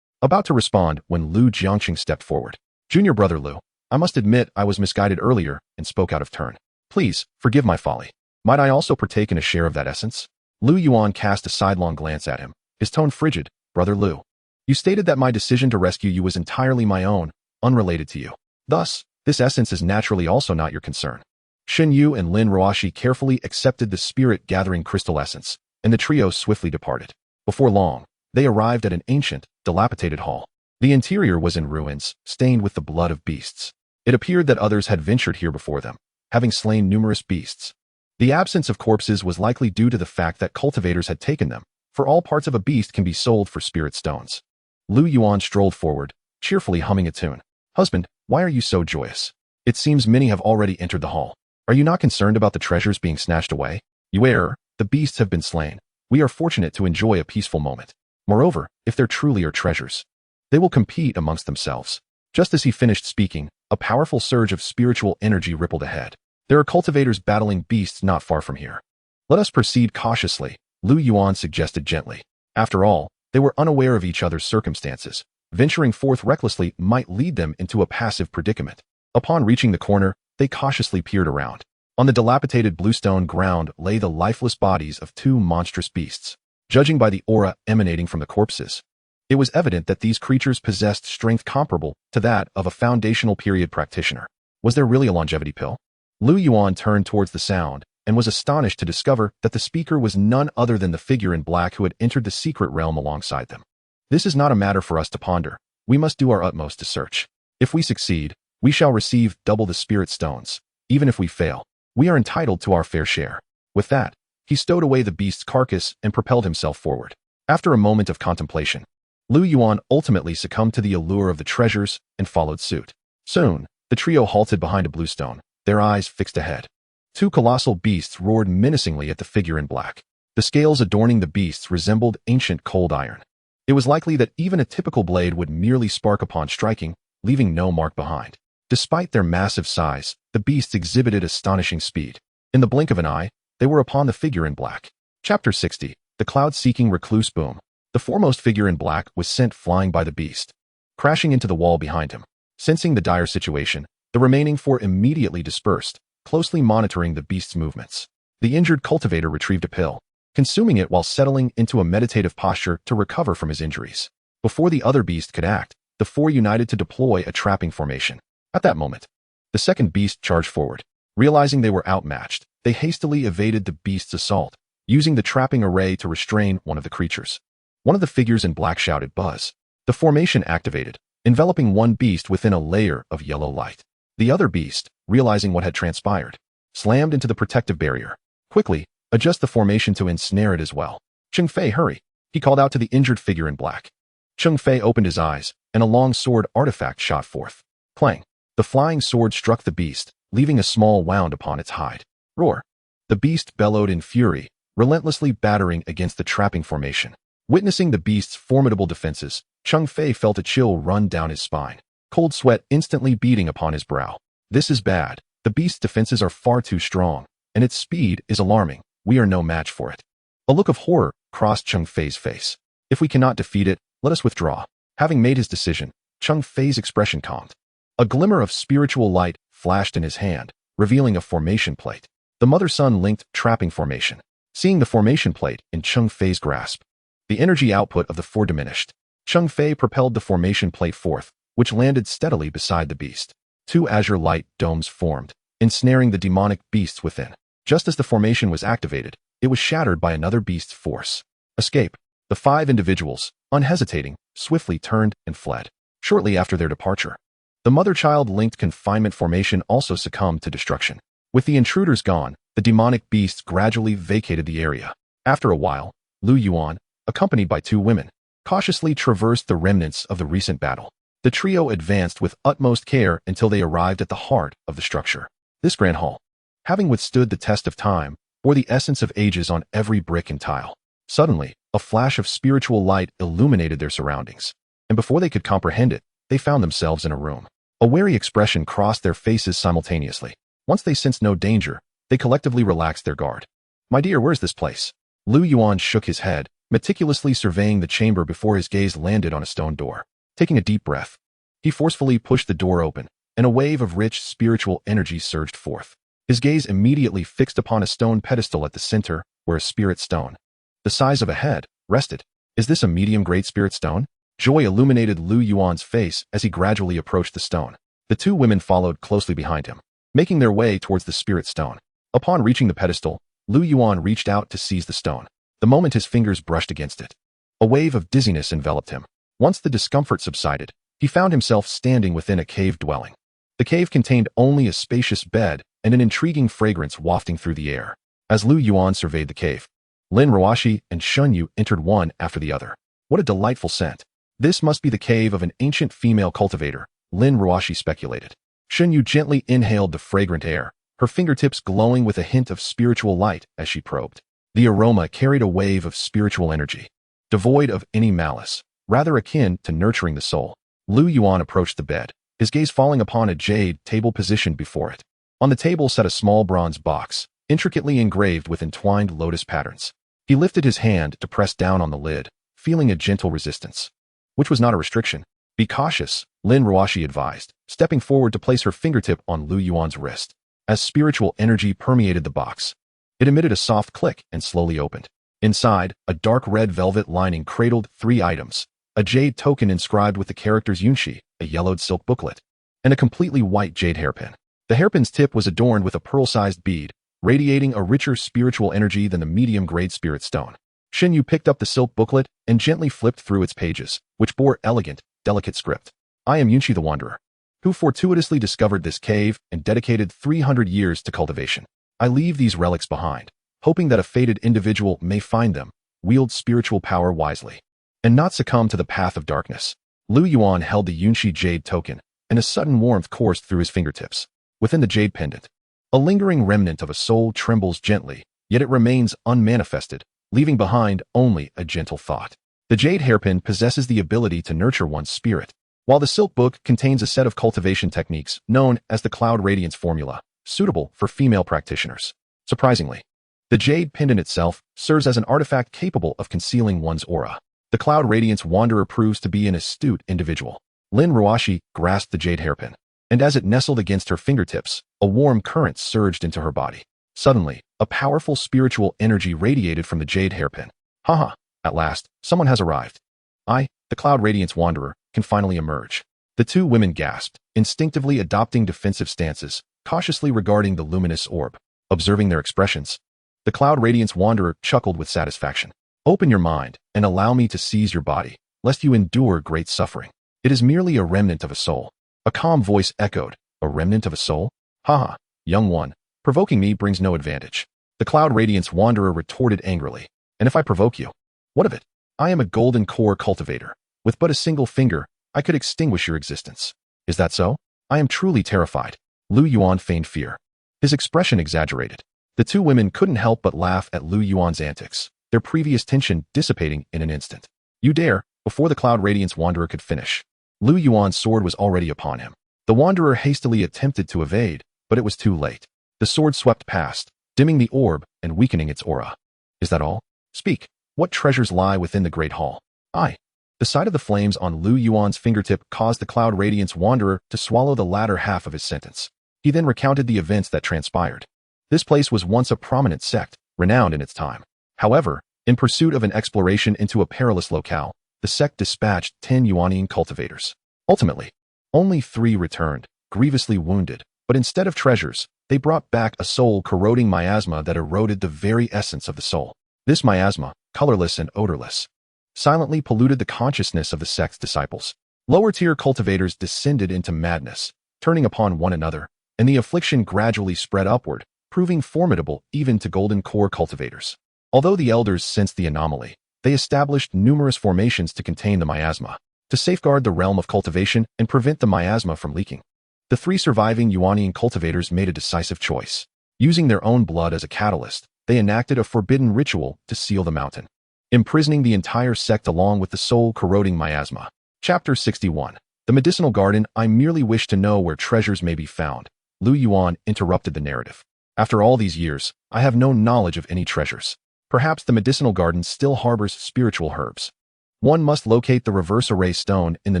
about to respond when Lu Jiangcheng stepped forward. Junior brother Lu, I must admit I was misguided earlier and spoke out of turn. Please, forgive my folly. Might I also partake in a share of that essence? Lu Yuan cast a sidelong glance at him, his tone frigid. Brother Lu, you stated that my decision to rescue you was entirely my own, unrelated to you. Thus, this essence is naturally also not your concern. Shen Yu and Lin Ruoxi carefully accepted the spirit-gathering crystal essence, and the trio swiftly departed. Before long, they arrived at an ancient, dilapidated hall. The interior was in ruins, stained with the blood of beasts. It appeared that others had ventured here before them, having slain numerous beasts. The absence of corpses was likely due to the fact that cultivators had taken them, for all parts of a beast can be sold for spirit stones. Lu Yuan strolled forward, cheerfully humming a tune. Husband, why are you so joyous? It seems many have already entered the hall. Are you not concerned about the treasures being snatched away? You err, the beasts have been slain. We are fortunate to enjoy a peaceful moment. Moreover, if there truly are treasures, they will compete amongst themselves. Just as he finished speaking, a powerful surge of spiritual energy rippled ahead. There are cultivators battling beasts not far from here. Let us proceed cautiously, Lu Yuan suggested gently. After all, they were unaware of each other's circumstances. Venturing forth recklessly might lead them into a passive predicament. Upon reaching the corner, they cautiously peered around. On the dilapidated bluestone ground lay the lifeless bodies of two monstrous beasts. Judging by the aura emanating from the corpses, it was evident that these creatures possessed strength comparable to that of a foundational period practitioner. Was there really a longevity pill? Lu Yuan turned towards the sound and was astonished to discover that the speaker was none other than the figure in black who had entered the secret realm alongside them. This is not a matter for us to ponder. We must do our utmost to search. If we succeed, we shall receive double the spirit stones. Even if we fail, we are entitled to our fair share. With that, he stowed away the beast's carcass and propelled himself forward. After a moment of contemplation, Lu Yuan ultimately succumbed to the allure of the treasures and followed suit. Soon, the trio halted behind a bluestone, their eyes fixed ahead. Two colossal beasts roared menacingly at the figure in black. The scales adorning the beasts resembled ancient cold iron. It was likely that even a typical blade would merely spark upon striking, leaving no mark behind. Despite their massive size, the beasts exhibited astonishing speed. In the blink of an eye, they were upon the figure in black. Chapter 60. The Cloud-Seeking Recluse Boom. The foremost figure in black was sent flying by the beast, crashing into the wall behind him. Sensing the dire situation, the remaining four immediately dispersed, closely monitoring the beast's movements. The injured cultivator retrieved a pill, consuming it while settling into a meditative posture to recover from his injuries. Before the other beast could act, the four united to deploy a trapping formation. At that moment, the second beast charged forward. Realizing they were outmatched, they hastily evaded the beast's assault, using the trapping array to restrain one of the creatures. One of the figures in black shouted, "Buzz." The formation activated, enveloping one beast within a layer of yellow light. The other beast, realizing what had transpired, slammed into the protective barrier. Quickly, adjust the formation to ensnare it as well. "Cheng Fei, hurry," he called out to the injured figure in black. Cheng Fei opened his eyes, and a long sword artifact shot forth. Clang! The flying sword struck the beast, leaving a small wound upon its hide. Roar! The beast bellowed in fury, relentlessly battering against the trapping formation. Witnessing the beast's formidable defenses, Cheng Fei felt a chill run down his spine, cold sweat instantly beading upon his brow. This is bad. The beast's defenses are far too strong, and its speed is alarming. We are no match for it. A look of horror crossed Cheng Fei's face. If we cannot defeat it, let us withdraw. Having made his decision, Cheng Fei's expression calmed. A glimmer of spiritual light flashed in his hand, revealing a formation plate. The mother-son linked trapping formation. Seeing the formation plate in Cheng Fei's grasp, the energy output of the four diminished. Cheng Fei propelled the formation plate forth, which landed steadily beside the beast. Two azure light domes formed, ensnaring the demonic beasts within. Just as the formation was activated, it was shattered by another beast's force. Escape. The five individuals, unhesitating, swiftly turned and fled. Shortly after their departure, the mother-child linked confinement formation also succumbed to destruction. With the intruders gone, the demonic beasts gradually vacated the area. After a while, Yuan, accompanied by two women, cautiously traversed the remnants of the recent battle. The trio advanced with utmost care until they arrived at the heart of the structure. This grand hall, having withstood the test of time, bore the essence of ages on every brick and tile. Suddenly, a flash of spiritual light illuminated their surroundings, and before they could comprehend it, they found themselves in a room. A wary expression crossed their faces simultaneously. Once they sensed no danger, they collectively relaxed their guard. "My dear, where's this place?" Yuan shook his head, meticulously surveying the chamber before his gaze landed on a stone door. Taking a deep breath, he forcefully pushed the door open, and a wave of rich spiritual energy surged forth. His gaze immediately fixed upon a stone pedestal at the center, where a spirit stone, the size of a head, rested. "Is this a medium-grade spirit stone?" Joy illuminated Yuan's face as he gradually approached the stone. The two women followed closely behind him, making their way towards the spirit stone. Upon reaching the pedestal, Yuan reached out to seize the stone. The moment his fingers brushed against it, a wave of dizziness enveloped him. Once the discomfort subsided, he found himself standing within a cave dwelling. The cave contained only a spacious bed and an intriguing fragrance wafting through the air. As Yuan surveyed the cave, Lin Ruoxi and Shunyu entered one after the other. What a delightful scent! This must be the cave of an ancient female cultivator, Lin Ruoxi speculated. Shunyu gently inhaled the fragrant air, her fingertips glowing with a hint of spiritual light as she probed. The aroma carried a wave of spiritual energy, devoid of any malice, rather akin to nurturing the soul. Yuan approached the bed, his gaze falling upon a jade table positioned before it. On the table sat a small bronze box, intricately engraved with entwined lotus patterns. He lifted his hand to press down on the lid, feeling a gentle resistance, which was not a restriction. "Be cautious," Lin Ruoxi advised, stepping forward to place her fingertip on Yuan's wrist. As spiritual energy permeated the box, it emitted a soft click and slowly opened. Inside, a dark red velvet lining cradled 3 items: a jade token inscribed with the characters Yunxi, a yellowed silk booklet, and a completely white jade hairpin. The hairpin's tip was adorned with a pearl-sized bead, radiating a richer spiritual energy than the medium-grade spirit stone. Shunyu picked up the silk booklet and gently flipped through its pages, which bore elegant, delicate script. "I am Yunxi the Wanderer, who fortuitously discovered this cave and dedicated 300 years to cultivation. I leave these relics behind, hoping that a fated individual may find them, wield spiritual power wisely, and not succumb to the path of darkness." Yuan held the Yunxi jade token, and a sudden warmth coursed through his fingertips. Within the jade pendant, a lingering remnant of a soul trembles gently, yet it remains unmanifested, leaving behind only a gentle thought. The jade hairpin possesses the ability to nurture one's spirit, while the Silk Book contains a set of cultivation techniques known as the Cloud Radiance Formula, suitable for female practitioners. Surprisingly, the jade pendant itself serves as an artifact capable of concealing one's aura. The Cloud Radiance Wanderer proves to be an astute individual. Lin Ruoxi grasped the jade hairpin, and as it nestled against her fingertips, a warm current surged into her body. Suddenly, a powerful spiritual energy radiated from the jade hairpin. Haha, at last, someone has arrived. I, the Cloud Radiance Wanderer, can finally emerge. The two women gasped, instinctively adopting defensive stances, cautiously regarding the luminous orb. Observing their expressions, the Cloud Radiance Wanderer chuckled with satisfaction. Open your mind and allow me to seize your body, lest you endure great suffering. It is merely a remnant of a soul. A calm voice echoed, a remnant of a soul? Haha, young one, provoking me brings no advantage. The Cloud Radiance Wanderer retorted angrily. And if I provoke you? What of it? I am a golden core cultivator. With but a single finger, I could extinguish your existence. Is that so? I am truly terrified. Lu Yuan feigned fear. His expression exaggerated. The two women couldn't help but laugh at Lu Yuan's antics, their previous tension dissipating in an instant. You dare, before the Cloud Radiance Wanderer could finish. Lu Yuan's sword was already upon him. The Wanderer hastily attempted to evade, but it was too late. The sword swept past, dimming the orb and weakening its aura. Is that all? Speak. What treasures lie within the Great Hall? The sight of the flames on Lu Yuan's fingertip caused the Cloud Radiance Wanderer to swallow the latter half of his sentence. He then recounted the events that transpired. This place was once a prominent sect, renowned in its time. However, in pursuit of an exploration into a perilous locale, the sect dispatched 10 Yuanian cultivators. Ultimately, only 3 returned, grievously wounded, but instead of treasures, they brought back a soul-corroding miasma that eroded the very essence of the soul. This miasma, colorless and odorless, silently polluted the consciousness of the sect's disciples. Lower-tier cultivators descended into madness, turning upon one another, and the affliction gradually spread upward, proving formidable even to golden core cultivators. Although the elders sensed the anomaly, they established numerous formations to contain the miasma, to safeguard the realm of cultivation and prevent the miasma from leaking. The 3 surviving Yuanian cultivators made a decisive choice. Using their own blood as a catalyst, they enacted a forbidden ritual to seal the mountain, imprisoning the entire sect along with the soul-corroding miasma. Chapter 61. The Medicinal Garden. I merely wish to know where treasures may be found. Lu Yuan interrupted the narrative. After all these years, I have no knowledge of any treasures. Perhaps the medicinal garden still harbors spiritual herbs. One must locate the reverse array stone in the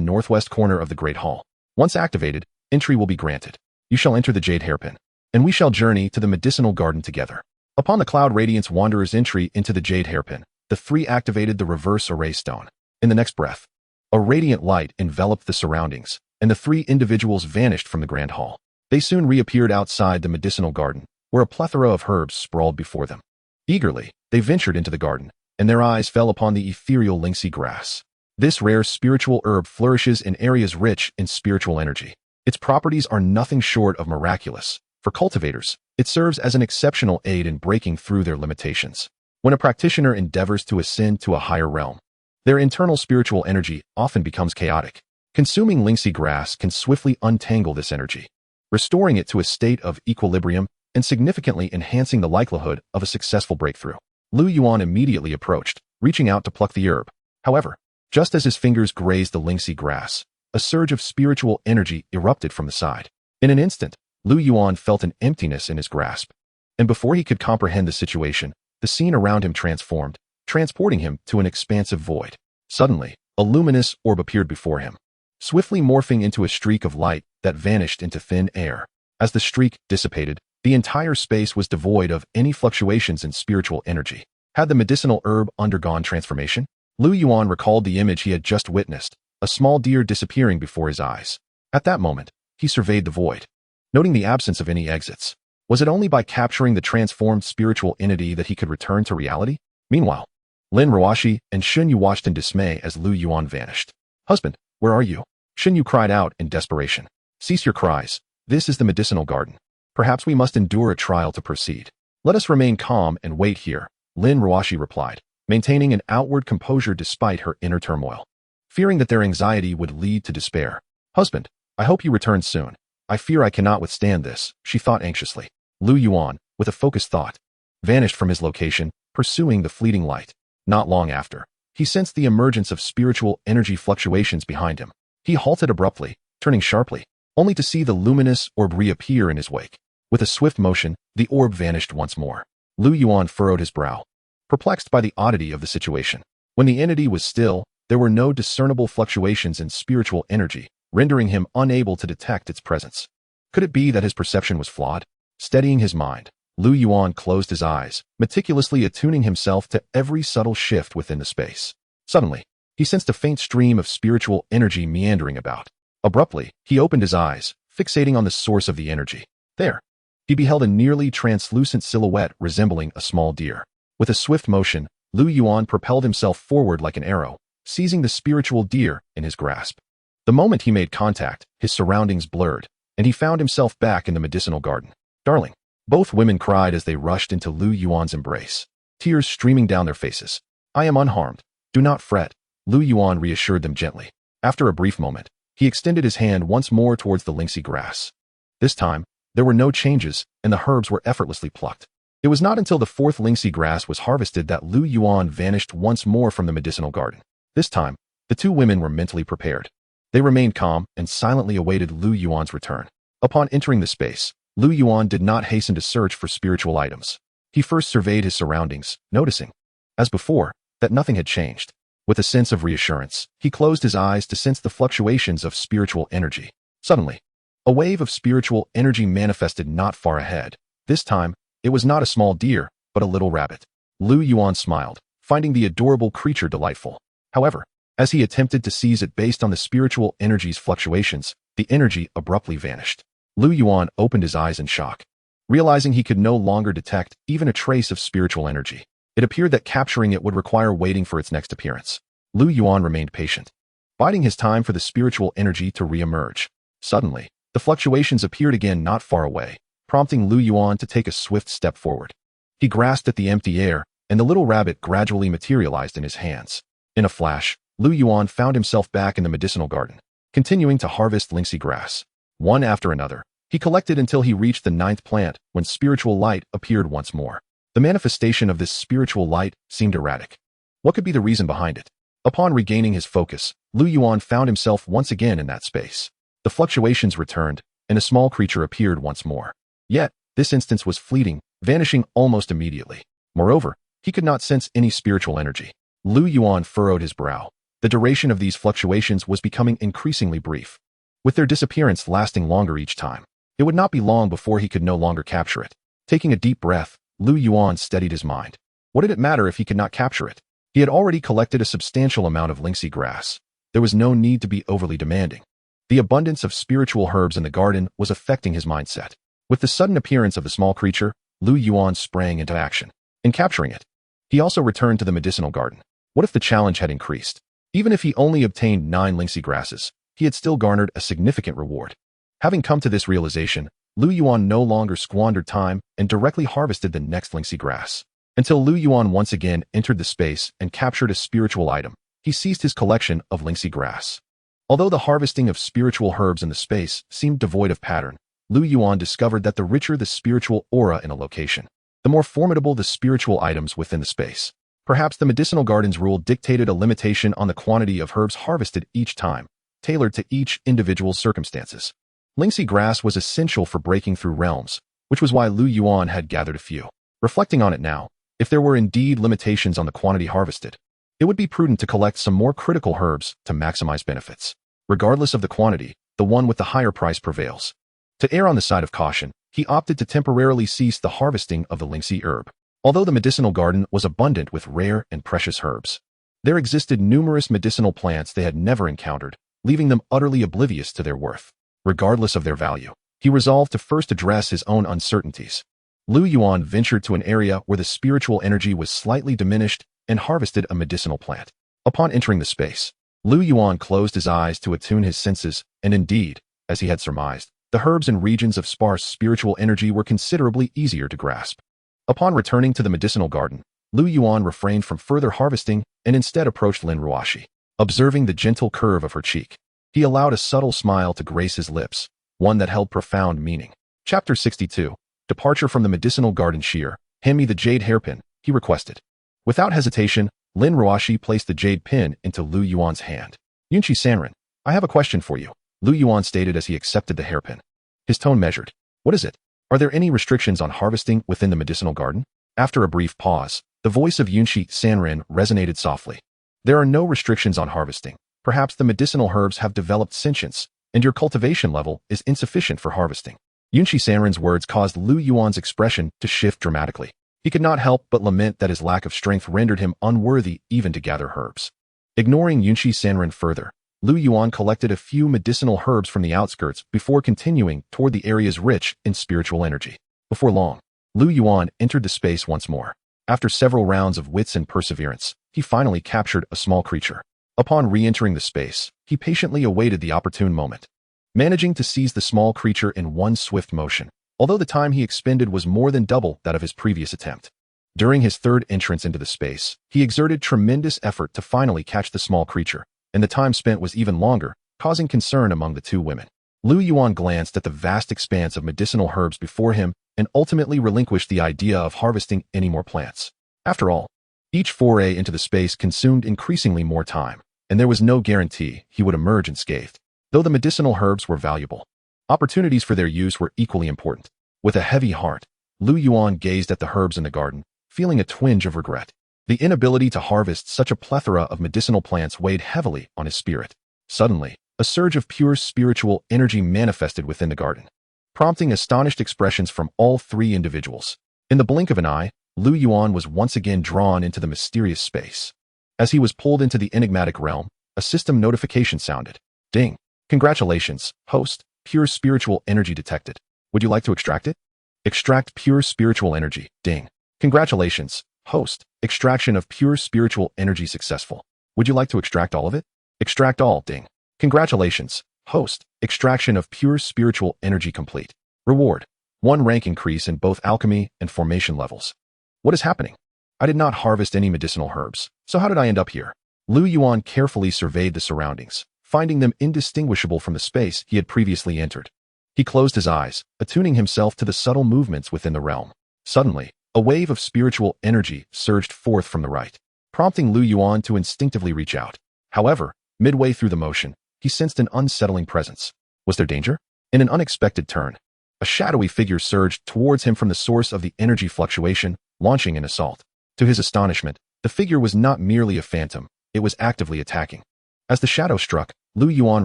northwest corner of the Great Hall. Once activated, entry will be granted. You shall enter the jade hairpin, and we shall journey to the medicinal garden together. Upon the Cloud Radiance Wanderer's entry into the jade hairpin, the 3 activated the reverse array stone. In the next breath, a radiant light enveloped the surroundings, and the 3 individuals vanished from the grand hall. They soon reappeared outside the medicinal garden, where a plethora of herbs sprawled before them. Eagerly, they ventured into the garden, and their eyes fell upon the ethereal lynxy grass. This rare spiritual herb flourishes in areas rich in spiritual energy. Its properties are nothing short of miraculous. For cultivators, it serves as an exceptional aid in breaking through their limitations. When a practitioner endeavors to ascend to a higher realm, their internal spiritual energy often becomes chaotic. Consuming lynxy grass can swiftly untangle this energy, restoring it to a state of equilibrium and significantly enhancing the likelihood of a successful breakthrough. Lu Yuan immediately approached, reaching out to pluck the herb. However, just as his fingers grazed the lynxy grass, a surge of spiritual energy erupted from the side. In an instant, Lu Yuan felt an emptiness in his grasp, and before he could comprehend the situation, the scene around him transformed, transporting him to an expansive void. Suddenly, a luminous orb appeared before him, swiftly morphing into a streak of light that vanished into thin air. As the streak dissipated, the entire space was devoid of any fluctuations in spiritual energy. Had the medicinal herb undergone transformation? Lu Yuan recalled the image he had just witnessed, a small deer disappearing before his eyes. At that moment, he surveyed the void, noting the absence of any exits. Was it only by capturing the transformed spiritual entity that he could return to reality? Meanwhile, Lin Ruoxi and Shun Yu watched in dismay as Lu Yuan vanished. Husband, where are you? Shun Yu cried out in desperation. Cease your cries. This is the medicinal garden. Perhaps we must endure a trial to proceed. Let us remain calm and wait here, Lin Ruoxi replied, maintaining an outward composure despite her inner turmoil, fearing that their anxiety would lead to despair. Husband, I hope you return soon. I fear I cannot withstand this, she thought anxiously. Lu Yuan, with a focused thought, vanished from his location, pursuing the fleeting light. Not long after, he sensed the emergence of spiritual energy fluctuations behind him. He halted abruptly, turning sharply, only to see the luminous orb reappear in his wake. With a swift motion, the orb vanished once more. Lu Yuan furrowed his brow, perplexed by the oddity of the situation. When the entity was still, there were no discernible fluctuations in spiritual energy, rendering him unable to detect its presence. Could it be that his perception was flawed? Steadying his mind, Lu Yuan closed his eyes, meticulously attuning himself to every subtle shift within the space. Suddenly, he sensed a faint stream of spiritual energy meandering about. Abruptly, he opened his eyes, fixating on the source of the energy. There, he beheld a nearly translucent silhouette resembling a small deer. With a swift motion, Lu Yuan propelled himself forward like an arrow, seizing the spiritual deer in his grasp. The moment he made contact, his surroundings blurred, and he found himself back in the medicinal garden. "Darling," both women cried as they rushed into Lu Yuan's embrace, tears streaming down their faces. "I am unharmed. Do not fret," Lu Yuan reassured them gently. After a brief moment, he extended his hand once more towards the lynxy grass. This time, there were no changes, and the herbs were effortlessly plucked. It was not until the fourth lynxy grass was harvested that Lu Yuan vanished once more from the medicinal garden. This time, the two women were mentally prepared. They remained calm and silently awaited Lu Yuan's return. Upon entering the space, Lu Yuan did not hasten to search for spiritual items. He first surveyed his surroundings, noticing, as before, that nothing had changed. With a sense of reassurance, he closed his eyes to sense the fluctuations of spiritual energy. Suddenly, a wave of spiritual energy manifested not far ahead. This time, it was not a small deer, but a little rabbit. Lu Yuan smiled, finding the adorable creature delightful. However, as he attempted to seize it based on the spiritual energy's fluctuations, the energy abruptly vanished. Lu Yuan opened his eyes in shock, realizing he could no longer detect even a trace of spiritual energy. It appeared that capturing it would require waiting for its next appearance. Lu Yuan remained patient, biding his time for the spiritual energy to re-emerge. Suddenly, the fluctuations appeared again not far away, prompting Lu Yuan to take a swift step forward. He grasped at the empty air, and the little rabbit gradually materialized in his hands. In a flash, Lu Yuan found himself back in the medicinal garden, continuing to harvest lynxy grass. One after another, he collected until he reached the 9th plant, when spiritual light appeared once more. The manifestation of this spiritual light seemed erratic. What could be the reason behind it? Upon regaining his focus, Lu Yuan found himself once again in that space. The fluctuations returned, and a small creature appeared once more. Yet, this instance was fleeting, vanishing almost immediately. Moreover, he could not sense any spiritual energy. Lu Yuan furrowed his brow. The duration of these fluctuations was becoming increasingly brief, with their disappearance lasting longer each time. It would not be long before he could no longer capture it. Taking a deep breath, Lu Yuan steadied his mind. What did it matter if he could not capture it? He had already collected a substantial amount of lynxy grass. There was no need to be overly demanding. The abundance of spiritual herbs in the garden was affecting his mindset. With the sudden appearance of the small creature, Lu Yuan sprang into action. In capturing it, he also returned to the medicinal garden. What if the challenge had increased? Even if he only obtained 9 lynxy grasses, he had still garnered a significant reward. Having come to this realization, Lu Yuan no longer squandered time and directly harvested the next lynxy grass. Until Lu Yuan once again entered the space and captured a spiritual item, he ceased his collection of lynxy grass. Although the harvesting of spiritual herbs in the space seemed devoid of pattern, Lu Yuan discovered that the richer the spiritual aura in a location, the more formidable the spiritual items within the space. Perhaps the medicinal garden's rule dictated a limitation on the quantity of herbs harvested each time, tailored to each individual's circumstances. Lynxy grass was essential for breaking through realms, which was why Lu Yuan had gathered a few. Reflecting on it now, if there were indeed limitations on the quantity harvested, it would be prudent to collect some more critical herbs to maximize benefits. Regardless of the quantity, the one with the higher price prevails. To err on the side of caution, he opted to temporarily cease the harvesting of the lynxy herb. Although the medicinal garden was abundant with rare and precious herbs, there existed numerous medicinal plants they had never encountered, leaving them utterly oblivious to their worth. Regardless of their value, he resolved to first address his own uncertainties. Lu Yuan ventured to an area where the spiritual energy was slightly diminished and harvested a medicinal plant. Upon entering the space, Lu Yuan closed his eyes to attune his senses, and indeed, as he had surmised, the herbs and regions of sparse spiritual energy were considerably easier to grasp. Upon returning to the medicinal garden, Lu Yuan refrained from further harvesting and instead approached Lin Ruoxi. Observing the gentle curve of her cheek, he allowed a subtle smile to grace his lips, one that held profound meaning. Chapter 62. Departure from the medicinal garden. Shear, hand me the jade hairpin, he requested. Without hesitation, Lin Ruoxi placed the jade pin into Lu Yuan's hand. Yunqi Sanren, I have a question for you, Lu Yuan stated as he accepted the hairpin. His tone measured. What is it? Are there any restrictions on harvesting within the medicinal garden? After a brief pause, the voice of Yunshi Sanrin resonated softly. There are no restrictions on harvesting. Perhaps the medicinal herbs have developed sentience, and your cultivation level is insufficient for harvesting. Yunshi Sanrin's words caused Lu Yuan's expression to shift dramatically. He could not help but lament that his lack of strength rendered him unworthy even to gather herbs. Ignoring Yunshi Sanrin further, Lu Yuan collected a few medicinal herbs from the outskirts before continuing toward the areas rich in spiritual energy. Before long, Lu Yuan entered the space once more. After several rounds of wits and perseverance, he finally captured a small creature. Upon re-entering the space, he patiently awaited the opportune moment, managing to seize the small creature in one swift motion, although the time he expended was more than double that of his previous attempt. During his third entrance into the space, he exerted tremendous effort to finally catch the small creature, and the time spent was even longer, causing concern among the two women. Lu Yuan glanced at the vast expanse of medicinal herbs before him and ultimately relinquished the idea of harvesting any more plants. After all, each foray into the space consumed increasingly more time, and there was no guarantee he would emerge unscathed. Though the medicinal herbs were valuable, opportunities for their use were equally important. With a heavy heart, Lu Yuan gazed at the herbs in the garden, feeling a twinge of regret. The inability to harvest such a plethora of medicinal plants weighed heavily on his spirit. Suddenly, a surge of pure spiritual energy manifested within the garden, prompting astonished expressions from all three individuals. In the blink of an eye, Lu Yuan was once again drawn into the mysterious space. As he was pulled into the enigmatic realm, a system notification sounded. Ding. Congratulations, host. Pure spiritual energy detected. Would you like to extract it? Extract pure spiritual energy. Ding. Congratulations, host. Extraction of pure spiritual energy successful. Would you like to extract all of it? Extract all. Ding. Congratulations, host. Extraction of pure spiritual energy complete. Reward. 1 rank increase in both alchemy and formation levels. What is happening? I did not harvest any medicinal herbs, so how did I end up here? Lu Yuan carefully surveyed the surroundings, finding them indistinguishable from the space he had previously entered. He closed his eyes, attuning himself to the subtle movements within the realm. Suddenly, a wave of spiritual energy surged forth from the right, prompting Lu Yuan to instinctively reach out. However, midway through the motion, he sensed an unsettling presence. Was there danger? In an unexpected turn, a shadowy figure surged towards him from the source of the energy fluctuation, launching an assault. To his astonishment, the figure was not merely a phantom, it was actively attacking. As the shadow struck, Lu Yuan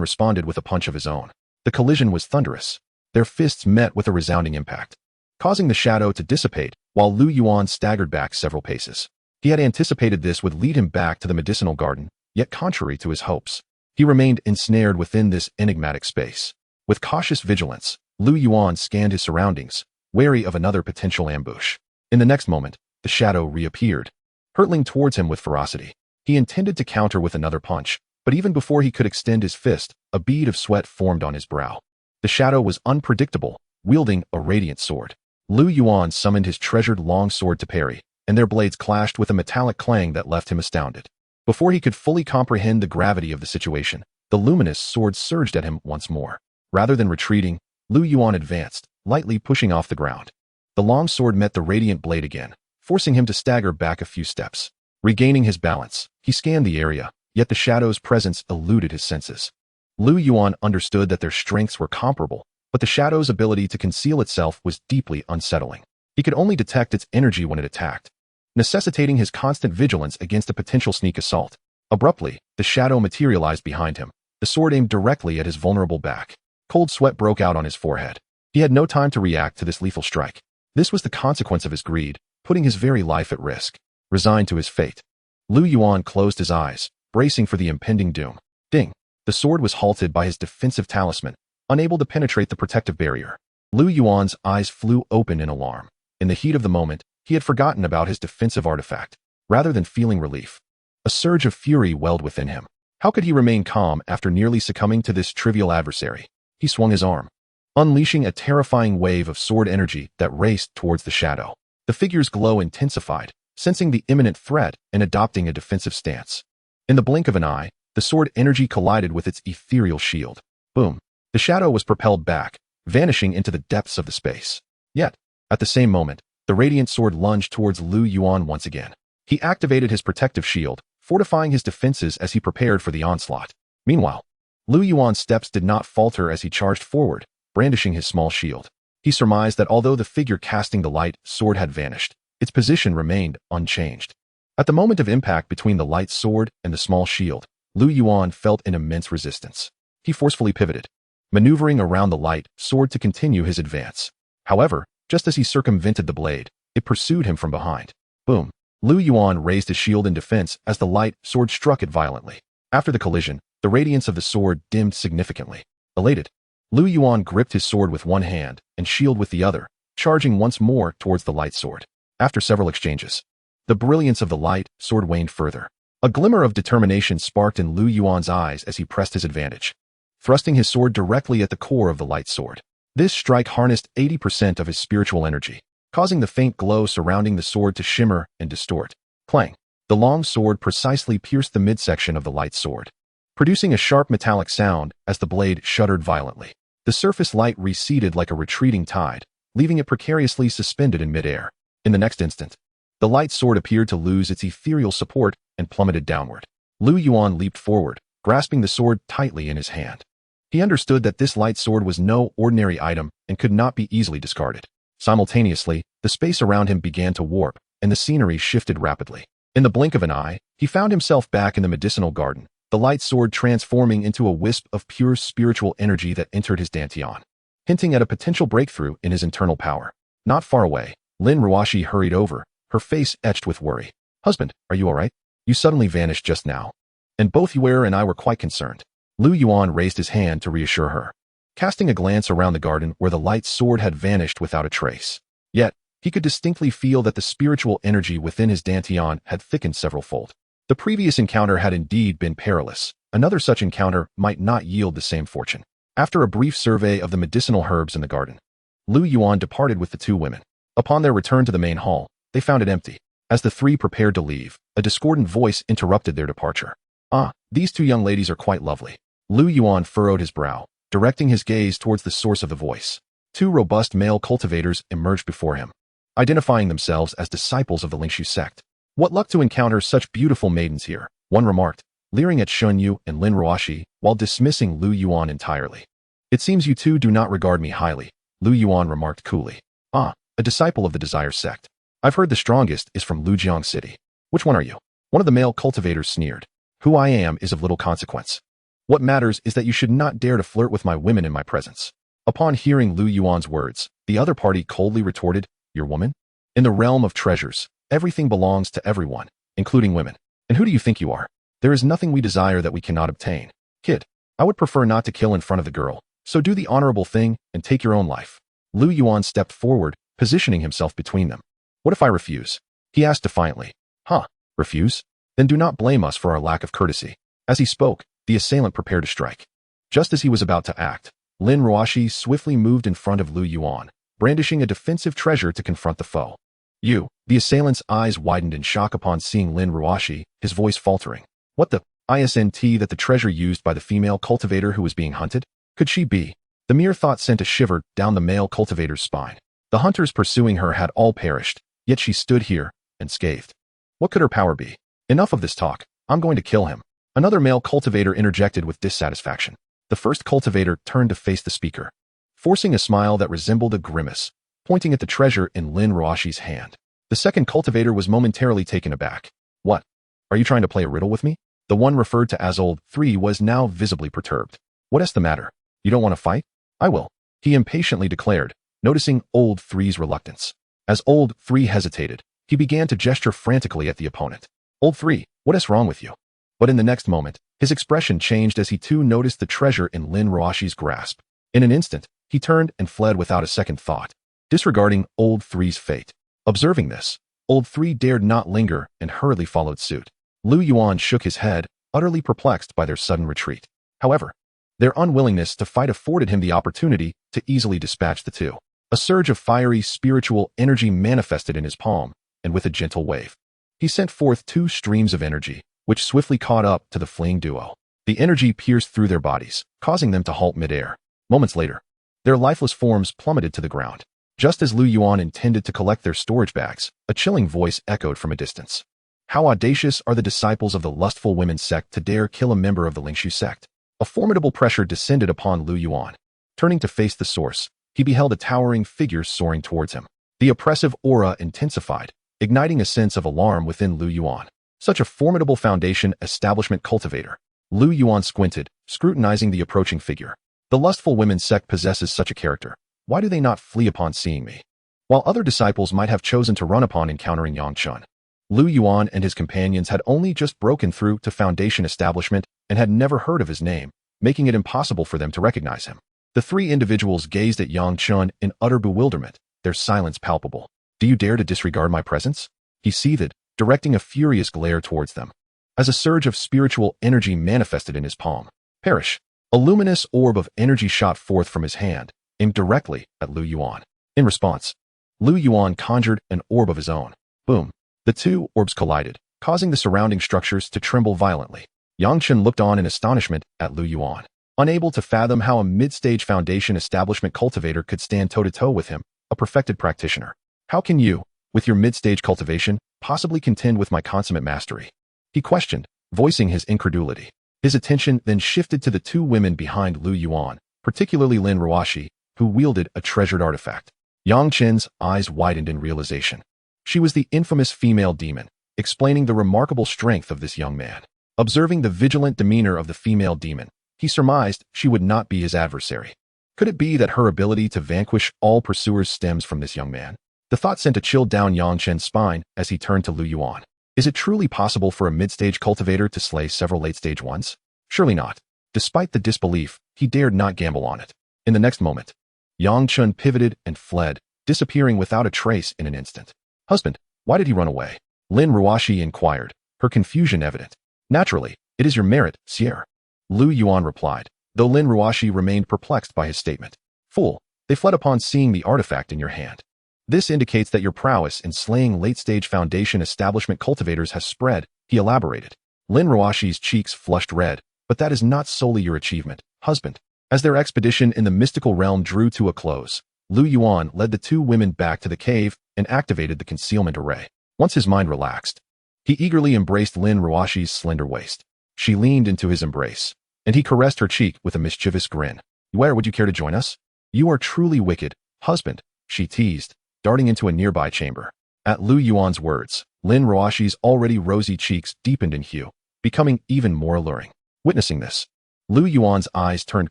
responded with a punch of his own. The collision was thunderous. Their fists met with a resounding impact, causing the shadow to dissipate, while Lu Yuan staggered back several paces. He had anticipated this would lead him back to the medicinal garden, yet contrary to his hopes, he remained ensnared within this enigmatic space. With cautious vigilance, Lu Yuan scanned his surroundings, wary of another potential ambush. In the next moment, the shadow reappeared, hurtling towards him with ferocity. He intended to counter with another punch, but even before he could extend his fist, a bead of sweat formed on his brow. The shadow was unpredictable, wielding a radiant sword. Lu Yuan summoned his treasured long sword to parry, and their blades clashed with a metallic clang that left him astounded. Before he could fully comprehend the gravity of the situation, the luminous sword surged at him once more. Rather than retreating, Lu Yuan advanced, lightly pushing off the ground. The long sword met the radiant blade again, forcing him to stagger back a few steps. Regaining his balance, he scanned the area, yet the shadow's presence eluded his senses. Lu Yuan understood that their strengths were comparable, but the shadow's ability to conceal itself was deeply unsettling. He could only detect its energy when it attacked, necessitating his constant vigilance against a potential sneak assault. Abruptly, the shadow materialized behind him, the sword aimed directly at his vulnerable back. Cold sweat broke out on his forehead. He had no time to react to this lethal strike. This was the consequence of his greed, putting his very life at risk. Resigned to his fate, Lu Yuan closed his eyes, bracing for the impending doom. Ding! The sword was halted by his defensive talisman, unable to penetrate the protective barrier. Lu Yuan's eyes flew open in alarm. In the heat of the moment, he had forgotten about his defensive artifact. Rather than feeling relief, a surge of fury welled within him. How could he remain calm after nearly succumbing to this trivial adversary? He swung his arm, unleashing a terrifying wave of sword energy that raced towards the shadow. The figure's glow intensified, sensing the imminent threat and adopting a defensive stance. In the blink of an eye, the sword energy collided with its ethereal shield. Boom! The shadow was propelled back, vanishing into the depths of the space. Yet, at the same moment, the radiant sword lunged towards Lu Yuan once again. He activated his protective shield, fortifying his defenses as he prepared for the onslaught. Meanwhile, Lu Yuan's steps did not falter as he charged forward, brandishing his small shield. He surmised that although the figure casting the light sword had vanished, its position remained unchanged. At the moment of impact between the light sword and the small shield, Lu Yuan felt an immense resistance. He forcefully pivoted, maneuvering around the light sword to continue his advance. However, just as he circumvented the blade, it pursued him from behind. Boom! Lu Yuan raised his shield in defense as the light sword struck it violently. After the collision, the radiance of the sword dimmed significantly. Elated, Lu Yuan gripped his sword with one hand and shield with the other, charging once more towards the light sword. After several exchanges, the brilliance of the light sword waned further. A glimmer of determination sparked in Lu Yuan's eyes as he pressed his advantage, thrusting his sword directly at the core of the light sword. This strike harnessed 80% of his spiritual energy, causing the faint glow surrounding the sword to shimmer and distort. Clang! The long sword precisely pierced the midsection of the light sword, producing a sharp metallic sound as the blade shuddered violently. The surface light receded like a retreating tide, leaving it precariously suspended in midair. In the next instant, the light sword appeared to lose its ethereal support and plummeted downward. Lu Yuan leaped forward, grasping the sword tightly in his hand. He understood that this light sword was no ordinary item and could not be easily discarded. Simultaneously, the space around him began to warp, and the scenery shifted rapidly. In the blink of an eye, he found himself back in the medicinal garden, the light sword transforming into a wisp of pure spiritual energy that entered his dantian, hinting at a potential breakthrough in his internal power. Not far away, Lin Ruoxi hurried over, her face etched with worry. "Husband, are you all right? You suddenly vanished just now. And both Yuan and I were quite concerned." Lu Yuan raised his hand to reassure her, casting a glance around the garden where the light sword had vanished without a trace. Yet, he could distinctly feel that the spiritual energy within his dantian had thickened several-fold. The previous encounter had indeed been perilous. Another such encounter might not yield the same fortune. After a brief survey of the medicinal herbs in the garden, Lu Yuan departed with the two women. Upon their return to the main hall, they found it empty. As the three prepared to leave, a discordant voice interrupted their departure. "Ah, these two young ladies are quite lovely." Lu Yuan furrowed his brow, directing his gaze towards the source of the voice. Two robust male cultivators emerged before him, identifying themselves as disciples of the Lin Ruoxi sect. "What luck to encounter such beautiful maidens here," one remarked, leering at Shun Yu and Lin Ruoxi while dismissing Lu Yuan entirely. "It seems you two do not regard me highly," Lu Yuan remarked coolly. "Ah, a disciple of the Desire sect. I've heard the strongest is from Lujiang City. Which one are you?" One of the male cultivators sneered. "Who I am is of little consequence. What matters is that you should not dare to flirt with my women in my presence." Upon hearing Lu Yuan's words, the other party coldly retorted, "Your woman? In the realm of treasures, everything belongs to everyone, including women. And who do you think you are? There is nothing we desire that we cannot obtain. Kid, I would prefer not to kill in front of the girl, so do the honorable thing and take your own life." Lu Yuan stepped forward, positioning himself between them. "What if I refuse?" he asked defiantly. "Huh, refuse? Then do not blame us for our lack of courtesy." As he spoke, the assailant prepared to strike. Just as he was about to act, Lin Ruoxi swiftly moved in front of Lu Yuan, brandishing a defensive treasure to confront the foe. "You." The assailant's eyes widened in shock upon seeing Lin Ruoxi, his voice faltering. "What the isn't that the treasure used by the female cultivator who was being hunted? Could she be?" The mere thought sent a shiver down the male cultivator's spine. The hunters pursuing her had all perished, yet she stood here, unscathed. What could her power be? "Enough of this talk. I'm going to kill him." Another male cultivator interjected with dissatisfaction. The first cultivator turned to face the speaker, forcing a smile that resembled a grimace, pointing at the treasure in Lin Ruoxi's hand. The second cultivator was momentarily taken aback. "What? Are you trying to play a riddle with me?" The one referred to as Old 3 was now visibly perturbed. "What's the matter? You don't want to fight? I will," he impatiently declared, noticing Old 3's reluctance. As Old 3 hesitated, he began to gesture frantically at the opponent. "Old 3, what's wrong with you?" But in the next moment, his expression changed as he too noticed the treasure in Lin Ruoxi's grasp. In an instant, he turned and fled without a second thought, disregarding Old 3's fate. Observing this, Old 3 dared not linger and hurriedly followed suit. Lu Yuan shook his head, utterly perplexed by their sudden retreat. However, their unwillingness to fight afforded him the opportunity to easily dispatch the two. A surge of fiery spiritual energy manifested in his palm, and with a gentle wave, he sent forth two streams of energy, which swiftly caught up to the fleeing duo. The energy pierced through their bodies, causing them to halt midair. Moments later, their lifeless forms plummeted to the ground. Just as Lu Yuan intended to collect their storage bags, a chilling voice echoed from a distance. "How audacious are the disciples of the lustful women's sect to dare kill a member of the Lin Ruoxi sect. A formidable pressure descended upon Lu Yuan. Turning to face the source, he beheld a towering figure soaring towards him. The oppressive aura intensified, igniting a sense of alarm within Lu Yuan. Such a formidable foundation establishment cultivator. Lu Yuan squinted, scrutinizing the approaching figure. The lustful women's sect possesses such a character. Why do they not flee upon seeing me? While other disciples might have chosen to run upon encountering Yang Chun, Lu Yuan and his companions had only just broken through to foundation establishment and had never heard of his name, making it impossible for them to recognize him. The three individuals gazed at Yang Chun in utter bewilderment, their silence palpable. Do you dare to disregard my presence? He seethed, directing a furious glare towards them. As a surge of spiritual energy manifested in his palm, perish. A luminous orb of energy shot forth from his hand, aimed directly at Lu Yuan. In response, Lu Yuan conjured an orb of his own. Boom. The two orbs collided, causing the surrounding structures to tremble violently. Yang Chun looked on in astonishment at Lu Yuan, unable to fathom how a mid-stage foundation establishment cultivator could stand toe-to-toe with him, a perfected practitioner. How can you, with your mid-stage cultivation, possibly contend with my consummate mastery? He questioned, voicing his incredulity. His attention then shifted to the two women behind Lu Yuan, particularly Lin Ruoxi, who wielded a treasured artifact. Yang Chen's eyes widened in realization. She was the infamous female demon, explaining the remarkable strength of this young man. Observing the vigilant demeanor of the female demon, he surmised she would not be his adversary. Could it be that her ability to vanquish all pursuers stems from this young man? The thought sent a chill down Yang Chen's spine as he turned to Lu Yuan. Is it truly possible for a mid-stage cultivator to slay several late-stage ones? Surely not. Despite the disbelief, he dared not gamble on it. In the next moment, Yang Chun pivoted and fled, disappearing without a trace in an instant. Husband, why did he run away? Lin Ruoxi inquired, her confusion evident. Naturally, it is your merit, Sire. Lu Yuan replied, though Lin Ruoxi remained perplexed by his statement. Fool, they fled upon seeing the artifact in your hand. This indicates that your prowess in slaying late-stage foundation establishment cultivators has spread, he elaborated. Lin Ruoxi's cheeks flushed red, but that is not solely your achievement, husband. As their expedition in the mystical realm drew to a close, Lu Yuan led the two women back to the cave and activated the concealment array. Once his mind relaxed, he eagerly embraced Lin Ruoxi's slender waist. She leaned into his embrace, and he caressed her cheek with a mischievous grin. Where would you care to join us? You are truly wicked, husband, she teased, darting into a nearby chamber. At Lu Yuan's words, Lin Ruoxi's already rosy cheeks deepened in hue, becoming even more alluring. Witnessing this, Lu Yuan's eyes turned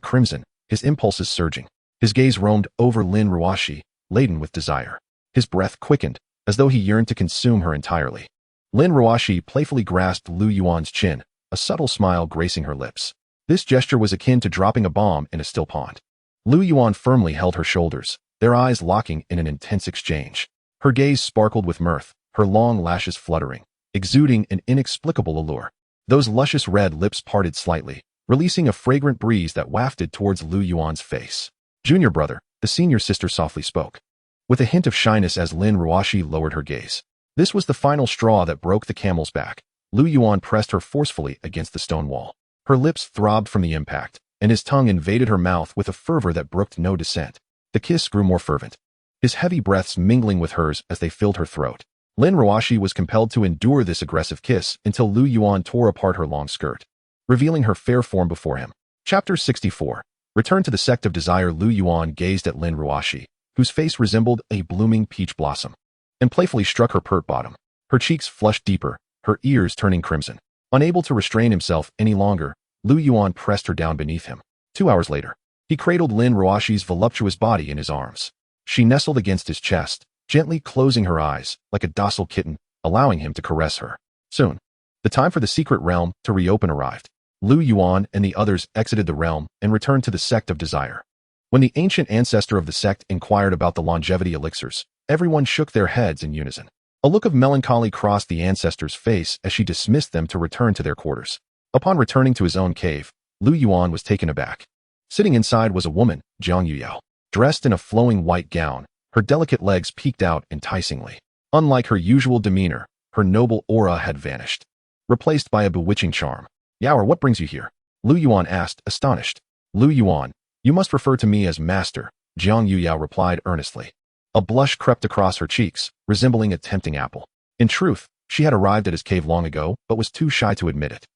crimson, his impulses surging. His gaze roamed over Lin Ruoxi, laden with desire. His breath quickened, as though he yearned to consume her entirely. Lin Ruoxi playfully grasped Lu Yuan's chin, a subtle smile gracing her lips. This gesture was akin to dropping a bomb in a still pond. Lu Yuan firmly held her shoulders, their eyes locking in an intense exchange. Her gaze sparkled with mirth, her long lashes fluttering, exuding an inexplicable allure. Those luscious red lips parted slightly, releasing a fragrant breeze that wafted towards Lu Yuan's face. Junior brother, the senior sister softly spoke, with a hint of shyness as Lin Ruoxi lowered her gaze. This was the final straw that broke the camel's back. Lu Yuan pressed her forcefully against the stone wall. Her lips throbbed from the impact, and his tongue invaded her mouth with a fervor that brooked no dissent. The kiss grew more fervent, his heavy breaths mingling with hers as they filled her throat. Lin Ruoxi was compelled to endure this aggressive kiss until Lu Yuan tore apart her long skirt, revealing her fair form before him. Chapter 64. Return to the Sect of Desire. Lu Yuan gazed at Lin Ruoxi, whose face resembled a blooming peach blossom, and playfully struck her pert bottom. Her cheeks flushed deeper, her ears turning crimson. Unable to restrain himself any longer, Lu Yuan pressed her down beneath him. 2 hours later, he cradled Lin Ruoxi's voluptuous body in his arms. She nestled against his chest, gently closing her eyes, like a docile kitten, allowing him to caress her. Soon, the time for the secret realm to reopen arrived. Lu Yuan and the others exited the realm and returned to the Sect of Desire. When the ancient ancestor of the sect inquired about the longevity elixirs, everyone shook their heads in unison. A look of melancholy crossed the ancestor's face as she dismissed them to return to their quarters. Upon returning to his own cave, Lu Yuan was taken aback. Sitting inside was a woman, Jiang Yuyao, dressed in a flowing white gown, her delicate legs peeked out enticingly. Unlike her usual demeanor, her noble aura had vanished, replaced by a bewitching charm. Yaoer, what brings you here? Lu Yuan asked, astonished. Lu Yuan, you must refer to me as master, Jiang Yuyao replied earnestly. A blush crept across her cheeks, resembling a tempting apple. In truth, she had arrived at his cave long ago, but was too shy to admit it.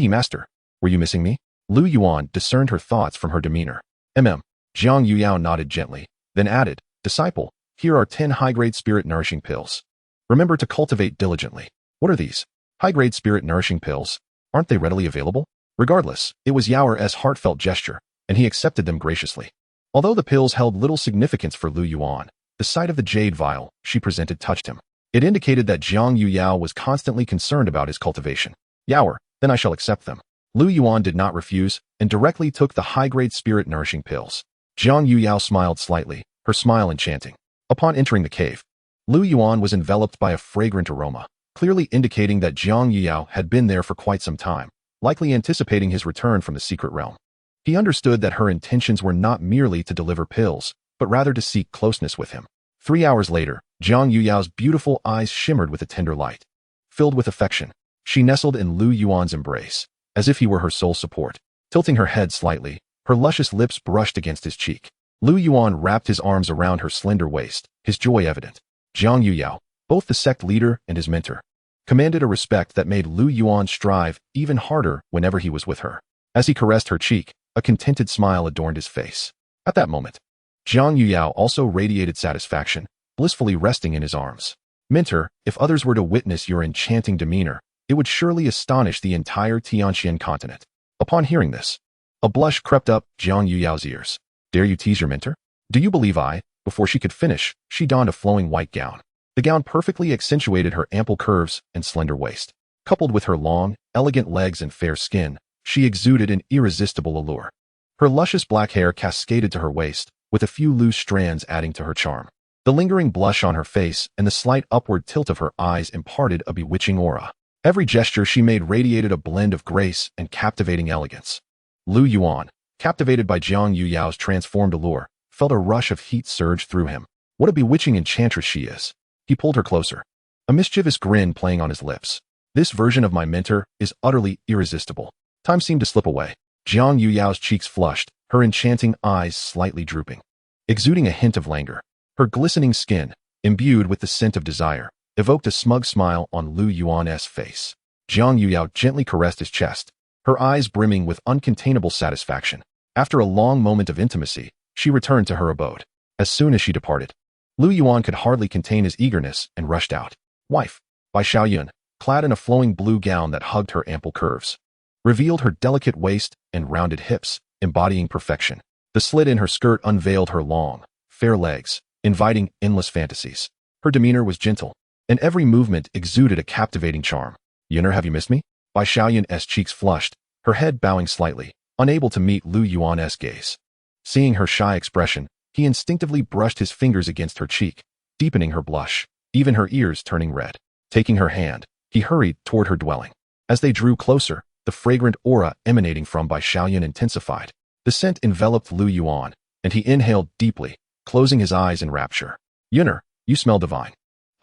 Master, were you missing me? Lu Yuan discerned her thoughts from her demeanor. Jiang Yuyao nodded gently, then added, "Disciple, here are 10 high-grade spirit-nourishing pills. Remember to cultivate diligently." "What are these? High-grade spirit-nourishing pills? Aren't they readily available?" Regardless, it was Yao's heartfelt gesture, and he accepted them graciously. Although the pills held little significance for Lu Yuan, the sight of the jade vial she presented touched him. It indicated that Jiang Yuyao was constantly concerned about his cultivation. "Yao, then I shall accept them." Lu Yuan did not refuse, and directly took the high-grade spirit-nourishing pills. Jiang Yuyao smiled slightly, her smile enchanting. Upon entering the cave, Lu Yuan was enveloped by a fragrant aroma, clearly indicating that Jiang Yuyao had been there for quite some time, likely anticipating his return from the secret realm. He understood that her intentions were not merely to deliver pills, but rather to seek closeness with him. 3 hours later, Jiang Yuyao's beautiful eyes shimmered with a tender light. Filled with affection, she nestled in Lu Yuan's embrace, as if he were her sole support. Tilting her head slightly, her luscious lips brushed against his cheek. Lu Yuan wrapped his arms around her slender waist, his joy evident. Jiang Yuyao, both the sect leader and his mentor, commanded a respect that made Lu Yuan strive even harder whenever he was with her. As he caressed her cheek, a contented smile adorned his face. At that moment, Jiang Yuyao also radiated satisfaction, blissfully resting in his arms. "Mentor, if others were to witness your enchanting demeanor, it would surely astonish the entire Tianqian continent." Upon hearing this, a blush crept up Jiang Yuyao's ears. "Dare you tease your mentor? Do you believe I?" Before she could finish, she donned a flowing white gown. The gown perfectly accentuated her ample curves and slender waist. Coupled with her long, elegant legs and fair skin, she exuded an irresistible allure. Her luscious black hair cascaded to her waist, with a few loose strands adding to her charm. The lingering blush on her face and the slight upward tilt of her eyes imparted a bewitching aura. Every gesture she made radiated a blend of grace and captivating elegance. Lu Yuan, captivated by Jiang Yuyao's transformed allure, felt a rush of heat surge through him. What a bewitching enchantress she is. He pulled her closer, a mischievous grin playing on his lips. "This version of my mentor is utterly irresistible." Time seemed to slip away. Jiang Yuyao's cheeks flushed, her enchanting eyes slightly drooping, exuding a hint of languor. Her glistening skin, imbued with the scent of desire, evoked a smug smile on Lu Yuan's face. Jiang Yuyao gently caressed his chest, her eyes brimming with uncontainable satisfaction. After a long moment of intimacy, she returned to her abode. As soon as she departed, Lu Yuan could hardly contain his eagerness and rushed out. "Wife," by Xiaoyun, clad in a flowing blue gown that hugged her ample curves, revealed her delicate waist and rounded hips, embodying perfection. The slit in her skirt unveiled her long, fair legs, inviting endless fantasies. Her demeanor was gentle, and every movement exuded a captivating charm. "Yuner, have you missed me?" By Xiaoyun's cheeks flushed, her head bowing slightly, unable to meet Lu Yuan's gaze. Seeing her shy expression, he instinctively brushed his fingers against her cheek, deepening her blush, even her ears turning red. Taking her hand, he hurried toward her dwelling. As they drew closer, the fragrant aura emanating from Bai Xiaoyun intensified. The scent enveloped Lu Yuan, and he inhaled deeply, closing his eyes in rapture. "Yuner, you smell divine."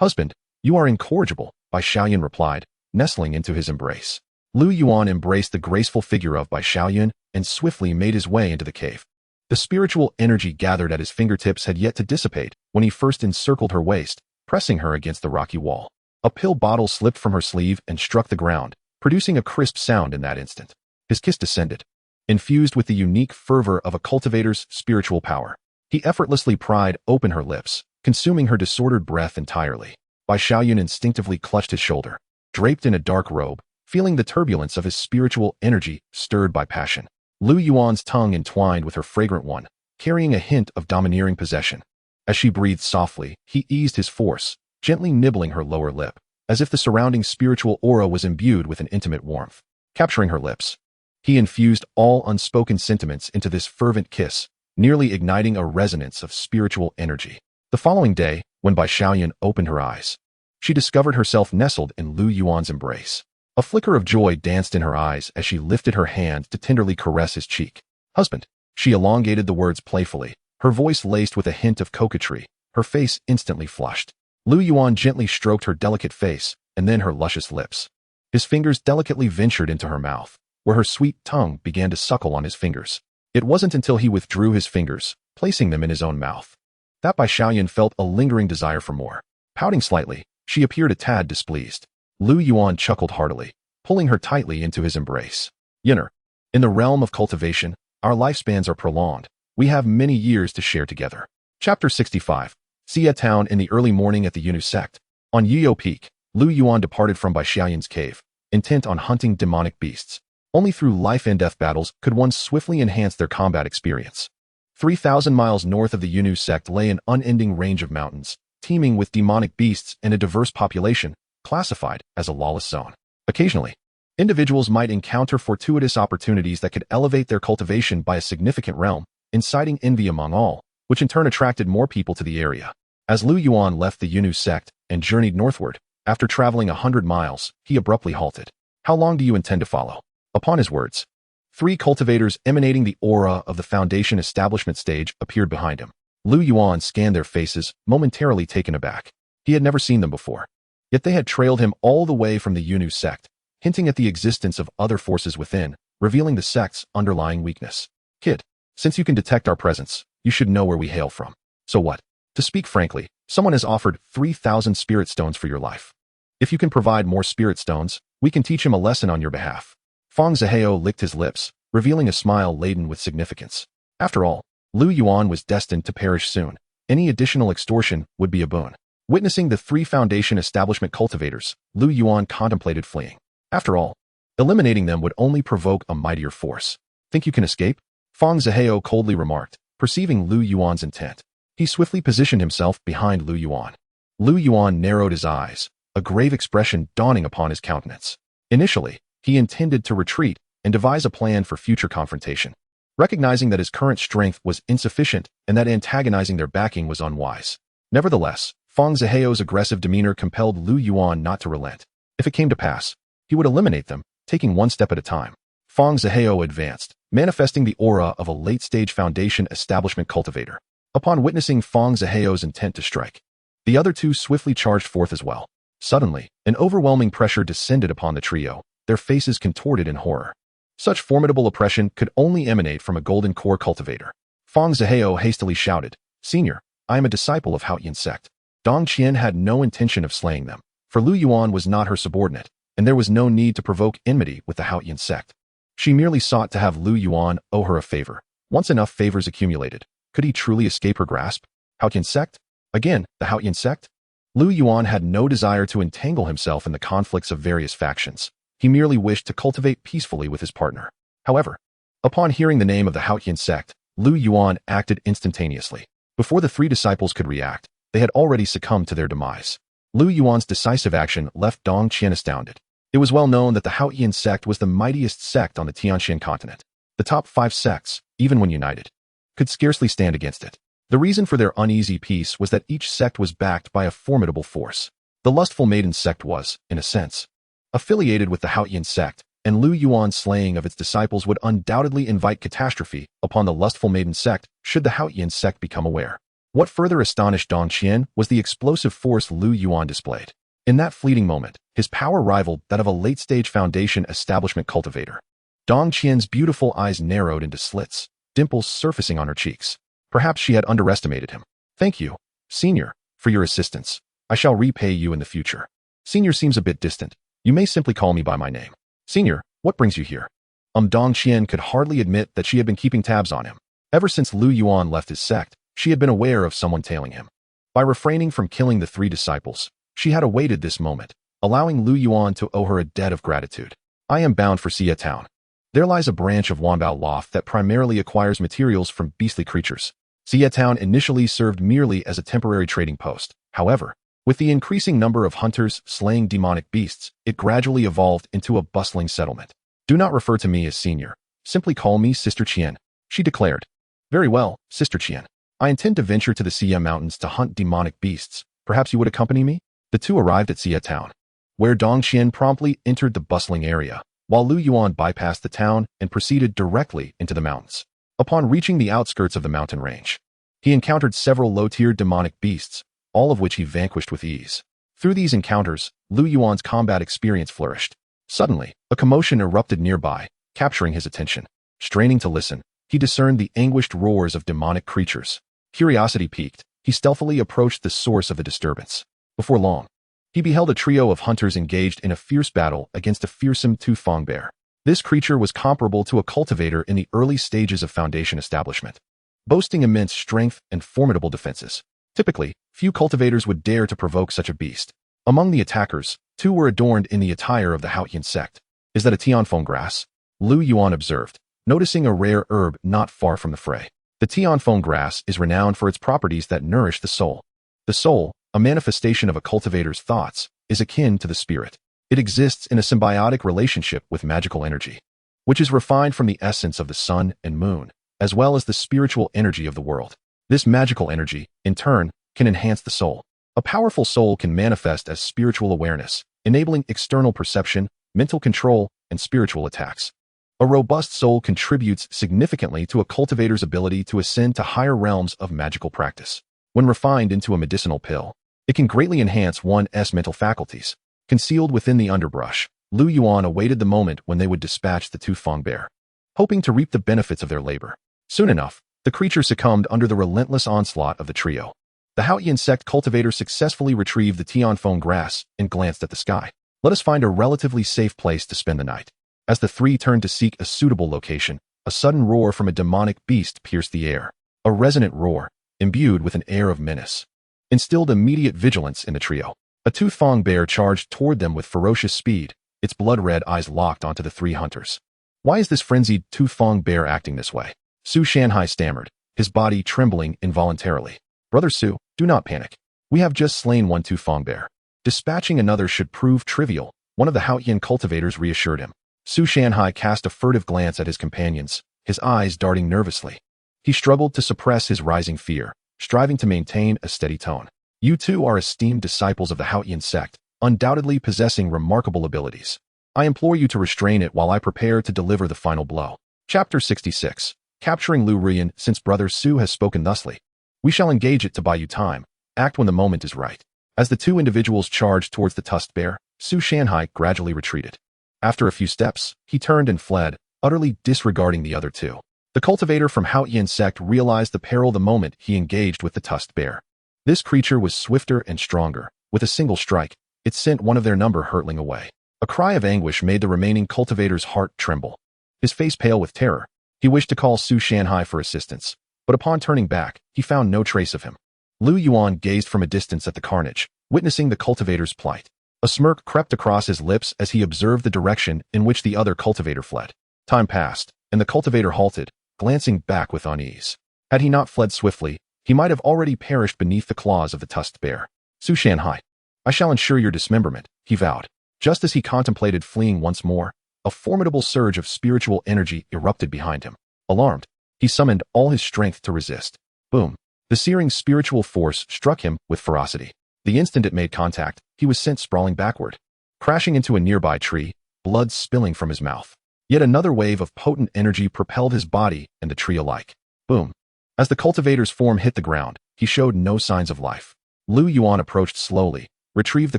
"Husband, you are incorrigible," Bai Xiaoyun replied, nestling into his embrace. Lu Yuan embraced the graceful figure of Bai Xiaoyun and swiftly made his way into the cave. The spiritual energy gathered at his fingertips had yet to dissipate when he first encircled her waist, pressing her against the rocky wall. A pill bottle slipped from her sleeve and struck the ground, producing a crisp sound in that instant. His kiss descended, infused with the unique fervor of a cultivator's spiritual power. He effortlessly pried open her lips, consuming her disordered breath entirely. Bai Xiaoyun instinctively clutched his shoulder, draped in a dark robe, feeling the turbulence of his spiritual energy stirred by passion. Lu Yuan's tongue entwined with her fragrant one, carrying a hint of domineering possession. As she breathed softly, he eased his force, gently nibbling her lower lip, as if the surrounding spiritual aura was imbued with an intimate warmth. Capturing her lips, he infused all unspoken sentiments into this fervent kiss, nearly igniting a resonance of spiritual energy. The following day, when Bai Xiaoyun opened her eyes, she discovered herself nestled in Lu Yuan's embrace. A flicker of joy danced in her eyes as she lifted her hand to tenderly caress his cheek. "Husband," she elongated the words playfully, her voice laced with a hint of coquetry, her face instantly flushed. Lu Yuan gently stroked her delicate face and then her luscious lips. His fingers delicately ventured into her mouth, where her sweet tongue began to suckle on his fingers. It wasn't until he withdrew his fingers, placing them in his own mouth, that Bai Xiaoyun felt a lingering desire for more. Pouting slightly, she appeared a tad displeased. Lu Yuan chuckled heartily, pulling her tightly into his embrace. "Yuner, In the realm of cultivation, our lifespans are prolonged. We have many years to share together. Chapter 65. Xia Town in the early morning at the Yunu sect. On Yuyo Peak, Lu Yuan departed from Baixiayan's cave, intent on hunting demonic beasts. Only through life-and-death battles could one swiftly enhance their combat experience. 3,000 miles north of the Yunu sect lay an unending range of mountains, teeming with demonic beasts and a diverse population, classified as a lawless zone. Occasionally, individuals might encounter fortuitous opportunities that could elevate their cultivation by a significant realm, inciting envy among all, which in turn attracted more people to the area. As Lu Yuan left the Yunu sect and journeyed northward, after traveling 100 miles, he abruptly halted. How long do you intend to follow? Upon his words, 3 cultivators emanating the aura of the Foundation establishment stage appeared behind him. Lu Yuan scanned their faces, momentarily taken aback. He had never seen them before. Yet they had trailed him all the way from the Yunu sect, hinting at the existence of other forces within, revealing the sect's underlying weakness. Kid, since you can detect our presence, you should know where we hail from. So what? To speak frankly, someone has offered 3,000 spirit stones for your life. If you can provide more spirit stones, we can teach him a lesson on your behalf. Fang Zihao licked his lips, revealing a smile laden with significance. After all, Lu Yuan was destined to perish soon. Any additional extortion would be a boon. Witnessing the 3 Foundation establishment cultivators, Lu Yuan contemplated fleeing. After all, eliminating them would only provoke a mightier force. Think you can escape? Fang Zihao coldly remarked, perceiving Lu Yuan's intent. He swiftly positioned himself behind Lu Yuan. Lu Yuan narrowed his eyes, a grave expression dawning upon his countenance. Initially, he intended to retreat and devise a plan for future confrontation, recognizing that his current strength was insufficient and that antagonizing their backing was unwise. Nevertheless, Fang Zihao's aggressive demeanor compelled Lu Yuan not to relent. If it came to pass, he would eliminate them, taking one step at a time. Fang Zihao advanced, manifesting the aura of a late-stage Foundation establishment cultivator. Upon witnessing Fang Zihao's intent to strike, the other 2 swiftly charged forth as well. Suddenly, an overwhelming pressure descended upon the trio, their faces contorted in horror. Such formidable oppression could only emanate from a golden core cultivator. Fang Zihao hastily shouted, "Senior, I am a disciple of Haoyan sect." Dong Qian had no intention of slaying them, for Lu Yuan was not her subordinate, and there was no need to provoke enmity with the Haoyan sect. She merely sought to have Lu Yuan owe her a favor. Once enough favors accumulated, could he truly escape her grasp? Haoyan sect? Again, the Haoyan sect? Lu Yuan had no desire to entangle himself in the conflicts of various factions. He merely wished to cultivate peacefully with his partner. However, upon hearing the name of the Haoyan sect, Lu Yuan acted instantaneously. Before the 3 disciples could react, they had already succumbed to their demise. Lu Yuan's decisive action left Dong Qian astounded. It was well known that the Haoyan sect was the mightiest sect on the Tianxian continent. The top 5 sects, even when united, could scarcely stand against it. The reason for their uneasy peace was that each sect was backed by a formidable force. The Lustful Maiden sect was, in a sense, affiliated with the Haoyan sect, and Lu Yuan's slaying of its disciples would undoubtedly invite catastrophe upon the Lustful Maiden sect should the Haoyan sect become aware. What further astonished Dong Qian was the explosive force Lu Yuan displayed. In that fleeting moment, his power rivaled that of a late-stage Foundation establishment cultivator. Dong Qian's beautiful eyes narrowed into slits, dimples surfacing on her cheeks. Perhaps she had underestimated him. "Thank you, Senior, for your assistance. I shall repay you in the future." Senior seems a bit distant. You may simply call me by my name. "Senior, what brings you here?" Dong Qian could hardly admit that she had been keeping tabs on him. Ever since Lu Yuan left his sect, she had been aware of someone tailing him. By refraining from killing the 3 disciples, she had awaited this moment, allowing Lu Yuan to owe her a debt of gratitude. "I am bound for Xia Town. There lies a branch of Wanbao Loft that primarily acquires materials from beastly creatures. Xia Town initially served merely as a temporary trading post. However, with the increasing number of hunters slaying demonic beasts, it gradually evolved into a bustling settlement. Do not refer to me as Senior. Simply call me Sister Qian," she declared. "Very well, Sister Qian. I intend to venture to the Xia Mountains to hunt demonic beasts. Perhaps you would accompany me?" The 2 arrived at Xia Town, where Dong Qian promptly entered the bustling area, while Lu Yuan bypassed the town and proceeded directly into the mountains. Upon reaching the outskirts of the mountain range, he encountered several low-tier demonic beasts, all of which he vanquished with ease. Through these encounters, Lu Yuan's combat experience flourished. Suddenly, a commotion erupted nearby, capturing his attention. Straining to listen, he discerned the anguished roars of demonic creatures. Curiosity piqued, he stealthily approached the source of the disturbance. Before long, he beheld a trio of hunters engaged in a fierce battle against a fearsome Tufong bear. This creature was comparable to a cultivator in the early stages of Foundation establishment, boasting immense strength and formidable defenses. Typically, few cultivators would dare to provoke such a beast. Among the attackers, 2 were adorned in the attire of the Haotian sect. "Is that a Tianfeng grass?" Lu Yuan observed, noticing a rare herb not far from the fray. The Tianfeng grass is renowned for its properties that nourish the soul. The soul, a manifestation of a cultivator's thoughts, is akin to the spirit. It exists in a symbiotic relationship with magical energy, which is refined from the essence of the sun and moon, as well as the spiritual energy of the world. This magical energy, in turn, can enhance the soul. A powerful soul can manifest as spiritual awareness, enabling external perception, mental control, and spiritual attacks. A robust soul contributes significantly to a cultivator's ability to ascend to higher realms of magical practice. When refined into a medicinal pill, it can greatly enhance one's mental faculties. Concealed within the underbrush, Lu Yuan awaited the moment when they would dispatch the Tufeng bear, hoping to reap the benefits of their labor. Soon enough, the creature succumbed under the relentless onslaught of the trio. The Haotian sect cultivator successfully retrieved the Tianfeng grass and glanced at the sky. "Let us find a relatively safe place to spend the night." As the 3 turned to seek a suitable location, a sudden roar from a demonic beast pierced the air. A resonant roar, imbued with an air of menace, instilled immediate vigilance in the trio. A Tufeng bear charged toward them with ferocious speed, its blood-red eyes locked onto the 3 hunters. "Why is this frenzied Tufeng bear acting this way?" Su Shanhai stammered, his body trembling involuntarily. "Brother Su, do not panic. We have just slain one Tufeng bear. Dispatching another should prove trivial," one of the Haotian cultivators reassured him. Su Shanhai cast a furtive glance at his companions, his eyes darting nervously. He struggled to suppress his rising fear, striving to maintain a steady tone. "You 2 are esteemed disciples of the Haotian sect, undoubtedly possessing remarkable abilities. I implore you to restrain it while I prepare to deliver the final blow." Chapter 66. Capturing Lu Ruoxi. Since Brother Su has spoken thusly, we shall engage it to buy you time. Act when the moment is right. As the 2 individuals charged towards the tusked bear, Su Shanhai gradually retreated. After a few steps, he turned and fled, utterly disregarding the other 2. The cultivator from Haotian sect realized the peril the moment he engaged with the tusked bear. This creature was swifter and stronger. With a single strike, it sent one of their number hurtling away. A cry of anguish made the remaining cultivator's heart tremble. His face pale with terror, he wished to call Su Shanhai for assistance, but upon turning back, he found no trace of him. Lu Yuan gazed from a distance at the carnage, witnessing the cultivator's plight. A smirk crept across his lips as he observed the direction in which the other cultivator fled. Time passed, and the cultivator halted, glancing back with unease. Had he not fled swiftly, he might have already perished beneath the claws of the tusked bear. "Su Shanhai, I shall ensure your dismemberment," he vowed. Just as he contemplated fleeing once more, a formidable surge of spiritual energy erupted behind him. Alarmed, he summoned all his strength to resist. Boom! The searing spiritual force struck him with ferocity. The instant it made contact, he was sent sprawling backward, crashing into a nearby tree, blood spilling from his mouth. Yet another wave of potent energy propelled his body and the tree alike. Boom! As the cultivator's form hit the ground, he showed no signs of life. Lu Yuan approached slowly, retrieved the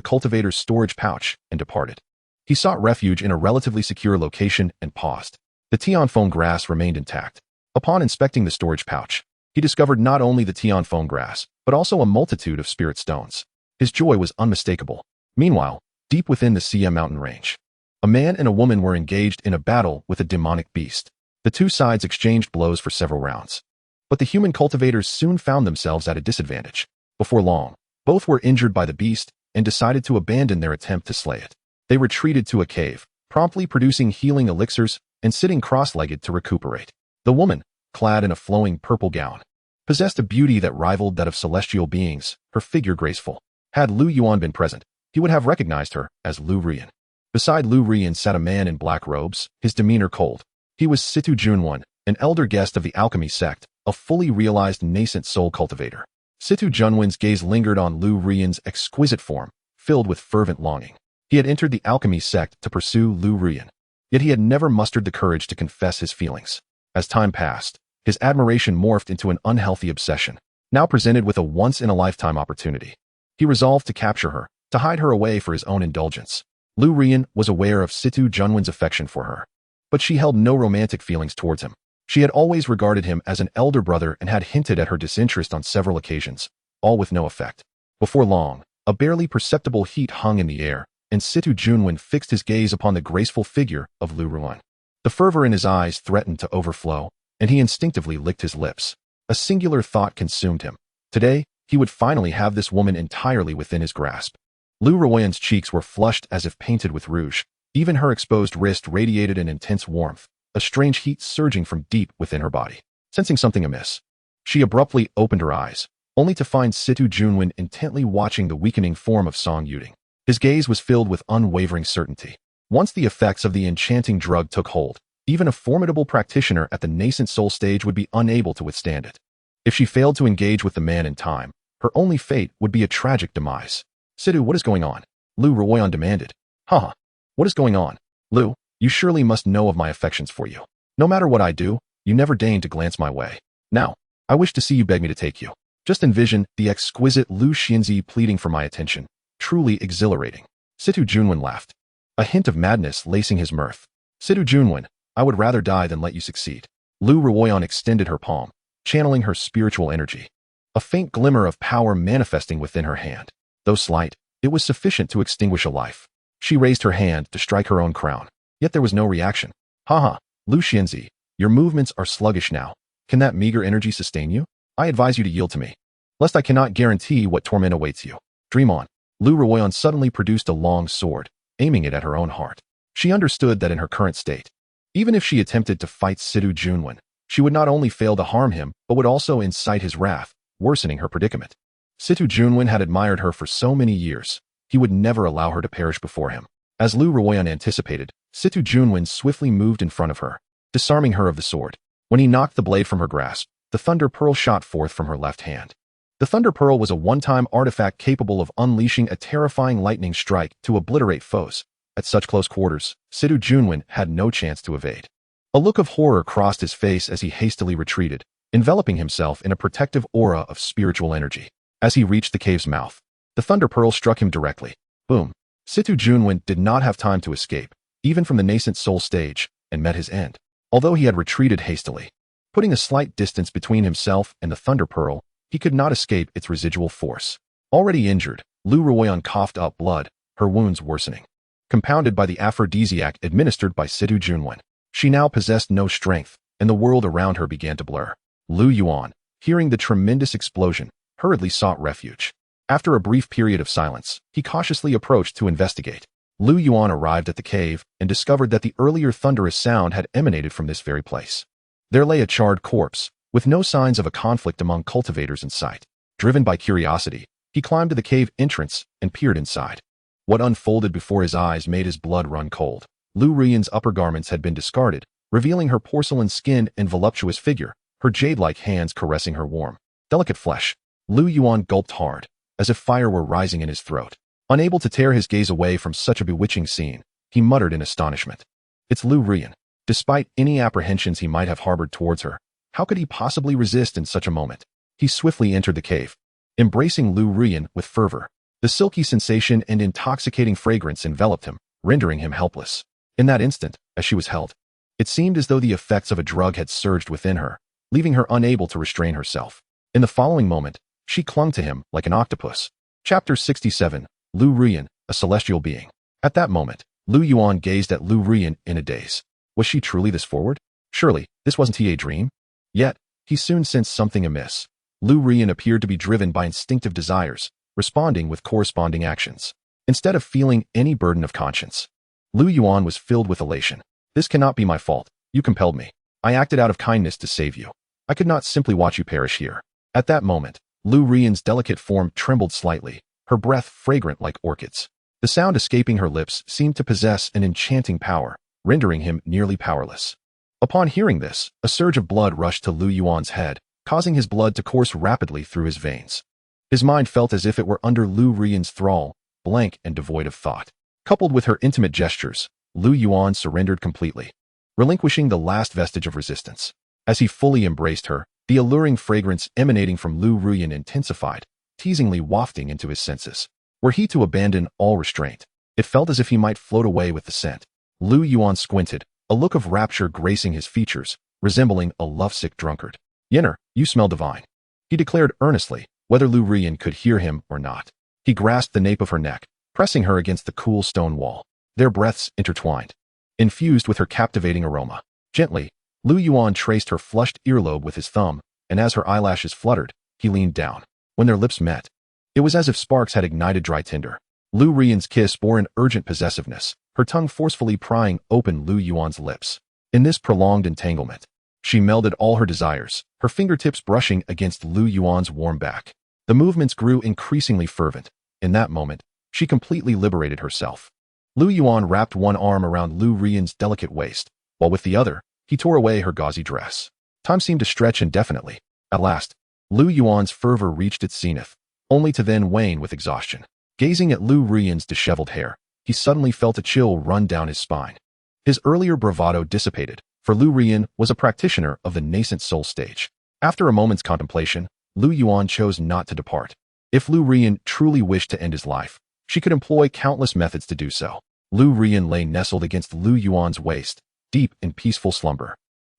cultivator's storage pouch, and departed. He sought refuge in a relatively secure location and paused. The Tianfeng grass remained intact. Upon inspecting the storage pouch, he discovered not only the Tianfeng grass, but also a multitude of spirit stones. His joy was unmistakable. Meanwhile, deep within the Xia mountain range, a man and a woman were engaged in a battle with a demonic beast. The 2 sides exchanged blows for several rounds, but the human cultivators soon found themselves at a disadvantage. Before long, both were injured by the beast and decided to abandon their attempt to slay it. They retreated to a cave, promptly producing healing elixirs and sitting cross-legged to recuperate. The woman, clad in a flowing purple gown, possessed a beauty that rivaled that of celestial beings, her figure graceful. Had Lu Yuan been present, he would have recognized her as Lu Ruoxi. Beside Lu Ruoxi sat a man in black robes, his demeanor cold. He was Situ Junwan, an elder guest of the alchemy sect, a fully realized nascent soul cultivator. Situ Junwan's gaze lingered on Lu Ruoxi's exquisite form, filled with fervent longing. He had entered the alchemy sect to pursue Lu Ruoxi, yet he had never mustered the courage to confess his feelings. As time passed, his admiration morphed into an unhealthy obsession. Now presented with a once-in-a-lifetime opportunity, he resolved to capture her, to hide her away for his own indulgence. Lu Ruoxi was aware of Situ Junwan's affection for her, but she held no romantic feelings towards him. She had always regarded him as an elder brother and had hinted at her disinterest on several occasions, all with no effect. Before long, a barely perceptible heat hung in the air, and Situ Junwan fixed his gaze upon the graceful figure of Lu Ruoxi. The fervor in his eyes threatened to overflow, and he instinctively licked his lips. A singular thought consumed him. Today, he would finally have this woman entirely within his grasp. Lin Ruoxi's cheeks were flushed as if painted with rouge. Even her exposed wrist radiated an intense warmth, a strange heat surging from deep within her body. Sensing something amiss, she abruptly opened her eyes, only to find Situ Junwen intently watching the weakening form of Song Yuding. His gaze was filled with unwavering certainty. Once the effects of the enchanting drug took hold, even a formidable practitioner at the nascent soul stage would be unable to withstand it. If she failed to engage with the man in time, her only fate would be a tragic demise. Situ, what is going on? Lin Ruoxi demanded. Haha. What is going on? Lu, you surely must know of my affections for you. No matter what I do, you never deign to glance my way. Now, I wish to see you beg me to take you. Just envision the exquisite Lu Xianzi pleading for my attention. Truly exhilarating. Situ Junwen laughed, a hint of madness lacing his mirth. Situ Junwen, I would rather die than let you succeed. Lin Ruoxi extended her palm, channeling her spiritual energy. A faint glimmer of power manifesting within her hand. Though slight, it was sufficient to extinguish a life. She raised her hand to strike her own crown, yet there was no reaction. Haha, Lu Xianzi, your movements are sluggish now. Can that meager energy sustain you? I advise you to yield to me, lest I cannot guarantee what torment awaits you. Dream on. Lin Ruoxi suddenly produced a long sword, aiming it at her own heart. She understood that in her current state, even if she attempted to fight Situ Junwen, she would not only fail to harm him, but would also incite his wrath, worsening her predicament. Situ Junwen had admired her for so many years. He would never allow her to perish before him. As Lin Ruoxi anticipated, Situ Junwen swiftly moved in front of her, disarming her of the sword. When he knocked the blade from her grasp, the Thunder Pearl shot forth from her left hand. The Thunder Pearl was a one-time artifact capable of unleashing a terrifying lightning strike to obliterate foes. At such close quarters, Situ Junwen had no chance to evade. A look of horror crossed his face as he hastily retreated, enveloping himself in a protective aura of spiritual energy. As he reached the cave's mouth, the Thunder Pearl struck him directly. Boom. Situ Junwen did not have time to escape, even from the nascent soul stage, and met his end. Although he had retreated hastily, putting a slight distance between himself and the Thunder Pearl, he could not escape its residual force. Already injured, Lin Ruoxi coughed up blood, her wounds worsening. Compounded by the aphrodisiac administered by Situ Junwen, she now possessed no strength, and the world around her began to blur. Yuan, hearing the tremendous explosion, hurriedly sought refuge. After a brief period of silence, he cautiously approached to investigate. Yuan arrived at the cave and discovered that the earlier thunderous sound had emanated from this very place. There lay a charred corpse, with no signs of a conflict among cultivators in sight. Driven by curiosity, he climbed to the cave entrance and peered inside. What unfolded before his eyes made his blood run cold. Lin Ruoxi's upper garments had been discarded, revealing her porcelain skin and voluptuous figure, her jade-like hands caressing her warm, delicate flesh. Yuan gulped hard, as if fire were rising in his throat. Unable to tear his gaze away from such a bewitching scene, he muttered in astonishment. It's Lin Ruoxi. Despite any apprehensions he might have harbored towards her, how could he possibly resist in such a moment? He swiftly entered the cave, embracing Lin Ruoxi with fervor. The silky sensation and intoxicating fragrance enveloped him, rendering him helpless. In that instant, as she was held, it seemed as though the effects of a drug had surged within her, leaving her unable to restrain herself. In the following moment, she clung to him like an octopus. Chapter 67, Lin Ruoxi, a celestial being. At that moment, Yuan gazed at Lin Ruoxi in a daze. Was she truly this forward? Surely, this wasn't a dream? Yet, he soon sensed something amiss. Lin Ruoxi appeared to be driven by instinctive desires, responding with corresponding actions, instead of feeling any burden of conscience. Yuan was filled with elation. This cannot be my fault. You compelled me. I acted out of kindness to save you. I could not simply watch you perish here. At that moment, Lin Ruoxi's delicate form trembled slightly, her breath fragrant like orchids. The sound escaping her lips seemed to possess an enchanting power, rendering him nearly powerless. Upon hearing this, a surge of blood rushed to Yuan's head, causing his blood to course rapidly through his veins. His mind felt as if it were under Lin Ruoxi's thrall, blank and devoid of thought. Coupled with her intimate gestures, Yuan surrendered completely, relinquishing the last vestige of resistance. As he fully embraced her, the alluring fragrance emanating from Lin Ruoxi intensified, teasingly wafting into his senses. Were he to abandon all restraint, it felt as if he might float away with the scent. Yuan squinted, a look of rapture gracing his features, resembling a lovesick drunkard. Yenner, you smell divine, he declared earnestly, whether Lin Ruoxi could hear him or not. He grasped the nape of her neck, pressing her against the cool stone wall. Their breaths intertwined. infused with her captivating aroma. Gently, Lu Yuan traced her flushed earlobe with his thumb, and as her eyelashes fluttered, he leaned down. When their lips met, it was as if sparks had ignited dry tinder. Lu Rian's kiss bore an urgent possessiveness, her tongue forcefully prying open Lu Yuan's lips. In this prolonged entanglement, she melded all her desires, her fingertips brushing against Lu Yuan's warm back. The movements grew increasingly fervent. In that moment, she completely liberated herself. Lu Yuan wrapped one arm around Lu Rian's delicate waist, while with the other, he tore away her gauzy dress. Time seemed to stretch indefinitely. At last, Lu Yuan's fervor reached its zenith, only to then wane with exhaustion. Gazing at Lu Rian's disheveled hair, he suddenly felt a chill run down his spine. His earlier bravado dissipated, for Lu Rian was a practitioner of the nascent soul stage. After a moment's contemplation, Lu Yuan chose not to depart. If Lu Rian truly wished to end his life, she could employ countless methods to do so. Lu Rian lay nestled against Lu Yuan's waist, deep in peaceful slumber.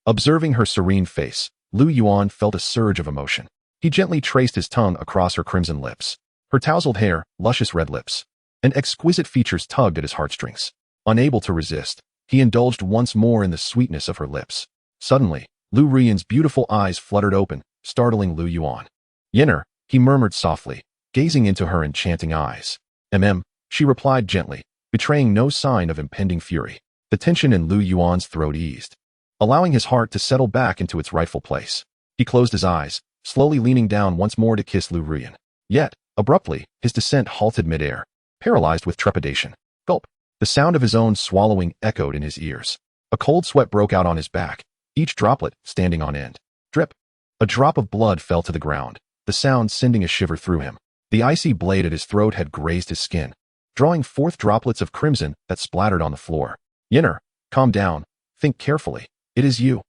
Observing her serene face, Lu Yuan felt a surge of emotion. He gently traced his tongue across her crimson lips. Her tousled hair, luscious red lips, and exquisite features tugged at his heartstrings. Unable to resist, he indulged once more in the sweetness of her lips. Suddenly, Lu Rian's beautiful eyes fluttered open, startling Lu Yuan. "Yinner," he murmured softly, gazing into her enchanting eyes. She replied gently, betraying no sign of impending fury. The tension in Lu Yuan's throat eased, allowing his heart to settle back into its rightful place. He closed his eyes, slowly leaning down once more to kiss Lu Rian. Yet, abruptly, his descent halted midair, paralyzed with trepidation. Gulp! The sound of his own swallowing echoed in his ears. A cold sweat broke out on his back, each droplet standing on end. Drip! A drop of blood fell to the ground, the sound sending a shiver through him. The icy blade at his throat had grazed his skin, drawing forth droplets of crimson that splattered on the floor. "Yinner, calm down. Think carefully. It is you,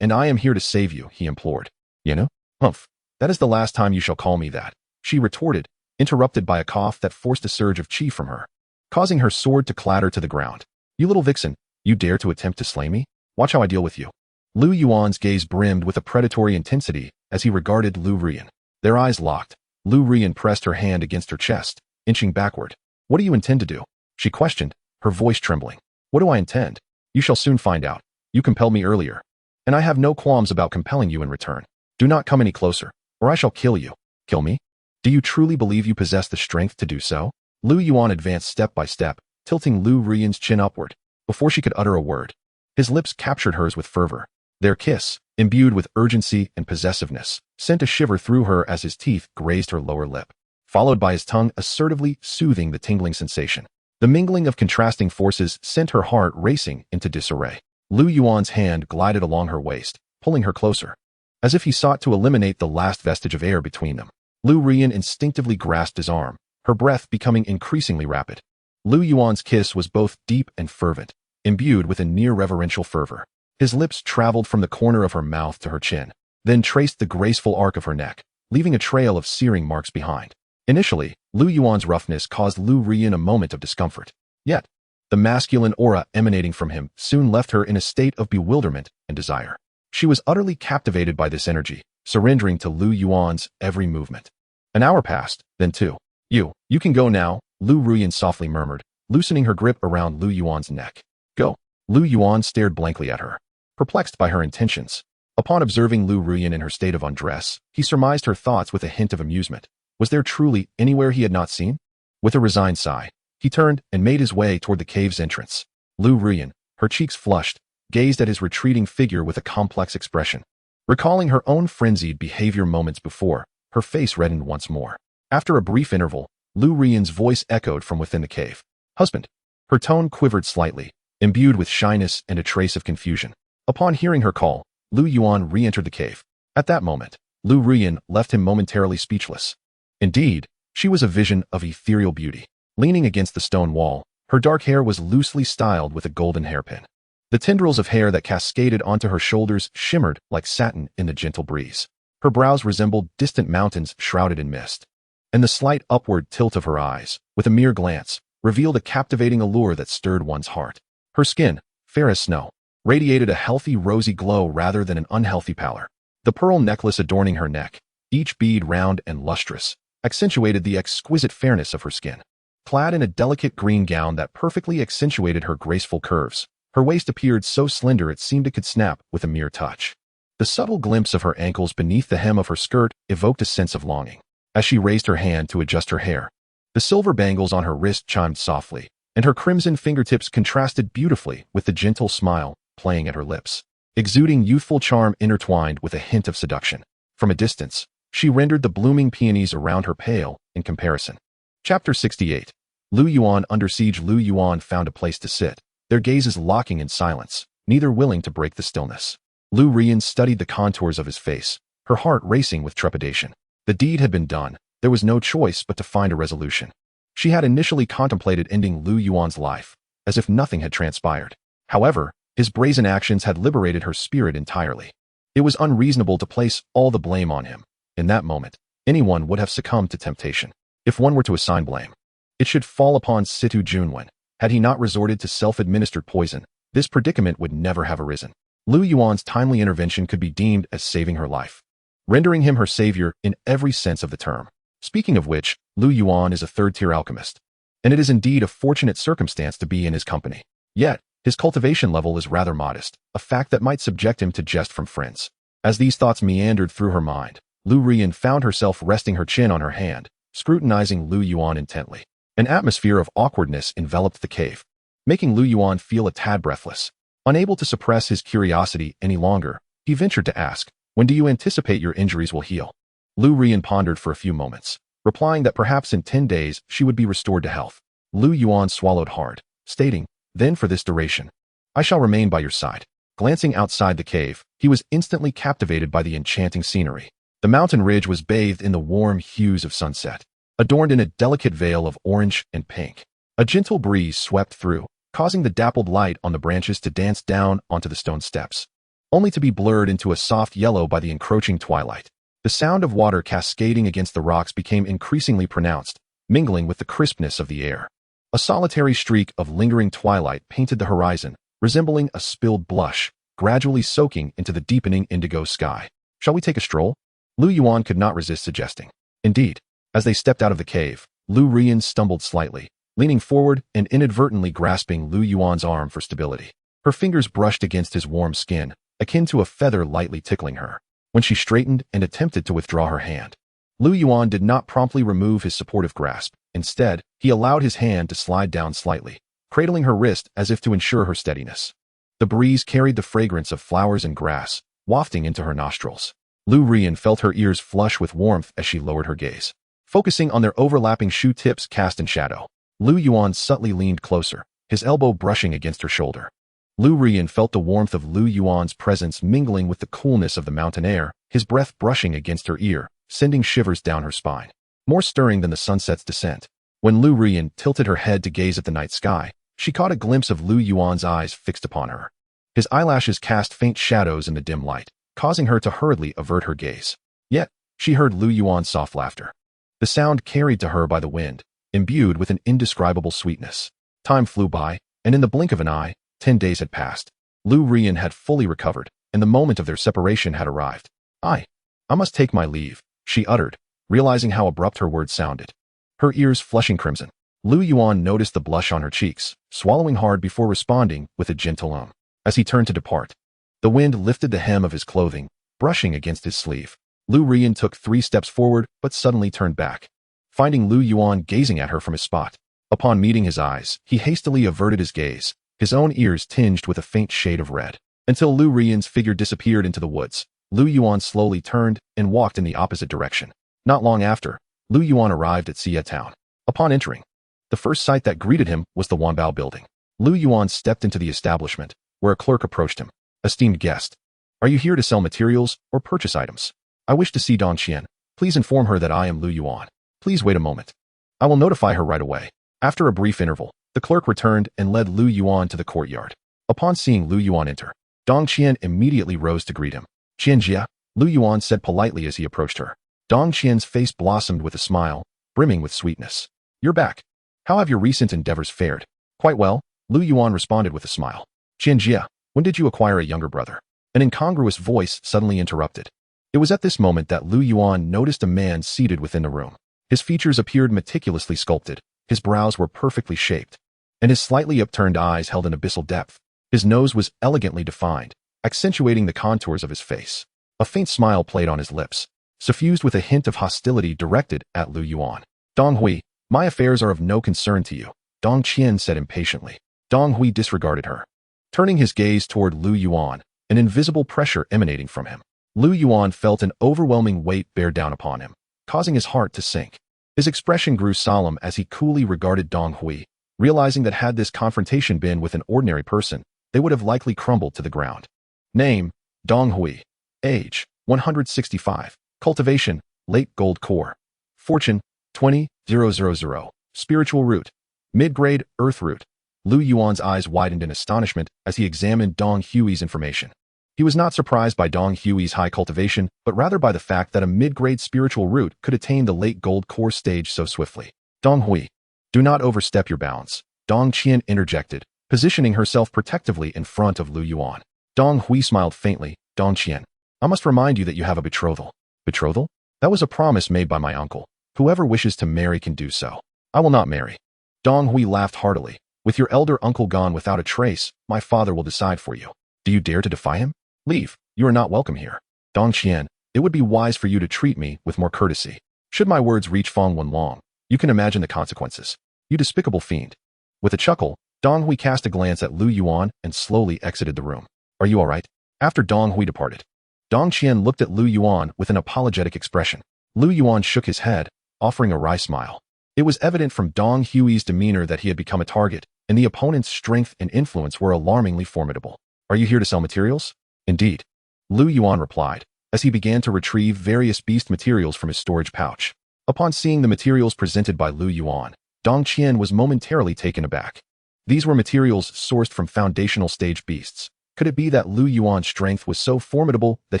and I am here to save you," he implored. "Yinner? Humph. That is the last time you shall call me that," she retorted, interrupted by a cough that forced a surge of qi from her, causing her sword to clatter to the ground. "You little vixen, you dare to attempt to slay me? Watch how I deal with you." Lu Yuan's gaze brimmed with a predatory intensity as he regarded Lu Rian. Their eyes locked. Lu Rian pressed her hand against her chest, inching backward. "What do you intend to do?" she questioned, her voice trembling. "What do I intend? You shall soon find out. You compelled me earlier, and I have no qualms about compelling you in return. Do not come any closer, or I shall kill you." "Kill me? Do you truly believe you possess the strength to do so?" Lu Yuan advanced step by step, tilting Lu Rian's chin upward, before she could utter a word. His lips captured hers with fervor. Their kiss, imbued with urgency and possessiveness, sent a shiver through her as his teeth grazed her lower lip, followed by his tongue assertively soothing the tingling sensation. The mingling of contrasting forces sent her heart racing into disarray. Lu Yuan's hand glided along her waist, pulling her closer, as if he sought to eliminate the last vestige of air between them. Lu Rian instinctively grasped his arm, her breath becoming increasingly rapid. Lu Yuan's kiss was both deep and fervent, imbued with a near-reverential fervor. His lips traveled from the corner of her mouth to her chin, then traced the graceful arc of her neck, leaving a trail of searing marks behind. Initially, Lu Yuan's roughness caused Lu Rian a moment of discomfort. Yet, the masculine aura emanating from him soon left her in a state of bewilderment and desire. She was utterly captivated by this energy, surrendering to Lu Yuan's every movement. An hour passed, then two. You can go now," Lu Rian softly murmured, loosening her grip around Lu Yuan's neck. "Go." Lu Yuan stared blankly at her, perplexed by her intentions. Upon observing Lu Rian in her state of undress, he surmised her thoughts with a hint of amusement. Was there truly anywhere he had not seen? With a resigned sigh, he turned and made his way toward the cave's entrance. Lu Rian, her cheeks flushed, gazed at his retreating figure with a complex expression. Recalling her own frenzied behavior moments before, her face reddened once more. After a brief interval, Lu Rian's voice echoed from within the cave. "Husband." Her tone quivered slightly, imbued with shyness and a trace of confusion. Upon hearing her call, Lu Yuan re-entered the cave. At that moment, Lu Rian left him momentarily speechless. Indeed, she was a vision of ethereal beauty. Leaning against the stone wall, her dark hair was loosely styled with a golden hairpin. The tendrils of hair that cascaded onto her shoulders shimmered like satin in the gentle breeze. Her brows resembled distant mountains shrouded in mist, and the slight upward tilt of her eyes, with a mere glance, revealed a captivating allure that stirred one's heart. Her skin, fair as snow, radiated a healthy rosy glow rather than an unhealthy pallor. The pearl necklace adorning her neck, each bead round and lustrous, accentuated the exquisite fairness of her skin. Clad in a delicate green gown that perfectly accentuated her graceful curves, her waist appeared so slender it seemed it could snap with a mere touch. The subtle glimpse of her ankles beneath the hem of her skirt evoked a sense of longing. As she raised her hand to adjust her hair, the silver bangles on her wrist chimed softly, and her crimson fingertips contrasted beautifully with the gentle smile playing at her lips, exuding youthful charm intertwined with a hint of seduction. From a distance, she rendered the blooming peonies around her pale in comparison. Chapter 68. Lu Yuan under siege. Lu Yuan found a place to sit, their gazes locking in silence, neither willing to break the stillness. Lu Rian studied the contours of his face, her heart racing with trepidation. The deed had been done, there was no choice but to find a resolution. She had initially contemplated ending Lu Yuan's life, as if nothing had transpired. However, his brazen actions had liberated her spirit entirely. It was unreasonable to place all the blame on him. In that moment, anyone would have succumbed to temptation. If one were to assign blame, it should fall upon Situ Junwen. Had he not resorted to self-administered poison, this predicament would never have arisen. Lu Yuan's timely intervention could be deemed as saving her life, rendering him her savior in every sense of the term. Speaking of which, Lu Yuan is a third-tier alchemist, and it is indeed a fortunate circumstance to be in his company. Yet, his cultivation level is rather modest, a fact that might subject him to jest from friends. As these thoughts meandered through her mind, Lu Rian found herself resting her chin on her hand, scrutinizing Lu Yuan intently. An atmosphere of awkwardness enveloped the cave, making Lu Yuan feel a tad breathless. Unable to suppress his curiosity any longer, he ventured to ask, "When do you anticipate your injuries will heal?" Lu Rian pondered for a few moments, replying that perhaps in 10 days she would be restored to health. Lu Yuan swallowed hard, stating, "Then for this duration, I shall remain by your side." Glancing outside the cave, he was instantly captivated by the enchanting scenery. The mountain ridge was bathed in the warm hues of sunset, adorned in a delicate veil of orange and pink. A gentle breeze swept through, causing the dappled light on the branches to dance down onto the stone steps, only to be blurred into a soft yellow by the encroaching twilight. The sound of water cascading against the rocks became increasingly pronounced, mingling with the crispness of the air. A solitary streak of lingering twilight painted the horizon, resembling a spilled blush, gradually soaking into the deepening indigo sky. "Shall we take a stroll?" Lu Yuan could not resist suggesting. Indeed, as they stepped out of the cave, Lu Rian stumbled slightly, leaning forward and inadvertently grasping Lu Yuan's arm for stability. Her fingers brushed against his warm skin, akin to a feather lightly tickling her. When she straightened and attempted to withdraw her hand, Lu Yuan did not promptly remove his supportive grasp. Instead, he allowed his hand to slide down slightly, cradling her wrist as if to ensure her steadiness. The breeze carried the fragrance of flowers and grass, wafting into her nostrils. Lu Rian felt her ears flush with warmth as she lowered her gaze, focusing on their overlapping shoe tips cast in shadow. Lu Yuan subtly leaned closer, his elbow brushing against her shoulder. Lu Rian felt the warmth of Lu Yuan's presence mingling with the coolness of the mountain air, his breath brushing against her ear, sending shivers down her spine. More stirring than the sunset's descent. When Lu Rian tilted her head to gaze at the night sky, she caught a glimpse of Lu Yuan's eyes fixed upon her. His eyelashes cast faint shadows in the dim light, causing her to hurriedly avert her gaze. Yet, she heard Lu Yuan's soft laughter. The sound carried to her by the wind, imbued with an indescribable sweetness. Time flew by, and in the blink of an eye, 10 days had passed. Lu Rian had fully recovered, and the moment of their separation had arrived. I must take my leave," she uttered, realizing how abrupt her words sounded. Her ears flushing crimson. Lu Yuan noticed the blush on her cheeks, swallowing hard before responding with a gentle As he turned to depart, the wind lifted the hem of his clothing, brushing against his sleeve. Lu Rian took 3 steps forward, but suddenly turned back, finding Lu Yuan gazing at her from his spot. Upon meeting his eyes, he hastily averted his gaze, his own ears tinged with a faint shade of red. Until Lu Rian's figure disappeared into the woods, Lu Yuan slowly turned and walked in the opposite direction. Not long after, Lu Yuan arrived at Xie town. Upon entering, the first sight that greeted him was the Wanbao building. Lu Yuan stepped into the establishment, where a clerk approached him. "Esteemed guest, are you here to sell materials or purchase items? I wish to see Dong Qian. Please inform her that I am Lu Yuan. Please wait a moment. I will notify her right away." After a brief interval, the clerk returned and led Lu Yuan to the courtyard. Upon seeing Lu Yuan enter, Dong Qian immediately rose to greet him. "Qianjia," Lu Yuan said politely as he approached her. Dong Qian's face blossomed with a smile, brimming with sweetness. "You're back. How have your recent endeavors fared?" "Quite well," Lu Yuan responded with a smile. "Qianjia, when did you acquire a younger brother?" An incongruous voice suddenly interrupted. It was at this moment that Lu Yuan noticed a man seated within the room. His features appeared meticulously sculpted, His brows were perfectly shaped, and his slightly upturned eyes held an abyssal depth. His nose was elegantly defined, accentuating the contours of his face. A faint smile played on his lips, suffused with a hint of hostility directed at Lu Yuan. Dong Hui, my affairs are of no concern to you, Dong Qian said impatiently. Dong Hui disregarded her, turning his gaze toward Lu Yuan, an invisible pressure emanating from him. Lu Yuan felt an overwhelming weight bear down upon him, causing his heart to sink. His expression grew solemn as he coolly regarded Dong Hui, realizing that had this confrontation been with an ordinary person, they would have likely crumbled to the ground. Name, Dong Hui. Age, 165. Cultivation, late gold core. Fortune, 20,000. Spiritual root, mid-grade earth root. Lu Yuan's eyes widened in astonishment as he examined Dong Hui's information. He was not surprised by Dong Hui's high cultivation, but rather by the fact that a mid-grade spiritual root could attain the late gold core stage so swiftly. Dong Hui, do not overstep your bounds, Dong Qian interjected, positioning herself protectively in front of Lu Yuan. Dong Hui smiled faintly. Dong Qian, I must remind you that you have a betrothal. Betrothal? That was a promise made by my uncle. Whoever wishes to marry can do so. I will not marry. Dong Hui laughed heartily. With your elder uncle gone without a trace, my father will decide for you. Do you dare to defy him? Leave. You are not welcome here. Dong Qian, it would be wise for you to treat me with more courtesy. Should my words reach Feng Wenlong, you can imagine the consequences. You despicable fiend. With a chuckle, Dong Hui cast a glance at Lu Yuan and slowly exited the room. Are you all right? After Dong Hui departed, Dong Qian looked at Lu Yuan with an apologetic expression. Lu Yuan shook his head, offering a wry smile. It was evident from Dong Hui's demeanor that he had become a target, and the opponent's strength and influence were alarmingly formidable. Are you here to sell materials? Indeed. Lu Yuan replied, as he began to retrieve various beast materials from his storage pouch. Upon seeing the materials presented by Lu Yuan, Dong Qian was momentarily taken aback. These were materials sourced from foundational stage beasts. Could it be that Lu Yuan's strength was so formidable that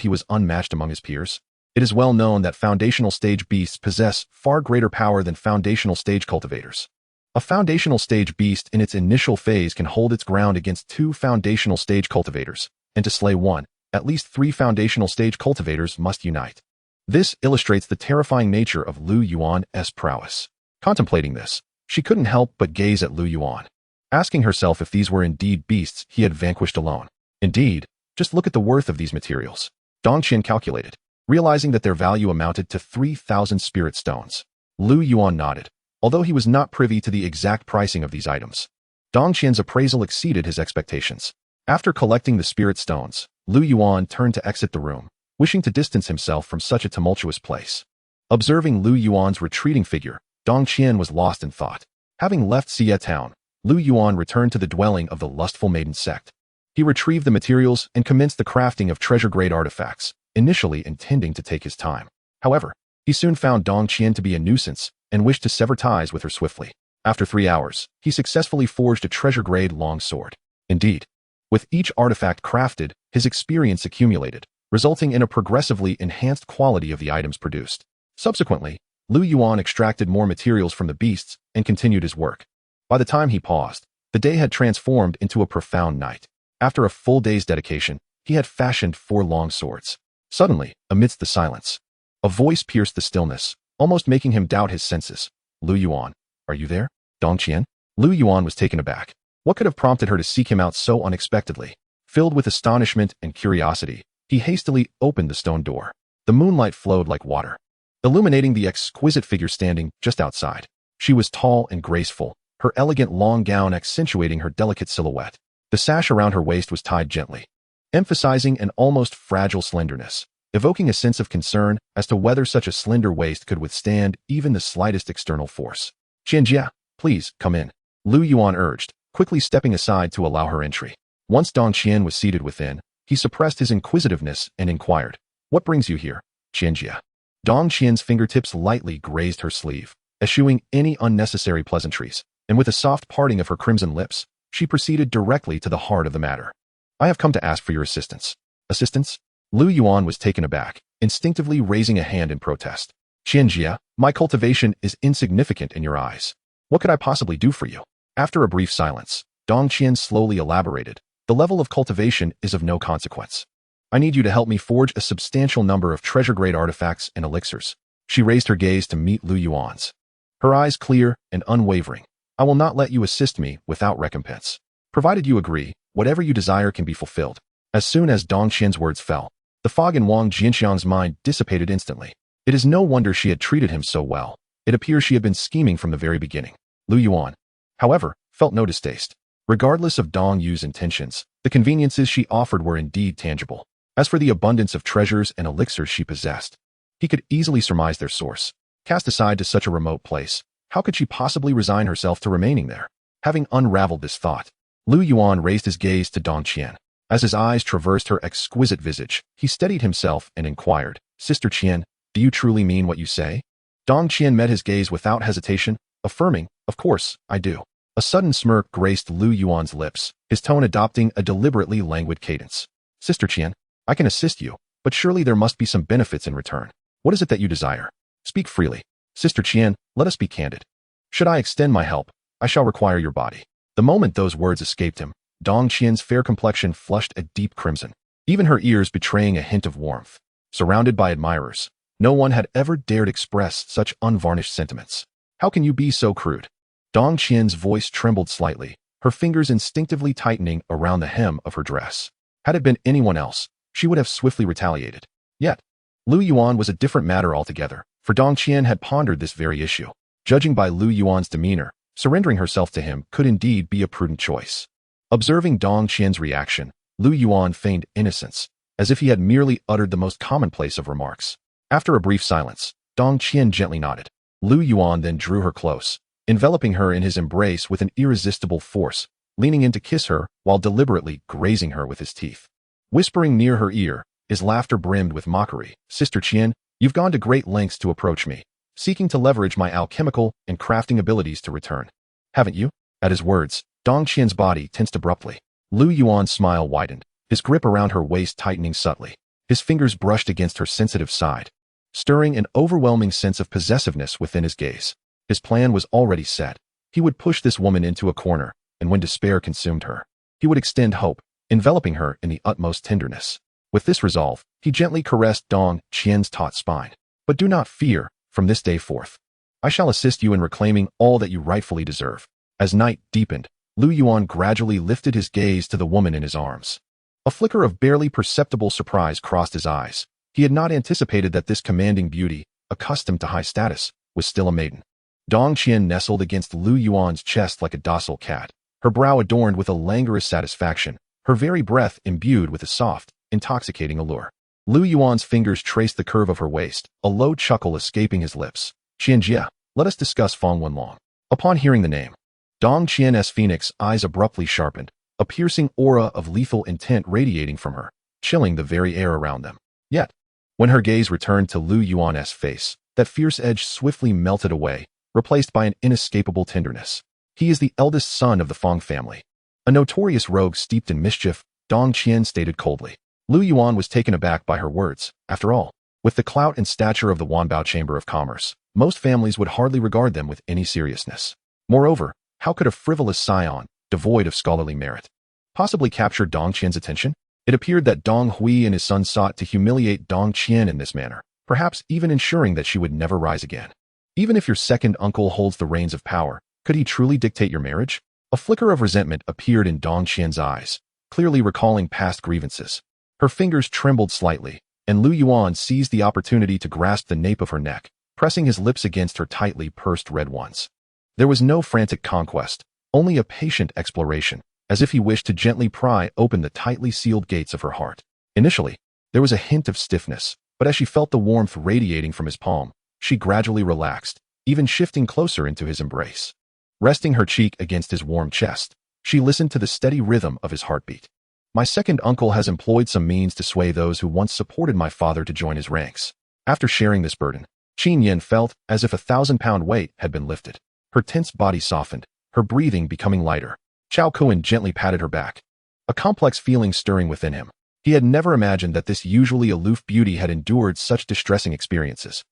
he was unmatched among his peers? It is well known that foundational stage beasts possess far greater power than foundational stage cultivators. A foundational stage beast in its initial phase can hold its ground against 2 foundational stage cultivators, and to slay one, at least 3 foundational stage cultivators must unite. This illustrates the terrifying nature of Lu Yuan's prowess. Contemplating this, she couldn't help but gaze at Lu Yuan, asking herself if these were indeed beasts he had vanquished alone. Indeed, just look at the worth of these materials. Dong Qian calculated, realizing that their value amounted to 3,000 spirit stones. Lu Yuan nodded, although he was not privy to the exact pricing of these items. Dong Qian's appraisal exceeded his expectations. After collecting the spirit stones, Lu Yuan turned to exit the room, wishing to distance himself from such a tumultuous place. Observing Lu Yuan's retreating figure, Dong Qian was lost in thought. Having left Xie town, Lu Yuan returned to the dwelling of the lustful maiden sect. He retrieved the materials and commenced the crafting of treasure-grade artifacts, initially intending to take his time. However, he soon found Dong Qian to be a nuisance and wished to sever ties with her swiftly. After 3 hours, he successfully forged a treasure-grade long sword. Indeed, with each artifact crafted, his experience accumulated, resulting in a progressively enhanced quality of the items produced. Subsequently, Lu Yuan extracted more materials from the beasts and continued his work. By the time he paused, the day had transformed into a profound night. After a full day's dedication, he had fashioned 4 long swords. Suddenly, amidst the silence, a voice pierced the stillness, almost making him doubt his senses. Lu Yuan, are you there? Dong Qian? Lu Yuan was taken aback. What could have prompted her to seek him out so unexpectedly? Filled with astonishment and curiosity, he hastily opened the stone door. The moonlight flowed like water, illuminating the exquisite figure standing just outside. She was tall and graceful, her elegant long gown accentuating her delicate silhouette. The sash around her waist was tied gently, emphasizing an almost fragile slenderness, evoking a sense of concern as to whether such a slender waist could withstand even the slightest external force. Qianjia, please, come in, Lu Yuan urged, quickly stepping aside to allow her entry. Once Dong Qian was seated within, he suppressed his inquisitiveness and inquired, what brings you here, Qianjia? Dong Qian's fingertips lightly grazed her sleeve, eschewing any unnecessary pleasantries, and with a soft parting of her crimson lips, she proceeded directly to the heart of the matter. I have come to ask for your assistance. Assistance? Lu Yuan was taken aback, instinctively raising a hand in protest. Qianjia, my cultivation is insignificant in your eyes. What could I possibly do for you? After a brief silence, Dong Qian slowly elaborated. The level of cultivation is of no consequence. I need you to help me forge a substantial number of treasure-grade artifacts and elixirs. She raised her gaze to meet Lu Yuan's. her eyes clear and unwavering. I will not let you assist me without recompense. Provided you agree, whatever you desire can be fulfilled. As soon as Dong Qian's words fell, the fog in Wang Jinxiang's mind dissipated instantly. It is no wonder she had treated him so well. It appears she had been scheming from the very beginning. Lu Yuan, however, felt no distaste. Regardless of Dong Yu's intentions, the conveniences she offered were indeed tangible. As for the abundance of treasures and elixirs she possessed, he could easily surmise their source. Cast aside to such a remote place, how could she possibly resign herself to remaining there? Having unraveled this thought, Lu Yuan raised his gaze to Dong Qian. As his eyes traversed her exquisite visage, he steadied himself and inquired, Sister Qian, do you truly mean what you say? Dong Qian met his gaze without hesitation, affirming, of course, I do. A sudden smirk graced Lu Yuan's lips, his tone adopting a deliberately languid cadence. Sister Qian, I can assist you, but surely there must be some benefits in return. What is it that you desire? Speak freely. Sister Qian, let us be candid. Should I extend my help, I shall require your body. The moment those words escaped him, Dong Qian's fair complexion flushed a deep crimson, even her ears betraying a hint of warmth. Surrounded by admirers, no one had ever dared express such unvarnished sentiments. How can you be so crude? Dong Qian's voice trembled slightly, her fingers instinctively tightening around the hem of her dress. Had it been anyone else, she would have swiftly retaliated. Yet, Lu Yuan was a different matter altogether, for Dong Qian had pondered this very issue. Judging by Lu Yuan's demeanor, surrendering herself to him could indeed be a prudent choice. Observing Dong Qian's reaction, Lu Yuan feigned innocence, as if he had merely uttered the most commonplace of remarks. After a brief silence, Dong Qian gently nodded. Lu Yuan then drew her close, enveloping her in his embrace with an irresistible force, leaning in to kiss her while deliberately grazing her with his teeth. Whispering near her ear, his laughter brimmed with mockery. Sister Qian, you've gone to great lengths to approach me, seeking to leverage my alchemical and crafting abilities to return. Haven't you? At his words, Dong Qian's body tensed abruptly. Lu Yuan's smile widened, his grip around her waist tightening subtly. His fingers brushed against her sensitive side, stirring an overwhelming sense of possessiveness within his gaze. His plan was already set. He would push this woman into a corner, and when despair consumed her, he would extend hope, enveloping her in the utmost tenderness. With this resolve, he gently caressed Dong Qian's taut spine. But do not fear, from this day forth, I shall assist you in reclaiming all that you rightfully deserve. As night deepened, Lu Yuan gradually lifted his gaze to the woman in his arms. A flicker of barely perceptible surprise crossed his eyes. He had not anticipated that this commanding beauty, accustomed to high status, was still a maiden. Dong Qian nestled against Lu Yuan's chest like a docile cat, her brow adorned with a languorous satisfaction, her very breath imbued with a soft, intoxicating allure. Lu Yuan's fingers traced the curve of her waist, a low chuckle escaping his lips. Qianjia, let us discuss Feng Wenlong. Upon hearing the name, Dong Qian's phoenix eyes abruptly sharpened, a piercing aura of lethal intent radiating from her, chilling the very air around them. Yet, when her gaze returned to Lu Yuan's face, that fierce edge swiftly melted away, replaced by an inescapable tenderness. He is the eldest son of the Feng family. A notorious rogue steeped in mischief, Dong Qian stated coldly. Lu Yuan was taken aback by her words. After all, with the clout and stature of the Wanbao Chamber of Commerce, most families would hardly regard them with any seriousness. Moreover, how could a frivolous scion, devoid of scholarly merit, possibly capture Dong Qian's attention? It appeared that Dong Hui and his son sought to humiliate Dong Qian in this manner, perhaps even ensuring that she would never rise again. Even if your second uncle holds the reins of power, could he truly dictate your marriage? A flicker of resentment appeared in Dong Qian's eyes, clearly recalling past grievances. Her fingers trembled slightly, and Lu Yuan seized the opportunity to grasp the nape of her neck, pressing his lips against her tightly pursed red ones. There was no frantic conquest, only a patient exploration, as if he wished to gently pry open the tightly sealed gates of her heart. Initially, there was a hint of stiffness, but as she felt the warmth radiating from his palm, she gradually relaxed, even shifting closer into his embrace. Resting her cheek against his warm chest, she listened to the steady rhythm of his heartbeat. My second uncle has employed some means to sway those who once supported my father to join his ranks. After sharing this burden, Qin Yin felt as if a 1,000-pound weight had been lifted. Her tense body softened, her breathing becoming lighter. Chao Kuan gently patted her back, a complex feeling stirring within him. He had never imagined that this usually aloof beauty had endured such distressing experiences.